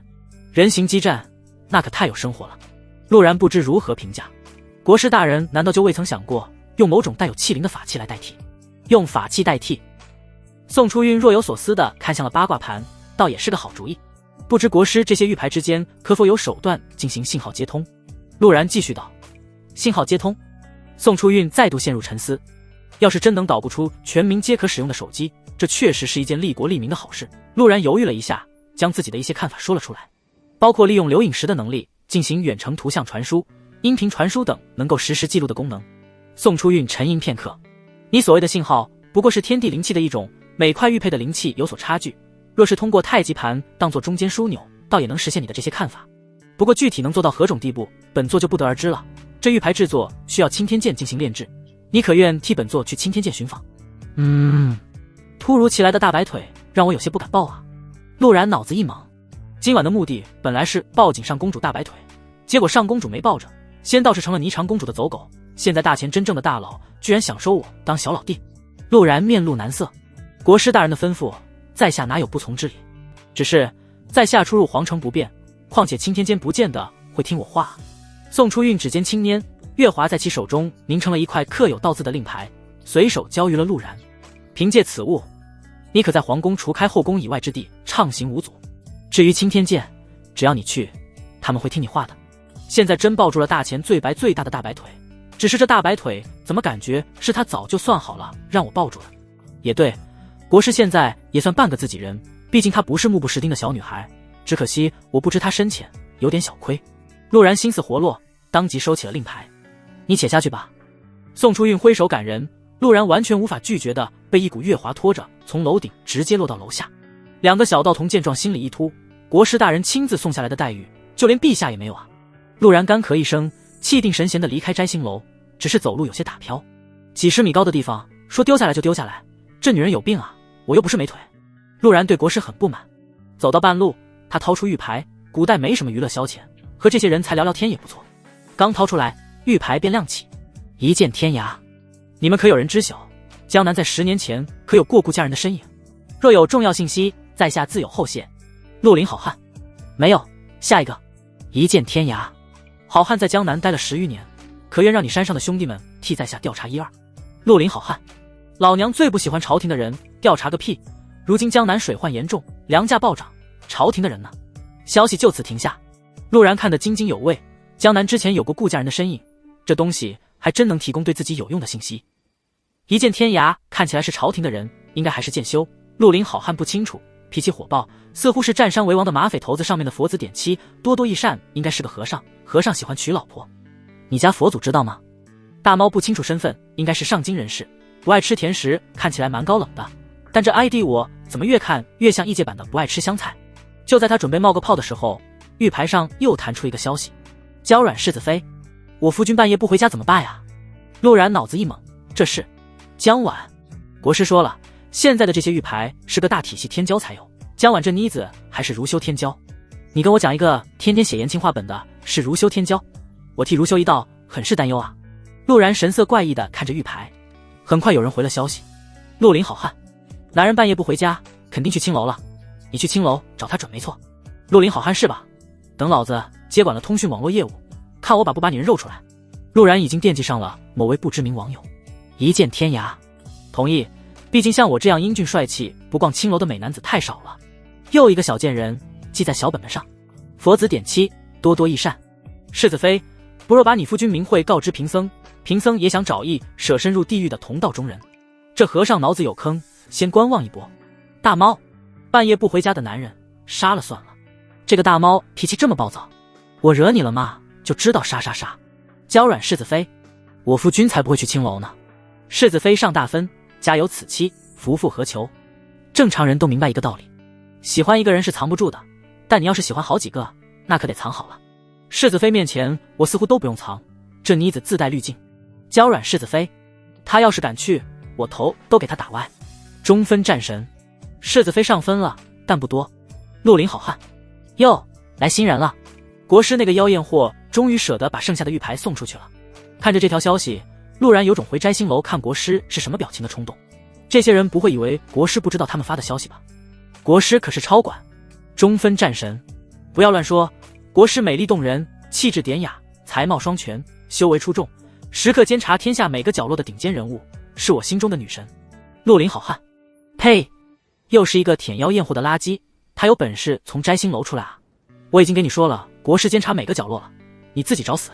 人形基站，那可太有生活了。陆然不知如何评价。国师大人难道就未曾想过用某种带有气灵的法器来代替？用法器代替？宋初韵若有所思地看向了八卦盘，倒也是个好主意。不知国师这些玉牌之间可否有手段进行信号接通？陆然继续道。信号接通？宋初韵再度陷入沉思。要是真能捣鼓出全民皆可使用的手机，这确实是一件利国利民的好事。陆然犹豫了一下，将自己的一些看法说了出来，包括利用留影石的能力进行远程图像传输、音频传输等能够实时记录的功能。宋初韵沉吟片刻，你所谓的信号不过是天地灵气的一种，每块玉佩的灵气有所差距，若是通过太极盘当作中间枢纽，倒也能实现你的这些看法。不过具体能做到何种地步，本座就不得而知了。这玉牌制作需要青天剑进行炼制，你可愿替本座去青天剑寻访？突如其来的大白腿让我有些不敢抱啊。陆然脑子一懵，今晚的目的本来是抱紧上公主大白腿，结果上公主没抱着，先倒是成了霓裳公主的走狗，现在大前真正的大佬居然想收我当小老弟。陆然面露难色，国师大人的吩咐，在下哪有不从之理？只是在下出入皇城不便，况且青天监不见得会听我话。宋初韵指尖轻拈，月华在其手中凝成了一块刻有道字的令牌，随手交于了陆然。凭借此物，你可在皇宫除开后宫以外之地畅行无阻。至于青天剑，只要你去，他们会听你话的。现在真抱住了大钱最白最大的大白腿，只是这大白腿怎么感觉是他早就算好了让我抱住的。也对，国师现在也算半个自己人，毕竟她不是目不识丁的小女孩，只可惜我不知她深浅，有点小亏。陆然心思活络，当即收起了令牌。你且下去吧。宋初韵挥手赶人，陆然完全无法拒绝的被一股月华拖着从楼顶直接落到楼下。两个小道童见状心里一突，国师大人亲自送下来的待遇，就连陛下也没有啊。陆然干咳一声，气定神闲地离开摘星楼，只是走路有些打飘。几十米高的地方，说丢下来就丢下来，这女人有病啊！我又不是没腿。陆然对国师很不满。走到半路，他掏出玉牌，古代没什么娱乐消遣，和这些人才聊聊天也不错。刚掏出来，玉牌便亮起，一剑天涯。你们可有人知晓，江南在10年前可有过顾家人的身影？若有重要信息，在下自有后谢。绿林好汉。没有，下一个。一剑天涯。好汉在江南待了10余年，可愿让你山上的兄弟们替在下调查一二？绿林好汉。老娘最不喜欢朝廷的人，调查个屁！如今江南水患严重，粮价暴涨，朝廷的人呢？消息就此停下。陆然看得津津有味，江南之前有过顾家人的身影，这东西还真能提供对自己有用的信息。一剑天涯看起来是朝廷的人，应该还是剑修。绿林好汉不清楚，脾气火爆，似乎是占山为王的马匪头子上面的佛子点七，多多益善应该是个和尚，和尚喜欢娶老婆。你家佛祖知道吗？大猫不清楚身份，应该是上京人士，不爱吃甜食，看起来蛮高冷的，但这 ID 我怎么越看越像异界版的不爱吃香菜。就在他准备冒个泡的时候，玉牌上又弹出一个消息：娇软世子妃，我夫君半夜不回家怎么办呀？陆然脑子一懵，这是江婉。国师说了，现在的这些玉牌是个大体系天骄才有，江婉这妮子还是如修天骄。你跟我讲一个天天写言情话本的是如修天骄，我替如修一道很是担忧啊。陆然神色怪异地看着玉牌。很快有人回了消息：绿林好汉，男人半夜不回家，肯定去青楼了，你去青楼找他准没错。绿林好汉是吧？等老子接管了通讯网络业务，看我把你人肉出来。陆然已经惦记上了某位不知名网友。一剑天涯。同意，毕竟像我这样英俊帅气不逛青楼的美男子太少了。又一个小贱人，记在小本本上。佛子点七，多多益善。世子妃，不若把你夫君名讳告知贫僧，贫僧也想找一舍身入地狱的同道中人。这和尚脑子有坑，先观望一波。大猫，半夜不回家的男人，杀了算了。这个大猫脾气这么暴躁，我惹你了吗？就知道杀杀杀。娇软世子妃，我夫君才不会去青楼呢。世子妃上大分，家有此妻，夫复何求？正常人都明白一个道理，喜欢一个人是藏不住的，但你要是喜欢好几个，那可得藏好了。世子妃面前，我似乎都不用藏，这妮子自带滤镜。娇软世子妃，她要是敢去，我头都给她打歪。中分战神，世子妃上分了，但不多。绿林好汉，哟，来新人了。国师那个妖艳货终于舍得把剩下的玉牌送出去了。看着这条消息，陆然有种回摘星楼看国师是什么表情的冲动。这些人不会以为国师不知道他们发的消息吧？国师可是超管，中分战神。不要乱说，国师美丽动人，气质典雅，才貌双全，修为出众，时刻监察天下每个角落的顶尖人物，是我心中的女神。绿林好汉。呸，又是一个舔妖艳货的垃圾，他有本事从摘星楼出来啊！我已经给你说了，国师监察每个角落了，你自己找死。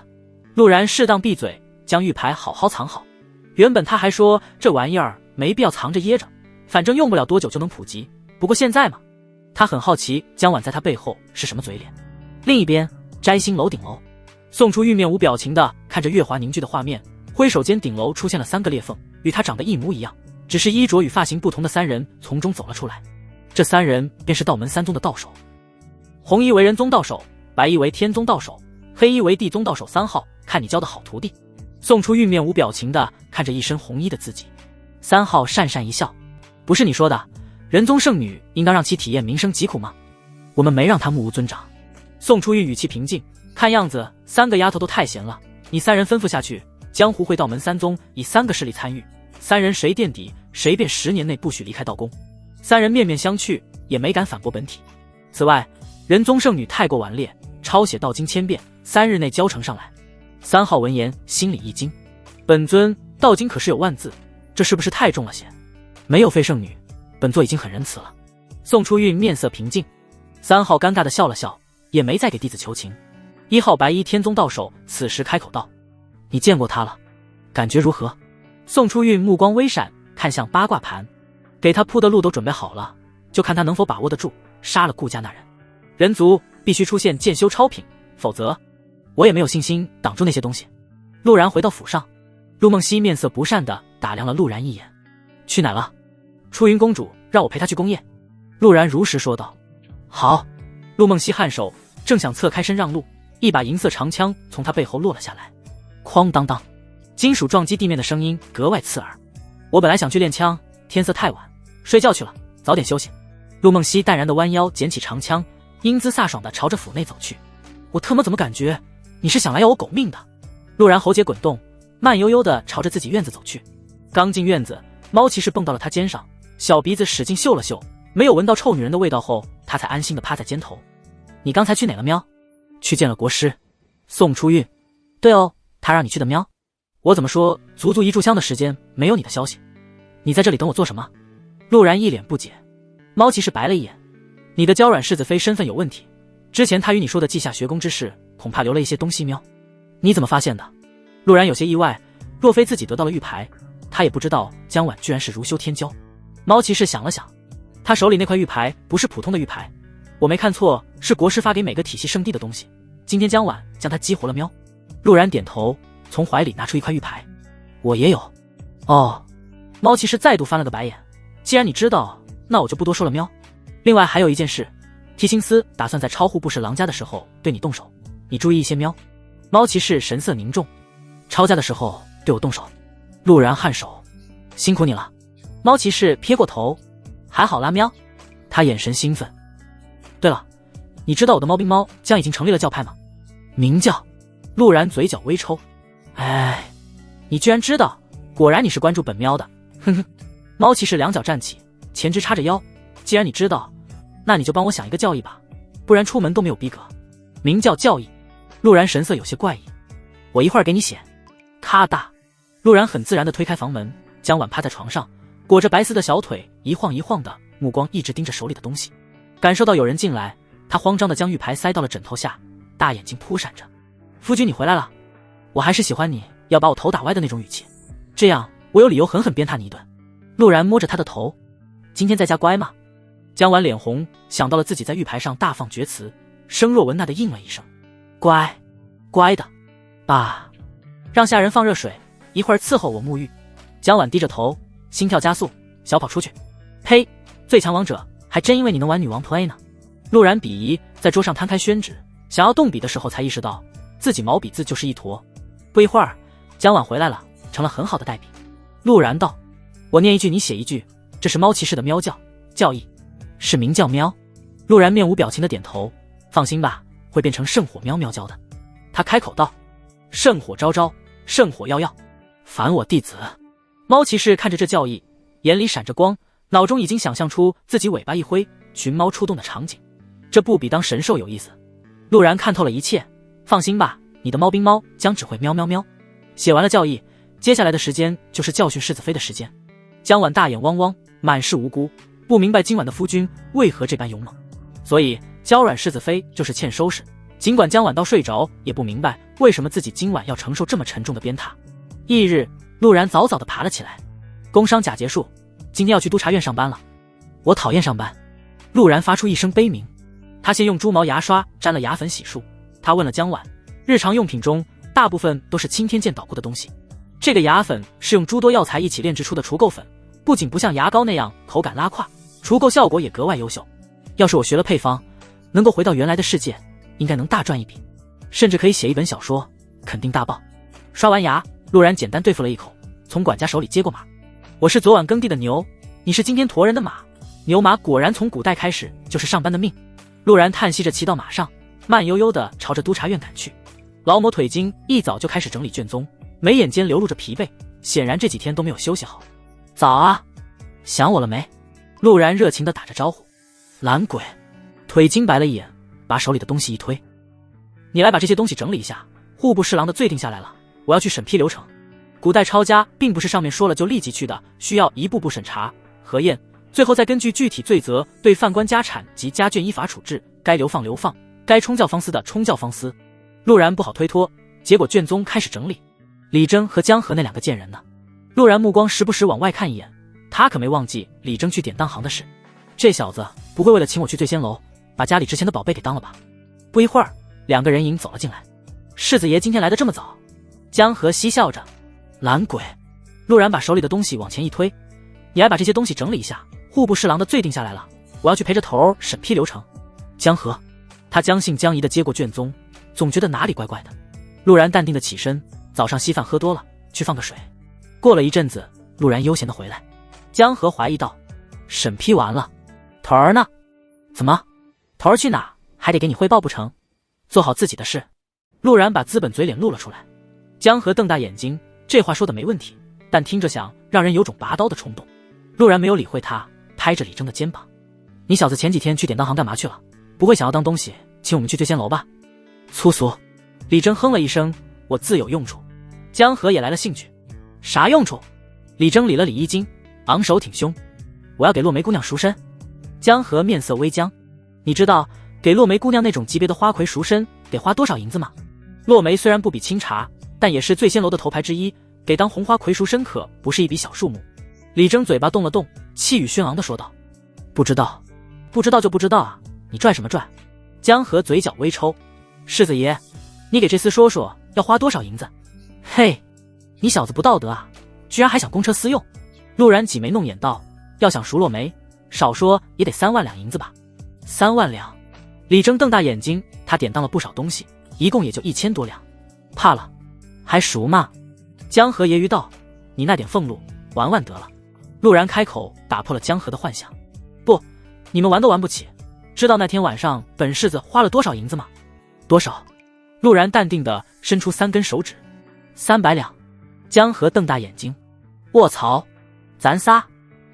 陆然适当闭嘴，将玉牌好好藏好。原本他还说这玩意儿没必要藏着掖着，反正用不了多久就能普及，不过现在嘛，他很好奇江婉在他背后是什么嘴脸。另一边，摘星楼顶楼，宋初玉面无表情地看着月华凝聚的画面，挥手间顶楼出现了3个裂缝，与他长得一模一样，只是衣着与发型不同的3人从中走了出来。这3人便是道门3宗的道手，红衣为人宗道手，白衣为天宗道手，黑衣为地宗道手3号，看你教的好徒弟。宋初玉面无表情地看着一身红衣的自己。3号讪讪一笑，不是你说的人宗圣女应当让其体验民生疾苦吗？我们没让她目无尊长。宋初玉语气平静，看样子3个丫头都太闲了，你3人吩咐下去，江湖会道门3宗以3个势力参与，3人谁垫底，谁便10年内不许离开道宫。3人面面相觑，也没敢反驳本体。此外，人宗圣女太过顽劣，抄写道经千遍，3日内交呈上来。3号闻言心里一惊，本尊道经可是有万字，这是不是太重了些？没有废圣女，本座已经很仁慈了。宋初韵面色平静， 3号尴尬的笑了笑，也没再给弟子求情。1号白衣天宗道手此时开口道：“你见过他了，感觉如何？”宋初韵目光微闪，看向八卦盘，给他铺的路都准备好了，就看他能否把握得住，杀了顾家那人。人族必须出现剑修超品，否则我也没有信心挡住那些东西。陆然回到府上，陆梦溪面色不善地打量了陆然一眼：“去哪了？”初云公主让我陪她去宫宴。陆然如实说道：“好。”陆梦溪颔首，正想侧开身让路，一把银色长枪从他背后落了下来，哐当当，金属撞击地面的声音格外刺耳。我本来想去练枪，天色太晚，睡觉去了，早点休息。陆梦溪淡然地弯腰捡起长枪，英姿飒爽地朝着府内走去。我特么怎么感觉你是想来要我狗命的？陆然喉结滚动，慢悠悠地朝着自己院子走去。刚进院子，猫骑士蹦到了他肩上，小鼻子使劲嗅了嗅，没有闻到臭女人的味道后，他才安心地趴在肩头。你刚才去哪了喵？去见了国师宋初韵。对哦，他让你去的喵。我怎么说足足1炷香的时间没有你的消息？你在这里等我做什么？陆然一脸不解。猫骑士白了一眼：你的娇软世子妃身份有问题，之前他与你说的稷下学宫之事恐怕留了一些东西喵。你怎么发现的？陆然有些意外，若非自己得到了玉牌，他也不知道江婉居然是如修天骄。猫骑士想了想，他手里那块玉牌不是普通的玉牌，我没看错，是国师发给每个体系圣地的东西。今天江婉将它激活了喵。陆然点头，从怀里拿出一块玉牌。我也有。哦。猫骑士再度翻了个白眼。既然你知道，那我就不多说了喵。另外还有一件事，提辛斯打算在超户部氏郎家的时候对你动手，你注意一些喵。猫骑士神色凝重。抄家的时候对我动手。陆然颔首，辛苦你了。猫骑士撇过头，还好啦喵。他眼神兴奋。对了，你知道我的猫兵猫将已经成立了教派吗？明教。陆然嘴角微抽。哎，你居然知道，果然你是关注本喵的。哼哼。猫骑士两脚站起，前肢插着腰。既然你知道，那你就帮我想一个教义吧，不然出门都没有逼格。明教教义。陆然神色有些怪异。我一会儿给你写。咔嗒。陆然很自然地推开房门，江婉趴在床上，裹着白丝的小腿一晃一晃的，目光一直盯着手里的东西。感受到有人进来，他慌张地将玉牌塞到了枕头下，大眼睛扑闪着。夫君你回来了。我还是喜欢你要把我头打歪的那种语气，这样我有理由狠狠鞭挞你一顿。陆然摸着他的头。今天在家乖吗？江婉脸红，想到了自己在玉牌上大放厥词，声若蚊那的应了一声：乖，乖的。爸，让下人放热水，一会儿伺候我沐浴。江婉低着头，心跳加速，小跑出去。呸，最强王者还真因为你能玩女王 play 呢。陆然鄙夷，在桌上摊开宣纸，想要动笔的时候才意识到自己毛笔字就是一坨。不一会儿，江婉回来了，成了很好的代笔。陆然道：我念一句你写一句，这是猫骑士的喵教，教义是明教喵。陆然面无表情的点头，放心吧，会变成圣火喵喵教的。他开口道：圣火昭昭，圣火耀耀，凡我弟子。猫骑士看着这教义，眼里闪着光，脑中已经想象出自己尾巴一挥，群猫出动的场景，这不比当神兽有意思。陆然看透了一切，放心吧，你的猫兵猫将只会喵喵喵。写完了教义，接下来的时间就是教训世子妃的时间。江婉大眼汪汪，满是无辜，不明白今晚的夫君为何这般勇猛，所以娇软世子妃就是欠收拾。尽管江婉到睡着，也不明白为什么自己今晚要承受这么沉重的鞭挞。翌日，陆然早早地爬了起来。工商甲结束，今天要去督察院上班了。我讨厌上班。陆然发出一声悲鸣。他先用猪毛牙刷沾了牙粉洗漱。他问了江婉，日常用品中大部分都是青天剑捣鼓的东西，这个牙粉是用诸多药材一起炼制出的除垢粉，不仅不像牙膏那样口感拉胯，除垢效果也格外优秀。要是我学了配方，能够回到原来的世界，应该能大赚一笔，甚至可以写一本小说，肯定大爆。刷完牙，陆然简单对付了一口，从管家手里接过马。我是昨晚耕地的牛，你是今天驮人的马。牛马果然从古代开始就是上班的命。陆然叹息着骑到马上，慢悠悠地朝着督察院赶去。劳模腿筋一早就开始整理卷宗，眉眼间流露着疲惫，显然这几天都没有休息好。早啊，想我了没？陆然热情地打着招呼。懒鬼，腿筋白了一眼，把手里的东西一推。你来把这些东西整理一下，户部侍郎的罪定下来了，我要去审批流程。古代抄家并不是上面说了就立即去的，需要一步步审查、核验、最后再根据具体罪责对犯官家产及家眷依法处置，该流放流放，该冲教方司的冲教方司。陆然不好推脱，结果卷宗开始整理。李征和江河那两个贱人呢？陆然目光时不时往外看一眼，他可没忘记李征去典当行的事。这小子不会为了请我去醉仙楼，把家里值钱的宝贝给当了吧？不一会儿，两个人影走了进来。世子爷今天来的这么早？江河嬉笑着，懒鬼。陆然把手里的东西往前一推，你还把这些东西整理一下，户部侍郎的罪定下来了，我要去陪着头儿审批流程。江河，他将信将疑的接过卷宗，总觉得哪里怪怪的。陆然淡定的起身，早上稀饭喝多了，去放个水。过了一阵子，陆然悠闲的回来。江河怀疑道：审批完了，头儿呢？怎么？头儿去哪？还得给你汇报不成？做好自己的事。陆然把资本嘴脸露了出来。江河瞪大眼睛，这话说的没问题，但听着想让人有种拔刀的冲动。陆然没有理会他，拍着李征的肩膀：你小子前几天去典当行干嘛去了？不会想要当东西请我们去醉仙楼吧？粗俗。李征哼了一声：我自有用处。江河也来了兴趣：啥用处？李征理了理衣襟，昂首挺胸：我要给落梅姑娘赎身。江河面色微僵：你知道给落梅姑娘那种级别的花魁赎身得花多少银子吗？落梅虽然不比清茶，但也是醉仙楼的头牌之一，给当红花魁赎身可不是一笔小数目。李征嘴巴动了动，气宇轩昂地说道：不知道，不知道就不知道啊，你拽什么拽？江河嘴角微抽：世子爷，你给这厮说说要花多少银子？嘿，你小子不道德啊，居然还想公车私用。陆然挤眉弄眼道：要想赎落梅，少说也得3万两银子吧。3万两。李征瞪大眼睛，他典当了不少东西，一共也就1000多两，怕了还赎吗？江河揶揄道：你那点俸禄玩玩得了。陆然开口打破了江河的幻想：不，你们玩都玩不起。知道那天晚上本世子花了多少银子吗？多少？陆然淡定地伸出3根手指：300两。江河瞪大眼睛：卧槽，咱仨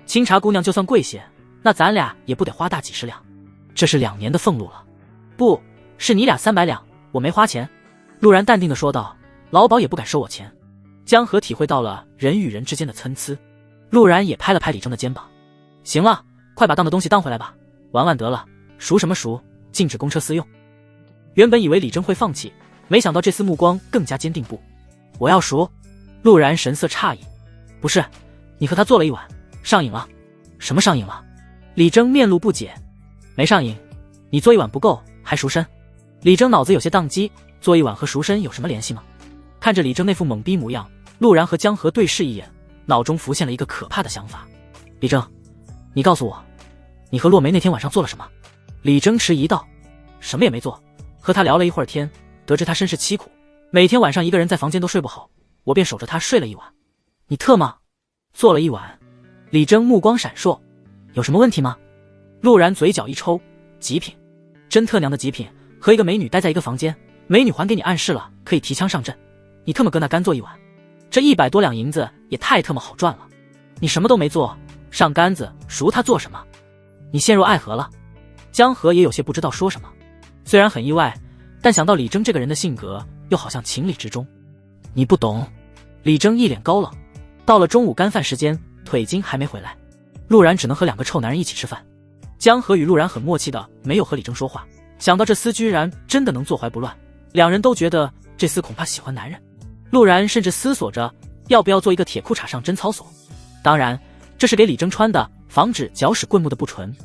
清茶姑娘就算贵些，那咱俩也不得花大几十两，这是2年的俸禄了。不是你俩300两，我没花钱。陆然淡定地说道：老鸨也不敢收我钱。江河体会到了人与人之间的参差。陆然也拍了拍李征的肩膀：行了，快把当的东西当回来吧，玩玩得了，赎什么赎，禁止公车私用。原本以为李征会放弃，没想到这厮目光更加坚定。不，我要赎。陆然神色诧异：不是，你和他做了一晚，上瘾了？什么上瘾了？李征面露不解：没上瘾，你做一晚不够还赎身？李征脑子有些宕机，做一晚和赎身有什么联系吗？看着李征那副懵逼模样，陆然和江河对视一眼，脑中浮现了一个可怕的想法：李征，你告诉我，你和落梅那天晚上做了什么？李征迟疑道：什么也没做，和他聊了一会儿天，得知他身世凄苦，每天晚上一个人在房间都睡不好，我便守着他睡了一晚。你特么做了一晚？李征目光闪烁：有什么问题吗？陆然嘴角一抽：极品，真特娘的极品，和一个美女待在一个房间，美女还给你暗示了可以提枪上阵，你特么搁那干做一晚，这100多两银子也太特么好赚了。你什么都没做，上杆子赎他做什么？你陷入爱河了。江河也有些不知道说什么，虽然很意外，但想到李征这个人的性格，又好像情理之中。你不懂。李征一脸高冷。到了中午干饭时间，腿金还没回来，陆然只能和2个臭男人一起吃饭。江河与陆然很默契的没有和李征说话，想到这厮居然真的能坐怀不乱，两人都觉得这厮恐怕喜欢男人。陆然甚至思索着要不要做一个铁裤衩上贞操所，当然这是给李征穿的，防止脚趾棍木的不纯。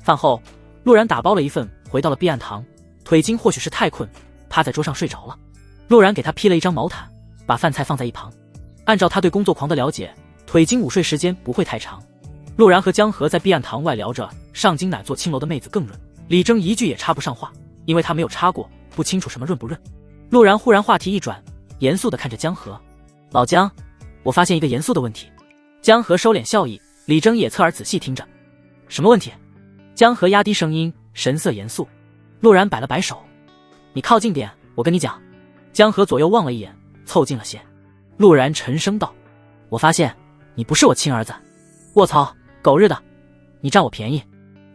饭后，陆然打包了一份回到了避案堂，腿金或许是太困，趴在桌上睡着了。陆然给他披了一张毛毯，把饭菜放在一旁。按照他对工作狂的了解，腿金午睡时间不会太长。陆然和江河在避案堂外聊着上京哪座青楼的妹子更润，李征一句也插不上话，因为他没有插过，不清楚什么润不润。陆然忽然话题一转，严肃地看着江河：老江，我发现一个严肃的问题。江河收敛笑意，李征也侧耳仔细听着。什么问题？江河压低声音，神色严肃。陆然摆了摆手：你靠近点，我跟你讲。江河左右望了一眼，凑近了些。陆然沉声道：我发现你不是我亲儿子。卧槽，狗日的，你占我便宜。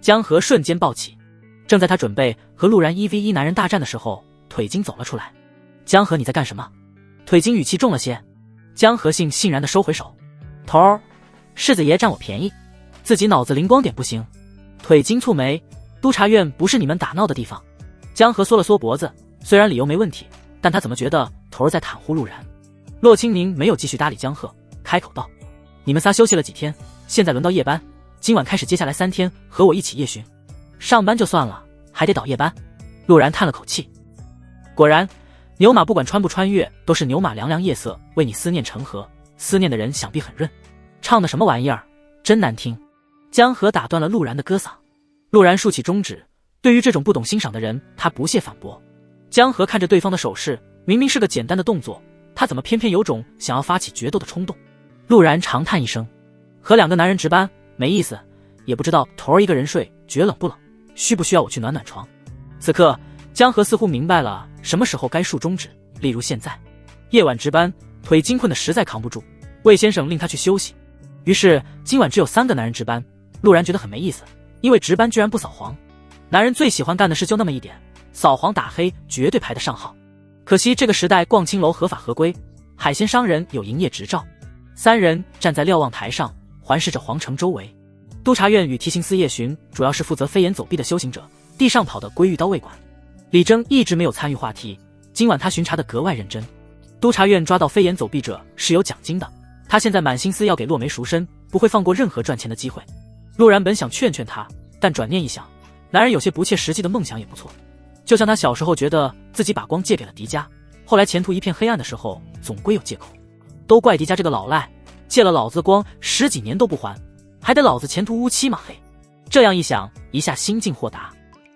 江河瞬间暴起。正在他准备和陆然1v1男人大战的时候，腿金走了出来。江河，你在干什么？腿金语气重了些。江河悻然地收回手：头儿，世子爷占我便宜。自己脑子灵光点不行？腿筋蹙眉，督察院不是你们打闹的地方。江河缩了缩脖子，虽然理由没问题，但他怎么觉得头儿在袒护陆然？骆清明没有继续搭理江河，开口道：你们仨休息了几天，现在轮到夜班，今晚开始接下来3天和我一起夜巡。上班就算了，还得倒夜班。陆然叹了口气，果然牛马不管穿不穿越，都是牛马凉凉夜色为你思念成河，思念的人想必很润。唱的什么玩意儿，真难听。江河打断了陆然的歌嗓。陆然竖起中指，对于这种不懂欣赏的人，他不屑反驳。江河看着对方的手势，明明是个简单的动作，他怎么偏偏有种想要发起决斗的冲动？陆然长叹一声，和2个男人值班没意思，也不知道头儿一个人睡觉冷不冷，需不需要我去暖暖床。此刻江河似乎明白了什么时候该竖中指，例如现在夜晚值班，腿筋困得实在扛不住，魏先生令他去休息。于是今晚只有3个男人值班，陆然觉得很没意思，因为值班居然不扫黄。男人最喜欢干的事就那么一点，扫黄打黑绝对排得上号。可惜这个时代逛青楼合法合规，海鲜商人有营业执照。3人站在瞭望台上，环视着皇城周围。督察院与提刑司夜巡主要是负责飞檐走壁的修行者，地上跑的归玉刀未管。李征一直没有参与话题，今晚他巡查的格外认真。督察院抓到飞檐走壁者是有奖金的，他现在满心思要给落梅赎身，不会放过任何赚钱的机会。陆然本想劝劝他，但转念一想，男人有些不切实际的梦想也不错。就像他小时候觉得自己把光借给了狄家，后来前途一片黑暗的时候，总归有借口。都怪狄家这个老赖，借了老子光10几年都不还，还得老子前途乌漆嘛黑。这样一想，一下心境豁达。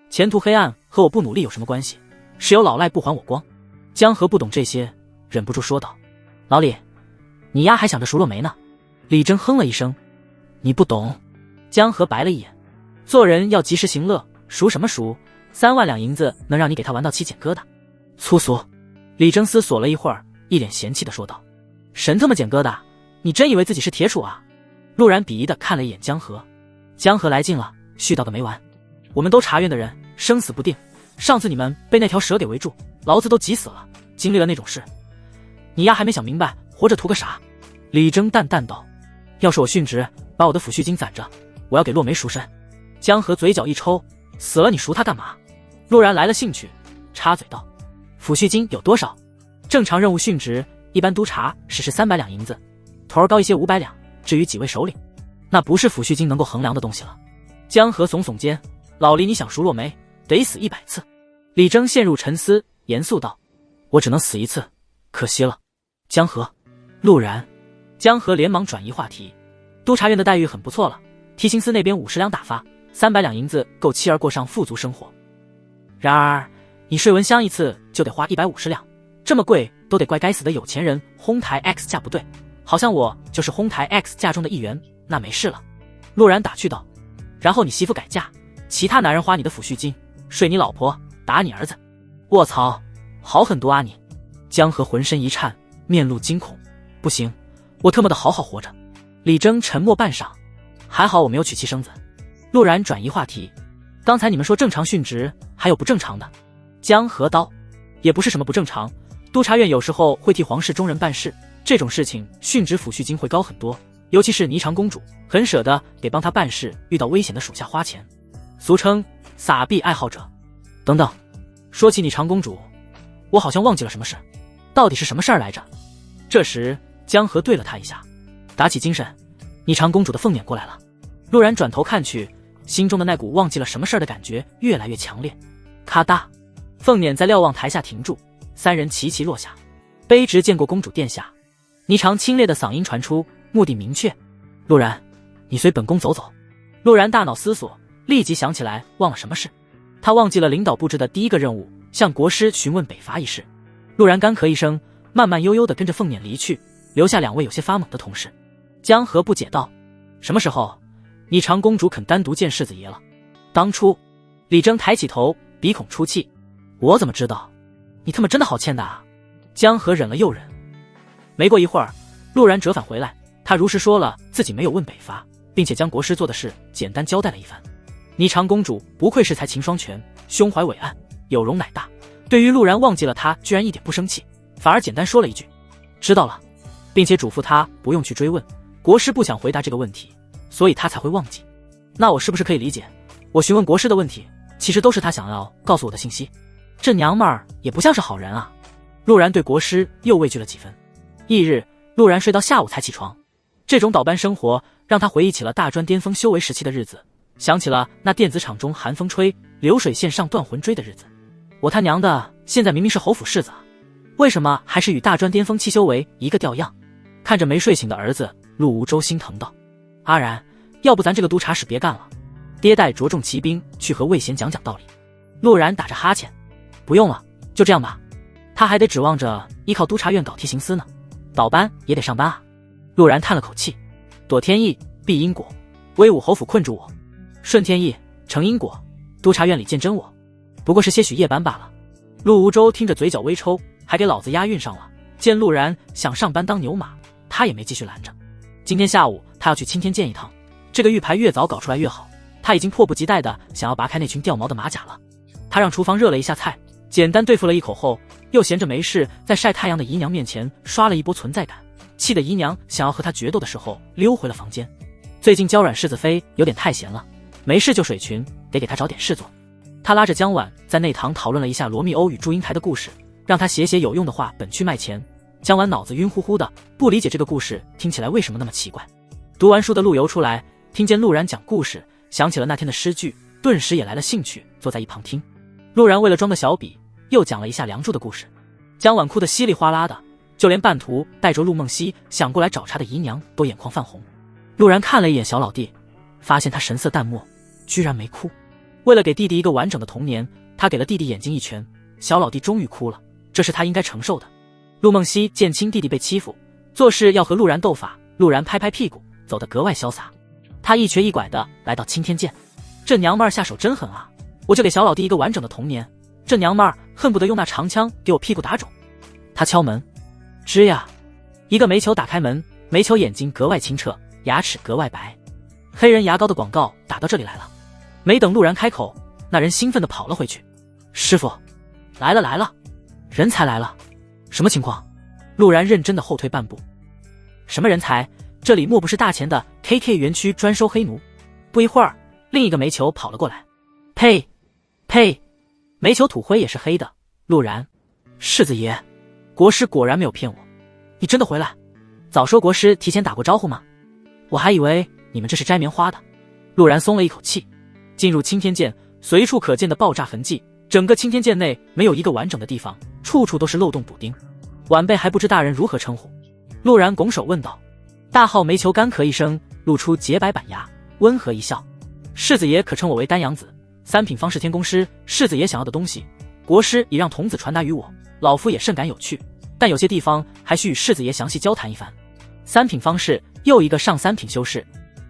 前途黑暗和我不努力有什么关系？是有老赖不还我光。江河不懂这些，忍不住说道：老李，你丫还想着赎落梅呢？李征哼了一声：你不懂。江河白了一眼：做人要及时行乐，赎什么赎？3万两银子能让你给他玩到起剪疙瘩？粗俗。李征思索了一会儿，一脸嫌弃地说道：神他妈剪疙瘩，你真以为自己是铁杵啊？陆然鄙夷地看了一眼江河。江河来劲了，絮叨的没完：我们都察院的人，生死不定，上次你们被那条蛇给围住，老子都急死了，经历了那种事，你丫还没想明白活着图个啥？李征淡淡道：要是我殉职，把我的抚恤金攒着，我要给落梅赎身。江河嘴角一抽：死了你赎他干嘛？陆然来了兴趣，插嘴道：抚恤金有多少？正常任务殉职，一般督察是300两银子，头儿高一些500两，至于几位首领，那不是抚恤金能够衡量的东西了。江河耸耸肩：老李，你想赎落梅，得死100次。李征陷入沉思，严肃道：我只能死1次，可惜了。江河，陆然。江河连忙转移话题：督察院的待遇很不错了，提刑司那边50两打发，300两银子够妻儿过上富足生活。然而你睡蚊香一次就得花150两，这么贵都得怪该死的有钱人哄抬 X 价不对，好像我就是哄抬 X 价中的一员，那没事了。陆然打趣道：然后你媳妇改嫁，其他男人花你的抚恤金，睡你老婆，打你儿子。卧槽，好狠毒啊你！江河浑身一颤，面露惊恐：不行，我特么的好好活着。李征沉默半晌：还好我没有娶妻生子。陆然转移话题：刚才你们说正常殉职，还有不正常的？江河刀：也不是什么不正常，督察院有时候会替皇室中人办事，这种事情殉职抚恤金会高很多，尤其是霓裳公主，很舍得给帮她办事遇到危险的属下花钱，俗称撒币爱好者。等等，说起霓裳公主，我好像忘记了什么事，到底是什么事儿来着？这时江河对了他一下，打起精神，霓裳公主的凤辇过来了。陆然转头看去，心中的那股忘记了什么事儿的感觉越来越强烈。咔嗒，凤辇在瞭望台下停住，3人齐齐落下。卑职见过公主殿下。霓裳清冽的嗓音传出，目的明确：陆然，你随本宫走走。陆然大脑思索，立即想起来忘了什么事。他忘记了领导布置的第一个任务，向国师询问北伐一事。陆然干咳一声，慢慢悠悠地跟着凤辇离去，留下2位有些发懵的同事。江河不解道：什么时候霓裳公主肯单独见世子爷了？当初。李征抬起头，鼻孔出气：我怎么知道？你他妈真的好欠打啊！江河忍了又忍。没过一会儿，陆然折返回来，他如实说了自己没有问北伐，并且将国师做的事简单交代了一番。霓裳公主不愧是才情双全，胸怀伟岸，有容乃大。对于陆然忘记了他，居然一点不生气，反而简单说了一句知道了，并且嘱咐他不用去追问，国师不想回答这个问题，所以他才会忘记。那我是不是可以理解，我询问国师的问题，其实都是他想要告诉我的信息？这娘们儿也不像是好人啊！陆然对国师又畏惧了几分。翌日，陆然睡到下午才起床。这种倒班生活让他回忆起了大专巅峰修为时期的日子，想起了那电子厂中寒风吹，流水线上断魂锥的日子。我他娘的，现在明明是侯府世子，为什么还是与大专巅峰期修为一个调样？看着没睡醒的儿子，陆无舟心疼道：阿然，要不咱这个督察使别干了，爹带着重骑兵去和魏贤讲讲道理。陆然打着哈欠：不用了，就这样吧。他还得指望着依靠督察院搞提刑司呢，倒班也得上班啊。陆然叹了口气：躲天意，避因果，威武侯府困住我，顺天意，成因果，督察院里见真我，不过是些许夜班罢了。陆无舟听着嘴角微抽，还给老子押韵上了。见陆然想上班当牛马，他也没继续拦着。今天下午他要去青天剑一趟，这个玉牌越早搞出来越好，他已经迫不及待的想要拔开那群掉毛的马甲了。他让厨房热了一下菜，简单对付了一口后，又闲着没事在晒太阳的姨娘面前刷了一波存在感，气得姨娘想要和他决斗的时候溜回了房间。最近娇软世子妃有点太闲了，没事就水群，得给他找点事做。他拉着江婉在内堂讨论了一下罗密欧与祝英台的故事，让他写有用的话本去卖钱。江婉脑子晕乎乎的，不理解这个故事听起来为什么那么奇怪。读完书的陆游出来，听见陆然讲故事，想起了那天的诗句，顿时也来了兴趣，坐在一旁听。陆然为了装个小笔，又讲了一下梁祝的故事。江婉哭得稀里哗啦的，就连半途带着陆梦溪想过来找茬的姨娘都眼眶泛红。陆然看了一眼小老弟，发现他神色淡漠，居然没哭。为了给弟弟一个完整的童年，他给了弟弟眼睛一拳，小老弟终于哭了，这是他应该承受的。陆梦溪见亲弟弟被欺负，做事要和陆然斗法，陆然拍拍屁股，走得格外潇洒。他一瘸一拐的来到青天剑，这娘们儿下手真狠啊！我就给小老弟一个完整的童年，这娘们儿恨不得用那长枪给我屁股打肿。他敲门，吱呀，一个煤球打开门，煤球眼睛格外清澈，牙齿格外白。黑人牙膏的广告打到这里来了。没等陆然开口，那人兴奋地跑了回去。师傅，来了来了，人才来了，什么情况？陆然认真地后退半步。什么人才？这里莫不是大钱的 KK 园区专收黑奴？不一会儿，另一个煤球跑了过来。呸呸，煤球土灰也是黑的。陆然，世子爷，国师果然没有骗我，你真的回来？早说国师提前打过招呼吗？我还以为你们这是摘棉花的。陆然松了一口气。进入青天剑，随处可见的爆炸痕迹，整个青天剑内没有一个完整的地方，处处都是漏洞补丁。晚辈还不知大人如何称呼？陆然拱手问道。大号煤球干咳一声，露出洁白板牙，温和一笑。世子爷可称我为丹阳子，三品方士天宫师。世子爷想要的东西，国师已让童子传达于我，老夫也甚感有趣，但有些地方还需与世子爷详细交谈一番。三品方士，又一个上三品修士。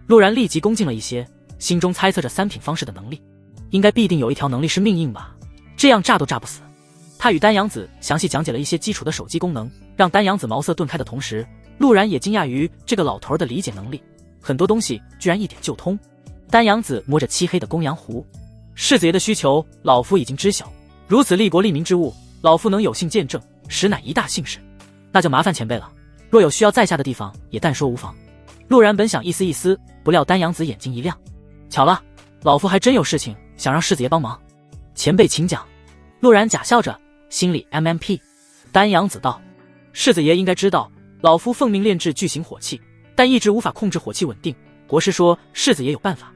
陆然立即恭敬了一些，心中猜测着三品方士的能力，应该必定有一条能力是命硬吧，这样炸都炸不死。他与丹阳子详细讲解了一些基础的手机功能，让丹阳子茅塞顿开的同时，陆然也惊讶于这个老头的理解能力，很多东西居然一点就通。丹阳子摸着漆黑的公羊壶，世子爷的需求老夫已经知晓，如此利国利民之物，老夫能有幸见证，实乃一大幸事，那就麻烦前辈了，若有需要在下的地方也但说无妨。陆然本想意思意思，不料丹阳子眼睛一亮，巧了，老夫还真有事情想让世子爷帮忙，前辈请讲。陆然假笑着，心里 MMP。 丹阳子道，世子爷应该知道，老夫奉命炼制巨型火器，但一直无法控制火气稳定，国师说世子爷有办法。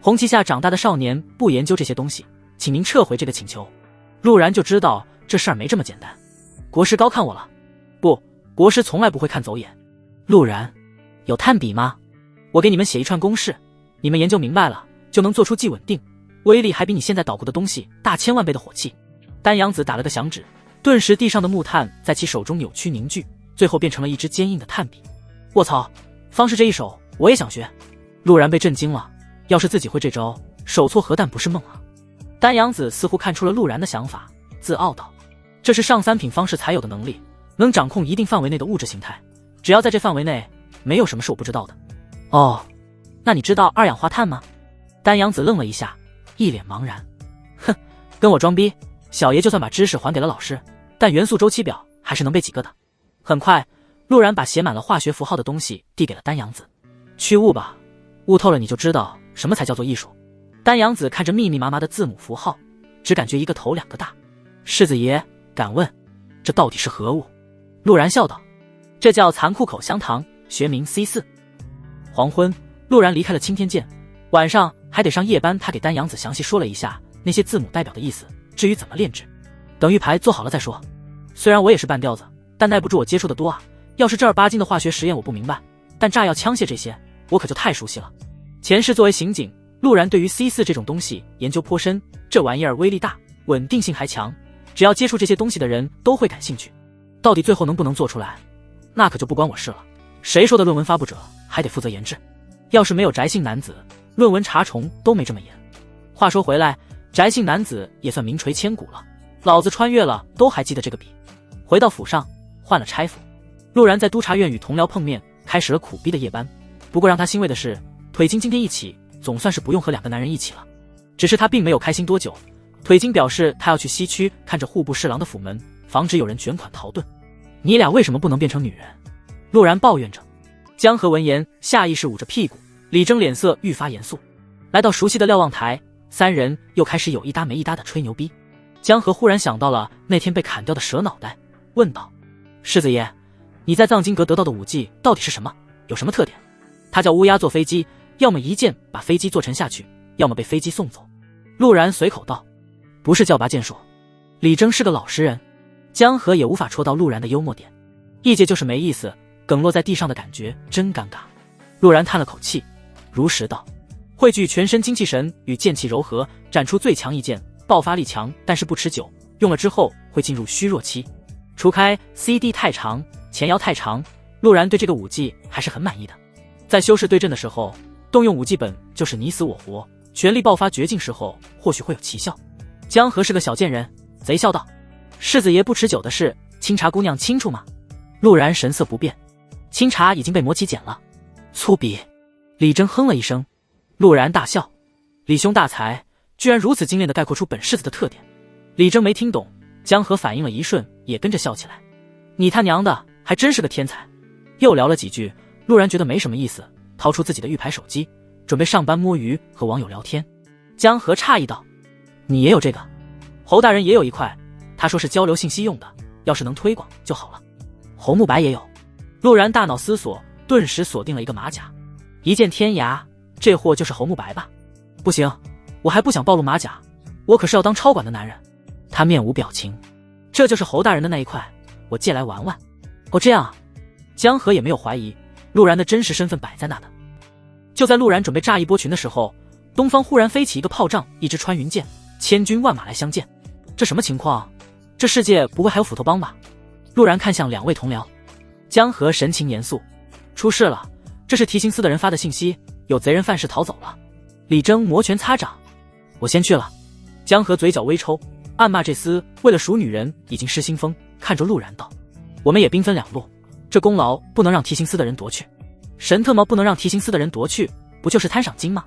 红旗下长大的少年不研究这些东西，请您撤回这个请求。陆然就知道这事儿没这么简单，国师高看我了。不，国师从来不会看走眼。陆然，有炭笔吗？我给你们写一串公式，你们研究明白了，就能做出既稳定，威力还比你现在捣鼓的东西大千万倍的火器。丹阳子打了个响指，顿时地上的木炭在其手中扭曲凝聚，最后变成了一支坚硬的炭笔。卧槽，方士这一手我也想学。陆然被震惊了，要是自己会这招，手搓核弹不是梦啊。丹阳子似乎看出了陆然的想法，自傲道，这是上三品方士才有的能力，能掌控一定范围内的物质形态，只要在这范围内，没有什么是我不知道的。哦，那你知道二氧化碳吗？丹阳子愣了一下，一脸茫然。哼，跟我装逼，小爷就算把知识还给了老师，但元素周期表还是能背几个的。很快，陆然把写满了化学符号的东西递给了丹阳子。去雾吧，悟透了你就知道什么才叫做艺术。丹阳子看着密密麻麻的字母符号，只感觉一个头两个大。世子爷，敢问这到底是何物？陆然笑道：这叫残酷口香糖，学名 C4。黄昏，陆然离开了青天剑，晚上还得上夜班。他给丹阳子详细说了一下那些字母代表的意思，至于怎么炼制，等玉牌做好了再说。虽然我也是半吊子，但耐不住我接触的多啊。要是正儿八经的化学实验我不明白，但炸药枪械这些我可就太熟悉了。前世作为刑警，陆然对于 C4 这种东西研究颇深，这玩意儿威力大，稳定性还强，只要接触这些东西的人都会感兴趣。到底最后能不能做出来，那可就不关我事了。谁说的论文发布者还得负责研制？要是没有翟姓男子，论文查重都没这么严。话说回来，翟姓男子也算名垂千古了，老子穿越了都还记得这个笔。回到府上，换了差服，陆然在督察院与同僚碰面，开始了苦逼的夜班。不过让他欣慰的是，腿金今天一起，总算是不用和两个男人一起了。只是他并没有开心多久，腿金表示他要去西区看着户部侍郎的府门，防止有人卷款逃遁。你俩为什么不能变成女人？陆然抱怨着。江河闻言下意识捂着屁股，李征脸色愈发严肃。来到熟悉的瞭望台，三人又开始有一搭没一搭的吹牛逼。江河忽然想到了那天被砍掉的蛇脑袋，问道：世子爷，你在藏经阁得到的武技到底是什么？有什么特点？他叫乌鸦坐飞机，要么一箭把飞机坐沉下去，要么被飞机送走。陆然随口道：不是叫拔剑术。李征是个老实人，江河也无法戳到陆然的幽默点。一节就是没意思，梗落在地上的感觉真尴尬。陆然叹了口气，如实道：汇聚全身精气神与剑气柔合，展出最强一剑，爆发力强，但是不持久，用了之后会进入虚弱期。除开 CD 太长，前摇太长，陆然对这个武技还是很满意的。在修士对阵的时候，动用武技本就是你死我活，全力爆发绝境时候或许会有奇效。江河是个小贱人，贼笑道：世子爷不持久的事，清茶姑娘清楚吗？陆然神色不变，清茶已经被魔起剪了。粗鄙！李征哼了一声。陆然大笑：李兄大才，居然如此精炼地概括出本世子的特点。李征没听懂，江河反应了一瞬，也跟着笑起来。你他娘的还真是个天才。又聊了几句，陆然觉得没什么意思，掏出自己的玉牌手机，准备上班摸鱼和网友聊天。江河诧异道：你也有这个？侯大人也有一块，他说是交流信息用的，要是能推广就好了。侯慕白也有。陆然大脑思索，顿时锁定了一个马甲。一见天涯，这货就是侯慕白吧？不行，我还不想暴露马甲，我可是要当超管的男人。他面无表情。这就是侯大人的那一块，我借来玩玩。哦，这样啊。江河也没有怀疑，陆然的真实身份摆在那的。就在陆然准备炸一波群的时候，东方忽然飞起一个炮仗，一支穿云箭，千军万马来相见。这什么情况？这世界不会还有斧头帮吧？陆然看向两位同僚。江河神情严肃：出事了，这是提刑司的人发的信息，有贼人犯事逃走了。李征摩拳擦掌：我先去了。江河嘴角微抽，暗骂这厮为了赎女人已经失心疯，看着陆然道：我们也兵分两路，这功劳不能让提刑司的人夺去。神特么不能让提刑司的人夺去，不就是贪赏金吗？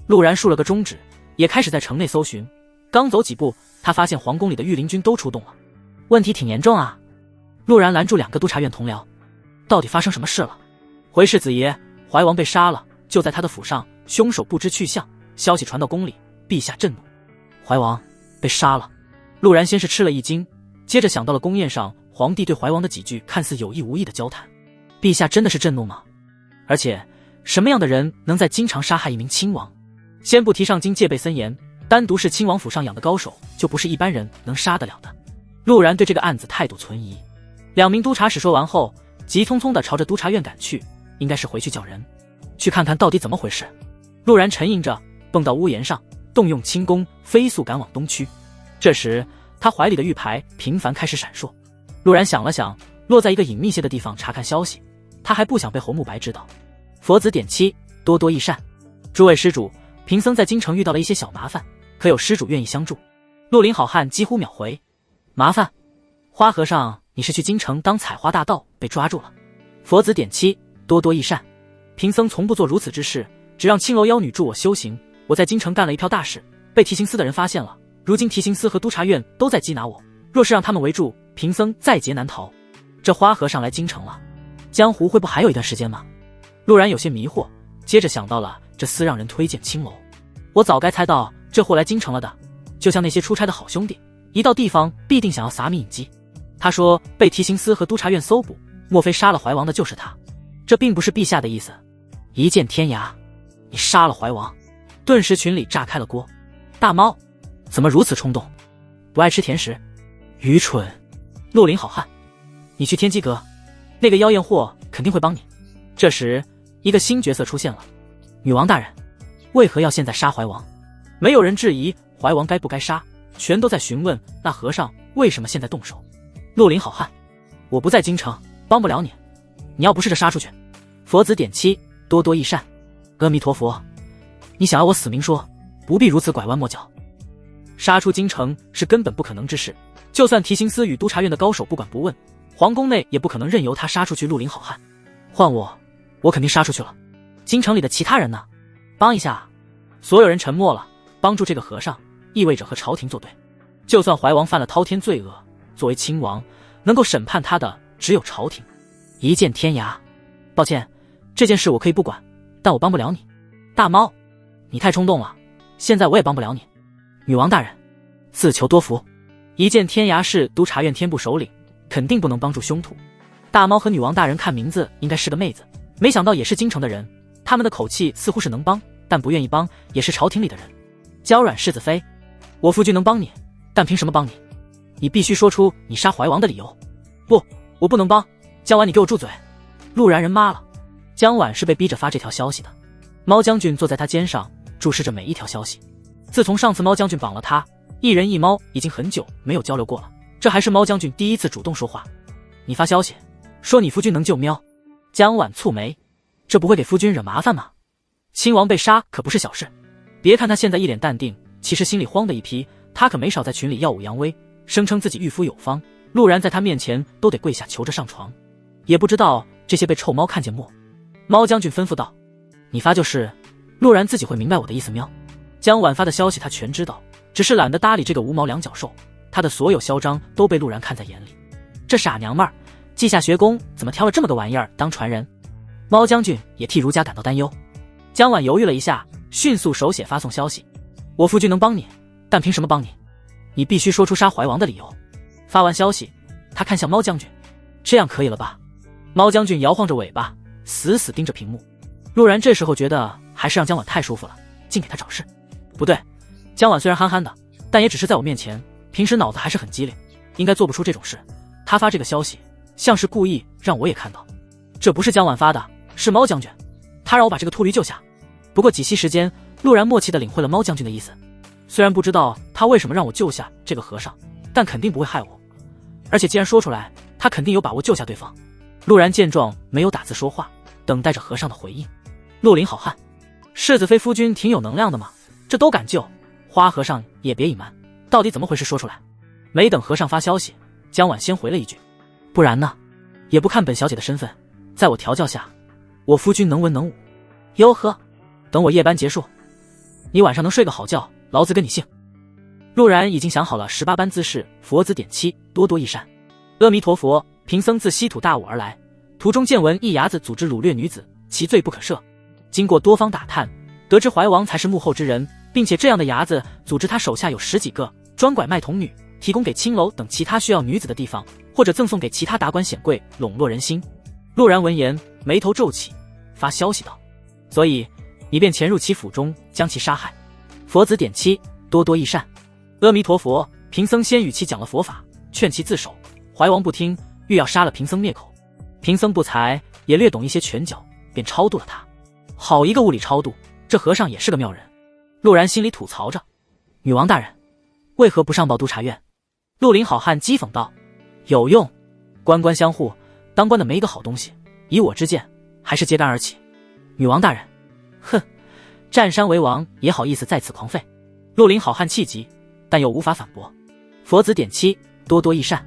陆然竖了个中指，也开始在城内搜寻。刚走几步，他发现皇宫里的御林军都出动了，问题挺严重啊。陆然拦住两个督察院同僚：到底发生什么事了？回世子爷，怀王被杀了，就在他的府上，凶手不知去向，消息传到宫里，陛下震怒。怀王被杀了。陆然先是吃了一惊，接着想到了宫宴上皇帝对怀王的几句看似有意无意的交谈。陛下真的是震怒吗？而且什么样的人能在京城杀害一名亲王？先不提上京戒备森严，单独是亲王府上养的高手就不是一般人能杀得了的。陆然对这个案子态度存疑。两名督察使说完后，急匆匆地朝着督察院赶去，应该是回去叫人去看看到底怎么回事。陆然沉吟着蹦到屋檐上，动用轻功飞速赶往东区。这时他怀里的玉牌频繁开始闪烁。陆然想了想，落在一个隐秘些的地方查看消息，他还不想被侯慕白知道。佛子点漆，多多益善。诸位施主，贫僧在京城遇到了一些小麻烦，可有施主愿意相助？绿林好汉几乎秒回：麻烦？花和尚，你是去京城当采花大盗被抓住了？佛子点漆，多多益善。贫僧从不做如此之事，只让青楼妖女助我修行。我在京城干了一票大事，被提刑司的人发现了，如今提刑司和督察院都在缉拿我，若是让他们围住，贫僧在劫难逃。这花和尚来京城了，江湖会不还有一段时间吗？陆然有些迷惑，接着想到了这厮让人推荐青楼。我早该猜到这货来京城了的，就像那些出差的好兄弟，一到地方必定想要撒米引鸡。他说被提刑司和督察院搜捕，莫非杀了怀王的就是他？这并不是陛下的意思。一见天涯，你杀了怀王？顿时群里炸开了锅。大猫，怎么如此冲动？不爱吃甜食？愚蠢！绿林好汉，你去天机阁，那个妖艳货肯定会帮你。这时，一个新角色出现了。女王大人，为何要现在杀怀王？没有人质疑怀王该不该杀，全都在询问那和尚为什么现在动手。绿林好汉，我不在京城，帮不了你。你要不试着杀出去？佛子点七，多多益善。阿弥陀佛，你想要我死明说，不必如此拐弯抹角。杀出京城是根本不可能之事，就算提刑司与督察院的高手不管不问，皇宫内也不可能任由他杀出去绿林好汉。换我肯定杀出去了。京城里的其他人呢？帮一下。所有人沉默了。帮助这个和尚意味着和朝廷作对，就算怀王犯了滔天罪恶，作为亲王能够审判他的只有朝廷。一见天涯，抱歉，这件事我可以不管，但我帮不了你。大猫，你太冲动了，现在我也帮不了你。女王大人，自求多福。一见天涯是督察院天部首领，肯定不能帮助凶徒。大猫和女王大人看名字应该是个妹子，没想到也是京城的人，他们的口气似乎是能帮，但不愿意帮，也是朝廷里的人。娇软柿子飞，我夫君能帮你，但凭什么帮你？你必须说出你杀怀王的理由。不，我不能帮。江婉，你给我住嘴！陆然人妈了。江婉是被逼着发这条消息的。猫将军坐在他肩上，注视着每一条消息。自从上次猫将军绑了他，一人一猫已经很久没有交流过了，这还是猫将军第一次主动说话。你发消息说你夫君能救喵？江婉蹙眉，这不会给夫君惹麻烦吗？亲王被杀可不是小事。别看他现在一脸淡定，其实心里慌的一批。他可没少在群里耀武扬威，声称自己御夫有方，陆然在他面前都得跪下求着上床。也不知道这些被臭猫看见没？猫将军吩咐道：你发就是，陆然自己会明白我的意思喵。江婉发的消息他全知道，只是懒得搭理这个无毛两脚兽。他的所有嚣张都被陆然看在眼里。这傻娘们儿，稷下学宫怎么挑了这么个玩意儿当传人？猫将军也替儒家感到担忧。江婉犹豫了一下，迅速手写发送消息：我夫君能帮你，但凭什么帮你？你必须说出杀怀王的理由。发完消息，他看向猫将军，这样可以了吧？猫将军摇晃着尾巴，死死盯着屏幕。陆然这时候觉得还是让江婉太舒服了，净给他找事。不对，江婉虽然憨憨的，但也只是在我面前，平时脑子还是很机灵，应该做不出这种事。他发这个消息，像是故意让我也看到。这不是江婉发的，是猫将军，他让我把这个秃驴救下。不过几息时间，陆然默契地领会了猫将军的意思。虽然不知道他为什么让我救下这个和尚，但肯定不会害我。而且既然说出来，他肯定有把握救下对方。陆然见状没有打字说话，等待着和尚的回应。绿林好汉，世子妃夫君挺有能量的嘛，这都敢救。花和尚也别隐瞒，到底怎么回事说出来。没等和尚发消息，江婉先回了一句：不然呢？也不看本小姐的身份，在我调教下，我夫君能文能武。哟呵，等我夜班结束，你晚上能睡个好觉，老子跟你姓。陆然已经想好了18般姿势，佛子点七，多多益善。阿弥陀佛，贫僧自西土大武而来，途中见闻一伢子组织掳掠女子，其罪不可赦。经过多方打探，得知怀王才是幕后之人，并且这样的伢子组织他手下有10几个，专拐卖童女，提供给青楼等其他需要女子的地方，或者赠送给其他达官显贵，笼络人心。陆然闻言，眉头皱起，发消息道：所以你便潜入其府中，将其杀害。佛子点七，多多益善。阿弥陀佛，贫僧先与其讲了佛法，劝其自首。怀王不听，欲要杀了贫僧灭口。贫僧不才，也略懂一些拳脚，便超度了他。好一个物理超度，这和尚也是个妙人。陆然心里吐槽着：女王大人，为何不上报督察院？绿林好汉讥讽道：有用，官官相护，当官的没一个好东西，以我之见，还是揭竿而起。女王大人，哼，占山为王也好意思在此狂吠。绿林好汉气急，但又无法反驳。佛子点七，多多益善。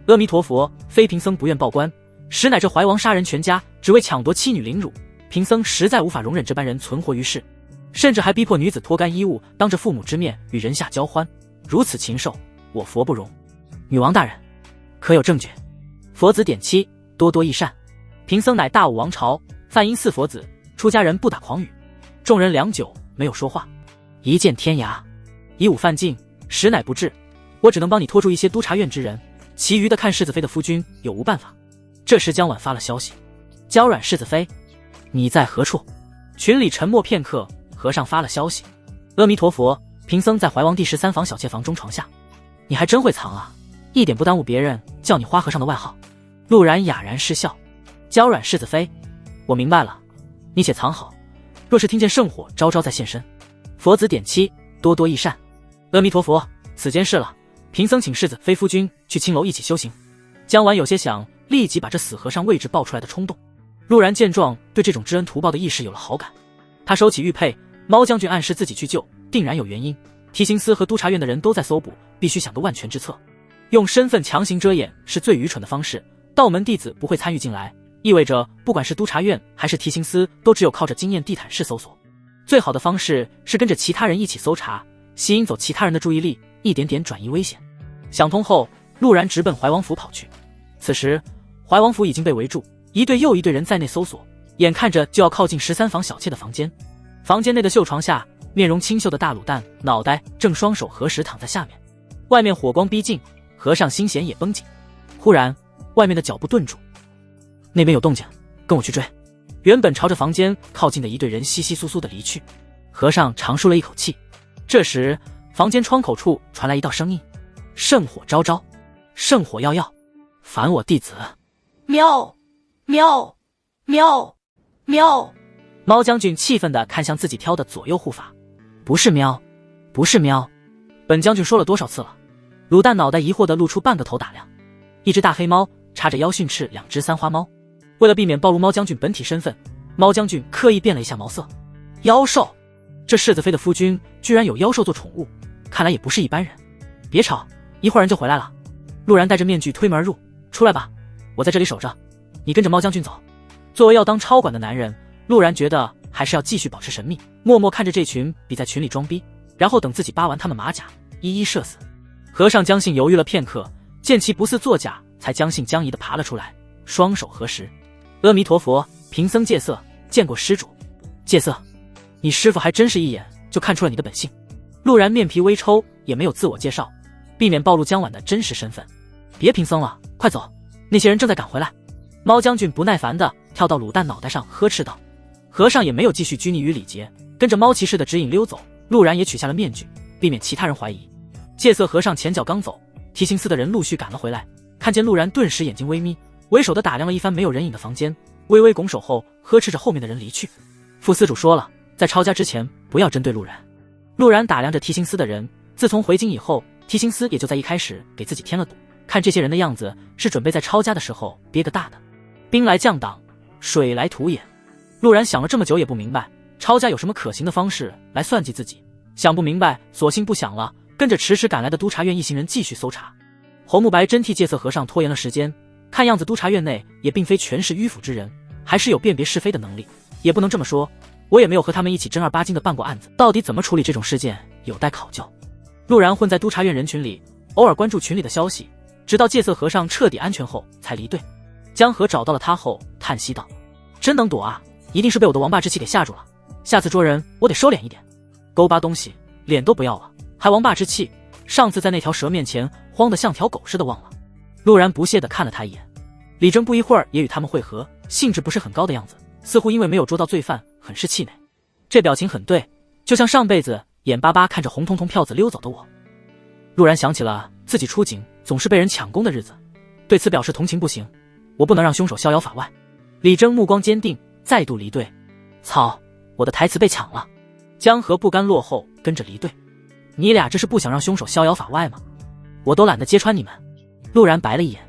阿弥陀佛，非贫僧不愿报官，实乃这怀王杀人全家，只为抢夺妻女凌辱，贫僧实在无法容忍这般人存活于世，甚至还逼迫女子脱干衣物，当着父母之面与人下交欢，如此禽兽，我佛不容。女王大人，可有证据？佛子点七，多多益善。贫僧乃大武王朝，梵音寺佛子，出家人不打诳语，众人良久没有说话。一见天涯，以午饭尽，时乃不至。我只能帮你拖住一些督察院之人，其余的看世子妃的夫君有无办法。这时江婉发了消息：娇软世子妃，你在何处？群里沉默片刻，和尚发了消息：阿弥陀佛，贫僧在怀王第13房小妾房中床下。你还真会藏啊，一点不耽误别人叫你花和尚的外号。陆然哑然失笑：娇软世子妃，我明白了，你且藏好，若是听见圣火昭昭再现身，佛子点漆，多多益善。阿弥陀佛，此间事了，贫僧请世子妃夫君去青楼一起修行。江婉有些想立即把这死和尚位置报出来的冲动。陆然见状，对这种知恩图报的意识有了好感。他收起玉佩，猫将军暗示自己去救，定然有原因。提刑司和督察院的人都在搜捕，必须想个万全之策。用身份强行遮掩是最愚蠢的方式，道门弟子不会参与进来，意味着不管是督察院还是提刑司，都只有靠着经验地毯式搜索。最好的方式是跟着其他人一起搜查，吸引走其他人的注意力，一点点转移危险。想通后，陆然直奔怀王府跑去。此时怀王府已经被围住，一队又一队人在内搜索，眼看着就要靠近13房小妾的房间。房间内的绣床下，面容清秀的大卤蛋脑袋正双手合十躺在下面，外面火光逼近，和尚心弦也绷紧。忽然外面的脚步顿住，那边有动静，跟我去追。原本朝着房间靠近的一队人窸窸窣窣地离去，和尚长舒了一口气。这时房间窗口处传来一道声音：圣火昭昭，圣火耀耀，烦我弟子。喵喵喵喵！猫将军气愤地看向自己挑的左右护法：不是喵，不是喵，本将军说了多少次了？卤蛋脑袋疑惑地露出半个头打量。一只大黑猫插着腰训斥2只三花猫。为了避免暴露猫将军本体身份，猫将军刻意变了一下毛色。妖兽，这世子妃的夫君居然有妖兽做宠物，看来也不是一般人。别吵，一会儿人就回来了。陆然戴着面具推门而入：出来吧，我在这里守着，你跟着猫将军走。作为要当超管的男人，陆然觉得还是要继续保持神秘，默默看着这群比在群里装逼，然后等自己扒完他们马甲，一一射死。和尚江信犹豫了片刻，见其不似作假，才将信将疑地爬了出来，双手合十：阿弥陀佛，贫僧戒色，见过施主。戒色，你师父还真是一眼就看出了你的本性。陆然面皮微抽，也没有自我介绍，避免暴露江婉的真实身份。别贫僧了，快走，那些人正在赶回来。猫将军不耐烦地跳到卤蛋脑袋上呵斥道。和尚也没有继续拘泥于礼节，跟着猫骑士的指引溜走。陆然也取下了面具，避免其他人怀疑。戒色和尚前脚刚走，提刑司的人陆续赶了回来，看见陆然顿时眼睛微眯，为首的打量了一番没有人影的房间，微微拱手后呵斥着后面的人离去。副司主说了，在抄家之前不要针对陆然。陆然打量着提刑司的人，自从回京以后，提刑司也就在一开始给自己添了堵，看这些人的样子，是准备在抄家的时候憋个大的。兵来将挡，水来土掩。陆然想了这么久也不明白，抄家有什么可行的方式来算计自己。想不明白，索性不想了，跟着迟迟赶来的督察院一行人继续搜查。侯慕白真替戒色和尚拖延了时间，看样子督察院内也并非全是迂腐之人，还是有辨别是非的能力。也不能这么说，我也没有和他们一起正儿八经的办过案子，到底怎么处理这种事件有待考究。陆然混在督察院人群里，偶尔关注群里的消息，直到戒色和尚彻底安全后才离队。江河找到了他后叹息道：真能躲啊，一定是被我的王霸之气给吓住了，下次捉人我得收敛一点。勾巴东西，脸都不要了，还王霸之气，上次在那条蛇面前慌得像条狗似的忘了。陆然不屑地看了他一眼。李征不一会儿也与他们会合，兴致不是很高的样子，似乎因为没有捉到罪犯很是气馁。这表情很对，就像上辈子眼巴巴看着红彤彤票子溜走的我。陆然想起了自己出警总是被人抢功的日子，对此表示同情。不行，我不能让凶手逍遥法外。李征目光坚定，再度离队。操，我的台词被抢了。江河不甘落后，跟着离队。你俩这是不想让凶手逍遥法外吗？我都懒得揭穿你们。陆然白了一眼。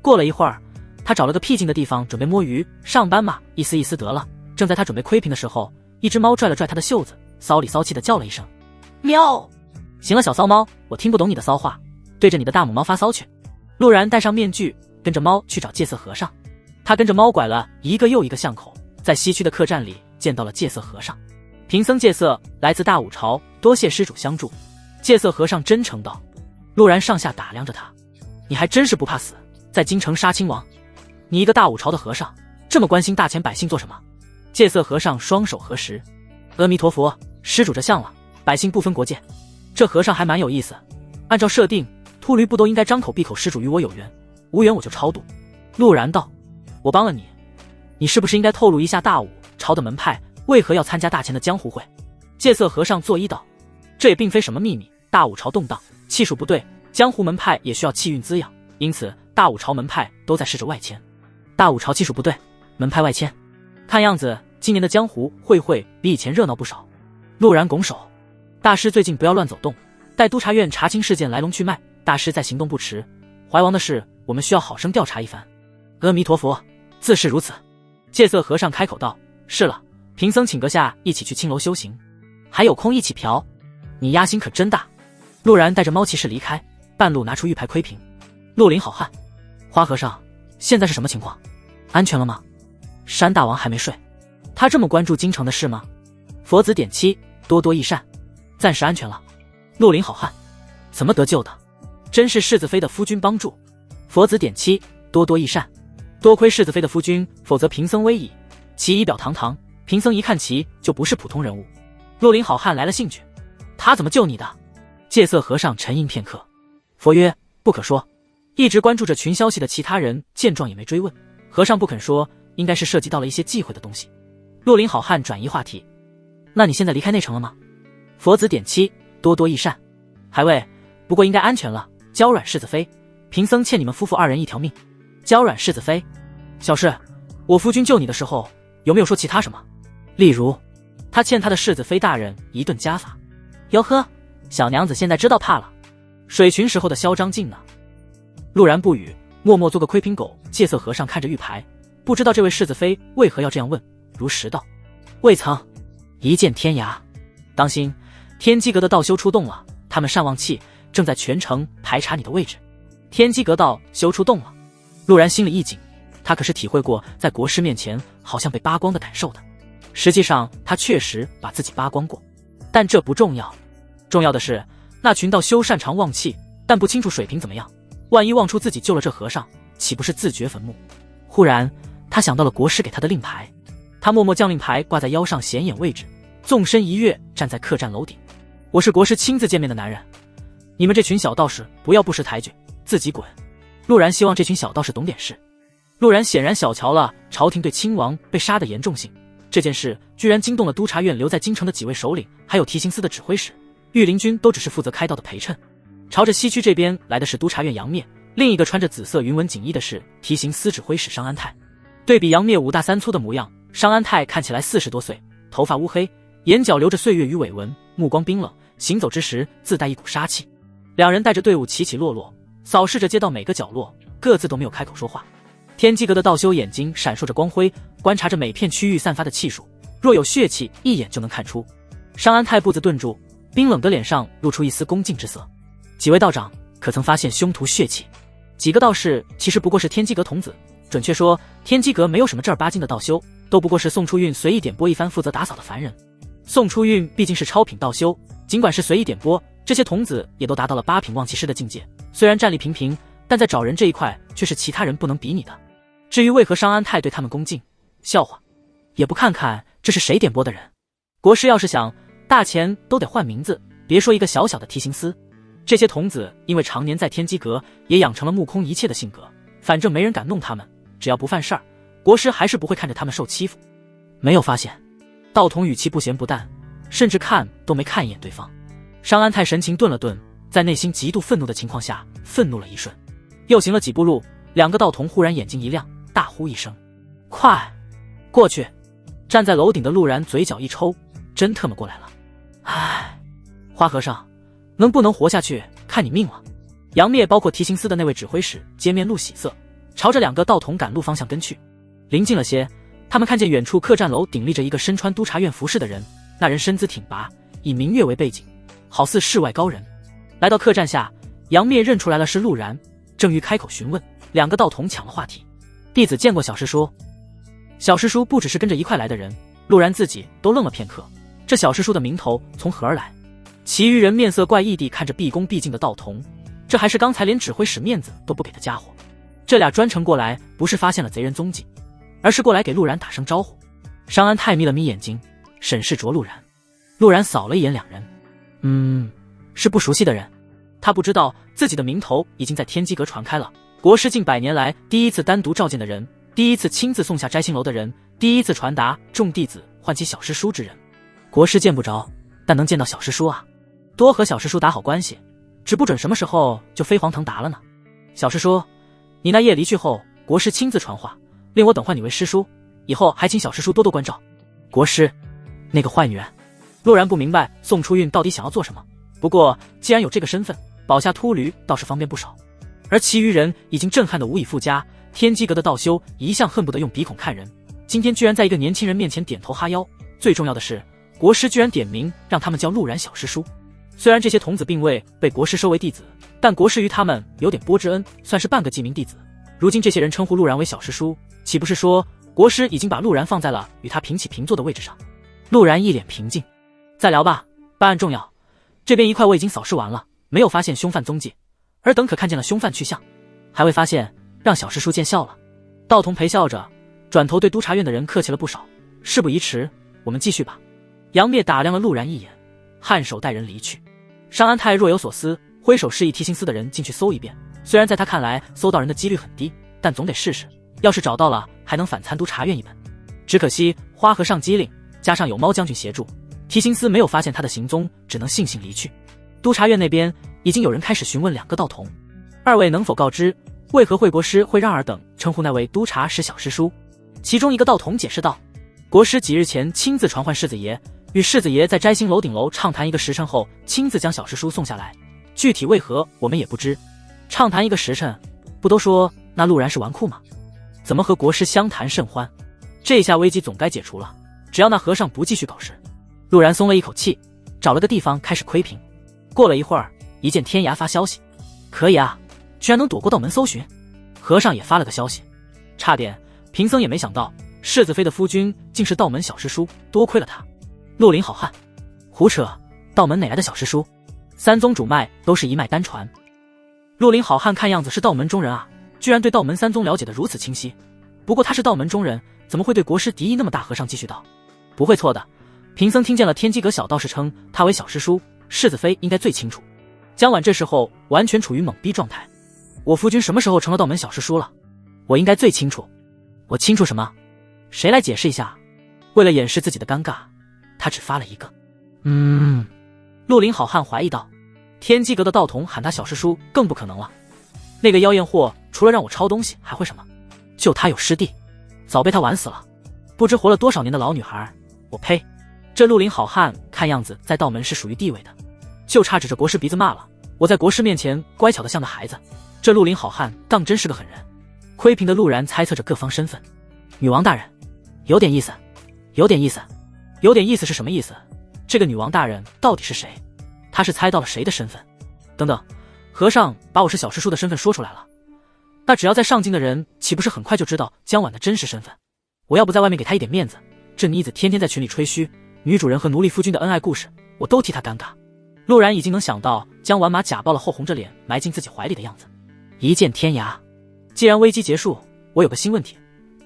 过了一会儿，他找了个僻静的地方准备摸鱼，上班嘛，一丝一丝得了。正在他准备窥屏的时候，一只猫拽了拽他的袖子，骚里骚气的叫了一声：喵！行了，小骚猫，我听不懂你的骚话，对着你的大母猫发骚去。陆然戴上面具，跟着猫去找戒色和尚。他跟着猫拐了一个又一个巷口，在西区的客栈里见到了戒色和尚。贫僧戒色，来自大武朝，多谢施主相助。戒色和尚真诚道。陆然上下打量着他，你还真是不怕死，在京城杀亲王。你一个大武朝的和尚，这么关心大钱百姓做什么？戒色和尚双手合十。阿弥陀佛，施主这像了，百姓不分国界。这和尚还蛮有意思。按照设定，秃驴不都应该张口闭口施主与我有缘，无缘我就超度。陆然道：我帮了你，你是不是应该透露一下大武朝的门派为何要参加大钱的江湖会？戒色和尚作揖道：这也并非什么秘密，大武朝动荡，气数不对，江湖门派也需要气运滋养，因此大武朝门派都在试着外迁。大武朝气数不对，门派外迁，看样子今年的江湖会比以前热闹不少。陆然拱手：大师最近不要乱走动，待督察院查清事件来龙去脉，大师再行动不迟。怀王的事我们需要好生调查一番。阿弥陀佛，自是如此。戒色和尚开口道：是了，贫僧请阁下一起去青楼修行，还有空一起嫖。你压心可真大。陆然带着猫骑士离开，半路拿出玉牌窥屏。绿林好汉，花和尚，现在是什么情况？安全了吗？山大王还没睡，他这么关注京城的事吗？佛子点七，多多益善，暂时安全了。绿林好汉，怎么得救的？真是世子妃的夫君帮助。佛子点七，多多益善，多亏世子妃的夫君，否则贫僧危矣。其仪表堂堂，贫僧一看其就不是普通人物。绿林好汉来了兴趣，他怎么救你的？戒色和尚沉吟片刻，佛曰：不可说。一直关注着群消息的其他人见状也没追问，和尚不肯说，应该是涉及到了一些忌讳的东西。绿林好汉转移话题：那你现在离开内城了吗？佛子点七，多多益善，还未，不过应该安全了。娇软世子妃，贫僧欠你们夫妇二人一条命。娇软世子妃，小事，我夫君救你的时候有没有说其他什么？例如他欠他的世子妃大人一顿家法。哟呵，小娘子现在知道怕了，水群时候的嚣张劲呢。陆然不语，默默做个窥屏狗。戒色和尚看着玉牌，不知道这位世子妃为何要这样问，如实道：未曾。一见天涯，当心，天机阁的道修出动了，他们善忘气，正在全城排查你的位置。天机阁道修出动了，陆然心里一紧，他可是体会过在国师面前好像被扒光的感受的。实际上他确实把自己扒光过，但这不重要，重要的是那群道修擅长忘气，但不清楚水平怎么样，万一忘出自己救了这和尚，岂不是自掘坟墓？忽然他想到了国师给他的令牌，他默默将令牌挂在腰上显眼位置，纵身一跃站在客栈楼顶。我是国师亲自见面的男人，你们这群小道士不要不识抬举，自己滚。陆然希望这群小道士懂点事。陆然显然小瞧了朝廷对亲王被杀的严重性，这件事居然惊动了督察院留在京城的几位首领，还有提刑司的指挥使。御林军都只是负责开道的陪衬。朝着西区这边来的是督察院杨灭，另一个穿着紫色云纹锦衣的是提刑司指挥使商安泰。对比杨灭五大三粗的模样，商安泰看起来40多岁，头发乌黑，眼角留着岁月与尾纹，目光冰冷，行走之时自带一股杀气。两人带着队伍起起落落，扫视着街道每个角落，各自都没有开口说话。天机阁的道修眼睛闪烁着光辉，观察着每片区域散发的气数，若有血气一眼就能看出。商安泰步子顿住，冰冷的脸上露出一丝恭敬之色。几位道长可曾发现凶徒血气？几个道士其实不过是天机阁童子，准确说天机阁没有什么正儿八经的道修，都不过是宋初运随意点拨一番负责打扫的凡人。宋初运毕竟是超品道修，尽管是随意点拨，这些童子也都达到了8品忘气师的境界，虽然战力平平，但在找人这一块却是其他人不能比拟的。至于为何商安泰对他们恭敬，笑话，也不看看这是谁点拨的人。国师要是想大钱都得换名字，别说一个小小的提刑司。这些童子因为常年在天机阁，也养成了目空一切的性格，反正没人敢弄他们，只要不犯事儿，国师还是不会看着他们受欺负。没有发现？道童语气不咸不淡，甚至看都没看一眼对方。商安泰神情顿了顿，在内心极度愤怒的情况下，愤怒了一瞬，又行了几步路，两个道童忽然眼睛一亮，大呼一声：快过去！站在楼顶的陆然嘴角一抽，真特么过来了。唉，花和尚能不能活下去看你命了。杨灭包括提刑司的那位指挥使皆面露喜色，朝着两个道童赶路方向跟去。临近了些，他们看见远处客栈楼顶立着一个身穿督察院服饰的人，那人身姿挺拔，以明月为背景，好似世外高人。来到客栈下，杨灭认出来了是陆然，正欲开口询问，两个道童抢了话题：弟子见过小师叔。小师叔不只是跟着一块来的人，陆然自己都愣了片刻，这小师叔的名头从何而来？其余人面色怪异地看着毕恭毕敬的道童，这还是刚才连指挥使面子都不给的家伙。这俩专程过来，不是发现了贼人踪迹，而是过来给陆然打声招呼。商安泰眯了眯眼睛，审视着陆然。陆然扫了一眼两人，是不熟悉的人。他不知道自己的名头已经在天机阁传开了，国师近100年来第一次单独召见的人，第一次亲自送下摘星楼的人，第一次传达众弟子唤起小师叔之人。国师见不着，但能见到小师叔啊，多和小师叔打好关系，指不准什么时候就飞黄腾达了呢。小师叔，你那夜离去后，国师亲自传话，令我等唤你为师叔，以后还请小师叔多多关照。国师，那个坏女人。陆然不明白宋初韵到底想要做什么，不过既然有这个身份，保下秃驴倒是方便不少。而其余人已经震撼得无以复加，天机阁的道修一向恨不得用鼻孔看人，今天居然在一个年轻人面前点头哈腰。最重要的是，国师居然点名让他们叫陆然小师叔。虽然这些童子并未被国师收为弟子，但国师于他们有点波之恩，算是半个记名弟子。如今这些人称呼陆然为小师叔，岂不是说国师已经把陆然放在了与他平起平坐的位置上？陆然一脸平静，再聊吧，办案重要。这边一块我已经扫视完了，没有发现凶犯踪迹，尔等可看见了凶犯去向？还未发现，让小师叔见笑了。道童陪笑着，转头对督察院的人客气了不少。事不宜迟，我们继续吧。杨灭打量了陆然一眼，颔首带人离去。商安泰若有所思，挥手示意提心司的人进去搜一遍。虽然在他看来搜到人的几率很低，但总得试试，要是找到了还能反参督察院一本。只可惜花和尚机灵，加上有猫将军协助，提心司没有发现他的行踪，只能悻悻离去。督察院那边已经有人开始询问2个道童，二位能否告知为何惠国师会让尔等称呼那位督察使小师叔？其中一个道童解释道，国师几日前亲自传唤世子爷，与世子爷在摘星楼顶楼畅谈1个时辰后，亲自将小师叔送下来，具体为何我们也不知。畅谈1个时辰，不都说那陆然是纨绔吗？怎么和国师相谈甚欢？这下危机总该解除了，只要那和尚不继续搞事。陆然松了一口气，找了个地方开始窥屏。过了一会儿，一见天涯发消息，可以啊，居然能躲过道门搜寻。和尚也发了个消息，差点，贫僧也没想到世子妃的夫君竟是道门小师叔，多亏了他。绿林好汉，胡扯，道门哪来的小师叔？3宗主脉都是一脉单传。绿林好汉看样子是道门中人啊，居然对道门3宗了解得如此清晰。不过他是道门中人，怎么会对国师敌意那么大？和尚继续道，不会错的，贫僧听见了天机阁小道士称他为小师叔，世子妃应该最清楚。江晚这时候完全处于懵逼状态，我夫君什么时候成了道门小师叔了？我应该最清楚。我清楚什么？谁来解释一下？为了掩饰自己的尴尬，他只发了一个绿林好汉怀疑道，天机阁的道童喊他小师叔更不可能了，那个妖艳货除了让我抄东西还会什么？就他有师弟，早被他玩死了，不知活了多少年的老女孩。我呸，这绿林好汉看样子在道门是属于地位的，就差指着国师鼻子骂了，我在国师面前乖巧的像个孩子。这绿林好汉当真是个狠人。窥屏的陆然猜测着各方身份。女王大人，有点意思，有点意思，有点意思是什么意思？这个女王大人到底是谁？他是猜到了谁的身份？等等，和尚把我是小师叔的身份说出来了，那只要在上京的人岂不是很快就知道江晚的真实身份？我要不在外面给他一点面子，这妮子天天在群里吹嘘女主人和奴隶夫君的恩爱故事，我都替他尴尬。陆然已经能想到江晚马假抱了后红着脸埋进自己怀里的样子。一见天涯，既然危机结束，我有个新问题，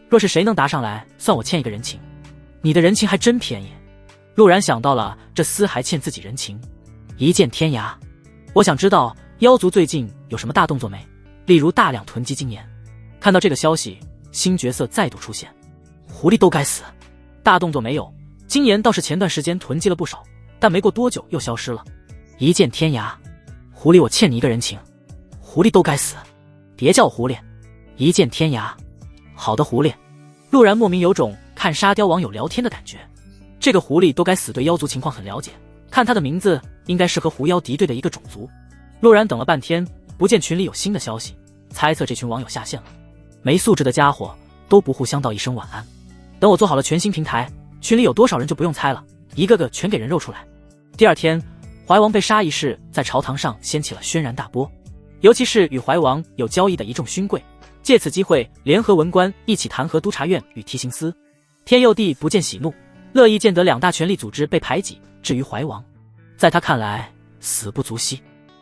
若是谁能答上来，算我欠一个人情。你的人情还真便宜。陆然想到了这厮还欠自己人情。一见天涯，我想知道妖族最近有什么大动作没？例如大量囤积精盐。看到这个消息，新角色再度出现，狐狸都该死。大动作没有，精盐倒是前段时间囤积了不少，但没过多久又消失了。一见天涯，狐狸我欠你一个人情。狐狸都该死，别叫我狐狸。一见天涯，好的狐狸。陆然莫名有种看沙雕网友聊天的感觉。这个狐狸都该死对妖族情况很了解，看他的名字应该是和狐妖敌对的一个种族。陆然等了半天，不见群里有新的消息，猜测这群网友下线了。没素质的家伙都不互相道一声晚安。等我做好了全新平台，群里有多少人就不用猜了，一个个全给人肉出来。第二天，怀王被杀一事在朝堂上掀起了轩然大波，尤其是与怀王有交易的一众勋贵，借此机会联合文官一起弹劾督察院与提刑司。天佑帝不见喜怒，乐意见得2大权力组织被排挤。至于怀王，在他看来死不足惜。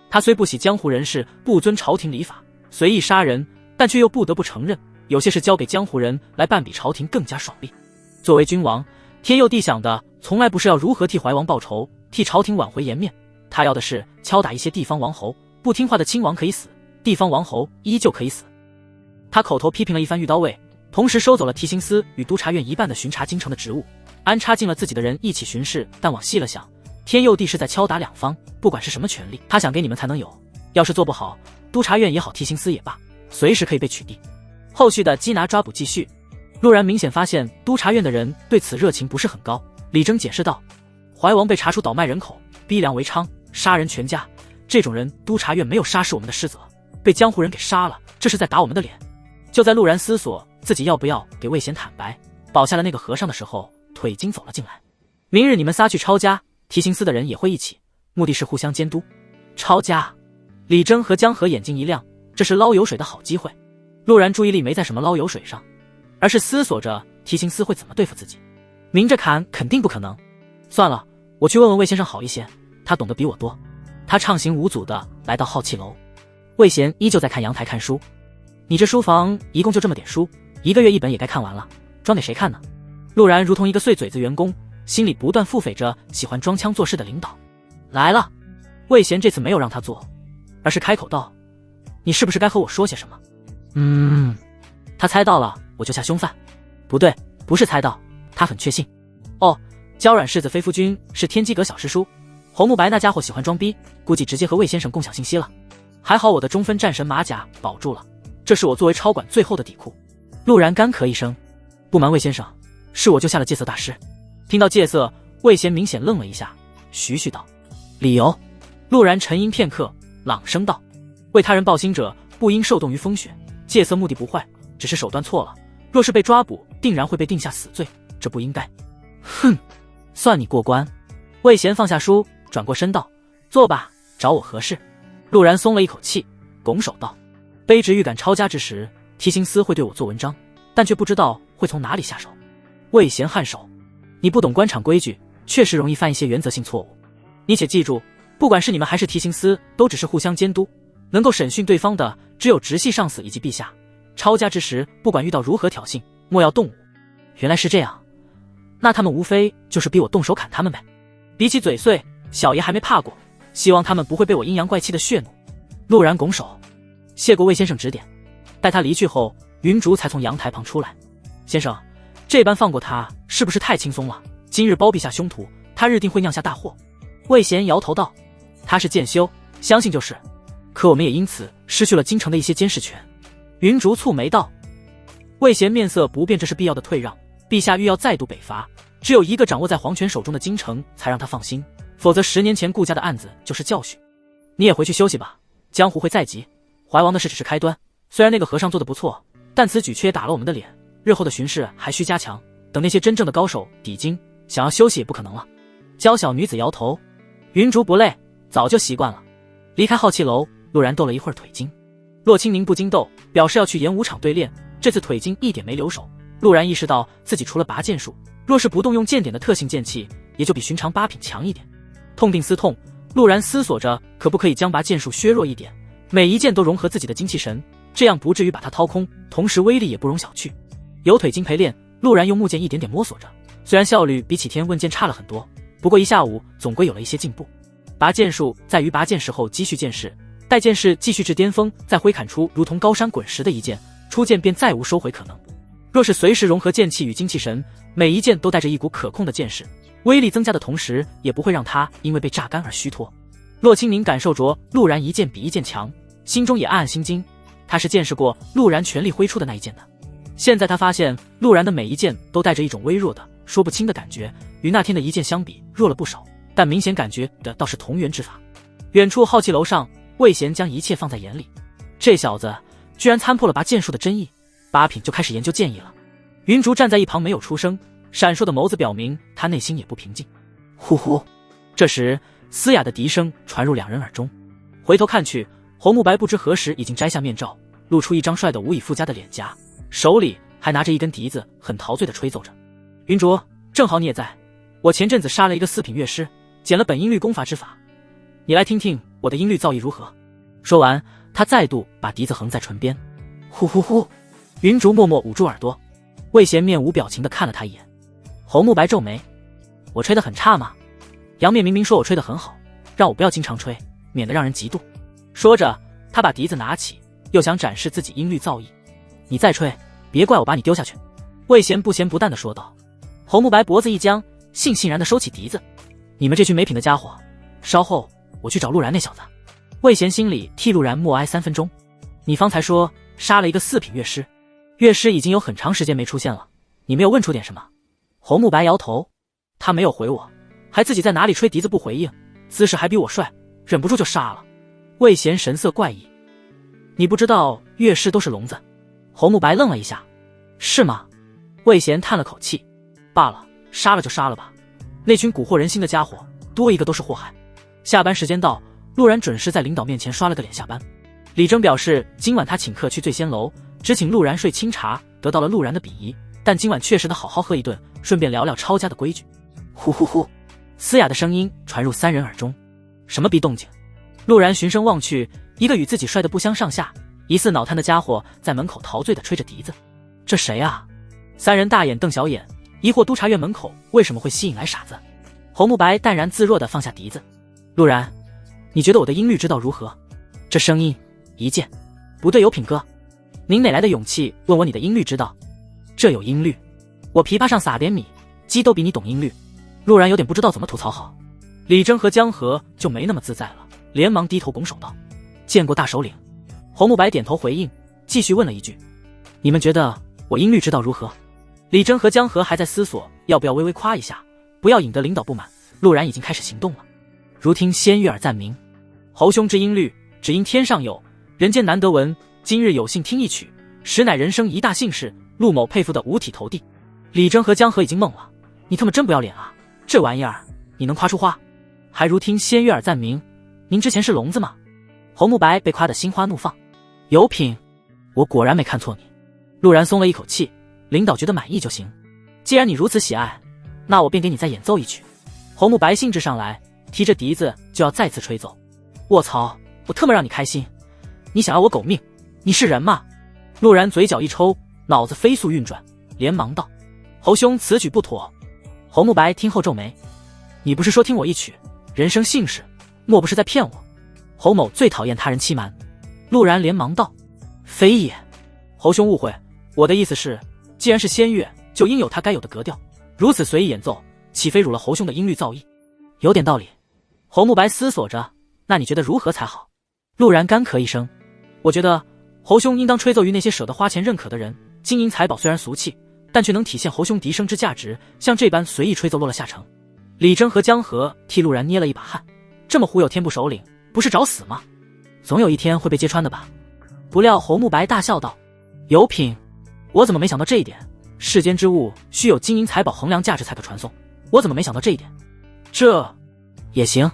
他虽不喜江湖人士不遵朝廷礼法随意杀人，但却又不得不承认，有些事交给江湖人来办比朝廷更加爽利。作为君王，天佑帝想的从来不是要如何替怀王报仇，替朝廷挽回颜面，他要的是敲打一些地方王侯，不听话的亲王可以死，地方王侯依旧可以死。他口头批评了一番御刀卫，同时收走了提刑司与督察院一半的巡查京城的职务，安插进了自己的人一起巡视。但往细了想，天佑帝是在敲打两方，不管是什么权力，他想给你们才能有，要是做不好，督察院也好，提刑司也罢，随时可以被取缔。后续的缉拿抓捕继续，陆然明显发现督察院的人对此热情不是很高。李征解释道，怀王被查出倒卖人口，逼良为娼，杀人全家，这种人督察院没有杀是我们的失责，被江湖人给杀了，这是在打我们的脸。就在陆然思索自己要不要给魏贤坦白保下了那个和尚的时候，腿金走了进来。明日你们仨去抄家，提刑司的人也会一起，目的是互相监督。抄家？李征和江河眼睛一亮，这是捞油水的好机会。陆然注意力没在什么捞油水上，而是思索着提刑司会怎么对付自己。明着砍肯定不可能，算了，我去问问魏先生好一些，他懂得比我多。他畅行无阻地来到好气楼，魏贤依旧在看阳台看书。你这书房一共就这么点书，1个月1本也该看完了，装给谁看呢？陆然如同一个碎嘴子员工，心里不断腹诽着喜欢装腔作势的领导。来了，魏贤这次没有让他做，而是开口道，你是不是该和我说些什么？他猜到了，我就下凶犯。不对，不是猜到，他很确信。哦，娇软柿子飞夫君是天机阁小师叔，侯慕白那家伙喜欢装逼，估计直接和魏先生共享信息了。还好我的中分战神马甲保住了，这是我作为超管最后的底裤。陆然干咳一声，不瞒魏先生，是我救下了戒色大师。听到戒色，魏贤明显愣了一下，徐徐道，理由？陆然沉吟片刻，朗声道，为他人报心者不应受冻于风雪，戒色目的不坏，只是手段错了，若是被抓捕，定然会被定下死罪，这不应该。哼，算你过关。魏贤放下书，转过身道，坐吧，找我何事？陆然松了一口气，拱手道，卑职预感抄家之时，提刑司会对我做文章，但却不知道会从哪里下手。魏贤颔首，你不懂官场规矩，确实容易犯一些原则性错误。你且记住，不管是你们还是提刑司，都只是互相监督，能够审讯对方的只有直系上司以及陛下。抄家之时，不管遇到如何挑衅，莫要动武。原来是这样，那他们无非就是逼我动手砍他们呗。比起嘴碎，小爷还没怕过，希望他们不会被我阴阳怪气的血怒。陆然拱手，谢过魏先生指点。待他离去后，云竹才从阳台旁出来。先生，这般放过他是不是太轻松了？今日包庇下凶徒，他日定会酿下大祸。魏贤摇头道，他是剑修，相信就是，可我们也因此失去了京城的一些监视权。云竹蹙眉道，魏贤面色不变，这是必要的退让，陛下欲要再度北伐，只有一个掌握在皇权手中的京城才让他放心，否则10年前顾家的案子就是教训。你也回去休息吧，江湖会再急，怀王的事只是开端，虽然那个和尚做得不错，但此举却也打了我们的脸，日后的巡视还需加强，等那些真正的高手抵京，想要休息也不可能了。娇小女子摇头，云竹不累，早就习惯了。离开好气楼，陆然斗了一会儿腿筋。骆青宁不经斗，表示要去演武场对练，这次腿筋一点没留手。陆然意识到自己除了拔剑术，若是不动用剑典的特性剑气，也就比寻常8品强一点。痛定思痛，陆然思索着可不可以将拔剑术削弱一点，每一剑都融合自己的精气神，这样不至于把它掏空，同时威力也不容小觑。有腿筋陪练，陆然用木剑一点点摸索着，虽然效率比启天问剑差了很多，不过一下午总归有了一些进步。拔剑术在于拔剑时候积蓄剑势，待剑势继续至巅峰，再挥砍出如同高山滚石的一剑，出剑便再无收回可能。若是随时融合剑气与精气神，每一剑都带着一股可控的剑势，威力增加的同时，也不会让他因为被榨干而虚脱。骆青宁感受着陆然一剑比一剑强，心中也暗暗心惊，他是见识过陆然全力挥出的那一剑的。现在他发现陆然的每一剑都带着一种微弱的说不清的感觉，与那天的一剑相比弱了不少，但明显感觉的倒是同源之法。远处好气楼上，魏贤将一切放在眼里，这小子居然参破了拔剑术的真意，8品就开始研究剑意了。云竹站在一旁没有出声，闪烁的眸子表明他内心也不平静。呼呼，这时嘶哑的笛声传入2人耳中，回头看去，侯慕白不知何时已经摘下面罩，露出一张帅得无以复加的脸颊，手里还拿着一根笛子，很陶醉地吹奏着。云竹，正好你也在，我前阵子杀了一个4品乐师，捡了本音律功法之法，你来听听我的音律造诣如何。说完，他再度把笛子横在唇边。呼呼呼，云竹默默捂住耳朵。魏贤面无表情地看了他一眼。侯慕白皱眉：“我吹得很差吗？杨灭明明说我吹得很好，让我不要经常吹，免得让人嫉妒。”说着，他把笛子拿起，又想展示自己音律造诣。“你再吹，别怪我把你丢下去。”魏贤不咸不淡地说道。侯慕白脖子一僵，悻悻然地收起笛子：“你们这群没品的家伙，稍后我去找陆然那小子。”魏贤心里替陆然默哀3分钟。你方才说杀了一个4品乐师，乐师已经有很长时间没出现了，你没有问出点什么？侯慕白摇头，他没有回我，还自己在哪里吹笛子不回应，姿势还比我帅，忍不住就杀了。魏贤神色怪异：“你不知道乐师都是聋子？”侯慕白愣了一下：“是吗？”魏贤叹了口气：“罢了，杀了就杀了吧，那群蛊惑人心的家伙，多一个都是祸害。”下班时间到，陆然准时在领导面前刷了个脸下班。李征表示今晚他请客去醉仙楼，只请陆然睡清茶，得到了陆然的鄙夷，但今晚确实得好好喝一顿，顺便聊聊抄家的规矩。呼呼呼，嘶哑的声音传入3人耳中。什么逼动静？陆然循声望去，一个与自己帅得不相上下、疑似脑瘫的家伙在门口陶醉地吹着笛子。这谁啊？3人大眼瞪小眼，疑惑督察院门口为什么会吸引来傻子。侯慕白淡然自若地放下笛子：“陆然，你觉得我的音律之道如何？这声音一见不对，有品哥。您哪来的勇气问我你的音律之道？这有音律，我琵琶上撒点米，鸡都比你懂音律。”陆然有点不知道怎么吐槽好。李征和江河就没那么自在了，连忙低头拱手道：“见过大首领。”侯慕白点头回应，继续问了一句：“你们觉得我音律之道如何？”李征和江河还在思索要不要微微夸一下，不要引得领导不满。陆然已经开始行动了。如听仙乐耳暂明，侯兄之音律，只因天上有，人间难得闻。今日有幸听一曲，实乃人生一大幸事。陆某佩服得五体投地。李征和江河已经懵了，你他妈真不要脸啊！这玩意儿你能夸出花？还如听仙乐耳暂明，您之前是聋子吗？侯慕白被夸得心花怒放，有品，我果然没看错你。陆然松了一口气，领导觉得满意就行。既然你如此喜爱，那我便给你再演奏一曲。侯慕白兴致上来，提着笛子就要再次吹奏。卧槽，我特么让你开心，你想要我狗命？你是人吗？陆然嘴角一抽，脑子飞速运转，连忙道：“侯兄此举不妥。”侯慕白听后皱眉：“你不是说听我一曲，人生幸事，莫不是在骗我？”侯某最讨厌他人欺瞒。陆然连忙道：“非也，侯兄误会，我的意思是，既然是仙乐，就应有它该有的格调，如此随意演奏，岂非辱了侯兄的音律造诣？有点道理。”侯慕白思索着：“那你觉得如何才好？”陆然干咳一声：“我觉得侯兄应当吹奏于那些舍得花钱认可的人。金银财宝虽然俗气，但却能体现侯兄笛声之价值，像这般随意吹奏落了下乘。”李征和江河替陆然捏了一把汗，这么忽悠天部首领，不是找死吗？总有一天会被揭穿的吧。不料侯慕白大笑道：“有品，我怎么没想到这一点？世间之物须有金银财宝衡量价值才可传送，我怎么没想到这一点？这也行。”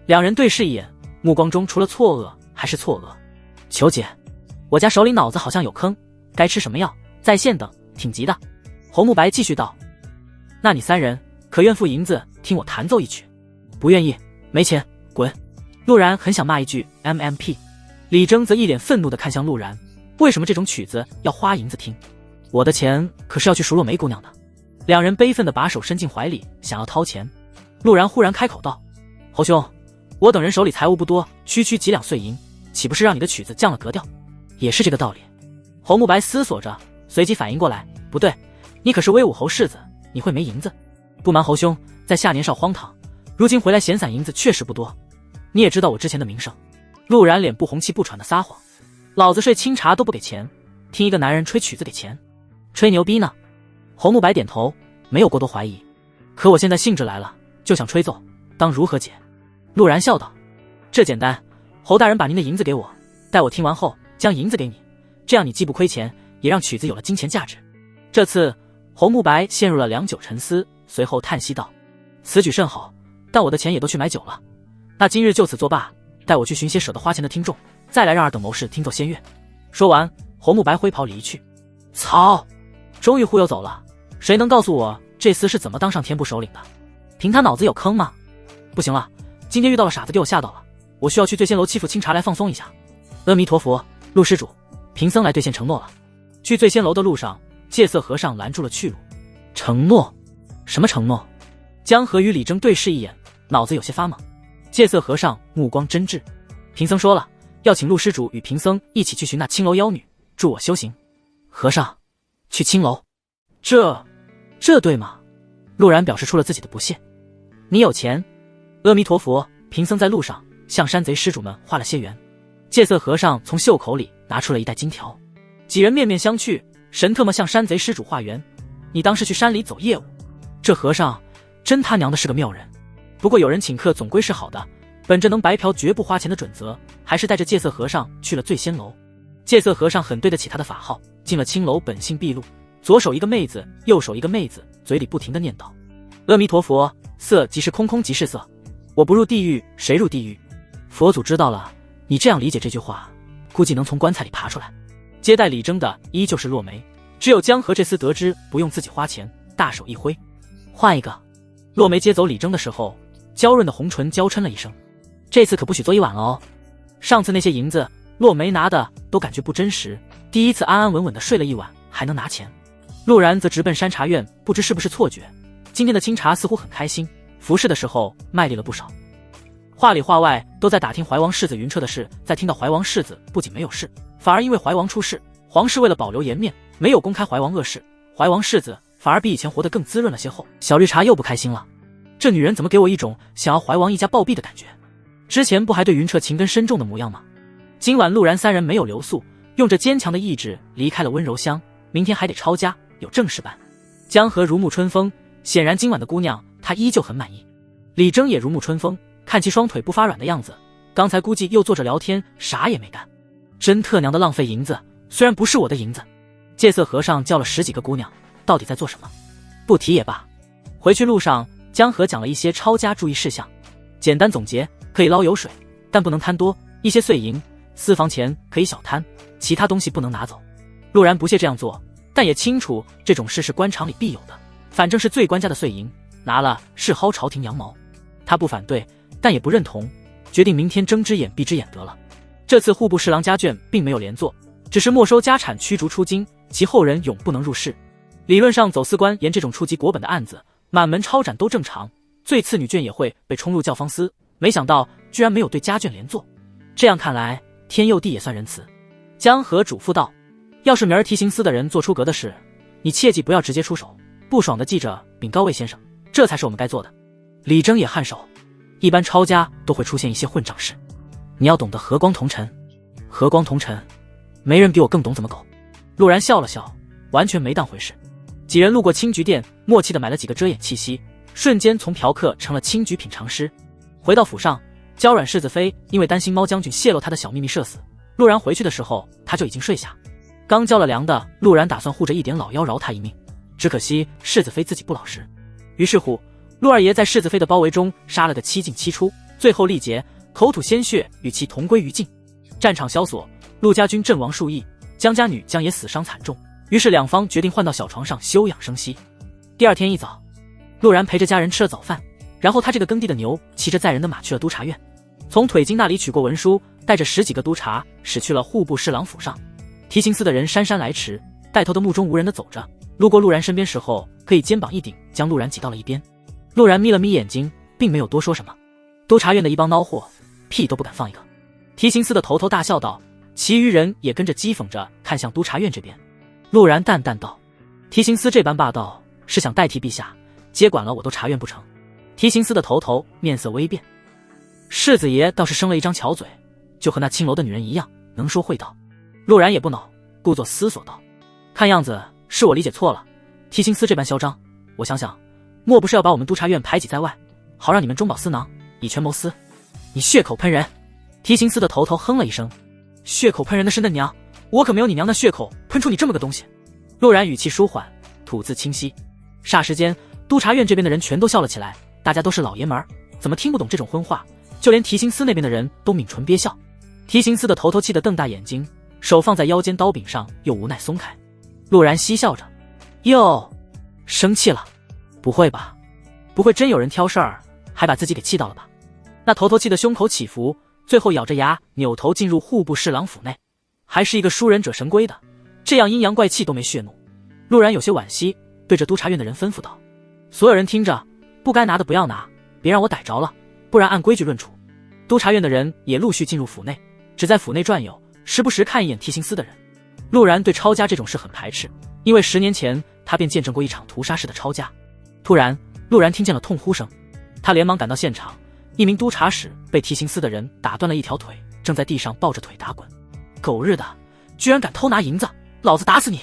两人对视一眼，目光中除了错愕还是错愕。求解，我家首领脑子好像有坑，该吃什么药？在线等，挺急的。侯慕白继续道：“那你3人可愿付银子听我弹奏一曲？”不愿意，没钱，滚！陆然很想骂一句 MMP， 李征则一脸愤怒地看向陆然：“为什么这种曲子要花银子听？我的钱可是要去数落梅姑娘的。”两人悲愤地把手伸进怀里，想要掏钱。陆然忽然开口道：“侯兄，我等人手里财物不多，区区几两碎银，岂不是让你的曲子降了格调？也是这个道理。”侯慕白思索着，随即反应过来：“不对，你可是威武侯世子，你会没银子？不瞒侯兄，在下年少荒唐，如今回来闲散银子确实不多。你也知道我之前的名声。”陆然脸不红气不喘的撒谎：“老子睡清茶都不给钱，听一个男人吹曲子给钱，吹牛逼呢？”侯慕白点头，没有过多怀疑。可我现在兴致来了，就想吹奏，当如何解？陆然笑道：“这简单，侯大人把您的银子给我，待我听完后将银子给你，这样你既不亏钱，也让曲子有了金钱价值。”这次侯慕白陷入了良久沉思，随后叹息道：“此举甚好，但我的钱也都去买酒了。那今日就此作罢，待我去寻些舍得花钱的听众，再来让二等谋士听奏仙乐。”说完，侯慕白挥袍离去。操！终于忽悠走了，谁能告诉我这厮是怎么当上天部首领的？凭他脑子有坑吗？不行了，今天遇到了傻子，给我吓到了，我需要去醉仙楼欺负清茶来放松一下。阿弥陀佛，陆施主，贫僧来兑现承诺了。去醉仙楼的路上，戒色和尚拦住了去路。承诺？什么承诺？江河与李征对视一眼，脑子有些发懵。戒色和尚目光真挚，贫僧说了，要请陆施主与贫僧一起去寻那青楼妖女，助我修行。和尚，去青楼？这对吗？陆然表示出了自己的不屑。你有钱？阿弥陀佛，贫僧在路上向山贼施主们化了些缘。戒色和尚从袖口里拿出了一袋金条，几人面面相觑，神特么向山贼施主化缘？你当是去山里走业务？这和尚真他娘的是个妙人。不过有人请客总归是好的，本着能白嫖绝不花钱的准则，还是带着戒色和尚去了醉仙楼。戒色和尚很对得起他的法号，进了青楼本性毕露，左手一个妹子，右手一个妹子，嘴里不停地念叨：阿弥陀佛，色即是空，空即是色，我不入地狱谁入地狱？佛祖知道了，你这样理解这句话，估计能从棺材里爬出来。接待李征的依旧是落梅，只有江河这厮得知不用自己花钱，大手一挥，换一个。落梅接走李征的时候，娇润的红唇娇嗔了一声：这次可不许做一晚了哦。上次那些银子落梅拿的都感觉不真实，第一次安安稳稳的睡了一晚还能拿钱。陆然则直奔山茶院，不知是不是错觉，今天的清茶似乎很开心，服侍的时候卖力了不少。话里话外都在打听怀王世子晕车的事，在听到怀王世子不仅没有事，反而因为怀王出事，皇室为了保留颜面，没有公开怀王恶事，怀王世子反而比以前活得更滋润了些后，小绿茶又不开心了。这女人怎么给我一种想要怀王一家暴毙的感觉？之前不还对云彻情根深重的模样吗？今晚陆然三人没有留宿，用着坚强的意志离开了温柔乡，明天还得抄家，有正事办。江河如沐春风，显然今晚的姑娘她依旧很满意。李征也如沐春风，看其双腿不发软的样子，刚才估计又坐着聊天，啥也没干。真特娘的浪费银子，虽然不是我的银子。戒色和尚叫了10几个姑娘，到底在做什么？不提也罢。回去路上，江河讲了一些抄家注意事项，简单总结：可以捞油水，但不能贪多；一些碎银、私房钱可以小贪，其他东西不能拿走。陆然不屑这样做，但也清楚这种事是官场里必有的，反正是最官家的碎银，拿了是薅朝廷羊毛。他不反对，但也不认同，决定明天睁只眼闭只眼得了。这次户部侍郎家眷并没有连坐，只是没收家产驱逐出京，其后人永不能入仕。理论上走私官沿这种触及国本的案子，满门抄斩都正常，最次女眷也会被冲入教坊司，没想到居然没有对家眷连坐。这样看来，天佑帝也算仁慈。江河嘱咐道：要是明儿提刑司的人做出格的事，你切记不要直接出手，不爽的记着禀告魏先生，这才是我们该做的。李征也颔首，一般抄家都会出现一些混账事，你要懂得和光同尘。和光同尘，没人比我更懂怎么苟。陆然笑了笑，完全没当回事。几人路过青菊店，默契地买了几个遮掩气息，瞬间从嫖客成了青菊品尝师。回到府上，娇软世子妃因为担心猫将军泄露他的小秘密社死，陆然回去的时候他就已经睡下。刚交了粮的陆然打算护着一点老妖饶他一命，只可惜世子妃自己不老实。于是乎，陆二爷在世子妃的包围中杀了个7进7出，最后力竭，口吐鲜血，与其同归于尽。战场萧索，陆家军阵亡数亿，江家女将也死伤惨重，于是两方决定换到小床上休养生息。第二天一早，陆然陪着家人吃了早饭，然后他这个耕地的牛骑着载人的马去了督察院，从腿金那里取过文书，带着10几个督察驶去了户部侍郎府上。提刑司的人姗姗来迟，带头的目中无人的走着，路过陆然身边时候，可以肩膀一顶将陆然挤到了一边。陆然眯了眯眼睛，并没有多说什么。督察院的一帮孬货，屁都不敢放一个。提刑司的头头大笑道，其余人也跟着讥讽着看向督察院这边。陆然淡淡道：提刑司这般霸道，是想代替陛下接管了我督察院不成？提刑司的头头面色微变，世子爷倒是生了一张巧嘴，就和那青楼的女人一样，能说会道。陆然也不恼，故作思索道：看样子是我理解错了，提刑司这般嚣张，我想想，莫不是要把我们督察院排挤在外，好让你们中饱私囊，以权谋私？你血口喷人！提刑司的头头哼了一声，血口喷人的是嫩娘，我可没有你娘的血口喷出你这么个东西。陆然语气舒缓，吐字清晰。霎时间，督察院这边的人全都笑了起来，大家都是老爷们儿，怎么听不懂这种荤话？就连提刑司那边的人都抿唇憋笑。提刑司的头头气得瞪大眼睛，手放在腰间刀柄上，又无奈松开。陆然嬉笑着：哟，生气了？不会吧，不会真有人挑事儿，还把自己给气到了吧？那头头气的胸口起伏，最后咬着牙扭头进入户部侍郎府内，还是一个输人者神归的，这样阴阳怪气都没血怒。陆然有些惋惜，对着督察院的人吩咐道：所有人听着，不该拿的不要拿，别让我逮着了，不然按规矩论处。督察院的人也陆续进入府内，只在府内转悠，时不时看一眼提刑司的人。陆然对抄家这种事很排斥，因为10年前他便见证过一场屠杀式的抄家。突然，陆然听见了痛呼声，他连忙赶到现场，一名督察使被提刑司的人打断了一条腿，正在地上抱着腿打滚。狗日的，居然敢偷拿银子，老子打死你！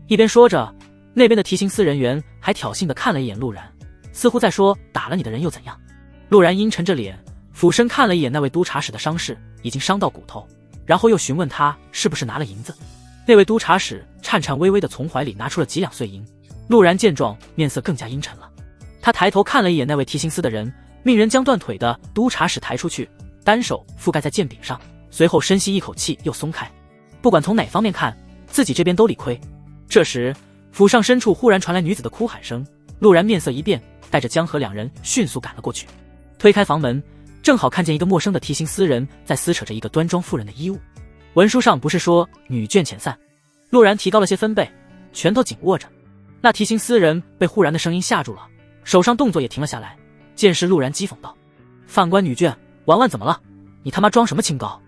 一边说着，那边的提刑司人员还挑衅地看了一眼陆然，似乎在说打了你的人又怎样。陆然阴沉着脸，俯身看了一眼那位督察使的伤势，已经伤到骨头，然后又询问他是不是拿了银子。那位督察使颤颤巍巍地从怀里拿出了几两碎银。陆然见状，面色更加阴沉了。他抬头看了一眼那位提刑司的人，命人将断腿的督察使抬出去，单手覆盖在剑柄上，随后深吸一口气又松开。不管从哪方面看，自己这边都理亏。这时府上深处忽然传来女子的哭喊声，陆然面色一变，带着江河两人迅速赶了过去。推开房门，正好看见一个陌生的提刑司人在撕扯着一个端庄妇人的衣物。文书上不是说女眷遣散？陆然提高了些分贝，拳头紧握着。那提刑司人被忽然的声音吓住了，手上动作也停了下来。见势，陆然讥讽道：“犯官女眷，婉婉怎么了？你他妈装什么清高？”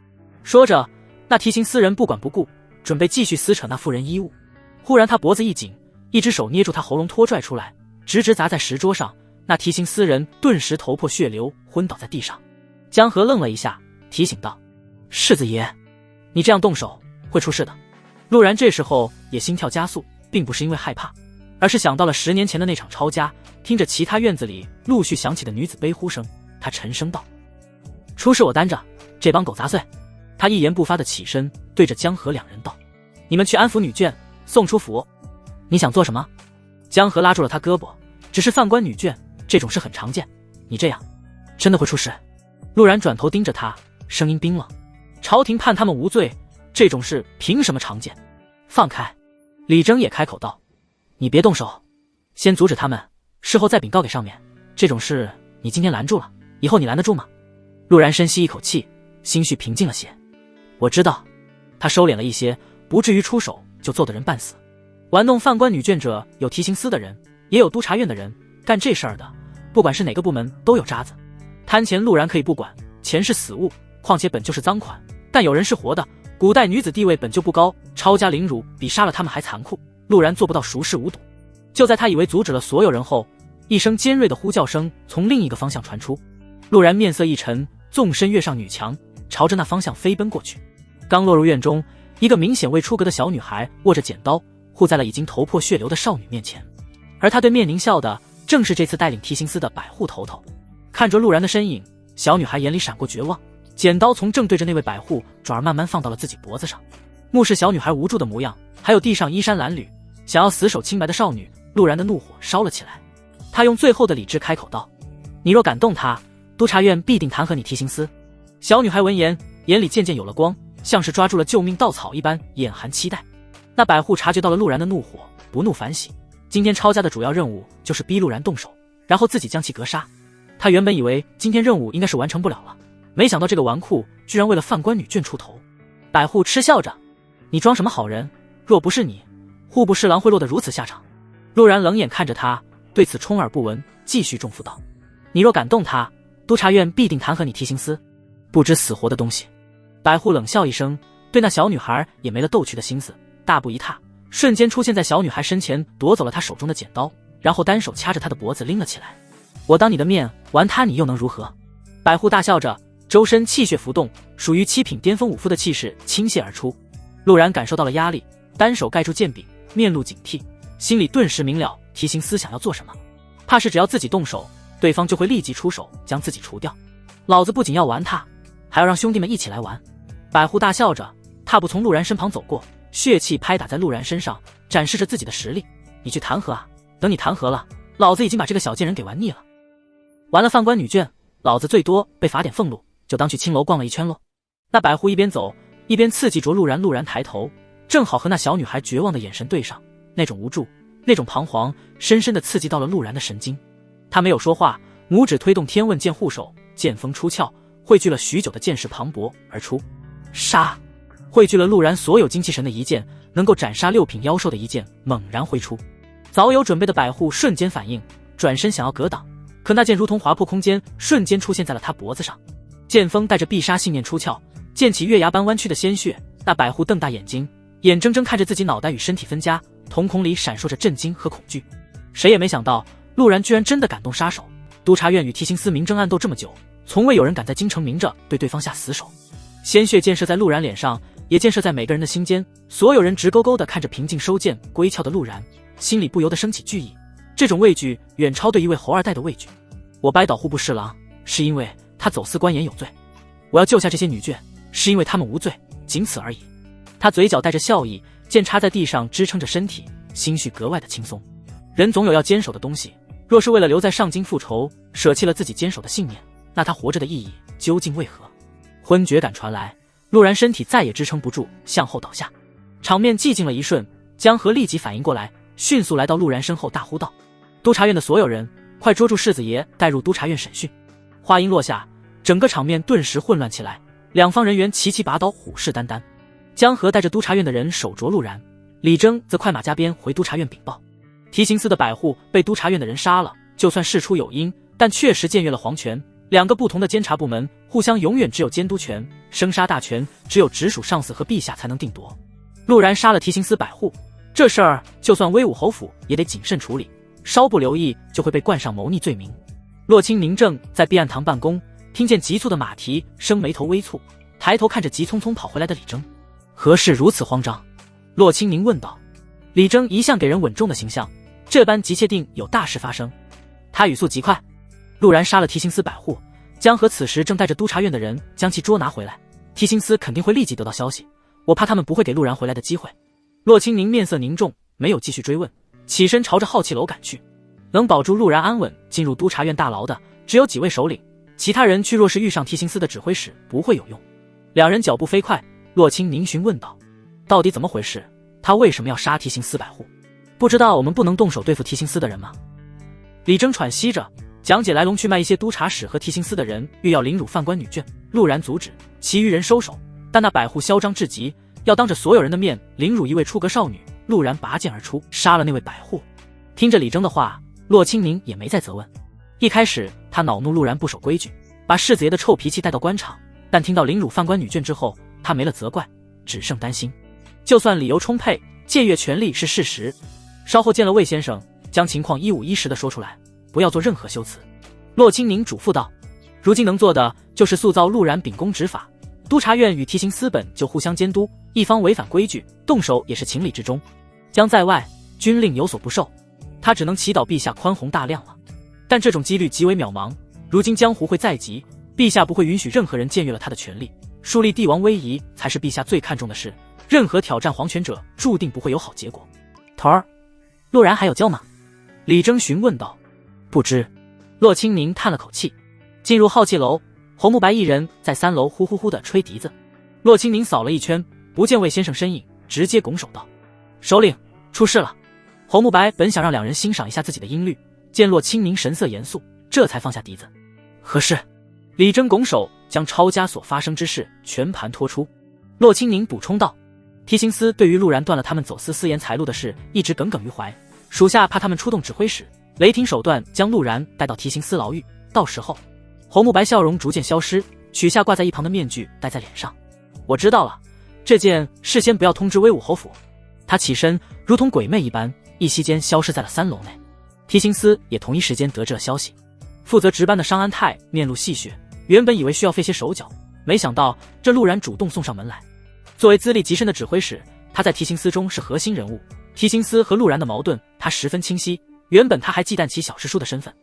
说着，那提刑司人不管不顾，准备继续撕扯那妇人衣物。忽然他脖子一紧，一只手捏住他喉咙拖拽出来，直直砸在石桌上。那提刑司人顿时头破血流，昏倒在地上。江河愣了一下，提醒道：“世子爷，你这样动手会出事的。”陆然这时候也心跳加速，并不是因为害怕，而是想到了10年前的那场抄家，听着其他院子里陆续响起的女子悲呼声，他沉声道：“出事我担着，这帮狗杂碎。”他一言不发地起身，对着江河两人道：“你们去安抚女眷，送出府。”“你想做什么？”江河拉住了他胳膊：“只是犯官女眷，这种事很常见，你这样真的会出事。”陆然转头盯着他，声音冰冷：“朝廷判他们无罪，这种事凭什么常见？放开！”李征也开口道：“你别动手，先阻止他们，事后再禀告给上面。这种事你今天拦住了，以后你拦得住吗？”陆然深吸一口气，心绪平静了些。我知道。他收敛了一些，不至于出手就揍得人半死。玩弄犯官女眷者，有提刑司的人，也有督察院的人，干这事儿的，不管是哪个部门都有渣子。贪钱陆然可以不管，钱是死物，况且本就是赃款，但有人是活的。古代女子地位本就不高，抄家凌辱比杀了他们还残酷，陆然做不到熟视无睹。就在他以为阻止了所有人后，一声尖锐的呼叫声从另一个方向传出。陆然面色一沉，纵身跃上女墙，朝着那方向飞奔过去。刚落入院中，一个明显未出阁的小女孩握着剪刀护在了已经头破血流的少女面前，而她对面狞笑的正是这次带领提刑司的百户头头。看着陆然的身影，小女孩眼里闪过绝望，剪刀从正对着那位百户转而慢慢放到了自己脖子上。目视小女孩无助的模样，还有地上衣衫褴褛想要死守清白的少女，陆然的怒火烧了起来。他用最后的理智开口道：“你若敢动她，督察院必定弹劾你提刑司。”小女孩闻言，眼里渐渐有了光，像是抓住了救命稻草一般，眼含期待。那百户察觉到了陆然的怒火，不怒反喜。今天抄家的主要任务就是逼陆然动手，然后自己将其格杀。他原本以为今天任务应该是完成不了了，没想到这个纨绔居然为了犯官女眷出头。百户嗤笑着：“你装什么好人？若不是你，户部侍郎会落得如此下场？”陆然冷眼看着他，对此充耳不闻，继续重复道：“你若敢动他，督察院必定弹劾你提刑司。不知死活的东西。”百户冷笑一声，对那小女孩也没了逗趣的心思，大步一踏，瞬间出现在小女孩身前，夺走了她手中的剪刀，然后单手掐着她的脖子拎了起来。我当你的面玩他你又能如何？百户大笑着，周身气血浮动，属于7品巅峰武夫的气势倾泻而出。陆然感受到了压力，单手盖住剑柄，面露警惕，心里顿时明了提刑司想要做什么，怕是只要自己动手，对方就会立即出手将自己除掉。老子不仅要玩他，还要让兄弟们一起来玩。百户大笑着，踏步从陆然身旁走过，血气拍打在陆然身上，展示着自己的实力。你去弹劾啊，等你弹劾了，老子已经把这个小贱人给玩腻了。玩了犯官女眷，老子最多被罚点俸禄，就当去青楼逛了一圈喽。那百户一边走一边刺激着陆然。陆然抬头，正好和那小女孩绝望的眼神对上，那种无助，那种彷徨，深深地刺激到了陆然的神经。他没有说话，拇指推动天问剑护手，剑锋出鞘，汇聚了许久的剑势磅礴而出。杀！汇聚了陆然所有精气神的一剑，能够斩杀6品妖兽的一剑猛然挥出。早有准备的百户瞬间反应，转身想要格挡，可那剑如同划破空间，瞬间出现在了他脖子上。剑锋带着必杀信念出鞘，溅起月牙般弯曲的鲜血。那百户瞪大眼睛，眼睁睁看着自己脑袋与身体分家，瞳孔里闪烁着震惊和恐惧。谁也没想到，陆然居然真的敢动杀手。督察院与提刑司明争暗斗这么久，从未有人敢在京城明着对对方下死手。鲜血溅射在陆然脸上，也溅射在每个人的心间。所有人直勾勾地看着平静收剑归鞘的陆然，心里不由得升起惧意。这种畏惧远超对一位侯二代的畏惧。我掰倒户部侍郎，是因为他走私官盐有罪；我要救下这些女眷，是因为他们无罪，仅此而已。他嘴角带着笑意，剑插在地上支撑着身体，心绪格外的轻松。人总有要坚守的东西，若是为了留在上京复仇，舍弃了自己坚守的信念，那他活着的意义究竟为何？昏厥感传来，陆然身体再也支撑不住，向后倒下。场面寂静了一瞬，江河立即反应过来，迅速来到陆然身后，大呼道：督察院的所有人，快捉住世子爷，带入督察院审讯。话音落下，整个场面顿时混乱起来，两方人员齐齐拔刀，虎视眈眈。江河带着督察院的人手着陆然，李征则快马加鞭回督察院禀报，提刑司的百户被督察院的人杀了。就算事出有因，但确实僭越了皇权。两个不同的监察部门互相永远只有监督权，生杀大权只有直属上司和陛下才能定夺。陆然杀了提刑司百户，这事儿就算威武侯府也得谨慎处理，稍不留意就会被冠上谋逆罪名。洛清宁正在避案堂办公，听见急促的马蹄声，眉头微蹙，抬头看着急匆匆跑回来的李征。何事如此慌张？洛清宁问道。李征一向给人稳重的形象，这般急切定有大事发生。他语速极快。陆然杀了提刑司百户，江河此时正带着督察院的人将其捉拿回来，提刑司肯定会立即得到消息，我怕他们不会给陆然回来的机会。洛清宁面色凝重，没有继续追问，起身朝着浩气楼赶去。能保住陆然安稳进入督察院大牢的只有几位首领，其他人去若是遇上提刑司的指挥使不会有用。两人脚步飞快，洛清宁询问道：到底怎么回事？他为什么要杀提刑司百户？不知道我们不能动手对付提刑司的人吗？李征喘息着讲解来龙去脉，一些督察使和提刑司的人欲要凌辱犯官女眷，陆然阻止，其余人收手。但那百户嚣张至极，要当着所有人的面凌辱一位出阁少女，陆然拔剑而出，杀了那位百户。听着李征的话，洛清宁也没再责问。一开始他恼怒陆然不守规矩，把世子爷的臭脾气带到官场，但听到凌辱犯官女眷之后，他没了责怪，只剩担心。就算理由充沛，僭越权力是事实，稍后见了魏先生，将情况一五一十地说出来，不要做任何修辞。洛清宁嘱咐道。如今能做的就是塑造陆然秉公执法，督察院与提刑司本就互相监督，一方违反规矩，动手也是情理之中。将在外，军令有所不受，他只能祈祷陛下宽宏大量了。但这种几率极为渺茫，如今江湖会再急，陛下不会允许任何人僭越了他的权利，树立帝王威仪才是陛下最看重的事。任何挑战皇权者注定不会有好结果。头儿，陆然还有救吗？李征询问道。不知。洛清宁叹了口气。进入浩气楼，侯慕白一人在3楼呼呼呼地吹笛子。洛清宁扫了一圈，不见魏先生身影，直接拱手道：首领，出事了。侯慕白本想让两人欣赏一下自己的音律，见洛清宁神色严肃，这才放下笛子。何事？李征拱手将抄家所发生之事全盘托出。洛清宁补充道：提刑司对于陆然断了他们走私私盐财路的事一直耿耿于怀，属下怕他们出动指挥使，雷霆手段将陆然带到提刑司牢狱，到时候……侯慕白笑容逐渐消失，取下挂在一旁的面具戴在脸上。我知道了，这件事先不要通知威武侯府。他起身如同鬼魅一般，一息间消失在了3楼内。提刑司也同一时间得知了消息。负责值班的商安泰面露戏谑，原本以为需要费些手脚，没想到这陆然主动送上门来。作为资历极深的指挥使，他在提刑司中是核心人物，提刑司和陆然的矛盾他十分清晰。原本他还忌惮其小师叔的身份，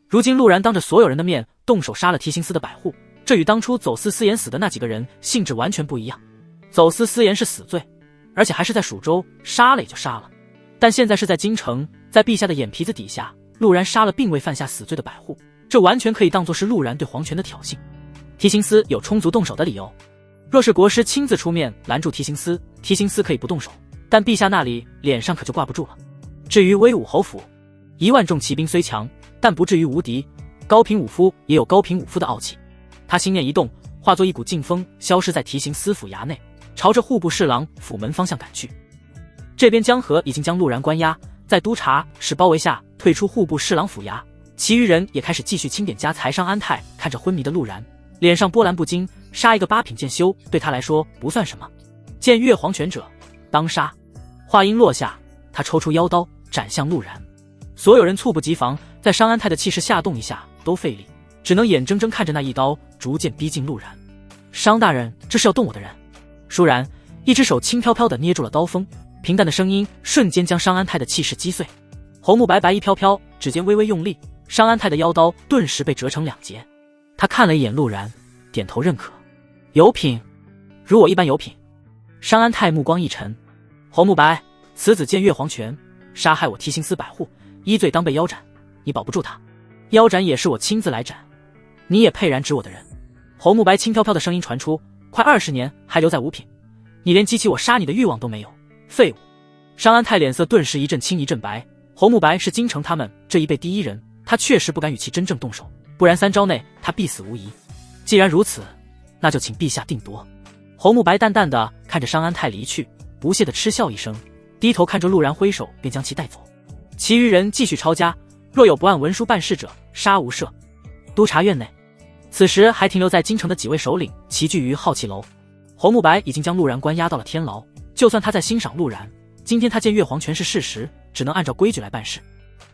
如今陆然当着所有人的面动手杀了提刑司的百户，这与当初走私私盐死的那几个人性质完全不一样。走私私盐是死罪，而且还是在蜀州，杀了也就杀了。但现在是在京城，在陛下的眼皮子底下，陆然杀了并未犯下死罪的百户，这完全可以当作是陆然对皇权的挑衅。提刑司有充足动手的理由，若是国师亲自出面拦住提刑司，提刑司可以不动手，但陛下那里脸上可就挂不住了。至于威武侯府，1万众骑兵虽强，但不至于无敌。高平武夫也有高平武夫的傲气。他心念一动，化作一股劲风，消失在提刑司府衙内，朝着户部侍郎府门方向赶去。这边江河已经将陆然关押，在督察室包围下，退出户部侍郎府衙，其余人也开始继续清点家财。商安泰看着昏迷的陆然，脸上波澜不惊，杀一个8品剑修对他来说不算什么，见月皇权者当杀。话音落下，他抽出腰刀斩向陆然。所有人猝不及防，在商安泰的气势下动一下都费力，只能眼睁睁看着那一刀逐渐逼近陆然。商大人，这是要动我的人。倏然，一只手轻飘飘地捏住了刀锋，平淡的声音瞬间将商安泰的气势击碎。侯慕白白衣飘飘，指尖微微用力，商安泰的腰刀顿时被折成2截。他看了一眼陆然，点头认可。有品，如我一般有品。商安泰目光一沉，侯慕白，此子见月皇权，杀害我提刑司百户，依罪当被腰斩，你保不住他。腰斩也是我亲自来斩，你也配然指我的人。侯慕白轻飘飘的声音传出，快20年还留在5品，你连激起我杀你的欲望都没有，废物。商安泰脸色顿时一阵青一阵白，侯慕白是京城他们这一辈第一人，他确实不敢与其真正动手，不然3招内他必死无疑。既然如此，那就请陛下定夺。侯慕白淡淡的看着商安泰离去，不屑的嗤笑一声，低头看着陆然挥手便将其带走。其余人继续抄家，若有不按文书办事者，杀无赦。督察院内，此时还停留在京城的几位首领齐聚于好奇楼。侯慕白已经将陆然关押到了天牢，就算他在欣赏陆然，今天他见月皇权是事实，只能按照规矩来办事。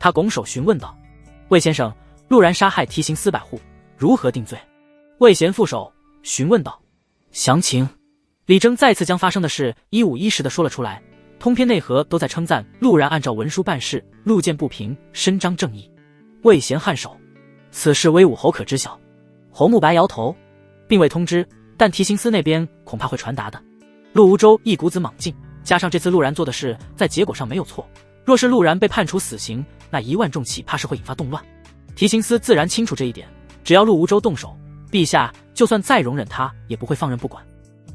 他拱手询问道：魏先生，陆然杀害提刑司百户，如何定罪？魏贤副手询问道。详情。李征再次将发生的事一五一十地说了出来，通篇内核都在称赞陆然按照文书办事，路见不平，伸张正义。魏贤颔首，此事威武侯可知晓？侯慕白摇头，并未通知，但提刑司那边恐怕会传达的。陆无州一股子莽劲，加上这次陆然做的事在结果上没有错，若是陆然被判处死刑，那1万重骑怕是会引发动乱。提刑司自然清楚这一点，只要陆无州动手，陛下就算再容忍他也不会放任不管。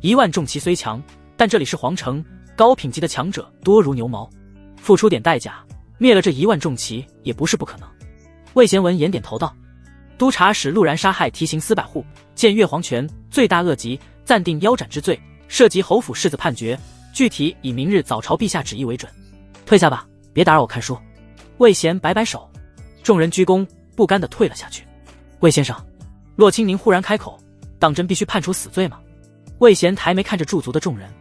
1万重骑虽强，但这里是皇城，高品级的强者多如牛毛，付出点代价灭了这1万重骑也不是不可能。魏贤闻言点头道：督察使陆然杀害提刑司百户，见月皇权罪大恶极，暂定腰斩之罪，涉及侯府世子判决，具体以明日早朝陛下旨意为准。退下吧，别打扰我看书。魏贤摆摆手，众人鞠躬不甘地退了下去。魏先生，骆清宁忽然开口，当真必须判处死罪吗？魏贤抬眉看着驻足的众人，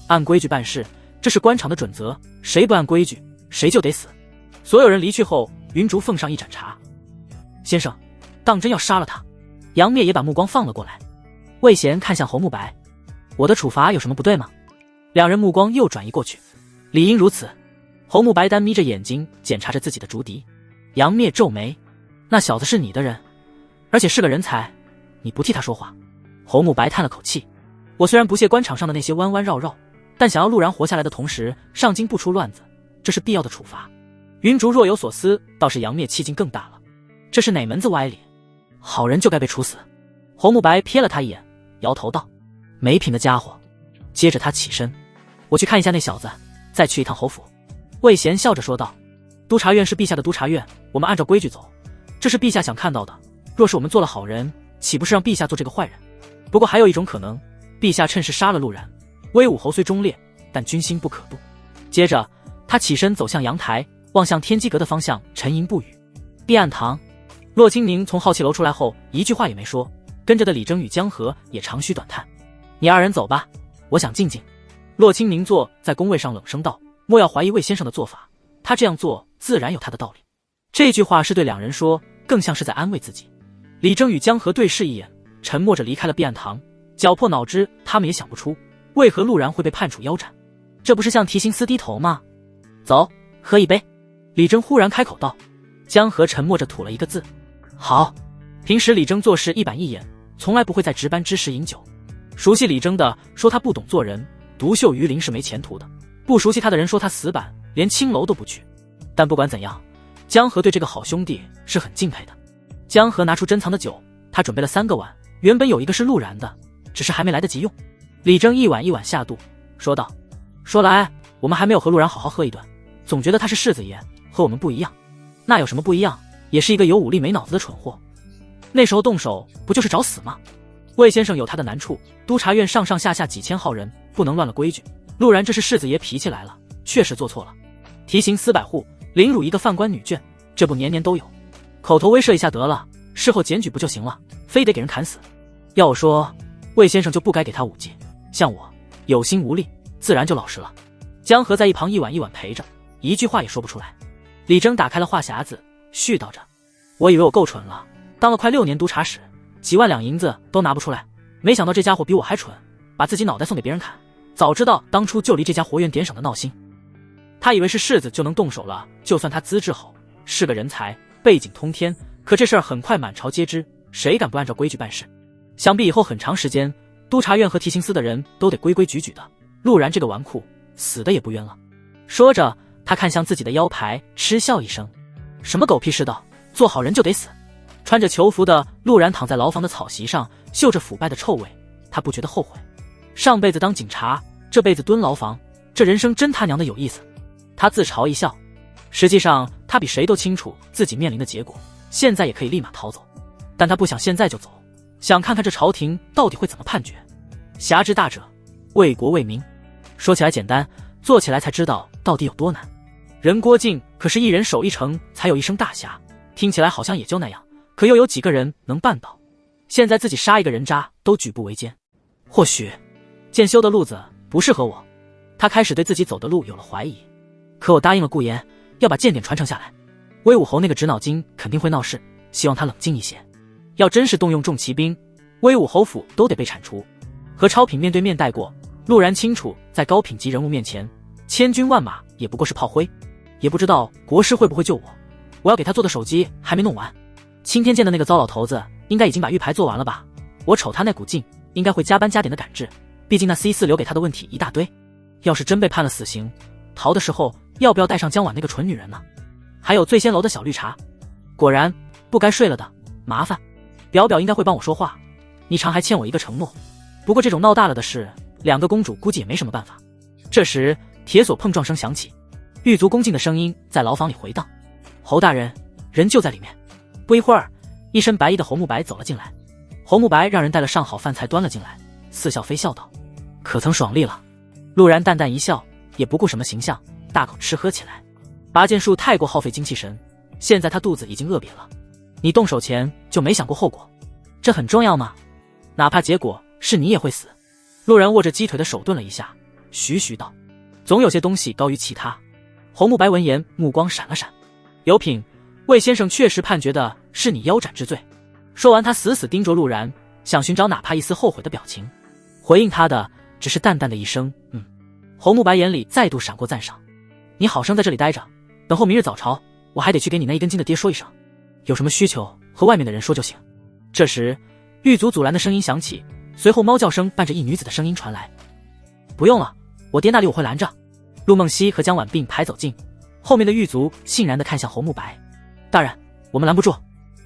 按规矩办事，这是官场的准则，谁不按规矩，谁就得死。所有人离去后，云竹奉上一盏茶。先生，当真要杀了他？杨灭也把目光放了过来。魏贤看向侯慕白，我的处罚有什么不对吗？两人目光又转移过去，理应如此。侯慕白单眯着眼睛检查着自己的竹笛。杨灭皱眉，那小子是你的人，而且是个人才，你不替他说话。侯慕白叹了口气，我虽然不屑官场上的那些弯弯绕绕，但想要陆然活下来的同时上京不出乱子，这是必要的处罚。云竹若有所思，倒是杨灭气劲更大了，这是哪门子歪理？好人就该被处死。侯慕白瞥了他一眼，摇头道：没品的家伙。接着他起身，我去看一下那小子，再去一趟侯府。魏贤笑着说道：督察院是陛下的督察院，我们按照规矩走，这是陛下想看到的，若是我们做了好人，岂不是让陛下做这个坏人？不过还有一种可能，陛下趁势杀了陆然，威武侯虽忠烈，但军心不可动。接着他起身走向阳台，望向天机阁的方向，沉吟不语。避案堂，骆清宁从好奇楼出来后一句话也没说，跟着的李征与江河也长吁短叹。你二人走吧，我想静静。骆清宁坐在宫位上冷声道，莫要怀疑魏先生的做法，他这样做自然有他的道理。这句话是对两人说，更像是在安慰自己。李征与江河对视一眼，沉默着离开了避案堂。绞破脑汁，他们也想不出为何陆然会被判处腰斩，这不是向提刑司低头吗？走，喝一杯。李征忽然开口道。江河沉默着吐了一个字：好。平时李征做事一板一眼，从来不会在值班之时饮酒。熟悉李征的说他不懂做人，独秀于林是没前途的，不熟悉他的人说他死板，连青楼都不去。但不管怎样，江河对这个好兄弟是很敬佩的。江河拿出珍藏的酒，他准备了3个碗，原本有一个是陆然的，只是还没来得及用。李征一碗一碗下肚，说道：说来我们还没有和陆然好好喝一顿，总觉得他是世子爷，和我们不一样。那有什么不一样？也是一个有武力没脑子的蠢货，那时候动手不就是找死吗？魏先生有他的难处，督察院上上下下几千号人，不能乱了规矩。陆然这是世子爷脾气来了，确实做错了。提刑司百户，凌辱一个犯官女眷，这不年年都有。口头威慑一下得了，事后检举不就行了？非得给人砍死？要我说，魏先生就不该给他武技。像我有心无力，自然就老实了。江河在一旁一碗一碗陪着，一句话也说不出来。李征打开了话匣子，絮叨着：“我以为我够蠢了，当了快6年督察使，几万两银子都拿不出来，没想到这家伙比我还蠢，把自己脑袋送给别人砍。早知道当初就离这家活源点省的闹心。”他以为是柿子就能动手了，就算他资质好，是个人才，背景通天，可这事儿很快满朝皆知，谁敢不按照规矩办事？想必以后很长时间，督察院和提刑司的人都得规规矩矩的。陆然这个纨绔，死的也不冤了。说着，他看向自己的腰牌，嗤笑一声：“什么狗屁世道，做好人就得死。”穿着囚服的陆然躺在牢房的草席上，嗅着腐败的臭味，他不觉得后悔。上辈子当警察，这辈子蹲牢房，这人生真他娘的有意思。他自嘲一笑，实际上他比谁都清楚自己面临的结果，现在也可以立马逃走，但他不想现在就走，想看看这朝廷到底会怎么判决。侠之大者，为国为民，说起来简单，做起来才知道到底有多难。人郭靖可是一人守一城才有一声大侠，听起来好像也就那样，可又有几个人能办到？现在自己杀一个人渣都举步维艰，或许剑修的路子不适合我。他开始对自己走的路有了怀疑。可我答应了顾言，要把剑典传承下来。威武侯那个直脑筋肯定会闹事，希望他冷静一些。要真是动用重骑兵，威武侯府都得被铲除。和超品面对面带过，陆然清楚，在高品级人物面前，千军万马也不过是炮灰。也不知道国师会不会救我，我要给他做的手机还没弄完。青天剑的那个糟老头子应该已经把玉牌做完了吧？我瞅他那股劲，应该会加班加点的赶制，毕竟那 C4 留给他的问题一大堆。要是真被判了死刑，逃的时候要不要带上江婉那个蠢女人呢？还有醉仙楼的小绿茶。果然不该睡了的，麻烦。表表应该会帮我说话，霓裳还欠我一个承诺。不过这种闹大了的事，2个公主估计也没什么办法。这时铁锁碰撞声响起，狱卒恭敬的声音在牢房里回荡：“侯大人，人就在里面。”不一会儿，一身白衣的侯慕白走了进来。侯慕白让人带了上好饭菜端了进来，似笑非笑道：“可曾爽利了？”陆然淡淡一笑，也不顾什么形象，大口吃喝起来。拔剑术太过耗费精气神，现在他肚子已经饿瘪了。你动手前就没想过后果，这很重要吗？哪怕结果是你也会死。陆然握着鸡腿的手顿了一下，徐徐道：“总有些东西高于其他。”侯慕白闻言目光闪了闪：“有品，魏先生确实判决的是你腰斩之罪。”说完，他死死盯着陆然，想寻找哪怕一丝后悔的表情。回应他的只是淡淡的一声“嗯”。侯慕白眼里再度闪过赞赏：“你好生在这里待着，等候明日早朝，我还得去给你那一根筋的爹说一声，有什么需求和外面的人说就行。”这时狱卒阻拦的声音响起，随后猫叫声伴着一女子的声音传来：“不用了，我爹那里我会拦着。”陆梦溪和江婉并排走近，后面的狱卒欣然地看向侯慕白：“大人，我们拦不住。”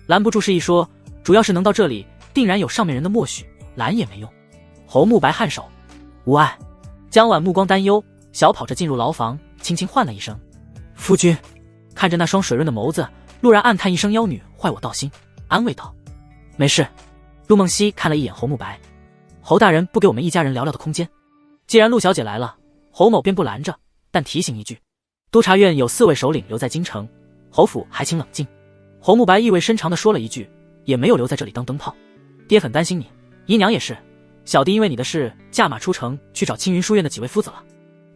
拦不住是一说，主要是能到这里，定然有上面人的默许，拦也没用。侯慕白颔首：“无碍。”江婉目光担忧，小跑着进入牢房，轻轻唤了一声：“夫君。”看着那双水润的眸子，陆然暗叹一声：“妖女坏我道心。”安慰道：“没事。”陆梦溪看了一眼侯慕白：“侯大人不给我们一家人聊聊的空间？既然陆小姐来了，侯某便不拦着，但提醒一句，督察院有4位首领留在京城，侯府还请冷静。”侯慕白意味深长地说了一句：“也没有留在这里当灯泡。爹很担心你，姨娘也是。小弟因为你的事驾马出城去找青云书院的几位夫子了。”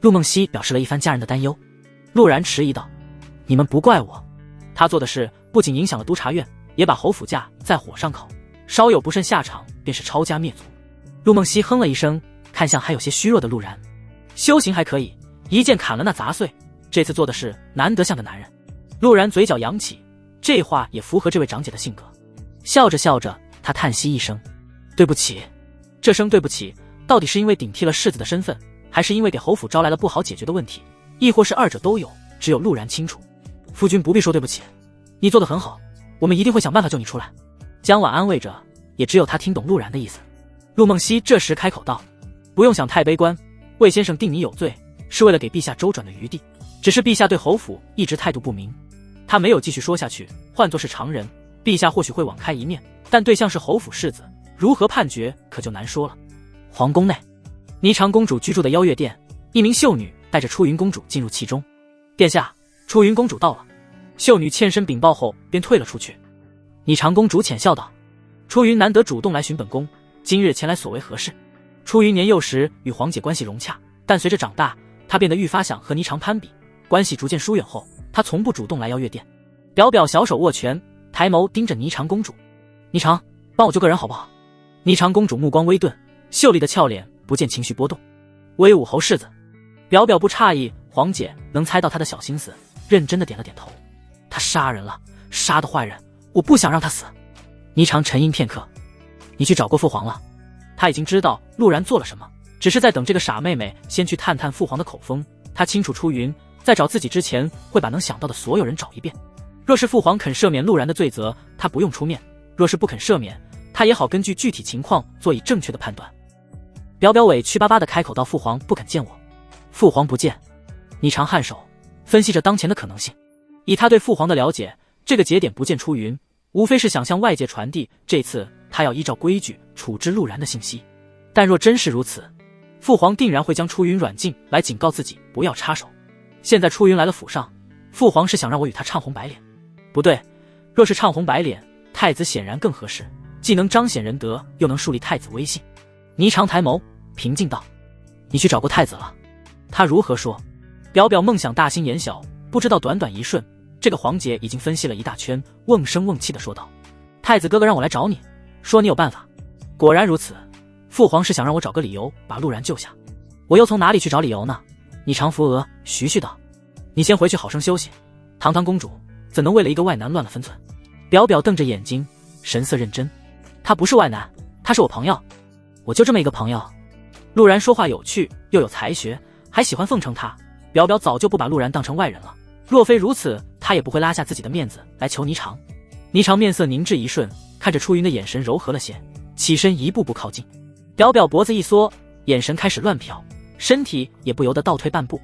陆梦溪表示了一番家人的担忧。陆然迟疑道：“你们不怪我，他做的事不仅影响了督察院，也把侯府架在火上烤，稍有不慎下场便是抄家灭族。”陆梦溪哼了一声，看向还有些虚弱的陆然：“修行还可以，一剑砍了那杂碎，这次做的事难得像个男人。”陆然嘴角扬起，这话也符合这位长姐的性格。笑着笑着，他叹息一声：“对不起。”这声对不起，到底是因为顶替了世子的身份，还是因为给侯府招来了不好解决的问题，亦或是二者都有？只有陆然清楚。夫君不必说对不起，你做得很好，我们一定会想办法救你出来。江婉安慰着，也只有他听懂陆然的意思。陆梦溪这时开口道：“不用想太悲观，魏先生定你有罪，是为了给陛下周转的余地。只是陛下对侯府一直态度不明。”他没有继续说下去，换作是常人，陛下或许会网开一面，但对象是侯府世子，如何判决可就难说了。皇宫内，霓裳公主居住的邀月殿，一名秀女带着出云公主进入其中。殿下，出云公主到了。秀女欠身禀报后便退了出去。霓裳公主浅笑道：“出云难得主动来寻本宫，今日前来所为何事？”出云年幼时与皇姐关系融洽，但随着长大，她变得愈发想和霓裳攀比，关系逐渐疏远后，她从不主动来邀月殿。表表小手握拳，抬眸盯着霓裳公主：“霓裳，帮我救个人好不好？”霓裳公主目光微顿，秀丽的俏脸不见情绪波动。威武侯世子，表表不诧异皇姐能猜到她的小心思，认真的点了点头。他杀人了，杀的坏人，我不想让他死。霓裳沉吟片刻：“你去找过父皇了？”他已经知道陆然做了什么，只是在等这个傻妹妹先去探探父皇的口风。他清楚出云在找自己之前会把能想到的所有人找一遍。若是父皇肯赦免陆然的罪责，他不用出面；若是不肯赦免，他也好根据具体情况做以正确的判断。表表委屈巴巴地开口道：“父皇不肯见我。”父皇不见。霓裳颔首，分析着当前的可能性。以他对父皇的了解，这个节点不见出云，无非是想向外界传递这次他要依照规矩处置陆然的信息。但若真是如此，父皇定然会将出云软禁，来警告自己不要插手。现在出云来了府上，父皇是想让我与他唱红白脸。不对，若是唱红白脸，太子显然更合适，既能彰显仁德，又能树立太子威信。霓裳抬眸平静道：“你去找过太子了？他如何说？”表表梦想大心眼小，不知道短短一瞬，这个皇姐已经分析了一大圈，瓮声瓮气地说道：“太子哥哥让我来找你，说你有办法。”果然如此，父皇是想让我找个理由把陆然救下，我又从哪里去找理由呢？霓裳扶额，徐徐道：“你先回去好生休息。堂堂公主怎能为了一个外男乱了分寸？”表表瞪着眼睛，神色认真：“他不是外男，他是我朋友，我就这么一个朋友。”陆然说话有趣又有才学，还喜欢奉承他。表表早就不把陆然当成外人了，若非如此，他也不会拉下自己的面子来求霓裳。霓裳面色凝滞一瞬，看着出云的眼神柔和了些，起身一步步靠近。表表脖子一缩，眼神开始乱瞟，身体也不由得倒退半步。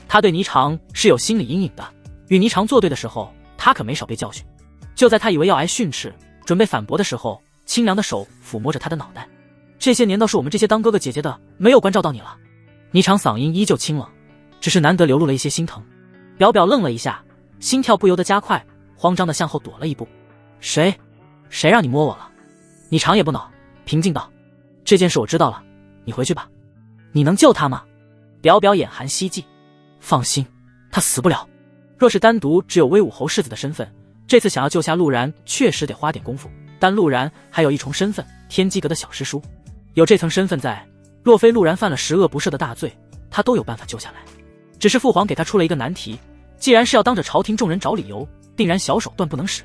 他对霓裳是有心理阴影的，与霓裳作对的时候，他可没少被教训。就在他以为要挨训斥，准备反驳的时候，清凉的手抚摸着他的脑袋：“这些年倒是我们这些当哥哥姐姐的没有关照到你了。”霓裳嗓音依旧清冷，只是难得流露了一些心疼。表表愣了一下，心跳不由得加快，慌张地向后躲了一步。“谁让你摸我了？”霓裳也不恼，平静道：“这件事我知道了，你回去吧。”“你能救他吗？”表表眼含希冀：“放心，他死不了。若是单独只有威武侯世子的身份，这次想要救下陆然确实得花点功夫，但陆然还有一重身份，天机阁的小师叔，有这层身份在，若非陆然犯了十恶不赦的大罪，他都有办法救下来。只是父皇给他出了一个难题，既然是要当着朝廷众人找理由，定然小手段不能使，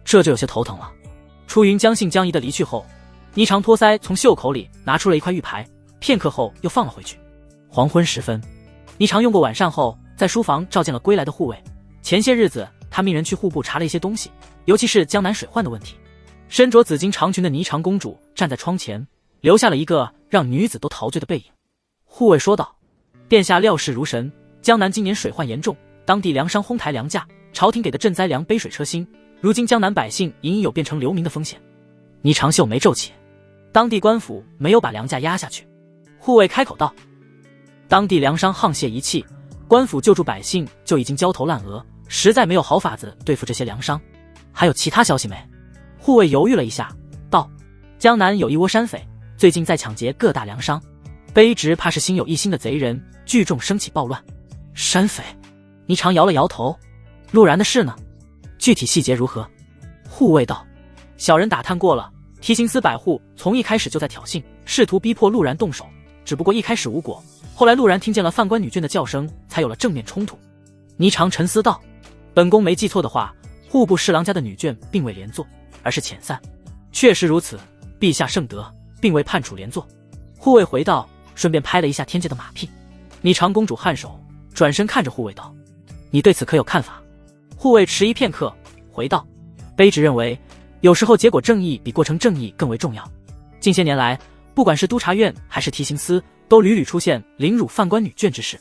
这就有些头疼了。”出云将信将疑的离去后，霓裳托腮从袖口里拿出了一块玉牌，片刻后又放了回去。黄昏时分，霓裳用过晚膳后，在书房召见了归来的护卫。前些日子他命人去户部查了一些东西，尤其是江南水患的问题。身着紫金长裙的霓裳公主站在窗前，留下了一个让女子都陶醉的背影。护卫说道：“殿下料事如神，江南今年水患严重，当地粮商哄抬粮价，朝廷给的赈灾粮杯水车薪，如今江南百姓隐隐有变成流民的风险。”霓裳秀眉皱起：“当地官府没有把粮价压下去。”护卫开口道：“当地粮商沆瀣一气，官府救助百姓就已经焦头烂额，实在没有好法子对付这些粮商。还有其他消息没？”护卫犹豫了一下，道：“江南有一窝山匪，最近在抢劫各大粮商，卑职怕是心有一心的贼人聚众升起暴乱。”山匪？霓裳摇了摇头。陆然的事呢？具体细节如何？护卫道：“小人打探过了，提刑司百户从一开始就在挑衅，试图逼迫陆然动手，只不过一开始无果，后来陆然听见了犯官女眷的叫声，才有了正面冲突。”霓裳沉思道：“本宫没记错的话，户部侍郎家的女眷并未连坐，而是遣散。”确实如此，陛下圣德，并未判处连坐。护卫回道，顺便拍了一下天界的马屁。霓裳公主颔首，转身看着护卫道：“你对此可有看法？”护卫迟疑片刻，回道：“卑职认为，有时候结果正义比过程正义更为重要。近些年来，不管是督察院还是提刑司，都屡屡出现凌辱犯官女眷之事。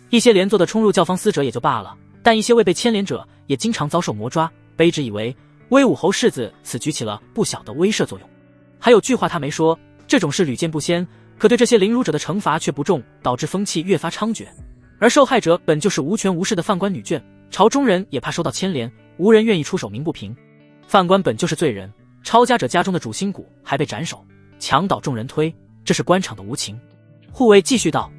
一些连坐的冲入教坊司者也就罢了，但一些未被牵连者也经常遭受魔抓。卑职以为，威武侯世子此举起了不小的威慑作用。还有句话他没说，这种事屡见不鲜，可对这些凌辱者的惩罚却不重，导致风气越发猖獗。而受害者本就是无权无势的犯官女眷，朝中人也怕受到牵连，无人愿意出手鸣不平。犯官本就是罪人，抄家者家中的主心骨还被斩首，墙倒众人推，这是官场的无情。护卫继续道，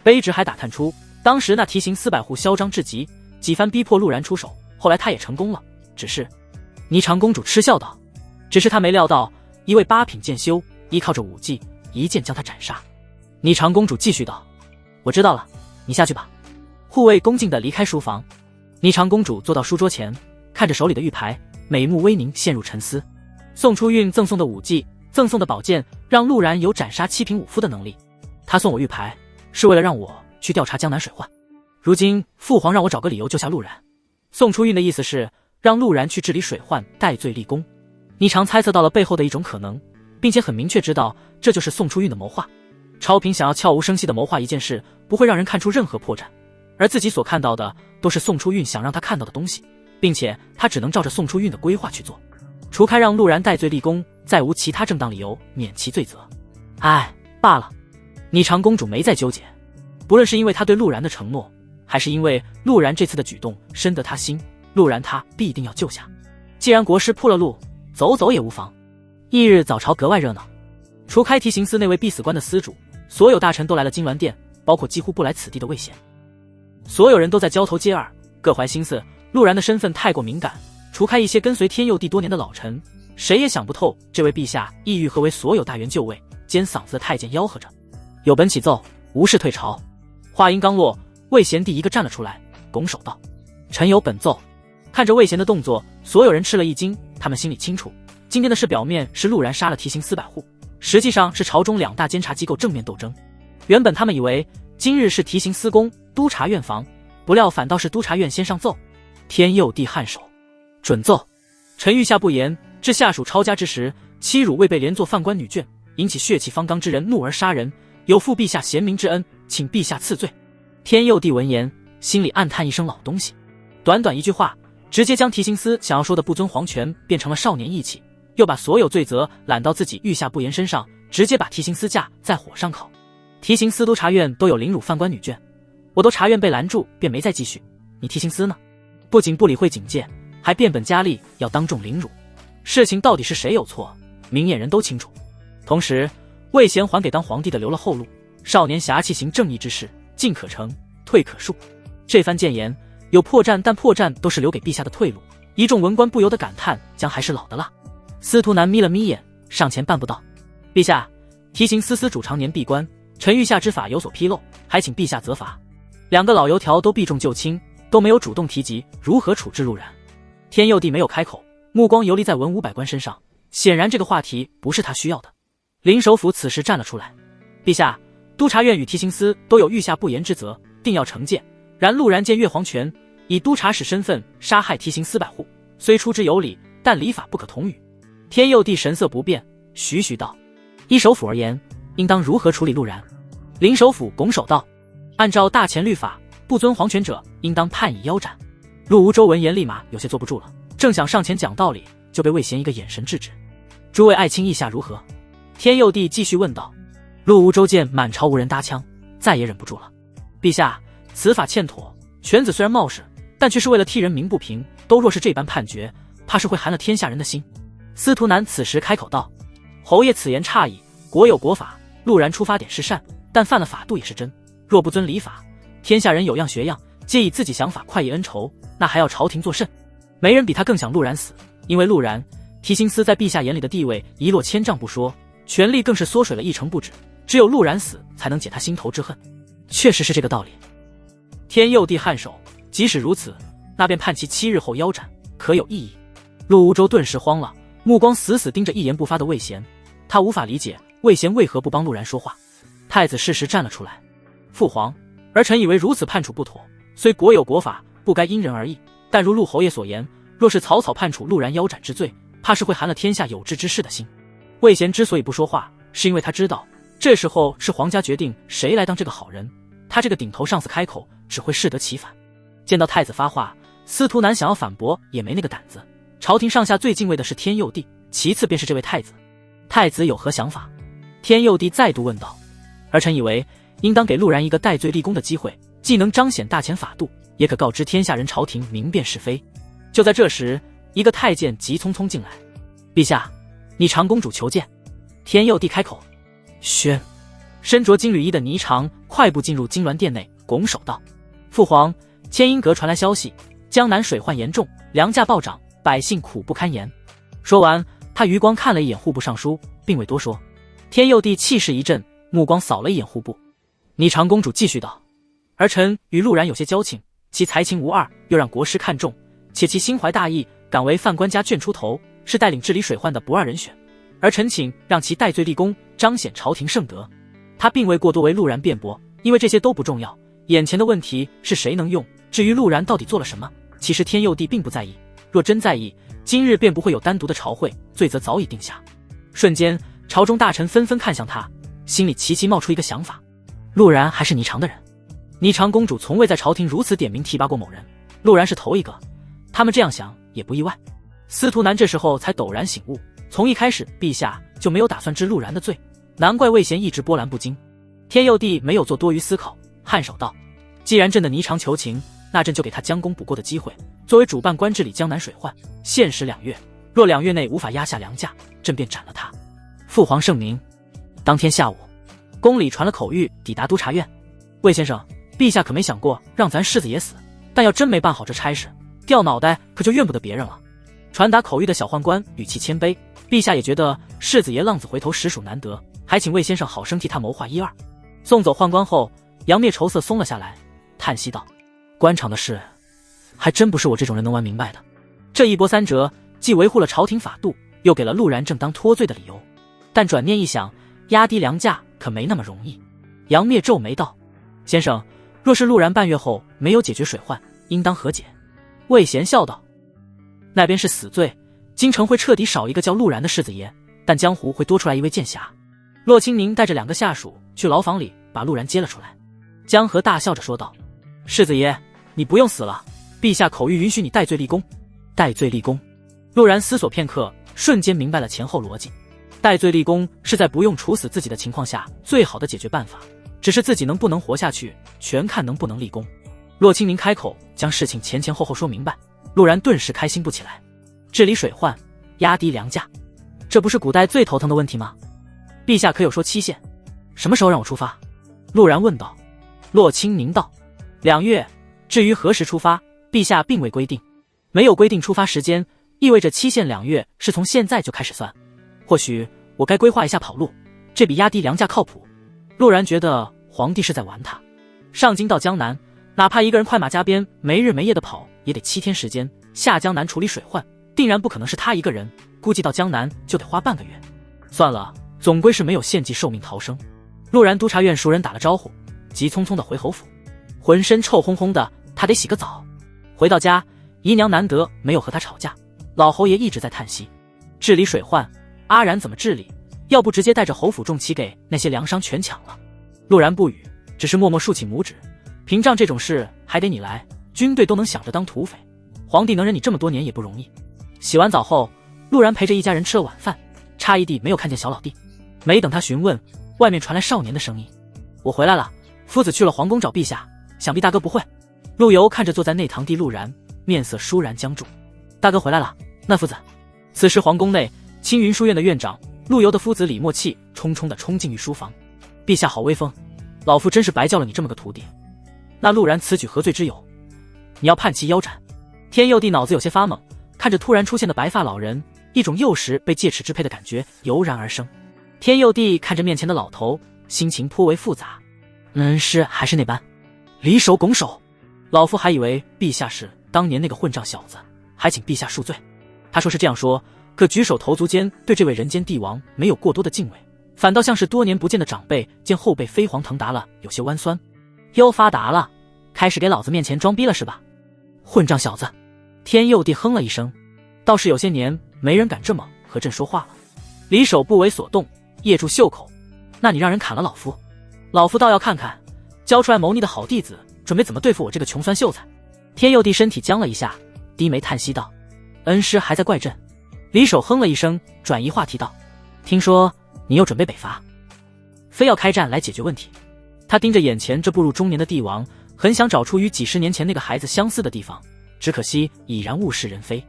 卑职还打探出，当时那提刑司百户嚣张至极，几番逼迫陆然出手，后来他也成功了，只是……霓裳公主嗤笑道，只是他没料到一位八品剑修依靠着武技一剑将他斩杀。霓裳公主继续道，我知道了，你下去吧。护卫恭敬地离开书房。霓裳公主坐到书桌前，看着手里的玉牌，美目微凝，陷入沉思。宋初韵赠送的武技，赠送的宝剑，让陆然有斩杀7品武夫的能力。他送我玉牌，是为了让我去调查江南水患。如今父皇让我找个理由救下陆然。宋初韵的意思是让陆然去治理水患，戴罪立功。霓裳猜测到了背后的一种可能，并且很明确知道这就是宋初韵的谋划。超平想要悄无声息地谋划一件事，不会让人看出任何破绽，而自己所看到的都是宋初韵想让他看到的东西，并且他只能照着宋初韵的规划去做。除开让陆然戴罪立功，再无其他正当理由免其罪责。唉，罢了。霓裳公主没再纠结，不论是因为他对陆然的承诺，还是因为陆然这次的举动深得他心，陆然他必定要救下。既然国师铺了路，走走也无妨。翌日早朝格外热闹，除开提刑司那位必死官的司主，所有大臣都来了金銮殿，包括几乎不来此地的魏贤。所有人都在交头接耳，各怀心思。陆然的身份太过敏感，除开一些跟随天佑帝多年的老臣，谁也想不透这位陛下意欲何为。所有大员就位，尖嗓子的太监吆喝着，有本起奏，无事退朝。话音刚落，魏贤第一个站了出来，拱手道，臣有本奏。看着魏贤的动作，所有人吃了一惊，他们心里清楚，今天的事表面是陆然杀了提刑司百户，实际上是朝中2大监察机构正面斗争。原本他们以为今日是提刑司宫、督察院房，不料反倒是督察院先上奏。天佑帝颔首，准奏。臣御下不言，至下属抄家之时，欺辱未被连坐犯官女眷，引起血气方刚之人怒而杀人，有负陛下贤明之恩，请陛下赐罪。天佑帝闻言，心里暗叹一声老东西。短短一句话，直接将提刑司想要说的不遵皇权变成了少年义气，又把所有罪责揽到自己御下不言身上，直接把提刑司架在火上烤。提刑司督察院都有凌辱犯官女眷，我都察院被拦住，便没再继续。你提刑司呢？不仅不理会警戒，还变本加厉要当众凌辱。事情到底是谁有错，明眼人都清楚。同时，魏贤还给当皇帝的留了后路，少年侠气行正义之事，进可成，退可恕。这番谏言有破绽，但破绽都是留给陛下的退路。一众文官不由得感叹，姜还是老的辣。司徒南眯了眯眼，上前半步道，陛下，提刑司司主常年闭关，臣御下之法有所纰漏，还请陛下责罚。2个老油条都避重就轻，都没有主动提及如何处置陆然。天佑帝没有开口，目光游离在文武百官身上，显然这个话题不是他需要的。林首辅此时站了出来，陛下，督察院与提刑司都有御下不言之责，定要惩戒。然陆然见越皇权，以督察使身份杀害提刑司百户，虽出之有理，但礼法不可同语。天佑帝神色不变，徐徐道，依首辅而言，应当如何处理陆然？林首辅拱手道，按照大前律法，不遵皇权者应当判以腰斩。陆无州闻言立马有些坐不住了，正想上前讲道理，就被魏贤一个眼神制止。诸位爱卿意下如何？天佑帝继续问道。陆无州见满朝无人搭腔，再也忍不住了。陛下，此法欠妥，犬子虽然冒失，但却是为了替人鸣不平，都若是这般判决，怕是会寒了天下人的心。司徒南此时开口道，侯爷此言差矣，国有国法，陆然出发点是善，但犯了法度也是真，若不遵礼法，天下人有样学样，皆以自己想法快意恩仇，那还要朝廷作甚？没人比他更想陆然死，因为陆然提刑司在陛下眼里的地位一落千丈不说，权力更是缩水了1成不止，只有陆然死才能解他心头之恨。确实是这个道理。天佑帝颔首，即使如此，那便判其7日后腰斩，可有异议？陆无州顿时慌了，目光死死盯着一言不发的魏贤，他无法理解魏贤为何不帮陆然说话。太子适时站了出来，父皇，儿臣以为如此判处不妥，虽国有国法，不该因人而异，但如陆侯爷所言，若是草草判处陆然腰斩之罪，怕是会寒了天下有志之士的心。魏贤之所以不说话，是因为他知道这时候是皇家决定谁来当这个好人，他这个顶头上司开口只会适得其反。见到太子发话，司徒南想要反驳也没那个胆子。朝廷上下最敬畏的是天佑帝，其次便是这位太子。太子有何想法？天佑帝再度问道。儿臣以为应当给陆然一个戴罪立功的机会，既能彰显大前法度，也可告知天下人朝廷明辨是非。就在这时，一个太监急匆匆进来：“陛下，霓裳公主求见。”天佑帝开口：“宣。”身着金缕衣的霓裳快步进入金銮殿内，拱手道：“父皇，千阴阁传来消息，江南水患严重，粮价暴涨，百姓苦不堪言。”说完，他余光看了一眼户部尚书，并未多说。天佑帝气势一震，目光扫了一眼户部。霓裳公主继续道：“儿臣与陆然有些交情，其才情无二，又让国师看重，且其心怀大义，敢为犯官家眷出头，是带领治理水患的不二人选。儿臣请让其戴罪立功，彰显朝廷圣德。”他并未过多为陆然辩驳，因为这些都不重要，眼前的问题是谁能用。至于陆然到底做了什么，其实天佑帝并不在意，若真在意，今日便不会有单独的朝会，罪责早已定下。瞬间，朝中大臣纷纷看向他，心里齐齐冒出一个想法：陆然还是霓裳的人。霓裳公主从未在朝廷如此点名提拔过某人，陆然是头一个，他们这样想也不意外。司徒南这时候才陡然醒悟，从一开始陛下就没有打算治陆然的罪，难怪魏贤一直波澜不惊。天佑帝没有做多余思考，颔首道：“既然朕的霓裳求情，那朕就给他将功补过的机会。作为主办官治理江南水患，限时2月，若2月内无法压下粮价，朕便斩了他。”父皇圣明。当天下午，宫里传了口谕抵达督察院：“魏先生，陛下可没想过让咱世子爷死，但要真没办好这差事，掉脑袋可就怨不得别人了。”传达口谕的小宦官语气谦卑：“陛下也觉得世子爷浪子回头实属难得，还请魏先生好生替他谋划一二。”送走宦官后，杨灭愁色松了下来，叹息道：“官场的事，还真不是我这种人能玩明白的。这一波三折，既维护了朝廷法度，又给了陆然正当脱罪的理由。但转念一想，压低粮价可没那么容易。”杨灭皱眉道：“先生，若是陆然半月后没有解决水患，应当和解。”魏贤笑道：“那边是死罪，京城会彻底少一个叫陆然的世子爷，但江湖会多出来一位剑侠。”骆清宁带着2个下属去牢房里把陆然接了出来。江河大笑着说道：“世子爷，你不用死了，陛下口谕允许你戴罪立功。”戴罪立功。陆然思索片刻，瞬间明白了前后逻辑。戴罪立功是在不用处死自己的情况下最好的解决办法，只是自己能不能活下去，全看能不能立功。骆清宁开口将事情前前后后说明白，陆然顿时开心不起来。治理水患，压低粮价，这不是古代最头疼的问题吗？陛下可有说期限？什么时候让我出发？陆然问道。骆清宁道：“2月。至于何时出发，陛下并未规定，没有规定出发时间，意味着期限2月是从现在就开始算。或许我该规划一下跑路，这比压低粮价靠谱。”陆然觉得皇帝是在玩他。上京到江南，哪怕一个人快马加鞭，没日没夜的跑，也得7天时间。下江南处理水患，定然不可能是他一个人，估计到江南就得花半个月。算了，总归是没有献计受命逃生。陆然督察院熟人打了招呼，急匆匆的回侯府，浑身臭烘烘的，他得洗个澡。回到家，姨娘难得没有和他吵架，老侯爷一直在叹息。治理水患，阿然怎么治理？要不直接带着侯府重骑给那些粮商全抢了。陆然不语，只是默默竖起拇指。屏障这种事还得你来，军队都能想着当土匪，皇帝能忍你这么多年也不容易。洗完澡后，陆然陪着一家人吃了晚饭，诧异地没有看见小老弟。没等他询问，外面传来少年的声音：“我回来了，夫子去了皇宫找陛下，想必大哥不会。”陆游看着坐在内堂弟陆然，面色倏然僵住。大哥回来了，那夫子？此时皇宫内，青云书院的院长陆游的夫子李默气冲冲地冲进御书房：“陛下好威风，老夫真是白教了你这么个徒弟。那陆然此举何罪之有？你要判其腰斩。”天佑帝脑子有些发懵，看着突然出现的白发老人，一种幼时被戒尺支配的感觉油然而生。天佑帝看着面前的老头，心情颇为复杂。恩师还是那般，离手拱手。老夫还以为陛下是当年那个混账小子，还请陛下恕罪。他说是这样说，可举手投足间对这位人间帝王没有过多的敬畏，反倒像是多年不见的长辈见后辈飞黄腾达了，有些弯酸。又发达了，开始给老子面前装逼了是吧？混账小子！天佑帝哼了一声，倒是有些年没人敢这么和朕说话了。李守不为所动，掖住袖口：“那你让人砍了老夫，老夫倒要看看，教出来谋逆的好弟子准备怎么对付我这个穷酸秀才。”天佑帝身体僵了一下，低眉叹息道：“恩师还在怪朕。”李守哼了一声，转移话题道：“听说你又准备北伐，非要开战来解决问题。”他盯着眼前这步入中年的帝王，很想找出与几十年前那个孩子相似的地方，只可惜已然物是人非。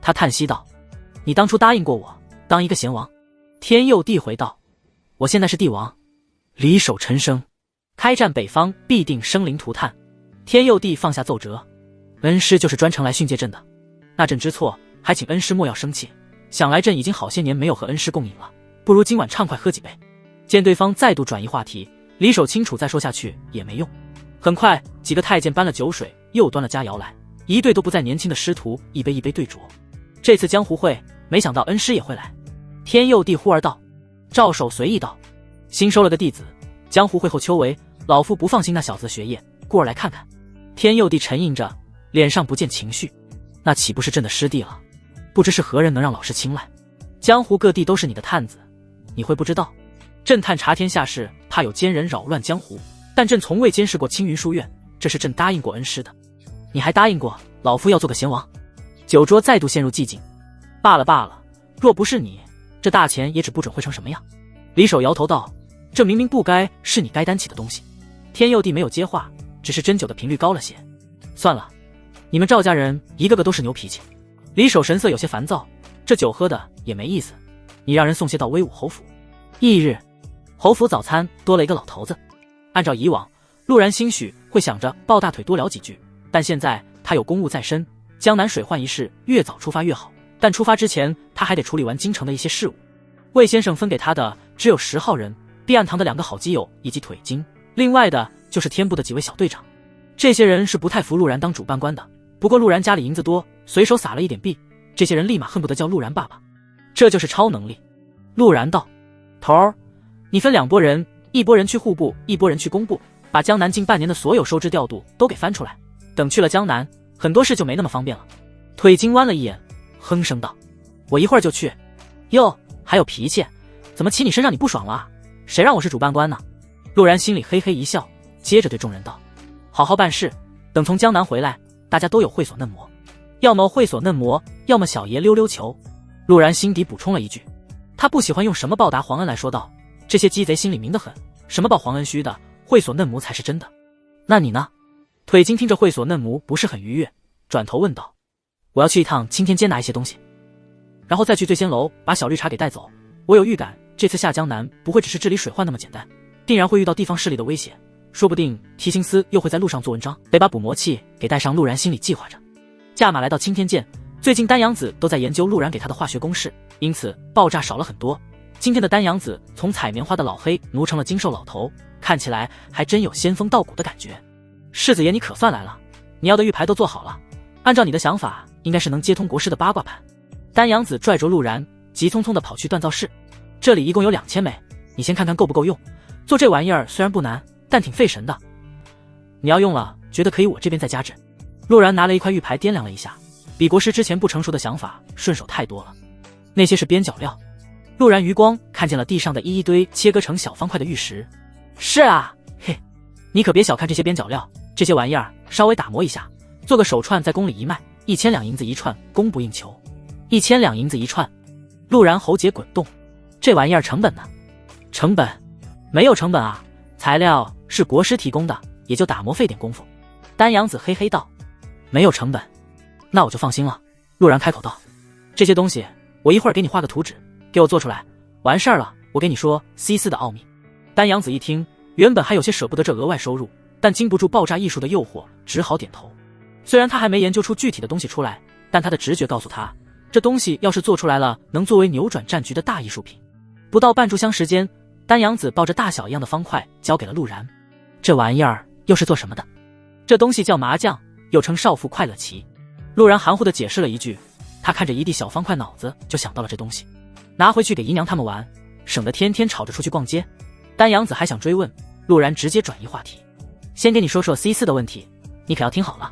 他叹息道：“你当初答应过我，当一个贤王。”天佑帝回道：“我现在是帝王，离守陈生，开战北方必定生灵涂炭。”天佑帝放下奏折：“恩师就是专程来训诫朕的，那朕知错，还请恩师莫要生气。想来朕已经好些年没有和恩师共饮了，不如今晚畅快喝几杯。”见对方再度转移话题，李守清楚再说下去也没用。很快，几个太监搬了酒水，又端了佳肴来，一对都不再年轻的师徒一杯一杯对酌。这次江湖会，没想到恩师也会来。天佑帝忽而道：“赵守随意道，新收了个弟子，江湖会后秋闱，老夫不放心那小子的学业，故而来看看。”天佑帝沉吟着，脸上不见情绪：“那岂不是朕的师弟了？不知是何人能让老师青睐？江湖各地都是你的探子，你会不知道？朕探查天下事，怕有奸人扰乱江湖，但朕从未监视过青云书院，这是朕答应过恩师的。你还答应过老夫要做个贤王。”酒桌再度陷入寂静。罢了罢了，若不是你，这大钱也只不准会成什么样。李守摇头道：“这明明不该是你该担起的东西。”天佑帝没有接话，只是斟酒的频率高了些。算了，你们赵家人一个个都是牛脾气。李守神色有些烦躁，这酒喝的也没意思，你让人送些到威武侯府。翌日，侯府早餐多了一个老头子。按照以往，陆然兴许会想着抱大腿多聊几句，但现在他有公务在身，江南水患一事越早出发越好，但出发之前他还得处理完京城的一些事务。魏先生分给他的只有10号人，避案堂的2个好基友以及腿精，另外的就是天部的几位小队长。这些人是不太服陆然当主办官的，不过陆然家里银子多，随手撒了一点币，这些人立马恨不得叫陆然爸爸。这就是超能力。陆然道：“头儿，你分2拨人，一拨人去户部，一拨人去工部，把江南近半年的所有收支调度都给翻出来，等去了江南，很多事就没那么方便了。”腿精弯了一眼，哼声道：“我一会儿就去。”哟，还有脾气，怎么骑你身上你不爽了啊？谁让我是主办官呢？陆然心里嘿嘿一笑，接着对众人道：“好好办事，等从江南回来，大家都有会所嫩模，要么会所嫩模，要么小爷溜溜球。”陆然心底补充了一句，他不喜欢用什么报答皇恩来说道，这些鸡贼心里明得很，什么报皇恩虚的，会所嫩模才是真的。那你呢？腿精听着会所嫩模不是很愉悦，转头问道：“我要去一趟青天街拿一些东西，然后再去醉仙楼把小绿茶给带走。我有预感，这次下江南不会只是治理水患那么简单，定然会遇到地方势力的威胁，说不定提刑司又会在路上做文章，得把补魔器给带上。”陆然心里计划着。驾马来到青天涧，最近丹阳子都在研究陆然给他的化学公式，因此爆炸少了很多。今天的丹阳子从采棉花的老黑奴成了精瘦老头，看起来还真有仙风道骨的感觉。世子爷你可算来了，你要的玉牌都做好了，按照你的想法，应该是能接通国师的八卦盘。丹阳子拽着陆然，急匆匆地跑去锻造室。这里一共有2000枚，你先看看够不够用。做这玩意儿虽然不难，但挺费神的。你要用了，觉得可以我这边再加制。陆然拿了一块玉牌掂量了一下，比国师之前不成熟的想法顺手太多了。那些是边角料。陆然余光看见了地上的一堆切割成小方块的玉石。是啊，嘿，你可别小看这些边角料，这些玩意儿稍微打磨一下，做个手串在宫里一卖，1000两银子一串，供不应求。1000两银子一串。陆然喉结滚动，这玩意儿成本呢？成本？没有成本啊，材料是国师提供的，也就打磨费点功夫。丹阳子嘿嘿道：“没有成本，那我就放心了。”陆然开口道：“这些东西我一会儿给你画个图纸，给我做出来，完事儿了我给你说 C4 的奥秘。”丹阳子一听，原本还有些舍不得这额外收入，但经不住爆炸艺术的诱惑，只好点头。虽然他还没研究出具体的东西出来，但他的直觉告诉他，这东西要是做出来了，能作为扭转战局的大艺术品。不到半炷香时间，丹阳子抱着大小一样的方块交给了陆然。这玩意儿又是做什么的？这东西叫麻将，又称少妇快乐棋。陆然含糊地解释了一句，他看着一地小方块，脑子就想到了这东西，拿回去给姨娘他们玩，省得天天吵着出去逛街。丹阳子还想追问，陆然直接转移话题，先给你说说 C4 的问题，你可要听好了。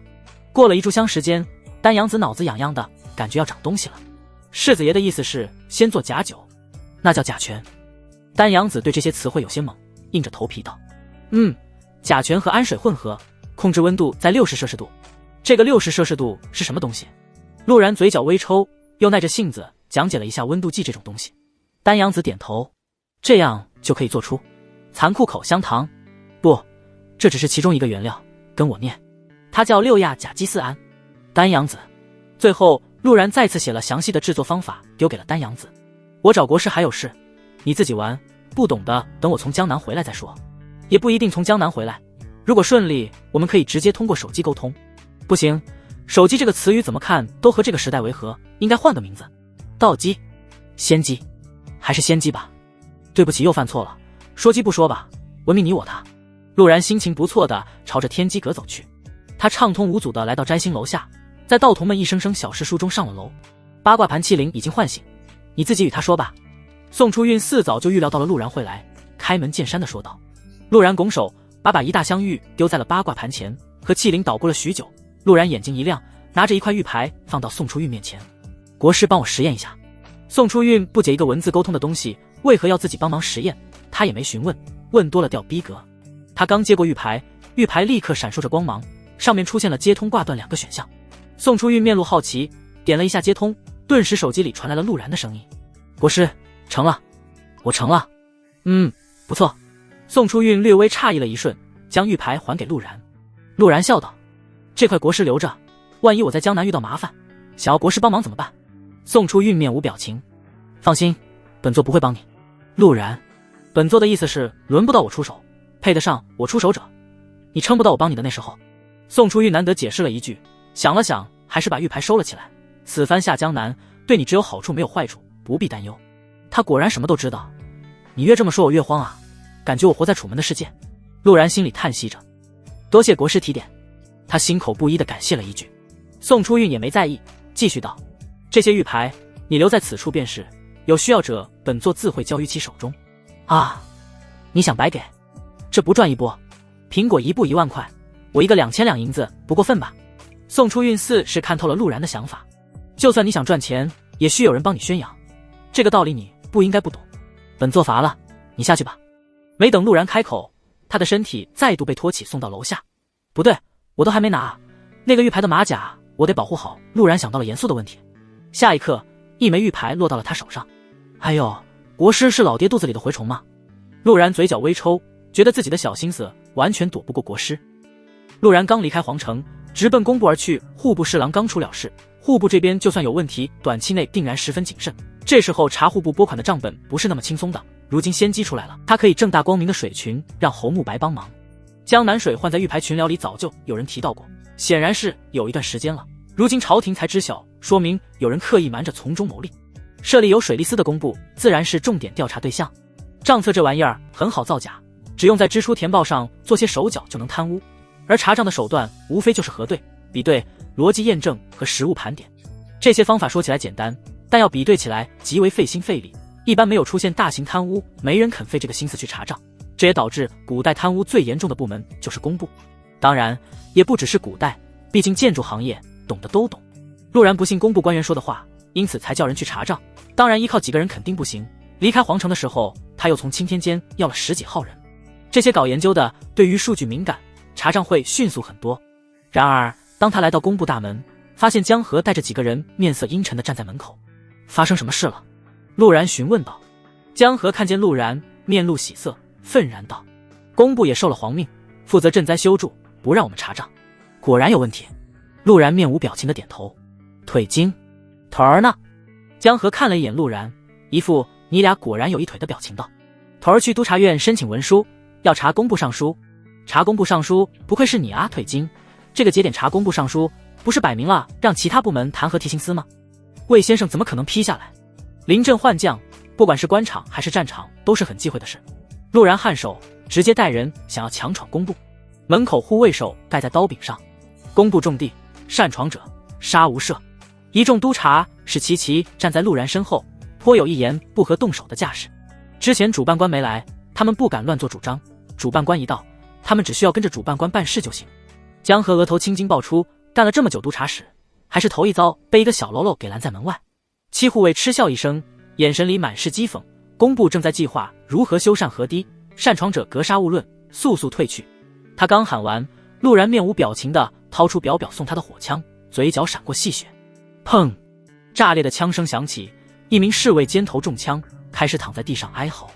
过了一炷香时间，丹阳子脑子痒痒的，感觉要长东西了。世子爷的意思是先做假酒，那叫甲醛。丹阳子对这些词汇有些懵，硬着头皮道：“甲醛和氨水混合，控制温度在60摄氏度。这个60摄氏度是什么东西？”陆然嘴角微抽，又耐着性子讲解了一下温度计这种东西。丹阳子点头，这样就可以做出残酷口香糖。不，这只是其中一个原料，跟我念，它叫6亚甲基4胺。丹阳子。最后，陆然再次写了详细的制作方法，丢给了丹阳子。我找国师还有事，你自己玩，不懂的等我从江南回来再说。也不一定从江南回来，如果顺利，我们可以直接通过手机沟通。不行，手机这个词语怎么看都和这个时代违和，应该换个名字。道机、仙机，还是仙机吧。对不起，又犯错了，说机不说吧，文明你我他。陆然心情不错的朝着天机阁走去，他畅通无阻的来到摘星楼下，在道童们一声声小事书中上了楼。八卦盘麒麟已经唤醒，你自己与他说吧。宋初韵似早就预料到了陆然会来，开门见山的说道。陆然拱手把一大箱玉丢在了八卦盘前，和麒麟捣鼓了许久。陆然眼睛一亮，拿着一块玉牌放到宋初韵面前。国师帮我实验一下。宋初韵不解一个文字沟通的东西为何要自己帮忙实验，他也没询问，问多了掉逼格。他刚接过玉牌，玉牌立刻闪烁着光芒，上面出现了接通挂断2个选项。宋初韵面露好奇，点了一下接通，顿时手机里传来了陆然的声音。国师，成了。我成了。不错。宋初韵略微诧异了一瞬，将玉牌还给陆然。陆然笑道，这块国师留着，万一我在江南遇到麻烦，想要国师帮忙怎么办？宋初韵面无表情，放心，本座不会帮你。陆然，本座的意思是轮不到我出手，配得上我出手者，你撑不到我帮你的那时候。宋初韵难得解释了一句，想了想，还是把玉牌收了起来。此番下江南，对你只有好处没有坏处，不必担忧。他果然什么都知道，你越这么说我越慌啊，感觉我活在楚门的世界。陆然心里叹息着，多谢国师提点。他心口不一地感谢了一句。宋初韵也没在意，继续道，这些玉牌你留在此处便是，有需要者本座自会交于其手中。啊，你想白给？这不赚一波？苹果一部1万块，我一个2000两银子不过分吧？宋初韵似是看透了陆然的想法，就算你想赚钱，也需有人帮你宣扬，这个道理你不应该不懂。本座乏了，你下去吧。没等陆然开口，他的身体再度被拖起送到楼下。不对，我都还没拿那个玉牌的马甲，我得保护好。陆然想到了严肃的问题。下一刻，一枚玉牌落到了他手上。哎呦，国师是老爹肚子里的蛔虫吗？陆然嘴角微抽，觉得自己的小心思完全躲不过国师。陆然刚离开皇城，直奔工部而去。户部侍郎刚出了事，户部这边就算有问题，短期内定然十分谨慎。这时候查户部拨款的账本不是那么轻松的。如今先机出来了，他可以正大光明的水群让侯慕白帮忙。江南水患在玉牌群聊里早就有人提到过，显然是有一段时间了。如今朝廷才知晓，说明有人刻意瞒着从中牟利。设立有水利司的工部自然是重点调查对象。账册这玩意儿很好造假，只用在支出填报上做些手脚就能贪污。而查账的手段无非就是核对、比对、逻辑验证和实物盘点。这些方法说起来简单，但要比对起来极为费心费力。一般没有出现大型贪污，没人肯费这个心思去查账。这也导致古代贪污最严重的部门就是工部。当然也不只是古代，毕竟建筑行业懂的都懂。陆然不信工部官员说的话，因此才叫人去查账。当然依靠几个人肯定不行，离开皇城的时候他又从青天监要了10几号人。这些搞研究的对于数据敏感，查账会迅速很多。然而当他来到工部大门，发现江河带着几个人面色阴沉地站在门口。发生什么事了？陆然询问道。江河看见陆然，面露喜色，愤然道，工部也受了皇命，负责赈灾修筑，不让我们查账，果然有问题。陆然面无表情的点头。腿筋，腿儿呢？江河看了一眼陆然，一副你俩果然有一腿的表情道。腿儿去督察院申请文书，要查工部尚书。查工部尚书，不愧是你啊，腿筋。这个节点查工部尚书，不是摆明了让其他部门弹劾提刑司吗？魏先生怎么可能批下来？临阵换将，不管是官场还是战场，都是很忌讳的事。陆然颔首，直接带人想要强闯工部。门口护卫手盖在刀柄上，工部重地，擅闯者杀无赦。一众督察是齐齐站在陆然身后，颇有一言不合动手的架势。之前主办官没来，他们不敢乱做主张，主办官一到，他们只需要跟着主办官办事就行。江河额头青筋爆出，干了这么久督察使，还是头一遭被一个小喽啰给拦在门外。七护卫嗤笑一声，眼神里满是讥讽。工部正在计划如何修缮河堤，擅闯者格杀勿论，速速退去。他刚喊完，陆然面无表情地掏出表送他的火枪，嘴角闪过戏谑。砰！炸裂的枪声响起，一名侍卫肩头中枪，开始躺在地上哀嚎。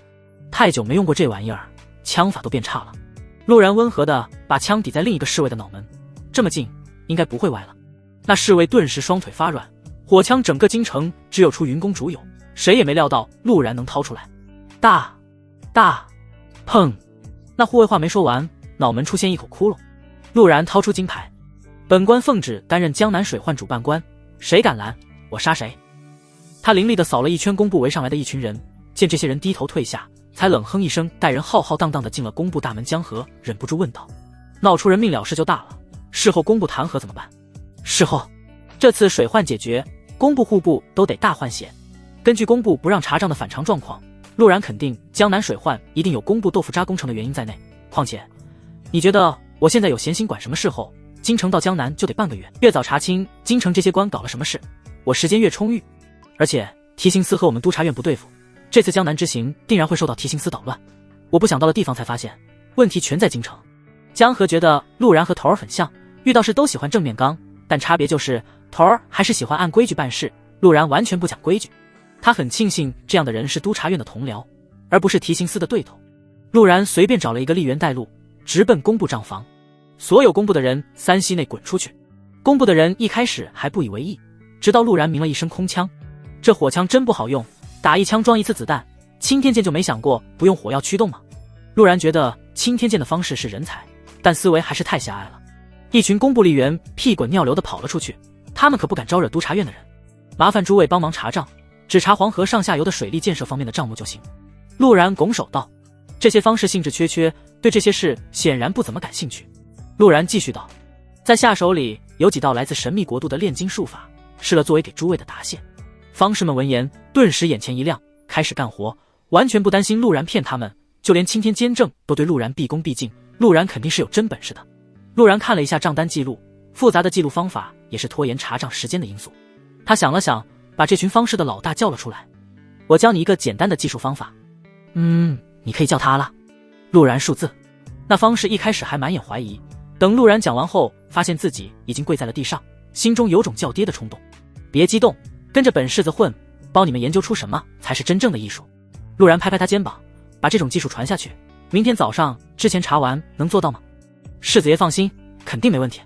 太久没用过这玩意儿，枪法都变差了。陆然温和地把枪抵在另一个侍卫的脑门，这么近，应该不会歪了。那侍卫顿时双腿发软，火枪整个京城只有出云公主有，谁也没料到陆然能掏出来。大，砰！那护卫话没说完，脑门出现一口窟窿。陆然掏出金牌，本官奉旨担任江南水患主办官，谁敢拦，我杀谁。他凌厉地扫了一圈工部围上来的一群人，见这些人低头退下，才冷哼一声，带人浩浩荡荡地进了工部大门江河，忍不住问道：闹出人命了事就大了，事后工部弹劾怎么办？事后，这次水患解决，工部户部都得大换血。根据工部不让查账的反常状况，陆然肯定江南水患一定有工部豆腐渣工程的原因在内。况且，你觉得我现在有闲心管什么事后？京城到江南就得半个月，越早查清京城这些官搞了什么事，我时间越充裕。而且提刑司和我们督察院不对付，这次江南之行定然会受到提刑司捣乱。我不想到了地方才发现，问题全在京城。江河觉得陆然和头儿很像，遇到事都喜欢正面刚，但差别就是头儿还是喜欢按规矩办事，陆然完全不讲规矩。他很庆幸这样的人是督察院的同僚，而不是提刑司的对头。陆然随便找了一个吏员带路，直奔工部账房。所有工部的人3息内滚出去。工部的人一开始还不以为意，直到陆然鸣了一声空枪。这火枪真不好用，打一枪装一次子弹，青天剑就没想过不用火药驱动吗？陆然觉得青天剑的方式是人才，但思维还是太狭隘了。一群工部吏员屁滚尿流地跑了出去，他们可不敢招惹督察院的人。麻烦诸位帮忙查账，只查黄河上下游的水利建设方面的账目就行。陆然拱手道，这些方式兴致缺缺，对这些事显然不怎么感兴趣。陆然继续道，在下手里有几道来自神秘国度的炼金术法，试了作为给诸位的答谢。方士们闻言顿时眼前一亮，开始干活，完全不担心陆然骗他们，就连青天监正都对陆然毕恭毕敬，陆然肯定是有真本事的。陆然看了一下账单记录，复杂的记录方法也是拖延查账时间的因素。他想了想，把这群方士的老大叫了出来，我教你一个简单的计数方法。你可以叫他了。陆然数字。那方士一开始还满眼怀疑，等陆然讲完后，发现自己已经跪在了地上，心中有种叫爹的冲动。别激动，跟着本世子混，帮你们研究出什么才是真正的艺术。陆然拍拍他肩膀，把这种技术传下去，明天早上之前查完，能做到吗？世子爷放心，肯定没问题。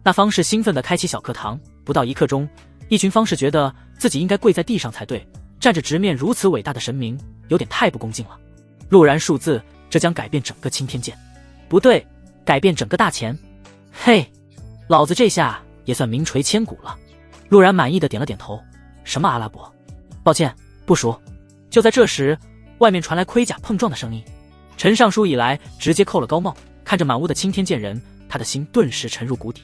那方士兴奋地开启小课堂，不到1刻钟，一群方士觉得自己应该跪在地上才对，站着直面如此伟大的神明，有点太不恭敬了。陆然数字，这将改变整个青天剑。不对，改变整个大钱。嘿，老子这下也算名垂千古了。陆然满意的点了点头。什么阿拉伯？抱歉，不熟。就在这时，外面传来盔甲碰撞的声音。陈尚书以来直接扣了高帽，看着满屋的青天剑人，他的心顿时沉入谷底。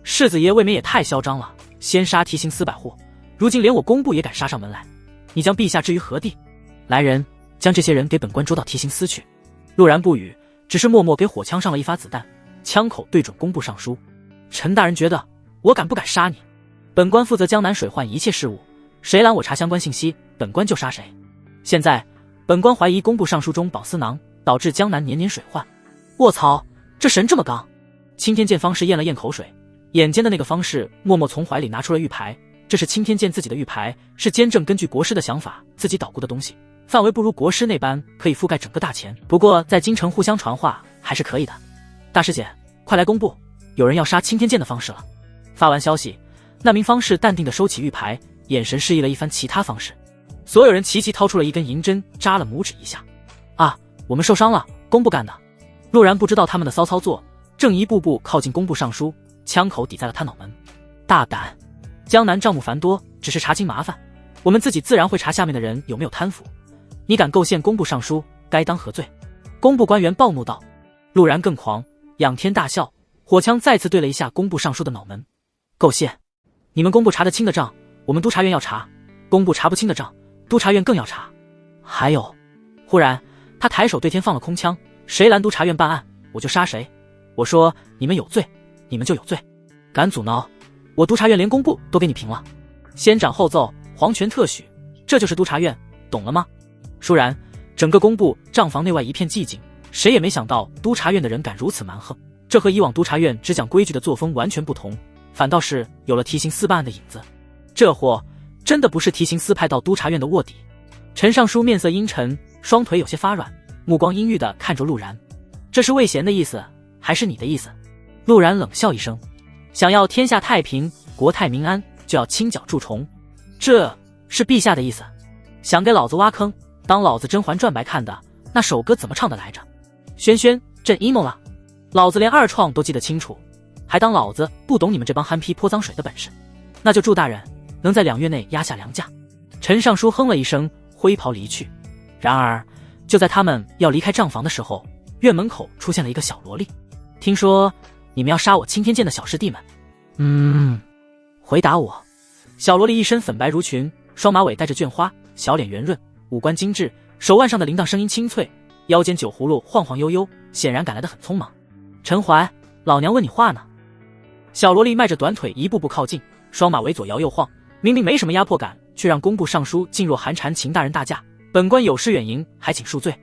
世子爷未免也太嚣张了，先杀提刑司百户，如今连我工部也敢杀上门来，你将陛下置于何地？来人，将这些人给本官捉到提刑司去。陆然不语，只是默默给火枪上了一发子弹，枪口对准工部尚书。陈大人觉得我敢不敢杀你？本官负责江南水患一切事务，谁拦我查相关信息，本官就杀谁。现在本官怀疑工部尚书中饱私囊，导致江南年年水患。卧槽，这神这么刚！青天剑方士咽了咽口水，眼尖的那个方士默默从怀里拿出了玉牌，这是青天剑自己的玉牌，是监正根据国师的想法自己捣鼓的东西，范围不如国师那般可以覆盖整个大钱，不过在京城互相传话还是可以的。大师姐，快来工部，有人要杀青天剑的方士了。发完消息，那名方士淡定地收起玉牌，眼神示意了一番其他方士。所有人齐齐掏出了一根银针，扎了拇指一下。啊，我们受伤了，工部干的。陆然不知道他们的骚操作，正一步步靠近工部尚书，枪口抵在了他脑门。大胆！江南账目繁多，只是查清麻烦，我们自己自然会查下面的人有没有贪腐。你敢构陷工部尚书，该当何罪？工部官员暴怒道。陆然更狂，仰天大笑，火枪再次对了一下工部尚书的脑门。构陷？你们工部查得清的账，我们督察院要查；工部查不清的账，督察院更要查。还有，忽然他抬手对天放了空枪，谁拦督察院办案，我就杀谁。我说你们有罪，你们就有罪。敢阻挠，我督察院连工部都给你平了。先斩后奏，皇权特许，这就是督察院，懂了吗？倏然，整个工部账房内外一片寂静，谁也没想到督察院的人敢如此蛮横，这和以往督察院只讲规矩的作风完全不同，反倒是有了提刑司办案的影子。这货真的不是提刑司派到督察院的卧底。陈尚书面色阴沉，双腿有些发软，目光阴郁地看着陆然。这是魏贤的意思，还是你的意思？陆然冷笑一声，想要天下太平，国泰民安，就要清剿蛀虫。这是陛下的意思？想给老子挖坑，当老子《甄嬛传》白看的，那首歌怎么唱的来着？轩轩，朕 emo 了，老子连二创都记得清楚，还当老子不懂你们这帮憨批泼脏水的本事？那就祝大人能在2月内压下良价。陈尚书哼了一声，挥袍离去。然而就在他们要离开账房的时候，院门口出现了一个小萝莉。听说你们要杀我青天剑的小师弟们？回答我。小萝莉一身粉白如裙，双马尾带着绢花，小脸圆润，五官精致，手腕上的铃铛声音清脆，腰间酒葫芦晃晃悠悠，显然赶来得很匆忙。陈怀，老娘问你话呢。小萝莉迈着短腿一步步靠近，双马尾左摇右晃，明明没什么压迫感，却让工部尚书噤若寒蝉。秦大人大驾，本官有失远迎，还请恕罪。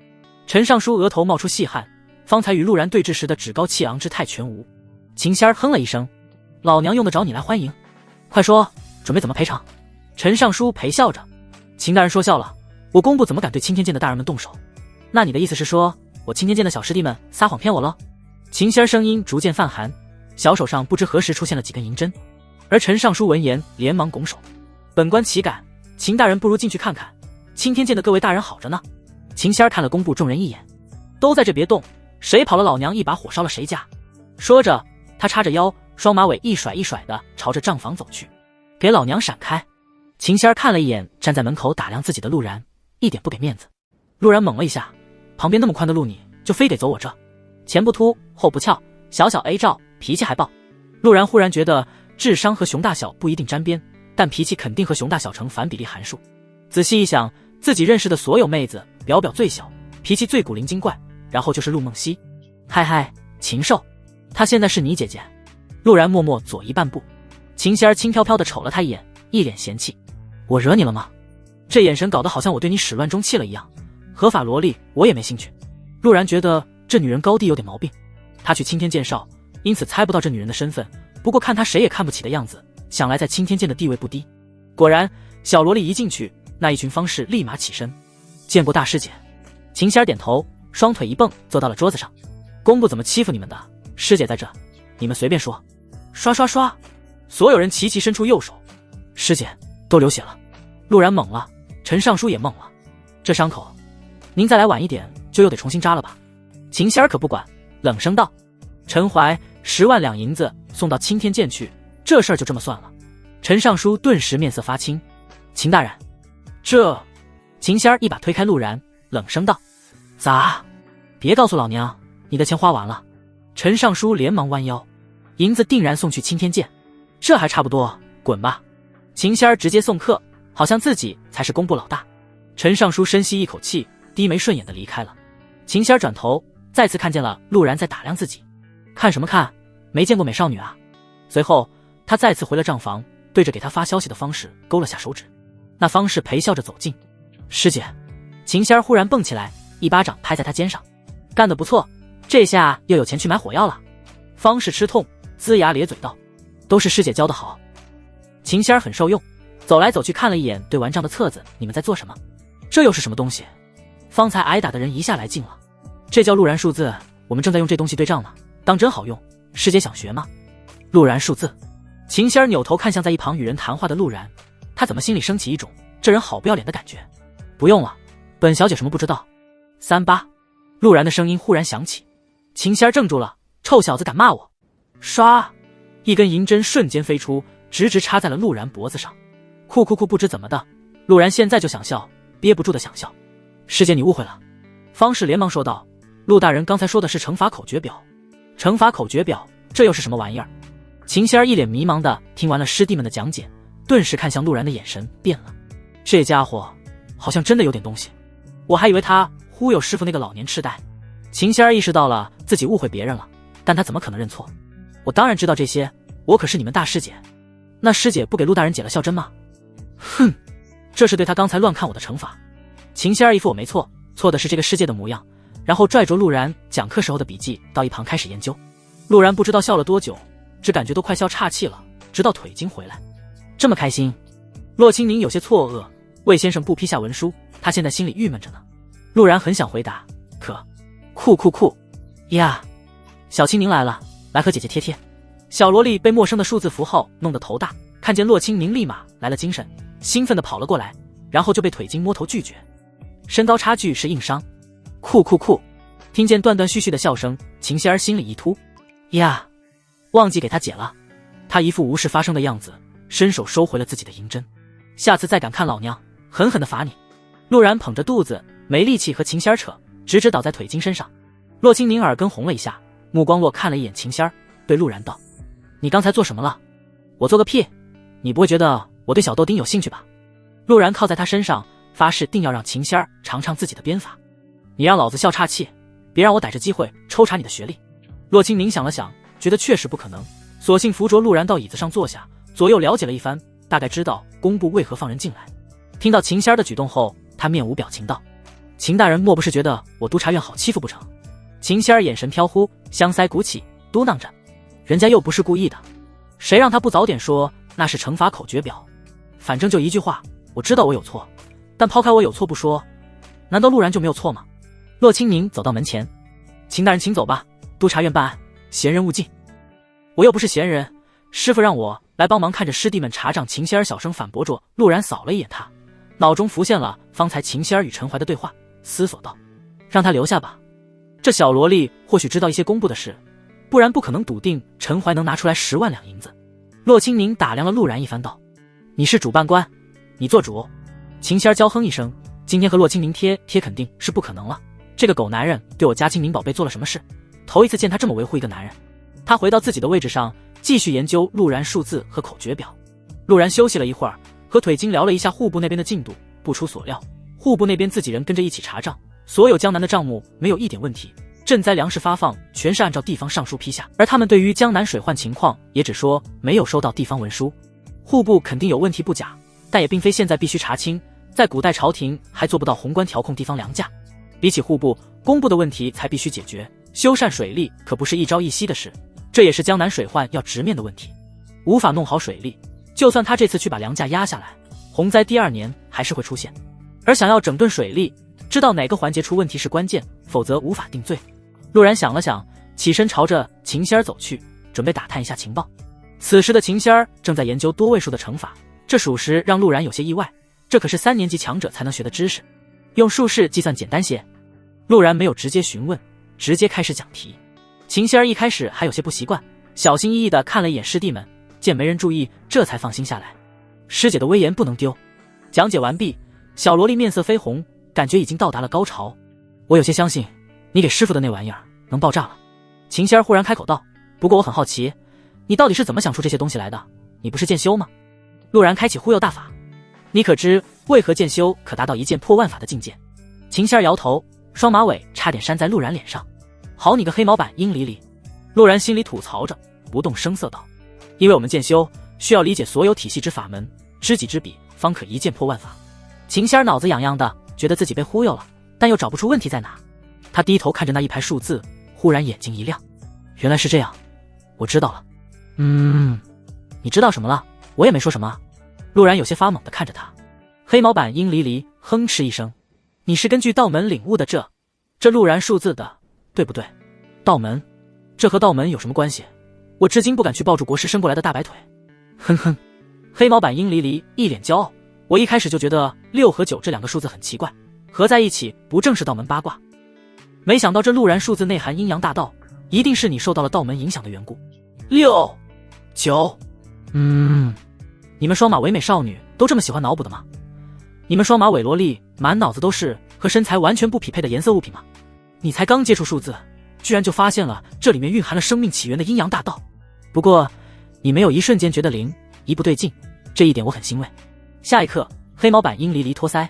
陈尚书额头冒出细汗，方才与陆然对峙时的趾高气昂之态全无。秦仙儿哼了一声，老娘用得着你来欢迎？快说，准备怎么赔偿？陈尚书陪笑着。秦大人说笑了，我工部怎么敢对青天剑的大人们动手？那你的意思是说，我青天剑的小师弟们撒谎骗我了？秦仙儿声音逐渐泛寒，小手上不知何时出现了几根银针。而陈尚书闻言连忙拱手，本官岂敢，秦大人不如进去看看，青天剑的各位大人好着呢。秦仙儿看了工部众人一眼，都在这别动，谁跑了老娘一把火烧了谁家。说着他叉着腰，双马尾一甩一甩的朝着账房走去。给老娘闪开。秦仙儿看了一眼站在门口打量自己的陆然，一点不给面子。陆然猛了一下，旁边那么宽的路你就非得走我这？前不秃后不翘，小小 A 照，脾气还暴。陆然忽然觉得智商和熊大小不一定沾边，但脾气肯定和熊大小成反比例函数。仔细一想，自己认识的所有妹子，表表最小，脾气最古灵精怪，然后就是陆梦溪。嗨嗨，禽兽，她现在是你姐姐。陆然默默左一半步。秦仙儿轻飘飘地瞅了他一眼，一脸嫌弃。我惹你了吗？这眼神搞得好像我对你始乱终弃了一样。合法萝莉我也没兴趣。陆然觉得这女人高低有点毛病，他去青天剑少，因此猜不到这女人的身份，不过看她谁也看不起的样子，想来在青天剑的地位不低。果然小萝莉一进去，那一群方士立马起身。见过大师姐。秦仙儿点头，双腿一蹦坐到了桌子上。工部怎么欺负你们的？师姐在这，你们随便说。刷刷刷，所有人齐齐伸出右手。师姐，都流血了。陆然懵了，陈尚书也懵了。这伤口，您再来晚一点就又得重新扎了吧？秦仙儿可不管，冷声道。陈怀10万两银子送到青天剑去，这事儿就这么算了。陈尚书顿时面色发青。秦大人，这……秦仙儿一把推开陆然，冷声道：咋？别告诉老娘你的钱花完了。陈尚书连忙弯腰，银子定然送去青天剑。这还差不多，滚吧。秦仙儿直接送客，好像自己才是工部老大。陈尚书深吸一口气，低眉顺眼的离开了。秦仙儿转头再次看见了陆然在打量自己。看什么看？没见过美少女啊。随后他再次回了账房，对着给他发消息的方士勾了下手指。那方士陪笑着走近。师姐。秦仙儿忽然蹦起来，一巴掌拍在他肩上。干得不错，这下又有钱去买火药了。方士吃痛，龇牙咧嘴道：都是师姐教得好。秦仙儿很受用，走来走去看了一眼对完账的册子。你们在做什么？这又是什么东西？方才挨打的人一下来劲了。这叫陆然数字，我们正在用这东西对账呢，当真好用。师姐想学吗？陆然数字。秦仙儿扭头看向在一旁与人谈话的陆然，他怎么心里升起一种这人好不要脸的感觉。不用了，本小姐什么不知道。38。陆然的声音忽然响起。秦仙儿怔住了，臭小子敢骂我？唰，一根银针瞬间飞出，直直插在了陆然脖子上。酷酷酷，不知怎么的，陆然现在就想笑，憋不住的想笑。师姐你误会了。方士连忙说道，陆大人刚才说的是乘法口诀表。乘法口诀表，这又是什么玩意儿？秦仙儿一脸迷茫的听完了师弟们的讲解，顿时看向陆然的眼神变了。这家伙好像真的有点东西，我还以为他忽悠师傅那个老年痴呆。秦仙儿意识到了自己误会别人了，但他怎么可能认错？我当然知道这些，我可是你们大师姐。那师姐不给陆大人解了笑针吗？哼，这是对他刚才乱看我的惩罚。秦仙儿一副我没错，错的是这个世界的模样，然后拽着陆然讲课时候的笔记到一旁开始研究。陆然不知道笑了多久，只感觉都快笑岔气了，直到腿筋回来。这么开心？洛清宁有些错愕，魏先生不批下文书，他现在心里郁闷着呢。陆然很想回答，可酷酷酷呀，小青宁来了，来和姐姐贴贴。小萝莉被陌生的数字符号弄得头大，看见洛清宁立马来了精神，兴奋地跑了过来，然后就被腿筋摸头拒绝。身高差距是硬伤。酷酷酷！听见断断续续的笑声，秦仙儿心里一突，呀，忘记给他解了。他一副无事发生的样子，伸手收回了自己的银针。下次再敢看老娘，狠狠地罚你。陆然捧着肚子，没力气和秦仙儿扯，直直倒在腿筋身上。洛清宁耳根红了一下，目光落看了一眼秦仙儿，对陆然道：“你刚才做什么了？”“我做个屁！你不会觉得我对小豆丁有兴趣吧？”陆然靠在他身上，发誓定要让秦仙儿尝尝自己的鞭法。“你让老子笑岔气，别让我逮着机会抽查你的学历。”洛清宁想了想，觉得确实不可能，索性扶着陆然到椅子上坐下，左右了解了一番，大概知道工部为何放人进来。听到秦仙儿的举动后，他面无表情道：“秦大人莫不是觉得我督察院好欺负不成？”秦仙儿眼神飘忽，香腮鼓起，嘟囔着：“人家又不是故意的，谁让他不早点说那是惩罚口诀表？反正就一句话，我知道我有错，但抛开我有错不说，难道陆然就没有错吗？”洛清宁走到门前：“秦大人请走吧，督察院办案，闲人勿进。”“我又不是闲人，师傅让我来帮忙看着师弟们查账。”秦仙儿小声反驳着。陆然扫了一眼他，脑中浮现了方才秦仙儿与陈怀的对话，思索道：“让他留下吧，这小萝莉或许知道一些工部的事，不然不可能笃定陈怀能拿出来10万两银子。”洛清宁打量了陆然一番道：“你是主办官，你做主。”秦仙儿娇哼一声，今天和洛清宁贴肯定是不可能了。这个狗男人对我家清明宝贝做了什么事？头一次见他这么维护一个男人。他回到自己的位置上，继续研究陆然数字和口诀表。陆然休息了一会儿，和腿筋聊了一下户部那边的进度。不出所料，户部那边自己人跟着一起查账，所有江南的账目没有一点问题，赈灾粮食发放全是按照地方上书批下，而他们对于江南水患情况也只说没有收到地方文书。户部肯定有问题不假，但也并非现在必须查清，在古代朝廷还做不到宏观调控地方粮价。比起户部，工部的问题才必须解决，修缮水利可不是一朝一夕的事，这也是江南水患要直面的问题。无法弄好水利，就算他这次去把粮价压下来，洪灾第2年还是会出现。而想要整顿水利，知道哪个环节出问题是关键，否则无法定罪。陆然想了想，起身朝着秦仙儿走去，准备打探一下情报。此时的秦仙儿正在研究多位数的乘法，这属实让陆然有些意外，这可是3年级强者才能学的知识。用术式计算简单些。陆然没有直接询问，直接开始讲题。秦仙儿一开始还有些不习惯，小心翼翼地看了一眼师弟们，见没人注意，这才放心下来。师姐的威严不能丢。讲解完毕，小萝莉面色绯红，感觉已经到达了高潮。我有些相信你给师傅的那玩意儿能爆炸了。秦仙儿忽然开口道：“不过我很好奇，你到底是怎么想出这些东西来的？你不是剑修吗？”陆然开启忽悠大法：“你可知为何剑修可达到一剑破万法的境界？”秦仙儿摇头，双马尾差点扇在陆然脸上。好你个黑毛板英离离！陆然心里吐槽着，不动声色道：“因为我们剑修需要理解所有体系之法门，知己知彼，方可一剑破万法。”秦仙儿脑子痒痒的，觉得自己被忽悠了，但又找不出问题在哪。他低头看着那一排数字，忽然眼睛一亮：“原来是这样，我知道了。”“你知道什么了？我也没说什么。”陆然有些发懵的看着他。黑毛板英离离哼嗤一声：“你是根据道门领悟的这陆然数字的，对不对？”“道门？这和道门有什么关系？我至今不敢去抱住国师伸过来的大白腿。”“哼哼。”黑毛板英离离一脸骄傲：“我一开始就觉得6和9这2个数字很奇怪，合在一起不正是道门八卦？没想到这陆然数字内含阴阳大道，一定是你受到了道门影响的缘故。6、9，你们双马唯美少女都这么喜欢脑补的吗？你们双马伪萝莉满脑子都是和身材完全不匹配的颜色物品吗？你才刚接触数字，居然就发现了这里面蕴含了生命起源的阴阳大道。不过你没有一瞬间觉得灵，一不对劲，这一点我很欣慰。”下一刻，黑毛板英离离托腮：“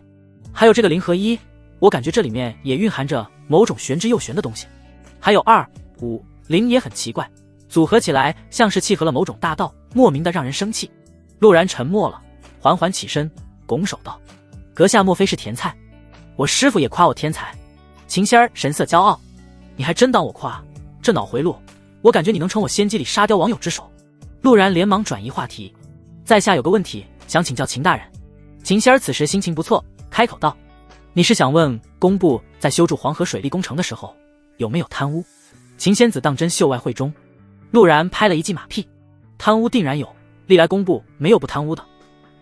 还有这个0和1，我感觉这里面也蕴含着某种玄之又玄的东西。还有2、5、0也很奇怪，组合起来像是契合了某种大道，莫名的让人生气。”陆然沉默了，缓缓起身，拱手道：“阁下莫非是天才？我师父也夸我天才。”秦仙儿神色骄傲：“你还真当我夸？这脑回路，我感觉你能成我仙姬里沙雕网友之首。”陆然连忙转移话题：“在下有个问题想请教秦大人。”秦仙儿此时心情不错，开口道：“你是想问工部在修筑黄河水利工程的时候有没有贪污？”秦仙子当真秀外慧中。陆然拍了一记马屁：“贪污定然有，历来工部没有不贪污的。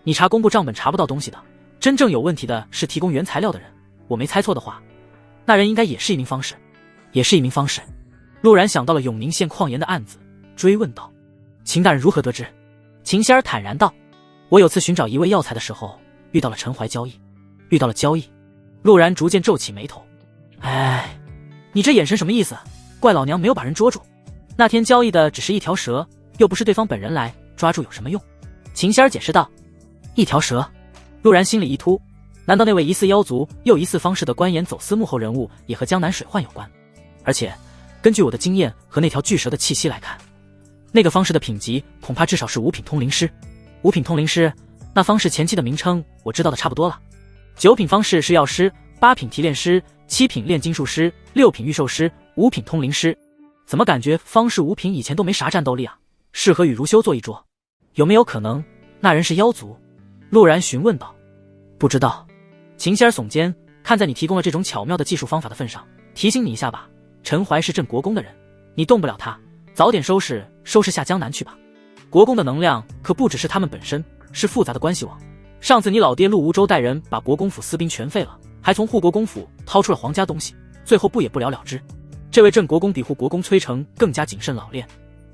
你查工部账本查不到东西的，真正有问题的是提供原材料的人。我没猜错的话，那人应该也是一名方士，陆然想到了永宁县矿盐的案子，追问道：秦大人如何得知？秦仙儿坦然道：我有次寻找一味药材的时候，遇到了陈怀交易。陆然逐渐皱起眉头。哎，你这眼神什么意思？怪老娘没有把人捉住。那天交易的只是一条蛇，又不是对方本人来，抓住有什么用？秦仙儿解释道。一条蛇？陆然心里一突，难道那位疑似妖族又疑似方士的官盐走私幕后人物也和江南水患有关？而且根据我的经验和那条巨蛇的气息来看，那个方士的品级恐怕至少是五品通灵师。五品通灵师，那方士前期的名称我知道的差不多了。9品方士是药师，8品提炼师，7品炼金术师，6品御兽师，5品通灵师。怎么感觉方士5品以前都没啥战斗力啊？适合与如修做一桌。有没有可能那人是妖族？陆然询问道。不知道。秦仙儿耸肩，看在你提供了这种巧妙的技术方法的份上，提醒你一下吧。陈怀是镇国公的人，你动不了他，早点收拾下江南去吧。国公的能量可不只是他们本身，是复杂的关系网。上次你老爹陆无州带人把国公府私兵全废了，还从护国公府掏出了皇家东西，最后不也不了了之。这位镇国公比护国公崔成更加谨慎老练，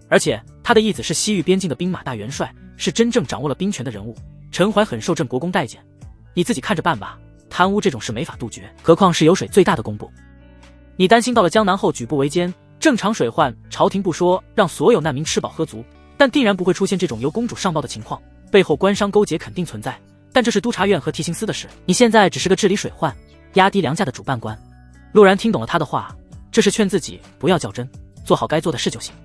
而且他的义子是西域边境的兵马大元帅，是真正掌握了兵权的人物。陈怀很受镇国公待见，你自己看着办吧。贪污这种事没法杜绝，何况是有水最大的工部。你担心到了江南后举步维艰，正常水患，朝廷不说让所有难民吃饱喝足，但定然不会出现这种由公主上报的情况，背后官商勾结肯定存在。但这是督察院和提刑司的事，你现在只是个治理水患、压低粮价的主办官。陆然听懂了他的话，这是劝自己不要较真，做好该做的事就行。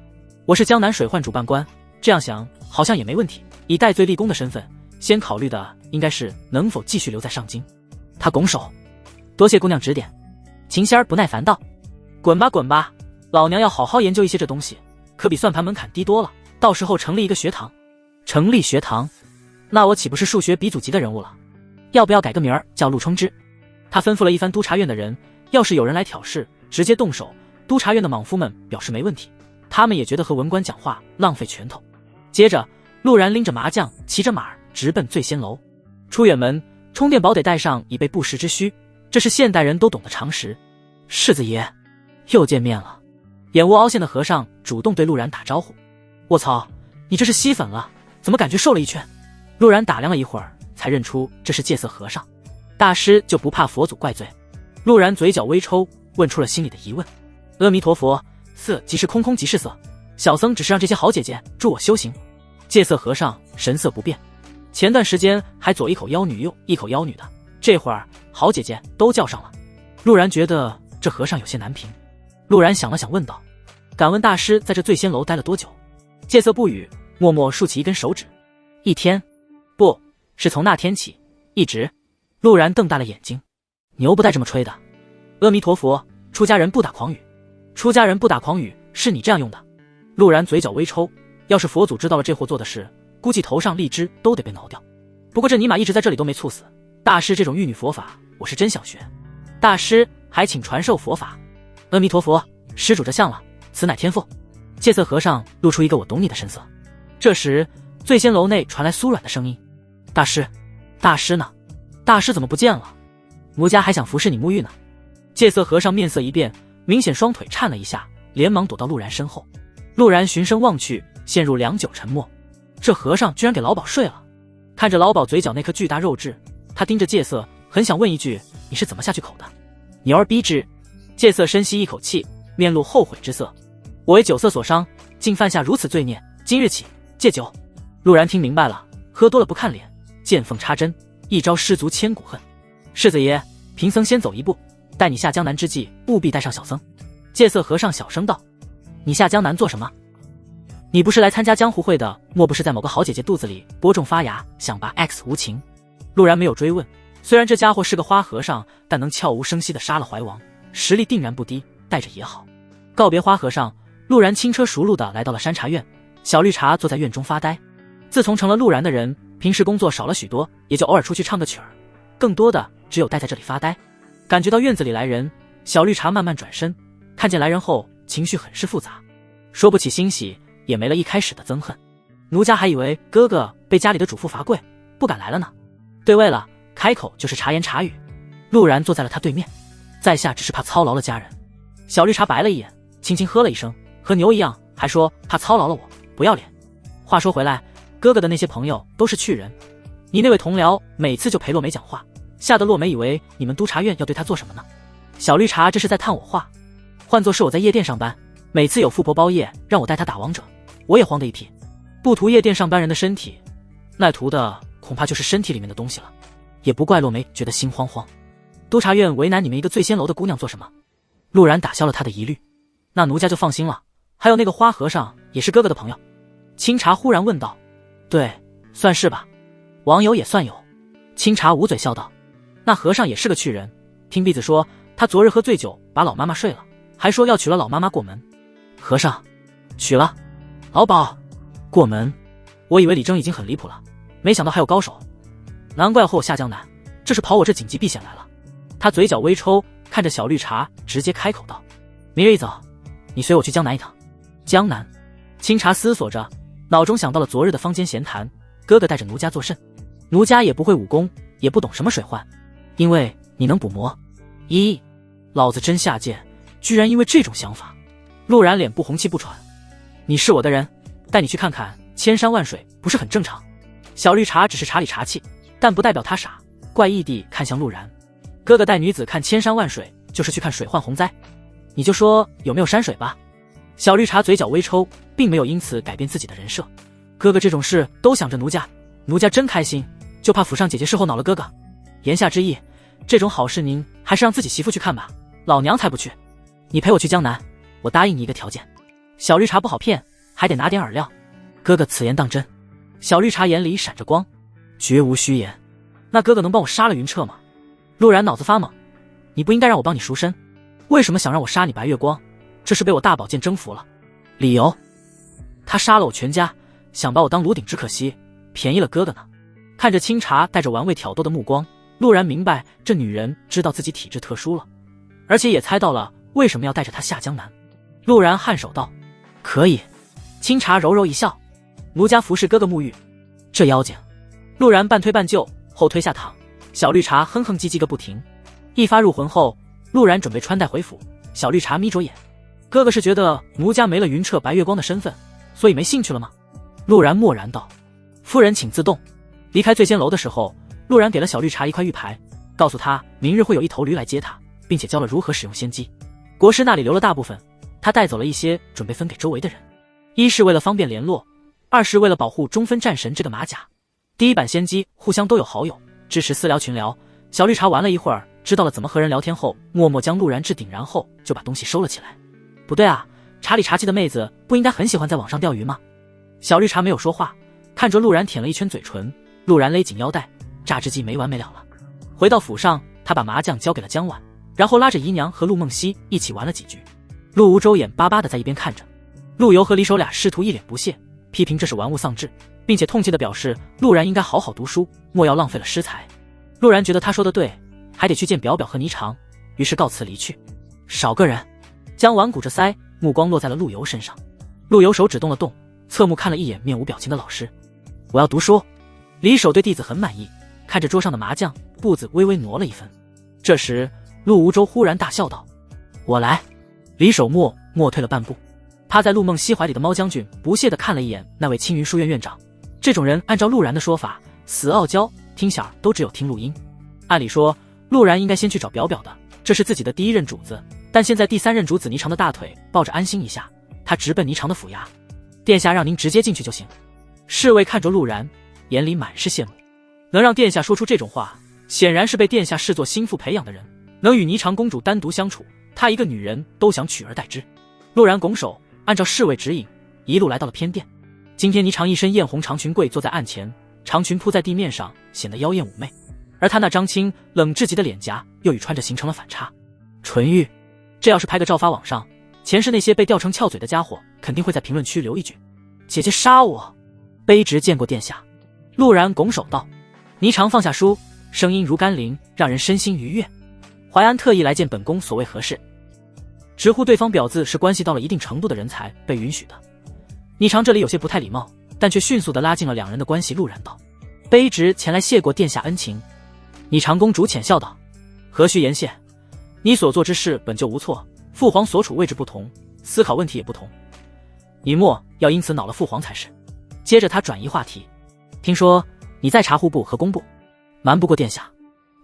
我是江南水患主办官，这样想好像也没问题。以戴罪立功的身份，先考虑的应该是能否继续留在上京。他拱手，多谢姑娘指点。秦仙儿不耐烦道：滚吧滚吧，老娘要好好研究一些这东西，可比算盘门槛低多了。到时候成立一个学堂。成立学堂？那我岂不是数学鼻祖级的人物了？要不要改个名儿叫陆冲之？他吩咐了一番督察院的人，要是有人来挑事，直接动手。督察院的莽夫们表示没问题，他们也觉得和文官讲话浪费拳头。接着陆然拎着麻将，骑着马直奔醉仙楼。出远门，充电宝得带上，以备不时之需，这是现代人都懂的常识。世子爷，又见面了。眼窝凹陷的和尚主动对陆然打招呼。卧槽，你这是吸粉了，怎么感觉瘦了一圈？陆然打量了一会儿，才认出这是戒色和尚。大师就不怕佛祖怪罪？陆然嘴角微抽，问出了心里的疑问。阿弥陀佛，色即是空，空即是色，小僧只是让这些好姐姐助我修行。戒色和尚神色不变，前段时间还左一口妖女右一口妖女的，这会儿好姐姐都叫上了。陆然觉得这和尚有些难评。陆然想了想问道：敢问大师在这醉仙楼待了多久？戒色不语，默默竖起一根手指。一天？不是从那天起，一直。陆然瞪大了眼睛，牛不带这么吹的。阿弥陀佛，出家人不打诳语。出家人不打诳语是你这样用的？陆然嘴角微抽，要是佛祖知道了这货做的事，估计头上荔枝都得被挠掉。不过这尼玛一直在这里都没猝死，大师这种玉女佛法我是真想学。大师还请传授佛法。阿弥陀佛，施主这像了，此乃天赋。戒色和尚露出一个我懂你的神色。这时醉仙楼内传来酥软的声音：大师，大师呢？大师怎么不见了？奴家还想服侍你沐浴呢。戒色和尚面色一变，明显双腿颤了一下，连忙躲到陆然身后。陆然循声望去，陷入良久沉默。这和尚居然给老鸨睡了。看着老鸨嘴角那颗巨大肉痣，他盯着戒色，很想问一句：你是怎么下去口的？牛儿逼之。戒色深吸一口气，面露后悔之色。我为酒色所伤，竟犯下如此罪孽，今日起戒酒。陆然听明白了，喝多了不看脸，见缝插针，一朝失足千古恨。世子爷，贫僧先走一步，待你下江南之际，务必带上小僧。戒色和尚小声道：你下江南做什么？你不是来参加江湖会的，莫不是在某个好姐姐肚子里播种发芽，想拔 X 无情？陆然没有追问，虽然这家伙是个花和尚，但能悄无声息地杀了怀王，实力定然不低，带着也好。告别花和尚，陆然轻车熟路地来到了山茶院。小绿茶坐在院中发呆。自从成了陆然的人，平时工作少了许多，也就偶尔出去唱个曲儿，更多的只有待在这里发呆。感觉到院子里来人，小绿茶慢慢转身，看见来人后情绪很是复杂，说不起欣喜，也没了一开始的憎恨。奴家还以为哥哥被家里的主妇罚跪，不敢来了呢。对位了，开口就是茶言茶语。陆然坐在了他对面，在下只是怕操劳了家人。小绿茶白了一眼，轻轻喝了一声，和牛一样，还说怕操劳了我，不要脸。话说回来，哥哥的那些朋友都是趣人，你那位同僚每次就陪洛梅讲话，吓得洛梅以为你们督察院要对他做什么呢？小绿茶这是在探我话，换作是我在夜店上班，每次有富婆包夜让我带他打王者，我也慌得一批。不图夜店上班人的身体，那图的恐怕就是身体里面的东西了。也不怪洛梅觉得心慌慌，督察院为难你们一个醉仙楼的姑娘做什么？陆然打消了他的疑虑，那奴家就放心了。还有那个花和尚也是哥哥的朋友？清茶忽然问道。对，算是吧，网友也算有。清茶捂嘴笑道。那和尚也是个趣人，听婢子说他昨日喝醉酒把老妈妈睡了，还说要娶了老妈妈过门。和尚娶了老鸨过门？我以为李征已经很离谱了，没想到还有高手，难怪要和我下江南，这是跑我这紧急避险来了。他嘴角微抽，看着小绿茶直接开口道。明日一早你随我去江南一趟。江南？清茶思索着，脑中想到了昨日的坊间闲谈，哥哥带着奴家作甚？奴家也不会武功，也不懂什么水患，因为你能捕魔。咦，老子真下贱，居然因为这种想法。陆然脸部红气不喘。你是我的人，带你去看看千山万水，不是很正常？小绿茶只是茶里茶气，但不代表他傻，怪异地看向陆然。哥哥带女子看千山万水，就是去看水患洪灾，你就说有没有山水吧。小绿茶嘴角微抽，并没有因此改变自己的人设。哥哥这种事都想着奴家，奴家真开心，就怕府上姐姐事后恼了哥哥。言下之意，这种好事您还是让自己媳妇去看吧，老娘才不去。你陪我去江南，我答应你一个条件。小绿茶不好骗，还得拿点饵料。哥哥此言当真？小绿茶眼里闪着光，绝无虚言。那哥哥能帮我杀了云彻吗？陆然脑子发懵，你不应该让我帮你赎身，为什么想让我杀你白月光？这是被我大宝剑征服了。理由？他杀了我全家，想把我当炉鼎，只可惜便宜了哥哥呢。看着清茶带着玩味挑逗的目光，陆然明白这女人知道自己体质特殊了，而且也猜到了为什么要带着他下江南。陆然颔首道：可以。清茶柔柔一笑，奴家服侍哥哥沐浴。这妖精。陆然半推半就，后推下躺，小绿茶哼哼唧唧个不停。一发入魂后，陆然准备穿戴回府。小绿茶眯着眼，哥哥是觉得奴家没了云彻白月光的身份，所以没兴趣了吗？陆然默然道：夫人请自动。离开醉仙楼的时候，陆然给了小绿茶一块玉牌，告诉他明日会有一头驴来接他，并且教了如何使用仙机。国师那里留了大部分，他带走了一些，准备分给周围的人。一是为了方便联络，二是为了保护中分战神这个马甲。第一版仙机互相都有好友，支持私聊群聊。小绿茶玩了一会儿，知道了怎么和人聊天后，默默将陆然置顶，然后就把东西收了起来。不对啊，茶里茶气的妹子不应该很喜欢在网上钓鱼吗？小绿茶没有说话，看着陆然舔了一圈嘴唇。陆然勒紧腰带，榨汁机没完没了了。回到府上，他把麻将交给了江婉，然后拉着姨娘和陆梦溪一起玩了几局。陆无舟眼巴巴地在一边看着。陆游和李守俩师徒一脸不屑，批评这是玩物丧志，并且痛切地表示陆然应该好好读书，莫要浪费了师才。陆然觉得他说的对，还得去见表表和霓裳，于是告辞离去。少个人。江婉鼓着腮，目光落在了陆游身上。陆游手指动了动，侧目看了一眼面无表情的老师。我要读书。李守对弟子很满意，看着桌上的麻将，步子微微挪了一分。这时陆无舟忽然大笑道：我来。李守默退了半步。趴在陆梦溪怀里的猫将军不屑地看了一眼那位青云书院院长。这种人按照陆然的说法，死傲娇，听响都只有听录音。按理说陆然应该先去找表表的，这是自己的第一任主子，但现在第三任主子霓裳的大腿抱着安心一下，他直奔霓裳的府衙。殿下让您直接进去就行。侍卫看着陆然，眼里满是羡慕，能让殿下说出这种话，显然是被殿下视作心腹培养的人，能与霓裳公主单独相处，他一个女人都想取而代之。陆然拱手，按照侍卫指引，一路来到了偏殿。今天霓裳一身艳红长裙跪坐在案前，长裙铺在地面上，显得妖艳妩媚，而她那张清冷至极的脸颊又与穿着形成了反差。纯欲，这要是拍个照发网上，前世那些被吊成翘嘴的家伙肯定会在评论区留一句：姐姐杀我，卑职见过殿下。陆然拱手道。霓裳放下书，声音如甘霖，让人身心愉悦。淮安特意来见本宫，所谓何事？直呼对方表字是关系到了一定程度的人才被允许的。霓裳这里有些不太礼貌，但却迅速地拉近了两人的关系。陆然道：“卑职前来谢过殿下恩情。”霓裳公主浅笑道：“何须言谢？你所做之事本就无错，父皇所处位置不同，思考问题也不同，你莫要因此恼了父皇才是。”接着他转移话题：“听说你在察户部和工部，瞒不过殿下。”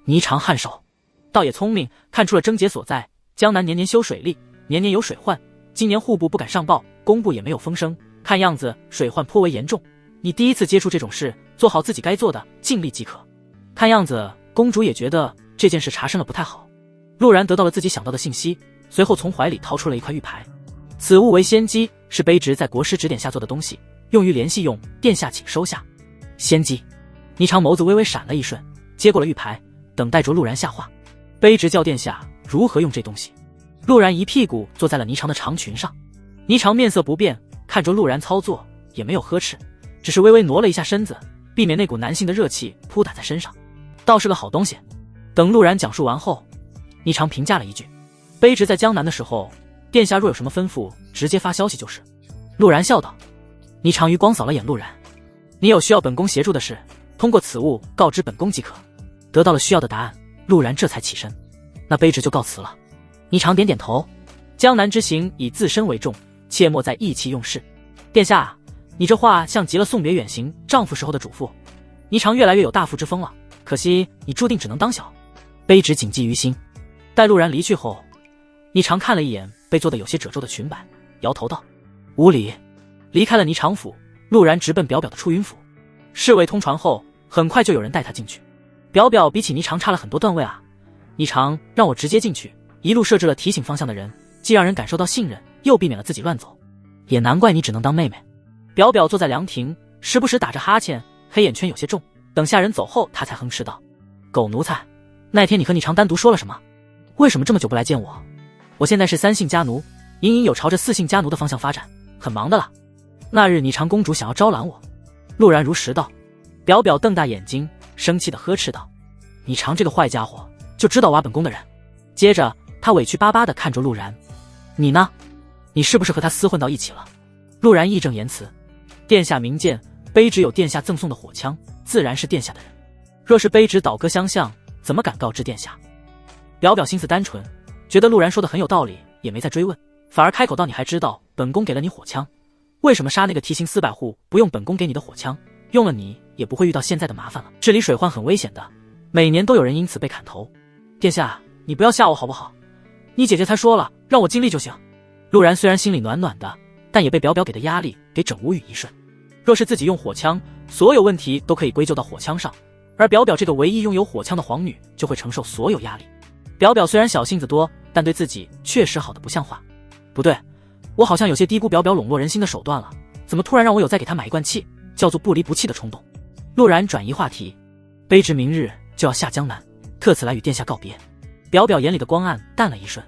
霓裳颔首，倒也聪明，看出了症结所在。江南年年修水利，年年有水患，今年户部不敢上报，工部也没有风声，看样子水患颇为严重。你第一次接触这种事，做好自己该做的，尽力即可。看样子公主也觉得这件事查深了不太好。陆然得到了自己想到的信息，随后从怀里掏出了一块玉牌，此物为仙机，是卑职在国师指点下做的东西，用于联系用，殿下请收下。仙机。霓裳眸子微微闪了一瞬，接过了玉牌，等待着陆然下话。卑职教殿下如何用这东西。陆然一屁股坐在了霓裳的长裙上，霓裳面色不变，看着陆然操作，也没有呵斥，只是微微挪了一下身子，避免那股男性的热气扑打在身上，倒是个好东西。等陆然讲述完后，霓裳评价了一句：“卑职在江南的时候，殿下若有什么吩咐，直接发消息就是。”陆然笑道。霓裳余光扫了眼陆然：“你有需要本宫协助的事，通过此物告知本宫即可。”得到了需要的答案，陆然这才起身：“那卑职就告辞了。”霓裳点点头：“江南之行以自身为重，切莫再意气用事。”殿下，你这话像极了送别远行丈夫时候的嘱咐。霓裳越来越有大妇之风了，可惜你注定只能当小，卑职谨记于心。待陆然离去后，霓裳看了一眼被做得有些褶皱的裙摆，摇头道：“无礼。”离开了霓裳府，陆然直奔表表的出云府。侍卫通传后，很快就有人带他进去。表表比起霓裳差了很多段位啊！霓裳让我直接进去，一路设置了提醒方向的人，既让人感受到信任，又避免了自己乱走。也难怪你只能当妹妹。表表坐在凉亭，时不时打着哈欠，黑眼圈有些重。等下人走后，他才哼斥道：“狗奴才，那天你和霓裳单独说了什么？为什么这么久不来见我？我现在是3姓家奴，隐隐有朝着4姓家奴的方向发展，很忙的了。那日霓裳公主想要招揽我。”陆然如实道。表表瞪大眼睛，生气地呵斥道：“霓裳这个坏家伙，就知道挖本宫的人。”接着他委屈巴巴地看着陆然：“你呢？你是不是和他厮混到一起了？”陆然义正言辞：“殿下明鉴，卑职有殿下赠送的火枪，自然是殿下的人。若是卑职倒戈相向，怎么敢告知殿下？”表表心思单纯，觉得陆然说的很有道理，也没再追问，反而开口道：“你还知道本宫给了你火枪，为什么杀那个提刑400户不用本宫给你的火枪？用了你也不会遇到现在的麻烦了。治理水患很危险的，每年都有人因此被砍头。殿下，你不要吓我好不好？你姐姐才说了，让我尽力就行。”陆然虽然心里暖暖的，但也被表表给的压力给整无语一瞬。若是自己用火枪，所有问题都可以归咎到火枪上，而表表这个唯一拥有火枪的皇女就会承受所有压力。表表虽然小性子多，但对自己确实好的不像话。不对，我好像有些低估表表笼络人心的手段了，怎么突然让我有再给他买一罐气，叫做不离不弃的冲动？陆然转移话题：“卑职明日就要下江南，特此来与殿下告别。”表表眼里的光暗淡了一瞬：“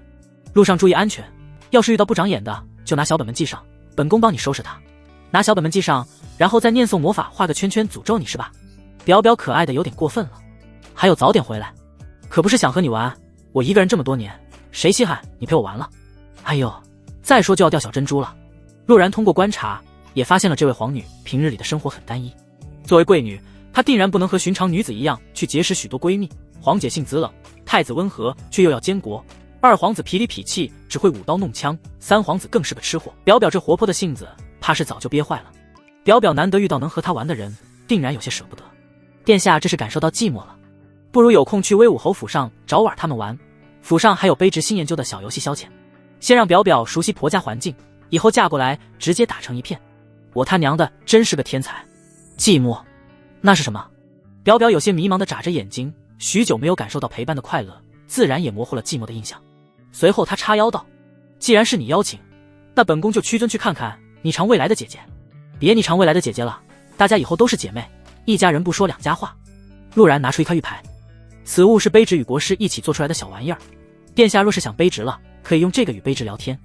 路上注意安全，要是遇到不长眼的，就拿小本本记上，本宫帮你收拾他。拿小本本记上，然后再念诵魔法画个圈圈诅咒你是吧？”表表可爱的有点过分了。还有早点回来，可不是想和你玩，我一个人这么多年，谁稀罕你陪我玩了？哎呦，再说就要掉小珍珠了。陆然通过观察，也发现了这位皇女平日里的生活很单一。作为贵女，她定然不能和寻常女子一样去结识许多闺蜜。皇姐性子冷，太子温和却又要监国，二皇子痞里痞气，只会舞刀弄枪，三皇子更是个吃货。表表这活泼的性子，怕是早就憋坏了。表表难得遇到能和他玩的人，定然有些舍不得。殿下这是感受到寂寞了，不如有空去威武侯府上找婉他们玩，府上还有卑职新研究的小游戏消遣。先让表表熟悉婆家环境，以后嫁过来直接打成一片。我他娘的真是个天才。寂寞，那是什么？表表有些迷茫地眨着眼睛，许久没有感受到陪伴的快乐，自然也模糊了寂寞的印象。随后他叉腰道：“既然是你邀请，那本宫就屈尊去看看霓裳未来的姐姐。”“别霓裳未来的姐姐了，大家以后都是姐妹，一家人不说两家话。”陆然拿出一块玉牌，此物是卑职与国师一起做出来的小玩意儿，殿下若是想卑职了，可以用这个与卑职聊天。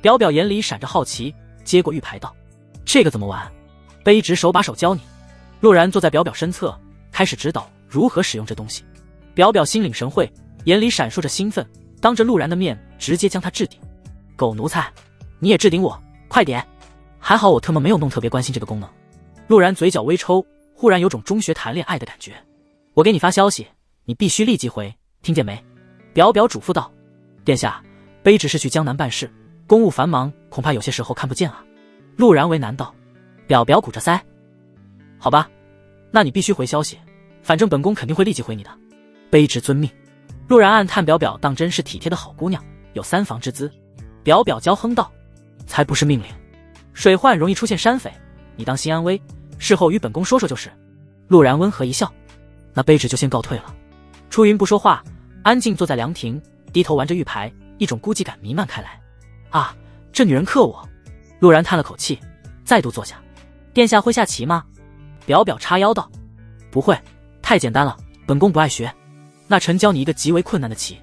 表表眼里闪着好奇，接过玉牌道：“这个怎么玩？卑职手把手教你。”陆然坐在表表身侧，开始指导如何使用这东西。表表心领神会，眼里闪烁着兴奋，当着陆然的面直接将他置顶。“狗奴才，你也置顶我，快点！还好我特么没有弄特别关心这个功能。”陆然嘴角微抽，忽然有种中学谈恋爱的感觉。我给你发消息，你必须立即回，听见没？表表嘱咐道。殿下，卑职是去江南办事，公务繁忙，恐怕有些时候看不见啊。陆然为难道。表表鼓着腮。好吧，那你必须回消息，反正本宫肯定会立即回你的。卑职遵命。陆然暗叹表表当真是体贴的好姑娘，有三房之姿。表表娇哼道，才不是命令，水患容易出现山匪，你当心安危，事后与本宫说说就是。陆然温和一笑，那卑职就先告退了。出云不说话，安静坐在凉亭，低头玩着玉牌，一种孤寂感弥漫开来。啊，这女人克我。陆然叹了口气，再度坐下。殿下会下棋吗？表表叉腰道，不会，太简单了，本宫不爱学。那臣教你一个极为困难的棋。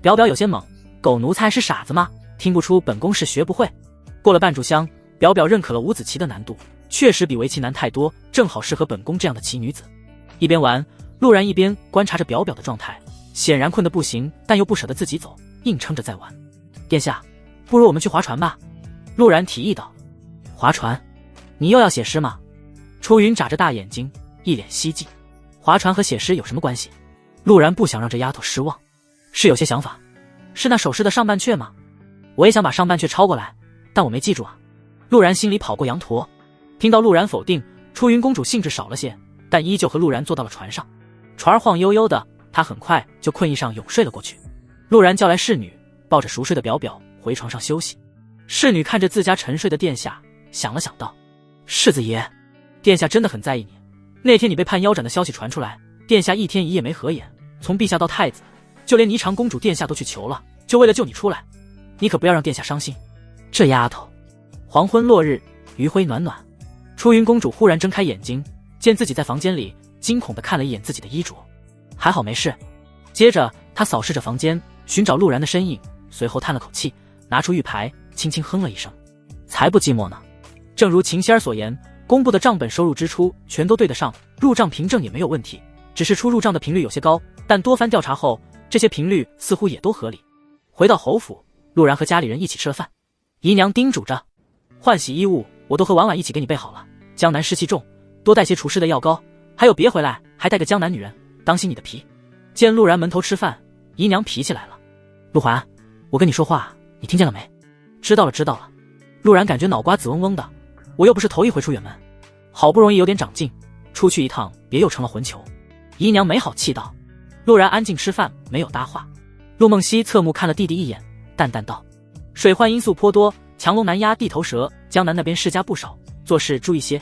表表有些懵，狗奴才是傻子吗？听不出本宫是学不会。过了半炷香，表表认可了五子棋的难度，确实比围棋难太多，正好适合本宫这样的棋女子。一边玩，陆然一边观察着表表的状态，显然困得不行，但又不舍得自己走，硬撑着在玩。殿下，不如我们去划船吧。陆然提议道。划船？你又要写诗吗？出云眨着大眼睛，一脸希冀。划船和写诗有什么关系？陆然不想让这丫头失望，是有些想法。是那首诗的上半阙吗？我也想把上半阙抄过来，但我没记住啊。陆然心里跑过羊驼。听到陆然否定，出云公主兴致少了些，但依旧和陆然坐到了船上。船晃悠悠的，她很快就困意上涌睡了过去。陆然叫来侍女，抱着熟睡的表表回床上休息。侍女看着自家沉睡的殿下，想了想道，世子爷，殿下真的很在意你。那天你被判腰斩的消息传出来，殿下一天一夜没合眼，从陛下到太子，就连霓裳公主殿下都去求了，就为了救你出来。你可不要让殿下伤心。这丫头。黄昏落日，余晖暖暖。出云公主忽然睁开眼睛，见自己在房间里，惊恐地看了一眼自己的衣着，还好没事。接着她扫视着房间，寻找陆然的身影，随后叹了口气，拿出玉牌，轻轻哼了一声。才不寂寞呢。正如秦仙儿所言，公布的账本收入支出全都对得上，入账凭证也没有问题，只是出入账的频率有些高，但多番调查后，这些频率似乎也都合理。回到侯府，陆然和家里人一起吃了饭。姨娘叮嘱着，换洗衣物我都和婉婉一起给你备好了，江南湿气重，多带些除湿的药膏，还有别回来还带个江南女人，当心你的皮。见陆然门头吃饭，姨娘皮起来了。陆环，我跟你说话，你听见了没？知道了知道了。陆然感觉脑瓜子嗡嗡的，我又不是头一回出远门，好不容易有点长进，出去一趟别又成了混球。姨娘没好气道。陆然安静吃饭，没有搭话。陆梦溪侧目看了弟弟一眼，淡淡道，水患因素颇多，强龙难压地头蛇，江南那边世家不少，做事注意些。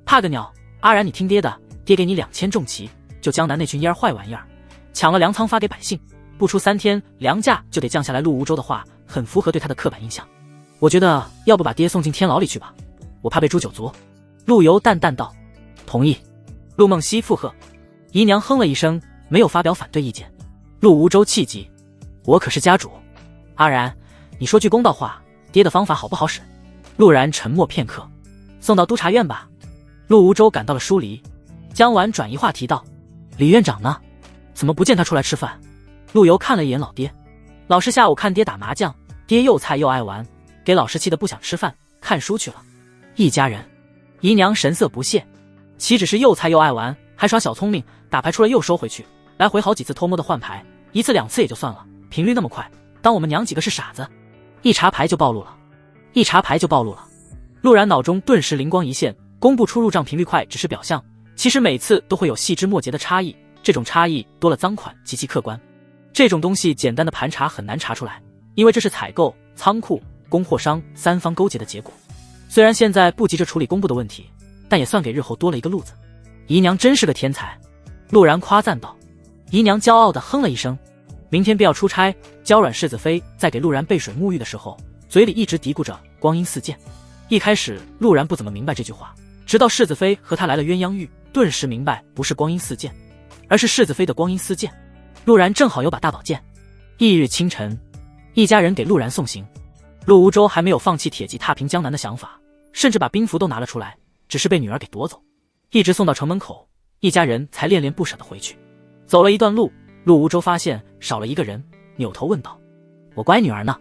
怕个鸟，阿然你听爹的，爹给你2000重骑，就江南那群蔫坏玩意儿，抢了粮仓发给百姓，不出3天粮价就得降下来。陆无州的话很符合对他的刻板印象，我觉得要不把爹送进天牢里去吧，我怕被诛9族。陆游淡淡道，同意。陆梦溪附和。姨娘哼了一声，没有发表反对意见。陆无州气急，我可是家主。阿然，你说句公道话，爹的方法好不好使？陆然沉默片刻，送到督察院吧。陆无州感到了疏离。江婉转移话题道，李院长呢？怎么不见他出来吃饭？陆游看了一眼老爹，老师下午看爹打麻将，爹又菜又爱玩，给老师气得不想吃饭，看书去了。一家人。姨娘神色不屑，岂止是又菜又爱玩，还耍小聪明，打牌出了又收回去，来回好几次偷摸的换牌，一次2次也就算了，频率那么快，当我们娘几个是傻子？一查牌就暴露了，一查牌就暴露了。陆然脑中顿时灵光一现，公布出入账频率快只是表象，其实每次都会有细枝末节的差异，这种差异多了赃款极其客观。这种东西简单的盘查很难查出来，因为这是采购、仓库、供货商3方勾结的结果。虽然现在不急着处理公布的问题，但也算给日后多了一个路子。姨娘真是个天才。陆然夸赞道。姨娘骄傲地哼了一声。明天便要出差，娇软世子妃在给陆然备水沐浴的时候，嘴里一直嘀咕着光阴似箭。一开始陆然不怎么明白这句话，直到世子妃和他来了鸳鸯浴，顿时明白不是光阴似箭，而是世子妃的光阴似箭。陆然正好有把大宝剑。翌日清晨，一家人给陆然送行。陆无州还没有放弃铁骑踏平江南的想法，甚至把兵符都拿了出来，只是被女儿给夺走，一直送到城门口，一家人才恋恋不舍地回去。走了一段路，陆无州发现少了一个人，扭头问道，我乖女儿呢？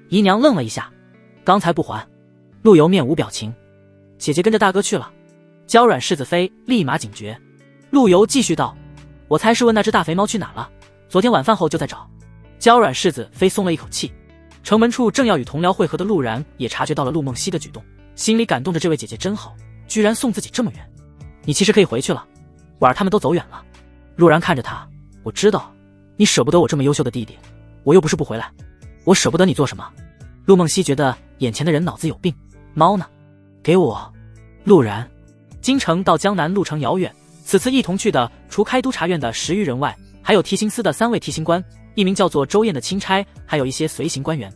姨娘愣了一下，刚才不还。陆游面无表情，姐姐跟着大哥去了。娇软世子妃立马警觉。陆游继续道：“我猜是问那只大肥猫去哪了，昨天晚饭后就在找。”娇软世子妃松了一口气。城门处正要与同僚会合的陆然也察觉到了陆梦溪的举动，心里感动着这位姐姐真好，居然送自己这么远。你其实可以回去了，婉儿他们都走远了。陆然看着他，我知道你舍不得我这么优秀的弟弟，我又不是不回来，我舍不得你做什么？陆梦溪觉得眼前的人脑子有病。猫呢？给我。陆然。京城到江南路程遥远，此次一同去的除开督察院的10余人外，还有提刑司的3位提刑官，一名叫做周燕的钦差，还有一些随行官员，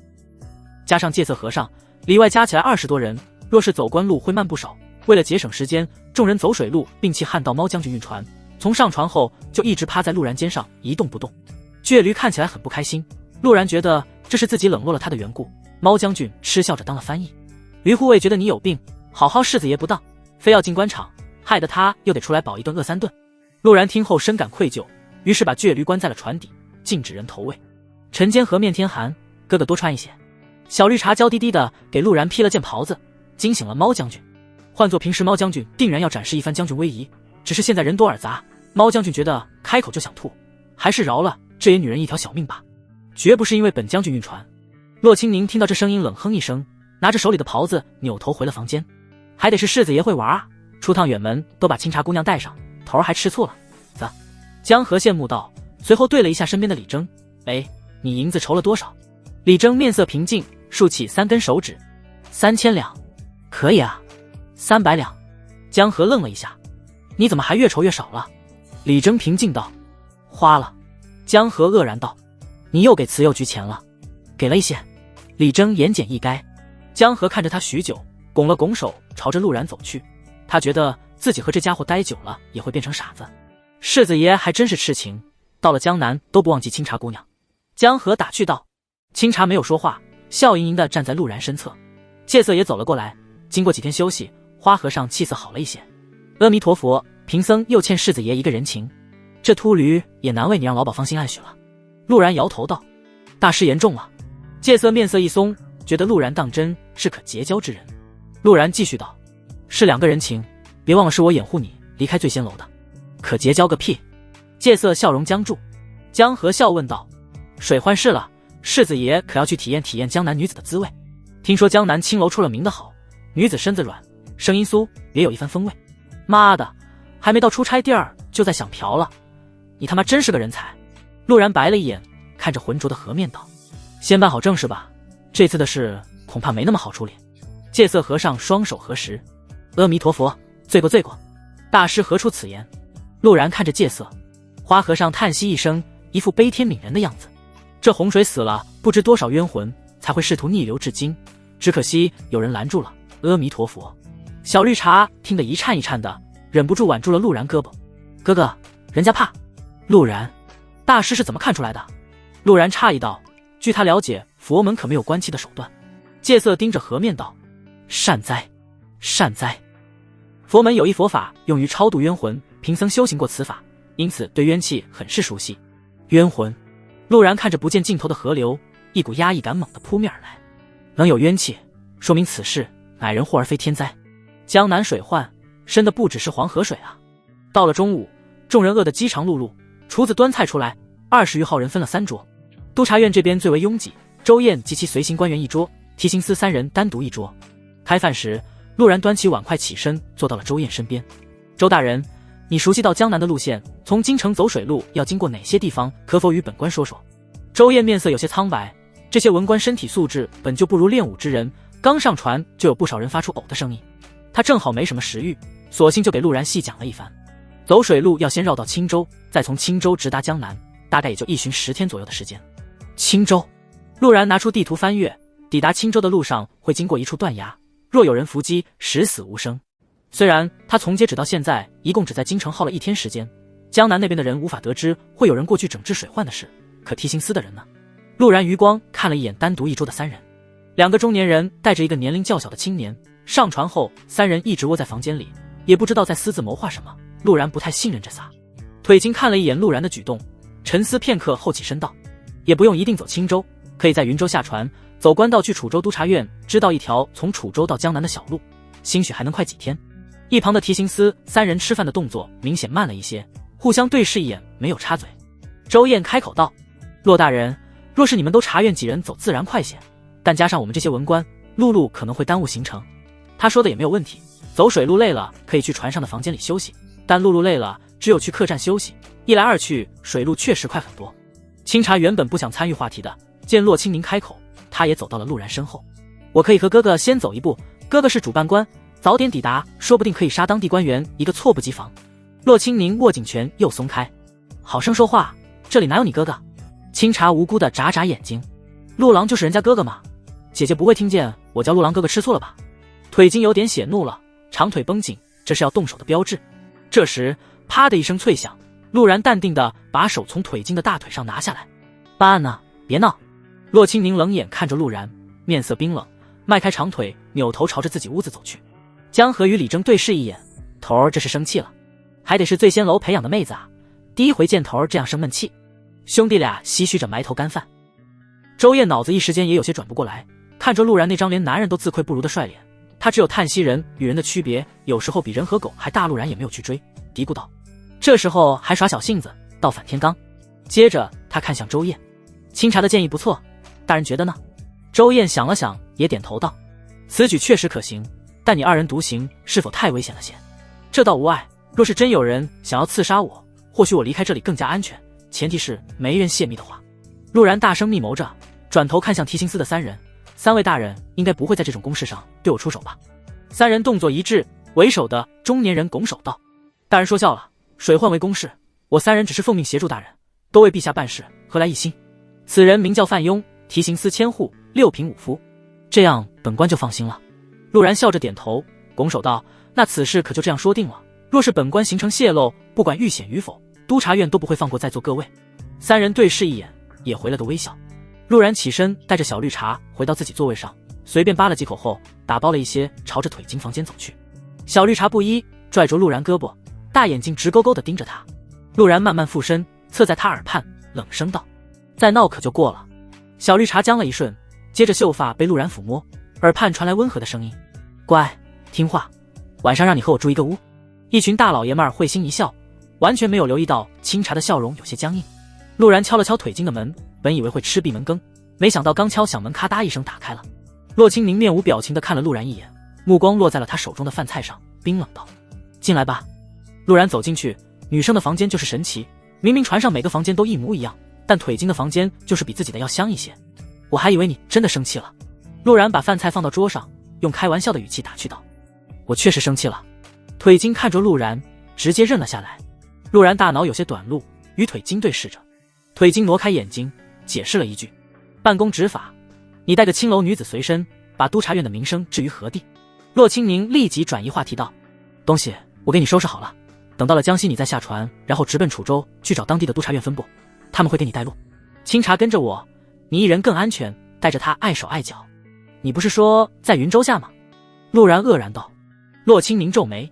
加上戒色和尚，里外加起来20多人。若是走官路会慢不少，为了节省时间，众人走水路，并弃汉道猫将军运船。从上船后就一直趴在陆然肩上一动不动。倔驴看起来很不开心，陆然觉得这是自己冷落了他的缘故。猫将军嗤笑着当了翻译。驴护卫觉得你有病，好好世子爷不当，非要进官场，害得他又得出来饱一顿饿3顿。陆然听后深感愧疚，于是把倔驴关在了船底，禁止人投喂。晨间和面天寒，哥哥多穿一些。小绿茶娇滴滴的给陆然披了件袍子，惊醒了猫将军。换做平时，猫将军定然要展示一番将军威仪，只是现在人多耳杂，猫将军觉得开口就想吐，还是饶了这野女人一条小命吧，绝不是因为本将军晕船。洛清宁听到这声音冷哼一声，拿着手里的袍子扭头回了房间。还得是世子爷会玩啊，出趟远门都把清茶姑娘带上，头儿还吃醋了。江河羡慕道，随后对了一下身边的李征，哎，你银子筹了多少？李征面色平静，竖起3根手指，3000两。可以啊。300两。江河愣了一下，你怎么还越筹越少了？李征平静道，花了。江河愕然道，你又给慈幼局钱了？给了一些。李征言简意赅。江河看着他许久，拱了拱手朝着陆然走去。他觉得自己和这家伙待久了也会变成傻子。世子爷还真是痴情，到了江南都不忘记清茶姑娘。江河打趣道。清茶没有说话，笑盈盈地站在陆然身侧。戒色也走了过来，经过几天休息，花和尚气色好了一些。阿弥陀佛，贫僧又欠世子爷一个人情，这秃驴也难为你让老鸨芳心暗许了。陆然摇头道，大事严重了。戒色面色一松，觉得陆然当真是可结交之人。陆然继续道，是2个人情，别忘了是我掩护你离开醉仙楼的。可结交个屁。戒色笑容僵住。江河笑问道，水换世了，世子爷可要去体验体验江南女子的滋味？听说江南青楼出了名的好，女子身子软，声音酥，别有一番风味。妈的，还没到出差地儿就在想嫖了，你他妈真是个人才。陆然白了一眼，看着浑浊的河面道，先办好正事吧，这次的事恐怕没那么好处理。戒色和尚双手合十，阿弥陀佛，罪过罪过，大师何出此言？陆然看着戒色。花和尚叹息一声，一副悲天悯人的样子。这洪水死了不知多少冤魂，才会试图逆流至今，只可惜有人拦住了。阿弥陀佛。小绿茶听得一颤一颤的，忍不住挽住了陆然胳膊。哥哥，人家怕。陆然，大师是怎么看出来的？陆然诧异道，据他了解，佛门可没有关气的手段。戒色盯着河面道，善哉善哉。佛门有一佛法用于超度冤魂，贫僧修行过此法，因此对冤气很是熟悉。冤魂。陆然看着不见尽头的河流，一股压抑感猛地扑面而来。能有冤气，说明此事乃人祸而非天灾。江南水患，深的不只是黄河水啊。到了中午，众人饿得饥肠辘辘，厨子端菜出来，20余号人分了3桌。督察院这边最为拥挤，周燕及其随行官员一桌，提刑司3人单独一桌。开饭时，陆然端起碗筷起身，坐到了周燕身边。周大人，你熟悉到江南的路线，从京城走水路要经过哪些地方，可否与本官说说？周燕面色有些苍白，这些文官身体素质本就不如练武之人，刚上船就有不少人发出呕的声音。他正好没什么食欲，索性就给陆然细讲了一番。走水路要先绕到青州，再从青州直达江南，大概也就1巡10天左右的时间。青州。陆然拿出地图翻阅，抵达青州的路上会经过一处断崖，若有人伏击，十死无生。虽然他从截止到现在一共只在京城耗了1天时间，江南那边的人无法得知会有人过去整治水患的事，可提刑司的人呢？陆然余光看了一眼单独一桌的3人，2个中年人带着一个年龄较小的青年。上船后，3人一直窝在房间里，也不知道在私自谋划什么。陆然不太信任这仨。腿金看了一眼陆然的举动，沉思片刻后起身道，也不用一定走青州，可以在云州下船，走官道去楚州督察院，知道一条从楚州到江南的小路，兴许还能快几天。一旁的提刑司三人吃饭的动作明显慢了一些，互相对视一眼，没有插嘴。周燕开口道：“骆大人，若是你们都查院几人走自然快些，但加上我们这些文官，陆路可能会耽误行程。”他说的也没有问题，走水路累了可以去船上的房间里休息，但陆路累了只有去客栈休息，一来二去水路确实快很多。清茶原本不想参与话题的，见骆青宁开口，他也走到了陆然身后。我可以和哥哥先走一步，哥哥是主办官，早点抵达，说不定可以杀当地官员一个措不及防。骆青宁握紧拳又松开，好生说话，这里哪有你哥哥？清茶无辜的眨眨眼睛，陆郎就是人家哥哥嘛，姐姐不会听见我叫陆郎哥哥吃醋了吧？腿筋有点血怒了，长腿绷紧，这是要动手的标志。这时啪的一声脆响，陆然淡定的把手从腿筋的大腿上拿下来。办案呢，别闹。骆青宁冷眼看着陆然，面色冰冷，迈开长腿，扭头朝着自己屋子走去。江河与李征对视一眼，头儿这是生气了，还得是醉仙楼培养的妹子啊，第一回见头儿这样生闷气。兄弟俩唏嘘着埋头干饭。周燕脑子一时间也有些转不过来，看着陆然那张连男人都自愧不如的帅脸，他只有叹息人与人的区别有时候比人和狗还大。陆然也没有去追，嘀咕道：“这时候还耍小性子，倒反天罡。”接着他看向周燕，清茶的建议不错，大人觉得呢？周燕想了想，也点头道：“此举确实可行，但你二人独行是否太危险了些？”这倒无碍，若是真有人想要刺杀我，或许我离开这里更加安全，前提是没人泄密的话。陆然大声密谋着，转头看向提刑司的三人：“3位大人应该不会在这种公事上对我出手吧？”三人动作一致，为首的中年人拱手道：“大人说笑了，水患为公事，我三人只是奉命协助大人，都为陛下办事，何来异心？”此人名叫范庸，提刑司千户，6品武夫。这样本官就放心了。陆然笑着点头，拱手道：“那此事可就这样说定了。若是本官行程泄露，不管遇险与否，督察院都不会放过在座各位。”三人对视一眼，也回了个微笑。陆然起身，带着小绿茶回到自己座位上，随便扒了几口后，打包了一些，朝着腿经房间走去。小绿茶不依，拽着陆然胳膊，大眼睛直勾勾地盯着他。陆然慢慢附身，侧在他耳畔，冷声道：“再闹可就过了。”小绿茶僵了一瞬，接着秀发被陆然抚摸，耳畔传来温和的声音：“乖，听话，晚上让你和我住一个屋。”一群大老爷们儿会心一笑，完全没有留意到清茶的笑容有些僵硬。陆然敲了敲腿经的门，本以为会吃闭门羹，没想到刚敲响门，咔嗒一声打开了。骆青宁面无表情地看了陆然一眼，目光落在了他手中的饭菜上，冰冷道：“进来吧。”陆然走进去，女生的房间就是神奇，明明船上每个房间都一模一样，但腿经的房间就是比自己的要香一些。我还以为你真的生气了。陆然把饭菜放到桌上，用开玩笑的语气打趣道：“我确实生气了。”腿经看着陆然，直接认了下来。陆然大脑有些短路，与腿经对视着。腿经挪开眼睛，解释了一句：“办公执法，你带个青楼女子随身，把督察院的名声置于何地？”骆青宁立即转移话题道：“东西我给你收拾好了，等到了江西你再下船，然后直奔楚州去找当地的督察院分部，他们会给你带路。清茶跟着我，你一人更安全，带着他碍手碍脚。你不是说在云州下吗？”陆然愕然道。骆青宁皱眉：“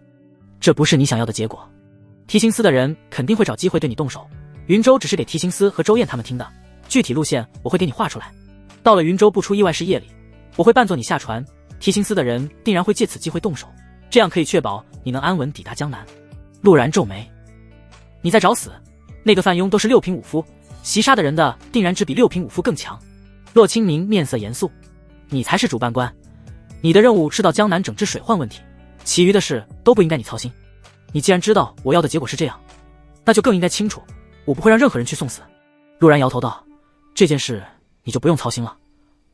这不是你想要的结果。提刑司的人肯定会找机会对你动手，云州只是给提刑司和周燕他们听的，具体路线我会给你画出来。到了云州不出意外是夜里，我会扮作你下船，提刑司的人定然会借此机会动手，这样可以确保你能安稳抵达江南。”陆然皱眉：“你在找死？那个范庸都是6品武夫，袭杀的人的定然只比6品武夫更强。”骆青宁面色严肃：“你才是主办官，你的任务是到江南整治水患问题，其余的事都不应该你操心。你既然知道我要的结果是这样，那就更应该清楚，我不会让任何人去送死。”陆然摇头道：“这件事你就不用操心了，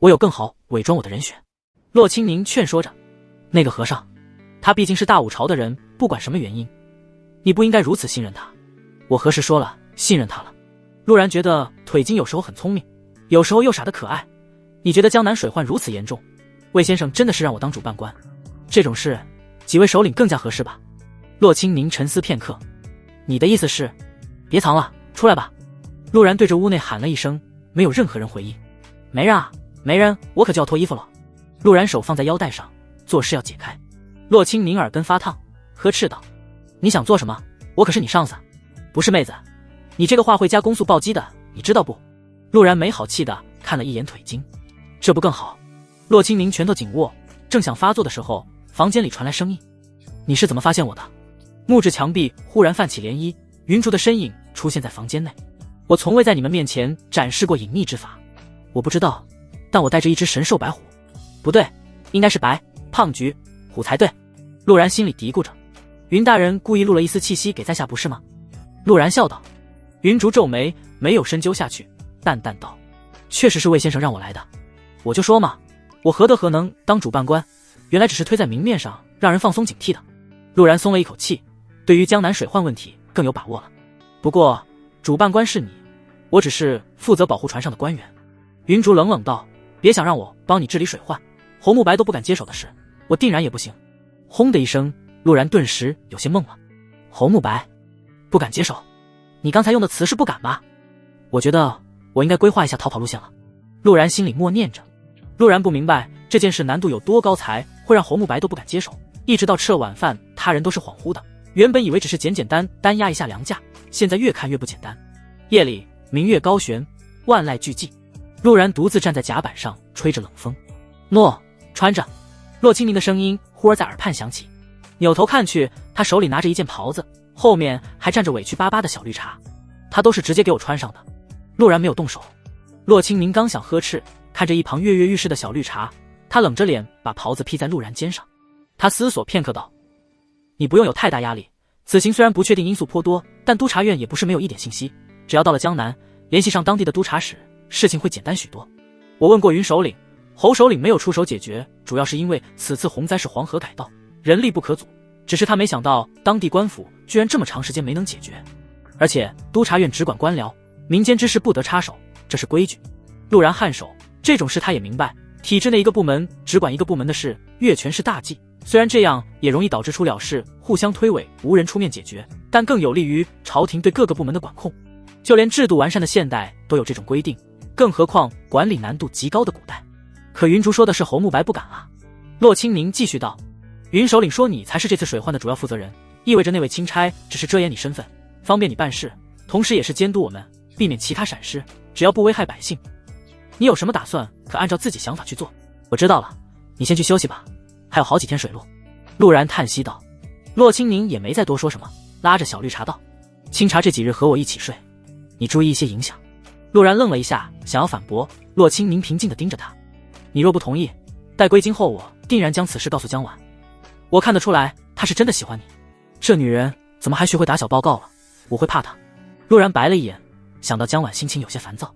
我有更好伪装我的人选。”骆青宁劝说着：“那个和尚，他毕竟是大武朝的人，不管什么原因，你不应该如此信任他。我何时说了信任他了？”陆然觉得腿经有时候很聪明，有时候又傻得可爱。你觉得江南水患如此严重，魏先生真的是让我当主办官，这种事几位首领更加合适吧？骆青宁沉思片刻：“你的意思是……别藏了，出来吧。”陆然对着屋内喊了一声，没有任何人回应。“没人啊，没人，我可就要脱衣服了。”陆然手放在腰带上，做事要解开。骆青宁耳根发烫，呵斥道：“你想做什么？我可是你上司，不是妹子。你这个话会加公诉暴击的，你知道不？”陆然没好气的看了一眼腿经，这不更好？骆青宁拳头紧握，正想发作的时候，房间里传来声音：“你是怎么发现我的？木质墙壁忽然泛起涟漪，云竹的身影出现在房间内。我从未在你们面前展示过隐秘之法。我不知道，但我带着一只神兽白虎。不对，应该是白胖橘虎才对。陆然心里嘀咕着，云大人故意录了一丝气息给在下不是吗？陆然笑道。云竹皱眉，没有深究下去，淡淡道：确实是魏先生让我来的。我就说嘛，我何德何能当主办官，原来只是推在明面上让人放松警惕的。陆然松了一口气，对于江南水患问题更有把握了。不过主办官是你，我只是负责保护船上的官员。云竹冷冷道：别想让我帮你治理水患，侯慕白都不敢接手的事，我定然也不行。轰的一声，陆然顿时有些懵了。侯慕白不敢接手？你刚才用的词是不敢吧？我觉得我应该规划一下逃跑路线了。陆然心里默念着。陆然不明白这件事难度有多高才会让侯慕白都不敢接手，一直到吃了晚饭，他人都是恍惚的。原本以为只是简单单压一下粮价，现在越看越不简单。夜里明月高悬，万籁俱寂，陆然独自站在甲板上，吹着冷风。诺，穿着。骆清明的声音忽而在耳畔响起，扭头看去，他手里拿着一件袍子，后面还站着委屈巴巴的小绿茶，他都是直接给我穿上的。陆然没有动手。骆清明刚想呵斥，看着一旁跃跃欲试的小绿茶，他冷着脸把袍子披在陆然肩上。他思索片刻道：你不用有太大压力，此行虽然不确定因素颇多，但督察院也不是没有一点信息，只要到了江南，联系上当地的督察使，事情会简单许多。我问过云首领，侯首领没有出手解决，主要是因为此次洪灾是黄河改道，人力不可阻，只是他没想到当地官府居然这么长时间没能解决。而且督察院只管官僚，民间之事不得插手，这是规矩。陆然颔首，这种事他也明白，体制内一个部门只管一个部门的事，越权是大忌。虽然这样也容易导致出了事互相推诿，无人出面解决，但更有利于朝廷对各个部门的管控。就连制度完善的现代都有这种规定，更何况管理难度极高的古代。可云竹说的是侯慕白不敢啊。骆清明继续道：云首领说你才是这次水患的主要负责人，意味着那位钦差只是遮掩你身份，方便你办事，同时也是监督我们，避免其他闪失，只要不危害百姓。你有什么打算，可按照自己想法去做。我知道了，你先去休息吧，还有好几天水路。陆然叹息道。骆清明也没再多说什么，拉着小绿茶道：清茶这几日和我一起睡，你注意一些影响。陆然愣了一下，想要反驳，骆清明平静地盯着他：你若不同意，待归京后我定然将此事告诉江婉。我看得出来她是真的喜欢你，这女人怎么还学会打小报告了，我会怕她。陆然白了一眼，想到江婉心情有些烦躁。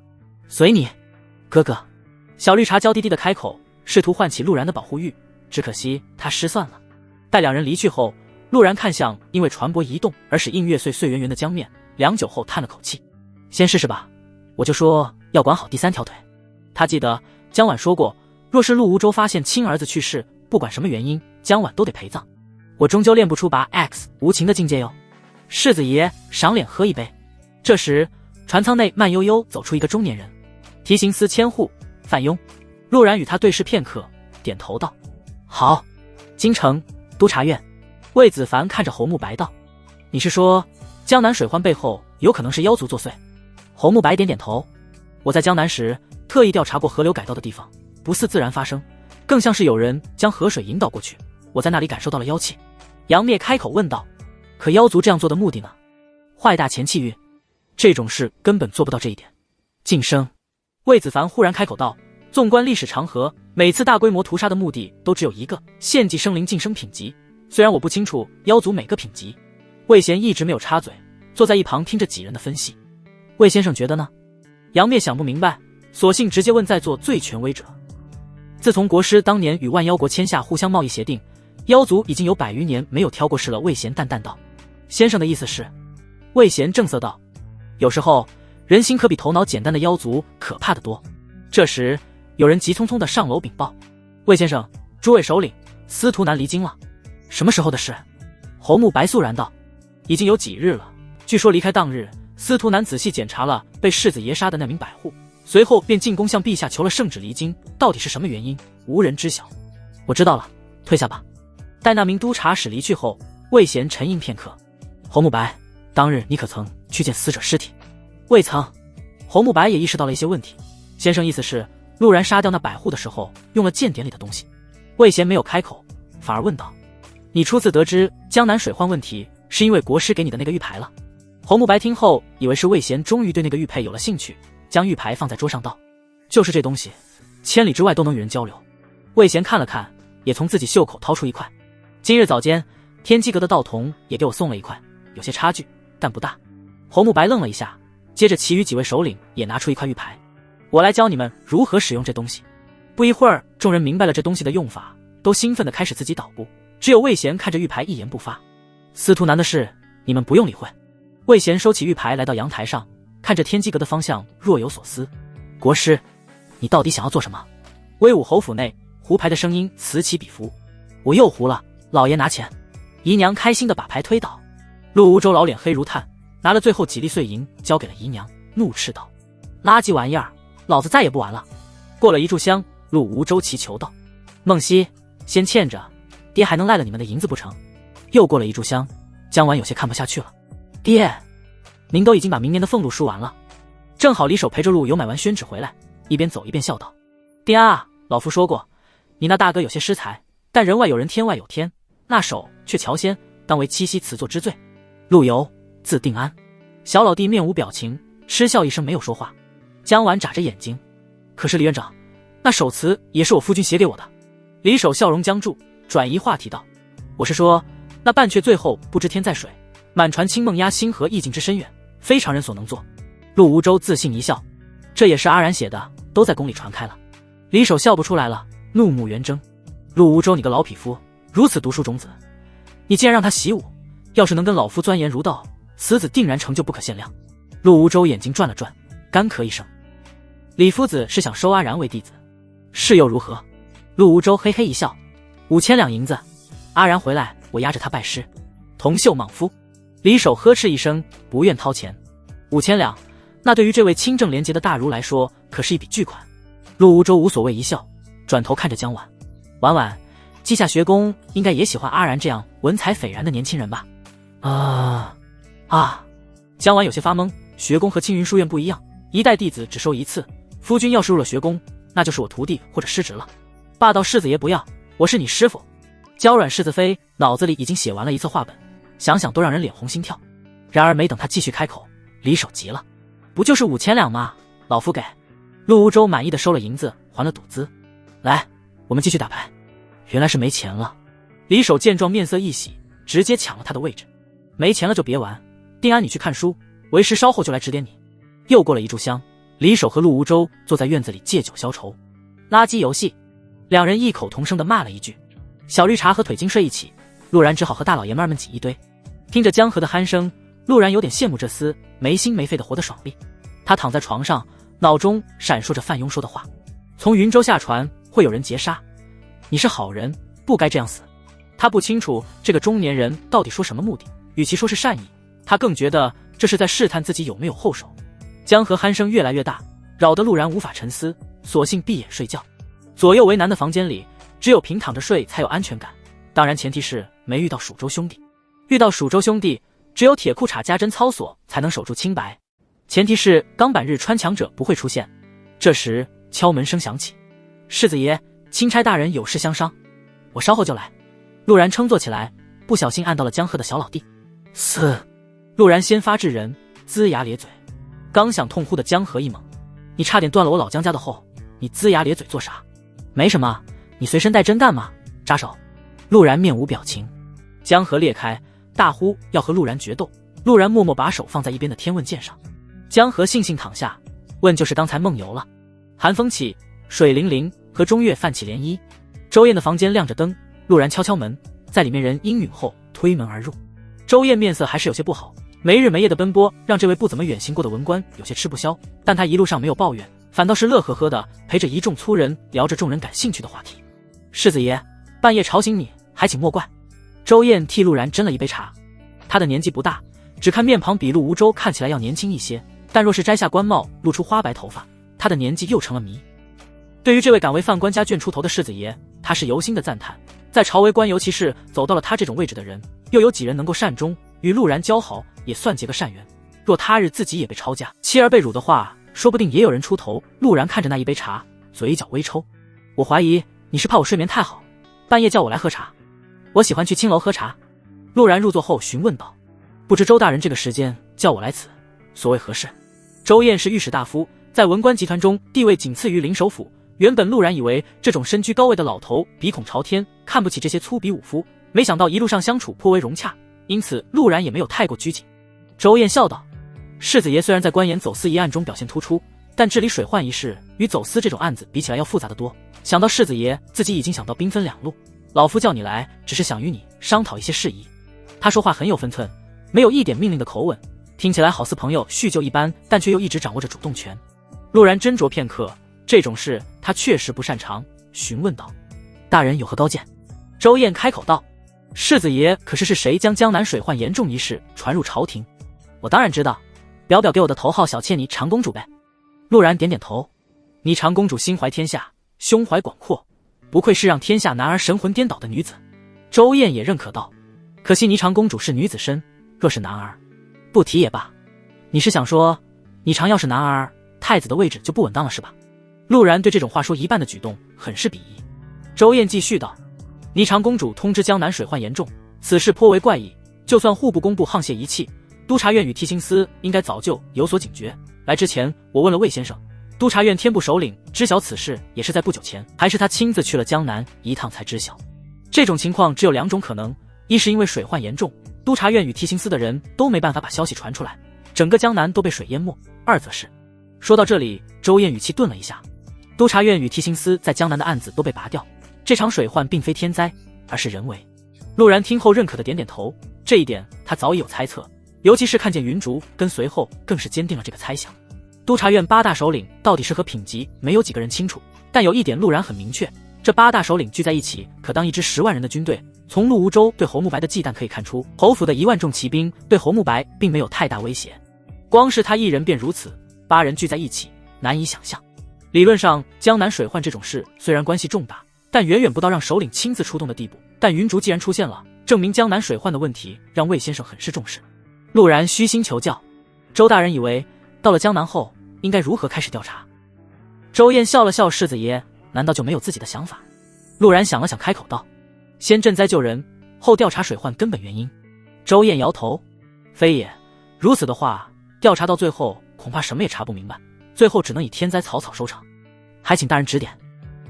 随你哥哥。小绿茶娇滴滴地开口，试图唤起陆然的保护欲，只可惜他失算了。待两人离去后，陆然看向因为船舶移动而使映月碎圆圆的江面，良久后叹了口气：先试试吧，我就说要管好第三条腿。他记得江婉说过，若是陆无舟发现亲儿子去世，不管什么原因，江婉都得陪葬。我终究练不出拔 X 无情的境界哟。世子爷赏脸喝一杯。这时船舱内慢悠悠走出一个中年人，提刑司千户范庸。陆然与他对视片刻，点头道：好。京城督察院。魏子凡看着侯慕白道：你是说江南水患背后有可能是妖族作祟？侯慕白点点头。我在江南时特意调查过河流改道的地方，不似自然发生，更像是有人将河水引导过去，我在那里感受到了妖气。杨灭开口问道：可妖族这样做的目的呢？坏大前气运，这种事根本做不到这一点。晋升。魏子凡忽然开口道：纵观历史长河，每次大规模屠杀的目的都只有一个，献祭生灵晋升品级。虽然我不清楚妖族每个品级。魏贤一直没有插嘴，坐在一旁听着几人的分析。魏先生觉得呢？杨灭想不明白，索性直接问在座最权威者。自从国师当年与万妖国签下互相贸易协定，妖族已经有100余年没有挑过事了。魏贤淡淡道：先生的意思是？魏贤正色道：有时候人心可比头脑简单的妖族可怕得多。这时有人急匆匆地上楼禀报：魏先生，诸位首领，司徒南离京了。什么时候的事？侯慕白肃然道：已经有几日了，据说离开当日，司徒南仔细检查了被世子爷杀的那名百户，随后便进宫向陛下求了圣旨离京，到底是什么原因，无人知晓。我知道了，退下吧。待那名督察使离去后，魏贤沉吟片刻：侯慕白，当日你可曾去见死者尸体？未曾。侯慕白也意识到了一些问题。先生意思是陆然杀掉那百户的时候用了剑典里的东西？魏贤没有开口，反而问道：你初次得知江南水患问题，是因为国师给你的那个玉牌了。侯慕白听后，以为是魏贤终于对那个玉佩有了兴趣，将玉牌放在桌上道：“就是这东西，千里之外都能与人交流。”魏贤看了看，也从自己袖口掏出一块。今日早间，天机阁的道童也给我送了一块，有些差距，但不大。侯慕白愣了一下，接着其余几位首领也拿出一块玉牌。我来教你们如何使用这东西。不一会儿，众人明白了这东西的用法，都兴奋地开始自己捣鼓。只有魏贤看着玉牌一言不发。司徒南的事，你们不用理会。魏贤收起玉牌，来到阳台上，看着天机阁的方向，若有所思。国师，你到底想要做什么？威武侯府内，胡牌的声音此起彼伏。我又胡了，老爷拿钱。姨娘开心地把牌推倒。陆无舟老脸黑如炭，拿了最后几粒碎银交给了姨娘，怒斥道：“垃圾玩意儿，老子再也不玩了。”过了一炷香，陆无舟祈求道：“梦溪，先欠着，爹还能赖了你们的银子不成？”又过了一炷香，江婉有些看不下去了：“爹，您都已经把明年的俸禄输完了。”正好李守陪着陆游买完宣纸回来，一边走一边笑道：“爹啊，老夫说过，你那大哥有些失才，但人外有人，天外有天，那手却乔仙，当为七夕辞作之罪。陆游，自定安。”小老弟面无表情，嗤笑一声，没有说话。江婉眨着眼睛：“可是李院长，那手词也是我夫君写给我的。”李守笑容僵住，转移话题道：“我是说，那半阙最后不知天在水，满船清梦压星河，意境之深远，非常人所能做。”陆无舟自信一笑：“这也是阿然写的，都在宫里传开了。”李守笑不出来了，怒目圆睁：“陆无舟，你个老匹夫，如此读书种子，你竟然让他习武！要是能跟老夫钻研儒道，此子定然成就不可限量。”陆无舟眼睛转了转，干咳一声：“李夫子是想收阿然为弟子，是又如何？”陆无舟嘿嘿一笑：“5000两银子，阿然回来，我押着他拜师。”铜袖莽夫。李守呵斥一声，不愿掏钱。5000两，那对于这位清正廉洁的大儒来说，可是一笔巨款。陆无舟无所谓一笑，转头看着江婉：“婉婉，稷下学宫应该也喜欢阿然这样文采斐然的年轻人吧？”江婉有些发懵。学宫和青云书院不一样，一代弟子只收一次，夫君要是入了学宫，那就是我徒弟或者师侄了。霸道世子爷不要，我是你师傅。娇软世子妃脑子里已经写完了一册话本，想想都让人脸红心跳。然而没等他继续开口，李守急了：“不就是5000两吗？老夫给。”陆无舟满意的收了银子，还了赌资：“来，我们继续打牌。”原来是没钱了。李守见状面色一喜，直接抢了他的位置：“没钱了就别玩，定安你去看书，为师稍后就来指点你。”又过了一炷香，李守和陆无舟坐在院子里借酒消愁。垃圾游戏，两人异口同声地骂了一句。小绿茶和腿精睡一起，陆然只好和大老爷们们挤一堆。听着江河的鼾声，陆然有点羡慕这厮没心没肺的活得爽利。他躺在床上，脑中闪烁着范庸说的话：“从云州下船会有人劫杀，你是好人，不该这样死。”他不清楚这个中年人到底说什么目的，与其说是善意，他更觉得这是在试探自己有没有后手。江河鼾声越来越大，扰得陆然无法沉思，索性闭眼睡觉。左右为难的房间里，只有平躺着睡才有安全感，当然前提是没遇到蜀州兄弟。遇到蜀州兄弟，只有铁裤衩加针操锁才能守住清白，前提是冈坂日穿墙者不会出现。这时敲门声响起：“世子爷，钦差大人有事相商。”“我稍后就来。”陆然撑坐起来，不小心按到了江河的小老弟。陆然先发制人，龇牙咧嘴。刚想痛呼的江河一猛：“你差点断了我老江家的后，你龇牙咧嘴做啥？”“没什么，你随身带针干嘛？扎手。”陆然面无表情。江河裂开，大呼要和陆然决斗。陆然默默把手放在一边的天问剑上。江河悻悻躺下，问就是刚才梦游了。寒风起，水灵灵，和中月泛起涟漪。周燕的房间亮着灯，陆然敲敲门，在里面人应允后推门而入。周燕面色还是有些不好，没日没夜的奔波让这位不怎么远行过的文官有些吃不消，但他一路上没有抱怨，反倒是乐呵呵的陪着一众粗人聊着众人感兴趣的话题。“世子爷，半夜吵醒你，还请莫怪。”周燕替陆然斟了一杯茶。他的年纪不大，只看面庞比陆无舟看起来要年轻一些，但若是摘下官帽露出花白头发，他的年纪又成了谜。对于这位敢为犯官家眷出头的世子爷，他是由心的赞叹。在朝为官，尤其是走到了他这种位置的人，又有几人能够善终？与陆然交好也算结个善缘。若他日自己也被抄家，妻儿被辱的话，说不定也有人出头。陆然看着那一杯茶，嘴角微抽：“我怀疑你是怕我睡眠太好，半夜叫我来喝茶。”我喜欢去青楼喝茶。陆然入座后询问道：“不知周大人这个时间叫我来此，所谓何事？”周燕是御史大夫，在文官集团中地位仅次于林首府。原本陆然以为这种身居高位的老头鼻孔朝天，看不起这些粗鄙武夫，没想到一路上相处颇为融洽，因此陆然也没有太过拘谨。周燕笑道：“世子爷虽然在官盐走私一案中表现突出，但治理水患一事与走私这种案子比起来要复杂得多。想到世子爷自己已经想到兵分两路，老夫叫你来只是想与你商讨一些事宜。”他说话很有分寸，没有一点命令的口吻，听起来好似朋友叙旧一般，但却又一直掌握着主动权。陆然斟酌片刻，这种事他确实不擅长，询问道：“大人有何高见？”周燕开口道：“世子爷可是谁将江南水患严重一事传入朝廷？”“我当然知道，表给我的头号小妾你长公主呗。”陆然点点头：“你长公主心怀天下，胸怀广阔，不愧是让天下男儿神魂颠倒的女子。”周燕也认可道：“可惜霓裳公主是女子身，若是男儿，不提也罢。你是想说，霓裳要是男儿，太子的位置就不稳当了是吧？”陆然对这种话说一半的举动很是鄙夷。周燕继续道：“霓裳公主通知江南水患严重，此事颇为怪异，就算户部工部沆瀣一气，督察院与提刑司应该早就有所警觉。来之前我问了魏先生，督察院天部首领知晓此事也是在不久前，还是他亲自去了江南一趟才知晓。这种情况只有两种可能，一是因为水患严重，督察院与提刑司的人都没办法把消息传出来，整个江南都被水淹没；二则是……”说到这里，周燕语气顿了一下，督察院与提刑司在江南的案子都被拔掉，这场水患并非天灾，而是人为。陆然听后认可的点点头，这一点他早已有猜测，尤其是看见云竹跟随后，更是坚定了这个猜想。督察院8大首领到底是何品级，没有几个人清楚，但有一点陆然很明确，这8大首领聚在一起，可当一支10万人的军队。从陆无州对侯慕白的忌惮可以看出，侯府的1万众骑兵对侯慕白并没有太大威胁，光是他一人便如此，8人聚在一起，难以想象。理论上，江南水患这种事虽然关系重大，但远远不到让首领亲自出动的地步。但云竹既然出现了，证明江南水患的问题让魏先生很是重视。陆然虚心求教：“周大人以为到了江南后应该如何开始调查？”周燕笑了笑：“世子爷难道就没有自己的想法？”陆然想了想，开口道：“先赈灾救人，后调查水患根本原因。”周燕摇头：“非也，如此的话，调查到最后恐怕什么也查不明白，最后只能以天灾草草收场，还请大人指点。”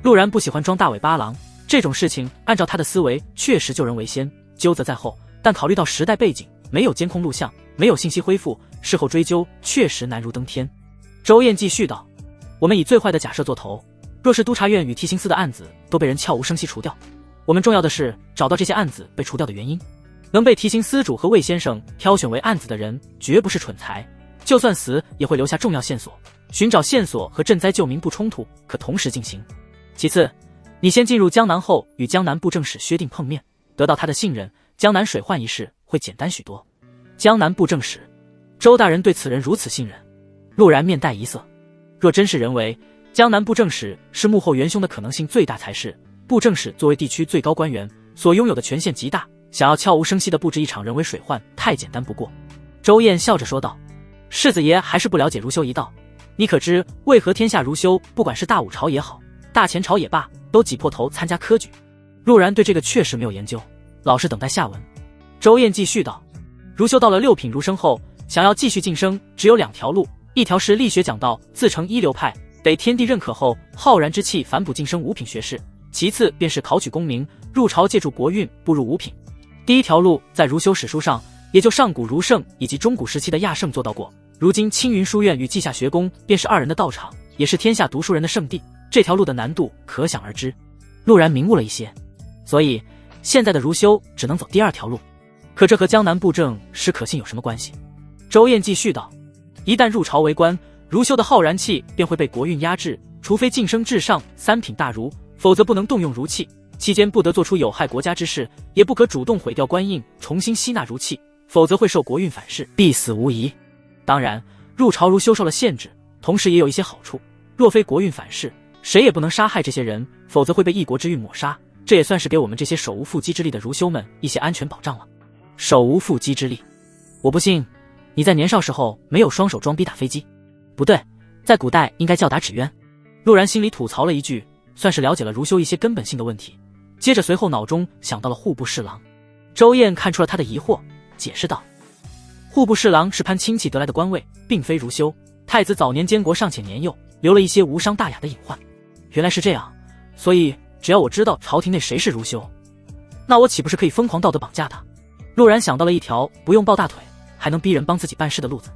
陆然不喜欢装大尾巴狼，这种事情按照他的思维确实救人为先，纠责在后，但考虑到时代背景，没有监控录像，没有信息恢复，事后追究确实难如登天。周燕继续道：“我们以最坏的假设做头，若是督察院与提刑司的案子都被人悄无声息除掉，我们重要的是找到这些案子被除掉的原因。能被提刑司主和魏先生挑选为案子的人绝不是蠢材，就算死也会留下重要线索，寻找线索和赈灾救民不冲突，可同时进行。其次，你先进入江南后与江南布政使薛定碰面，得到他的信任，江南水患一事会简单许多。”江南布政使，周大人对此人如此信任？陆然面带疑色。若真是人为，江南布政使是幕后元凶的可能性最大才是。布政使作为地区最高官员，所拥有的权限极大，想要悄无声息地布置一场人为水患，太简单不过。周燕笑着说道：“世子爷还是不了解如修一道，你可知为何天下如修，不管是大武朝也好，大前朝也罢，都挤破头参加科举？”陆然对这个确实没有研究，老是等待下文。周燕继续道：“如修到了6品儒生后，想要继续晋升，只有2条路，一条是力学讲道，自成一流派，得天地认可后，浩然之气反哺晋升5品学士；其次便是考取功名，入朝借助国运，步入5品。第一条路在儒修史书上，也就上古儒圣以及中古时期的亚圣做到过，如今青云书院与稷下学宫便是2人的道场，也是天下读书人的圣地，这条路的难度可想而知。”陆然明悟了一些，所以现在的儒修只能走第2条路。可这和江南布政使可信有什么关系？周燕继续道：“一旦入朝为官，儒修的浩然气便会被国运压制，除非晋升至上3品大儒，否则不能动用儒气，期间不得做出有害国家之事，也不可主动毁掉官印，重新吸纳儒气，否则会受国运反噬，必死无疑。当然，入朝儒修受了限制，同时也有一些好处，若非国运反噬，谁也不能杀害这些人，否则会被一国之运抹杀，这也算是给我们这些手无缚鸡之力的儒修们一些安全保障了。”手无缚鸡之力，我不信你在年少时候没有双手装逼打飞机。不对，在古代应该叫打纸鸢。陆然心里吐槽了一句，算是了解了儒修一些根本性的问题。接着随后脑中想到了户部侍郎。周燕看出了他的疑惑，解释道：户部侍郎是潘亲戚得来的官位，并非如修。太子早年监国尚且年幼，留了一些无伤大雅的隐患。原来是这样，所以只要我知道朝廷内谁是如修，那我岂不是可以疯狂道德绑架他？陆然想到了一条不用抱大腿还能逼人帮自己办事的路子。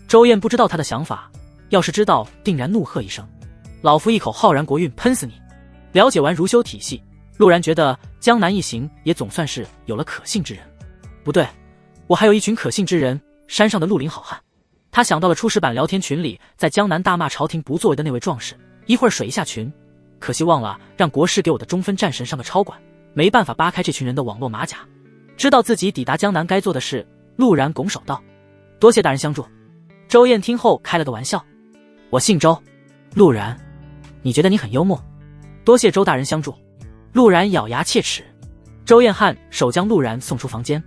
周燕不知道他的想法，要是知道定然怒喝一声：老夫一口浩然国运喷死你！了解完如修体系，陆然觉得江南一行也总算是有了可信之人。不对，我还有一群可信之人，山上的绿林好汉。他想到了初始版聊天群里在江南大骂朝廷不作为的那位壮士，一会儿水一下群，可惜忘了让国师给我的中分战神上个超管，没办法扒开这群人的网络马甲。知道自己抵达江南该做的事，陆然拱手道：多谢大人相助。周燕听后开了个玩笑：我姓周。陆然，你觉得你很幽默？多谢周大人相助。陆然咬牙切齿。周燕颔手将陆然送出房间。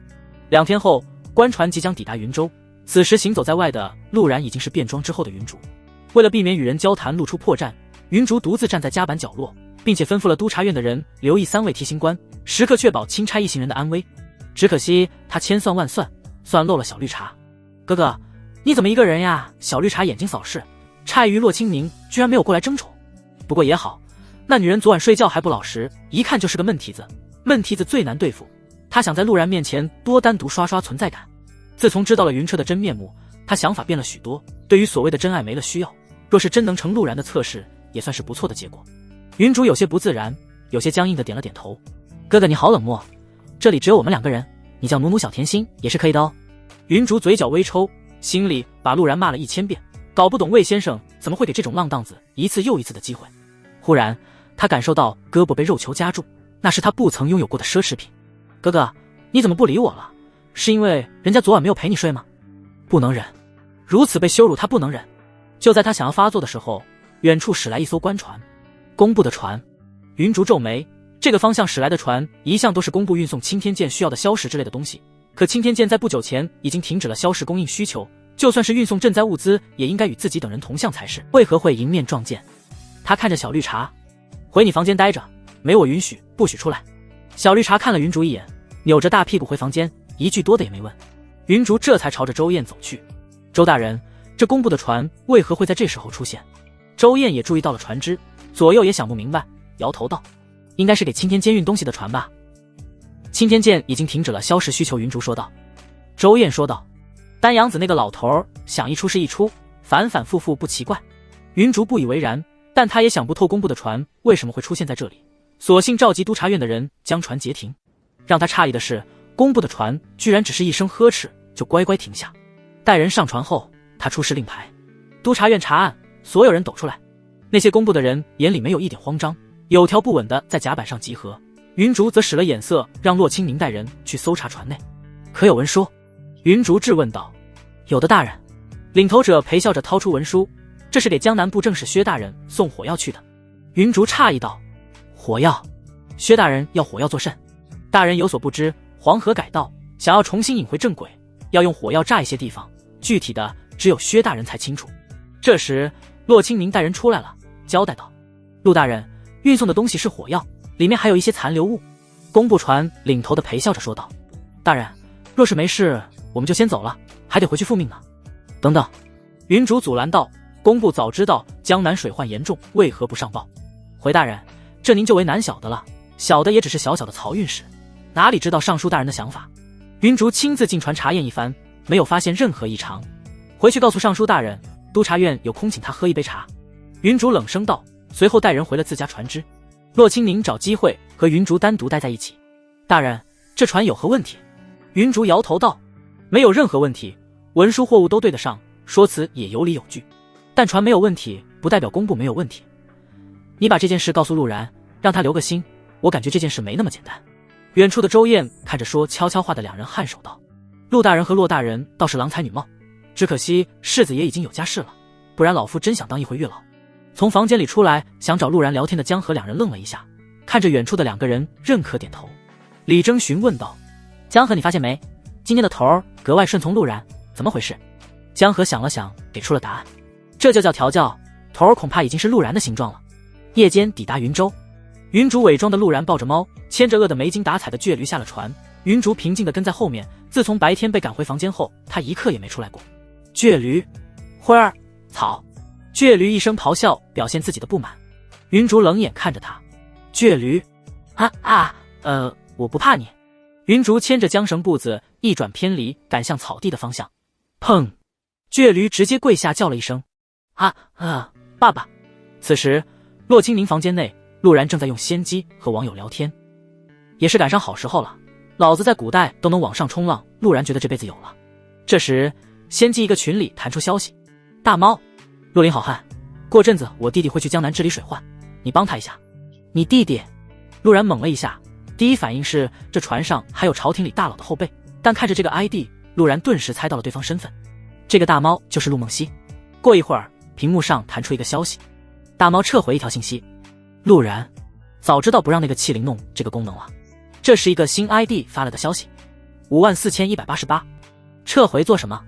2天后，官船即将抵达云州。此时行走在外的陆然已经是变装之后的云竹。为了避免与人交谈露出破绽，云竹独自站在甲板角落，并且吩咐了督察院的人留意3位贴心官，时刻确保钦差一行人的安危。只可惜他千算万算，算漏了小绿茶。哥哥，你怎么一个人呀？小绿茶眼睛扫视，诧异于洛清明居然没有过来争宠。不过也好，那女人昨晚睡觉还不老实，一看就是个闷蹄子。闷蹄子最难对付，他想在陆然面前多单独刷刷存在感。自从知道了云彻的真面目，他想法变了许多，对于所谓的真爱没了需要。若是真能成陆然的测试，也算是不错的结果。云竹有些不自然，有些僵硬的点了点头。哥哥你好冷漠，这里只有我们2个人，你叫努努小甜心也是可以的哦。云竹嘴角微抽，心里把陆然骂了1000遍，搞不懂魏先生怎么会给这种浪荡子一次又一次的机会。忽然他感受到胳膊被肉球夹住，那是他不曾拥有过的奢侈品。哥哥，你怎么不理我了？是因为人家昨晚没有陪你睡吗？不能忍，如此被羞辱他不能忍。就在他想要发作的时候，远处驶来一艘官船，工部的船。云竹皱眉，这个方向驶来的船一向都是工部运送青天剑需要的硝石之类的东西，可青天剑在不久前已经停止了硝石供应需求，就算是运送赈灾物资也应该与自己等人同向才是，为何会迎面撞见？他看着小绿茶，回你房间待着，没我允许不许出来。小绿茶看了云竹一眼，扭着大屁股回房间，一句多的也没问。云竹这才朝着周燕走去。周大人，这工部的船为何会在这时候出现？周燕也注意到了船只，左右也想不明白，摇头道：应该是给青天监运东西的船吧。青天监已经停止了硝石需求。云竹说道。周燕说道：丹阳子那个老头想一出是一出，反反复复不奇怪。云竹不以为然，但他也想不透工部的船为什么会出现在这里，索性召集督察院的人将船截停。让他诧异的是，工部的船居然只是一声呵斥就乖乖停下。待人上船后，他出示令牌，督察院查案，所有人抖出来。那些工部的人眼里没有一点慌张，有条不紊地在甲板上集合。云竹则使了眼色，让洛清明带人去搜查船内。可有文书？云竹质问道。有的大人。领头者陪笑着掏出文书，这是给江南布政使薛大人送火药去的。云竹诧异道：火药？薛大人要火药做甚？大人有所不知，黄河改道，想要重新引回正轨，要用火药炸一些地方，具体的只有薛大人才清楚。这时洛清明带人出来了，交代道：陆大人，运送的东西是火药，里面还有一些残留物。工部船领头的陪笑着说道：大人，若是没事，我们就先走了，还得回去复命呢。等等，云竹阻拦道：工部早知道江南水患严重，为何不上报？回大人，这您就为难小的了，小的也只是小小的漕运使，哪里知道尚书大人的想法。云竹亲自进船查验一番，没有发现任何异常。回去告诉尚书大人，督察院有空请他喝一杯茶。云竹冷声道，随后带人回了自家船只。洛清明找机会和云竹单独待在一起。大人，这船有何问题？云竹摇头道：没有任何问题，文书货物都对得上，说辞也有理有据。但船没有问题，不代表工部没有问题。你把这件事告诉陆然，让他留个心，我感觉这件事没那么简单。远处的周燕看着说悄悄话的2人颔首道：陆大人和骆大人倒是郎才女貌，只可惜世子爷已经有家室了，不然老夫真想当一回月老。从房间里出来想找陆然聊天的江河2人愣了一下，看着远处的2个人认可点头。李征询问道：江河，你发现没，今天的头格外顺从陆然，怎么回事？江河想了想，给出了答案：这就叫调教，头恐怕已经是陆然的形状了。夜间抵达云州，云竹伪装的陆然抱着猫，牵着饿得没精打采的倔驴下了船。云竹平静地跟在后面。自从白天被赶回房间后，他一刻也没出来过。倔驴，灰儿，草。倔驴一声咆哮，表现自己的不满。云竹冷眼看着他。倔驴，我不怕你。云竹牵着缰绳步子一转偏离，赶向草地的方向。砰！倔驴直接跪下叫了一声：“爸爸！”此时，洛清宁房间内，陆然正在用仙机和网友聊天。也是赶上好时候了，老子在古代都能往上冲浪，陆然觉得这辈子有了。这时，仙机一个群里弹出消息：“大猫，陆林好汉，过阵子我弟弟会去江南治理水患，你帮他一下。”你弟弟？陆然懵了一下，第一反应是这船上还有朝廷里大佬的后辈，但看着这个 ID， 陆然顿时猜到了对方身份。这个大猫就是陆梦溪。过一会儿，屏幕上弹出一个消息，大猫撤回一条信息。陆然，早知道不让那个气灵弄这个功能了。这是一个新 ID 发了的消息，54188，撤回做什么？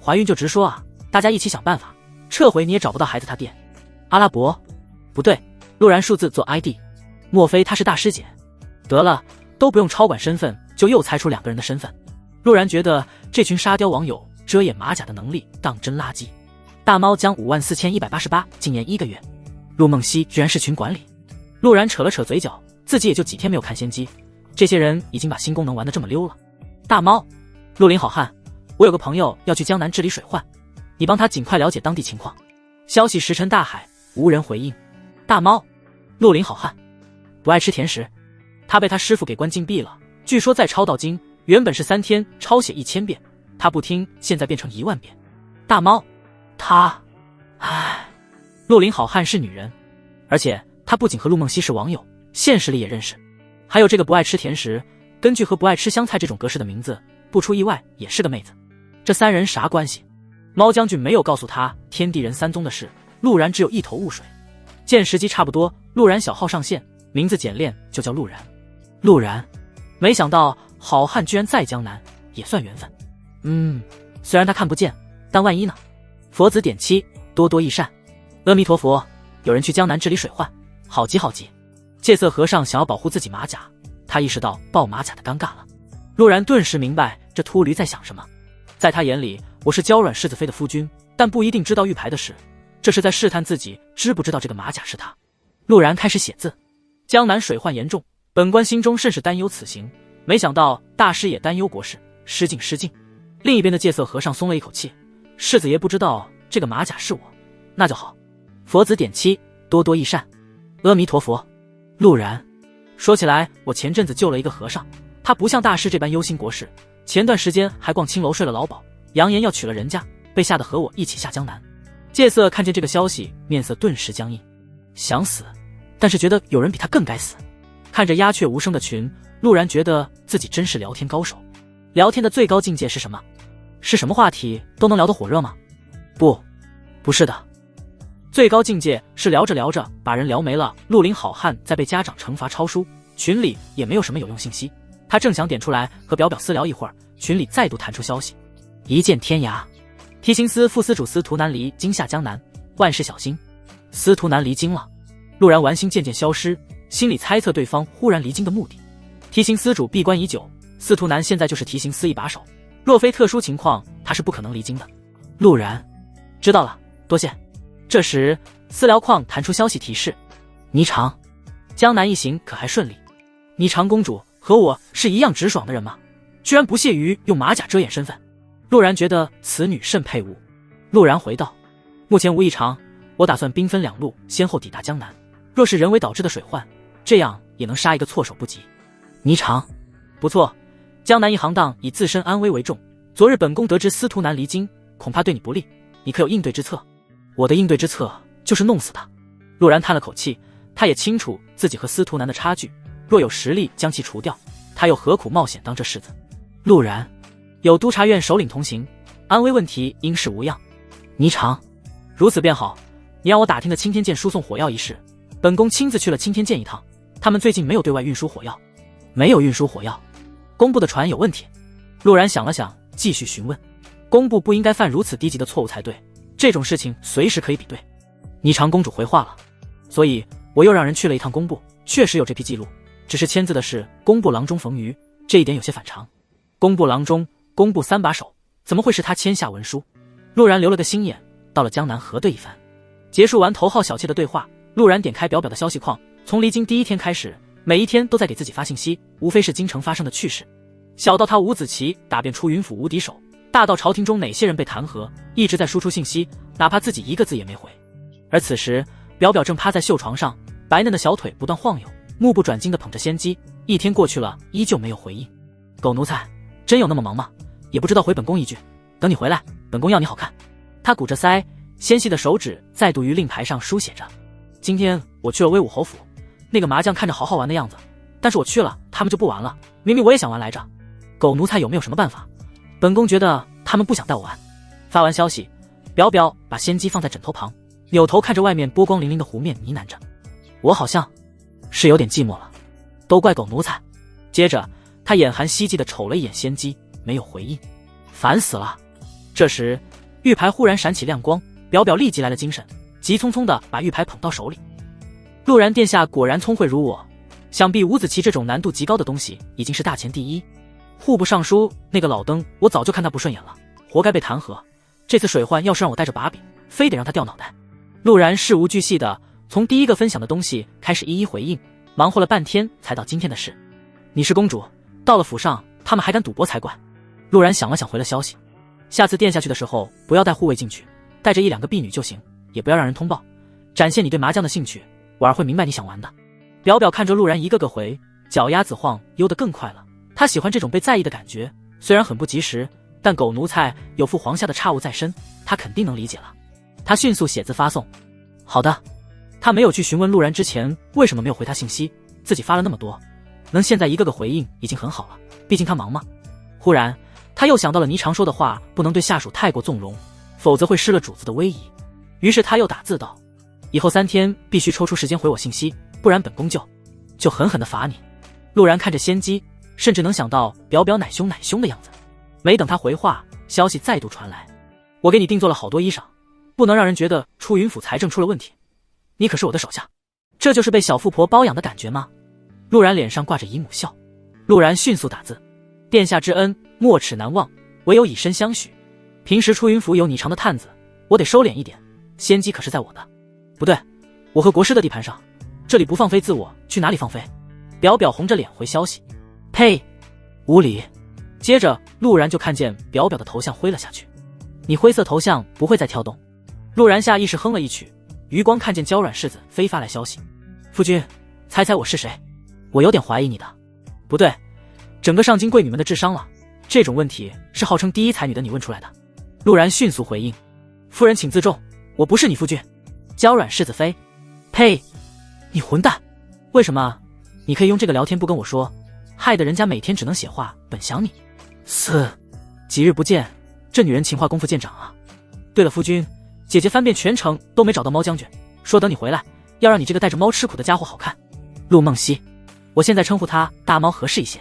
怀孕就直说啊，大家一起想办法。撤回你也找不到孩子他爹。阿拉伯？不对，陆然数字做 ID， 莫非他是大师姐？得了，都不用超管身份，就又猜出2个人的身份。陆然觉得这群沙雕网友遮掩马甲的能力当真垃圾。大猫将54188，今年1个月。陆梦溪居然是群管理。陆然扯了扯嘴角，自己也就几天没有看仙机，这些人已经把新功能玩得这么溜了。大猫，陆林好汉，我有个朋友要去江南治理水患，你帮他尽快了解当地情况。消息石沉大海，无人回应。大猫，陆林好汉，不爱吃甜食，他被他师傅给关禁闭了，据说在抄道经，原本是3天抄写1000遍，他不听，现在变成10000遍。大猫，陆林好汉是女人，而且他不仅和陆梦溪是网友，现实里也认识。还有这个不爱吃甜食，根据和不爱吃香菜这种格式的名字，不出意外也是个妹子。这3人啥关系？猫将军没有告诉他天地人3宗的事，陆然只有一头雾水。见时机差不多，陆然小号上线，名字简练，就叫陆然。陆然，没想到好汉居然在江南，也算缘分。虽然他看不见，但万一呢？佛子点7，多多益善。阿弥陀佛，有人去江南治理水患，好急好急。戒色和尚想要保护自己马甲，他意识到抱马甲的尴尬了。陆然顿时明白这秃驴在想什么。在他眼里，我是娇软世子妃的夫君，但不一定知道玉牌的事，这是在试探自己知不知道这个马甲是他。陆然开始写字：江南水患严重，本官心中甚是担忧此行，没想到大师也担忧国事，失敬失敬。另一边的戒色和尚松了一口气，世子爷不知道这个马甲是我，那就好。佛子点7，多多益善。阿弥陀佛。陆然，说起来，我前阵子救了一个和尚，他不像大师这般忧心国事，前段时间还逛青楼睡了老鸨，扬言要娶了人家，被吓得和我一起下江南。戒色看见这个消息，面色顿时僵硬，想死，但是觉得有人比他更该死。看着鸦雀无声的群，陆然觉得自己真是聊天高手。聊天的最高境界是什么？是什么话题都能聊得火热吗？不是的。最高境界是聊着聊着把人聊没了。陆林好汉在被家长惩罚抄书，群里也没有什么有用信息，他正想点出来和表私聊一会儿，群里再度弹出消息：一见天涯，提刑司副司主司徒南离京下江南，万事小心。司徒南离京了。陆然玩心渐渐消失，心里猜测对方忽然离京的目的。提刑司主闭关已久，司徒南现在就是提刑司一把手，若非特殊情况，他是不可能离京的。陆然，知道了，多谢。这时私聊框弹出消息提示：霓裳，江南一行可还顺利？霓裳公主和我是一样直爽的人吗？居然不屑于用马甲遮掩身份。陆然觉得此女甚配物。陆然回道：目前无异常，我打算兵分2路，先后抵达江南。若是人为导致的水患，这样也能杀一个措手不及。霓裳，不错，江南一行当以自身安危为重，昨日本宫得知司徒南离京，恐怕对你不利，你可有应对之策？我的应对之策就是弄死他。陆然叹了口气，他也清楚自己和司徒南的差距，若有实力将其除掉，他又何苦冒险当这世子？陆然，有督察院首领同行，安危问题应是无恙。霓裳，如此便好。你让我打听的青天剑输送火药一事，本宫亲自去了青天剑一趟，他们最近没有对外运输火药。没有运输火药，工部的船有问题。陆然想了想，继续询问：工部不应该犯如此低级的错误才对，这种事情随时可以比对。霓裳公主回话了，所以我又让人去了一趟工部，确实有这批记录，只是签字的是工部郎中冯瑜，这一点有些反常。工部郎中，工部三把手，怎么会是他签下文书？陆然留了个心眼，到了江南核对一番。结束完头号小妾的对话，陆然点开表表的消息框，从离京第一天开始，每一天都在给自己发信息，无非是京城发生的趣事。小到他伍子棋打遍出云府无敌手，大到朝廷中哪些人被弹劾，一直在输出信息，哪怕自己一个字也没回。而此时，表表正趴在绣床上，白嫩的小腿不断晃悠，目不转睛地捧着仙姬。一天过去了，依旧没有回应。狗奴才，真有那么忙吗？也不知道回本宫一句，等你回来，本宫要你好看。他鼓着腮，纤细的手指再度于令牌上书写着。今天我去了威武侯府，那个麻将看着好好玩的样子，但是我去了，他们就不玩了。明明我也想玩来着。狗奴才有没有什么办法？本宫觉得他们不想带我玩。发完消息，表表把仙姬放在枕头旁，扭头看着外面波光粼粼的湖面，呢喃着：我好像是有点寂寞了，都怪狗奴才。接着他眼含希冀地瞅了一眼仙姬，没有回应。烦死了。这时玉牌忽然闪起亮光，表表立即来了精神，急匆匆地把玉牌捧到手里。陆然殿下果然聪慧如我，想必伍子棋这种难度极高的东西已经是大前第一。户部尚书那个老登，我早就看他不顺眼了，活该被弹劾。这次水患要是让我带着把柄，非得让他掉脑袋。陆然事无巨细的从第一个分享的东西开始一一回应，忙活了半天才到今天的事。你是公主，到了府上他们还敢赌博才怪。陆然想了想回了消息，下次殿下去的时候不要带护卫进去，带着1、2个婢女就行，也不要让人通报，展现你对麻将的兴趣，婉儿会明白你想玩的。表表看着陆然一个个回，脚丫子晃悠得更快了。他喜欢这种被在意的感觉，虽然很不及时，但狗奴才有负皇下的差务在身，他肯定能理解了。他迅速写字发送。好的。他没有去询问陆然之前为什么没有回他信息，自己发了那么多，能现在一个个回应已经很好了，毕竟他忙嘛。忽然他又想到了倪常说的话，不能对下属太过纵容，否则会失了主子的威仪。于是他又打字道：以后3天必须抽出时间回我信息，不然本宫就狠狠地罚你。陆然看着仙姬，甚至能想到表表奶凶的样子。没等他回话，消息再度传来：我给你定做了好多衣裳，不能让人觉得出云府财政出了问题，你可是我的手下。这就是被小富婆包养的感觉吗？陆然脸上挂着姨母笑。陆然迅速打字：殿下之恩没齿难忘，唯有以身相许。平时出云府有你长的探子，我得收敛一点，仙姬可是在我的。不对，我和国师的地盘上，这里不放飞自我，去哪里放飞？表表红着脸回消息：呸，无礼。接着陆然就看见表表的头像挥了下去。你灰色头像不会再跳动。陆然下意识哼了一曲，余光看见娇软世子飞发来消息：夫君，猜猜我是谁？我有点怀疑你的。不对，整个上京贵女们的智商了，这种问题是号称第一才女的你问出来的。陆然迅速回应：夫人请自重，我不是你夫君。娇软世子妃：呸，你混蛋！为什么？你可以用这个聊天不跟我说，害得人家每天只能写话本想你。几日不见，这女人情话功夫见长啊。对了夫君，姐姐翻遍全城都没找到猫将军，说等你回来要让你这个带着猫吃苦的家伙好看。陆梦溪，我现在称呼她大猫合适一些。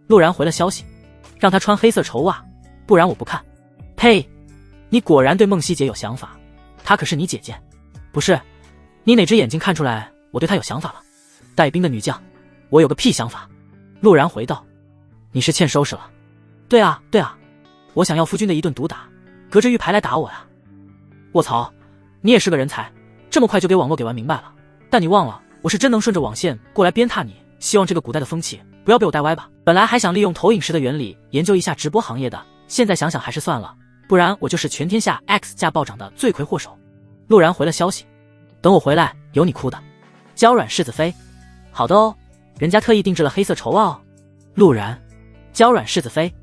陆然回了消息：让她穿黑色绸袜，不然我不看。呸，你果然对梦溪姐有想法，她可是你姐姐。不是，你哪只眼睛看出来我对她有想法了？带兵的女将，我有个屁想法。陆然回道：你是欠收拾了。对啊，我想要夫君的一顿毒打，隔着玉牌来打我呀。卧槽，你也是个人才，这么快就给网络给玩明白了。但你忘了，我是真能顺着网线过来鞭挞你，希望这个古代的风气不要被我带歪吧。本来还想利用投影石的原理研究一下直播行业的，现在想想还是算了，不然我就是全天下 X 价暴涨的罪魁祸首。陆然回了消息：等我回来有你哭的。娇软世子妃：好的哦，人家特意定制了黑色绸袜哦。陆然：娇软世子妃：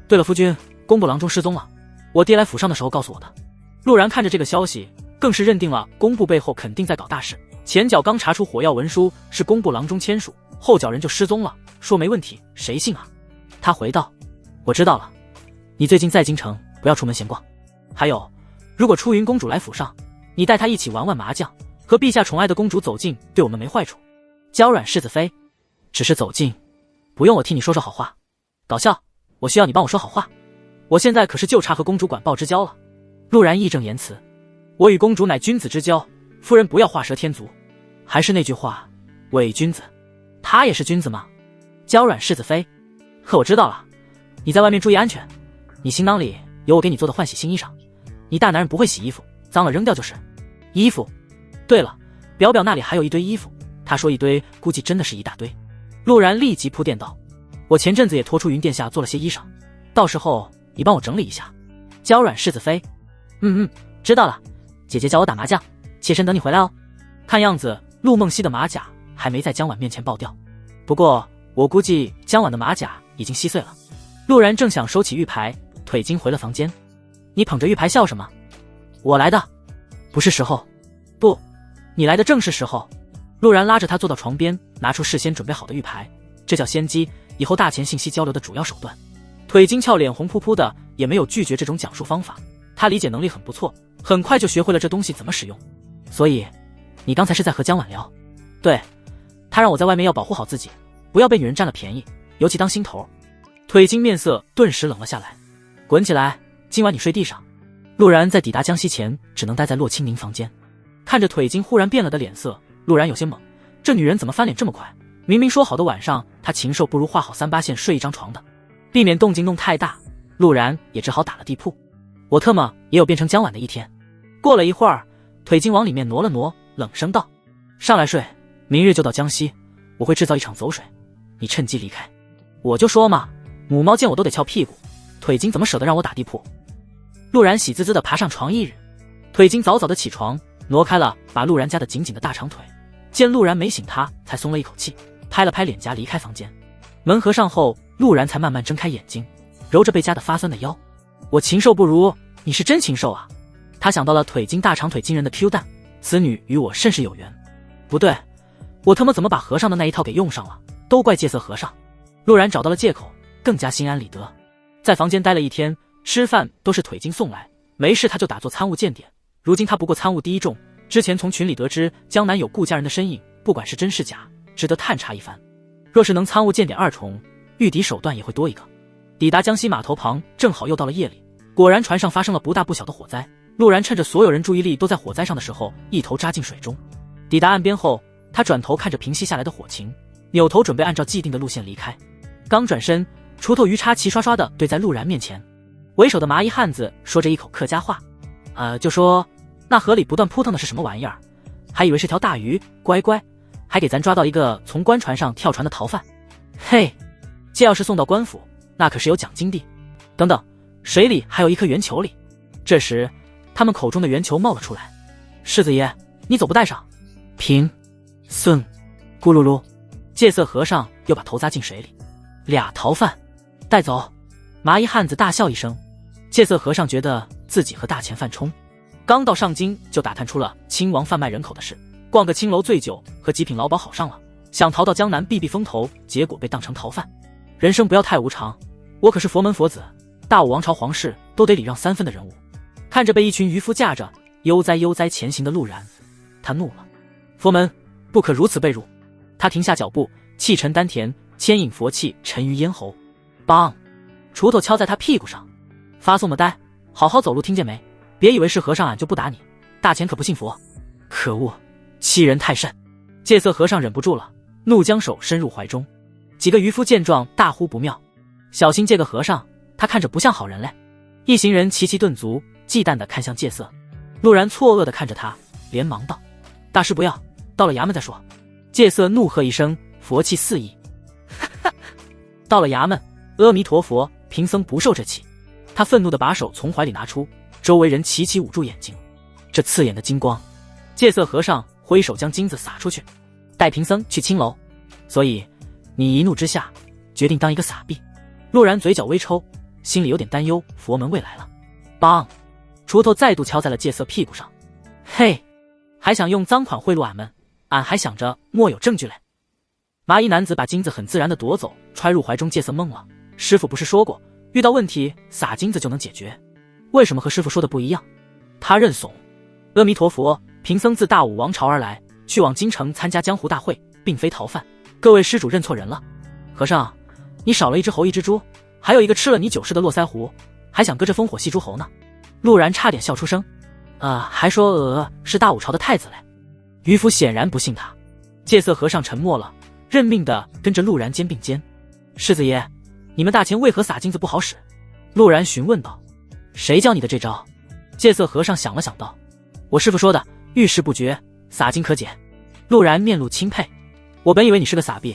对了夫君，工部郎中失踪了，我爹来府上的时候告诉我的。陆然看着这个消息，更是认定了工部背后肯定在搞大事。前脚刚查出火药文书是工部郎中签署，后脚人就失踪了，说没问题，谁信啊？他回道：我知道了，你最近在京城不要出门闲逛。还有，如果出云公主来府上，你带她一起玩玩麻将，和陛下宠爱的公主走近，对我们没坏处。娇软世子妃：只是走近，不用我替你说说好话。搞笑，我需要你帮我说好话。我现在可是就差和公主管鲍之交了。陆然义正言辞：我与公主乃君子之交，夫人不要画蛇添足。还是那句话，伪君子。他也是君子吗？娇软柿子飞。呵，我知道了，你在外面注意安全，你行囊里有我给你做的换洗新衣裳，你大男人不会洗衣服，脏了扔掉就是。衣服？对了，表表那里还有一堆衣服，他说一堆，估计真的是一大堆。陆然立即铺垫道，我前阵子也托出云殿下做了些衣裳，到时候你帮我整理一下。娇软柿子飞。知道了，姐姐叫我打麻将，妾身等你回来哦。看样子陆梦溪的马甲还没在江婉面前爆掉，不过我估计江婉的马甲已经稀碎了。陆然正想收起玉牌，腿筋回了房间。你捧着玉牌笑什么？我来的不是时候。不，你来的正是时候。陆然拉着他坐到床边，拿出事先准备好的玉牌，这叫先机，以后大钱信息交流的主要手段。腿筋翘脸红扑扑的，也没有拒绝这种讲述方法，他理解能力很不错，很快就学会了这东西怎么使用。所以你刚才是在和江婉聊？对，他让我在外面要保护好自己，不要被女人占了便宜，尤其当心头。腿筋面色顿时冷了下来。滚起来，今晚你睡地上。陆然在抵达江西前只能待在洛清宁房间，看着腿筋忽然变了的脸色，陆然有些懵，这女人怎么翻脸这么快？明明说好的晚上他禽兽不如画好3-8线睡一张床的。避免动静弄太大，陆然也只好打了地铺。我特么也有变成江晚的一天。过了一会儿，腿筋往里面挪了挪，冷声道，上来睡，明日就到江西，我会制造一场走水，你趁机离开。我就说嘛，母猫见我都得翘屁股，腿筋怎么舍得让我打地铺？陆然喜滋滋地爬上床一日，腿筋早早地起床，挪开了把陆然夹得紧紧的大长腿，见陆然没醒他才松了一口气，拍了拍脸颊离开房间。门合上后，陆然才慢慢睁开眼睛，揉着被夹得发酸的腰。我禽兽不如，你是真禽兽啊。他想到了腿筋大长腿惊人的 Q 弹，此女与我甚是有缘。不对，我他妈怎么把和尚的那一套给用上了，都怪戒色和尚。陆然找到了借口，更加心安理得。在房间待了一天，吃饭都是腿筋送来，没事他就打作参悟见点。如今他不过参悟第一重，之前从群里得知江南有顾家人的身影，不管是真是假，值得探查一番。若是能参悟见点2重，御敌手段也会多一个。抵达江西码头旁，正好又到了夜里，果然船上发生了不大不小的火灾。陆然趁着所有人注意力都在火灾上的时候，一头扎进水中。抵达岸边后，他转头看着平息下来的火情，扭头准备按照既定的路线离开。刚转身，锄头鱼叉齐刷刷地堆在陆然面前。为首的麻衣汉子说着一口客家话，就说那河里不断扑腾的是什么玩意儿，还以为是条大鱼，乖乖，还给咱抓到一个从官船上跳船的逃犯。嘿，这要是送到官府，那可是有奖金的。等等，水里还有一颗圆球里。这时他们口中的圆球冒了出来。世子爷，你走不带上。平孙咕噜噜，戒色和尚又把头扎进水里。俩逃犯带走。麻衣汉子大笑一声。戒色和尚觉得自己和大钱犯冲，刚到上京就打探出了亲王贩卖人口的事，逛个青楼醉酒，和极品老鸨好上了，想逃到江南避避风头，结果被当成逃犯。人生不要太无常，我可是佛门佛子，大武王朝皇室都得礼让3分的人物。看着被一群渔夫架着悠哉悠哉前行的陆然，他怒了。佛门不可如此被辱。他停下脚步，气沉丹田，牵引佛气沉于咽喉。梆，锄头敲在他屁股上。发送么呆，好好走路听见没？别以为是和尚俺就不打你，大钱可不信佛。可恶，欺人太甚。戒色和尚忍不住了，怒将手伸入怀中。几个渔夫见状大呼不妙，小心这个和尚，他看着不像好人嘞。一行人齐齐顿足，忌惮地看向戒色。陆然错愕地看着他，连忙道，大师不要，到了衙门再说。戒色怒喝一声，佛气四溢。到了衙门，阿弥陀佛，贫僧不受这气。他愤怒地把手从怀里拿出，周围人齐齐捂住眼睛。这刺眼的金光。戒色和尚挥手将金子撒出去，带贫僧去青楼。所以你一怒之下决定当一个傻逼。陆然嘴角微抽，心里有点担忧佛门未来了。梆，锄头再度敲在了戒色屁股上。嘿，还想用赃款贿赂俺们，俺还想着莫有证据嘞。麻衣男子把金子很自然地夺走，揣入怀中。戒色懵了，师傅不是说过遇到问题撒金子就能解决，为什么和师傅说的不一样？他认怂。阿弥陀佛，贫僧自大武王朝而来，去往京城参加江湖大会，并非逃犯，各位施主认错人了。和尚，你少了一只猴一只猪，还有一个吃了你酒誓的络腮胡，还想搁这烽火戏诸侯呢。陆然差点笑出声。还说是大武朝的太子嘞。渔夫显然不信他。戒色和尚沉默了，认命的跟着陆然肩并肩。世子爷，你们大钱为何撒金子不好使？陆然询问道。谁教你的这招？戒色和尚想了想道，我师父说的，遇事不决，撒金可解。陆然面露钦佩，我本以为你是个傻逼，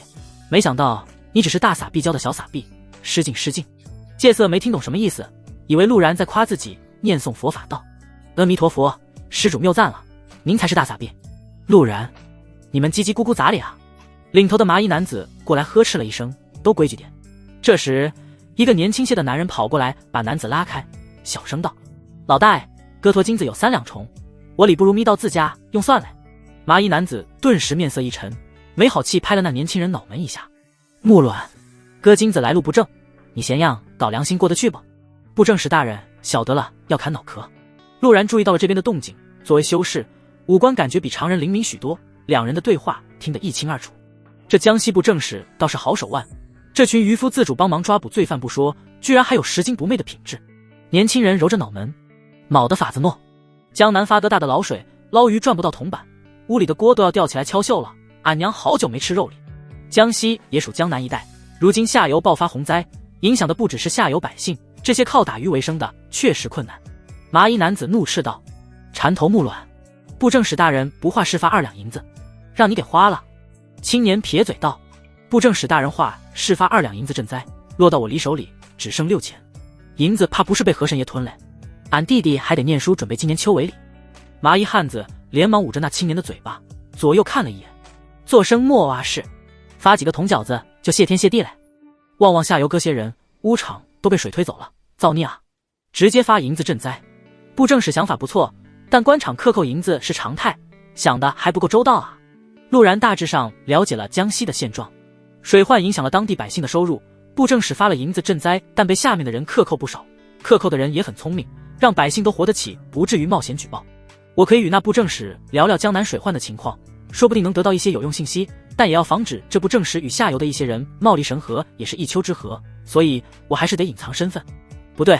没想到你只是大撒币教的小撒币，失敬失敬。戒色没听懂什么意思，以为陆然在夸自己，念诵佛法道，阿弥陀佛，施主谬赞了，您才是大撒币。陆然，你们叽叽咕咕咋理啊？领头的麻衣男子过来呵斥了一声，都规矩点。这时一个年轻些的男人跑过来把男子拉开，小声道，老大爷，哥托金子有3两重，我理不如咪到自家用算嘞。麻衣男子顿时面色一沉，没好气拍了那年轻人脑门一下。木卵，哥金子来路不正，你闲样搞良心过得去不？布政使大人晓得了要砍脑壳。陆然注意到了这边的动静，作为修士，五官感觉比常人灵敏许多，两人的对话听得一清二楚。这江西布政使倒是好手腕，这群渔夫自主帮忙抓捕罪犯不说，居然还有拾金不昧的品质。年轻人揉着脑门，卯的法子诺。江南发得大的涝水，捞鱼赚不到铜板，屋里的锅都要吊起来敲锈了，俺娘好久没吃肉了。江西也属江南一带，如今下游爆发洪灾，影响的不只是下游百姓，这些靠打鱼为生的确实困难。麻衣男子怒斥道，缠头木卵，布政使大人不话事发2两银子，让你给花了。青年撇嘴道，布政使大人话事发2两银子赈灾，落到我离手里只剩6钱，银子怕不是被河神爷吞嘞，俺弟弟还得念书准备今年秋闱里。麻衣汉子连忙捂着那青年的嘴巴，左右看了一眼，做声莫啊事，发几个铜饺子就谢天谢地嘞。望望下游哥些人，屋场都被水推走了，造孽啊！直接发银子赈灾。布政使想法不错，但官场克扣银子是常态，想的还不够周到啊。陆然大致上了解了江西的现状，水患影响了当地百姓的收入，布政使发了银子赈灾，但被下面的人克扣不少，克扣的人也很聪明，让百姓都活得起，不至于冒险举报。我可以与那布政使聊聊江南水患的情况，说不定能得到一些有用信息，但也要防止这布政使与下游的一些人貌离神合，也是一丘之貉，所以我还是得隐藏身份。不对，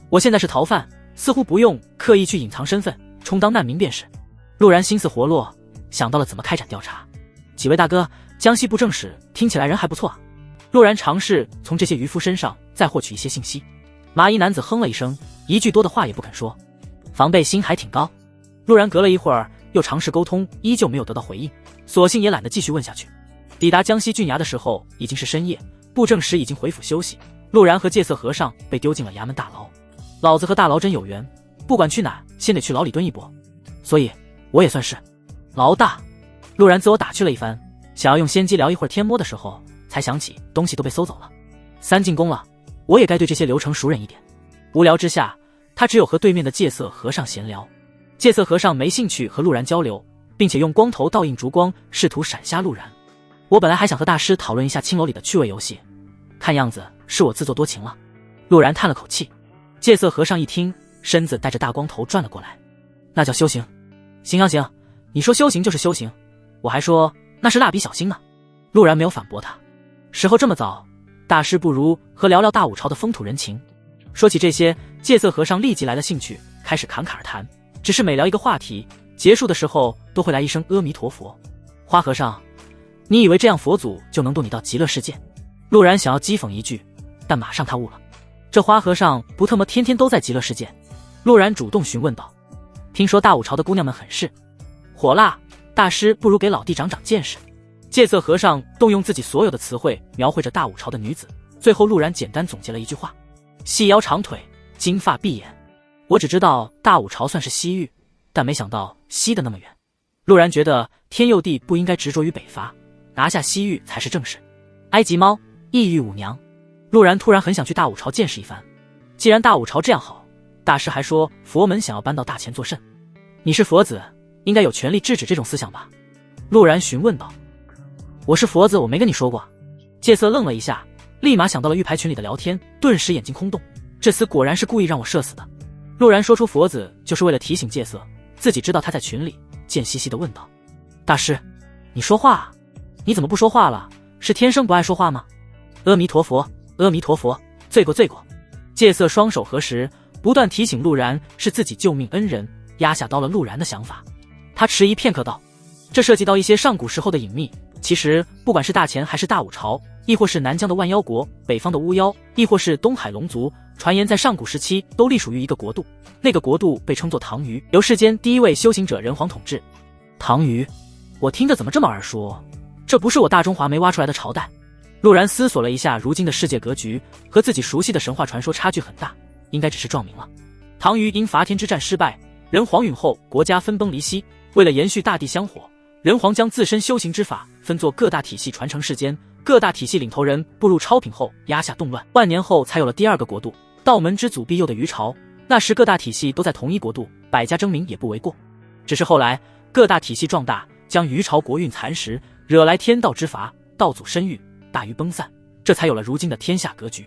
我现在是逃犯，似乎不用刻意去隐藏身份，充当难民便是。陆然心思活络，想到了怎么开展调查。几位大哥，江西布政使听起来人还不错啊。陆然尝试从这些渔夫身上再获取一些信息。麻衣男子哼了一声，一句多的话也不肯说，防备心还挺高。陆然隔了一会儿又尝试沟通，依旧没有得到回应，索性也懒得继续问下去。抵达江西郡衙的时候已经是深夜，布政使已经回府休息，陆然和戒色和尚被丢进了衙门大牢。老子和大牢真有缘，不管去哪先得去牢里蹲一波，所以我也算是老大。陆然自我打趣了一番，想要用仙机聊一会儿天摸的时候，才想起东西都被搜走了。3进宫了，我也该对这些流程熟稔一点。无聊之下，他只有和对面的戒色和尚闲聊。戒色和尚没兴趣和陆然交流，并且用光头倒映烛光，试图闪瞎陆然。我本来还想和大师讨论一下青楼里的趣味游戏，看样子是我自作多情了。陆然叹了口气。戒色和尚一听，身子带着大光头转了过来，那叫修行。行，你说修行就是修行，我还说那是蜡笔小新呢。陆然没有反驳他。时候这么早，大师不如和聊聊大武朝的风土人情。说起这些，戒色和尚立即来了兴趣，开始侃侃而谈。只是每聊一个话题，结束的时候都会来一声阿弥陀佛。花和尚，你以为这样佛祖就能渡你到极乐世界？陆然想要讥讽一句，但马上他悟了，这花和尚不特么天天都在极乐世界？陆然主动询问道。听说大武朝的姑娘们很是火辣，大师不如给老弟长长见识。戒色和尚动用自己所有的词汇描绘着大武朝的女子，最后陆然简单总结了一句话：细腰长腿，金发碧眼。我只知道大武朝算是西域，但没想到西的那么远。陆然觉得天佑帝不应该执着于北伐，拿下西域才是正事。埃及猫，异域舞娘。陆然突然很想去大武朝见识一番。既然大武朝这样好，大师还说佛门想要搬到大前做甚？你是佛子，应该有权利制止这种思想吧？陆然询问道。我是佛子，我没跟你说过。戒色愣了一下，立马想到了玉牌群里的聊天，顿时眼睛空洞。这厮果然是故意让我射死的。陆然说出佛子就是为了提醒戒色，自己知道他在群里，贱兮兮地问道：大师，你说话啊？你怎么不说话了？是天生不爱说话吗？阿弥陀佛，阿弥陀佛，罪过罪过。戒色双手合十，不断提醒陆然是自己救命恩人，压下刀了陆然的想法。他迟疑片刻道：这涉及到一些上古时候的隐秘，其实不管是大前还是大武朝，亦或是南疆的万妖国、北方的巫妖，亦或是东海龙族，传言在上古时期都隶属于一个国度，那个国度被称作唐虞，由世间第一位修行者人皇统治。唐虞，我听着怎么这么耳熟？这不是我大中华没挖出来的朝代？陆然思索了一下，如今的世界格局和自己熟悉的神话传说差距很大，应该只是撞名了。唐虞因伐天之战失败，人皇陨后，国家分崩离析。为了延续大地香火，人皇将自身修行之法分作各大体系传承世间，各大体系领头人步入超品后压下动乱，万年后才有了第二个国度道门之祖庇佑的虞朝。那时各大体系都在同一国度，百家争鸣也不为过。只是后来各大体系壮大，将虞朝国运蚕食，惹来天道之罚，道祖身遇，大虞崩散，这才有了如今的天下格局。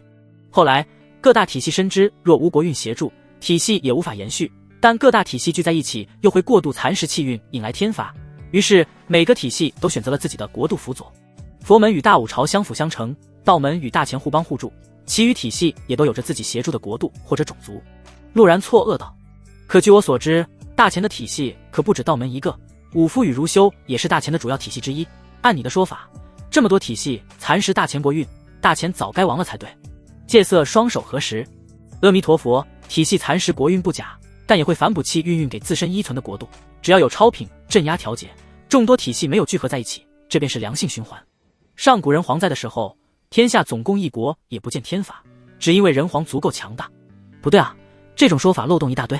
后来各大体系深知若无国运协助，体系也无法延续，但各大体系聚在一起又会过度蚕食气运，引来天罚，于是每个体系都选择了自己的国度辅佐。佛门与大武朝相辅相成，道门与大前互帮互助，其余体系也都有着自己协助的国度或者种族。陆然错愕道：可据我所知，大前的体系可不止道门一个，五夫与如修也是大前的主要体系之一。按你的说法，这么多体系蚕食大前国运，大前早该亡了才对。戒色双手合十：阿弥陀佛，体系蚕食国运不假，但也会反哺气运给自身依存的国度，只要有超品镇压调节，众多体系没有聚合在一起，这便是良性循环。上古人皇在的时候，天下总共一国，也不见天罚，只因为人皇足够强大。不对啊，这种说法漏洞一大堆。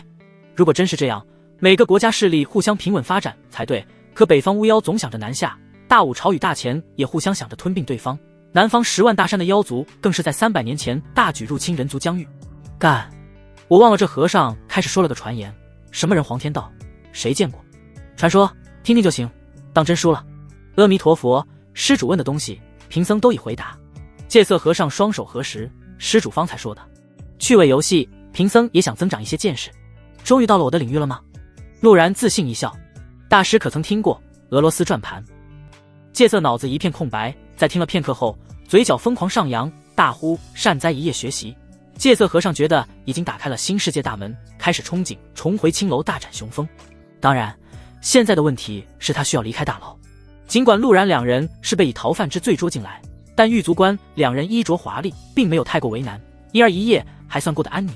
如果真是这样，每个国家势力互相平稳发展才对，可北方巫妖总想着南下，大武朝与大前也互相想着吞并对方，南方10万大山的妖族更是在300年前大举入侵人族疆域。干，我忘了这和尚开始说了个传言，什么人皇天道，谁见过？传说听听就行，当真输了。阿弥陀佛，施主问的东西，贫僧都已回答。戒色和尚双手合十：施主方才说的趣味游戏，贫僧也想增长一些见识。终于到了我的领域了吗？陆然自信一笑：大师可曾听过俄罗斯转盘？戒色脑子一片空白，在听了片刻后，嘴角疯狂上扬，大呼善哉一夜学习。戒色和尚觉得已经打开了新世界大门，开始憧憬重回青楼大展雄风。当然，现在的问题是他需要离开大牢。尽管陆然两人是被以逃犯之罪捉进来，但狱卒官两人衣着华丽，并没有太过为难，一而一夜还算过得安宁。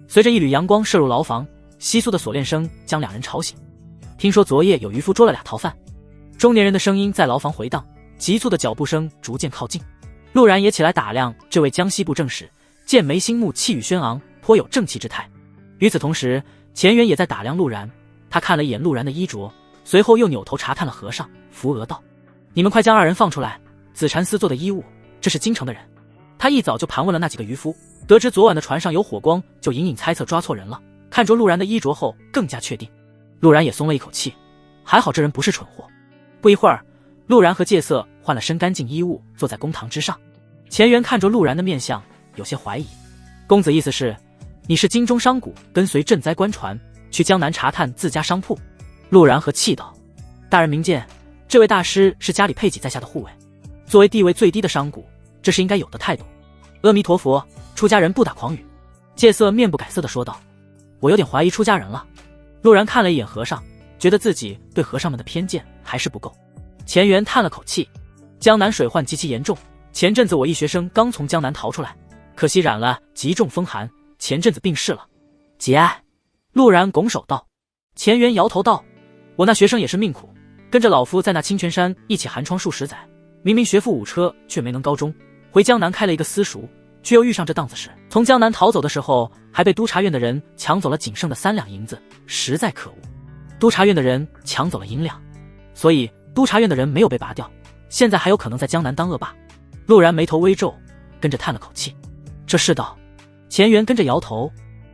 随着一缕阳光射入牢房，窸窣的锁链声将两人吵醒。听说昨夜有渔夫捉了俩逃犯。中年人的声音在牢房回荡，急促的脚步声逐渐靠近。陆然也起来打量这位江西部正使，见眉星目，气宇轩昂，颇有正气之态。与此同时，钱元也在打量陆然，他看了一眼陆然的衣着，随后又扭头查看了和尚，扶额道：你们快将二人放出来，紫禅寺做的衣物，这是京城的人。他一早就盘问了那几个渔夫，得知昨晚的船上有火光，就隐隐猜测抓错人了。看着陆然的衣着后，更加确定。陆然也松了一口气，还好这人不是蠢货。不一会儿，陆然和戒色换了身干净衣物，坐在公堂之上。钱元看着陆然的面相，有些怀疑。公子意思是，你是京中商贾，跟随赈灾官船去江南查探自家商铺？陆然和气道：大人明鉴，这位大师是家里配给在下的护卫，作为地位最低的商贾，这是应该有的态度。阿弥陀佛，出家人不打诳语。戒色面不改色地说道：我有点怀疑出家人了。陆然看了一眼和尚，觉得自己对和尚们的偏见还是不够。钱元叹了口气：江南水患极其严重，前阵子我一学生刚从江南逃出来，可惜染了极重风寒，前阵子病逝了。节哀。陆然拱手道。钱元摇头道：我那学生也是命苦，跟着老夫在那清泉山一起寒窗数10载，明明学富五车，却没能高中，回江南开了一个私塾，却又遇上这档子事。从江南逃走的时候，还被督察院的人抢走了仅剩的3两银子，实在可恶。督察院的人抢走了银两，所以督察院的人没有被拔掉，现在还有可能在江南当恶霸。陆然眉头微皱，跟着叹了口气：这世道。钱元跟着摇头，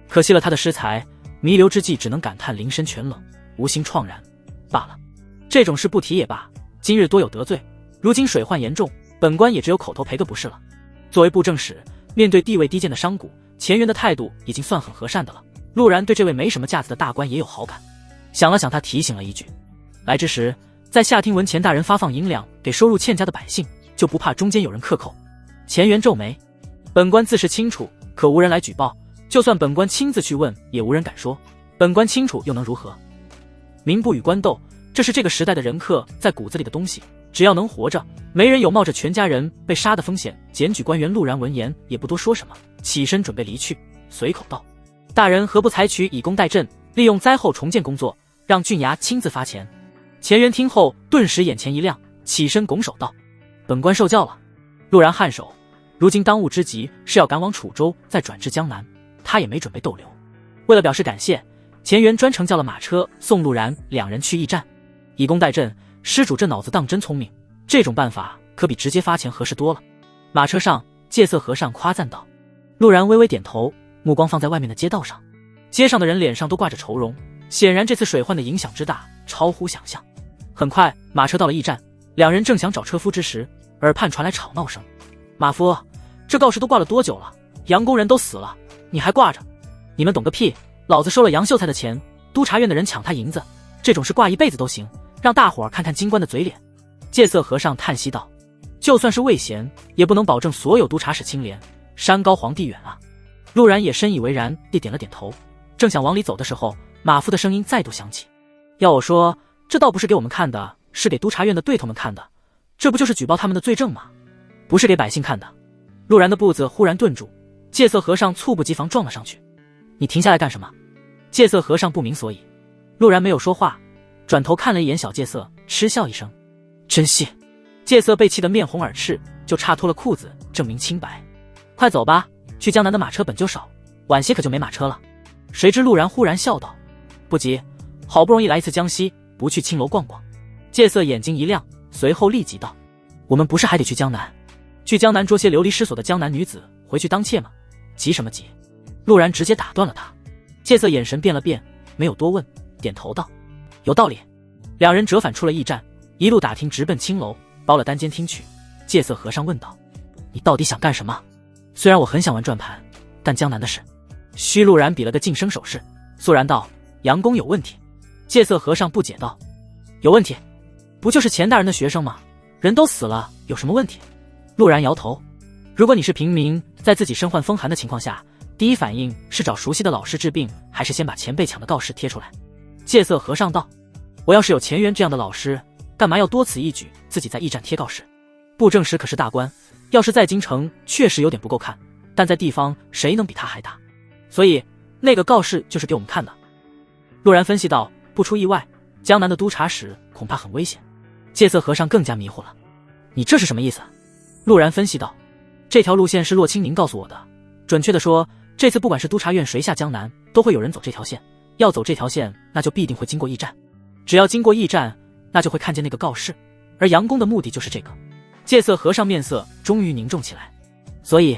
可惜了他的诗才，弥留之际只能感叹灵身全冷，无心怆然罢了。这种事不提也罢，今日多有得罪，如今水患严重，本官也只有口头赔个不是了。作为布政使，面对地位低贱的商贾，钱元的态度已经算很和善的了。陆然对这位没什么架子的大官也有好感。想了想，他提醒了一句：来之时在下听闻钱大人发放银两给收入欠家的百姓，就不怕中间有人克扣？钱元皱眉：本官自是清楚，可无人来举报，就算本官亲自去问，也无人敢说。本官清楚又能如何？民不与官斗，这是这个时代的人客在骨子里的东西，只要能活着，没人有冒着全家人被杀的风险检举官员。陆然闻言也不多说什么，起身准备离去，随口道：大人何不采取以工代赈，利用灾后重建工作，让郡衙亲自发钱？钱元听后顿时眼前一亮，起身拱手道：本官受教了。陆然颔首，如今当务之急是要赶往楚州，再转至江南，他也没准备逗留。为了表示感谢，钱元专程叫了马车送陆然两人去驿站。以工代赈，施主这脑子当真聪明，这种办法可比直接发钱合适多了。马车上，戒色和尚夸赞道。陆然微微点头，目光放在外面的街道上，街上的人脸上都挂着愁容，显然这次水患的影响之大，超乎想象。很快，马车到了驿站，两人正想找车夫之时，耳畔传来吵闹声。马夫，这告示都挂了多久了？杨工人都死了，你还挂着？你们懂个屁！老子收了杨秀才的钱，督察院的人抢他银子，这种事挂一辈子都行，让大伙儿看看京官的嘴脸。戒色和尚叹息道：就算是魏贤，也不能保证所有督察使清廉，山高皇帝远啊。陆然也深以为然地点了点头，正想往里走的时候，马夫的声音再度响起：要我说，这倒不是给我们看的，是给督察院的对头们看的，这不就是举报他们的罪证吗？不是给百姓看的。陆然的步子忽然顿住，戒色和尚猝不及防撞了上去。你停下来干什么？戒色和尚不明所以。陆然没有说话，转头看了一眼小戒色，嗤笑一声：真细。戒色被气得面红耳赤，就差脱了裤子证明清白。快走吧，去江南的马车本就少，晚些可就没马车了。谁知陆然忽然笑道：不急，好不容易来一次江西，不去青楼逛逛？戒色眼睛一亮，随后立即道：我们不是还得去江南？去江南捉些流离失所的江南女子回去当妾吗？急什么急？陆然直接打断了他。戒色眼神变了变，没有多问，点头道：有道理。两人折返出了驿站，一路打听直奔青楼，包了单间厅去。戒色和尚问道：你到底想干什么？虽然我很想玩转盘，但江南的事……虚陆然比了个噤声手势，肃然道：杨公有问题。戒色和尚不解道：有问题？不就是钱大人的学生吗？人都死了，有什么问题？陆然摇头：如果你是平民，在自己身患风寒的情况下，第一反应是找熟悉的老师治病，还是先把钱被抢的告示贴出来？戒色和尚道：我要是有钱元这样的老师，干嘛要多此一举，自己在驿站贴告示？布政使可是大官，要是在京城确实有点不够看，但在地方谁能比他还大？所以那个告示就是给我们看的。陆然分析道：不出意外，江南的督察使恐怕很危险。戒色和尚更加迷糊了：你这是什么意思？陆然分析道：这条路线是洛清宁告诉我的，准确的说，这次不管是督察院谁下江南，都会有人走这条线。要走这条线，那就必定会经过驿站，只要经过驿站，那就会看见那个告示，而杨公的目的就是这个。戒色和尚面色终于凝重起来。所以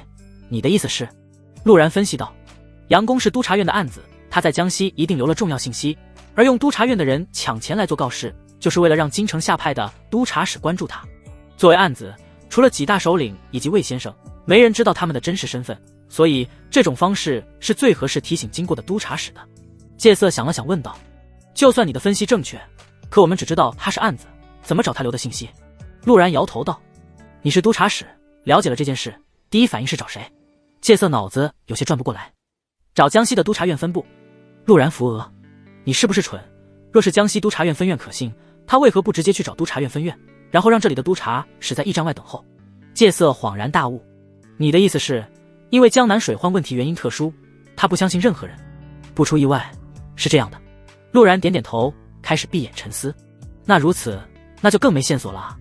你的意思是？陆然分析道：杨公是督察院的案子，他在江西一定留了重要信息，而用督察院的人抢钱来做告示，就是为了让京城下派的督察使关注他。作为案子，除了几大首领以及魏先生，没人知道他们的真实身份，所以这种方式是最合适提醒经过的督察使的。戒色想了想问道：就算你的分析正确，可我们只知道他是案子，怎么找他留的信息？陆然摇头道：你是督察使，了解了这件事，第一反应是找谁？戒色脑子有些转不过来。找江西的督察院分部。陆然扶额：你是不是蠢？若是江西督察院分院可信，他为何不直接去找督察院分院，然后让这里的督察使在驿站外等候？戒色恍然大悟：你的意思是，因为江南水患问题原因特殊，他不相信任何人？不出意外，是这样的。陆然点点头，开始闭眼沉思。那如此，那就更没线索了啊，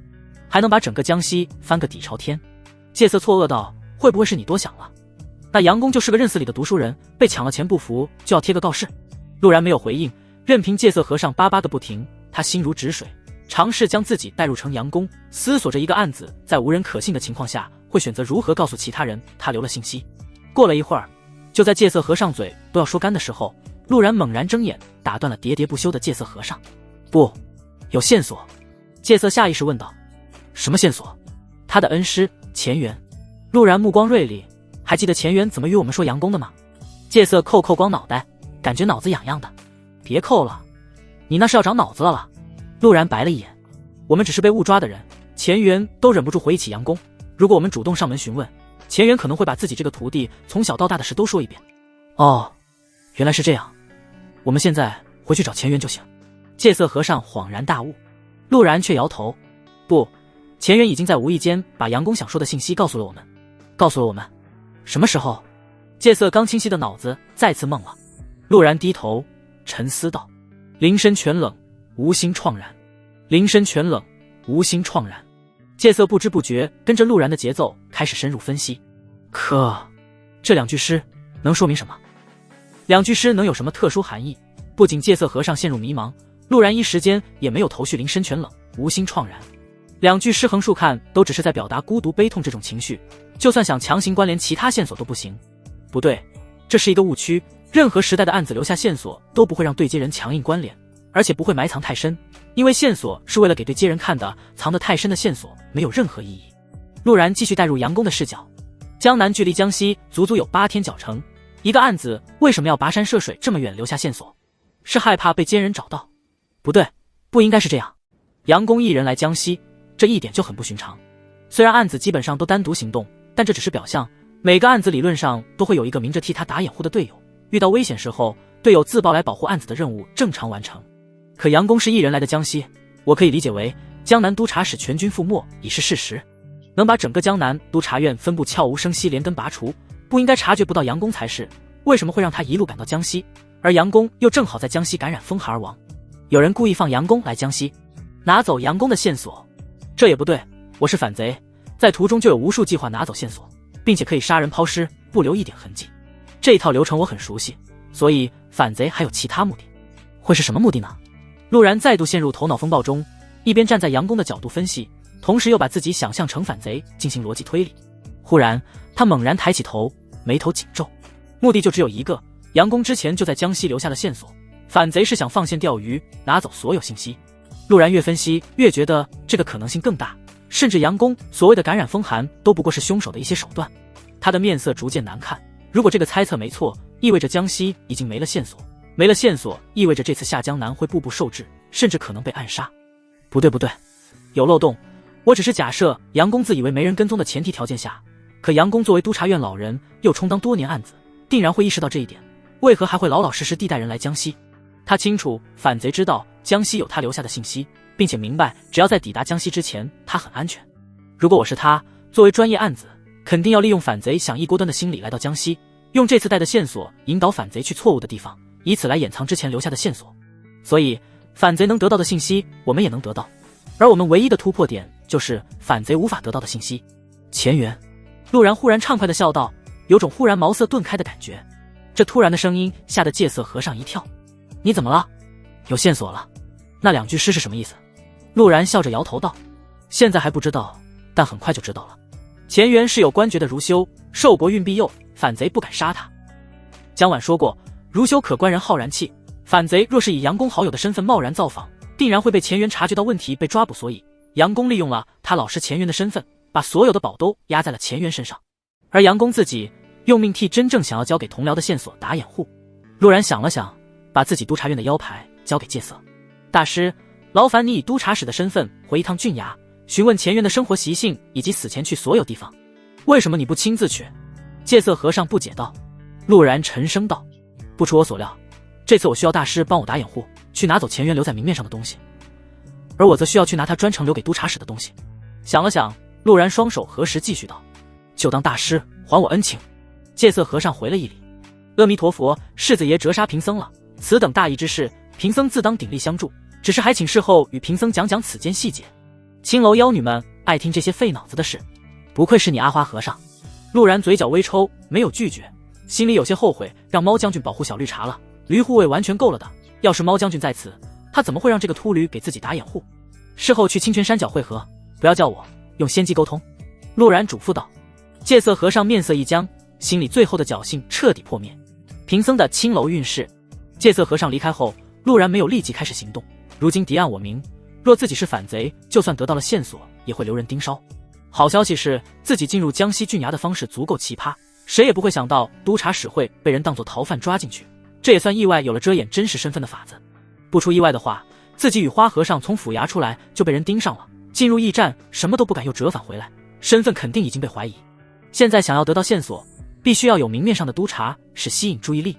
还能把整个江西翻个底朝天。戒色错愕道：会不会是你多想了？那杨公就是个认死理的读书人，被抢了钱不服就要贴个告示？陆然没有回应，任凭戒色和尚巴巴个不停。他心如止水，尝试将自己带入成杨公，思索着一个案子在无人可信的情况下会选择如何告诉其他人他留了信息。过了一会儿，就在戒色和尚嘴都要说干的时候，陆然猛然睁眼，打断了喋喋不休的戒色和尚。不，有线索。戒色下意识问道：什么线索？他的恩师钱元。陆然目光锐利：还记得钱元怎么与我们说杨公的吗？戒色扣光脑袋，感觉脑子痒痒的。别扣了，你那是要长脑子了。陆然白了一眼：我们只是被误抓的人，钱元都忍不住回忆起杨公，如果我们主动上门询问，钱元可能会把自己这个徒弟从小到大的事都说一遍。哦，原来是这样，我们现在回去找钱元就行。戒色和尚恍然大悟，陆然却摇头：“不，钱元已经在无意间把杨公想说的信息告诉了我们。什么时候？”戒色刚清晰的脑子再次懵了。陆然低头沉思道：“林深泉冷，无心怆然。林深泉冷，无心怆然。”戒色不知不觉跟着陆然的节奏开始深入分析。可这两句诗能说明什么？两句诗能有什么特殊含义？不仅戒色和尚陷入迷茫，陆然一时间也没有头绪。林深泉冷，无心怆然，两句诗横竖看都只是在表达孤独悲痛这种情绪，就算想强行关联其他线索都不行。不对，这是一个误区，任何时代的案子留下线索都不会让对接人强硬关联，而且不会埋藏太深，因为线索是为了给对接人看的，藏得太深的线索没有任何意义。陆然继续带入杨公的视角，江南距离江西足足有8天脚程，一个案子为什么要跋山涉水这么远留下线索？是害怕被奸人找到？不对，不应该是这样。杨公一人来江西，这一点就很不寻常。虽然案子基本上都单独行动，但这只是表象，每个案子理论上都会有一个明着替他打掩护的队友，遇到危险时候，队友自爆来保护案子的任务正常完成。可杨公是一人来的江西，我可以理解为江南督察使全军覆没已是事实，能把整个江南督察院分部悄无声息连根拔除，不应该察觉不到杨公才是，为什么会让他一路赶到江西，而杨公又正好在江西感染风寒而亡？有人故意放杨公来江西，拿走杨公的线索，这也不对。我是反贼，在途中就有无数计划拿走线索，并且可以杀人抛尸，不留一点痕迹。这一套流程我很熟悉，所以反贼还有其他目的。会是什么目的呢？陆然再度陷入头脑风暴中，一边站在杨公的角度分析，同时又把自己想象成反贼进行逻辑推理。忽然他猛然抬起头，眉头紧皱，目的就只有一个，杨公之前就在江西留下了线索，反贼是想放线钓鱼，拿走所有信息。陆然越分析越觉得这个可能性更大，甚至杨公所谓的感染风寒都不过是凶手的一些手段。他的面色逐渐难看，如果这个猜测没错，意味着江西已经没了线索，没了线索意味着这次下江南会步步受制，甚至可能被暗杀。不对，有漏洞。我只是假设杨公自以为没人跟踪的前提条件下，可杨公作为督察院老人，又充当多年案子，定然会意识到这一点，为何还会老老实实地带人来江西？他清楚反贼知道江西有他留下的信息，并且明白只要在抵达江西之前他很安全。如果我是他，作为专业案子，肯定要利用反贼想一锅端的心理来到江西，用这次带的线索引导反贼去错误的地方，以此来掩藏之前留下的线索。所以反贼能得到的信息我们也能得到，而我们唯一的突破点就是反贼无法得到的信息。钱元。陆然忽然畅快地笑道，有种忽然茅塞顿开的感觉。这突然的声音吓得戒色和尚一跳。你怎么了？有线索了？那两句诗是什么意思？陆然笑着摇头道，现在还不知道，但很快就知道了。钱元是有官爵的如修，受国运庇佑，反贼不敢杀他。江晚说过，如修可官人好然气，反贼若是以杨公好友的身份贸然造访，定然会被钱元察觉到问题被抓捕，所以杨公利用了他老师钱元的身份，把所有的宝都压在了钱元身上，而杨公自己用命替真正想要交给同僚的线索打掩护。陆然想了想，把自己督察院的腰牌交给戒色大师，劳烦你以督察使的身份回一趟郡衙，询问钱元的生活习性以及死前去所有地方。为什么你不亲自去？戒色和尚不解道。陆然沉声道，不出我所料，这次我需要大师帮我打掩护，去拿走钱元留在明面上的东西，而我则需要去拿他专程留给督察使的东西。想了想，陆然双手合十继续道，就当大师还我恩情。戒色和尚回了一礼，阿弥陀佛，世子爷折杀贫僧了，此等大义之事，贫僧自当鼎力相助，只是还请事后与贫僧讲讲此间细节。青楼妖女们爱听这些费脑子的事，不愧是你阿花和尚。陆然嘴角微抽，没有拒绝，心里有些后悔让猫将军保护小绿茶了，驴护卫完全够了的，要是猫将军在此，他怎么会让这个秃驴给自己打掩护？事后去清泉山脚会合，不要叫我，用仙机沟通。陆然嘱咐道。戒色和尚面色一僵，心里最后的侥幸彻底破灭。贫僧的青楼运势。戒色和尚离开后，陆然没有立即开始行动。如今敌暗我明，若自己是反贼，就算得到了线索，也会留人盯梢。好消息是，自己进入江西郡衙的方式足够奇葩，谁也不会想到督察使会被人当作逃犯抓进去，这也算意外有了遮掩真实身份的法子。不出意外的话，自己与花和尚从府衙出来就被人盯上了，进入驿站什么都不敢又折返回来，身份肯定已经被怀疑。现在想要得到线索，必须要有明面上的督察使吸引注意力。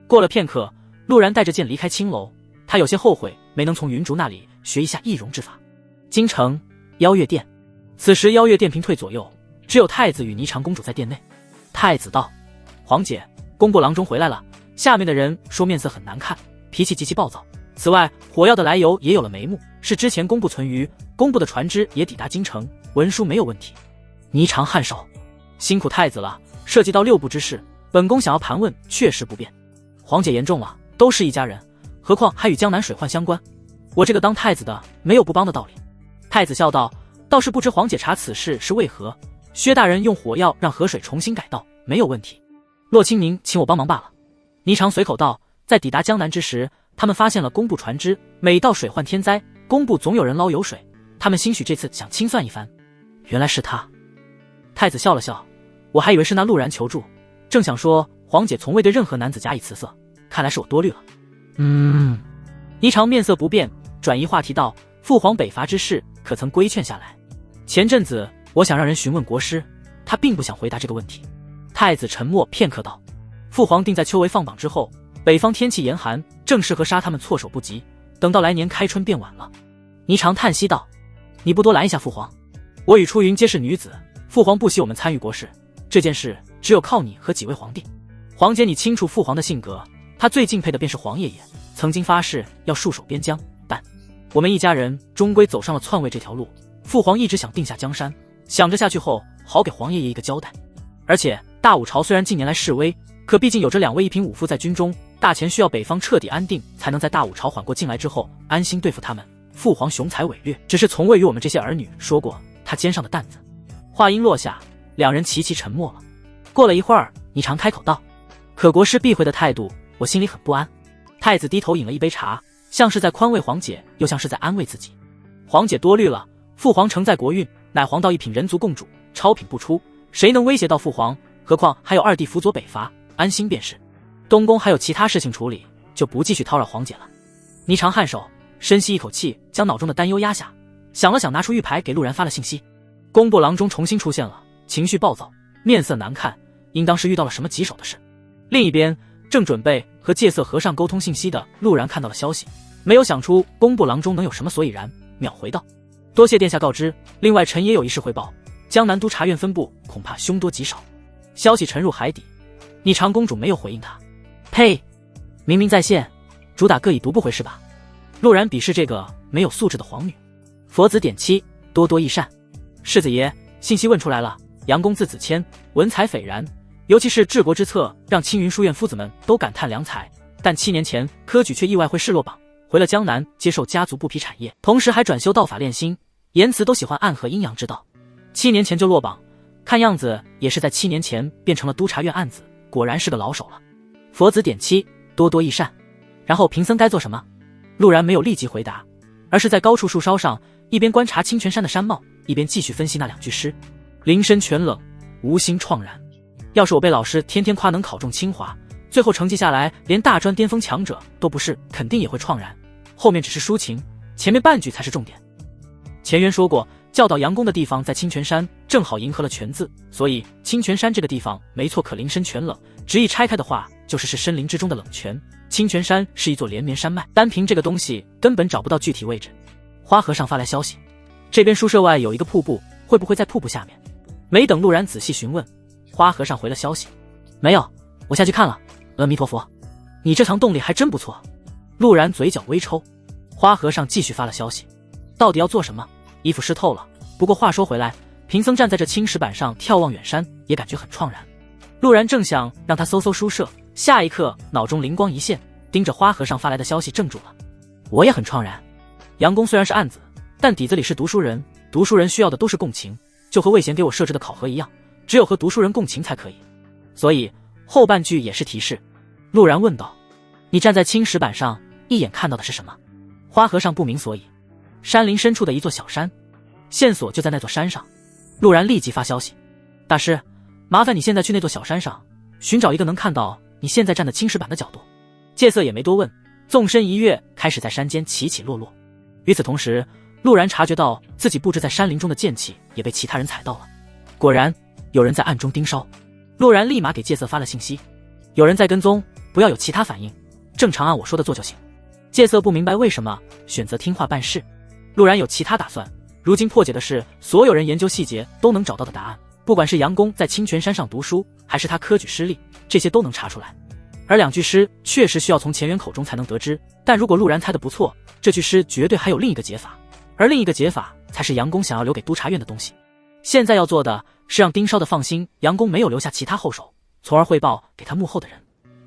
过了片刻，陆然带着剑离开青楼，他有些后悔没能从云竹那里学一下易容之法。京城邀月殿，此时邀月殿屏退左右，只有太子与霓裳公主在殿内。太子道：皇姐，工部郎中回来了。下面的人说面色很难看，脾气极其暴躁。此外，火药的来由也有了眉目，是之前工部存余，工部的船只也抵达京城，文书没有问题。霓裳颔首，辛苦太子了，涉及到6部之事，本宫想要盘问，确实不便。皇姐言重了，都是一家人，何况还与江南水患相关，我这个当太子的没有不帮的道理。太子笑道：倒是不知皇姐查此事是为何？薛大人用火药让河水重新改道，没有问题。洛清明请我帮忙罢了。霓裳随口道：在抵达江南之时，他们发现了工部船只，每到水患天灾，工部总有人捞油水，他们兴许这次想清算一番。原来是他。太子笑了笑：我还以为是那陆然求助，正想说皇姐从未对任何男子假以辞色，看来是我多虑了。霓裳面色不变，转移话题道：父皇北伐之事可曾规劝下来？前阵子我想让人询问国师，他并不想回答这个问题。太子沉默片刻道：父皇定在秋闱放榜之后，北方天气严寒，正适合杀他们措手不及，等到来年开春便晚了。霓裳叹息道：你不多拦一下父皇？我与出云皆是女子，父皇不喜我们参与国事，这件事只有靠你和几位皇帝。皇姐你清楚父皇的性格，他最敬佩的便是皇爷爷，曾经发誓要戍守边疆，但我们一家人终归走上了篡位这条路，父皇一直想定下江山，想着下去后好给皇爷爷一个交代。而且大武朝虽然近年来示威，可毕竟有着2位一品武夫在军中，大前需要北方彻底安定，才能在大武朝缓过劲来之后安心对付他们。父皇雄才伟略，只是从未与我们这些儿女说过他肩上的担子。话音落下，两人齐齐沉默了。过了一会儿，霓裳开口道：可国师避讳的态度，我心里很不安。太子低头饮了一杯茶，像是在宽慰皇姐，又像是在安慰自己。皇姐多虑了，父皇承载国运，乃皇道一品人族共主，超品不出，谁能威胁到父皇？何况还有2弟辅佐北伐，安心便是。东宫还有其他事情处理，就不继续叨扰皇姐了。霓裳颔首，深吸一口气，将脑中的担忧压下，想了想，拿出玉牌给陆然发了信息。工部郎中重新出现了，情绪暴躁，面色难看，应当是遇到了什么棘手的事。另一边，正准备和戒色和尚沟通信息的陆然看到了消息，没有想出工部郎中能有什么所以然，秒回道：多谢殿下告知，另外臣也有一事汇报，江南督察院分部恐怕凶多吉少。消息沉入海底，霓裳公主没有回应他。呸，明明在线，主打各以独步回事吧。陆然鄙视这个没有素质的皇女。佛子点漆，多多益善。世子爷，信息问出来了，杨公字子谦，文采斐然，尤其是治国之策，让青云书院夫子们都感叹良才。但7年前科举却意外会试落榜，回了江南接受家族布匹产业，同时还转修道法练心，言辞都喜欢暗合阴阳之道。7年前就落榜，看样子也是在7年前变成了督察院案子，果然是个老手了。佛子点漆，多多益善。然后贫僧该做什么？陆然没有立即回答，而是在高处树梢上一边观察清泉山的山貌，一边继续分析那2句诗：林深泉冷，无心怆然。要是我被老师天天夸能考中清华，最后成绩下来连大专巅峰强者都不是，肯定也会怆然。后面只是抒情，前面半句才是重点。前缘说过，教导杨公的地方在清泉山，正好迎合了泉字，所以清泉山这个地方没错，可林深泉冷，直译拆开的话就是深林之中的冷泉。清泉山是一座连绵山脉，单凭这个东西根本找不到具体位置。花和尚发来消息，这边书舍外有一个瀑布，会不会在瀑布下面？没等陆然仔细询问，花和尚回了消息：没有，我下去看了。阿弥陀佛，你这藏动力还真不错。陆然嘴角微抽。花和尚继续发了消息：到底要做什么？衣服湿透了，不过话说回来，贫僧站在这青石板上眺望远山，也感觉很怆然。陆然正想让他搜搜书舍，下一刻脑中灵光一现，盯着花和尚发来的消息怔住了。我也很怆然。杨公虽然是案子，但底子里是读书人，读书人需要的都是共情，就和魏贤给我设置的考核一样，只有和读书人共情才可以。所以后半句也是提示。陆然问道：你站在青石板上，一眼看到的是什么？花和尚不明所以。山林深处的一座小山，线索就在那座山上。陆然立即发消息：大师，麻烦你现在去那座小山上，寻找一个能看到你现在站的青石板的角度。戒色也没多问，纵身一跃，开始在山间起起落落。与此同时，陆然察觉到自己布置在山林中的剑气也被其他人踩到了。果然有人在暗中盯梢。陆然立马给戒色发了信息：有人在跟踪，不要有其他反应，正常按我说的做就行。戒色不明白为什么选择听话办事，陆然有其他打算。如今破解的是所有人研究细节都能找到的答案，不管是杨公在清泉山上读书，还是他科举失利，这些都能查出来。而两句诗确实需要从钱元口中才能得知，但如果陆然猜得不错，这句诗绝对还有另一个解法，而另一个解法才是杨公想要留给督察院的东西。现在要做的是让丁烧的放心杨公没有留下其他后手，从而汇报给他幕后的人。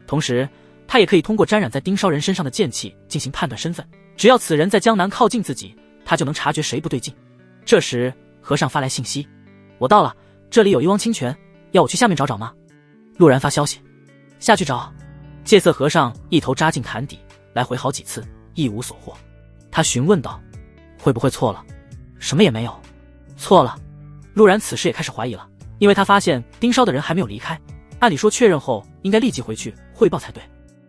同时他也可以通过沾染在丁烧人身上的剑气进行判断身份，只要此人在江南靠近自己，他就能察觉谁不对劲。这时和尚发来信息，我到了，这里有一汪清泉，要我去下面找找吗？陆然发消息，下去找。戒色和尚一头扎进潭底，来回好几次，一无所获。他询问道，会不会错了？什么也没有。错了。陆然此时也开始怀疑了，因为他发现盯梢的人还没有离开，按理说确认后应该立即回去汇报才对。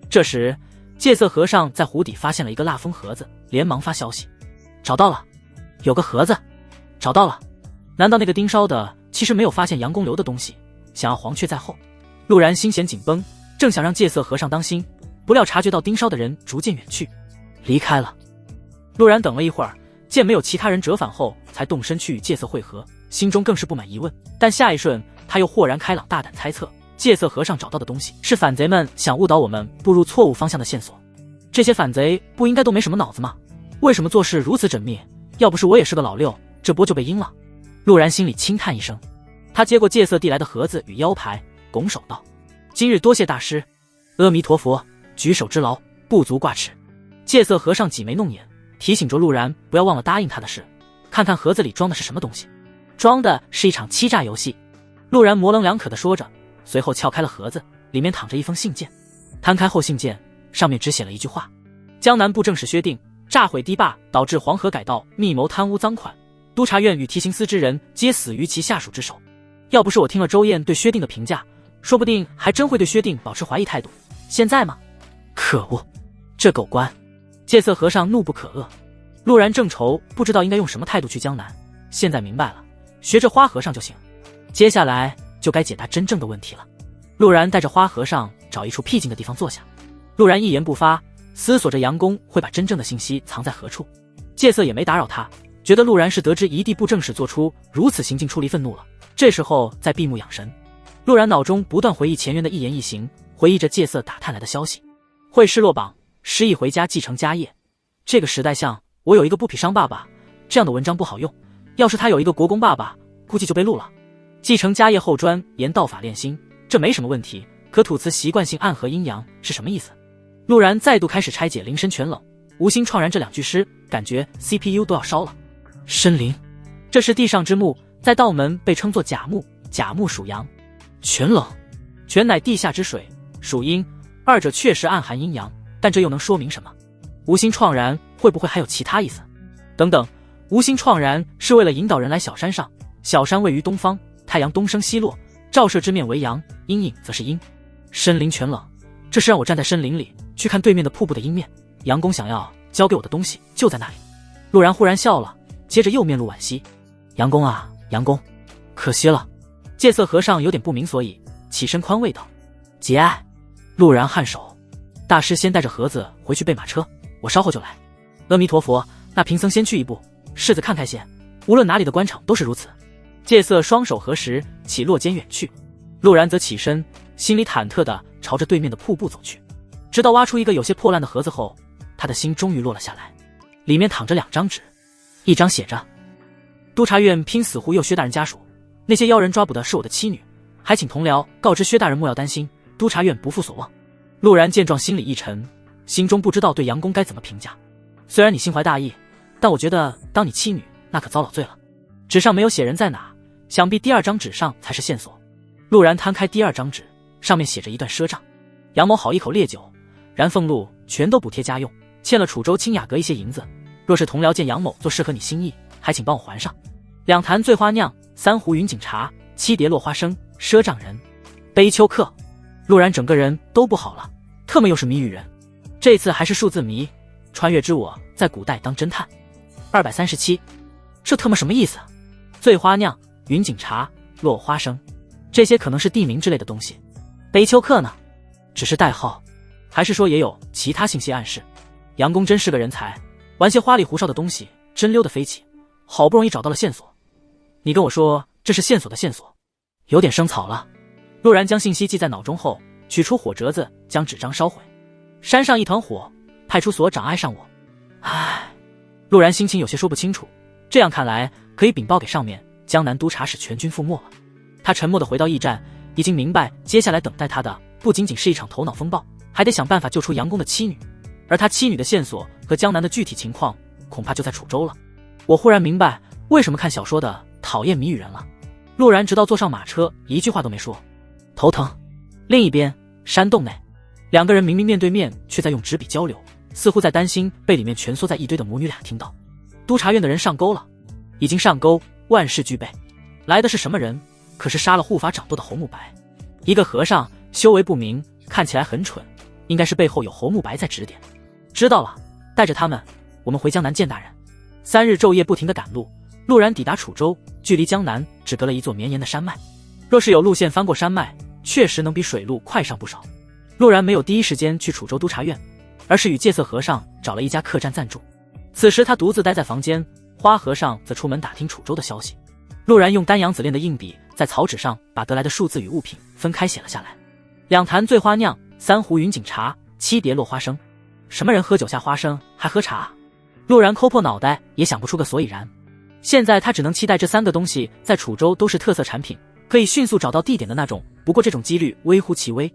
这时戒色和尚在湖底发现了一个蜡封盒子，连忙发消息，找到了，有个盒子，找到了。难道那个盯梢的其实没有发现杨公留的东西，想要黄雀在后？陆然心弦紧绷，正想让戒色和尚当心，不料察觉到盯梢的人逐渐远去，离开了。陆然等了一会儿，见没有其他人折返后，才动身去与戒色会合，心中更是不满疑问。但下一瞬他又豁然开朗，大胆猜测戒色和尚找到的东西是反贼们想误导我们步入错误方向的线索。这些反贼不应该都没什么脑子吗？为什么做事如此缜密？要不是我也是个老六，这波就被阴了。陆然心里轻叹一声，他接过戒色递来的盒子与腰牌，拱手道，今日多谢大师，阿弥陀佛，举手之劳，不足挂齿。戒色和尚挤眉弄眼，提醒着陆然不要忘了答应他的事，看看盒子里装的是什么东西。装的是一场欺诈游戏。陆然模棱两可地说着，随后撬开了盒子，里面躺着一封信件。摊开后信件上面只写了一句话，江南布政使薛定炸毁堤坝，导致黄河改道，密谋贪污赃款，督察院与提刑司之人皆死于其下属之手。要不是我听了周燕对薛定的评价，说不定还真会对薛定保持怀疑态度。现在吗？可恶，这狗官！戒色和尚怒不可遏。陆然正愁不知道应该用什么态度去江南，现在明白了，学着花和尚就行。接下来就该解答真正的问题了。陆然带着花和尚找一处僻静的地方坐下。陆然一言不发，思索着杨公会把真正的信息藏在何处。戒色也没打扰他，觉得陆然是得知一地布政使做出如此行径出离愤怒了，这时候再闭目养神。陆然脑中不断回忆前缘的一言一行，回忆着戒色打探来的消息。会试落榜，失意回家继承家业。这个时代像我有一个不匹商爸爸，这样的文章不好用，要是他有一个国公爸爸，估计就被录了。继承家业后专研道法练心，这没什么问题，可吐词习惯性暗合阴阳是什么意思？陆然再度开始拆解灵深全冷无心怆然这两句诗，感觉 CPU 都要烧了。深灵，这是地上之木，在道门被称作甲木，甲木属阳。全冷，全乃地下之水，属阴，二者确实暗含阴阳，但这又能说明什么？无心怆然会不会还有其他意思？等等，无心怆然是为了引导人来小山上，小山位于东方，太阳东升西落，照射之面为阳，阴影则是阴。深林全冷，这是让我站在深林里去看对面的瀑布的阴面，杨公想要交给我的东西就在那里。陆然忽然笑了，接着又面露惋惜，杨公啊杨公，可惜了。戒色和尚有点不明所以，起身宽慰道，节哀。陆然颔首，大师先带着盒子回去备马车，我稍后就来。阿弥陀佛，那贫僧先去一步，世子看开些，无论哪里的官场都是如此。戒色双手合十，起落间远去。陆然则起身，心里忐忑地朝着对面的瀑布走去。直到挖出一个有些破烂的盒子后，他的心终于落了下来。里面躺着两张纸，一张写着，督察院拼死忽悠薛大人家属，那些妖人抓捕的是我的妻女，还请同僚告知薛大人莫要担心，督察院不负所望。陆然见状心里一沉，心中不知道对杨公该怎么评价。虽然你心怀大义，但我觉得当你妻女那可遭老罪了。纸上没有写人在哪，想必第二张纸上才是线索。陆然摊开第二张纸，上面写着一段赊账。杨某好一口烈酒，然俸禄全都补贴家用，欠了楚州清雅阁一些银子，若是同僚见杨某做适合你心意，还请帮我还上。2坛醉花酿，3壶云锦茶，7碟落花生，赊账人悲秋客。陆然整个人都不好了，特么又是谜语人，这次还是数字谜，穿越之我在古代当侦探。237，这特么什么意思？醉花酿、云锦茶、落花生，这些可能是地名之类的东西。悲秋客呢？只是代号，还是说也有其他信息暗示？杨公真是个人才，玩些花里胡哨的东西，真溜得飞起。好不容易找到了线索，你跟我说这是线索的线索，有点生草了。陆然将信息记在脑中后，取出火折子，将纸张烧毁。山上一团火，派出所长爱上我。唉，陆然心情有些说不清楚。这样看来，可以禀报给上面，江南督察使全军覆没了。他沉默地回到驿站，已经明白接下来等待他的不仅仅是一场头脑风暴，还得想办法救出杨公的妻女。而他妻女的线索和江南的具体情况，恐怕就在楚州了。我忽然明白为什么看小说的讨厌谜语人了。陆然直到坐上马车，一句话都没说，头疼。另一边，山洞内，两个人明明面对面，却在用纸笔交流，似乎在担心被里面蜷缩在一堆的母女俩听到。督察院的人上钩了，已经上钩，万事俱备。来的是什么人？可是杀了护法掌舵的侯慕白，一个和尚，修为不明，看起来很蠢，应该是背后有侯慕白在指点。知道了，带着他们，我们回江南见大人。3日昼夜不停地赶路，陆然抵达楚州，距离江南只隔了一座绵延的山脉。若是有路线翻过山脉，确实能比水路快上不少。陆然没有第一时间去楚州督察院，而是与戒色和尚找了一家客栈暂住。此时他独自待在房间，花和尚则出门打听楚州的消息。陆然用丹阳子炼的硬笔在草纸上把得来的数字与物品分开写了下来：2坛醉花酿，3壶云锦茶，7碟落花生。什么人喝酒下花生还喝茶啊？陆然抠破脑袋也想不出个所以然。现在他只能期待这3个东西在楚州都是特色产品，可以迅速找到地点的那种，不过这种几率微乎其微。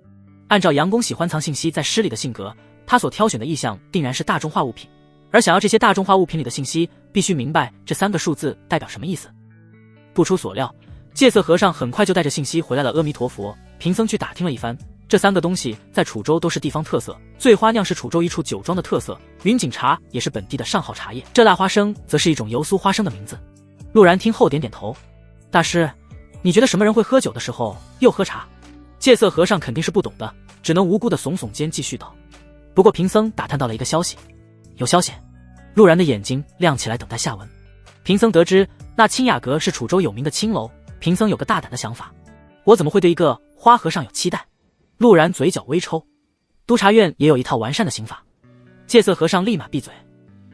按照杨公喜欢藏信息在诗里的性格，他所挑选的意象定然是大众化物品，而想要这些大众化物品里的信息，必须明白这3个数字代表什么意思。不出所料，戒色和尚很快就带着信息回来了阿弥陀佛。贫僧去打听了一番，这3个东西在楚州都是地方特色，醉花酿是楚州一处酒庄的特色，云锦茶也是本地的上好茶叶，这腊花生则是一种油酥花生的名字。陆然听后点点头，大师，你觉得什么人会喝酒的时候又喝茶？戒色和尚肯定是不懂的，只能无辜的耸耸肩继续道，不过贫僧打探到了一个消息。有消息？陆然的眼睛亮起来，等待下文。贫僧得知那清雅阁是楚州有名的青楼，贫僧有个大胆的想法。我怎么会对一个花和尚有期待？陆然嘴角微抽，督察院也有一套完善的刑法。戒色和尚立马闭嘴。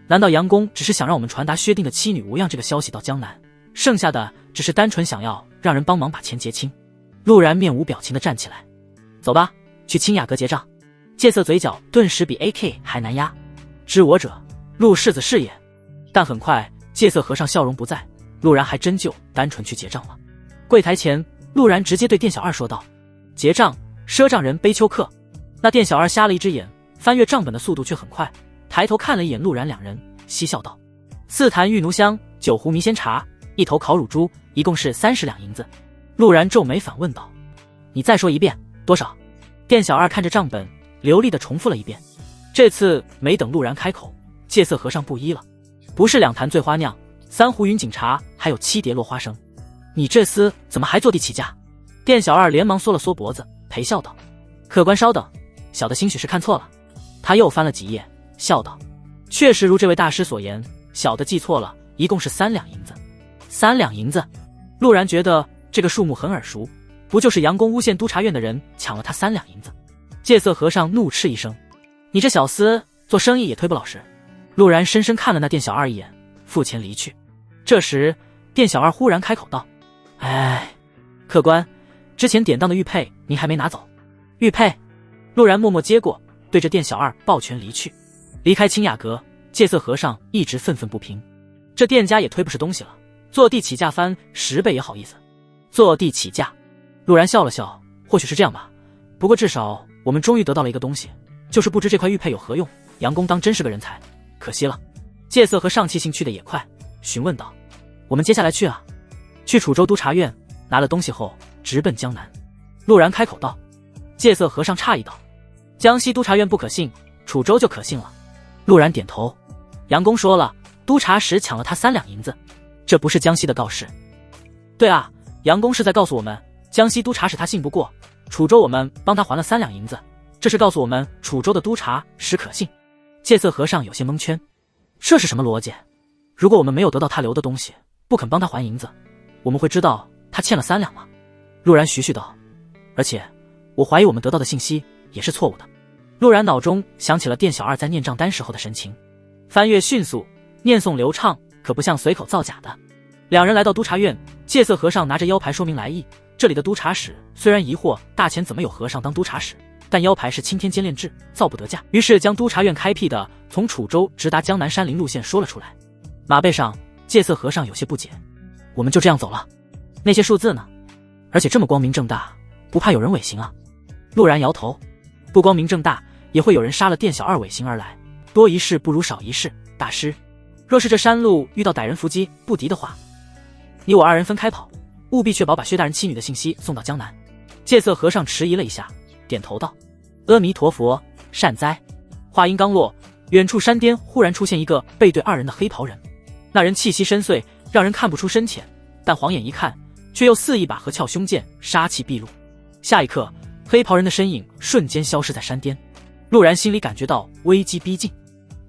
难道杨公只是想让我们传达薛定的妻女无恙这个消息到江南，剩下的只是单纯想要让人帮忙把钱结清？陆然面无表情地站起来，走吧，去清雅阁结账。戒色嘴角顿时比 AK 还难压。知我者，陆世子是也。但很快戒色和尚笑容不在，陆然还真就单纯去结账了。柜台前，陆然直接对店小二说道：结账，赊账人悲秋客。那店小二瞎了一只眼，翻阅账本的速度却很快，抬头看了一眼陆然两人，嬉笑道：4坛玉奴香，9壶迷仙茶，1头烤乳猪，一共是30两银子。陆然皱眉反问道：你再说一遍，多少？店小二看着账本，流利地重复了一遍。这次没等陆然开口，戒色和尚不依了：不是2坛醉花酿，3壶云锦茶，还有7碟落花生，你这厮怎么还坐地起价？店小二连忙缩了缩脖子，陪笑道：客官稍等，小的兴许是看错了。他又翻了几页，笑道：确实如这位大师所言，小的记错了，一共是3两银子。3两银子？陆然觉得这个数目很耳熟，不就是杨公诬陷督察院的人抢了他3两银子？戒色和尚怒斥一声：你这小厮做生意也忒不老实。陆然深深看了那店小二一眼，付钱离去。这时店小二忽然开口道：哎，客官，之前典当的玉佩您还没拿走。玉佩？陆然默默接过，对着店小二抱拳离去。离开清雅阁，戒色和尚一直愤愤不平，这店家也忒不是东西了，坐地起价翻10倍也好意思。坐地起价？陆然笑了笑，或许是这样吧，不过至少我们终于得到了一个东西，就是不知这块玉佩有何用。杨公当真是个人才，可惜了。戒色和尚气性去的也快，询问道：我们接下来去啊？去楚州督察院，拿了东西后直奔江南。陆然开口道。戒色和尚诧异道：江西督察院不可信，楚州就可信了。陆然点头。杨公说了，督察使抢了他3两银子，这不是江西的告示。对啊，杨公是在告诉我们，江西督察使他信不过，楚州我们帮他还了3两银子，这是告诉我们楚州的督察使可信。戒色和尚有些蒙圈，这是什么逻辑？如果我们没有得到他留的东西，不肯帮他还银子，我们会知道他欠了3两吗？陆然徐徐道：而且我怀疑我们得到的信息也是错误的。陆然脑中想起了店小二在念账单时候的神情，翻阅迅速，念诵流畅，可不像随口造假的。两人来到督察院，戒色和尚拿着腰牌说明来意。这里的督察使虽然疑惑大钱怎么有和尚当督察使，但腰牌是青天监炼制，造不得假，于是将督察院开辟的从楚州直达江南山林路线说了出来。马背上，戒色和尚有些不解：我们就这样走了？那些数字呢？而且这么光明正大，不怕有人违行啊？陆然摇头：不光明正大，也会有人杀了店小二违行而来，多一事不如少一事。大师，若是这山路遇到歹人伏击不敌的话，你我二人分开跑，务必确保把薛大人妻女的信息送到江南。戒色和尚迟疑了一下，点头道：阿弥陀佛，善哉。话音刚落，远处山巅忽然出现一个背对二人的黑袍人，那人气息深邃，让人看不出深浅，但晃眼一看，却又似一把合鞘凶剑，杀气毕露。下一刻，黑袍人的身影瞬间消失在山巅。陆然心里感觉到危机逼近，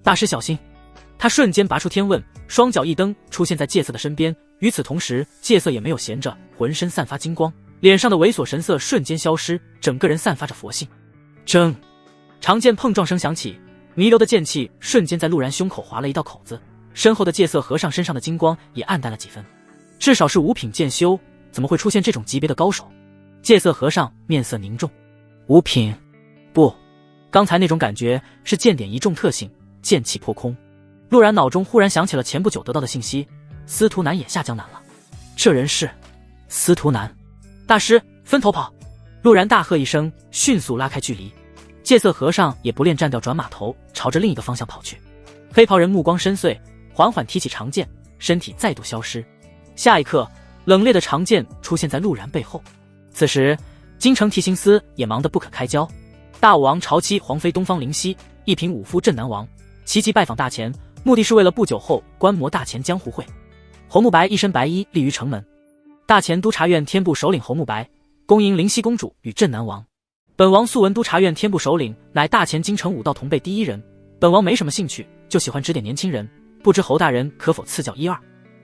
大师小心！他瞬间拔出天问，双脚一蹬，出现在戒色的身边。与此同时，戒色也没有闲着，浑身散发金光，脸上的猥琐神色瞬间消失，整个人散发着佛性。铮！长剑碰撞声响起，弥留的剑气瞬间在陆然胸口划了一道口子。身后的戒色和尚身上的金光也暗淡了几分，至少是五品剑修，怎么会出现这种级别的高手？戒色和尚面色凝重：五品？不，刚才那种感觉是剑点一中特性，剑气破空。陆然脑中忽然想起了前不久得到的信息，司徒南也下江南了。这人是司徒南。大师，分头跑！陆然大喝一声，迅速拉开距离。戒色和尚也不恋战，调转马头，朝着另一个方向跑去。黑袍人目光深邃，缓缓提起长剑，身体再度消失。下一刻，冷冽的长剑出现在陆然背后。此时，京城提刑司也忙得不可开交。大武王朝妻皇妃东方灵犀，一品武夫镇南王齐集拜访大钱，目的是为了不久后观摩大钱江湖会。侯慕白一身白衣立于城门，大钱督察院天部首领侯慕白恭迎灵犀公主与镇南王。本王素闻督察院天部首领乃大钱京城武道同辈第一人，本王没什么兴趣，就喜欢指点年轻人，不知侯大人可否赐教一二？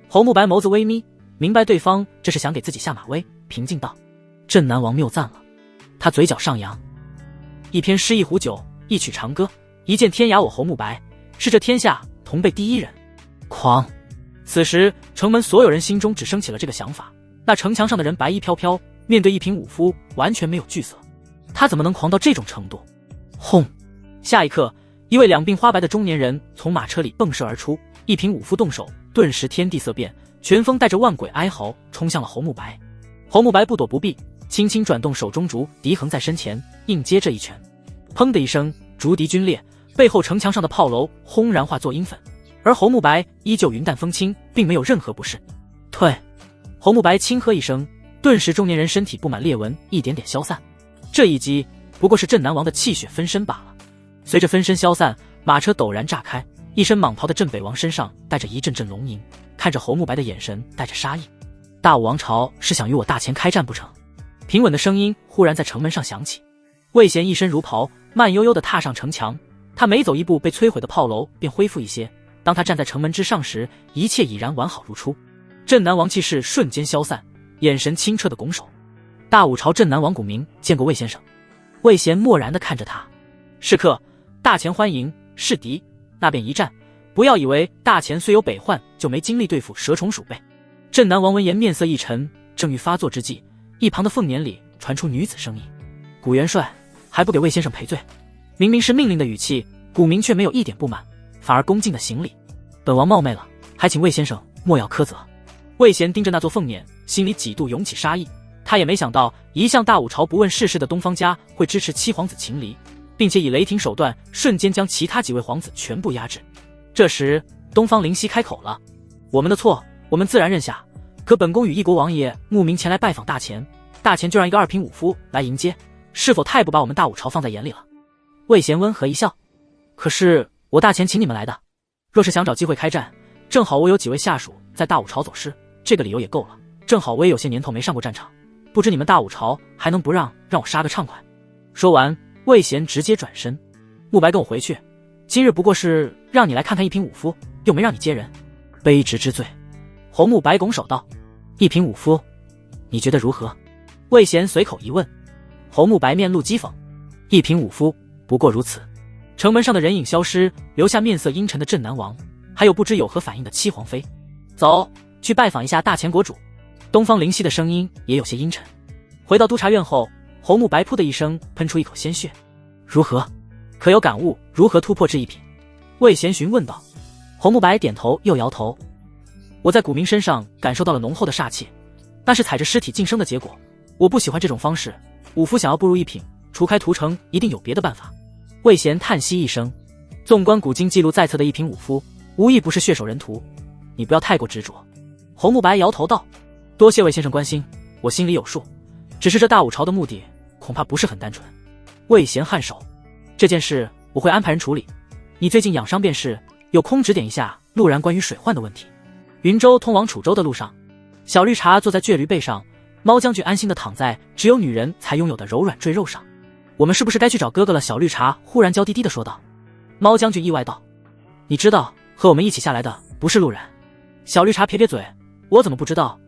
侯慕白眸子微眯，明白对方这是想给自己下马威，平静道：镇南王谬赞了。他嘴角上扬：一篇诗一壶酒，一曲长歌，一剑天涯我侯慕白，是这天下同辈第一人。狂！此时城门所有人心中只升起了这个想法。那城墙上的人白衣飘飘，面对一品武夫完全没有惧色，他怎么能狂到这种程度？轰！下一刻，一位两鬓花白的中年人从马车里迸射而出，一品武夫动手，顿时天地色变，拳风带着万鬼哀嚎冲向了侯慕白。侯慕白不躲不避，轻轻转动手中竹笛，横在身前应接这一拳。砰的一声，竹笛皲裂，背后城墙上的炮楼轰然化作阴粉，而侯慕白依旧云淡风轻，并没有任何不适。退！侯慕白轻喝一声，顿时中年人身体布满裂纹，一点点消散。这一击不过是镇南王的气血分身罢了。随着分身消散，马车陡然炸开，一身蟒袍的镇北王身上带着一阵阵龙吟，看着侯慕白的眼神带着杀意。大武王朝是想与我大钱开战不成？平稳的声音忽然在城门上响起。魏贤一身如袍，慢悠悠地踏上城墙，他每走一步，被摧毁的炮楼便恢复一些。当他站在城门之上时，一切已然完好如初。镇南王气势瞬间消散，眼神清澈的拱手：大武朝镇南王古明见过魏先生。魏贤漠然地看着他：是客，大钱欢迎，是敌那便一战。不要以为大钱虽有北患，就没精力对付蛇虫鼠辈。镇南王闻言面色一沉，正欲发作之际，一旁的凤年里传出女子声音：古元帅，还不给魏先生赔罪？明明是命令的语气，古明却没有一点不满，反而恭敬的行礼：本王冒昧了，还请魏先生莫要苛责。魏贤盯着那座凤辇，心里几度涌起杀意。他也没想到一向大武朝不问世事的东方家会支持七皇子秦离，并且以雷霆手段瞬间将其他几位皇子全部压制。这时东方灵犀开口了：我们的错，我们自然认下，可本宫与一国王爷慕名前来拜访大钱，大钱就让一个二品武夫来迎接，是否太不把我们大武朝放在眼里了？魏贤温和一笑：可是我大钱请你们来的，若是想找机会开战，正好我有几位下属在大武朝走失，这个理由也够了。正好我也有些年头没上过战场，不知你们大武朝还能不让我杀个畅快？说完，魏贤直接转身：慕白跟我回去，今日不过是让你来看看一品武夫，又没让你接人，卑职知罪。侯慕白拱手道：一品武夫，你觉得如何？魏贤随口一问。侯慕白面露讥讽：一品武夫不过如此。城门上的人影消失，留下面色阴沉的镇南王，还有不知有何反应的七皇妃。走，去拜访一下大前国主。东方灵犀的声音也有些阴沉。回到督察院后，侯慕白噗的一声喷出一口鲜血。如何？可有感悟？如何突破这一品？魏贤询问道。侯慕白点头又摇头。我在古明身上感受到了浓厚的煞气，那是踩着尸体晋升的结果。我不喜欢这种方式，武夫想要步入一品，除开屠城，一定有别的办法。魏贤叹息一声，纵观古今记录在册的一品武夫，无一不是血手人屠，你不要太过执着。侯慕白摇头道，多谢魏先生关心，我心里有数，只是这大武朝的目的恐怕不是很单纯。魏贤颔首，这件事我会安排人处理，你最近养伤便是，有空指点一下陆然关于水患的问题。云州通往楚州的路上，小绿茶坐在倔驴背上，猫将军安心地躺在只有女人才拥有的柔软赘肉上。我们是不是该去找哥哥了？小绿茶忽然娇滴滴地说道。猫将军意外道，你知道和我们一起下来的不是陆然？小绿茶撇撇嘴，我怎么不知道？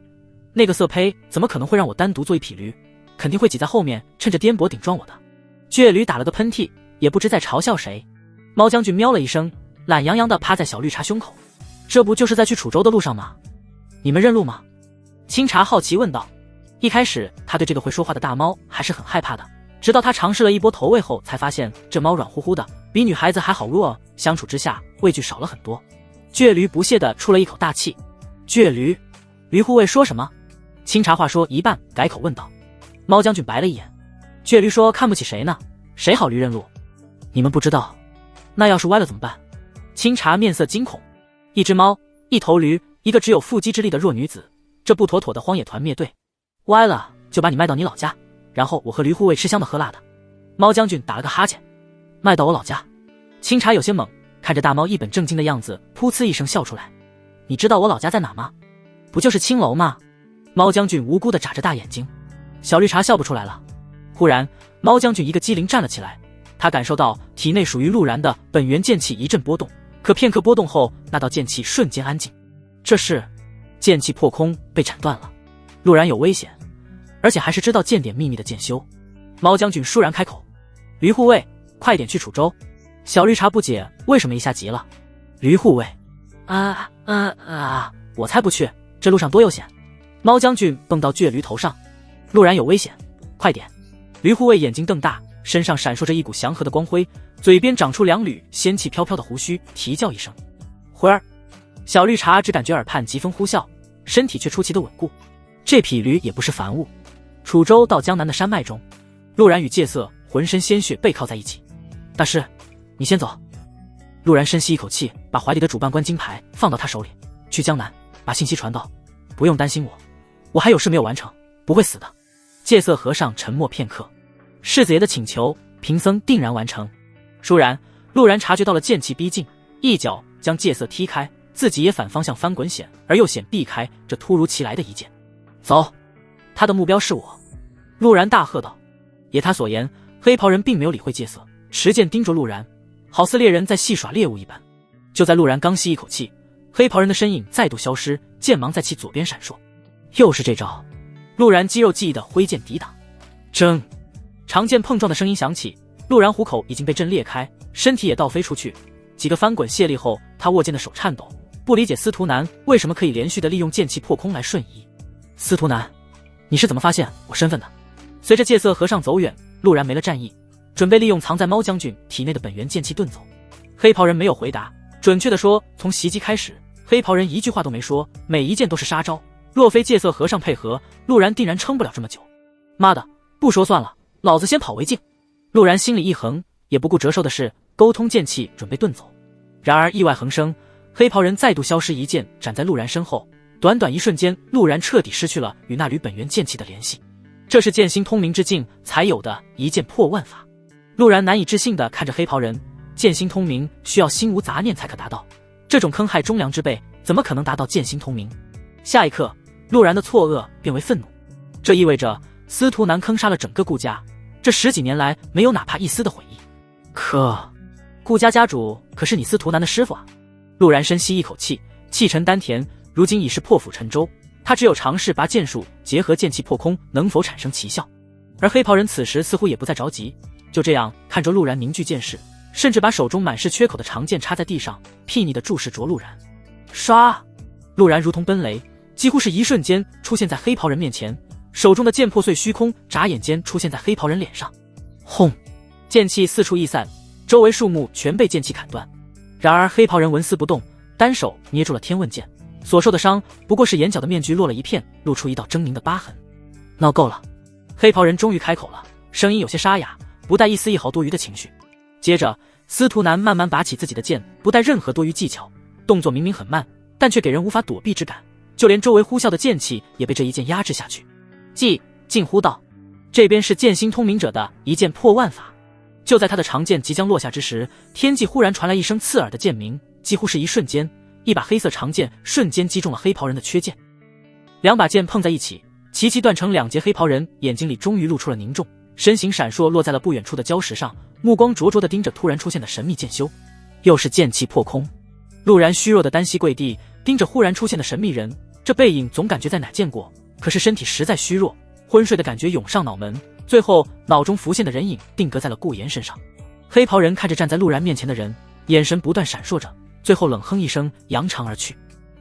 那个色胚怎么可能会让我单独做一匹驴？肯定会挤在后面，趁着颠簸顶撞我的。倔驴打了个喷嚏，也不知在嘲笑谁。猫将军喵了一声，懒洋洋地趴在小绿茶胸口。这不就是在去楚州的路上吗？你们认路吗？清茶好奇问道。一开始他对这个会说话的大猫还是很害怕的，直到他尝试了一波投喂后，才发现这猫软乎乎的，比女孩子还好弱，相处之下畏惧少了很多。倔驴不屑地出了一口大气。倔驴，驴护卫说什么？清茶话说一半，改口问道。猫将军白了一眼。倔驴说看不起谁呢？谁好驴认路？你们不知道，那要是歪了怎么办？清茶面色惊恐。一只猫，一头驴，一个只有腹肌之力的弱女子，这不妥妥的荒野团灭队。歪了就把你卖到你老家，然后我和驴护卫吃香的喝辣的。猫将军打了个哈欠。卖到我老家？清茶有些懵，看着大猫一本正经的样子，噗呲一声笑出来。你知道我老家在哪吗？不就是青楼吗？猫将军无辜地眨着大眼睛。小绿茶笑不出来了。忽然猫将军一个机灵站了起来，他感受到体内属于陆然的本源剑气一阵波动，可片刻波动后，那道剑气瞬间安静。这是剑气破空被斩断了，陆然有危险，而且还是知道剑典秘密的剑修。猫将军倏然开口，驴护卫快点去楚州。小绿茶不解为什么一下急了。驴护卫我才不去，这路上多悠闲。猫将军蹦到倔驴头上，陆然有危险，快点。驴护卫眼睛瞪大，身上闪烁着一股祥和的光辉，嘴边长出两缕仙气飘飘的胡须，啼叫一声辉儿。小绿茶只感觉耳畔疾风呼啸，身体却出奇的稳固。这匹驴也不是凡物。楚州到江南的山脉中，陆然与戒色浑身鲜血背靠在一起。大师，你先走。陆然深吸一口气，把怀里的主办官金牌放到他手里，去江南把信息传到，不用担心我还有事没有完成，不会死的。戒色和尚沉默片刻，世子爷的请求，贫僧定然完成。倏然，陆然察觉到了剑气逼近，一脚将戒色踢开，自己也反方向翻滚，险而又险避开这突如其来的一剑。走，他的目标是我。陆然大喝道。也他所言，黑袍人并没有理会戒色，持剑盯着陆然，好似猎人在戏耍猎物一般。就在陆然刚吸一口气，黑袍人的身影再度消失，剑芒在其左边闪烁。又是这招。陆然肌肉记忆的挥剑抵挡。铮，长剑碰撞的声音响起，陆然虎口已经被震裂开，身体也倒飞出去。几个翻滚卸力后，他握剑的手颤抖，不理解司徒南为什么可以连续的利用剑气破空来瞬移。司徒南，你是怎么发现我身份的？随着戒色和尚走远，陆然没了战意，准备利用藏在猫将军体内的本源剑气遁走。黑袍人没有回答，准确的说，从袭击开始，黑袍人一句话都没说，每一剑都是杀招。若非戒色和尚配合，陆然定然撑不了这么久。妈的，不说算了，老子先跑为敬。陆然心里一横，也不顾折寿的事，沟通剑气准备遁走。然而意外横生，黑袍人再度消失，一剑斩在陆然身后。短短一瞬间，陆然彻底失去了与那缕本源剑气的联系。这是剑心通明之境才有的一剑破万法。陆然难以置信地看着黑袍人，剑心通明需要心无杂念才可达到，这种坑害忠良之辈怎么可能达到剑心通明？下一刻，陆然的错愕变为愤怒，这意味着司徒南坑杀了整个顾家，这10几年来没有哪怕一丝的悔意。可顾家家主可是你司徒南的师傅啊！陆然深吸一口气，气沉丹田，如今已是破釜沉舟，他只有尝试把剑术结合剑气破空能否产生奇效。而黑袍人此时似乎也不再着急，就这样看着陆然凝聚剑势，甚至把手中满是缺口的长剑插在地上，睥睨地注视着陆然。唰！陆然如同奔雷，几乎是一瞬间出现在黑袍人面前，手中的剑破碎虚空，眨眼间出现在黑袍人脸上。轰！剑气四处溢散，周围树木全被剑气砍断。然而黑袍人纹丝不动，单手捏住了天问剑，所受的伤不过是眼角的面具落了一片，露出一道狰狞的疤痕。闹够了！黑袍人终于开口了，声音有些沙哑，不带一丝一毫多余的情绪。接着司徒南慢慢拔起自己的剑，不带任何多余技巧，动作明明很慢，但却给人无法躲避之感，就连周围呼啸的剑气也被这一剑压制下去。近乎道，这边是剑心通明者的一剑破万法。就在他的长剑即将落下之时，天际忽然传来一声刺耳的剑鸣，几乎是一瞬间，一把黑色长剑瞬间击中了黑袍人的缺剑。两把剑碰在一起，齐齐断成两截。黑袍人眼睛里终于露出了凝重，身形闪烁，落在了不远处的礁石上，目光灼灼地盯着突然出现的神秘剑修。又是剑气破空。陆然虚弱的单膝跪地，盯着忽然出现的神秘人，这背影总感觉在哪见过，可是身体实在虚弱，昏睡的感觉涌上脑门，最后脑中浮现的人影定格在了顾言身上。黑袍人看着站在陆然面前的人，眼神不断闪烁着，最后冷哼一声，扬长而去。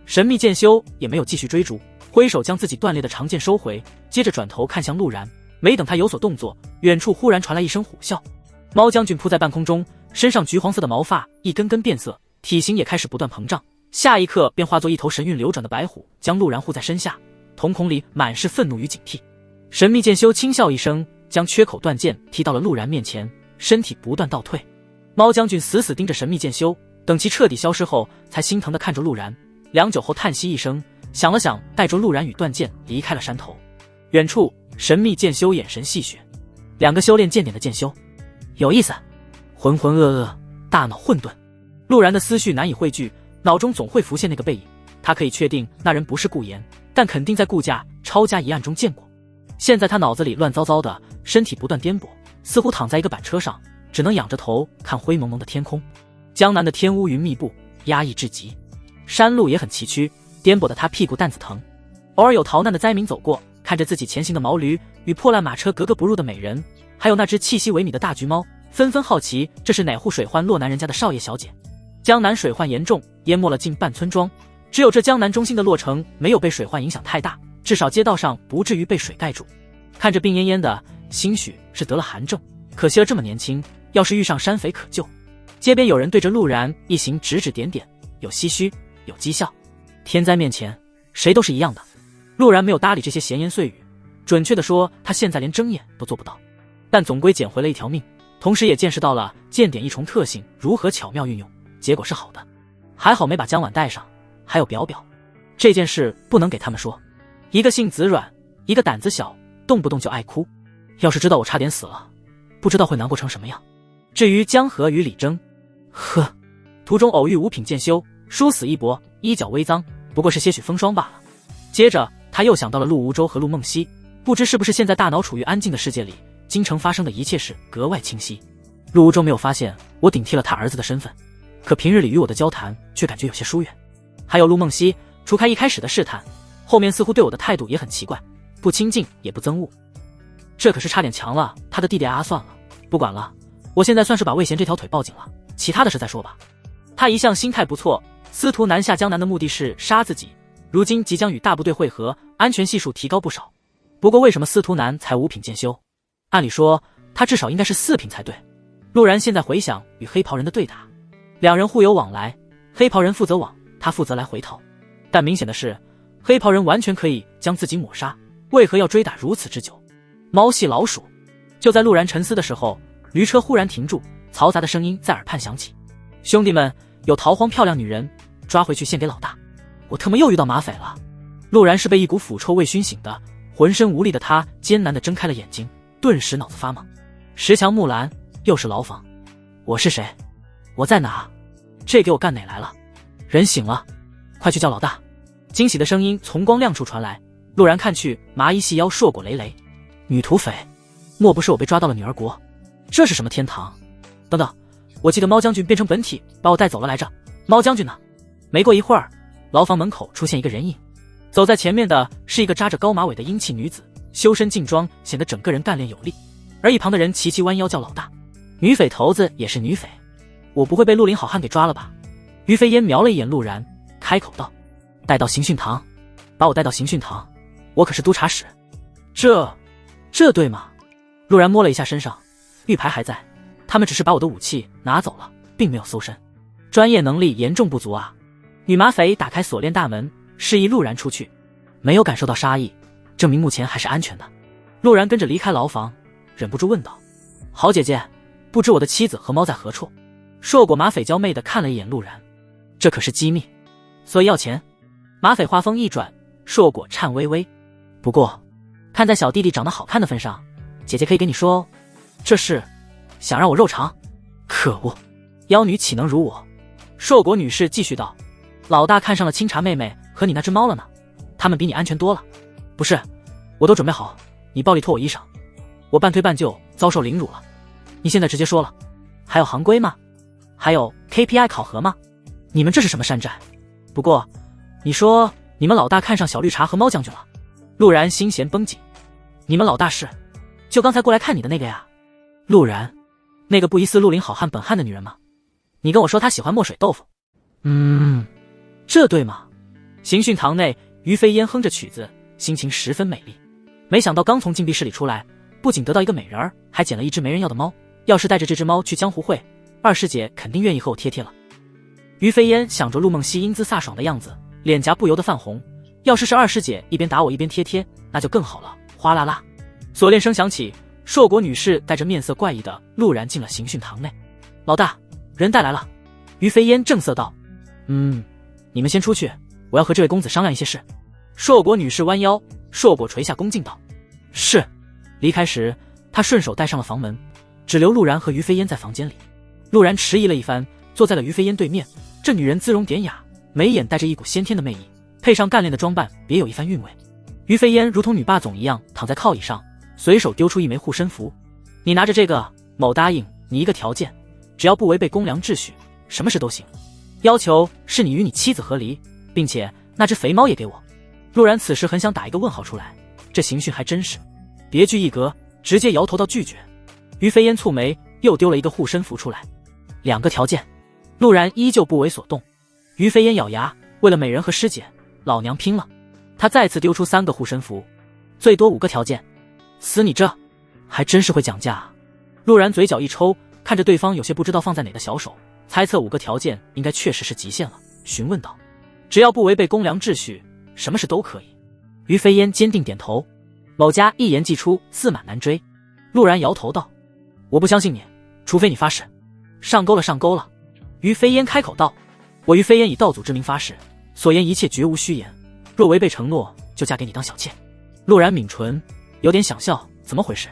神秘剑修也没有继续追逐，挥手将自己断裂的长剑收回，接着转头看向陆然。没等他有所动作，远处忽然传来一声虎啸。猫将军扑在半空中，身上橘黄色的毛发一根根变色，体型也开始不断膨胀，下一刻便化作一头神韵流转的白虎，将陆然护在身下，瞳孔里满是愤怒与警惕。神秘剑修轻笑一声，将缺口断剑踢到了陆然面前，身体不断倒退。猫将军死死盯着神秘剑修，等其彻底消失后，才心疼地看着陆然，良久后叹息一声，想了想，带着陆然与断剑离开了山头。远处神秘剑修眼神戏谑，两个修炼剑典的剑修，有意思。浑浑噩噩，大脑混沌，陆然的思绪难以汇聚，脑中总会浮现那个背影。他可以确定那人不是顾言，但肯定在顾家抄家一案中见过。现在他脑子里乱糟糟的，身体不断颠簸，似乎躺在一个板车上，只能仰着头看灰蒙蒙的天空。江南的天乌云密布，压抑至极，山路也很崎岖，颠簸的他屁股蛋子疼。偶尔有逃难的灾民走过，看着自己前行的毛驴与破烂马车格格不入的美人，还有那只气息萎靡的大橘猫，纷纷好奇这是哪户水患落难人家的少爷小姐。江南水患严重，淹没了近半村庄，只有这江南中心的洛城没有被水患影响太大，至少街道上不至于被水盖住。看着病恹恹的，兴许是得了寒症，可惜了这么年轻，要是遇上山匪可救。街边有人对着陆然一行指指点点，有唏嘘，有讥笑。天灾面前，谁都是一样的。陆然没有搭理这些闲言碎语，准确的说，他现在连睁眼都做不到，但总归捡回了一条命，同时也见识到了剑典一重特性如何巧妙运用，结果是好的。还好没把江婉带上，还有表表，这件事不能给他们说。一个性子软，一个胆子小，动不动就爱哭。要是知道我差点死了，不知道会难过成什么样。至于江河与李征，途中偶遇五品剑修，殊死一搏，衣角微脏，不过是些许风霜罢了。接着他又想到了陆无舟和陆梦溪，不知是不是现在大脑处于安静的世界里，京城发生的一切事格外清晰。陆无舟没有发现我顶替了他儿子的身份，可平日里与我的交谈却感觉有些疏远。还有陆梦溪，除开一开始的试探，后面似乎对我的态度也很奇怪，不亲近也不憎恶。这可是差点强了他的弟弟啊！算了，不管了，我现在算是把魏贤这条腿抱紧了，其他的事再说吧。他一向心态不错，司徒南下江南的目的是杀自己，如今即将与大部队会合，安全系数提高不少。不过为什么司徒南才5品剑修？按理说他至少应该是4品才对。陆然现在回想与黑袍人的对打，两人互有往来，黑袍人负责往，他负责来回头。但明显的是，黑袍人完全可以将自己抹杀，为何要追打如此之久？猫系老鼠。就在陆然沉思的时候，驴车忽然停住，嘈杂的声音在耳畔响起：兄弟们，有逃荒漂亮女人，抓回去献给老大。我他妈又遇到马匪了。陆然是被一股腐臭味熏醒的，浑身无力的他艰难地睁开了眼睛，顿时脑子发懵。石墙木栏，又是牢房，我是谁？我在哪？这给我干哪来了？人醒了，快去叫老大！惊喜的声音从光亮处传来，陆然看去，麻衣细腰，硕果累累，女土匪，莫不是我被抓到了女儿国？这是什么天堂？等等，我记得猫将军变成本体把我带走了来着，猫将军呢？没过一会儿，牢房门口出现一个人影，走在前面的是一个扎着高马尾的英气女子，修身劲装，显得整个人干练有力。而一旁的人齐齐弯腰叫老大，女匪头子也是女匪，我不会被绿林好汉给抓了吧？于飞烟瞄了一眼陆然，开口道：“带到刑讯堂，把我带到刑讯堂，我可是督察使。”这对吗？陆然摸了一下身上，玉牌还在，他们只是把我的武器拿走了，并没有搜身，专业能力严重不足啊。女马匪打开锁链大门，示意陆然出去，没有感受到杀意，证明目前还是安全的。陆然跟着离开牢房，忍不住问道：“好姐姐，不知我的妻子和猫在何处？”硕果马匪娇媚地看了一眼陆然，这可是机密，所以要钱。马匪话锋一转，硕果颤巍巍：“不过，看在小弟弟长得好看的份上，姐姐可以给你说哦。这是想让我肉偿？可恶，妖女岂能如我？”硕果女士继续道：“老大看上了清茶妹妹和你那只猫了呢，他们比你安全多了。不是，我都准备好，你暴力脱我衣裳，我半推半就遭受凌辱了。你现在直接说了，还有行规吗？还有 KPI 考核吗？你们这是什么山寨？不过，你说你们老大看上小绿茶和猫将军了？”陆然心弦绷紧：“你们老大是就刚才过来看你的那个呀？”陆然，那个不疑似绿林好汉本汉的女人吗？你跟我说她喜欢墨水豆腐。这对吗？刑讯堂内，于飞烟哼着曲子，心情十分美丽。没想到刚从禁闭室里出来，不仅得到一个美人儿，还捡了一只没人要的猫。要是带着这只猫去江湖会，二师姐肯定愿意和我贴贴了。于飞烟想着陆梦溪英姿飒爽的样子，脸颊不由得泛红。要是二师姐一边打我一边贴贴，那就更好了。哗啦啦，锁链声响起，硕果女士带着面色怪异的陆然进了刑讯堂内。老大，人带来了。于飞烟正色道：“你们先出去，我要和这位公子商量一些事。”硕果女士弯腰，硕果垂下恭敬道：“是。”离开时，他顺手带上了房门，只留陆然和于飞烟在房间里。陆然迟疑了一番，坐在了于飞烟对面。这女人姿容典雅，眉眼带着一股先天的魅力，配上干练的装扮，别有一番韵味。于飞烟如同女霸总一样躺在靠椅上，随手丢出一枚护身符：“你拿着这个，某答应你一个条件，只要不违背公良秩序，什么事都行。要求是你与你妻子和离，并且那只肥猫也给我。”陆然此时很想打一个问号出来，这刑讯还真是别具一格，直接摇头到拒绝。于飞烟蹙眉，又丢了一个护身符出来，2个条件。陆然依旧不为所动。于飞烟咬牙，为了美人和师姐，老娘拼了。他再次丢出3个护身符，最多5个条件。死你这，还真是会讲价啊。陆然嘴角一抽，看着对方有些不知道放在哪的小手，猜测5个条件应该确实是极限了，询问道：“只要不违背公良秩序，什么事都可以。”于飞烟坚定点头。某家一言既出，驷马难追。陆然摇头道：“我不相信你，除非你发誓。”上钩了，上钩了。于飞烟开口道：“我于飞烟以道祖之名发誓，所言一切绝无虚言，若违背承诺，就嫁给你当小妾。”陆然抿唇，有点想笑，怎么回事？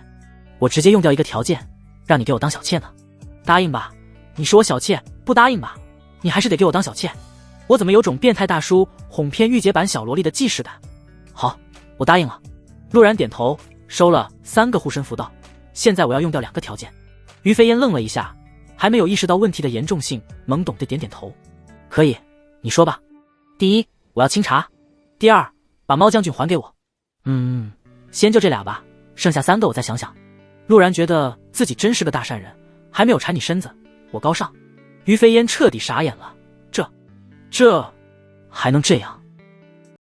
我直接用掉1个条件，让你给我当小妾呢？答应吧，你是我小妾；不答应吧，你还是得给我当小妾。我怎么有种变态大叔哄骗御姐版小萝莉的既视感？好，我答应了。陆然点头，收了3个护身符道：“现在我要用掉2个条件。”于飞烟愣了一下，还没有意识到问题的严重性，懵懂地点点头：“可以，你说吧。第一，我要清茶；第2，把猫将军还给我。先就这俩吧，剩下3个我再想想。”陆然觉得自己真是个大善人，还没有缠你身子，我高尚。于飞烟彻底傻眼了，这还能这样？